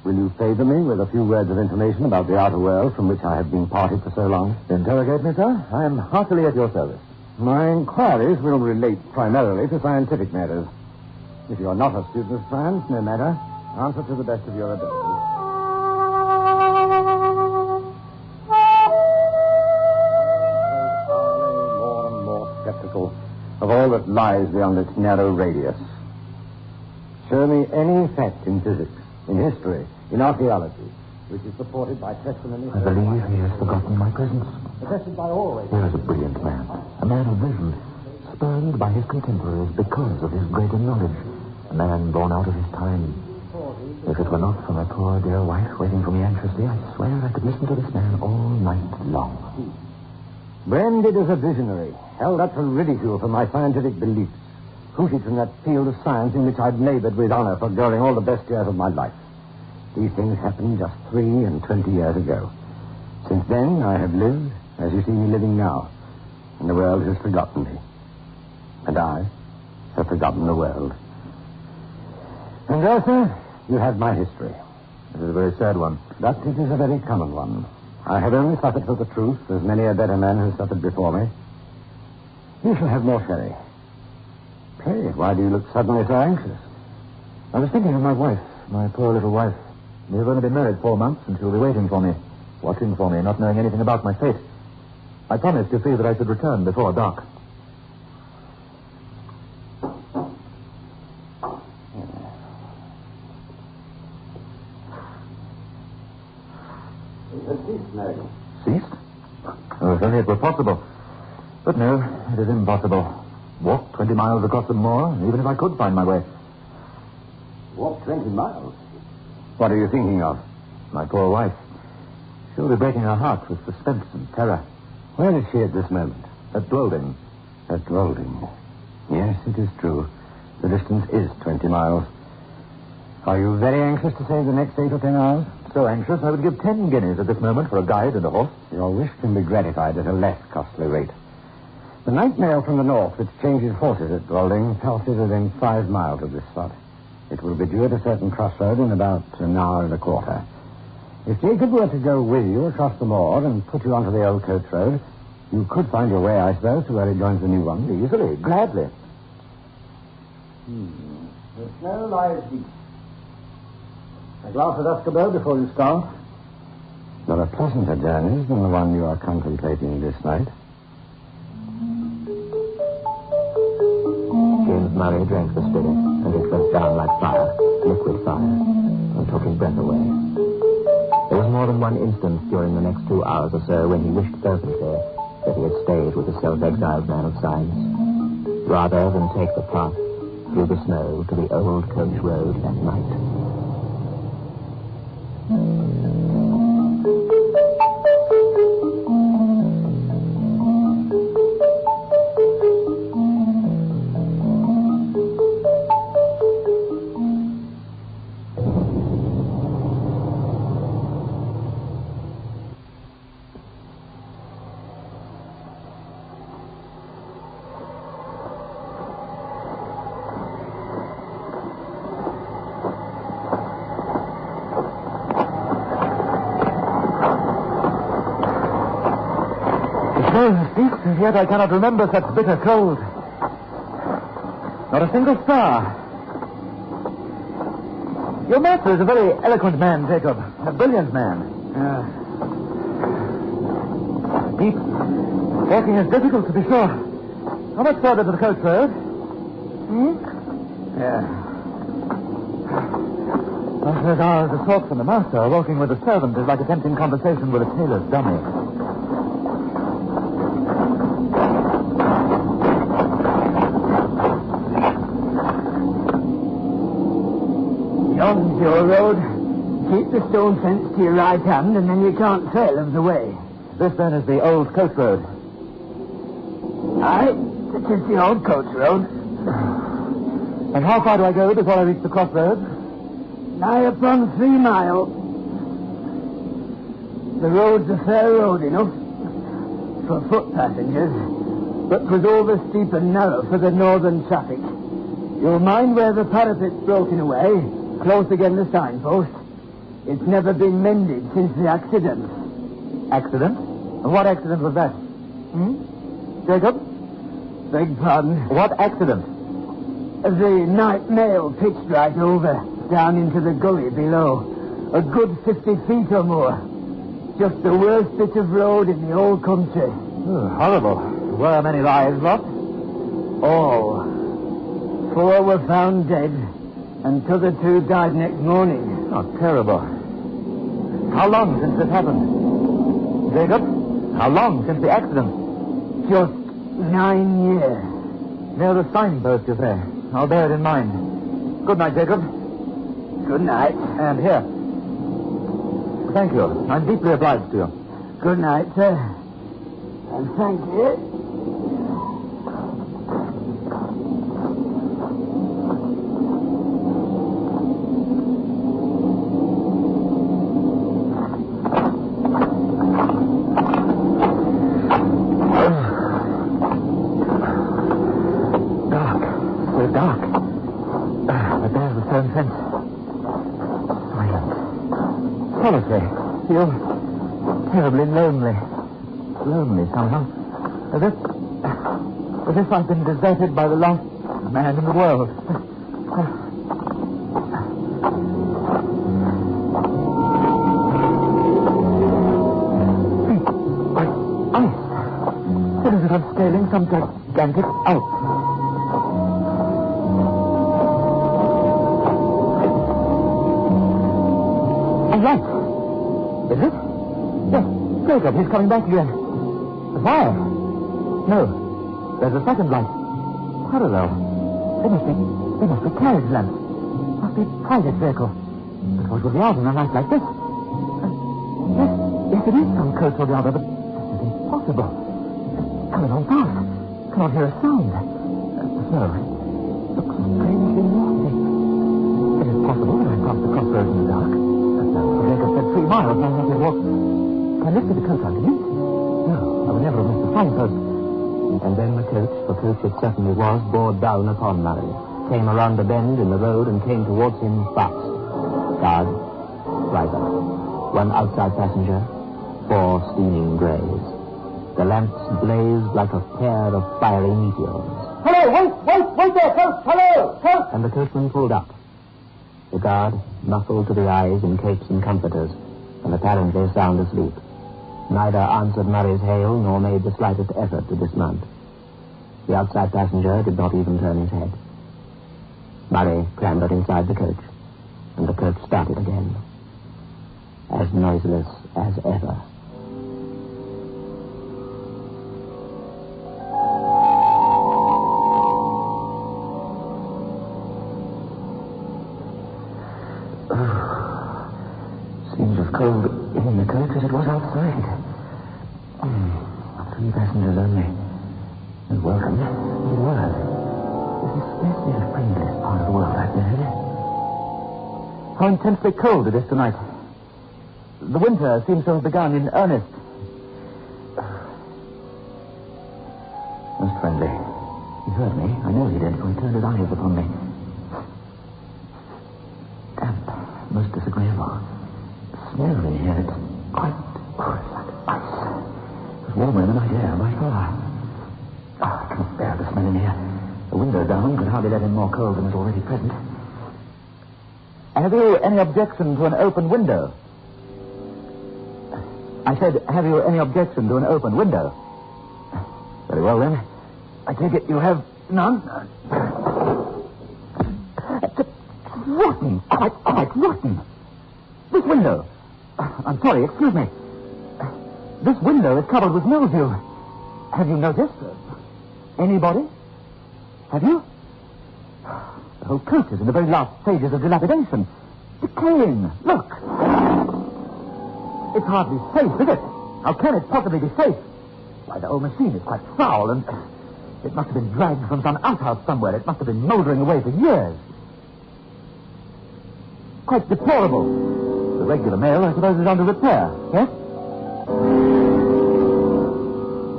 Will you favor me with a few words of information about the outer world from which I have been parted for so long? Interrogate me, sir. I am heartily at your service. My inquiries will relate primarily to scientific matters. If you are not a student of science, no matter. Answer to the best of your ability. More and more skeptical of all that lies beyond its narrow radius. Show me any fact in physics, in history, in archaeology, which is supported by testimony. I believe he has forgotten my presence. Attested by all. Here is a brilliant man, a man of vision, spurned by his contemporaries because of his greater knowledge, a man born out of his time. If it were not for my poor dear wife waiting for me anxiously, I swear I could listen to this man all night long. Branded as a visionary, held up for ridicule for my scientific beliefs, hooted from that field of science in which I'd labored with honor for during all the best years of my life. These things happened just 23 years ago. Since then, I have lived as you see me living now, and the world has forgotten me. And I have forgotten the world. And Arthur, you have my history. It is a very sad one. But it is a very common one. I have only suffered for the truth, as many a better man has suffered before me. You shall have more sherry. Pray, why do you look suddenly so anxious? I was thinking of my wife, my poor little wife. We've only been married 4 months, and she'll be waiting for me, watching for me, not knowing anything about my fate. I promised Effie that I should return before dark. Ceased? Oh, if only it were possible. But no, it is impossible. Walk 20 miles across the moor, even if I could find my way. Walk 20 miles? What are you thinking of? My poor wife. She'll be breaking her heart with suspense and terror. Where is she at this moment? At Dwolding. At Dwolding. Yes, it is true. The distance is 20 miles. Are you very anxious to save the next 8 or 10 hours? So anxious, I would give 10 guineas at this moment for a guide and a horse. Your wish can be gratified at a less costly rate. The night mail from the north, which changes horses at Dwolding, passes within 5 miles of this spot. It will be due at a certain crossroad in about an hour and a quarter. If Jacob were to go with you across the moor and put you onto the old coach road, you could find your way, I suppose, to where it joins the new one. Easily, gladly. The snow lies deep. A glass of Escobar before you start. There are pleasanter journeys than the one you are contemplating this night. James Murray drank the spirit, and it went down like fire, liquid fire, and took his breath away. There was more than one instance during the next 2 hours or so when he wished fervently that he had stayed with the self-exiled man of science, rather than take the path through the snow to the old coach road at night. And yet I cannot remember such bitter cold. Not a single star. Your master is a very eloquent man, Jacob. A brilliant man. Deep. Walking is difficult, to be sure. How much further to the coach road? After those hours of talk from the master, walking with a servant is like attempting conversation with a tailor's dummy. Yon's your road. Keep the stone fence to your right hand, and then you can't fail of the way. This, then, is the old coach road. Aye, it is the old coach road. And how far do I go before I reach the crossroads? Nigh upon 3 miles. The road's a fair road enough for foot passengers, but 'twas over steep and narrow for the northern traffic. You'll mind where the parapet's broken away, close against the signpost. It's never been mended since the accident. Accident? What accident was that? Jacob? Beg pardon? What accident? The night mail pitched right over, down into the gully below. A good 50 feet or more. Just the worst bit of road in the old country. Oh, horrible. Were many lives lost? All. 4 were found dead, and t'other 2 died next morning. Oh, terrible. How long since this happened? Jacob, how long since the accident? Just 9 years. Near the signpost, you say? I'll bear it in mind. Good night, Jacob. Good night. And here. Thank you. I'm deeply obliged to you. Good night, sir. And thank you. Terribly lonely. Lonely somehow. As if I've been deserted by the last man in the world. some gigantic Alp. A light. Is it? Yes. Jacob, he's coming back again. The fire? No. There's a second light. Parallel. They must be carriage lamps. Must be private vehicle. But what would be out in a night like this? Yes, it is some coach or the other, but this is impossible. It's coming on fast. Cannot hear a sound. The snow looks strangely lofty. It is possible that I crossed the crossroads in the dark. Jacob said 3 miles, and I have to walk. Can I lift the coach underneath? No, I would never have missed the signpost. And then the coach, for coach it certainly was, bore down upon Murray, came around a bend in the road and came towards him fast. Guard, driver, one outside passenger, 4 steaming greys. The lamps blazed like a pair of fiery meteors. Hello, wait there, coach, hello, coach! And the coachman pulled up. The guard, muffled to the eyes in capes and comforters, and apparently sound asleep, neither answered Murray's hail nor made the slightest effort to dismount. The outside passenger did not even turn his head. Murray clambered inside the coach, and the coach started again, as noiseless as ever. Seems as cold in the coach as it was outside. 3 passengers only. And welcome. We were. This is scarcely the friendliest part of the world I've visited. How intensely cold it is tonight. The winter seems to have begun in earnest. Most friendly. He heard me. I know he did, for he turned his eyes upon me. Damp. Most disagreeable. The smell in here, it's quite... it's like ice. It's warmer than I dare, by far. I can't bear the smell in here. The window down could hardly let in more cold than is already present. Have you any objection to an open window? I said, have you any objection to an open window? Very well, then. I take it you have none? It's rotten. Quite rotten. This window. I'm sorry, excuse me. This window is covered with mildew. Have you noticed? Anybody? Have you? The whole coach is in the very last stages of dilapidation. Decaying. Look. It's hardly safe, is it? How can it possibly be safe? Why, the whole machine is quite foul, and it must have been dragged from some outhouse somewhere. It must have been mouldering away for years. Quite deplorable. The regular mail, I suppose, is under repair, yes?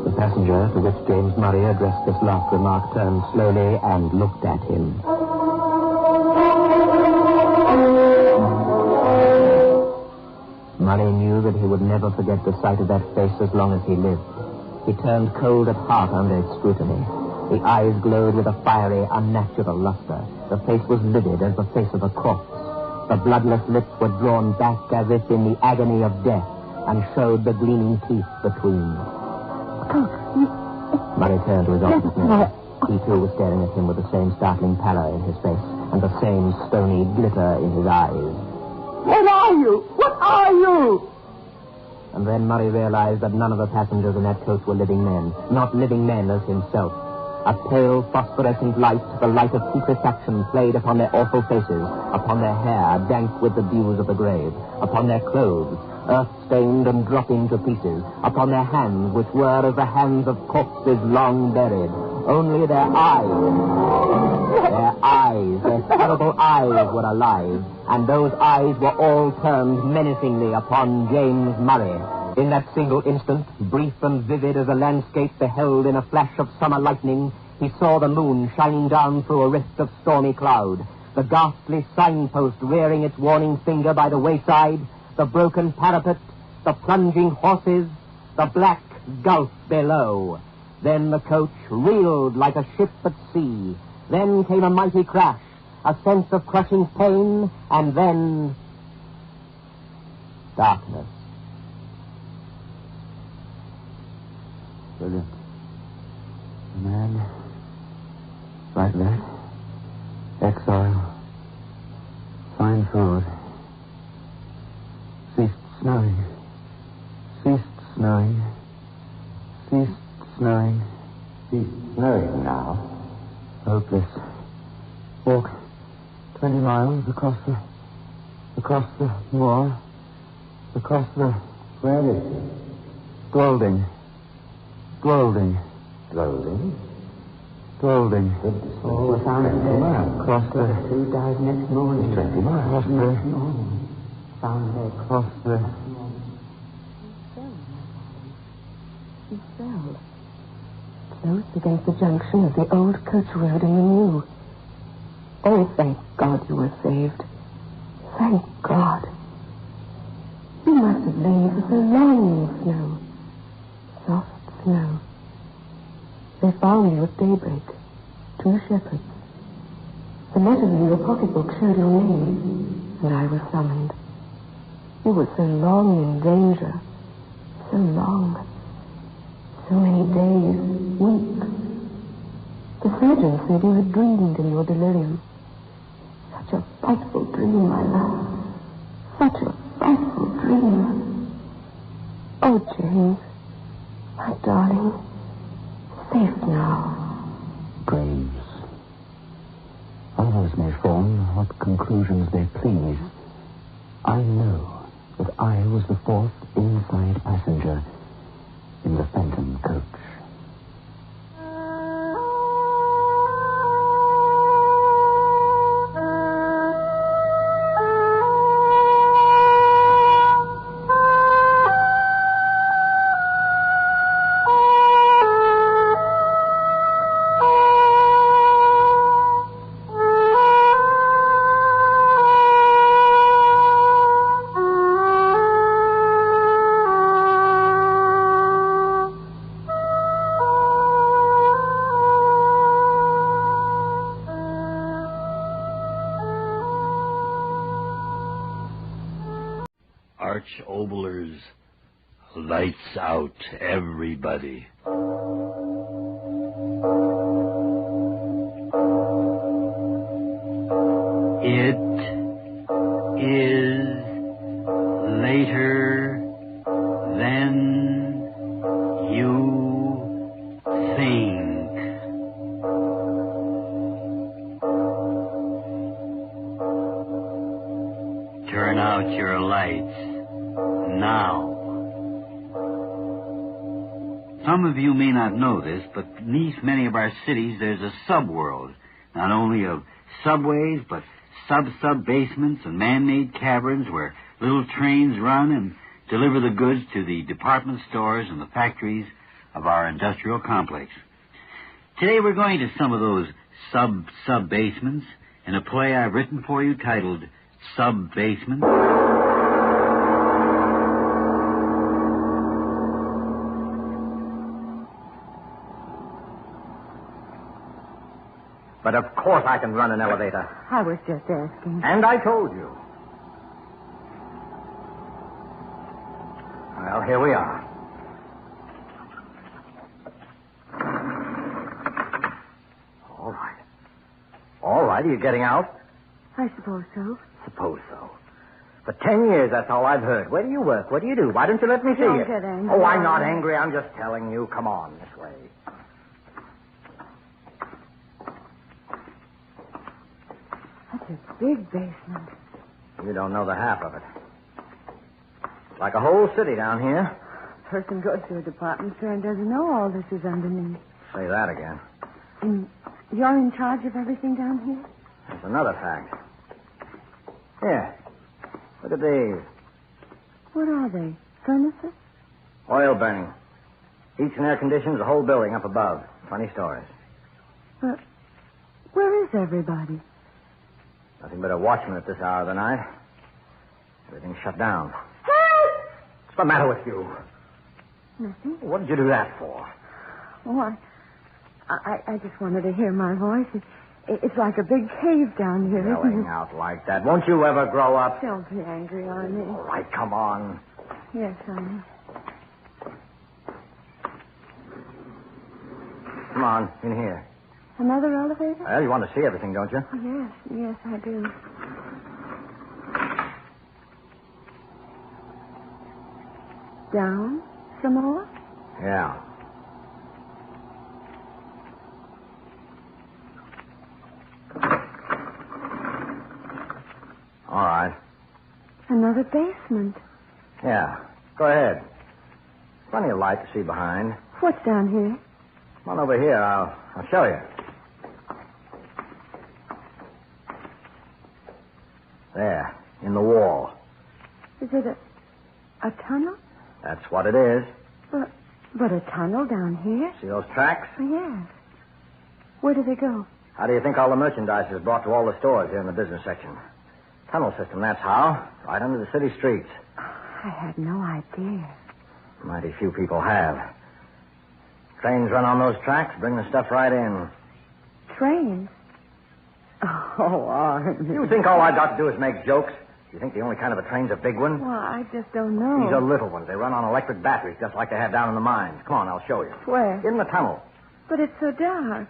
The passenger to which James Murray addressed this last remark turned slowly and looked at him. Murray knew that he would never forget the sight of that face as long as he lived. He turned cold at heart under its scrutiny. The eyes glowed with a fiery, unnatural luster. The face was livid as the face of a corpse. The bloodless lips were drawn back as if in the agony of death, and showed the gleaming teeth between. Murray turned to his office man. He too was staring at him with the same startling pallor in his face, and the same stony glitter in his eyes. What are you? What are you? And then Murray realized that none of the passengers in that coach were living men, not living men as himself. A pale, phosphorescent light, the light of putrefaction, played upon their awful faces, upon their hair, dank with the dews of the grave, upon their clothes, earth-stained and dropping to pieces, upon their hands, which were as the hands of corpses long buried. Only their terrible eyes were alive, and those eyes were all turned menacingly upon James Murray. In that single instant, brief and vivid as a landscape beheld in a flash of summer lightning, he saw the moon shining down through a rift of stormy cloud, the ghastly signpost rearing its warning finger by the wayside, the broken parapet, the plunging horses, the black gulf below. Then the coach reeled like a ship at sea. Then came a mighty crash, a sense of crushing pain, and then darkness. Brilliant. Like that. Exile. Find food. Ceased snowing. Ceased snowing. Ceased snowing. Ceased snowing now. Hopeless. Walk 20 miles across the moor. Across the... Where is it? Dwolding. Dwolding. Oh, we found it there. Across the... He died next morning. 20 miles. Across the... Found it. Across the... He fell. Close against the junction of the old coach road and the new. Oh, thank God you were saved. Thank God. You must have lain for so long in the snow. Soft snow. They found you at daybreak. 2 shepherds. The letters in your pocketbook showed your name, and I was summoned. You were so long in danger. So long. So many days, weeks. The surgeon said you had dreamed in your delirium. Such a frightful dream, my love. Such a frightful dream. Oh, James, my darling, safe now. Dreams. Others may form what conclusions they please. I know that I was the 4th inside passenger in the Phantom coach. Oboler's lights out, everybody. It is later than you think. Turn out your lights now. Some of you may not know this, but beneath many of our cities there's a subworld, not only of subways, but sub-basements and man-made caverns where little trains run and deliver the goods to the department stores and the factories of our industrial complex. Today we're going to some of those sub-basements in a play I've written for you titled Sub-Basement. But of course I can run an elevator. I was just asking. And I told you. Well, here we are. All right. All right, are you getting out? I suppose so. Suppose so. For 10 years, that's all I've heard. Where do you work? What do you do? Why don't you let me see Don't you? get angry. Oh, I'm not angry. I'm just telling you. Come on, this way. That's a big basement. You don't know the half of it. It's like a whole city down here. A person goes to a department store and doesn't know all this is underneath. Say that again. And you're in charge of everything down here? That's another fact. Here. Look at these. What are they? Furnaces? Oil burning. Heats and air conditions the whole building up above. 20 stories. But where is everybody? Nothing but a watchman at this hour of the night. Everything's shut down. Help! What's the matter with you? Nothing. What did you do that for? Oh, I just wanted to hear my voice. It's like a big cave down here, isn't Yelling it? out like that. Won't you ever grow up? Don't be angry on me. All right, come on. Yes, honey. Come on, in here. Another elevator? Well, you want to see everything, don't you? Oh, yes, I do. Down some more? Yeah. All right. Another basement. Yeah. Go ahead. Plenty of light to see behind. What's down here? Come on over here. I'll show you. There, in the wall. Is it a tunnel? That's what it is. But a tunnel down here? See those tracks? Yes. Where do they go? How do you think all the merchandise is brought to all the stores here in the business section? Tunnel system, that's how. Right under the city streets. I had no idea. Mighty few people have. Trains run on those tracks, bring the stuff right in. Trains? Oh, Arnie. You think all I got to do is make jokes? You think the only kind of a train's a big one? Well, I just don't know. These are little ones. They run on electric batteries, just like they have down in the mines. Come on, I'll show you. Where? In the tunnel. But it's so dark.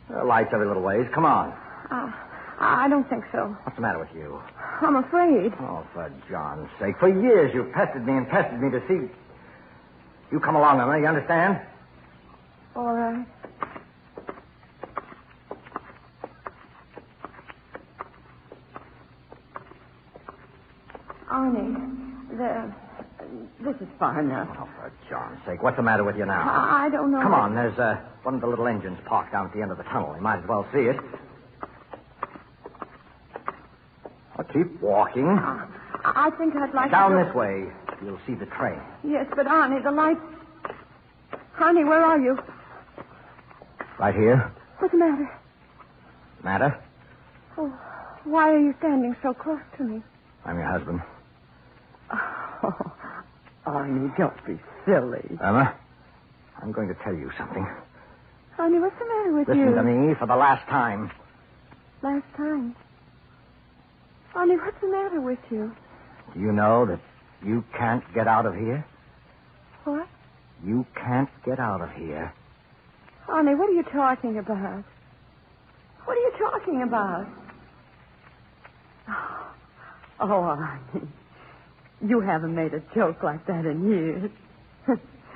There are lights every little ways. Come on. I don't think so. What's the matter with you? I'm afraid. Oh, for John's sake. For years you've pestered me to see... You come along, Emma. You understand? All right. Arnie, this is far enough. Oh, for John's sake. What's the matter with you now? I don't know. Come on. There's one of the little engines parked down at the end of the tunnel. You might as well see it. Well, keep walking. I think I'd like down to... this way. You'll see the train. Yes, but Arnie, the lights... Arnie, where are you? Right here. What's the matter? Matter? Oh, why are you standing so close to me? I'm your husband. Oh, Arnie, don't be silly. Emma, I'm going to tell you something. Arnie, what's the matter with you? Listen to me for the last time. Last time? Arnie, what's the matter with you? Do you know that you can't get out of here? What? You can't get out of here. Arnie, what are you talking about? What are you talking about? Oh, Arnie, you haven't made a joke like that in years.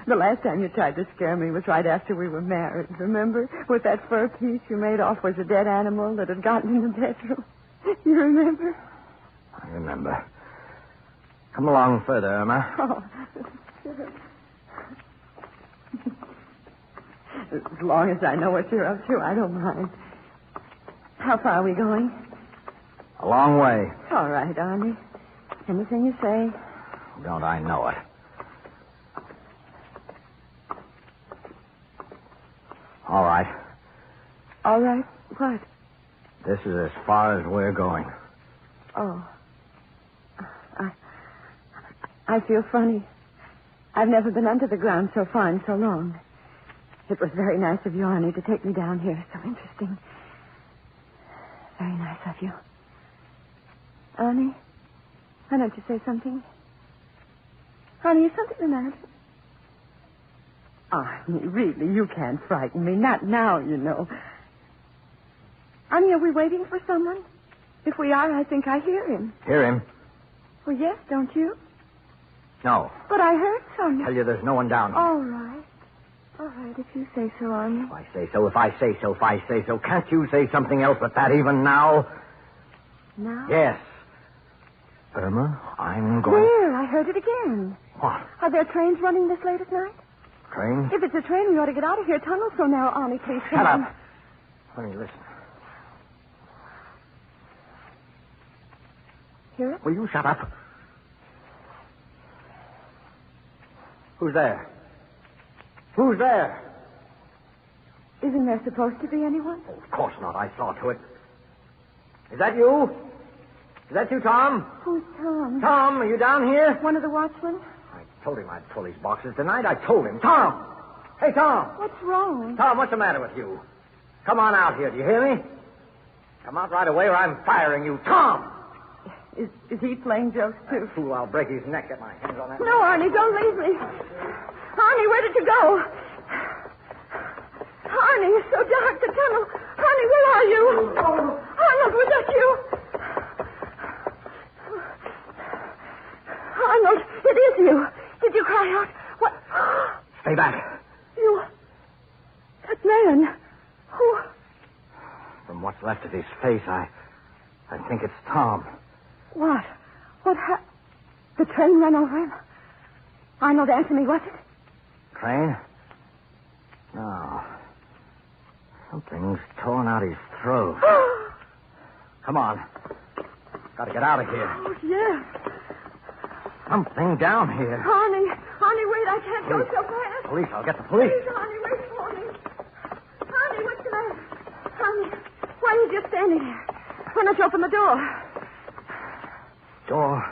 The last time you tried to scare me was right after we were married, remember? With that fur piece you made off was a dead animal that had gotten in the bedroom. You remember? I remember. Come along further, Emma. Oh. As long as I know what you're up to, I don't mind. How far are we going? A long way. All right, Arnie. Anything you say. Don't I know it? All right. All right. What? This is as far as we're going. Oh. I feel funny. I've never been under the ground so far in so long. It was very nice of you, Arnie, to take me down here. So interesting. Very nice of you. Arnie, why don't you say something? Arnie, is something the matter? Arnie, really, you can't frighten me. Not now, you know. Arnie, are we waiting for someone? If we are, I think I hear him. Hear him? Well, yes, don't you? No. But I heard someone. Tell you there's no one down here. All right. All right, if you say so, Arnie. If I say so, if I say so, if I say so. Can't you say something else but that even now? Now? Yes. Irma, I'm going... There, I heard it again. What? Are there trains running this late at night? Train? If it's a train, we ought to get out of here. Tunnel's so narrow, Arnie, please. Shut up. Let me listen. Hear it? Will you shut up? Who's there? Who's there? Isn't there supposed to be anyone? Oh, of course not. I saw to it. Is that you? Is that you, Tom? Who's Tom? Tom, are you down here? One of the watchmen? I told him I'd pull these boxes tonight. I told him. Tom! Hey, Tom! What's wrong? Tom, what's the matter with you? Come on out here. Do you hear me? Come out right away or I'm firing you. Tom! Is he playing jokes, too? Fool, I'll break his neck. Get my hands on that. No, Arnie, don't leave me. Arnie, where did you go? Arnie, it's so dark, the tunnel. Honey, where are you? Arnold, was that you? Arnold, it is you. Did you cry out? What? Stay back. You... That man. Who? From what's left of his face, I think it's Tom. What? What happened? The train ran over him? Arnold, answer me, was it? Train? No. Something's torn out his throat. Come on. Gotta get out of here. Oh, yes. Something down here. Honey, wait, I can't go so fast. Police, I'll get the police. Please, honey, wait for me. Honey, what's the matter? Honey, why are you just standing there? Why don't you open the door? Door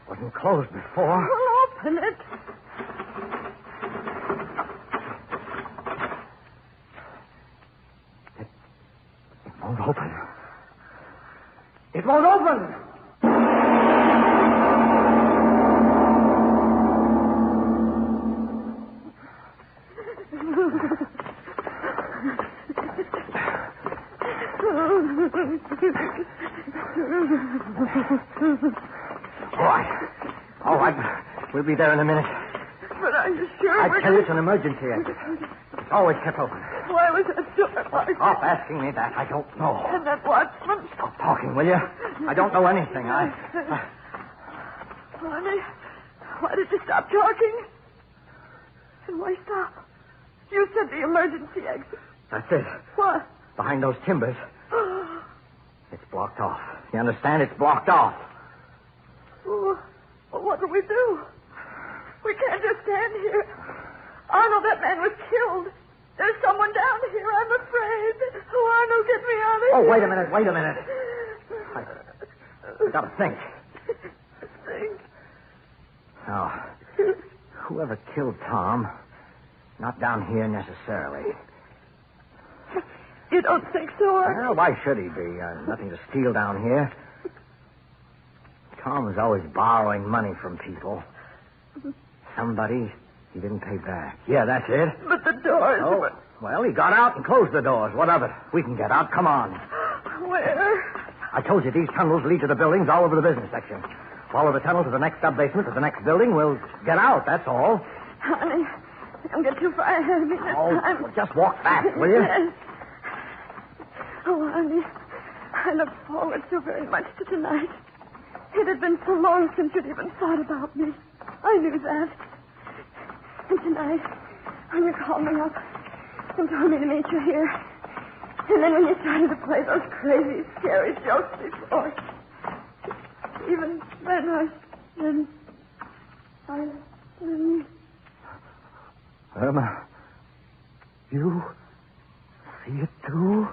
wasn't closed before. Well, open it. It won't open. It won't open! All right. We'll be there in a minute. But are you sure? I tell you, it's an emergency exit. It's always kept open. Why was that door locked? Stop asking me that. I don't know. And that watchman? Stop talking, will you? I don't know anything. Honey, why did you stop talking? And why stop? You said the emergency exit. That's it. What? Behind those timbers. It's blocked off. You understand? It's blocked off. Well, what do we do? We can't just stand here. Arnold, that man was killed. There's someone down here. I'm afraid. Oh, Arnold, get me out of here. Oh, wait a minute. I gotta think. Think? Now, whoever killed Tom, not down here necessarily. You don't think so, Arnold? Well, why should he be? Nothing to steal down here. Tom was always borrowing money from people. Somebody he didn't pay back. Yeah, that's it. But the doors... Oh, well, he got out and closed the doors. What of it? We can get out. Come on. Where? I told you these tunnels lead to the buildings all over the business section. Follow the tunnel to the next sub-basement, to the next building. We'll get out, that's all. Honey, don't get too far ahead of me this time. Well, just walk fast, will you? Yes. Oh, honey, I look forward so very much to tonight. It had been so long since you'd even thought about me. I knew that. And tonight, when you called me up and told me to meet you here, and then when you started to play those crazy, scary jokes before, even then Irma, you see it too?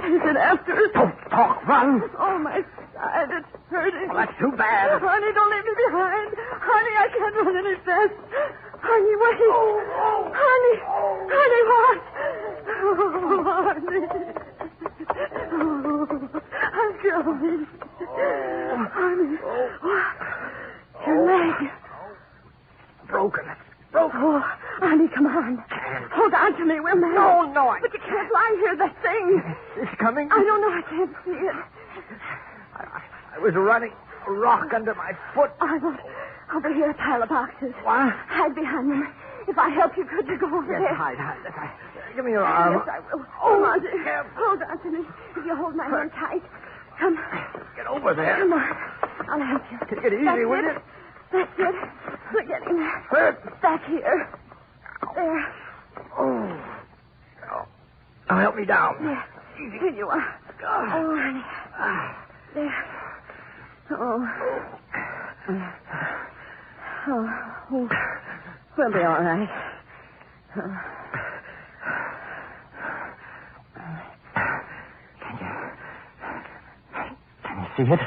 Is it after us? Don't talk, run. Oh, my side, it's hurting. Well, that's too bad. Honey, don't leave me behind. Honey, I can't run any fast. Honey, wait. Honey. Honey, what? Honey. I'm going. Honey. What? Your leg. Broken. Oh, honey, come on. Hold on to me, will you? No. But you can't lie here, that thing. It's coming. I don't know. I can't see it. I was running. A rock under my foot. Arnold, over here, a pile of boxes. What? Hide behind them. If I help you, could you go over there? Hide. Give me your arm. Yes, I will. Oh, come on. careful. Hold on to me. If you hold my hand tight. Come. Get over there. Come on. I'll help you. Take it easy, will you? That's it. We're getting there. Hurt. Back here. There. Oh. Now help me down. Yes. Here you are. Oh, honey. There. Oh. We'll be all right. Can you see it?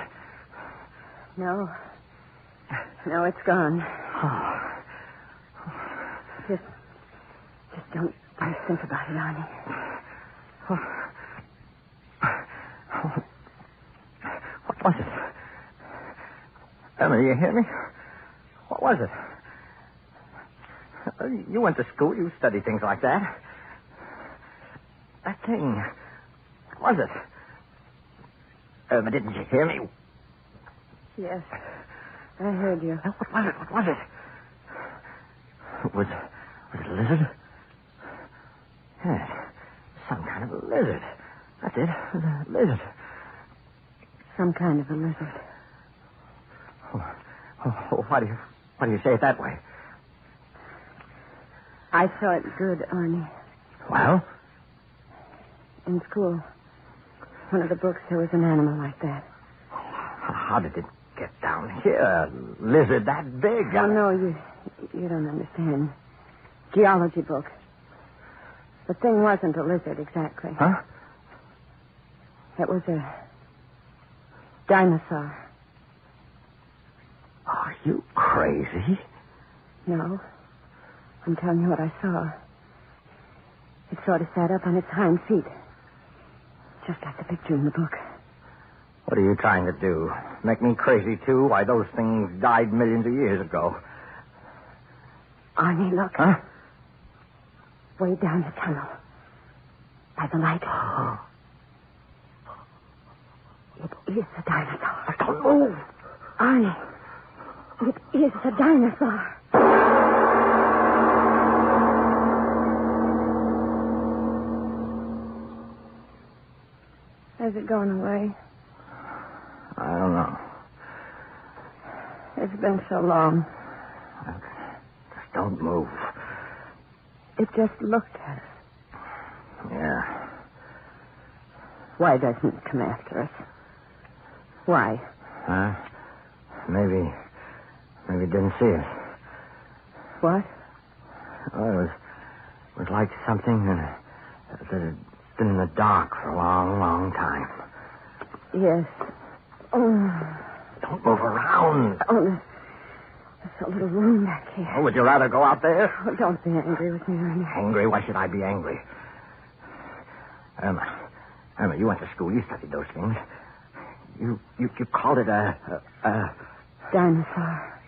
No, it's gone. Just don't think about it, honey. What was it? Emma, you hear me? What was it? You went to school. You studied things like that. That thing. What was it? Emma, didn't you hear me? Yes. I heard you. What was it? What was it? Was it a lizard? Yes. Some kind of a lizard. That's it. A lizard. Some kind of a lizard. Why do you say it that way? I saw it good, Arnie. Well? In school. One of the books, there was an animal like that. How did it get down here? A lizard that big? Oh, no, you don't understand. Geology book. The thing wasn't a lizard exactly. Huh? It was a dinosaur. Are you crazy? No. I'm telling you what I saw. It sort of sat up on its hind feet. Just like the picture in the book. What are you trying to do? Make me crazy, too? Why, those things died millions of years ago. Arnie, look. Huh? Way down the tunnel. By the light. It is a dinosaur. Don't move. Arnie, it is a dinosaur. Has it gone away? I don't know. It's been so long. Just don't move. It just looked at us. Yeah. Why doesn't it come after us? Why? Maybe it didn't see us. What? Oh, it was like something that had been in the dark for a long, long time. Yes. Oh. Don't move around. Oh, there's a little room back here. Oh, would you rather go out there? Oh, don't be angry with me, Ernie. Angry? Why should I be angry? Irma, you went to school. You studied those things. You called it a dinosaur.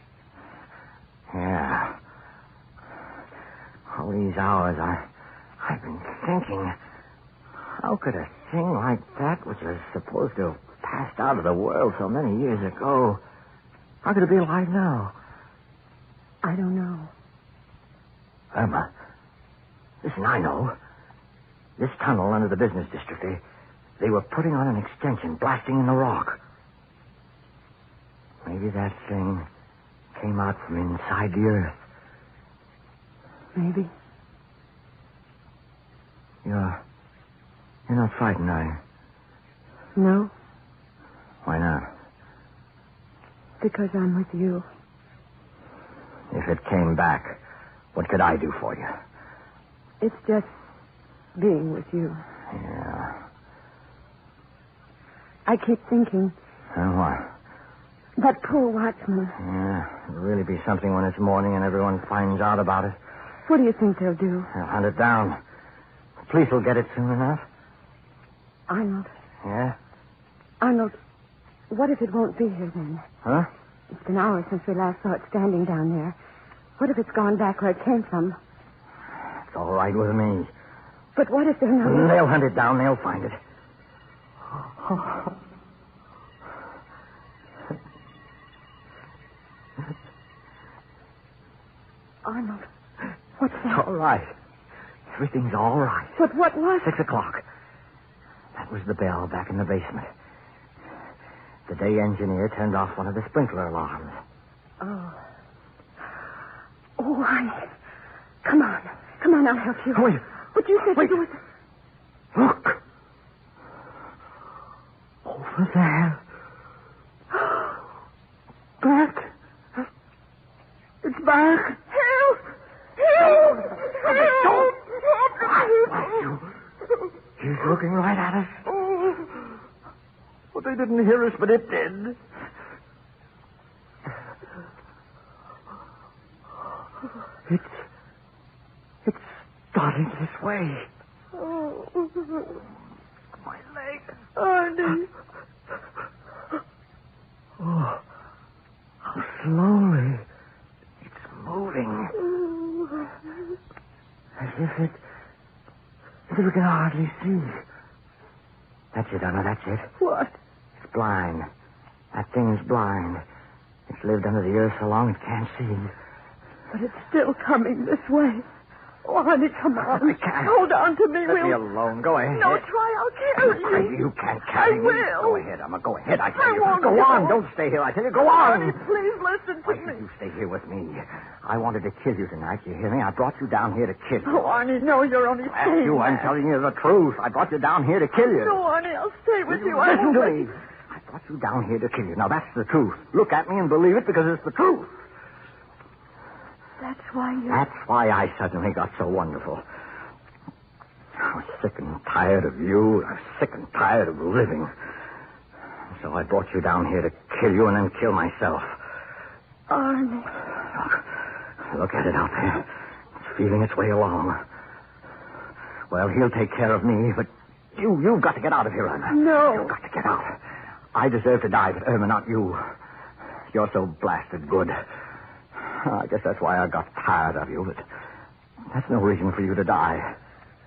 Yeah. All these hours I've been thinking, how could a thing like that, which was supposed to have passed out of the world so many years ago, how could it be alive now? I don't know. Irma, listen, I know. This tunnel under the business district, they were putting on an extension, blasting in the rock. Maybe that thing came out from inside the earth. Maybe. You're not frightened, are you? No. Why not? Because I'm with you. If it came back, what could I do for you? It's just being with you. Yeah. I keep thinking. What? That poor watchman. Yeah, it'll really be something when it's morning and everyone finds out about it. What do you think they'll do? They'll hunt it down. The police will get it soon enough. Arnold. Yeah? Arnold, what if it won't be here then? Huh? It's been hours since we last saw it standing down there. What if it's gone back where it came from? It's all right with me. But what if they're not... They'll hunt it down. They'll find it. Arnold, what's that? It's all right. Everything's all right. But what was... 6 o'clock. That was the bell back in the basement. The day engineer turned off one of the sprinkler alarms. Oh. Oh, Arnie. Come on. Come on, I'll help you. Wait. But you said you was... Look. Over there. Back. It's back. Help! Help! Don't. He's looking right at us. Well, they didn't hear us, but it did. It's starting this way. Oh. My leg. Arnie. Oh, how slowly it's moving. As if we can hardly see. That's it, Anna, that's it. What? It's blind. That thing's blind. It's lived under the earth so long it can't see. But it's still coming this way. Oh, honey, come on. I can't. Hold on to me, Let me alone. Go ahead. No, try. I'll carry you. You can't carry me. I will. Go ahead, Emma. Go ahead. I tell you. won't Go go. on. Don't stay here. I tell you. Go on. Honey, please listen to Why me. did you stay here with me? I wanted to kill you tonight. You hear me? I brought you down here to kill you. Oh, Arnie, no, you're only saying You, I'm that. telling you the truth. I brought you down here to kill you. No, Arnie, I'll stay with you. Listen to me. I brought you down here to kill you. Now, that's the truth. Look at me and believe it because it's the truth. That's why you... That's why I suddenly got so wonderful. I was sick and tired of you. I was sick and tired of living. So I brought you down here to kill you and then kill myself. Arnie. Look at it out there. It's feeling its way along. Well, he'll take care of me, but you've got to get out of here, Irma. No. You've got to get out. I deserve to die, but Irma, not you. You're so blasted good. I guess that's why I got tired of you, but that's no reason for you to die.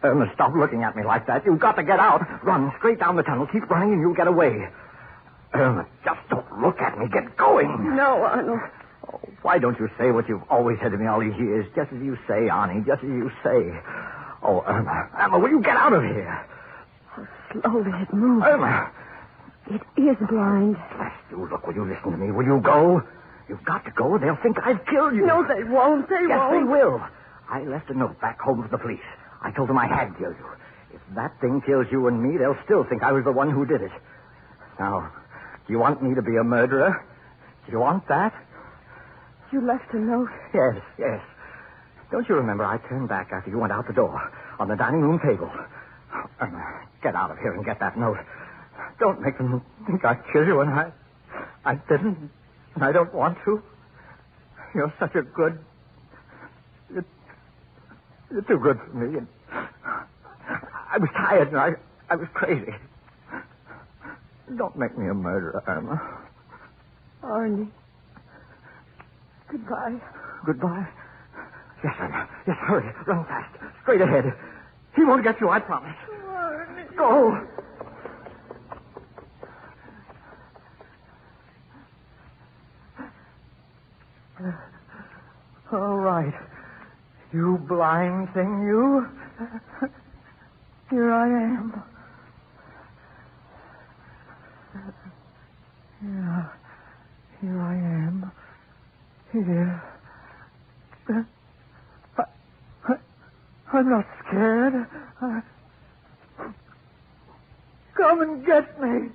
Irma, stop looking at me like that. You've got to get out. Run straight down the tunnel. Keep running and you'll get away. Irma, just don't look at me. Get going. No, Arnold. Oh, why don't you say what you've always said to me all these years? Just as you say, Arnie. Just as you say. Oh, Irma, will you get out of here? How slowly it moves. Irma. It is blind. Blast you. Look, will you listen to me? Will you go? You've got to go. They'll think I've killed you. No, they won't. They yes, won't. Yes, they will. I left a note back home for the police. I told them I had killed you. If that thing kills you and me, they'll still think I was the one who did it. Now, do you want me to be a murderer? Do you want that? You left a note? Yes. Don't you remember I turned back after you went out the door on the dining room table? Get out of here and get that note. Don't make them think I killed you, and I didn't. And I don't want to. You're such a good... You're too good for me. And I was tired and I was crazy. Don't make me a murderer, Irma. Arnie. Goodbye. Goodbye? Yes, Irma. Yes, hurry. Run fast. Straight ahead. He won't get you, I promise. Arnie. Go. All right. You blind thing, you. Here I am. Yeah, here I am. Here. I'm not scared. Come and get me.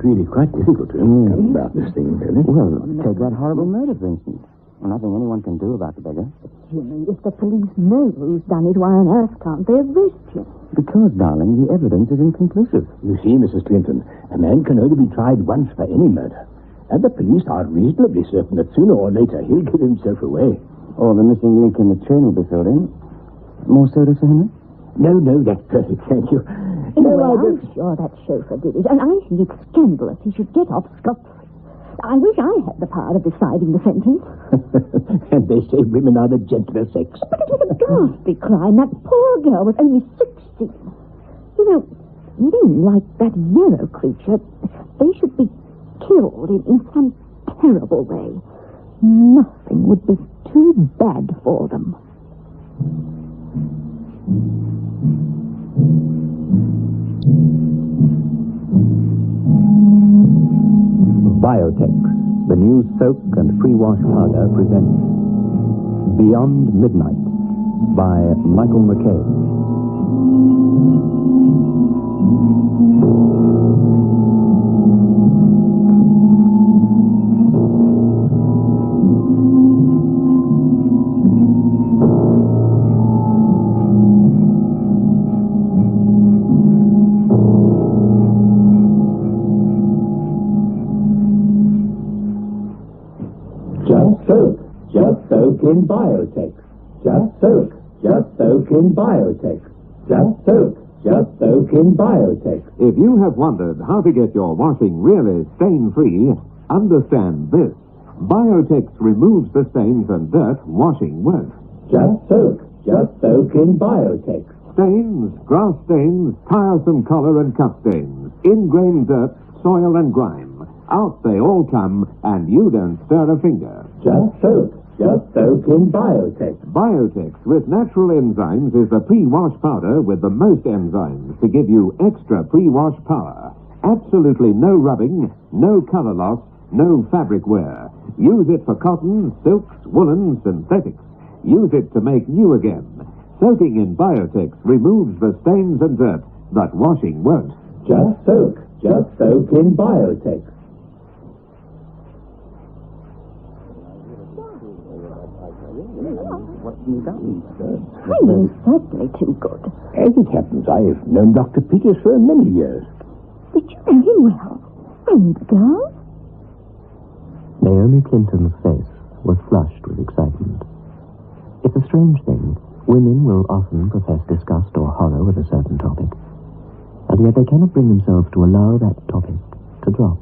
Really quite difficult to understand about this thing, really. Well, take that horrible murder, for instance. Nothing anyone can do about the beggar. Jimmy, if the police know who's done it, why on earth can't they arrest him? Because, darling, the evidence is inconclusive. You see, Mrs. Clinton, a man can only be tried once for any murder. And the police are reasonably certain that sooner or later he'll give himself away. Or the missing link in the chain will be filled in. More soda, Sir Henry? No, that's perfect, thank you. Anyway, I'm sure that chauffeur did it, and I think it's scandalous he should get off scot-free. I wish I had the power of deciding the sentence. And they say women are the gentler sex. But it was a ghastly crime. That poor girl was only 16. You know, men like that Yarrow creature, they should be killed in some terrible way. Nothing would be too bad for them. Biotech, the new soap and pre-wash powder, presents Beyond Midnight, by Michael McCabe. Just soak in biotech. Just soak in biotech. Just soak in biotech. If you have wondered how to get your washing really stain-free, understand this. Biotex removes the stains and dirt washing won't. Just soak in biotech. Stains, grass stains, tiresome collar and cuff stains, ingrained dirt, soil and grime. Out they all come, and you don't stir a finger. Just soak in Biotex. Biotex with natural enzymes is the pre-wash powder with the most enzymes to give you extra pre-wash power. Absolutely no rubbing, no color loss, no fabric wear. Use it for cotton, silks, woolens, synthetics. Use it to make new again. Soaking in Biotex removes the stains and dirt that washing won't. Just soak in Biotex. What have you done? He's certainly too good. As it happens, I've known Dr. Peters for many years. Did you know him well? And the girl? Naomi Clinton's face was flushed with excitement. It's a strange thing. Women will often profess disgust or horror with a certain topic, and yet they cannot bring themselves to allow that topic to drop.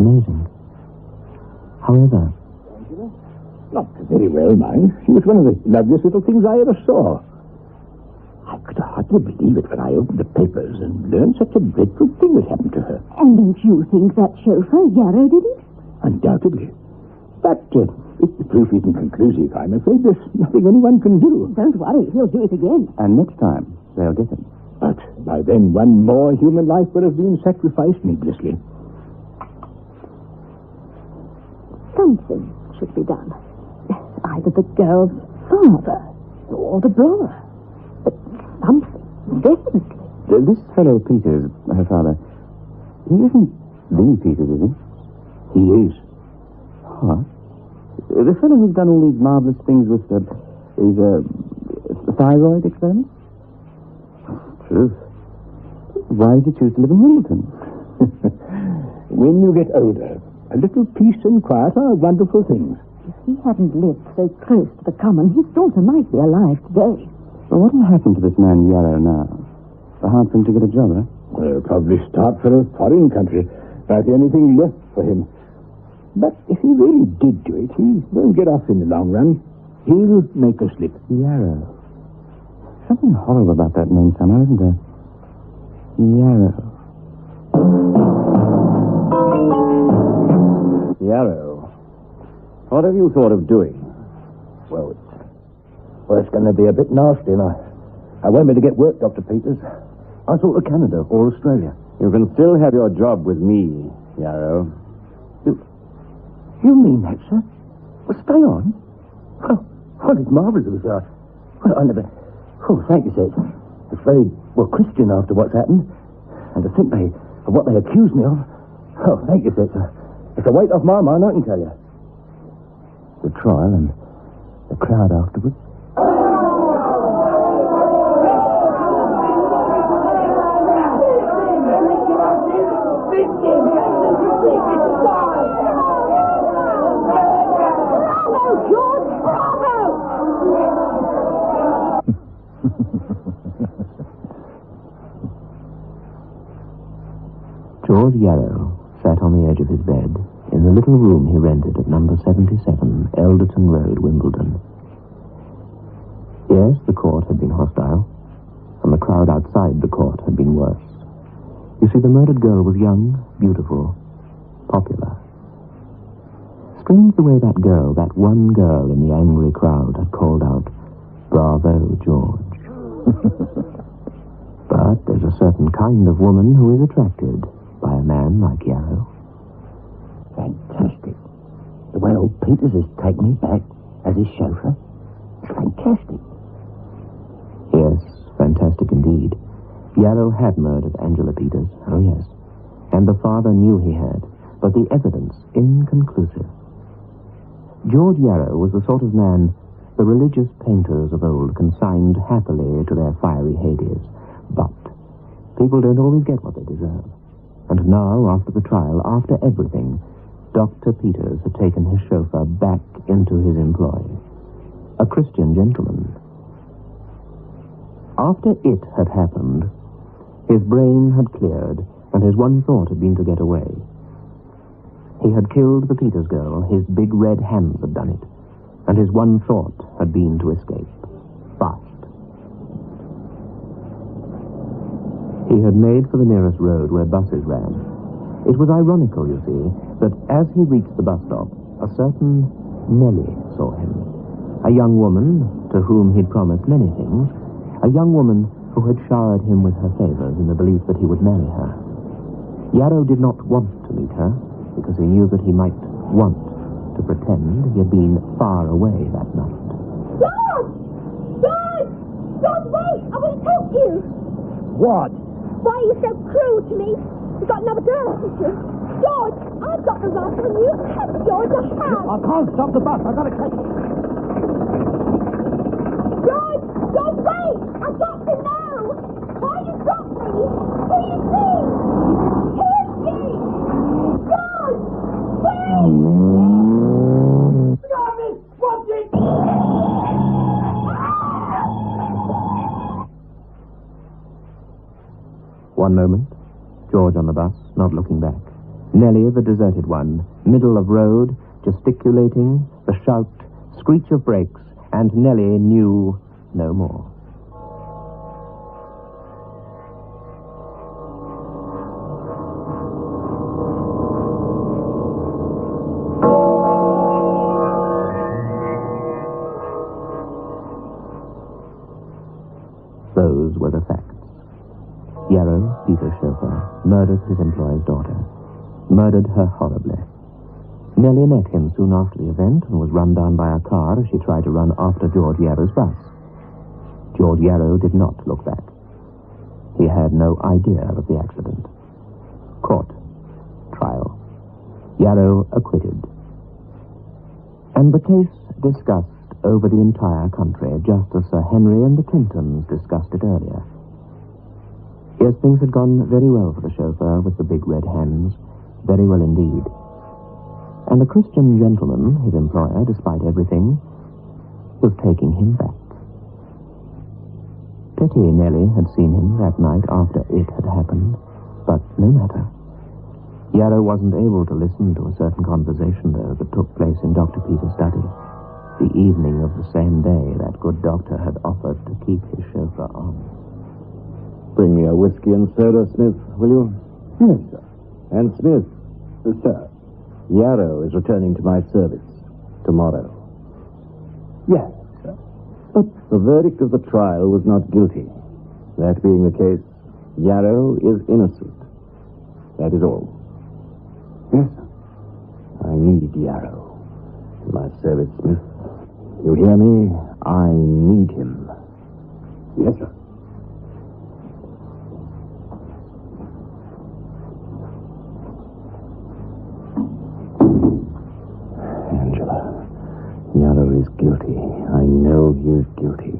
Amazing. However... Not very well, mind. She was one of the loveliest little things I ever saw. I could hardly believe it when I opened the papers and learned such a dreadful thing had happened to her. And don't you think that chauffeur, Yarrow, did it? Undoubtedly. But if the proof isn't conclusive, I'm afraid there's nothing anyone can do. Don't worry, he'll do it again. And next time, they'll get him. But by then, one more human life would have been sacrificed needlessly. Something should be done. Either the girl's father or the brother. But something, definitely. This fellow Peters, her father, he isn't the Peters, is he? He is. What? The fellow who's done all these marvelous things with his thyroid experiment? Truth. Why did you choose to live in Wimbledon? When you get older, a little peace and quiet are wonderful things. If he hadn't lived so close to the common, his daughter might be alive today. Well, what will happen to this man Yarrow now? It's hard for him to get a job, huh? Well, he'll probably start for a foreign country. About the only thing left for him. But if he really did do it, he won't get off in the long run. He'll make a slip. Yarrow. Something horrible about that name somehow, isn't there? Yarrow. Yarrow. What have you thought of doing? Well, it's going to be a bit nasty, and I won't be able to get work, Dr. Peters. I thought of Canada or Australia. You can still have your job with me, Yarrow. You mean that, sir? Well, stay on. Oh, it's marvelous. Well, I never... Oh, thank you, sir. It's very, Christian after what's happened. And to think of what they accused me of. Oh, thank you, sir. It's a weight off my mind, I can tell you. The trial and the crowd afterwards. George Yarrow sat on the edge of his bed in the little room he rented at number 77, Elderton Road, Wimbledon. Yes, the court had been hostile, and the crowd outside the court had been worse. You see, the murdered girl was young, beautiful, popular. Strange the way that girl, that one girl in the angry crowd, had called out, "Bravo, George." But there's a certain kind of woman who is attracted by a man like Yarrow. Fantastic. The way old Peters has taken me back as his chauffeur. It's fantastic. drastic indeed. Yarrow had murdered Angela Peters, oh yes. And the father knew he had, but the evidence inconclusive. George Yarrow was the sort of man the religious painters of old consigned happily to their fiery Hades. But people don't always get what they deserve. And now, after the trial, after everything, Dr. Peters had taken his chauffeur back into his employ. A Christian gentleman. After it had happened, his brain had cleared, and his one thought had been to get away. He had killed the Peters girl, his big red hands had done it, and his one thought had been to escape. Fast. He had made for the nearest road where buses ran. It was ironical, you see, that as he reached the bus stop, a certain Nellie saw him. A young woman to whom he'd promised many things, a young woman who had showered him with her favors in the belief that he would marry her. Yarrow did not want to meet her, because he knew that he might want to pretend he had been far away that night. George! George! George, wait! I want to talk to you! What? Why are you so cruel to me? You've got another girl, haven't you? George, I've got the right on you. George, I have. I can't stop the bus. I've got to catch it. George! George, wait! I've got to know! Why you got me? Who you see? Hear me! George! Wait! Stop it! Watch it! One moment, George on the bus, not looking back. Nellie, the deserted one, middle of road, gesticulating, the shout, screech of brakes, and Nellie knew no more. Those were the facts. Yarrow, Peter's chauffeur, murdered his employer's daughter. Murdered her horribly. Nellie met him soon after the event and was run down by a car as she tried to run after George Yarrow's bus. George Yarrow did not look back. He had no idea of the accident. Court. Trial. Yarrow acquitted. And the case discussed over the entire country, just as Sir Henry and the Clintons discussed it earlier. Yes, things had gone very well for the chauffeur with the big red hands. Very well indeed. And the Christian gentleman, his employer, despite everything, was taking him back. Pity Nellie had seen him that night after it had happened, but no matter. Yarrow wasn't able to listen to a certain conversation, though, that took place in Dr. Peters' study. The evening of the same day that good doctor had offered to keep his chauffeur on. Bring me a whiskey and soda, Smith, will you? Yes, sir. And Smith, sir, Yarrow is returning to my service tomorrow. Yes, sir. But the verdict of the trial was not guilty. That being the case, Yarrow is innocent. That is all. Yes, sir. I need Yarrow in my service, Smith. You hear me? I need him. Yes, sir. Yarrow is guilty. I know he is guilty.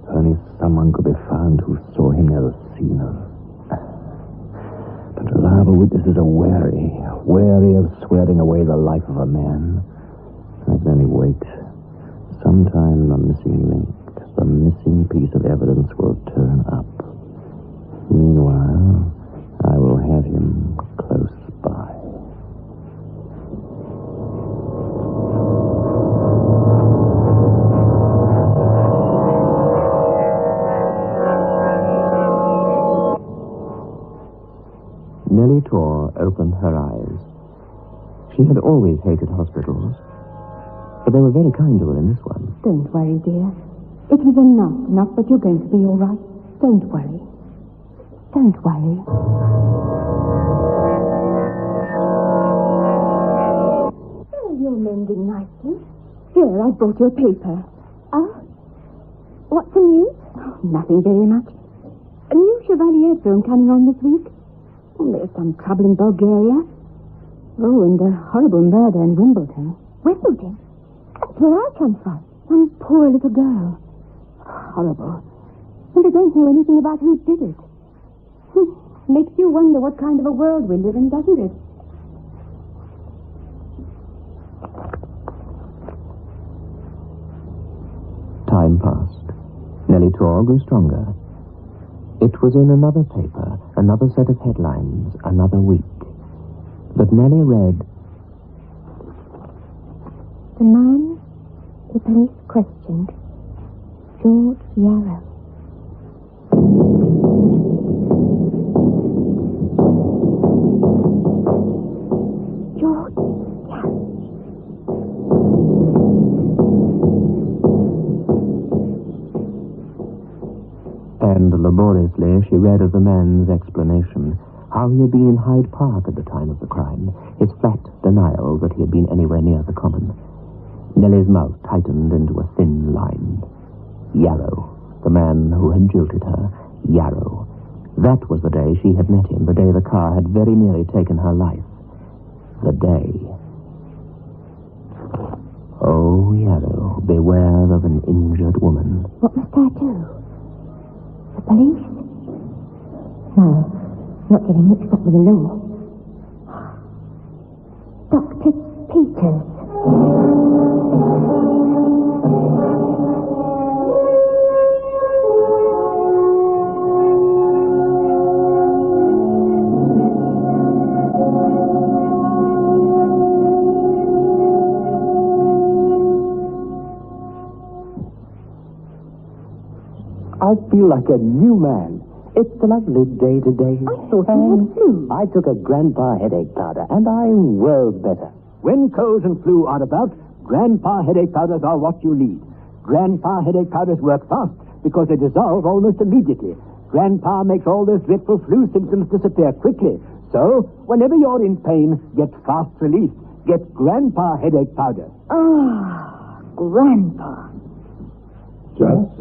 Only someone could be found who saw him near the scene of... But reliable witnesses are wary of swearing away the life of a man. I can only wait. Sometime the missing link, the missing piece of evidence will turn up. Meanwhile, I will have him close by. Nellie Tor opened her eyes. She had always hated hospitals, but they were very kind to her in this one. Don't worry, dear. It was enough, but you're going to be all right. Don't worry. Don't worry. Oh, you're mending nicely. Here, I brought you a paper. Oh? What's the news? Oh, nothing very much. Chevalier film coming on this week? Oh, there's some trouble in Bulgaria. Oh, and a horrible murder in Wimbledon. Wimbledon? That's where I come from. One poor little girl. Horrible. And they don't know anything about who did it. Makes you wonder what kind of a world we live in, doesn't it? Time passed. Nellie Tor grew stronger. It was in another paper, another set of headlines, another week. But Nellie read, "The man the police questioned, George Yarrow." George Yarrow. And laboriously she read of the man's explanation, how he had been in Hyde Park at the time of the crime, his flat denial that he had been anywhere near the common. Nellie's mouth tightened into a thin line. Yarrow, the man who had jilted her. Yarrow. That was the day she had met him, the day the car had very nearly taken her life. The day. Oh, Yarrow, beware of an injured woman. What must I do? The police? No, not getting mixed up with the law. Dr. Peters. I feel like a new man. It's a lovely day today. I thought you had flu. I took a Grandpa headache powder, and I'm well better. When colds and flu are about, Grandpa headache powders are what you need. Grandpa headache powders work fast because they dissolve almost immediately. Grandpa makes all those dreadful flu symptoms disappear quickly. So, whenever you're in pain, get fast relief. Get Grandpa headache powder. Ah, Grandpa. Just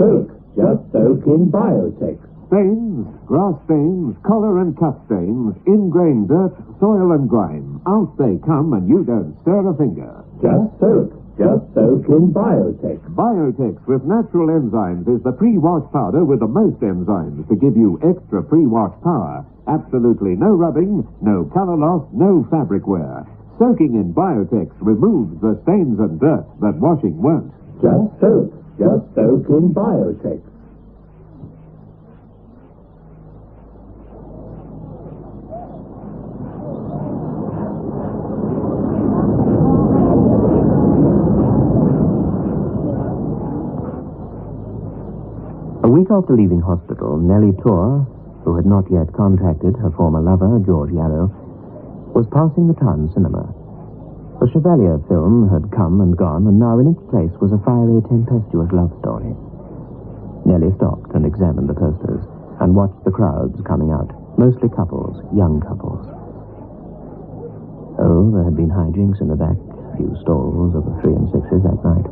soak in Biotech. Stains, grass stains, collar and cuff stains, ingrain dirt, soil and grime. Out they come and you don't stir a finger. Just soak in Biotech. Biotex with natural enzymes is the pre-wash powder with the most enzymes to give you extra pre-wash power. Absolutely no rubbing, no color loss, no fabric wear. Soaking in Biotex removes the stains and dirt that washing won't. Just soak in Biotech. A week after leaving hospital, Nellie Tor, who had not yet contacted her former lover, George Yarrow, was passing the town cinema. The Chevalier film had come and gone, and now in its place was a fiery, tempestuous love story. Nellie stopped and examined the posters and watched the crowds coming out, mostly couples, young couples. Oh, there had been hijinks in the back, a few stalls of the 3 and 6s that night.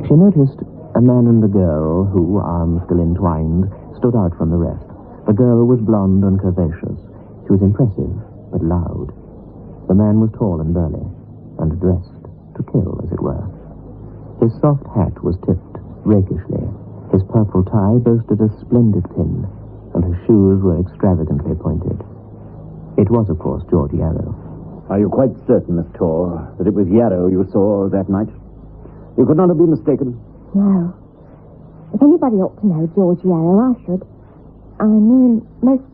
She noticed a man and a girl who, arms still entwined, stood out from the rest. The girl was blonde and curvaceous. She was impressive, but loud. The man was tall and burly, and dressed to kill, as it were. His soft hat was tipped rakishly. His purple tie boasted a splendid pin, and his shoes were extravagantly pointed. It was, of course, George Yarrow. Are you quite certain, Miss Tor, that it was Yarrow you saw that night? You could not have been mistaken? No. If anybody ought to know George Yarrow, I should. I knew him most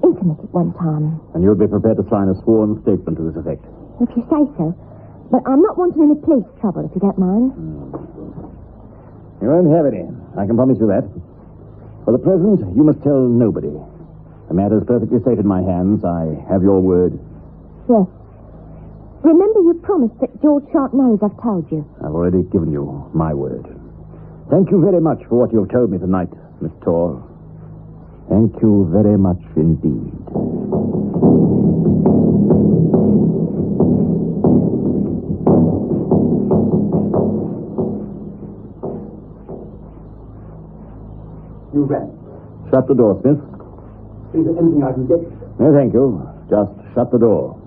intimate at one time. And you'd be prepared to sign a sworn statement to this effect? If you say so. But I'm not wanting any police trouble, if you don't mind. You won't have any. I can promise you that. For the present, you must tell nobody. The matter's perfectly safe in my hands. I have your word. Yes. Remember you promised that George shan't know as I've told you. I've already given you my word. Thank you very much for what you have told me tonight, Miss Tor. Thank you very much indeed. You ran. Shut the door, Smith. Is there anything I can get? No, thank you. Just shut the door.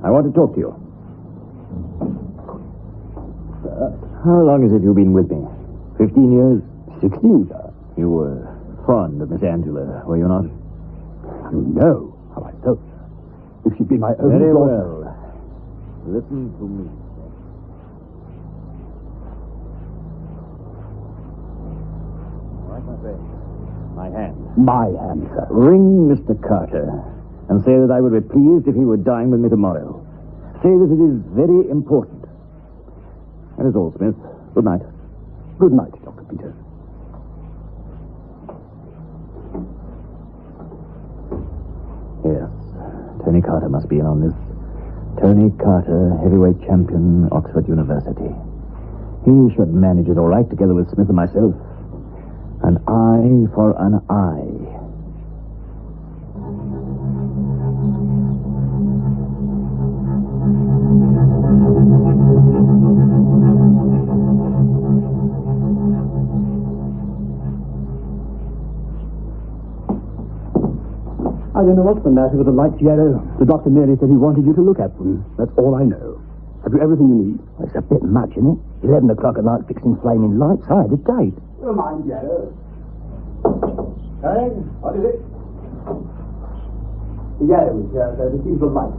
I want to talk to you. How long is it you've been with me? 15 years? 16, sir. You were fond of Miss Angela, were you not? No. How I felt. If she'd been my own Very daughter. well. Listen to me. All right, my friend. My hand. My hand, sir. Ring Mr. Carter and say that I would be pleased if he would dine with me tomorrow. Say that it is very important. That is all, Smith. Good night. Good night, Dr. Peters. Yes. Tony Carter must be in on this. Tony Carter, heavyweight champion, Oxford University. He should manage it all right together with Smith and myself. An eye for an eye. I don't know what's the matter with the lights, Yarrow. The doctor merely said he wanted you to look at them. That's all I know. Have you everything you need? Well, it's a bit much, isn't it? 11 o'clock at night fixing flaming lights. I had a date. Never mind, Yarrow. Hey, what is it? The Yarrow is here, so receive the light.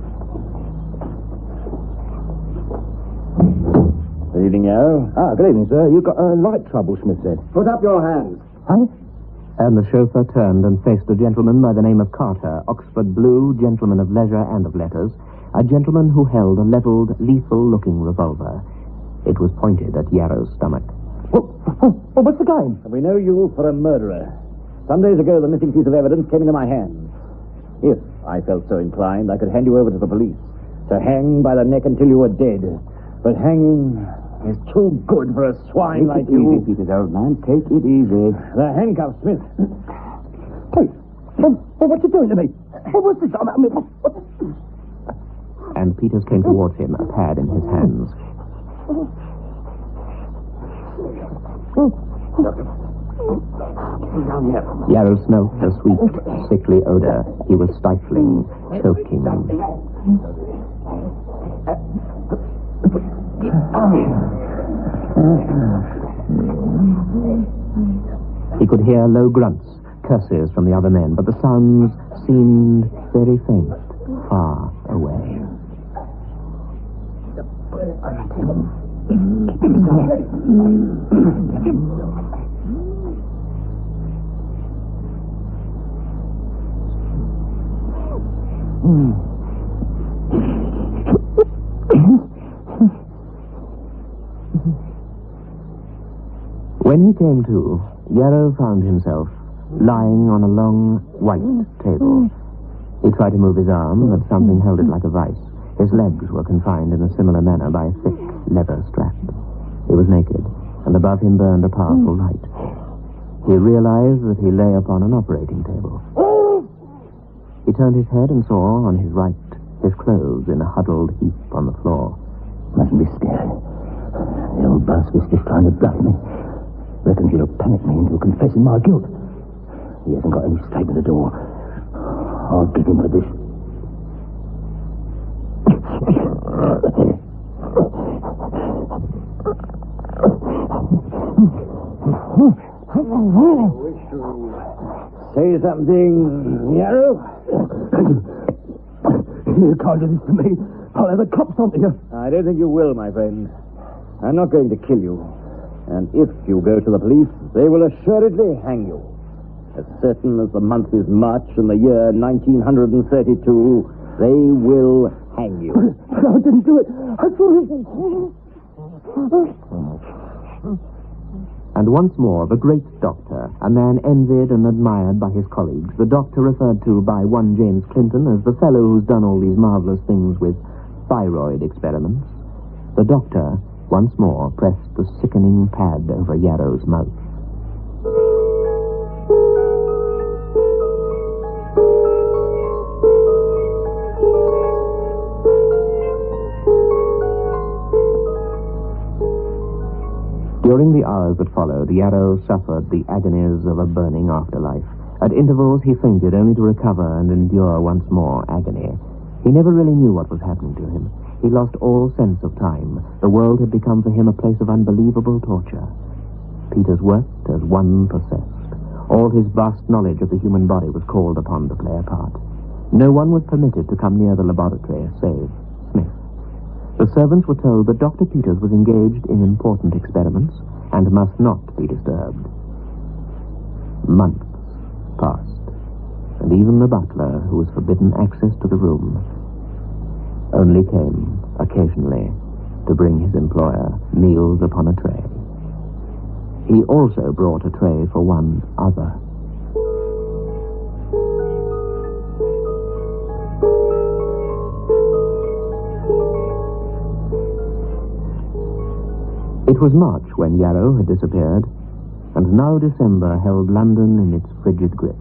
Good evening, Yarrow. Good evening, sir. You've got light trouble, Smith said. Put up your hands. Huh? And the chauffeur turned and faced a gentleman by the name of Carter, Oxford Blue, gentleman of leisure and of letters, a gentleman who held a leveled, lethal-looking revolver. It was pointed at Yarrow's stomach. What's the game? We know you for a murderer. Some days ago, the missing piece of evidence came into my hands. If I felt so inclined, I could hand you over to the police to hang by the neck until you were dead. But hanging is too good for a swine like you. Take it easy, Peters, old man. Take it easy. The handcuffs, Smith. Hey, what you doing to me? What's this? And Peters came towards him, a pad in his hands. Yarrow smelt a sweet, sickly odor. He was stifling, choking. He could hear low grunts, curses from the other men, but the sounds seemed very faint, far away. When he came to, Yarrow found himself lying on a long, white table. He tried to move his arm, but something held it like a vice. His legs were confined in a similar manner by a thick leather strap. He was naked, and above him burned a powerful light. He realized that he lay upon an operating table. He turned his head and saw, on his right, his clothes in a huddled heap on the floor. Mustn't be scared. The old boss was just trying to bluff me. Reckons he'll panic me into confessing my guilt. He hasn't got any stake at the door. I'll give him for this. Say something, Yarrow. You can't do this to me. I'll have the cops on you. I don't think you will, my friend. I'm not going to kill you. And if you go to the police, they will assuredly hang you. As certain as the month is March in the year 1932, they will hang you. I didn't do it. I And once more, the great doctor, a man envied and admired by his colleagues, the doctor referred to by one James Clinton as the fellow who's done all these marvelous things with thyroid experiments. The doctor, once more, pressed the sickening pad over Yarrow's mouth. During the hours that followed, Yarrow suffered the agonies of a burning afterlife. At intervals, he fainted, only to recover and endure once more agony. He never really knew what was happening to him. He lost all sense of time. The world had become for him a place of unbelievable torture. Peters worked as one possessed. All his vast knowledge of the human body was called upon to play a part. No one was permitted to come near the laboratory, save Smith. The servants were told that Dr. Peters was engaged in important experiments and must not be disturbed. Months passed, and even the butler, who was forbidden access to the room, only came occasionally to bring his employer meals upon a tray. He also brought a tray for one other. It was March when Yarrow had disappeared, and now December held London in its frigid grip.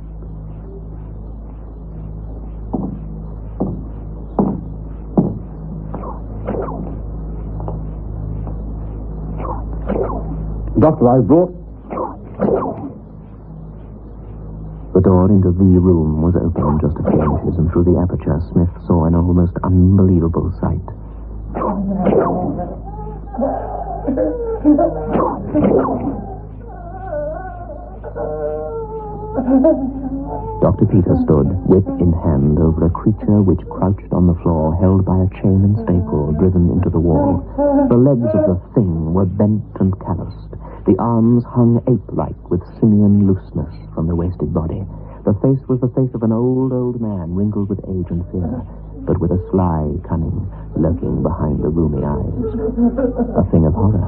Doctor, I've brought... The door into the room was open just a few inches, and through the aperture Smith saw an almost unbelievable sight. Dr. Peters stood, whip in hand, over a creature which crouched on the floor, held by a chain and staple driven into the wall. The legs of the thing were bent and calloused. The arms hung ape-like with simian looseness from the wasted body. The face was the face of an old man, wrinkled with age and fear, but with a sly cunning lurking behind the rheumy eyes. A thing of horror.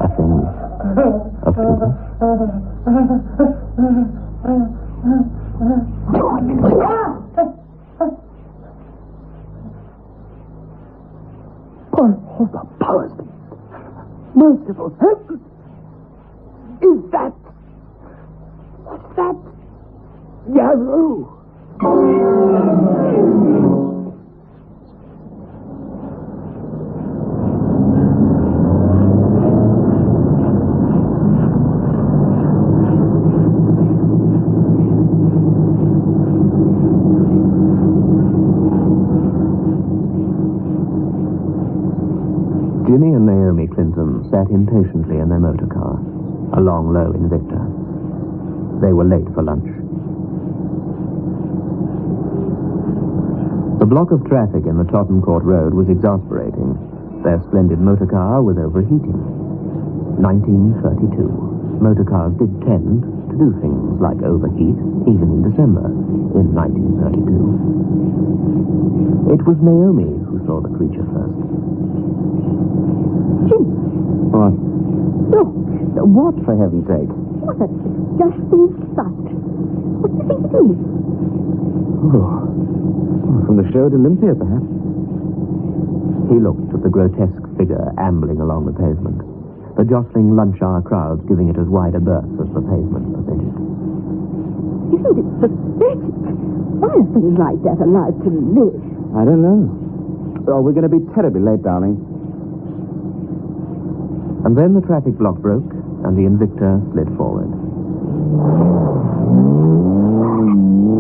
A thing of pity. Oh, the powers! Merciful heaven! Is that... What's that? Yarrow! Jimmy and Naomi Clinton sat impatiently in their motor car, a long low Invicta. They were late for lunch. The block of traffic in the Tottenham Court Road was exasperating. Their splendid motor car was overheating. 1932. Motor cars did tend to do things like overheat, even in December, in 1932. It was Naomi who saw the creature first. Jim. What? Look. What, for heaven's sake? What a disgusting sight. What do you think it is? Oh, from the show at Olympia, perhaps. He looked at the grotesque figure ambling along the pavement, the jostling lunch-hour crowds giving it as wide a berth as the pavement permitted. Isn't it pathetic? Why are things like that allowed to live? I don't know. Oh, we're going to be terribly late, darling. And then the traffic block broke, and the Invicta slid forward.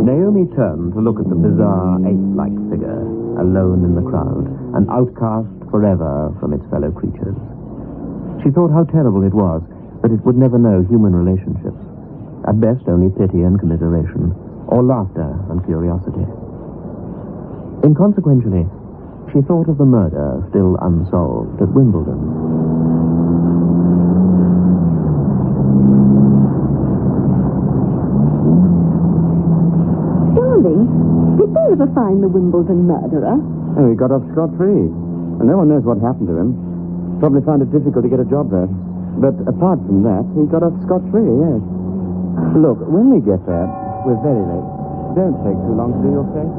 Naomi turned to look at the bizarre ape-like figure, alone in the crowd, an outcast forever from its fellow creatures. She thought how terrible it was that it would never know human relationships. At best, only pity and commiseration, or laughter and curiosity. Inconsequentially, she thought of the murder still unsolved at Wimbledon. Darling, did they ever find the Wimbledon murderer? Oh, he got off scot-free. And no one knows what happened to him. Probably found it difficult to get a job there. But apart from that, he got off scot-free, yes. Look, when we get there, we're very late. Don't take too long to do your case.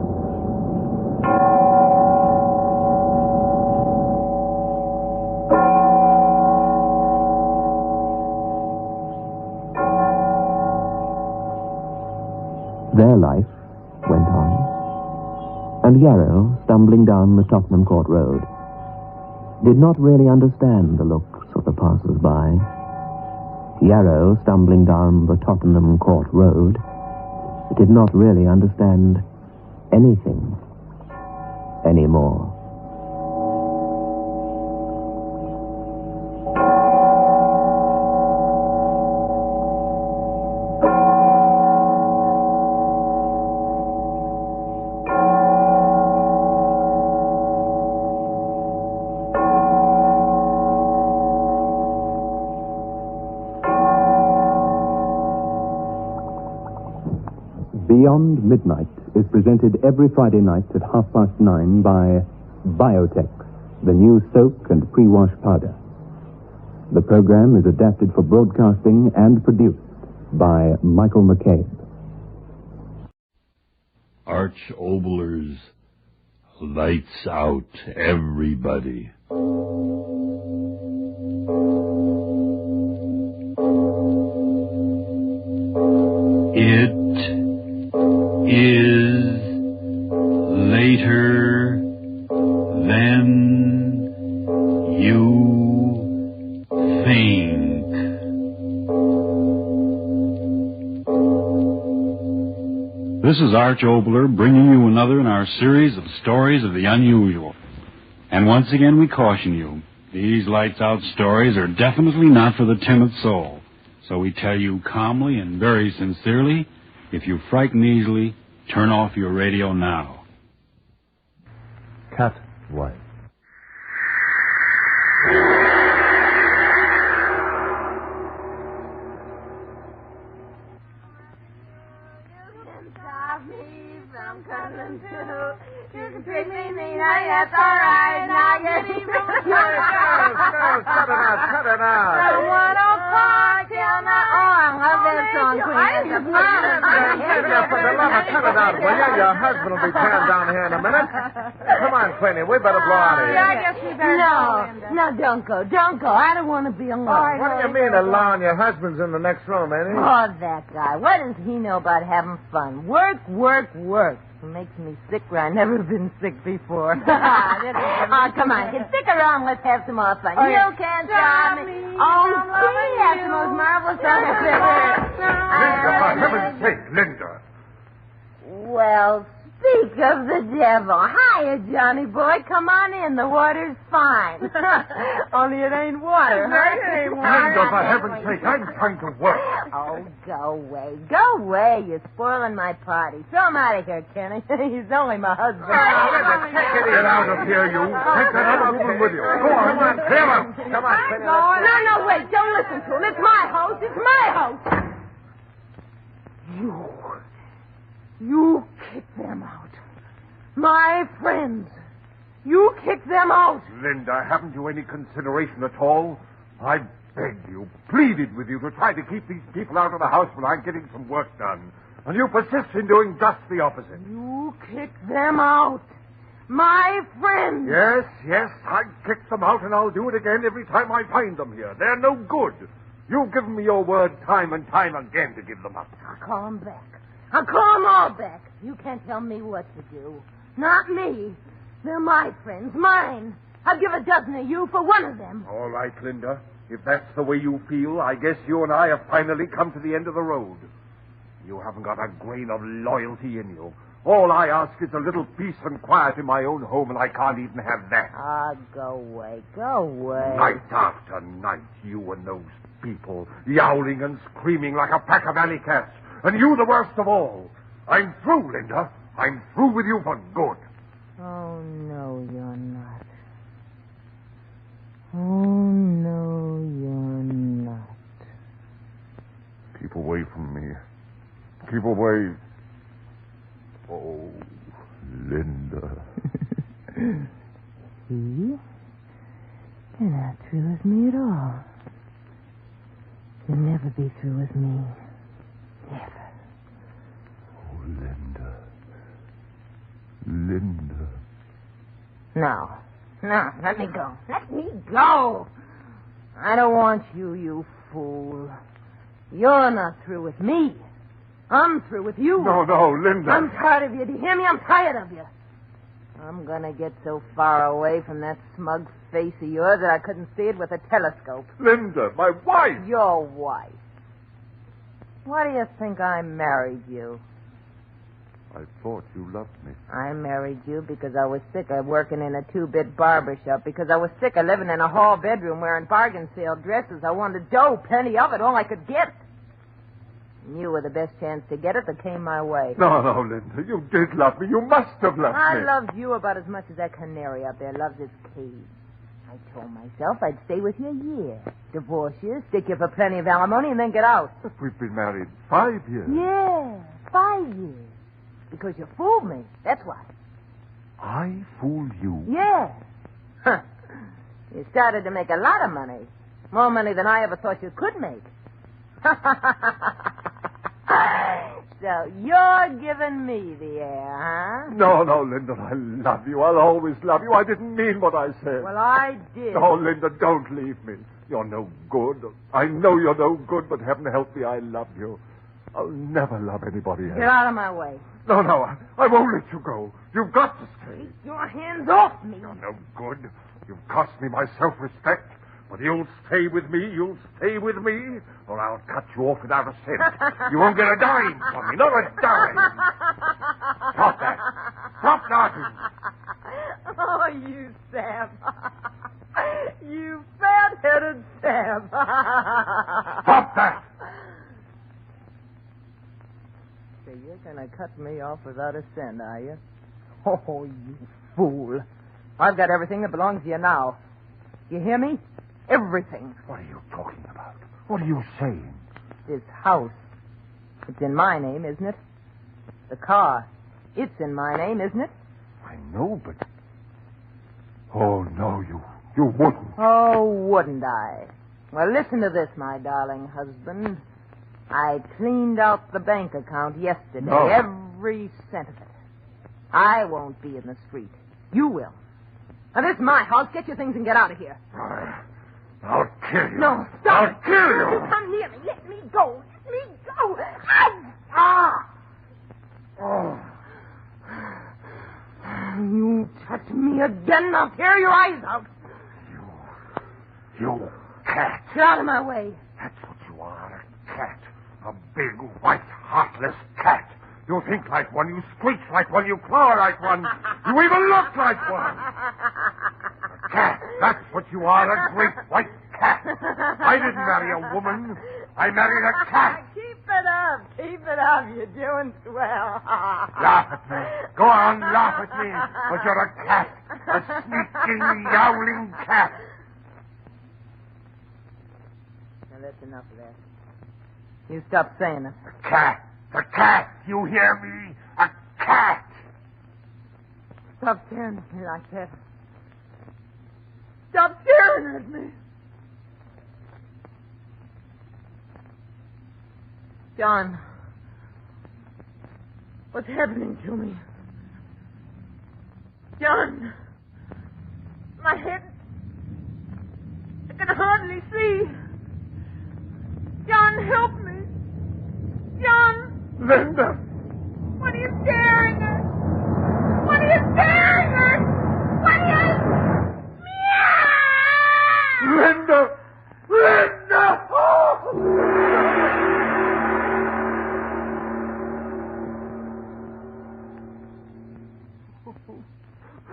Their life went on. And Yarrow, stumbling down the Tottenham Court Road, did not really understand the looks of the passers-by. Yarrow, stumbling down the Tottenham Court Road, did not really understand anything anymore. Beyond Midnight is presented every Friday night at 9:30 by Biotex, the new soak and pre-wash powder. The program is adapted for broadcasting and produced by Michael McCabe. Arch Oboler's Lights Out, everybody. It is later than you think. This is Arch Oboler bringing you another in our series of stories of the unusual. And once again we caution you, these lights out stories are definitely not for the timid soul. So we tell you calmly and very sincerely, if you frighten easily, turn off your radio now. Cut White. Cut it out. For the love of cut it out, will you? Your husband will be turned down here in a minute. Come on, Queenie, we better blow out of here. I guess we better go. No, don't go. Don't go. I don't want to be alone. What do you mean alone? Your husband's in the next room, ain't he? Oh, that guy. What does he know about having fun? Work, work, work. It makes me sick where I've never been sick before. Oh, come on. Stick around. Let's have some more fun. You can't stop me. Oh, see, that's the most marvelous song I've ever Linda, for heaven's sake, Linda. Well, speak of the devil. Hiya, Johnny boy. Come on in. The water's fine. Only it ain't water, huh? It ain't water. Linda, for heaven's sake, I'm trying to work. Oh, go away. Go away. You're spoiling my party. Throw him out of here, Kenny. He's only my husband. Get out of here, you. Take that other woman with you. Go on, come on. Clear up. Come on, Queenie. No, wait. Don't listen to him. It's my house. It's my house. You kick them out. My friends. You kick them out. Linda, haven't you any consideration at all? I begged you, pleaded with you to try to keep these people out of the house when I'm getting some work done. And you persist in doing just the opposite. You kick them out. My friends. Yes, I kicked them out, and I'll do it again every time I find them here. They're no good. You've given me your word time and time again to give them up. I'll call them back. I'll call them all back. You can't tell me what to do. Not me. They're my friends, mine. I'll give a dozen of you for one of them. All right, Linda. If that's the way you feel, I guess you and I have finally come to the end of the road. You haven't got a grain of loyalty in you. All I ask is a little peace and quiet in my own home, and I can't even have that. Ah, go away. Go away. Night after night, you and those people, yowling and screaming like a pack of alley cats. And you the worst of all. I'm through, Linda. I'm through with you for good. Oh, no, you're not. Oh, no, you're not. Keep away from me. Keep away. Oh, Linda. See? You're not through with me at all. You'll never be through with me. Never. Oh, Linda. Linda. No, let me go. Let me go. I don't want you, you fool. You're not through with me. I'm through with you. No, Linda. I'm tired of you. Do you hear me? I'm tired of you. I'm going to get so far away from that smug face of yours that I couldn't see it with a telescope. Linda, my wife. Your wife. Why do you think I married you? I thought you loved me. I married you because I was sick of working in a two-bit barber shop, because I was sick of living in a hall bedroom wearing bargain sale dresses. I wanted dough, plenty of it, all I could get. And you were the best chance to get it that came my way. No, Linda, you did love me. You must have loved me. I loved you about as much as that canary up there loves its cage. I told myself I'd stay with you a year, divorce you, stick you for plenty of alimony, and then get out. But we've been married 5 years. Yeah, 5 years. Because you fooled me, that's why. I fooled you? Yeah. Huh. You started to make a lot of money. More money than I ever thought you could make. So you're giving me the air, huh? No, Linda, I love you. I'll always love you. I didn't mean what I said. Well, I did. No, Linda, don't leave me. You're no good. I know you're no good, but heaven help me, I love you. I'll never love anybody else. Get out of my way. No, I won't let you go. You've got to stay. Keep your hands off me. You're no good. You've cost me my self-respect. But you'll stay with me, or I'll cut you off without a cent. You won't get a dime from me, not a dime. Stop that. Stop laughing. Oh, you Sam. You fat-headed Sam. Stop that. So you're going to cut me off without a cent, are you? Oh, you fool. I've got everything that belongs to you now. You hear me? Everything. What are you talking about? What are you saying? This house. It's in my name, isn't it? The car. It's in my name, isn't it? I know, but... Oh, no, you wouldn't. Oh, wouldn't I? Well, listen to this, my darling husband. I cleaned out the bank account yesterday. No. Every cent of it. I won't be in the street. You will. Now, this is my house. Get your things and get out of here. I'll kill you. No, stop. I'll kill you. You come near me. Let me go. Let me go. Ah! Oh. You touch me again, I'll tear your eyes out. You cat. Get out of my way. That's what you are, a cat. A big, white, heartless cat. You think like one, you screech like one, you claw like one. You even look like one. A cat, that's what you are, a great white cat. I didn't marry a woman. I married a cat. Keep it up. Keep it up. You're doing swell. Laugh at me. Go on, laugh at me. But you're a cat. A sneaking, yowling cat. Now, that's enough of that. You stop saying it. A cat. A cat. You hear me? A cat. Stop staring at me like that. Stop staring at me. John, what's happening to me? John, my head, I can hardly see. John, help me. John. Linda. What are you staring at? What are you staring at? What are you... Linda. Linda.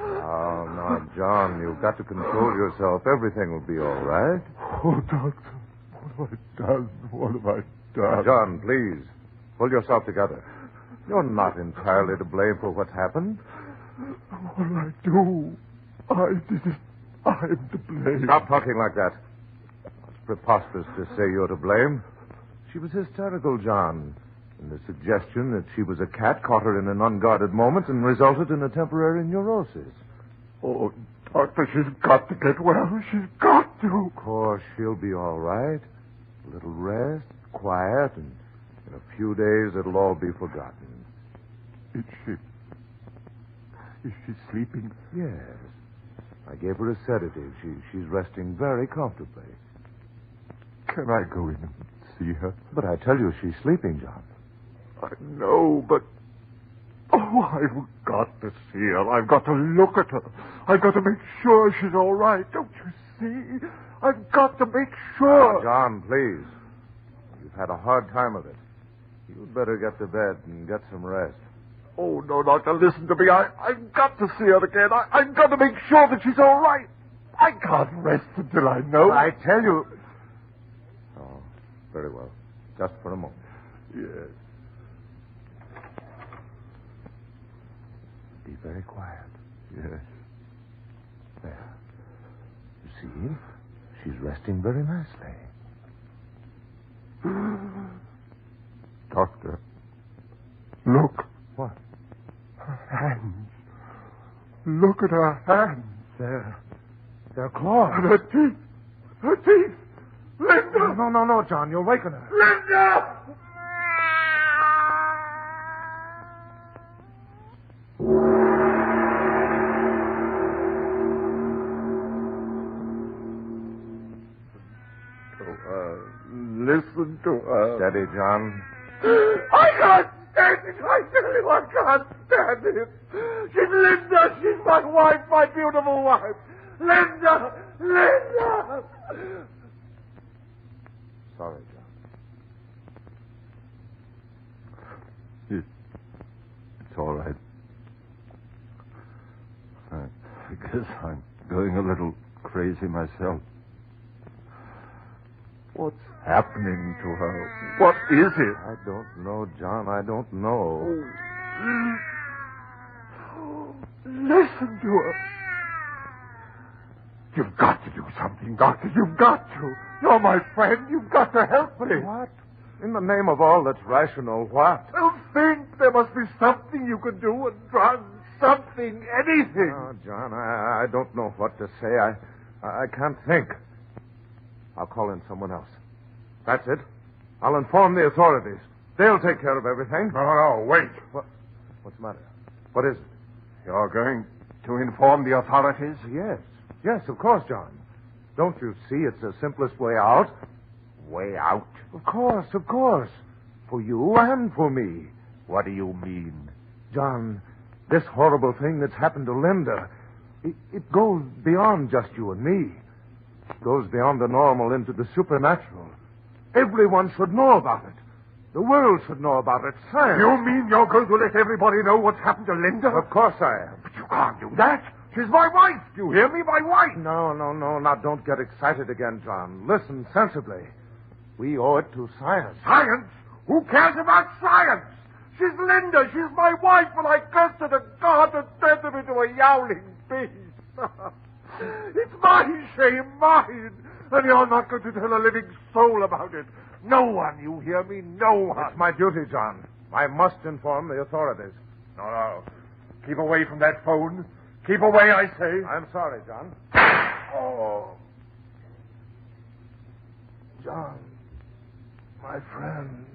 Oh, now, John, you've got to control yourself. Everything will be all right. Oh, doctor. What have I done? What have I done? Now, John, please, pull yourself together. You're not entirely to blame for what's happened. What did I do? I did it. I'm to blame. Stop talking like that. It's preposterous to say you're to blame. She was hysterical, John. And the suggestion that she was a cat caught her in an unguarded moment and resulted in a temporary neurosis. Oh, doctor, she's got to get well. She's got to. Of course, she'll be all right. A little rest, quiet, and in a few days it'll all be forgotten. Is she sleeping? Yes. I gave her a sedative. She's resting very comfortably. Can I go in and see her? But I tell you, she's sleeping, John. I know, but... Oh, I've got to see her. I've got to look at her. I've got to make sure she's all right. Don't you see? I've got to make sure. Now, John, please. You've had a hard time of it. You'd better get to bed and get some rest. Oh, no, Doctor, listen to me. I've got to see her again. I've got to make sure that she's all right. I can't rest until I know. I tell you... Oh, very well. Just for a moment. Yes. Be very quiet. Yes. There. You see? She's resting very nicely. Doctor, look. What? Her hands. Look at her hands. They're claws. And her teeth. Her teeth. Linda! No, John. You'll waken her. Linda! Listen to her. Steady, John. I can't stand it. I tell you, I can't stand it. She's Linda. She's my wife, my beautiful wife. Linda! Linda! Sorry, John. It's all right. I guess I'm going a little crazy myself. What's happening to her? What is it? I don't know, John. I don't know. Listen to her. You've got to do something, Doctor. You've got to. You're my friend. You've got to help me. What? In the name of all that's rational, what? Well, think. There must be something you can do. A drug, something, anything. Oh, John, I don't know what to say. I can't think. I'll call in someone else. That's it. I'll inform the authorities. They'll take care of everything. No, wait. What's the matter? What is it? You're going to inform the authorities? Yes, of course, John. Don't you see it's the simplest way out? Way out? Of course. For you and for me. What do you mean? John, this horrible thing that's happened to Linda, it goes beyond just you and me. It goes beyond the normal into the supernatural. Everyone should know about it. The world should know about it. Science. You mean you're going to let everybody know what's happened to Linda? Of course I am. But you can't do that. She's my wife. Do you hear me? My wife. No. Now, don't get excited again, John. Listen sensibly. We owe it to science. Science? Who cares about science? She's Linda. She's my wife, and I curse her to God to turn her into a yowling beast. It's my shame, mine. And you're not going to tell a living soul about it. No one, you hear me? No one. It's my duty, John. I must inform the authorities. No. Keep away from that phone. Keep away, I say. I'm sorry, John. Oh. John, my friend.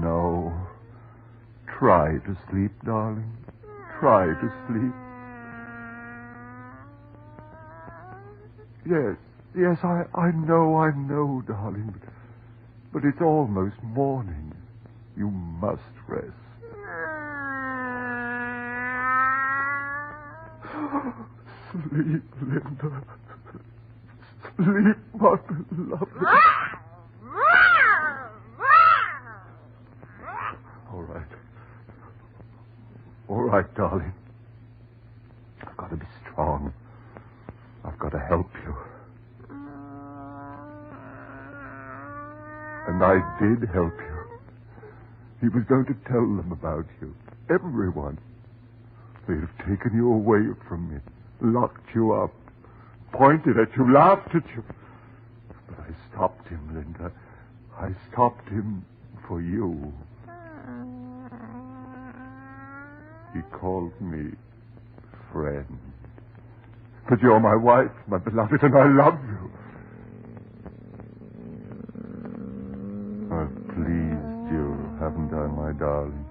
No. Try to sleep, darling. Try to sleep. Yes, I know, darling. But it's almost morning. You must rest. Sleep, Linda. Sleep, my beloved. All right, darling. I've got to be strong. I've got to help you. And I did help you. He was going to tell them about you. Everyone. They'd have taken you away from me, locked you up, pointed at you, laughed at you. But I stopped him, Linda. I stopped him for you. He called me friend. But you're my wife, my beloved, and I love you. I've pleased you, haven't I, my darling?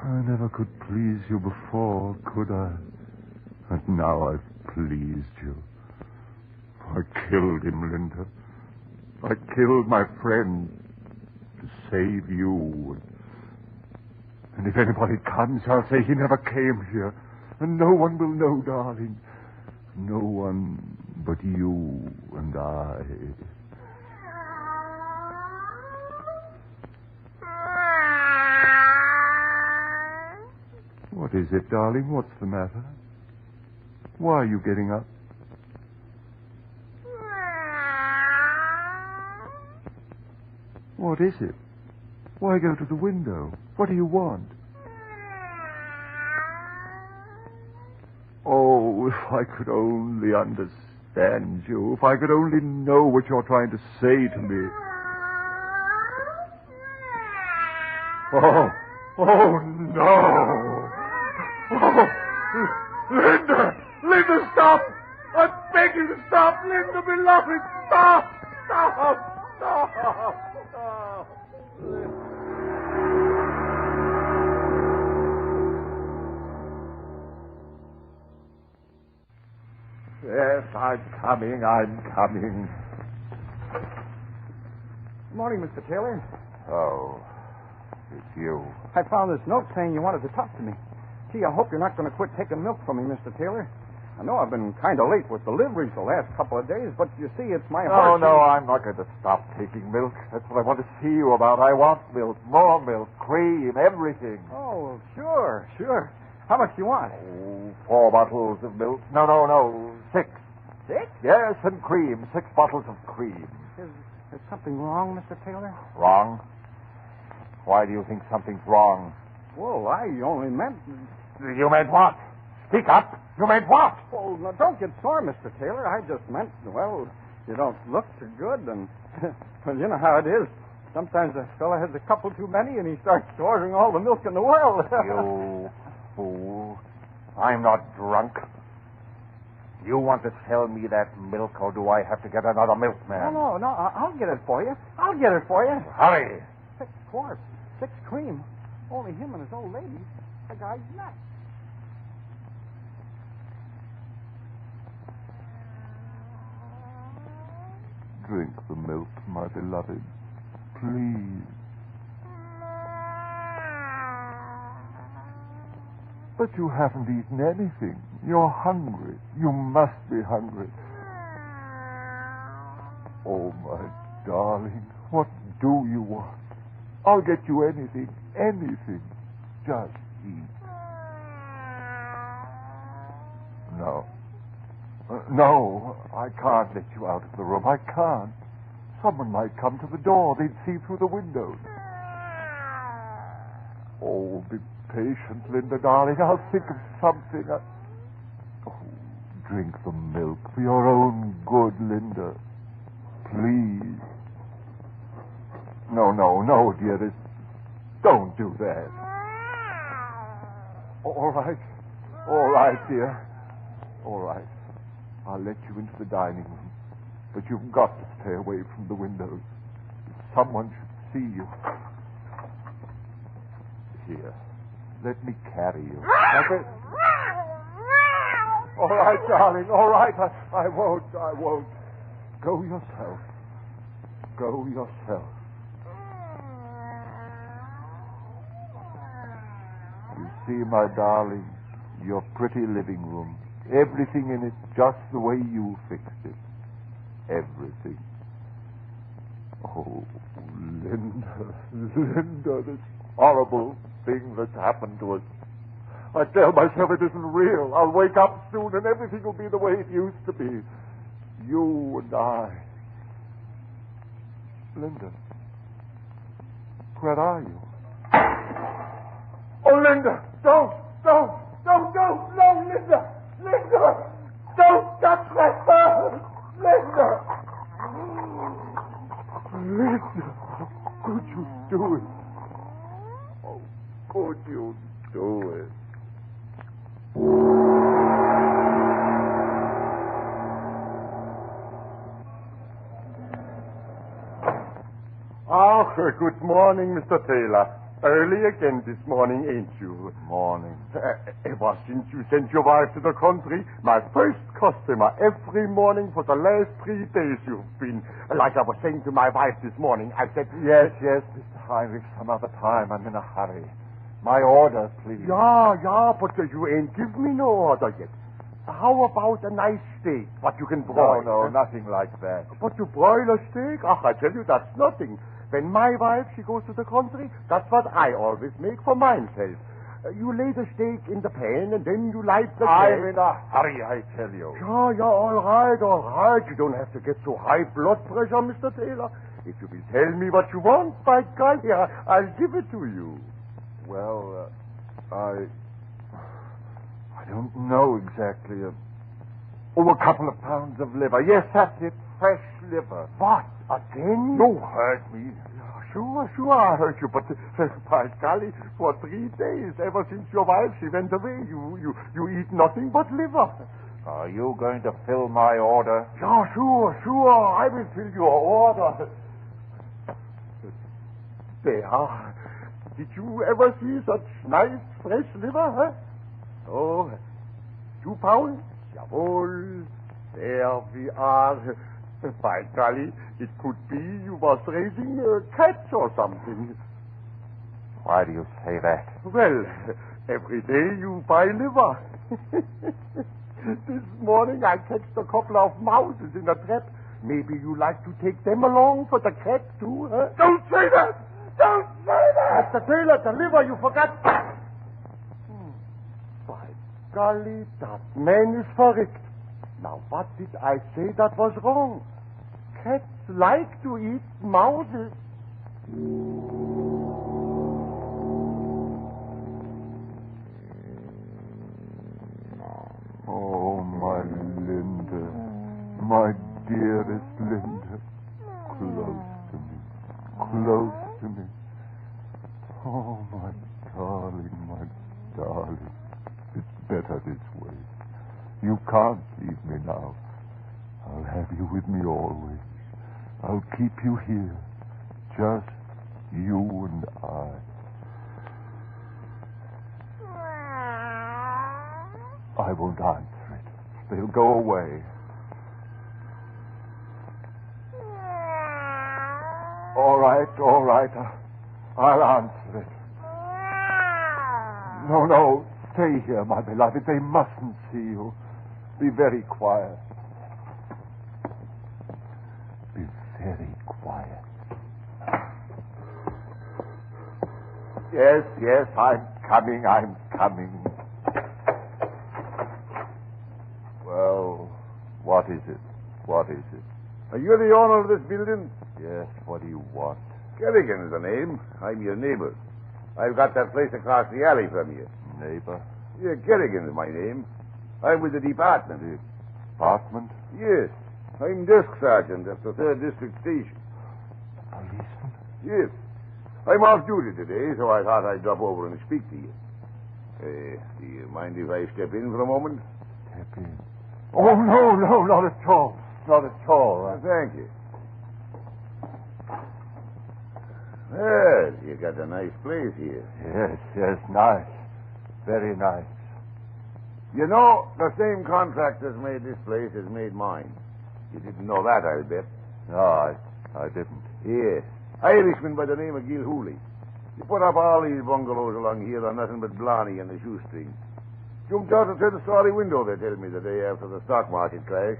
I never could please you before, could I? And now I've pleased you. I killed him, Linda. I killed my friend to save you. And if anybody comes, I'll say he never came here. And no one will know, darling. No one but you and I. What is it, darling? What's the matter? Why are you getting up? What is it? Why go to the window? What do you want? Oh, if I could only understand you. If I could only know what you're trying to say to me. Oh no! Oh, Linda! Linda, stop! I beg you to stop! Linda, beloved, stop! Stop! Stop! Stop! Yes, I'm coming. Good morning, Mr. Taylor. Oh, it's you. I found this note saying you wanted to talk to me. Gee, I hope you're not going to quit taking milk from me, Mr. Taylor. I know I've been kind of late with deliveries the last couple of days, but you see, it's my heart. No, I'm not going to stop taking milk. That's what I want to see you about. I want milk, more milk, cream, everything. Oh, sure. How much do you want? Oh, 4 bottles of milk. No, 6. 6? Yes, and cream. 6 bottles of cream. Is something wrong, Mr. Taylor? Wrong? Why do you think something's wrong? Well, I only meant... You meant what? Speak up. You meant what? Oh, now, don't get sore, Mr. Taylor. I just meant, well, you don't look too good, and... well, you know how it is. Sometimes a fella has a couple too many, and he starts ordering all the milk in the world. You fool. I'm not drunk. You want to sell me that milk, or do I have to get another milkman? No, I'll get it for you. Hurry. 6 quarts, 6 cream. Only him and his old lady. The guy's nuts. Drink the milk, my beloved. Please. But you haven't eaten anything. You're hungry. You must be hungry. Oh, my darling, what do you want? I'll get you anything. Just eat. No, I can't let you out of the room. I can't. Someone might come to the door. They'd see through the windows. Oh, be patient, Linda, darling. I'll think of something. Oh, drink the milk for your own good, Linda. Please. No, dearest. Don't do that. All right, dear. All right. I'll let you into the dining room. But you've got to stay away from the windows. If someone should see you. Here. Let me carry you. All right, darling. All right. I won't. Go yourself. You see, my darling, your pretty living room. Everything in it just the way you fixed it. Everything. Oh, Linda, this horrible thing that's happened to us. I tell myself it isn't real. I'll wake up soon and everything will be the way it used to be. You and I. Linda, where are you? Oh, Linda, don't, no, Linda, don't touch my phone, Linda, how could you do it? How could you do it? Good morning, Mr. Taylor. Early again this morning, ain't you? Morning. Ever since you sent your wife to the country, my first customer every morning for the last 3 days you've been. Like I was saying to my wife this morning, I said... Yes, Mr. Heinrich, some other time. I'm in a hurry. My order, please. Yeah, but you ain't give me no order yet. How about a nice steak, what you can broil? No, nothing like that. But to broil a steak? I tell you, that's nothing. When my wife, she goes to the country, that's what I always make for myself. You lay the steak in the pan, and then you light the I'm gas. in a hurry, I tell you. Yeah, all right. You don't have to get so high blood pressure, Mr. Taylor. If you will tell me what you want, by golly, I'll give it to you. Well, I don't know exactly. A couple of pounds of liver. Yes, that's it. Fresh liver. What? Again? You heard me. Sure, I heard you, but by golly, for 3 days, ever since your wife, she went away, you eat nothing but liver. Are you going to fill my order? Yeah, sure, I will fill your order. There. Did you ever see such nice, fresh liver, huh? Oh, 2 pounds? Jawohl. There we are. By golly, it could be you was raising cats or something. Why do you say that? Well, every day you buy liver. This morning I catched a couple of mouses in a trap. Maybe you like to take them along for the cat too, huh? Don't say that! Don't say that! Mr. Taylor, the liver you forgot. By golly, that man is correct. Now, what did I say that was wrong? Cats like to eat mouses. Oh, my Linda. My dearest Linda. Close to me. Oh, my darling. It's better this way. You can't leave me now. I'll have you with me always. I'll keep you here. Just you and I. I won't answer it. They'll go away. All right. I'll answer it. No. Stay here, my beloved. They mustn't see you. Be very quiet. Be very quiet. Yes, I'm coming. Well, what is it? Are you the owner of this building? Yes, what do you want? Kerrigan is the name. I'm your neighbor. I've got that place across the alley from you. Neighbor? Yeah, Kerrigan is my name. I'm with the department. Department? Yes. I'm desk sergeant at the 3rd District Station. Policeman? Yes. I'm off duty today, so I thought I'd drop over and speak to you. Do you mind if I step in for a moment? Step in? Oh, no, not at all. Thank you. Well, you got a nice place here. Yes, nice. Very nice. You know, the same contractors made this place as made mine. You didn't know that, I'll bet. No, I didn't. Yes. Irishman by the name of Gilhooly. He put up all these bungalows along here on nothing but blarney and a shoestring. Jumped out a 10-story window, they tell me, the day after the stock market crash.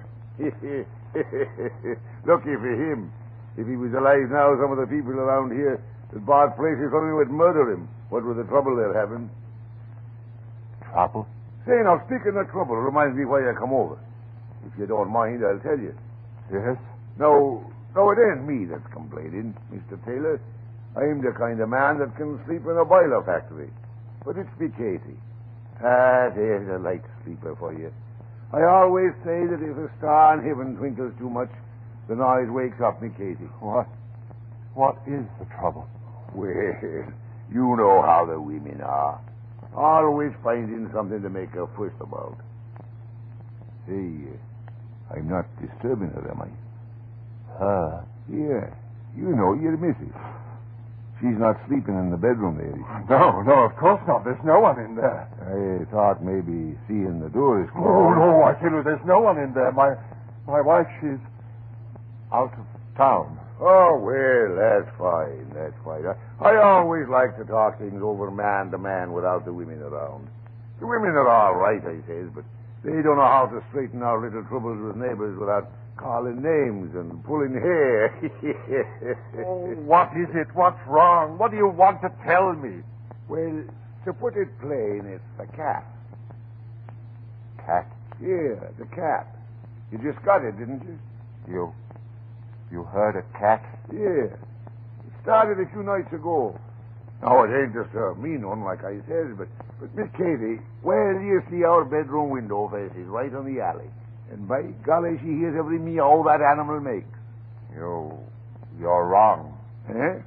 Lucky for him. If he was alive now, some of the people around here that bought places from him would murder him. What with the trouble they're having? Trouble? Say, now, speaking of trouble, reminds me why I come over. If you don't mind, I'll tell you. Yes? No, it ain't me that's complaining, Mr. Taylor. I'm the kind of man that can sleep in a boiler factory. But it's me Katie. There's a light sleeper for you. I always say that if a star in heaven twinkles too much, the noise wakes up me Katie. What is the trouble? Well, you know how the women are. Always finding something to make a fuss about. Hey, I'm not disturbing her, am I? Her? Yeah. You know, your missus. She's not sleeping in the bedroom there, is she? No, of course not. There's no one in there. I thought maybe seeing the door is closed. No, I tell you, there's no one in there. My wife, she's out of town. Oh, well, that's fine. That's fine. I always like to talk things over man to man without the women around. The women are all right, I says, but they don't know how to straighten our little troubles with neighbors without calling names and pulling hair. Oh, what is it? What's wrong? What do you want to tell me? Well, to put it plain, it's the cat. Cat? Yeah, the cat. You just got it, didn't you? You heard a cat? Yeah. It started a few nights ago. Now, it ain't disturbed me none, like I said, but Miss Katie, well, you see our bedroom window faces right on the alley. And by golly, she hears every meow that animal makes. You're wrong. Eh?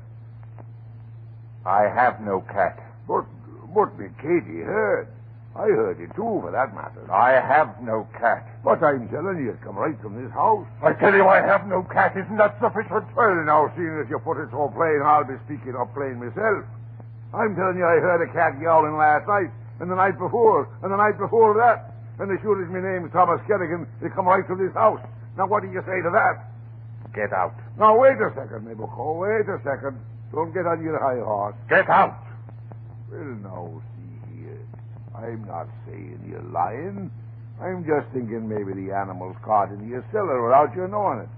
I have no cat. But Miss Katie heard. I heard it too, for that matter. I have no cat. But I'm telling you, it come right from this house. I tell you I have no cat. Isn't that sufficient? Well, now, seeing as you put it so plain, I'll be speaking up plain myself. I'm telling you, I heard a cat yowling last night, and the night before, and the night before that. And as sure as my name's Thomas Kerrigan, it come right from this house. Now, what do you say to that? Get out. Now, wait a second, my bucko. Wait a second. Don't get on your high horse. Get out. Well, now, see here. I'm not saying you're lying. I'm just thinking maybe the animal's caught in your cellar without you knowing it.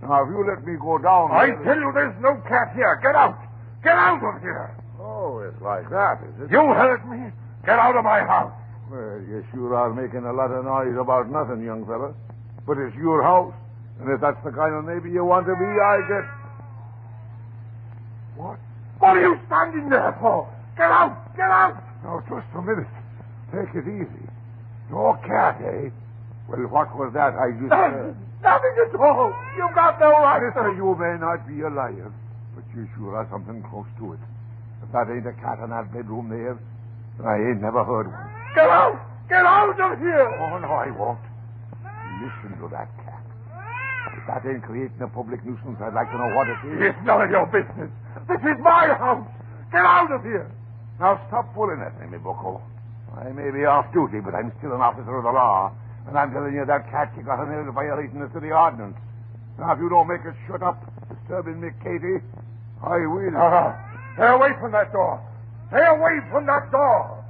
Now, if you let me go down... I tell you there's no cat here. Get out. Get out of here. Oh, it's like that, is it? You heard me. Get out of my house. Well, you sure are making a lot of noise about nothing, young fella. But it's your house. And if that's the kind of neighbor you want to be, I get... What? What are you standing there for? Get out. Get out. Now, just a minute. Take it easy. No cat, eh? Well, what was that I just heard? Nothing at all. You got no right Mister, you may not be a liar, but you sure are something close to it. If that ain't a cat in that bedroom there, then I ain't never heard one. Get out! Get out of here! Oh, no, I won't. Listen to that cat. If that ain't creating a public nuisance, I'd like to know what it is. It's none of your business. This is my house. Get out of here. Now, stop fooling at me, bucko. I may be off duty, but I'm still an officer of the law. And I'm telling you, that cat you got in there is violating the city ordinance. Now, if you don't make it shut up, disturbing me, Katie, I will. Stay away from that door. Stay away from that door.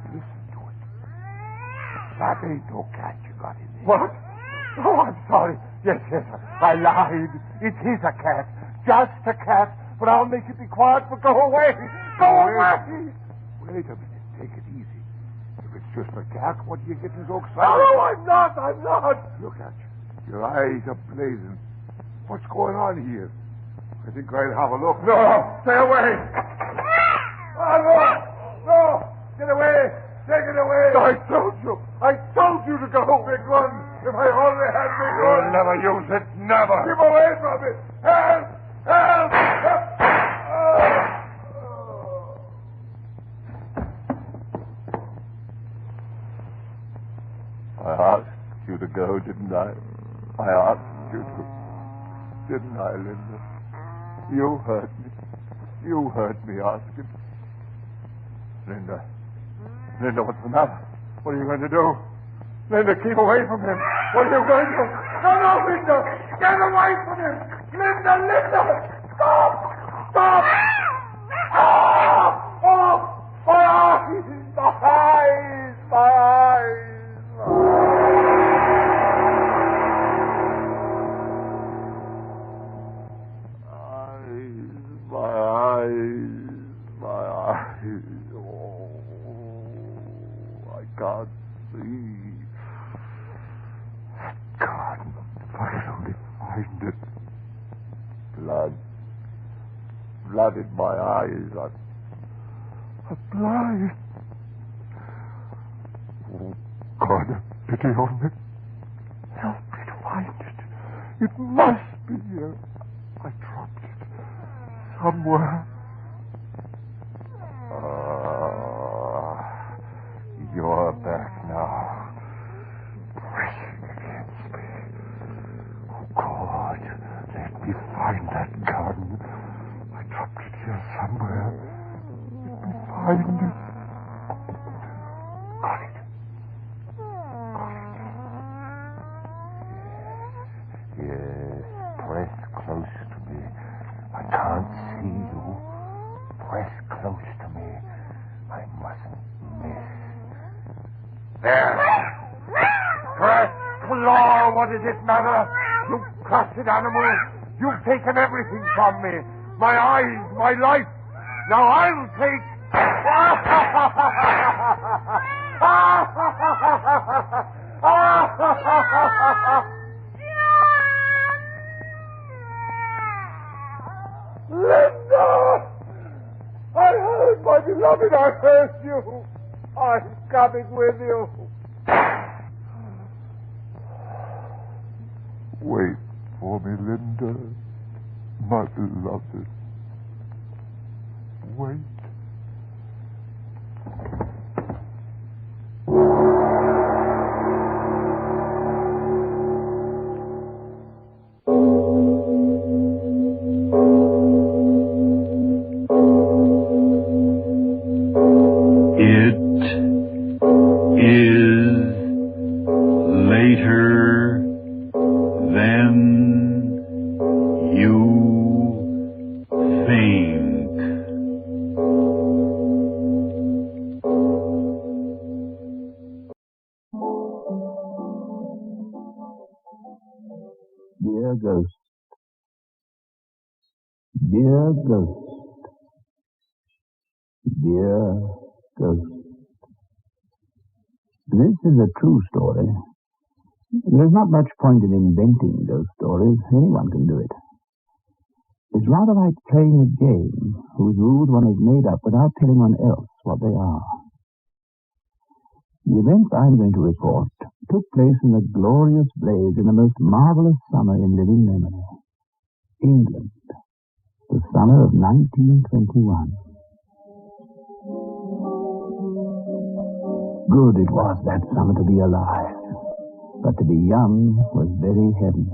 Listen to it. That ain't no cat you got in there. What? Oh, I'm sorry. Yes, I lied. It is a cat. Just a cat. But I'll make you be quiet, but go away. Go away. Wait a minute. Take it easy. If it's just a cat, what are you getting so excited? No, I'm not. Look at you. Your eyes are blazing. What's going on here? I think I'll have a look. No, stay away. Oh, no. Get away. Take it away. I told you to go. Big one. If I only had big one. You'll never use it. Never. Keep away from it. Help! Help! I asked you to go, didn't I? I asked you to. Didn't I, Linda? You hurt me. You hurt me asking. Linda, what's the matter? What are you going to do? Linda, keep away from him. What are you going to do? No, Linda! Get away from him! Linda! Stop! Oh! My eyes! can't see. God, if I could only find it. Blood in my eyes. I'm blind. Oh, God, have pity on me. Help me to find it. It must be here. I dropped it somewhere. You're back now, pressing against me. Oh, God, let me find that gun. I dropped it here somewhere. Let me find it. Got it. Yes. There. Curse, claw, what does it matter? You cursed animal. You've taken everything from me. My eyes, my life. Now I'll take... Linda! I heard, my beloved, I heard you. I'm coming with you. Wait for me, Linda, my beloved. Wait. Dear Ghost. Dear Ghost. Dear Ghost. This is a true story. There's not much point in inventing ghost stories. Anyone can do it. It's rather like playing a game whose rules one has made up without telling one else what they are. The events I'm going to report took place in a glorious blaze in the most marvelous summer in living memory. England. The summer of 1921. Good it was that summer to be alive. But to be young was very heavy.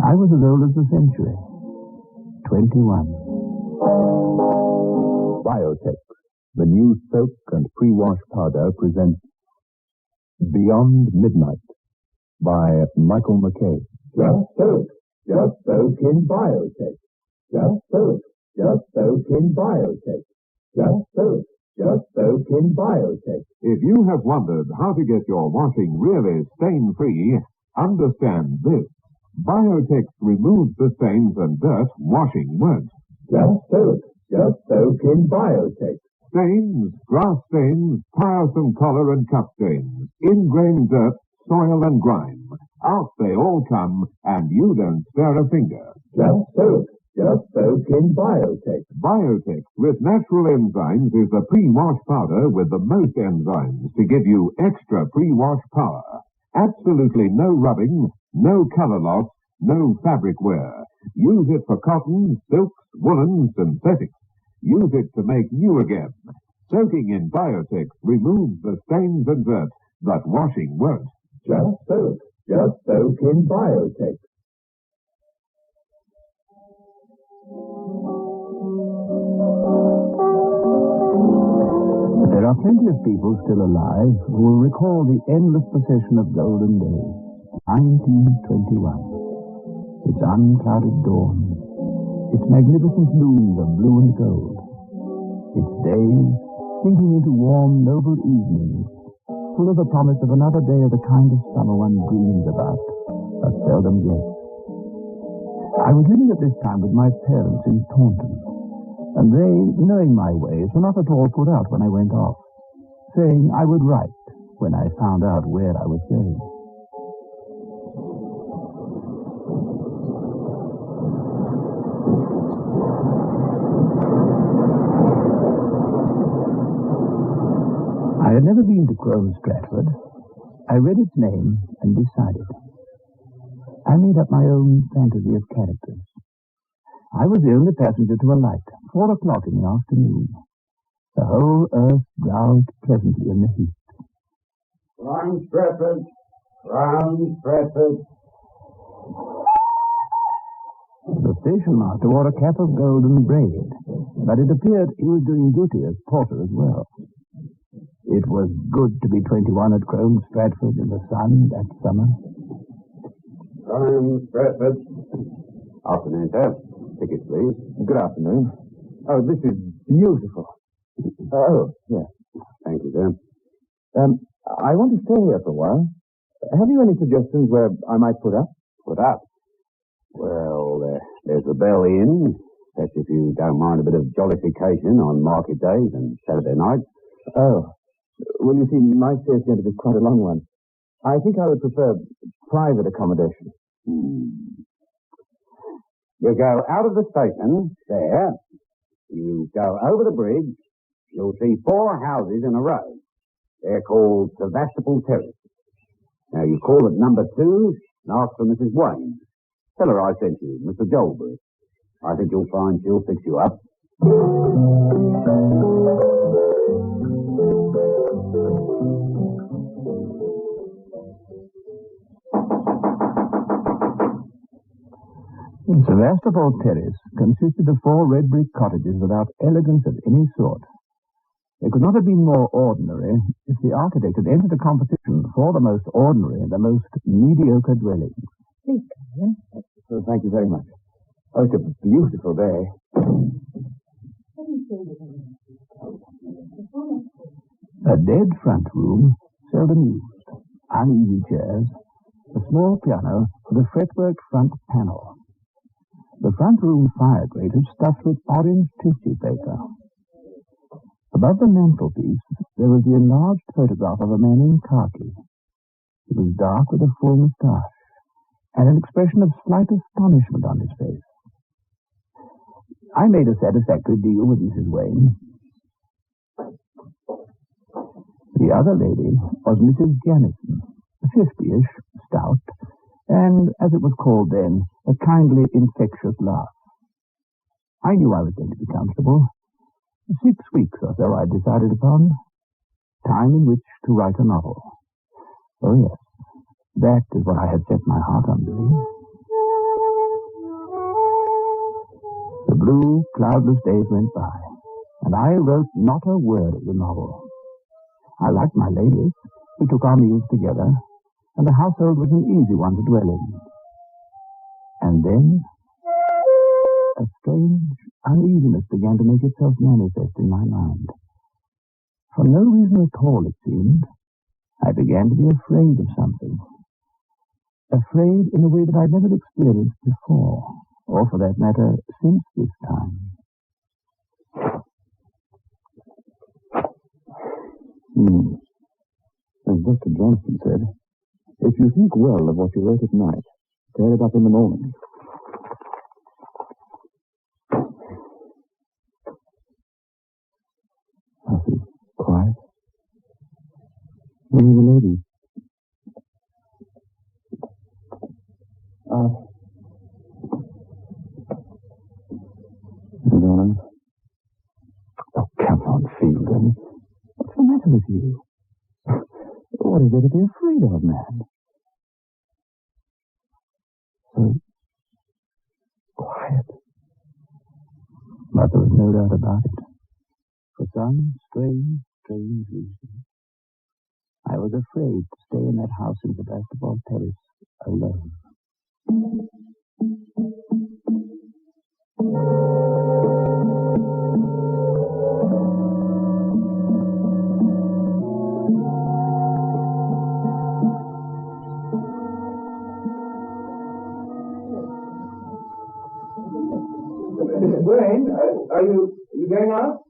I was as old as the century. 21. Biotech, the new soak and pre-wash powder, presents Beyond Midnight by Michael McKay. Just soak in Biotech. Just soak in Biotech. Just soak in Biotech. If you have wondered how to get your washing really stain-free, understand this. Biotex removes the stains and dirt washing won't. Just soak in Biotech. Stains, grass stains, tiresome collar and cup stains, ingrained dirt, soil and grime. Out they all come, and you don't stir a finger. Just soak in Biotech. Biotex with natural enzymes is the pre-wash powder with the most enzymes to give you extra pre-wash power. Absolutely no rubbing, no color loss, no fabric wear. Use it for cotton, silks, woolens, synthetics. Use it to make new again. Soaking in Biotex removes the stains and dirt, but washing won't. Just soak in Biotech. There are plenty of people still alive who will recall the endless procession of golden days. 1921. Its unclouded dawn. Its magnificent moons of blue and gold. Its days sinking into warm, noble evenings, full of the promise of another day of the kind of summer one dreams about, but seldom gets. I was living at this time with my parents in Taunton, and they, knowing my ways, were not at all put out when I went off, saying I would write when I found out where I was going. I had never been to Crome Stratford. I read its name and decided. I made up my own fantasy of characters. I was the only passenger to alight, 4 o'clock in the afternoon. The whole earth browsed pleasantly in the heat. Crome Stratford. Crome Stratford. The station master wore a cap of golden braid, but it appeared he was doing duty as porter as well. It was good to be 21 at Crome Stratford in the sun that summer. Crome Stratford. Afternoon, sir. Ticket, please. Good afternoon. Oh, this is beautiful. Oh, yes. Thank you, sir. I want to stay here for a while. Have you any suggestions where I might put up? Put up? Well, there's the Bell Inn. That's if you don't mind a bit of jollification on market days and Saturday nights. Oh. Well, you see, my stay is going to be quite a long one. I think I would prefer private accommodation. You go out of the station, there. You go over the bridge. You'll see 4 houses in a row. They're called Sevastopol Terrace. Now, you call at number 2 and ask for Mrs. Wayne. Tell her I sent you, Mr. Jolbury. I think you'll find she'll fix you up. Sevastopol Terrace consisted of 4 red brick cottages without elegance of any sort. They could not have been more ordinary if the architect had entered a competition for the most ordinary and the most mediocre dwellings. Please come in. Oh, thank you very much. Oh, it's a beautiful day. A dead front room, seldom used. Uneasy chairs. A small piano with a fretwork front panel. The front room fire grate is stuffed with orange tissue paper. Above the mantelpiece, there was the enlarged photograph of a man in khaki. He was dark with a full moustache and an expression of slight astonishment on his face. I made a satisfactory deal with Mrs. Wayne. The other lady was Mrs. Jennison, 50-ish, stout, and, as it was called then, a kindly, infectious laugh. I knew I was going to be comfortable. 6 weeks or so I decided upon. Time in which to write a novel. Oh, yes, that is what I had set my heart on doing. The blue, cloudless days went by, and I wrote not a word of the novel. I liked my ladies. We took our meals together, and the household was an easy one to dwell in. And then a strange uneasiness began to make itself manifest in my mind. For no reason at all, it seemed, I began to be afraid of something. Afraid in a way that I'd never experienced before, or for that matter, since this time. As Dr. Johnson said, if you think well of what you wrote at night, tear it up in the morning. Quiet. Where are the ladies? Darling. Oh, come on, Fielden. What's the matter with you? What is there to be afraid of, man? So quiet. But there was no doubt about it. For some strange reason, I was afraid to stay in that house in Sevastopol Terrace alone. Mrs. Wayne, are you going out?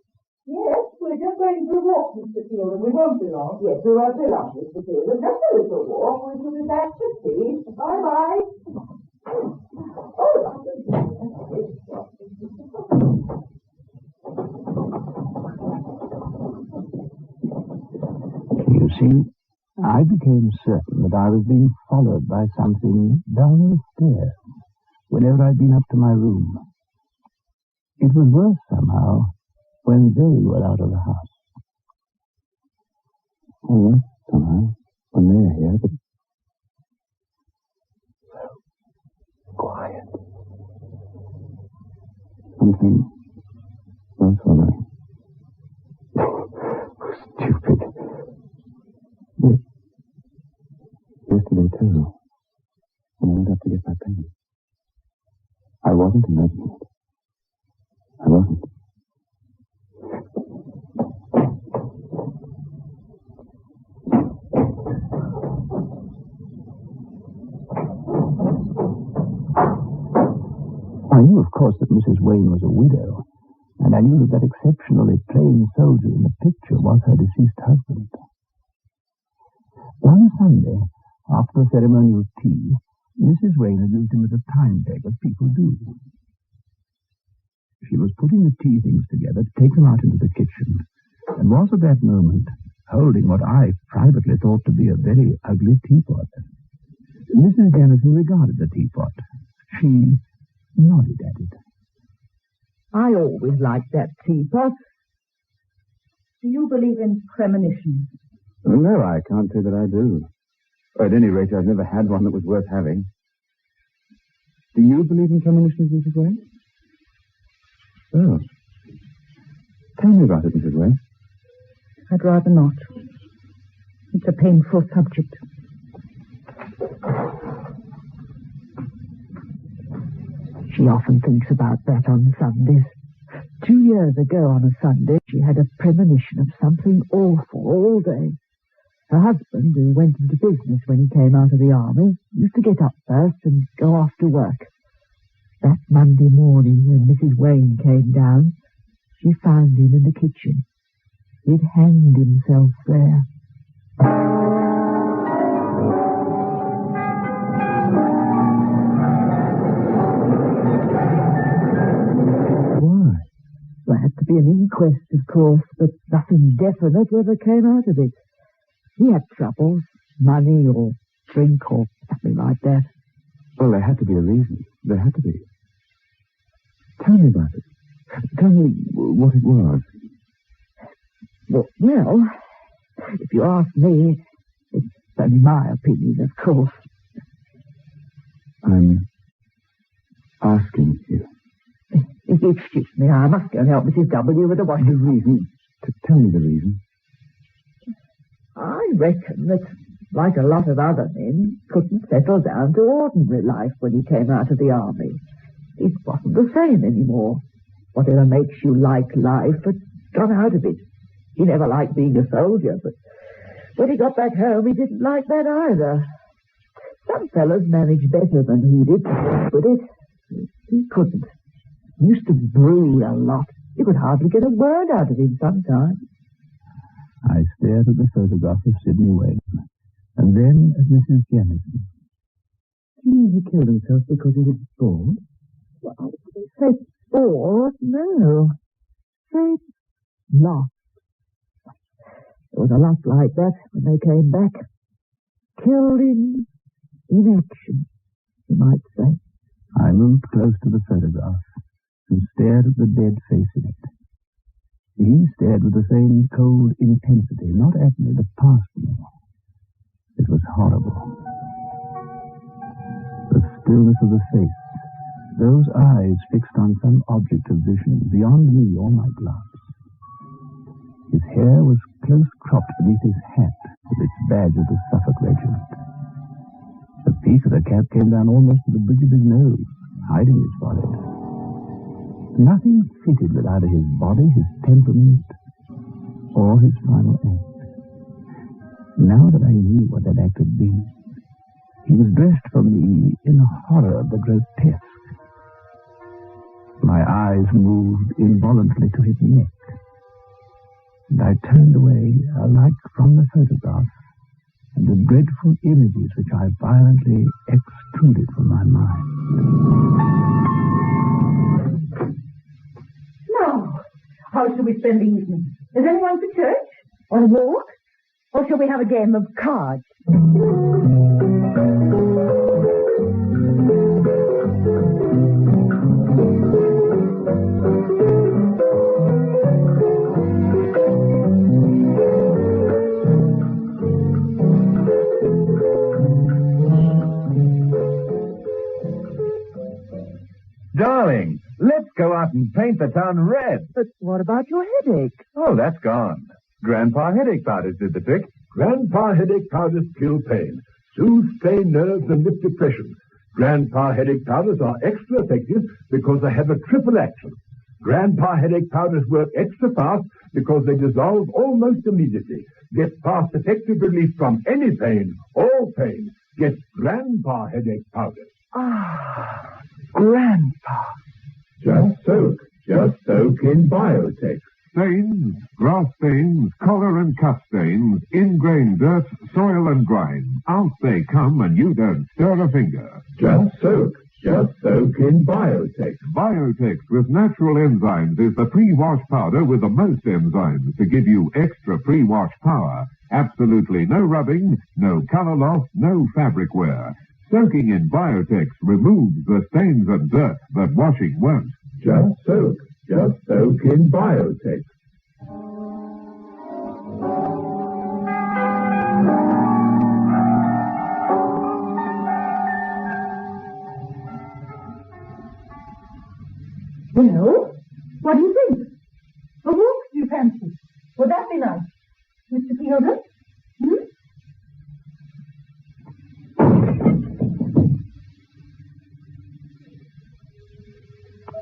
Yes, we're just going for a walk, Mr. Fielden. We won't be long. Yes, we won't be long, Mr. Fielden. Just a little walk. We shall be back to tea. Bye-bye. You see, I became certain that I was being followed by something down the stairs whenever I'd been up to my room. It was worse somehow when they were out of the house. All right, somehow, when they're here, but so quiet. Something was following. Stupid. Yesterday, too, when I went up to get my pen, I wasn't imagining it. I wasn't. I knew, of course, that Mrs. Wayne was a widow, and I knew that exceptionally plain soldier in the picture was her deceased husband. One Sunday, after the ceremonial tea, Mrs. Wayne had used him as a time bag, as people do. She was putting the tea things together to take them out into the kitchen, and was at that moment holding what I privately thought to be a very ugly teapot. Mrs. Dennison regarded the teapot. She nodded at it. I always liked that teapot. Do you believe in premonitions? No, I can't say that I do. Or at any rate, I've never had one that was worth having. Do you believe in premonitions, Mrs. Wayne? Oh. Tell me about it, Mrs. Wayne. I'd rather not. It's a painful subject. She often thinks about that on Sundays. 2 years ago on a Sunday, she had a premonition of something awful all day. Her husband, who went into business when he came out of the army, used to get up first and go off to work. That Monday morning, when Mrs. Wayne came down, she found him in the kitchen. He'd hanged himself there. Why? There had to be an inquest, of course, but nothing definite ever came out of it. He had troubles, money or drink or something like that. Well, there had to be a reason. There had to be. Tell me about it. Tell me what it was. Well, if you ask me, it's only my opinion, of course. I'm asking you. If you excuse me, I must go and help Mrs. W. with the washing. The reason? Tell me the reason. I reckon that, like a lot of other men, couldn't settle down to ordinary life when he came out of the army. It wasn't the same anymore. Whatever makes you like life had gone out of it. He never liked being a soldier, but when he got back home, he didn't like that either. Some fellows managed better than he did, but he couldn't. He used to brood a lot. You could hardly get a word out of him sometimes. I stared at the photograph of Sidney Wayne, and then at Mrs. Jennison. Do you mean he killed himself because he was bored? Well, I didn't say bored, no. Say lost. There was a lot like that when they came back. Killed in action, you might say. I moved close to the photograph and stared at the dead face in it. He stared with the same cold intensity, not at me, but past me. It was horrible. The stillness of the face, those eyes fixed on some object of vision beyond me or my glance. His hair was close-cropped beneath his hat with its badge of the Suffolk Regiment. A piece of the cap came down almost to the bridge of his nose, hiding his forehead. Nothing fitted with either his body, his temperament, or his final act. Now that I knew what that act had been, he was dressed for me in the horror of the grotesque. My eyes moved involuntarily to his neck, and I turned away alike from the photograph and the dreadful images which I violently extruded from my mind. Now, how shall we spend the evening? Is anyone for church? On a walk? Or shall we have a game of cards? Darling, let's go out and paint the town red. But what about your headache? Oh, that's gone. Grandpa Headache Powders did the trick. Grandpa Headache Powders kill pain, soothe strained nerves, and lift depression. Grandpa Headache Powders are extra effective because they have a triple action. Grandpa Headache Powders work extra fast because they dissolve almost immediately. Get fast, effective relief from any pain, all pain. Get Grandpa Headache Powders. Ah, Grandpa. Just soak in Biotex. Stains, grass stains, collar and cuff stains, ingrained dirt, soil and grime. Out they come and you don't stir a finger. Just soak in Biotex. Biotex with natural enzymes is the pre-wash powder with the most enzymes to give you extra pre-wash power. Absolutely no rubbing, no color loss, no fabric wear. Soaking in Biotex removes the stains and dirt that washing won't. Just soak in Biotex. Well, what do you think? A walk, do you fancy? Would that be nice? Mr. Fielder?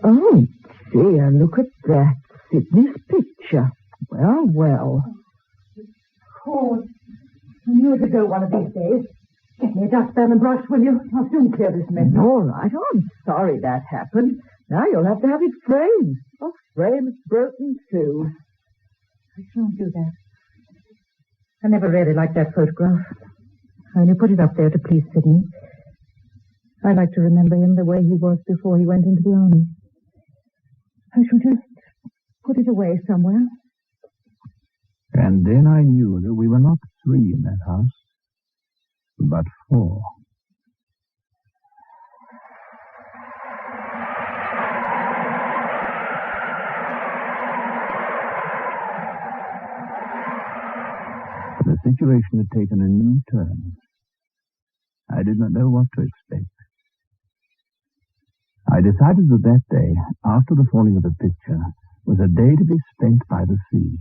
Oh, dear, look at that. Sydney's picture. Well, well. Oh, years ago one of these days. Get me a dustpan and brush, will you? I'll soon clear this mess. All right. Oh, I'm sorry that happened. Now you'll have to have it framed. Oh, frame's broken too. I shan't do that. I never really liked that photograph. I only put it up there to please Sydney. I like to remember him the way he was before he went into the army. I shall just put it away somewhere. And then I knew that we were not 3 in that house, but 4. The situation had taken a new turn. I did not know what to expect. I decided that that day, after the falling of the picture, was a day to be spent by the sea.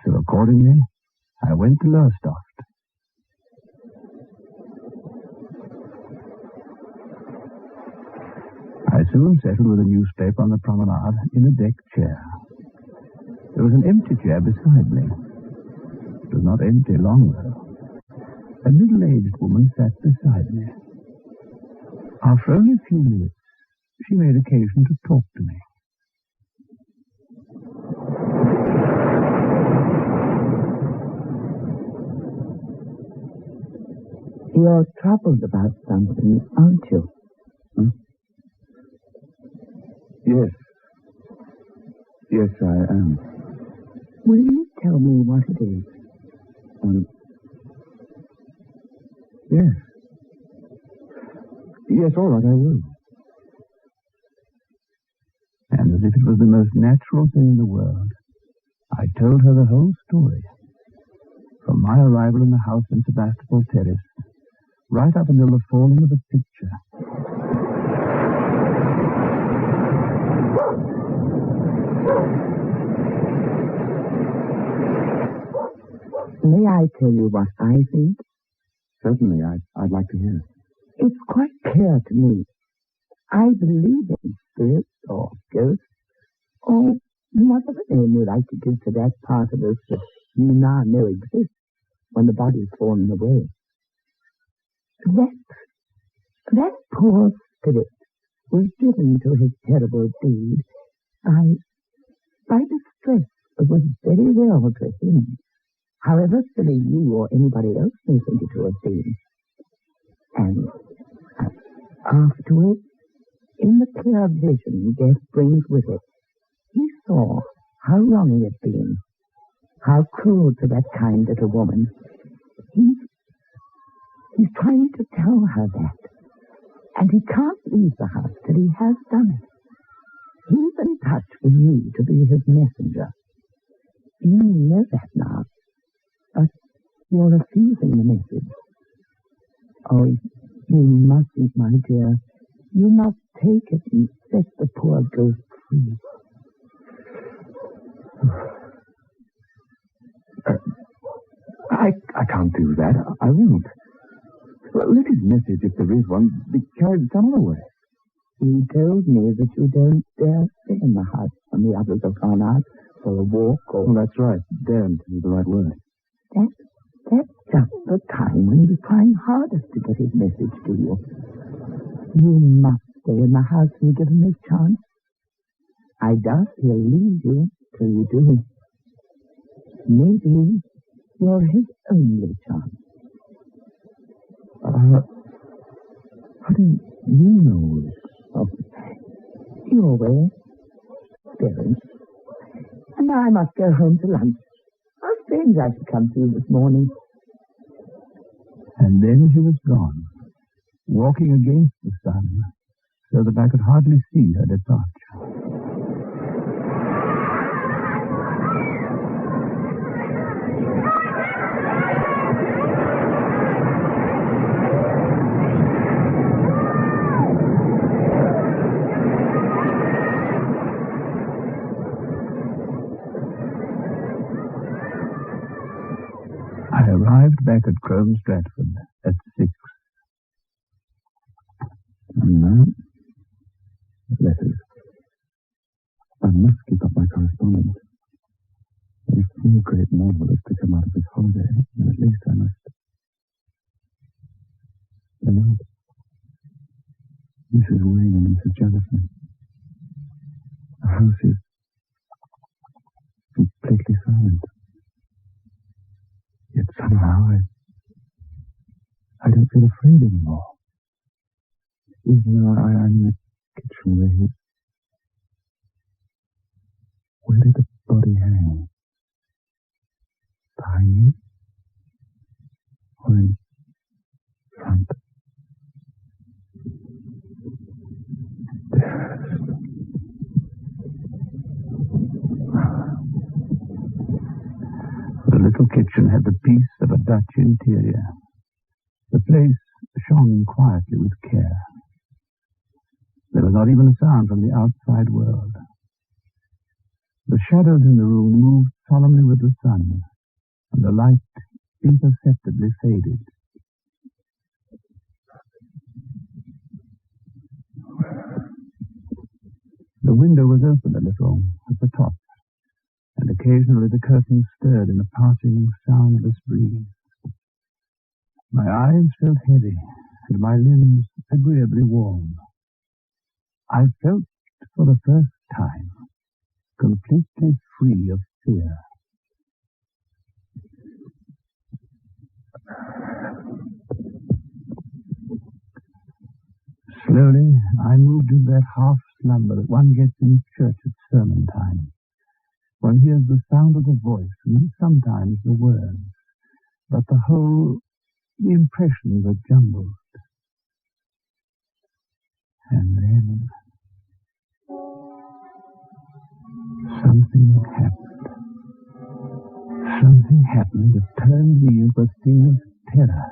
So accordingly, I went to Lowestoft. I soon settled with a newspaper on the promenade in a deck chair. There was an empty chair beside me. It was not empty long, though. A middle-aged woman sat beside me. After only a few minutes, she made occasion to talk to me. You're troubled about something, aren't you? Yes. Yes, I am. Will you tell me what it is? Yes. Yes, all right, I will. And as if it was the most natural thing in the world, I told her the whole story. From my arrival in the house in Sebastopol Terrace, right up until the falling of the picture. May I tell you what I think? Certainly, I'd like to hear. It's quite clear to me. I believe in spirits or ghosts or whatever name you like to give to that part of us that you now know exists when the body's fallen away. That poor spirit was driven to his terrible deed by distress that was very real to him, however silly you or anybody else may think it to have been. And afterwards, in the clear vision death brings with it, he saw how wrong he had been, how cruel to that kind little woman. He's trying to tell her that, and he can't leave the house till he has done it. He's in touch with you to be his messenger. You know that now, but you're refusing the message. Oh, you mustn't, my dear. You must take it and set the poor ghost free. I can't do that. I won't. Well, let his message, if there is one, be carried some other way. You told me that you don't dare stay in the house when the others have gone out for a walk or... Well, that's right. Daren't is the right word. That's just the time when he was trying hardest to get his message to you. You must stay in the house and give him his chance. I doubt he'll leave you till you do. Maybe you're his only chance. How do you know this? Oh, your way. Experience. And now I must go home to lunch. How strange I should come to you this morning. And then he was gone, walking against the sun, so that I could hardly see her departure. I arrived back at Crome Stratford at 6. And now, letters. I must keep up my correspondence. If no great novel is to come out of this holiday, then at least I must. Beloved, Mrs. Wayne and Mrs. Jefferson. The house is completely silent. Yet somehow I don't feel afraid anymore. Even though I'm in the kitchen where did the body hang? Behind me? Or in front? The little kitchen had the peace of a Dutch interior. The place shone quietly with care. There was not even a sound from the outside world. The shadows in the room moved solemnly with the sun, and the light imperceptibly faded. The window was open a little at the top, and occasionally the curtains stirred in a passing, soundless breeze. My eyes felt heavy, and my limbs agreeably warm. I felt, for the first time, completely free of fear. Slowly, I moved into that half-slumber that one gets in church at sermon time. One hears the sound of the voice and sometimes the words, but the impressions are jumbled. And then something happened. Something happened that turned me into a thing of terror.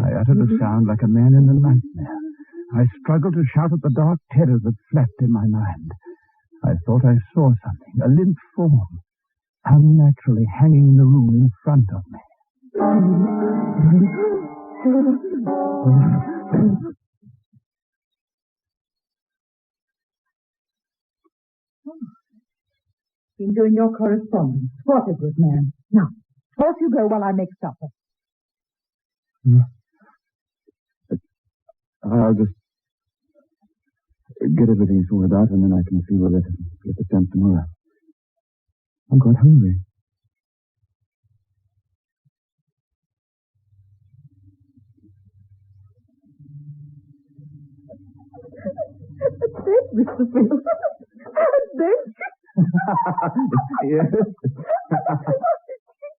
I uttered a sound like a man in a nightmare. I struggled to shout at the dark terrors that flapped in my mind. I thought I saw something, a limp form, unnaturally hanging in the room in front of me. Been doing your correspondence. What is it, man? Now, off you go while I make supper. I'll just get everything sorted out, and then I can see whether to get the stamp tomorrow. I'm quite hungry. There's Mr. Phil. There's... Yes.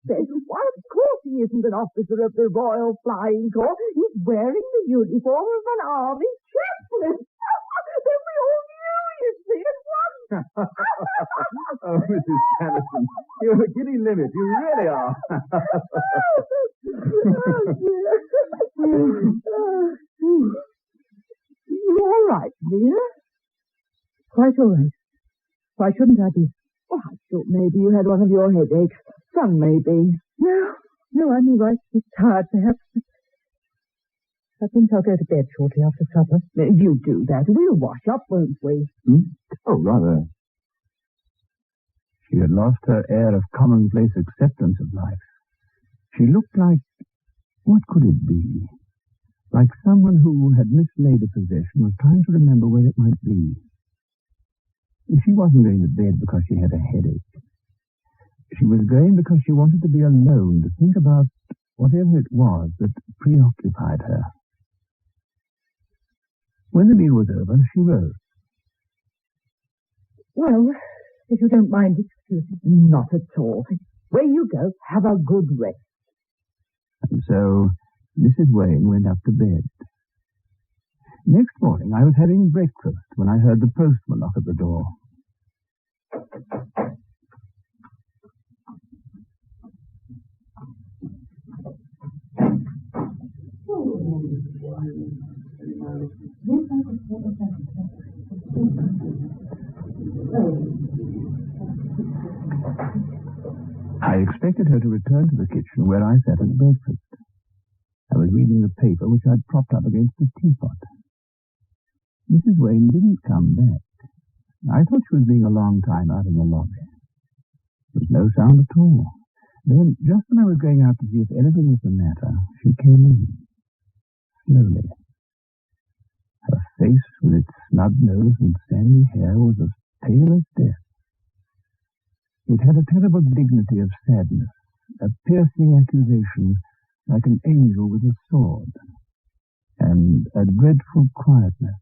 Why, of course he isn't an officer of the Royal Flying Corps. He's wearing the uniform of an army chaplain. Then we all knew, you see, at once. Oh, Mrs. Sanderson, you're a giddy limit. You really are. Oh, dear. You all right, dear? Quite all right. Why shouldn't I be? Oh, I thought maybe you had one of your headaches. Some maybe. No, I'm all right. Just tired, perhaps. I think I'll go to bed shortly after supper. You do that. We'll wash up, won't we? Oh, rather. She had lost her air of commonplace acceptance of life. She looked like... What could it be? like someone who had mislaid a possession was trying to remember where it might be. She wasn't going to bed because she had a headache. She was going because she wanted to be alone to think about whatever it was that preoccupied her. When the meal was over, she rose. Well, if you don't mind excusing. Not at all. Where you go, have a good rest. And so Mrs. Wayne went up to bed. Next morning, I was having breakfast when I heard the postman knock at the door. I expected her to return to the kitchen where I sat at breakfast. I was reading the paper which I'd propped up against the teapot. Mrs. Wayne didn't come back. I thought she was being a long time out in the lobby. There was no sound at all. Then, just when I was going out to see if anything was the matter, she came in. Slowly. Her face, with its snub nose and sandy hair, was as pale as death. It had a terrible dignity of sadness, a piercing accusation, like an angel with a sword, and a dreadful quietness.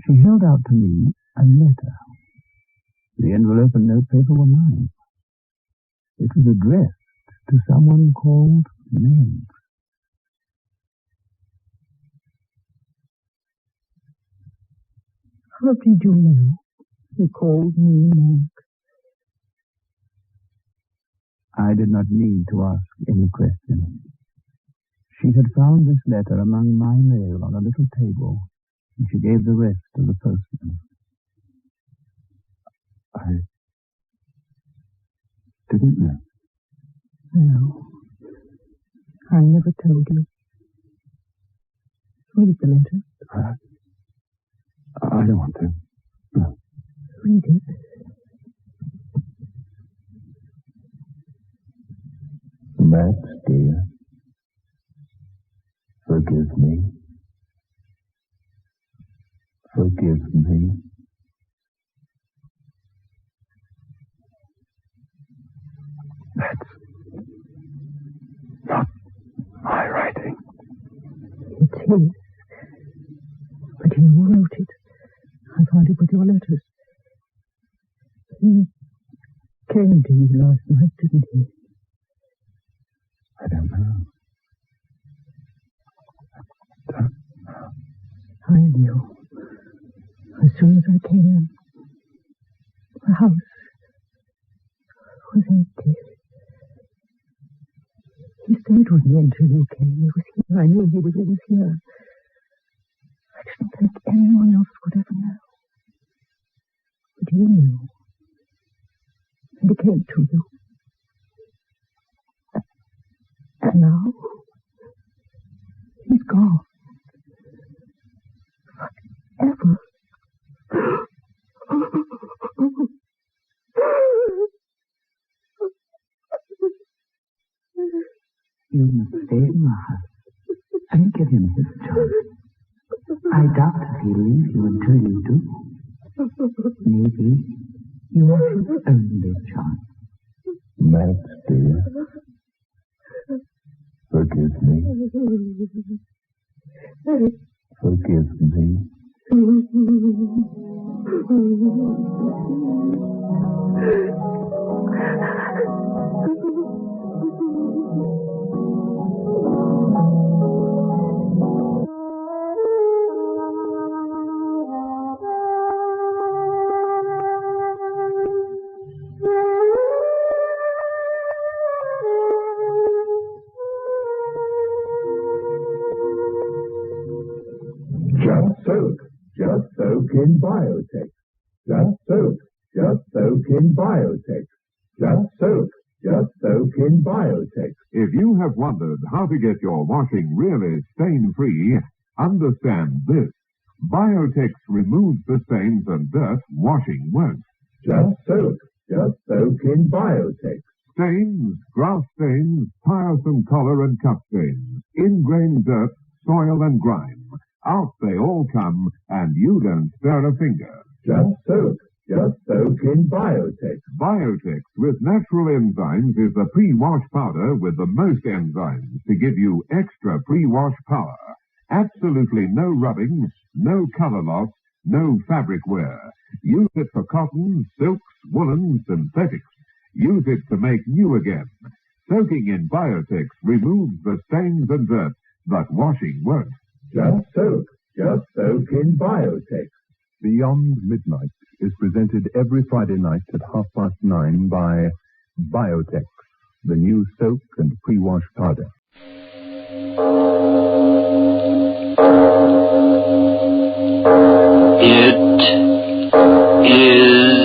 She held out to me a letter. The envelope and notepaper were mine. It was addressed to someone called Meg. How did you know he called me Meg? I did not need to ask any question. She had found this letter among my mail on a little table, and she gave the rest to the postman. I didn't know. No. I never told you. Read the letter. I don't want to. No. Read it. Max, dear, forgive me. Forgive me. That's not my writing. It's his. But you wrote it. I found it with your letters. He came to you last night, didn't he? I don't know. I knew. As soon as I came in, the house was empty. He stayed with me until you came. He was here. I knew he was here. I didn't think anyone else would ever know. But you knew. And he came to you. And now, he's gone. Forever. You must stay in my house and give him his chance. I doubt if he'll leave you until you do. Maybe you're his only chance. Max, dear, forgive me. Forgive me. Just soak in Biotex. Just soak in Biotex. Just soak in Biotex. If you have wondered how to get your washing really stain-free, understand this. Biotex removes the stains and dirt washing won't. Just soak in Biotex. Stains, grass stains, tiresome collar and cup stains. ingrained dirt, soil, and grime. Out they all come, and you don't stir a finger. Just soak in Biotex. Biotex with natural enzymes is the pre-wash powder with the most enzymes to give you extra pre-wash power. Absolutely no rubbing, no color loss, no fabric wear. Use it for cotton, silks, woolens, synthetics. Use it to make new again. Soaking in Biotex removes the stains and dirt, but washing won't. Just soak in Biotex. Beyond Midnight is presented every Friday night at 9:30 by Biotex, the new soap and pre-wash powder. It is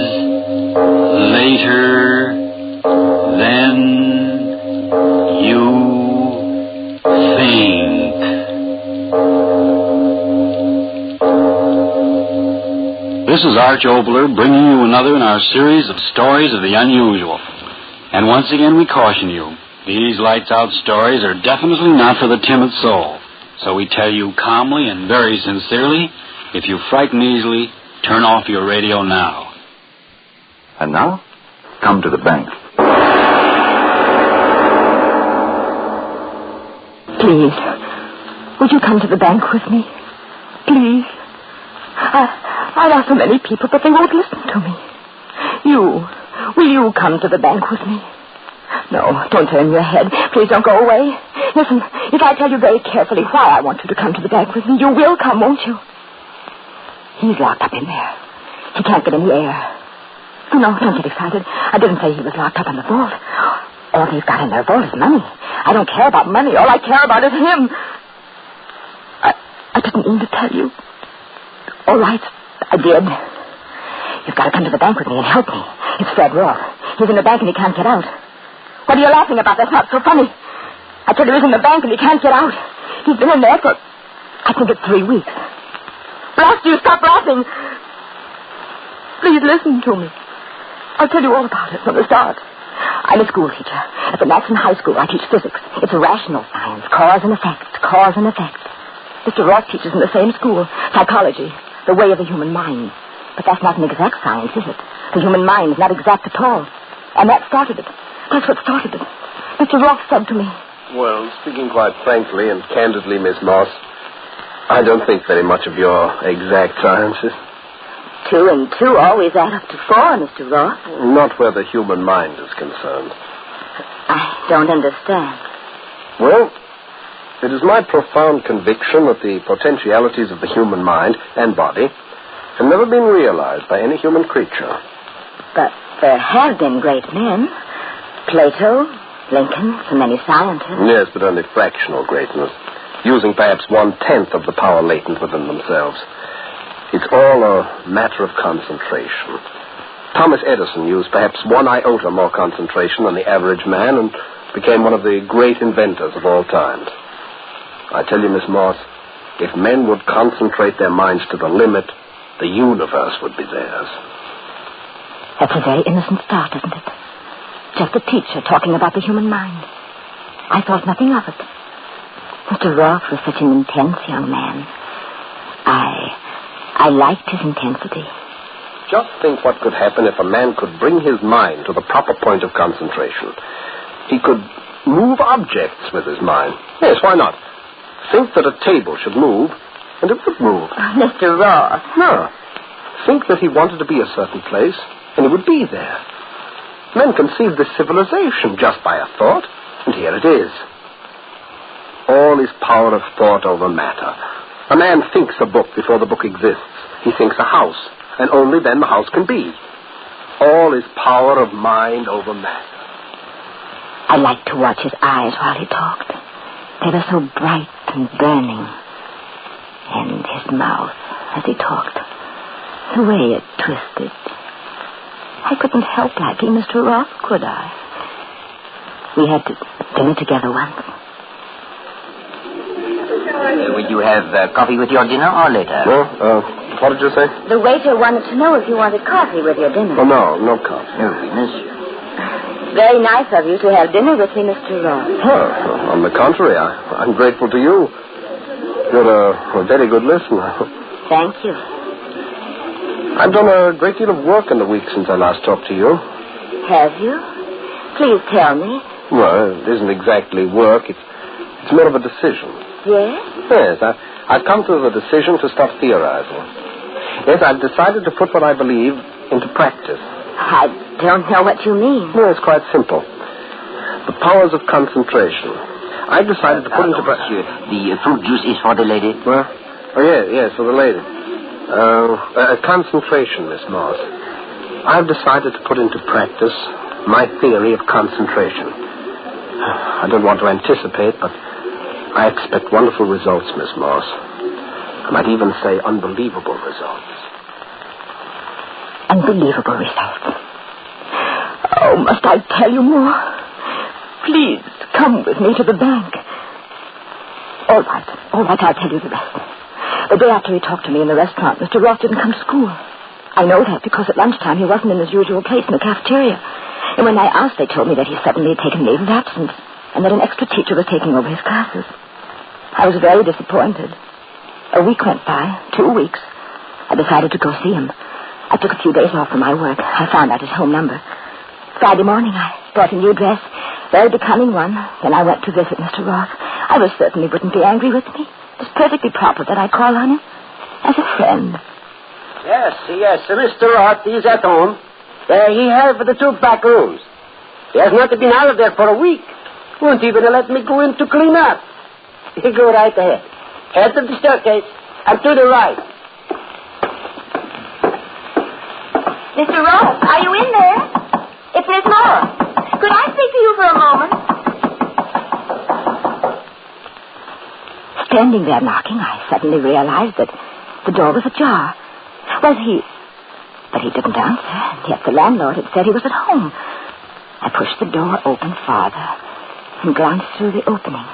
later than you think. This is Arch Obler bringing you another in our series of stories of the unusual. And once again we caution you, these lights-out stories are definitely not for the timid soul. So we tell you calmly and very sincerely, if you frighten easily, turn off your radio now. And now, come to the bank. Please, would you come to the bank with me? Please. I've asked so many people, but they won't listen to me. Will you come to the bank with me? No, don't turn your head. Please don't go away. Listen, if I tell you very carefully why I want you to come to the bank with me, you will come, won't you? He's locked up in there. He can't get any air. Oh, no, don't get excited. I didn't say he was locked up in the vault. All they've got in their vault is money. I don't care about money. All I care about is him. I didn't mean to tell you. All right, I did. You've got to come to the bank with me and help me. It's Fred Roth. He's in the bank and he can't get out. What are you laughing about? That's not so funny. I tell you, he's in the bank and he can't get out. He's been in there for, I think it's 3 weeks. Blast you, stop laughing. Please listen to me. I'll tell you all about it from the start. I'm a school teacher. At the Maxon High School, I teach physics. It's a rational science, cause and effect, cause and effect. Mr. Roth teaches in the same school, psychology, the way of the human mind. But that's not an exact science, is it? The human mind is not exact at all. And that started it. That's what started it. Mr. Roth said to me. Well, speaking quite frankly and candidly, Miss Moss, I don't think very much of your exact sciences. 2 and 2 always add up to 4, Mr. Roth. Not where the human mind is concerned. I don't understand. Well, it is my profound conviction that the potentialities of the human mind and body have never been realized by any human creature. But there have been great men. Plato, Lincoln, so many scientists. Yes, but only fractional greatness, using perhaps 1/10 of the power latent within themselves. It's all a matter of concentration. Thomas Edison used perhaps 1 iota more concentration than the average man and became one of the great inventors of all times. I tell you, Miss Moss, if men would concentrate their minds to the limit, the universe would be theirs. That's a very innocent start, isn't it? Just a teacher talking about the human mind. I thought nothing of it. Mr. Roth was such an intense young man. I liked his intensity. Just think what could happen if a man could bring his mind to the proper point of concentration. He could move objects with his mind. Yes, why not? Think that a table should move, and it would move. Mr. Roth. No. Think that he wanted to be a certain place, and he would be there. Men conceived this civilization just by a thought, and here it is. All is power of thought over matter. A man thinks a book before the book exists. He thinks a house, and only then the house can be. All is power of mind over matter. I liked to watch his eyes while he talked. They were so bright and burning. And his mouth, as he talked, the way it twisted. I couldn't help liking Mr. Roth, could I? We had dinner together once. Would you have coffee with your dinner or later? No, what did you say? The waiter wanted to know if you wanted coffee with your dinner. Oh, no coffee. Oh, goodness. Very nice of you to have dinner with me, Mr. Ross. Oh, on the contrary, I'm grateful to you. You're a very good listener. Thank you. I've done a great deal of work in the week since I last talked to you. Have you? Please tell me. Well, it isn't exactly work. It's more of a decision. Yes? Yes, I've come to the decision to stop theorizing. Yes, I've decided to put what I believe into practice. I don't know what you mean. No, it's quite simple. The powers of concentration. I've decided to put into practice... The fruit juice is for the lady? Well, yes, for the lady. Concentration, Miss Moss. I've decided to put into practice my theory of concentration. I don't want to anticipate, but I expect wonderful results, Miss Moss. I might even say unbelievable results. Unbelievable results. Oh, must I tell you more? Please, come with me to the bank. All right, I'll tell you the rest. The day after he talked to me in the restaurant, Mr. Ross didn't come to school. I know that because at lunchtime he wasn't in his usual place in the cafeteria. And when I asked, they told me that he suddenly had taken leave of absence and that an extra teacher was taking over his classes. I was very disappointed. A week went by, 2 weeks. I decided to go see him. I took a few days off from my work. I found out his home number. Friday morning, I bought a new dress, very becoming one. Then I went to visit Mr. Ross. I was certain he wouldn't be angry with me. It was perfectly proper that I call on him as a friend. Yes, Mr. Roth is at home. There he has for the 2 back rooms. He has not been out of there for a week. Won't even let me go in to clean up. You go right ahead. Head to the staircase and to the right. Mr. Ross, are you in there? It's Miss Moore. Could I speak to you for a moment? Standing there knocking, I suddenly realized that the door was ajar. But he didn't answer, yet the landlord had said he was at home. I pushed the door open farther and glanced through the opening.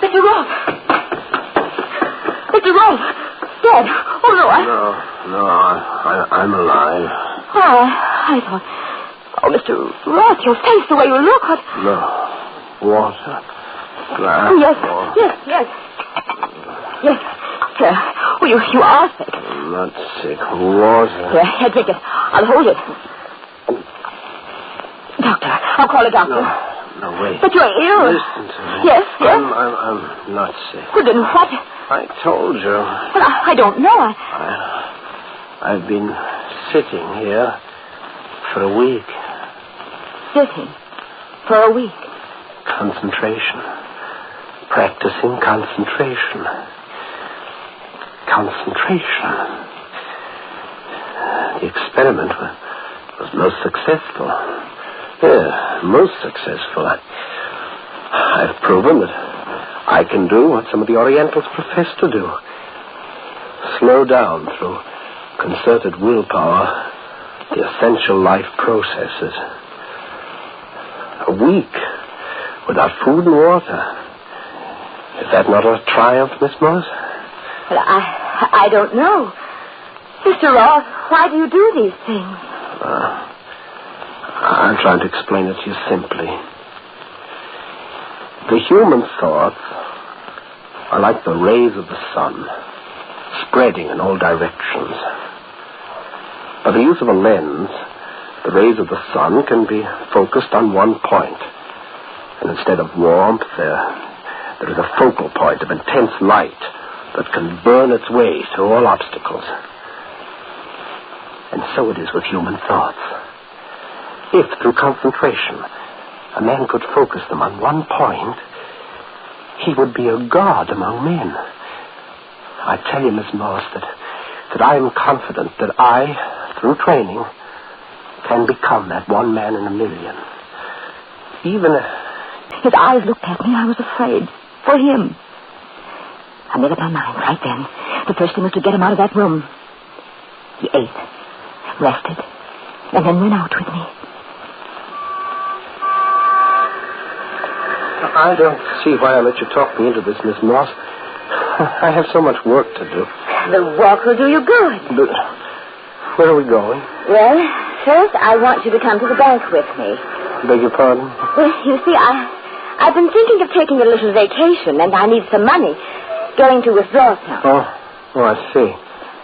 Mr. Ross! Mr. Ross! Dead! Oh, no, No, I'm alive. Oh, I thought... Oh, Mr. Ross, your face, the way you look, what... No. Water. Glass. Oh, yes. Yes, sir. Oh, you are sick. I'm not sick. Water. Here, drink it. I'll hold it. Doctor. I'll call a doctor. No, wait. But you're ill. Listen to me. Yes. I'm not sick. Well, then what? I told you. Well, I don't know. I've been sitting here for a week. Sitting? For a week? Concentration. Practicing concentration. Concentration. The experiment was most successful. Yeah, most successful. I've proven that I can do what some of the Orientals profess to do. Slow down through concerted willpower the essential life processes. A week without food and water. Is that not a triumph, Miss Moss? Well, I don't know. Mr. Ross, why do you do these things? I'm trying to explain it to you simply. The human thoughts are like the rays of the sun, spreading in all directions. By the use of a lens, the rays of the sun can be focused on one point. And instead of warmth, there is a focal point of intense light that can burn its way through all obstacles. And so it is with human thoughts. If, through concentration, a man could focus them on one point, he would be a god among men. I tell you, Miss Moss, that I am confident that I, through training, can become that one man in a million. Even if... His eyes looked at me. I was afraid. For him. I made up my mind right then. The first thing was to get him out of that room. He ate, rested, and then went out with me. I don't see why I let you talk me into this, Miss Moss. I have so much work to do. The walk will do you good. Where are we going? Well, first I want you to come to the bank with me. Beg your pardon? Well, you see, I've been thinking of taking a little vacation, and I need some money. Going to withdraw some. Oh, I see.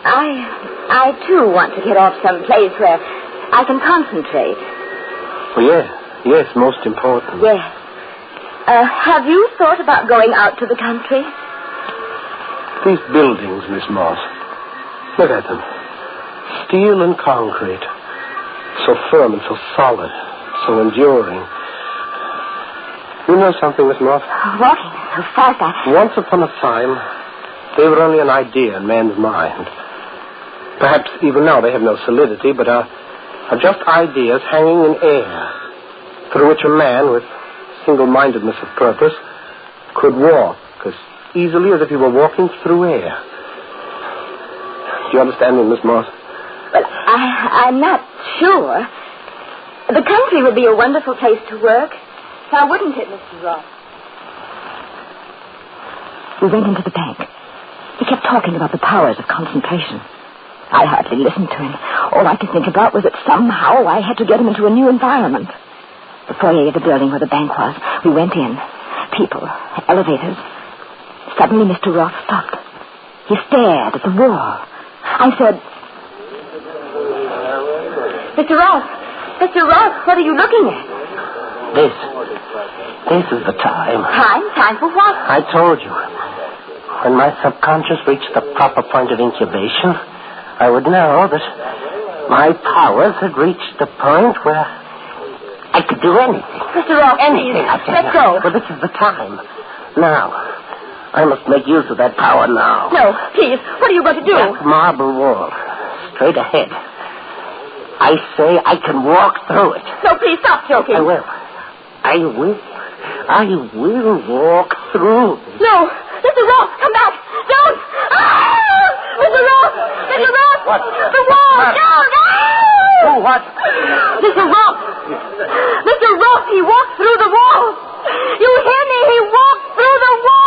I too want to get off some place where I can concentrate. Well, yes, most important. Yes. Have you thought about going out to the country? These buildings, Miss Moss. Look at them. Steel and concrete. So firm and so solid. So enduring. You know something, Miss Moss? Walking so fast, Once upon a time, they were only an idea in man's mind. Perhaps even now they have no solidity, but are just ideas hanging in air, through which a man with single-mindedness of purpose could walk as easily as if he were walking through air. Do you understand me, Miss Moss? Well, I'm not sure. The country would be a wonderful place to work. Now, wouldn't it, Mr. Ross? We went into the bank. He kept talking about the powers of concentration. I hardly listened to him. All I could think about was that somehow I had to get him into a new environment. The foyer of the building where the bank was, we went in. People, elevators. Suddenly Mr. Ross stopped. He stared at the wall. I said, Mr. Ross, what are you looking at? This is the time. Time for what? I told you. When my subconscious reached the proper point of incubation, I would know that my powers had reached the point where I could do anything. Mr. Ross, anything. Let's go. But this is the time. Now, I must make use of that power now. No, please. What are you going to do? That marble wall. Straight ahead. I say I can walk through it. No, please, stop joking. I will walk through. No, Mr. Ross, come back. Don't. Mr. Ross! What? The wall! Down! Oh, what? Mr. Ross, he walked through the wall. You hear me? He walked through the wall.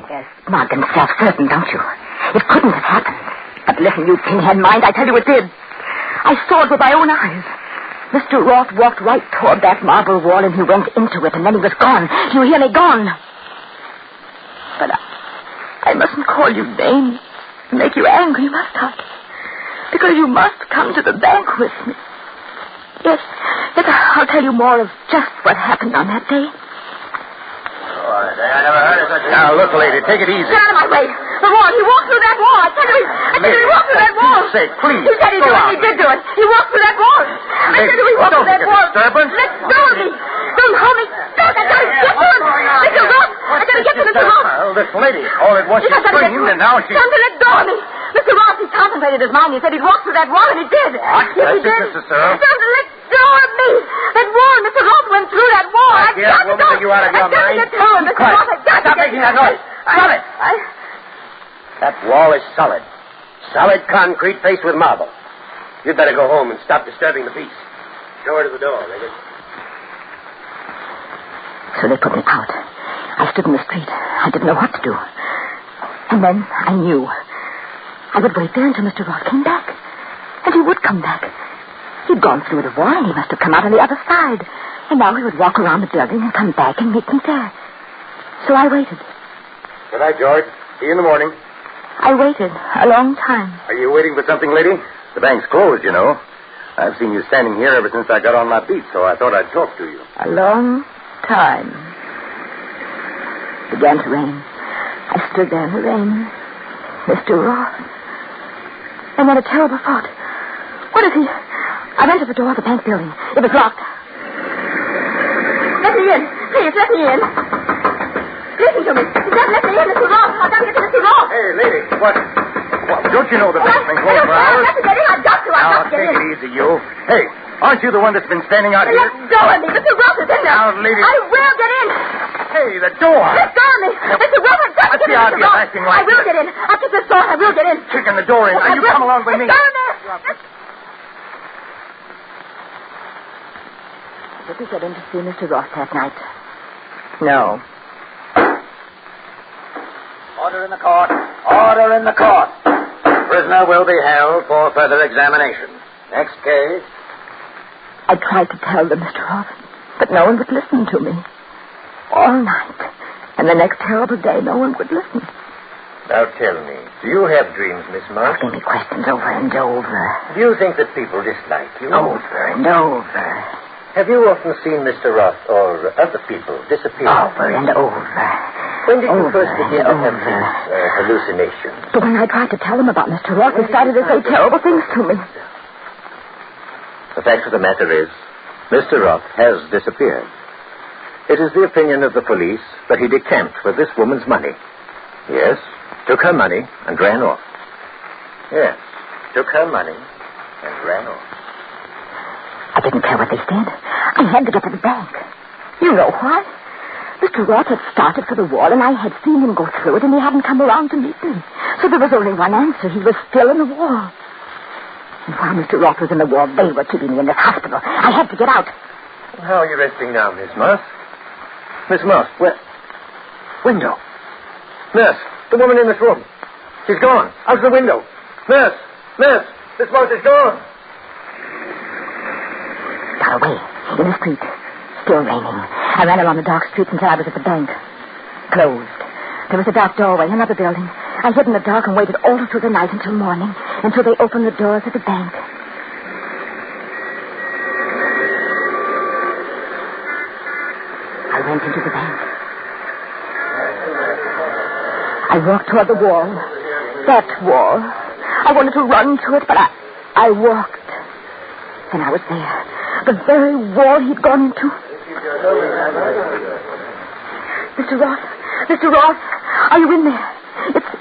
You're smug and self-certain, don't you? It couldn't have happened. But listen, you pinhead mind, I tell you it did. I saw it with my own eyes. Mr. Roth walked right toward that marble wall, and he went into it, and then he was gone. You hear me? Gone. But I mustn't call you names and make you angry, must I? Because you must come to the bank with me. Yes, I'll tell you more of just what happened on that day. I never heard of such a... Now, look, lady, take it easy. Get out of my way. The wall. He walked through that wall. I tell you, he walked through that wall. For sake, please. He said he did it. He did do it. He walked through that wall. I said he walked through that wall. Disturbance. Let go of me. Don't hold me. Don't. I gotta get to him. Mr. Ross. I gotta get to Mr. Ross. Well, this lady, all at once she screamed, and now she... Time to let go of me. Mr. Ross, he concentrated his mind. He said he'd walk through that wall, and he did. What? Yes, he did. Mr. Searle. Don't let go of me. That wall. Mr. Ross went through that wall. My dear woman, are you out of your mind? I've got to get to him. Mr. Ross, I've got to Stop making that noise. Stop it. That wall is solid. Solid concrete faced with marble. You'd better go home and stop disturbing the peace. Show her to the door, Megan. So they put me out. I stood in the street. I didn't know what to do. And then I knew. I would wait there until Mr. Ross came back. And he would come back. He'd gone through the wall, and he must have come out on the other side. And now he would walk around the building and come back and meet me there. So I waited. Good night, George. See you in the morning. I waited a long time. Are you waiting for something, lady? The bank's closed, you know. I've seen you standing here ever since I got on my beat, so I thought I'd talk to you. A long time. It began to rain. I stood there in the rain. Mr. Ross. And then a terrible thought. What if he... I went to the door of the bank building. It was locked. Let me in. Please, let me in. Listen to me. You can't let me in, Mr. Ross. I've got to get to Mr. Ross. Hey, lady, what? Don't you know the bank's been closed for hours? I've got to get in. I've got to get in. Now, take it easy, you. Hey, aren't you the one that's been standing out here? Let go of me. Mr. Ross is in there. Now, lady. I will get in. Hey, the door. Let go of me. Mr. Ross, I've got to get in, Mr. Ross. Acting like I will get in. I'll get this door. I will get in. Kicking the door in. Now, you come along with me. Let go of me. I took get in to see Mr. Ross that night. No. Order in the court. Order in the court. Prisoner will be held for further examination. Next case. I tried to tell them, Mr. Roth, but no one would listen to me. All night. And the next terrible day, no one would listen. Now tell me, do you have dreams, Miss Moss? Asking me questions over and over. Do you think that people dislike you? Over and over. Have you often seen Mr. Roth or other people disappear? Over and over. When did you first begin to have these hallucinations? But when I tried to tell them about Mr. Roth, they started to say terrible things to me. The fact of the matter is, Mr. Roth has disappeared. It is the opinion of the police that he decamped for this woman's money. Yes, took her money and ran off. Yes, took her money and ran off. I didn't care what they said. I had to get to the bank. You know why? Mr. Roth had started for the wall, and I had seen him go through it, and he hadn't come around to meet me. So there was only one answer. He was still in the wall. And while Mr. Roth was in the wall, they were keeping me in this hospital. I had to get out. How are you resting now, Miss Moss? Miss Moss, where? Window. Nurse, the woman in this room. She's gone. Out the window. Nurse, Miss Moss is gone. Got away. In the street. Still raining. I ran along the dark streets until I was at the bank. Closed. There was a dark doorway, another building. I hid in the dark and waited all through the night until morning, until they opened the doors of the bank. I went into the bank. I walked toward the wall. That wall. I wanted to run to it, but I walked. And I was there. The very wall he'd gone into. Mr. Roth, are you in there?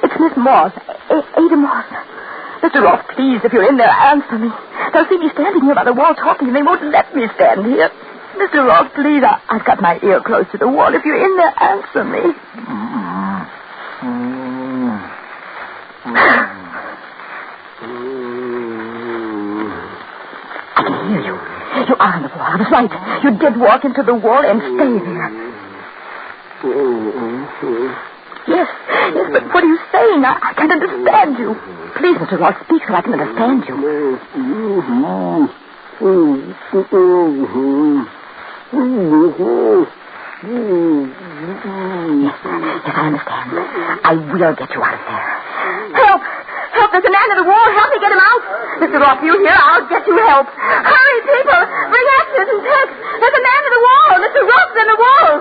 It's Miss Moss, Ada Moss. Mr. Roth, please, if you're in there, answer me. They'll see me standing here by the wall talking, and they won't let me stand here. Mr. Roth, please, I've got my ear close to the wall. If you're in there, answer me. I can hear you. You are on the wall. I was right. You did walk into the wall and stay there. Yes, but what are you saying? I can't understand you. Please, Mr. Ross, speak so I can understand you. Yes, I understand. I will get you out of there. Help! Help! There's a man in the wall. Help me get him out. Mr. Ross, you here? I'll get you help. Hurry, people! Bring axes and picks. There's a man in the wall. Mr. Ross in the wall.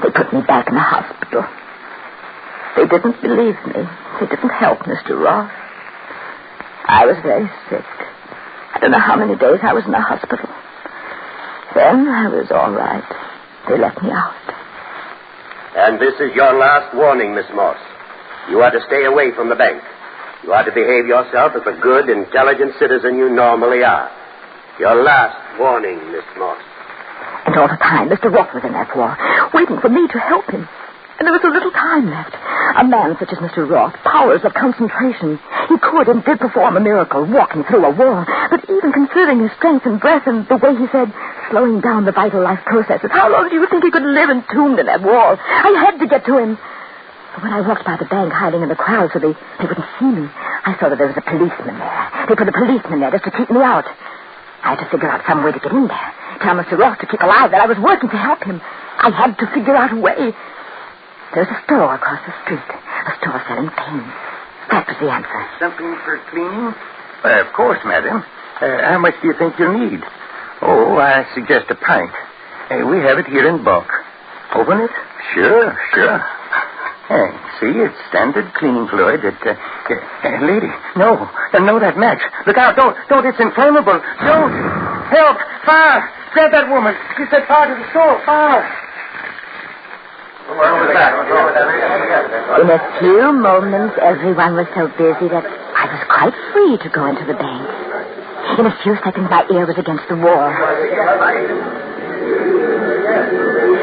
They put me back in the hospital. They didn't believe me. They didn't help Mr. Ross. I was very sick. I don't know how many days I was in the hospital. Then I was all right. They let me out. And this is your last warning, Miss Moss. You are to stay away from the bank. You are to behave yourself as a good, intelligent citizen you normally are. Your last warning, Miss Moss. And all the time, Mr. Roth was in that wall, waiting for me to help him. And there was so little time left. A man such as Mr. Roth, powers of concentration. He could and did perform a miracle, walking through a wall. But even considering his strength and breath and the way he said, slowing down the vital life processes, how long do you think he could live entombed in that wall? I had to get to him. But when I walked by the bank, hiding in the crowd so they wouldn't see me, I saw that there was a policeman there. They put a policeman there just to keep me out. I had to figure out some way to get in there. Tell Mr. Roth to keep alive that I was working to help him. I had to figure out a way. There's a store across the street. A store selling paint. That was the answer. Something for cleaning? Of course, madam. How much do you think you'll need? Oh, I suggest a pint. We have it here in bulk. Open it? Sure. See, it's standard cleaning fluid. Lady, no, that match. Look out, don't, it's inflammable. Don't. Help, fire. Grab that woman. She said fire to the store, fire. In a few moments, everyone was so busy that I was quite free to go into the bank. In a few seconds, my ear was against the wall.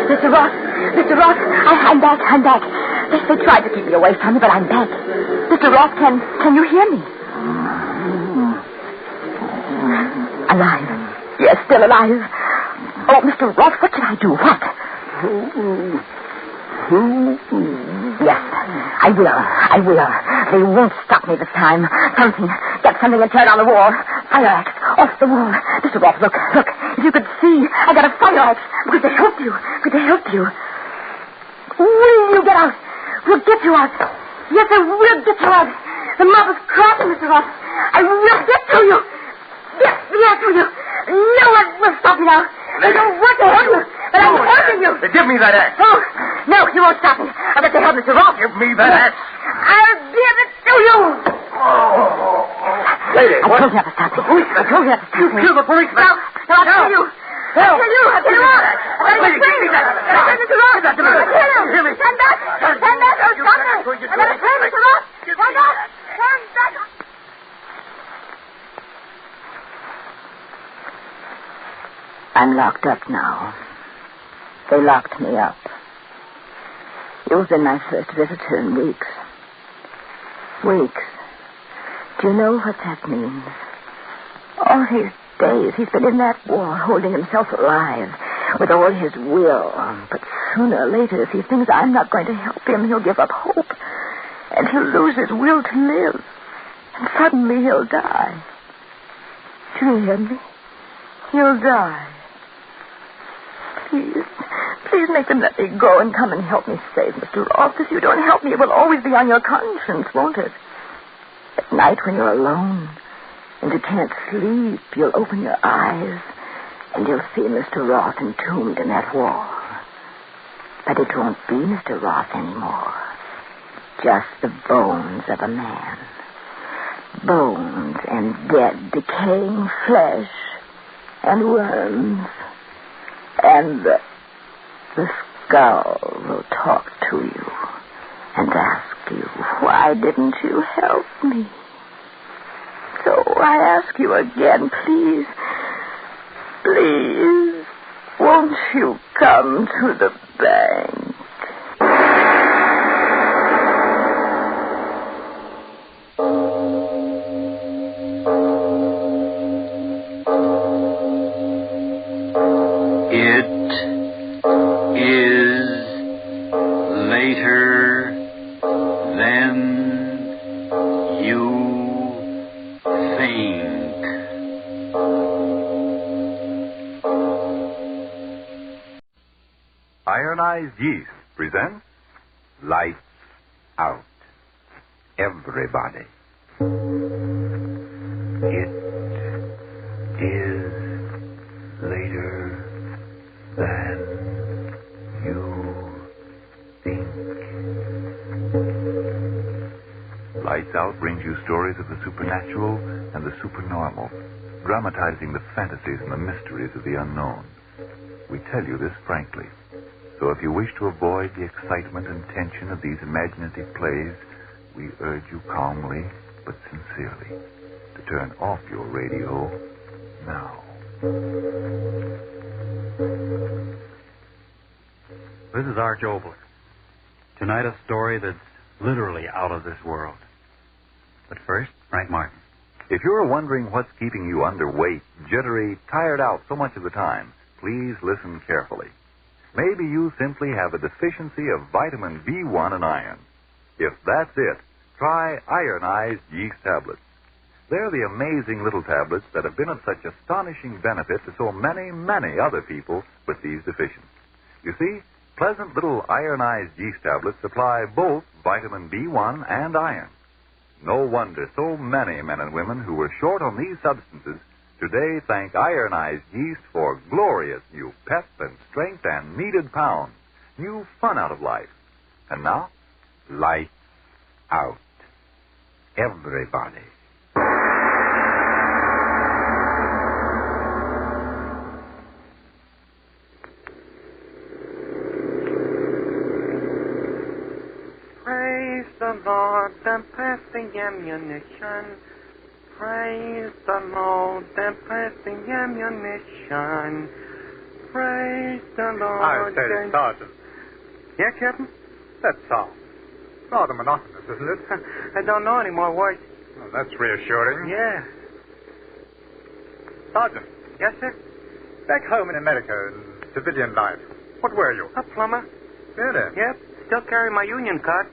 Mr. Roth, I'm back. They tried to keep me away from me, but I'm back. Mr. Roth, can you hear me? Alive. Yes, still alive. Oh, Mr. Roth, what should I do? What? Yes, I will. They won't stop me this time. Get something and tear down the wall. Fire axe, off the wall. Mr. Roth, look. If you could see, I got a fire axe. Could they help you? Will you get out? We'll get you out. Yes, I will get you out. The mob is crashing, Mr. Roth. I will get to you. Yes, to you. No one will stop me now. I don't want to help you, but I'm helping you. Give me that axe. Oh, no, you won't stop me. I'll get to help Mr. Roth. Give me that axe. I'll give it to you. Lady, I told you not to stop me. I told you not to stop me. You killed the policeman. No, I'll kill you. I'll kill you. I'll kill you all. Lady, give me that. I'll kill Mr. Roth. I'll kill him. Stand back. Don't stop me. I gotta kill Mr. Roth. Stand back. I'm locked up now. They locked me up. You've been my first visitor in weeks. Weeks. Do you know what that means? All these days he's been in that wall, holding himself alive with all his will. But sooner or later, if he thinks I'm not going to help him, he'll give up hope. And he'll lose his will to live. And suddenly he'll die. Do you hear me? He'll die. Please make them let me go and come and help me save Mr. Roth. If you don't help me, it will always be on your conscience, won't it? At night when you're alone and you can't sleep, you'll open your eyes and you'll see Mr. Roth entombed in that wall. But it won't be Mr. Roth anymore. Just the bones of a man. Bones and dead, decaying flesh and worms. And the skull will talk to you and ask you, why didn't you help me? So I ask you again, please, won't you come to the bank? Yeast presents Lights Out. Everybody. It is later than you think. Lights Out brings you stories of the supernatural and the supernormal, dramatizing the fantasies and the mysteries of the unknown. We tell you this frankly. So if you wish to avoid the excitement and tension of these imaginative plays, we urge you calmly but sincerely to turn off your radio now. This is Arch Obler. Tonight a story that's literally out of this world. But first, Frank Martin. If you're wondering what's keeping you underweight, jittery, tired out so much of the time, please listen carefully. Maybe you simply have a deficiency of vitamin B1 and iron. If that's it, try ironized yeast tablets. They're the amazing little tablets that have been of such astonishing benefit to so many, many other people with these deficiencies. You see, pleasant little ironized yeast tablets supply both vitamin B1 and iron. No wonder so many men and women who were short on these substances today thank ironized yeast for glorious new pep and strength and needed pounds, new fun out of life. And now, lights out. Everybody. Praise the Lord and pass the ammunition. Praise the Lord and pass the ammunition. Praise the Lord. I say, Sergeant. Yeah, Captain? That's all. Rather monotonous, isn't it? I don't know any more words. Well, that's reassuring. Yeah. Sergeant. Yes, sir? Back home in America, in civilian life, what were you? A plumber. Really? Yep. Still carry my union card.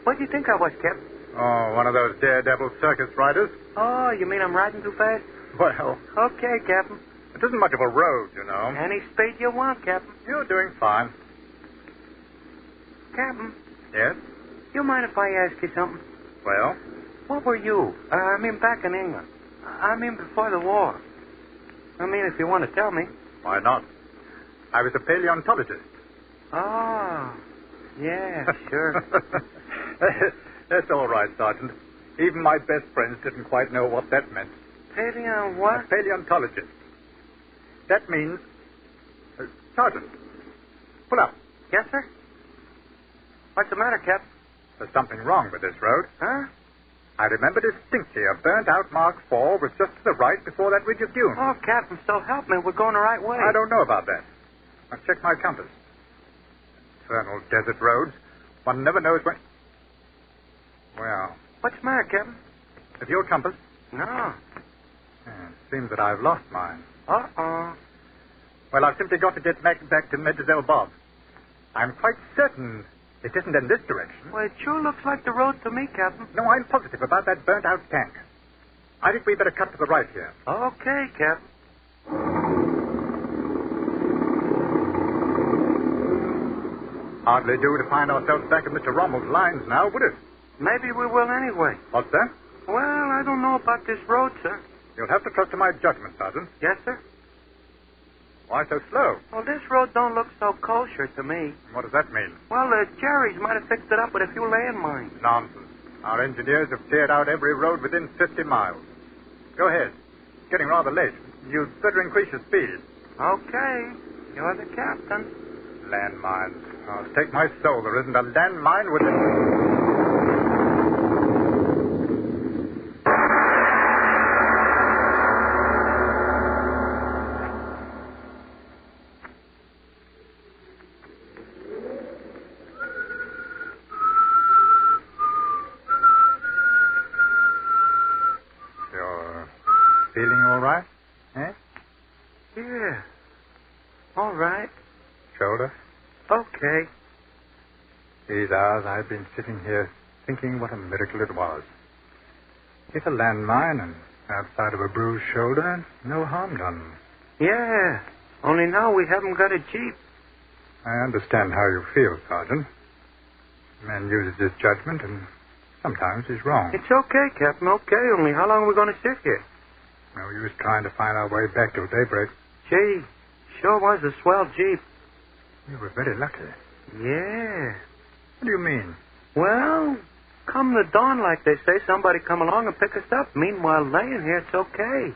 What do you think I was, Cap? Oh, one of those daredevil circus riders? Oh, you mean I'm riding too fast? Well, Okay, Captain. it isn't much of a road, you know. Any speed you want, Captain. You're doing fine. Captain, Yes? you mind if I ask you something? Well? What were you? I mean, back in England. I mean, before the war. I mean, if you want to tell me. Why not? I was a paleontologist. Oh, yeah, sure. That's all right, Sergeant. Even my best friends didn't quite know what that meant. Paleo what? A paleontologist. That means... Sergeant, pull up. Yes, sir? What's the matter, Cap? There's something wrong with this road. Huh? I remember distinctly a burnt-out Mark IV was just to the right before that ridge of dune. Oh, Captain, so help me. We're going the right way. I don't know about that. I've checked my compass. Infernal desert roads. One never knows when... Well, What's the matter, Captain? have your compass? No. Yeah, it seems that I've lost mine. Uh-oh. Well, I've simply got to get back to Medezel Bob. I'm quite certain it isn't in this direction. Well, it sure looks like the road to me, Captain. No, I'm positive about that burnt-out tank. I think we'd better cut to the right here. Okay, Captain. Hardly do to find ourselves back at Mr. Rommel's lines now, would it? Maybe we will anyway. What's that? Well, I don't know about this road, sir. You'll have to trust to my judgment, Sergeant. Yes, sir? Why so slow? Well, this road don't look so kosher to me. What does that mean? Well, the Jerry's might have fixed it up with a few landmines. Nonsense. Our engineers have cleared out every road within 50 miles. Go ahead. It's getting rather late. You'd better increase your speed. Okay. You're the captain. Landmines. I'll stake my soul there isn't a landmine within... Feeling all right? Eh? Yeah. All right. Shoulder? Okay. These hours I've been sitting here thinking what a miracle it was. Hit a landmine and outside of a bruised shoulder, no harm done. Yeah. Only now we haven't got a jeep. I understand how you feel, Sergeant. Man uses his judgment and sometimes he's wrong. It's okay, Captain, okay. Only how long are we going to sit here? No use trying to find our way back till daybreak. Gee, sure was a swell jeep. You were very lucky. Yeah. What do you mean? Well, come the dawn, like they say, somebody come along and pick us up. Meanwhile, laying here, it's okay.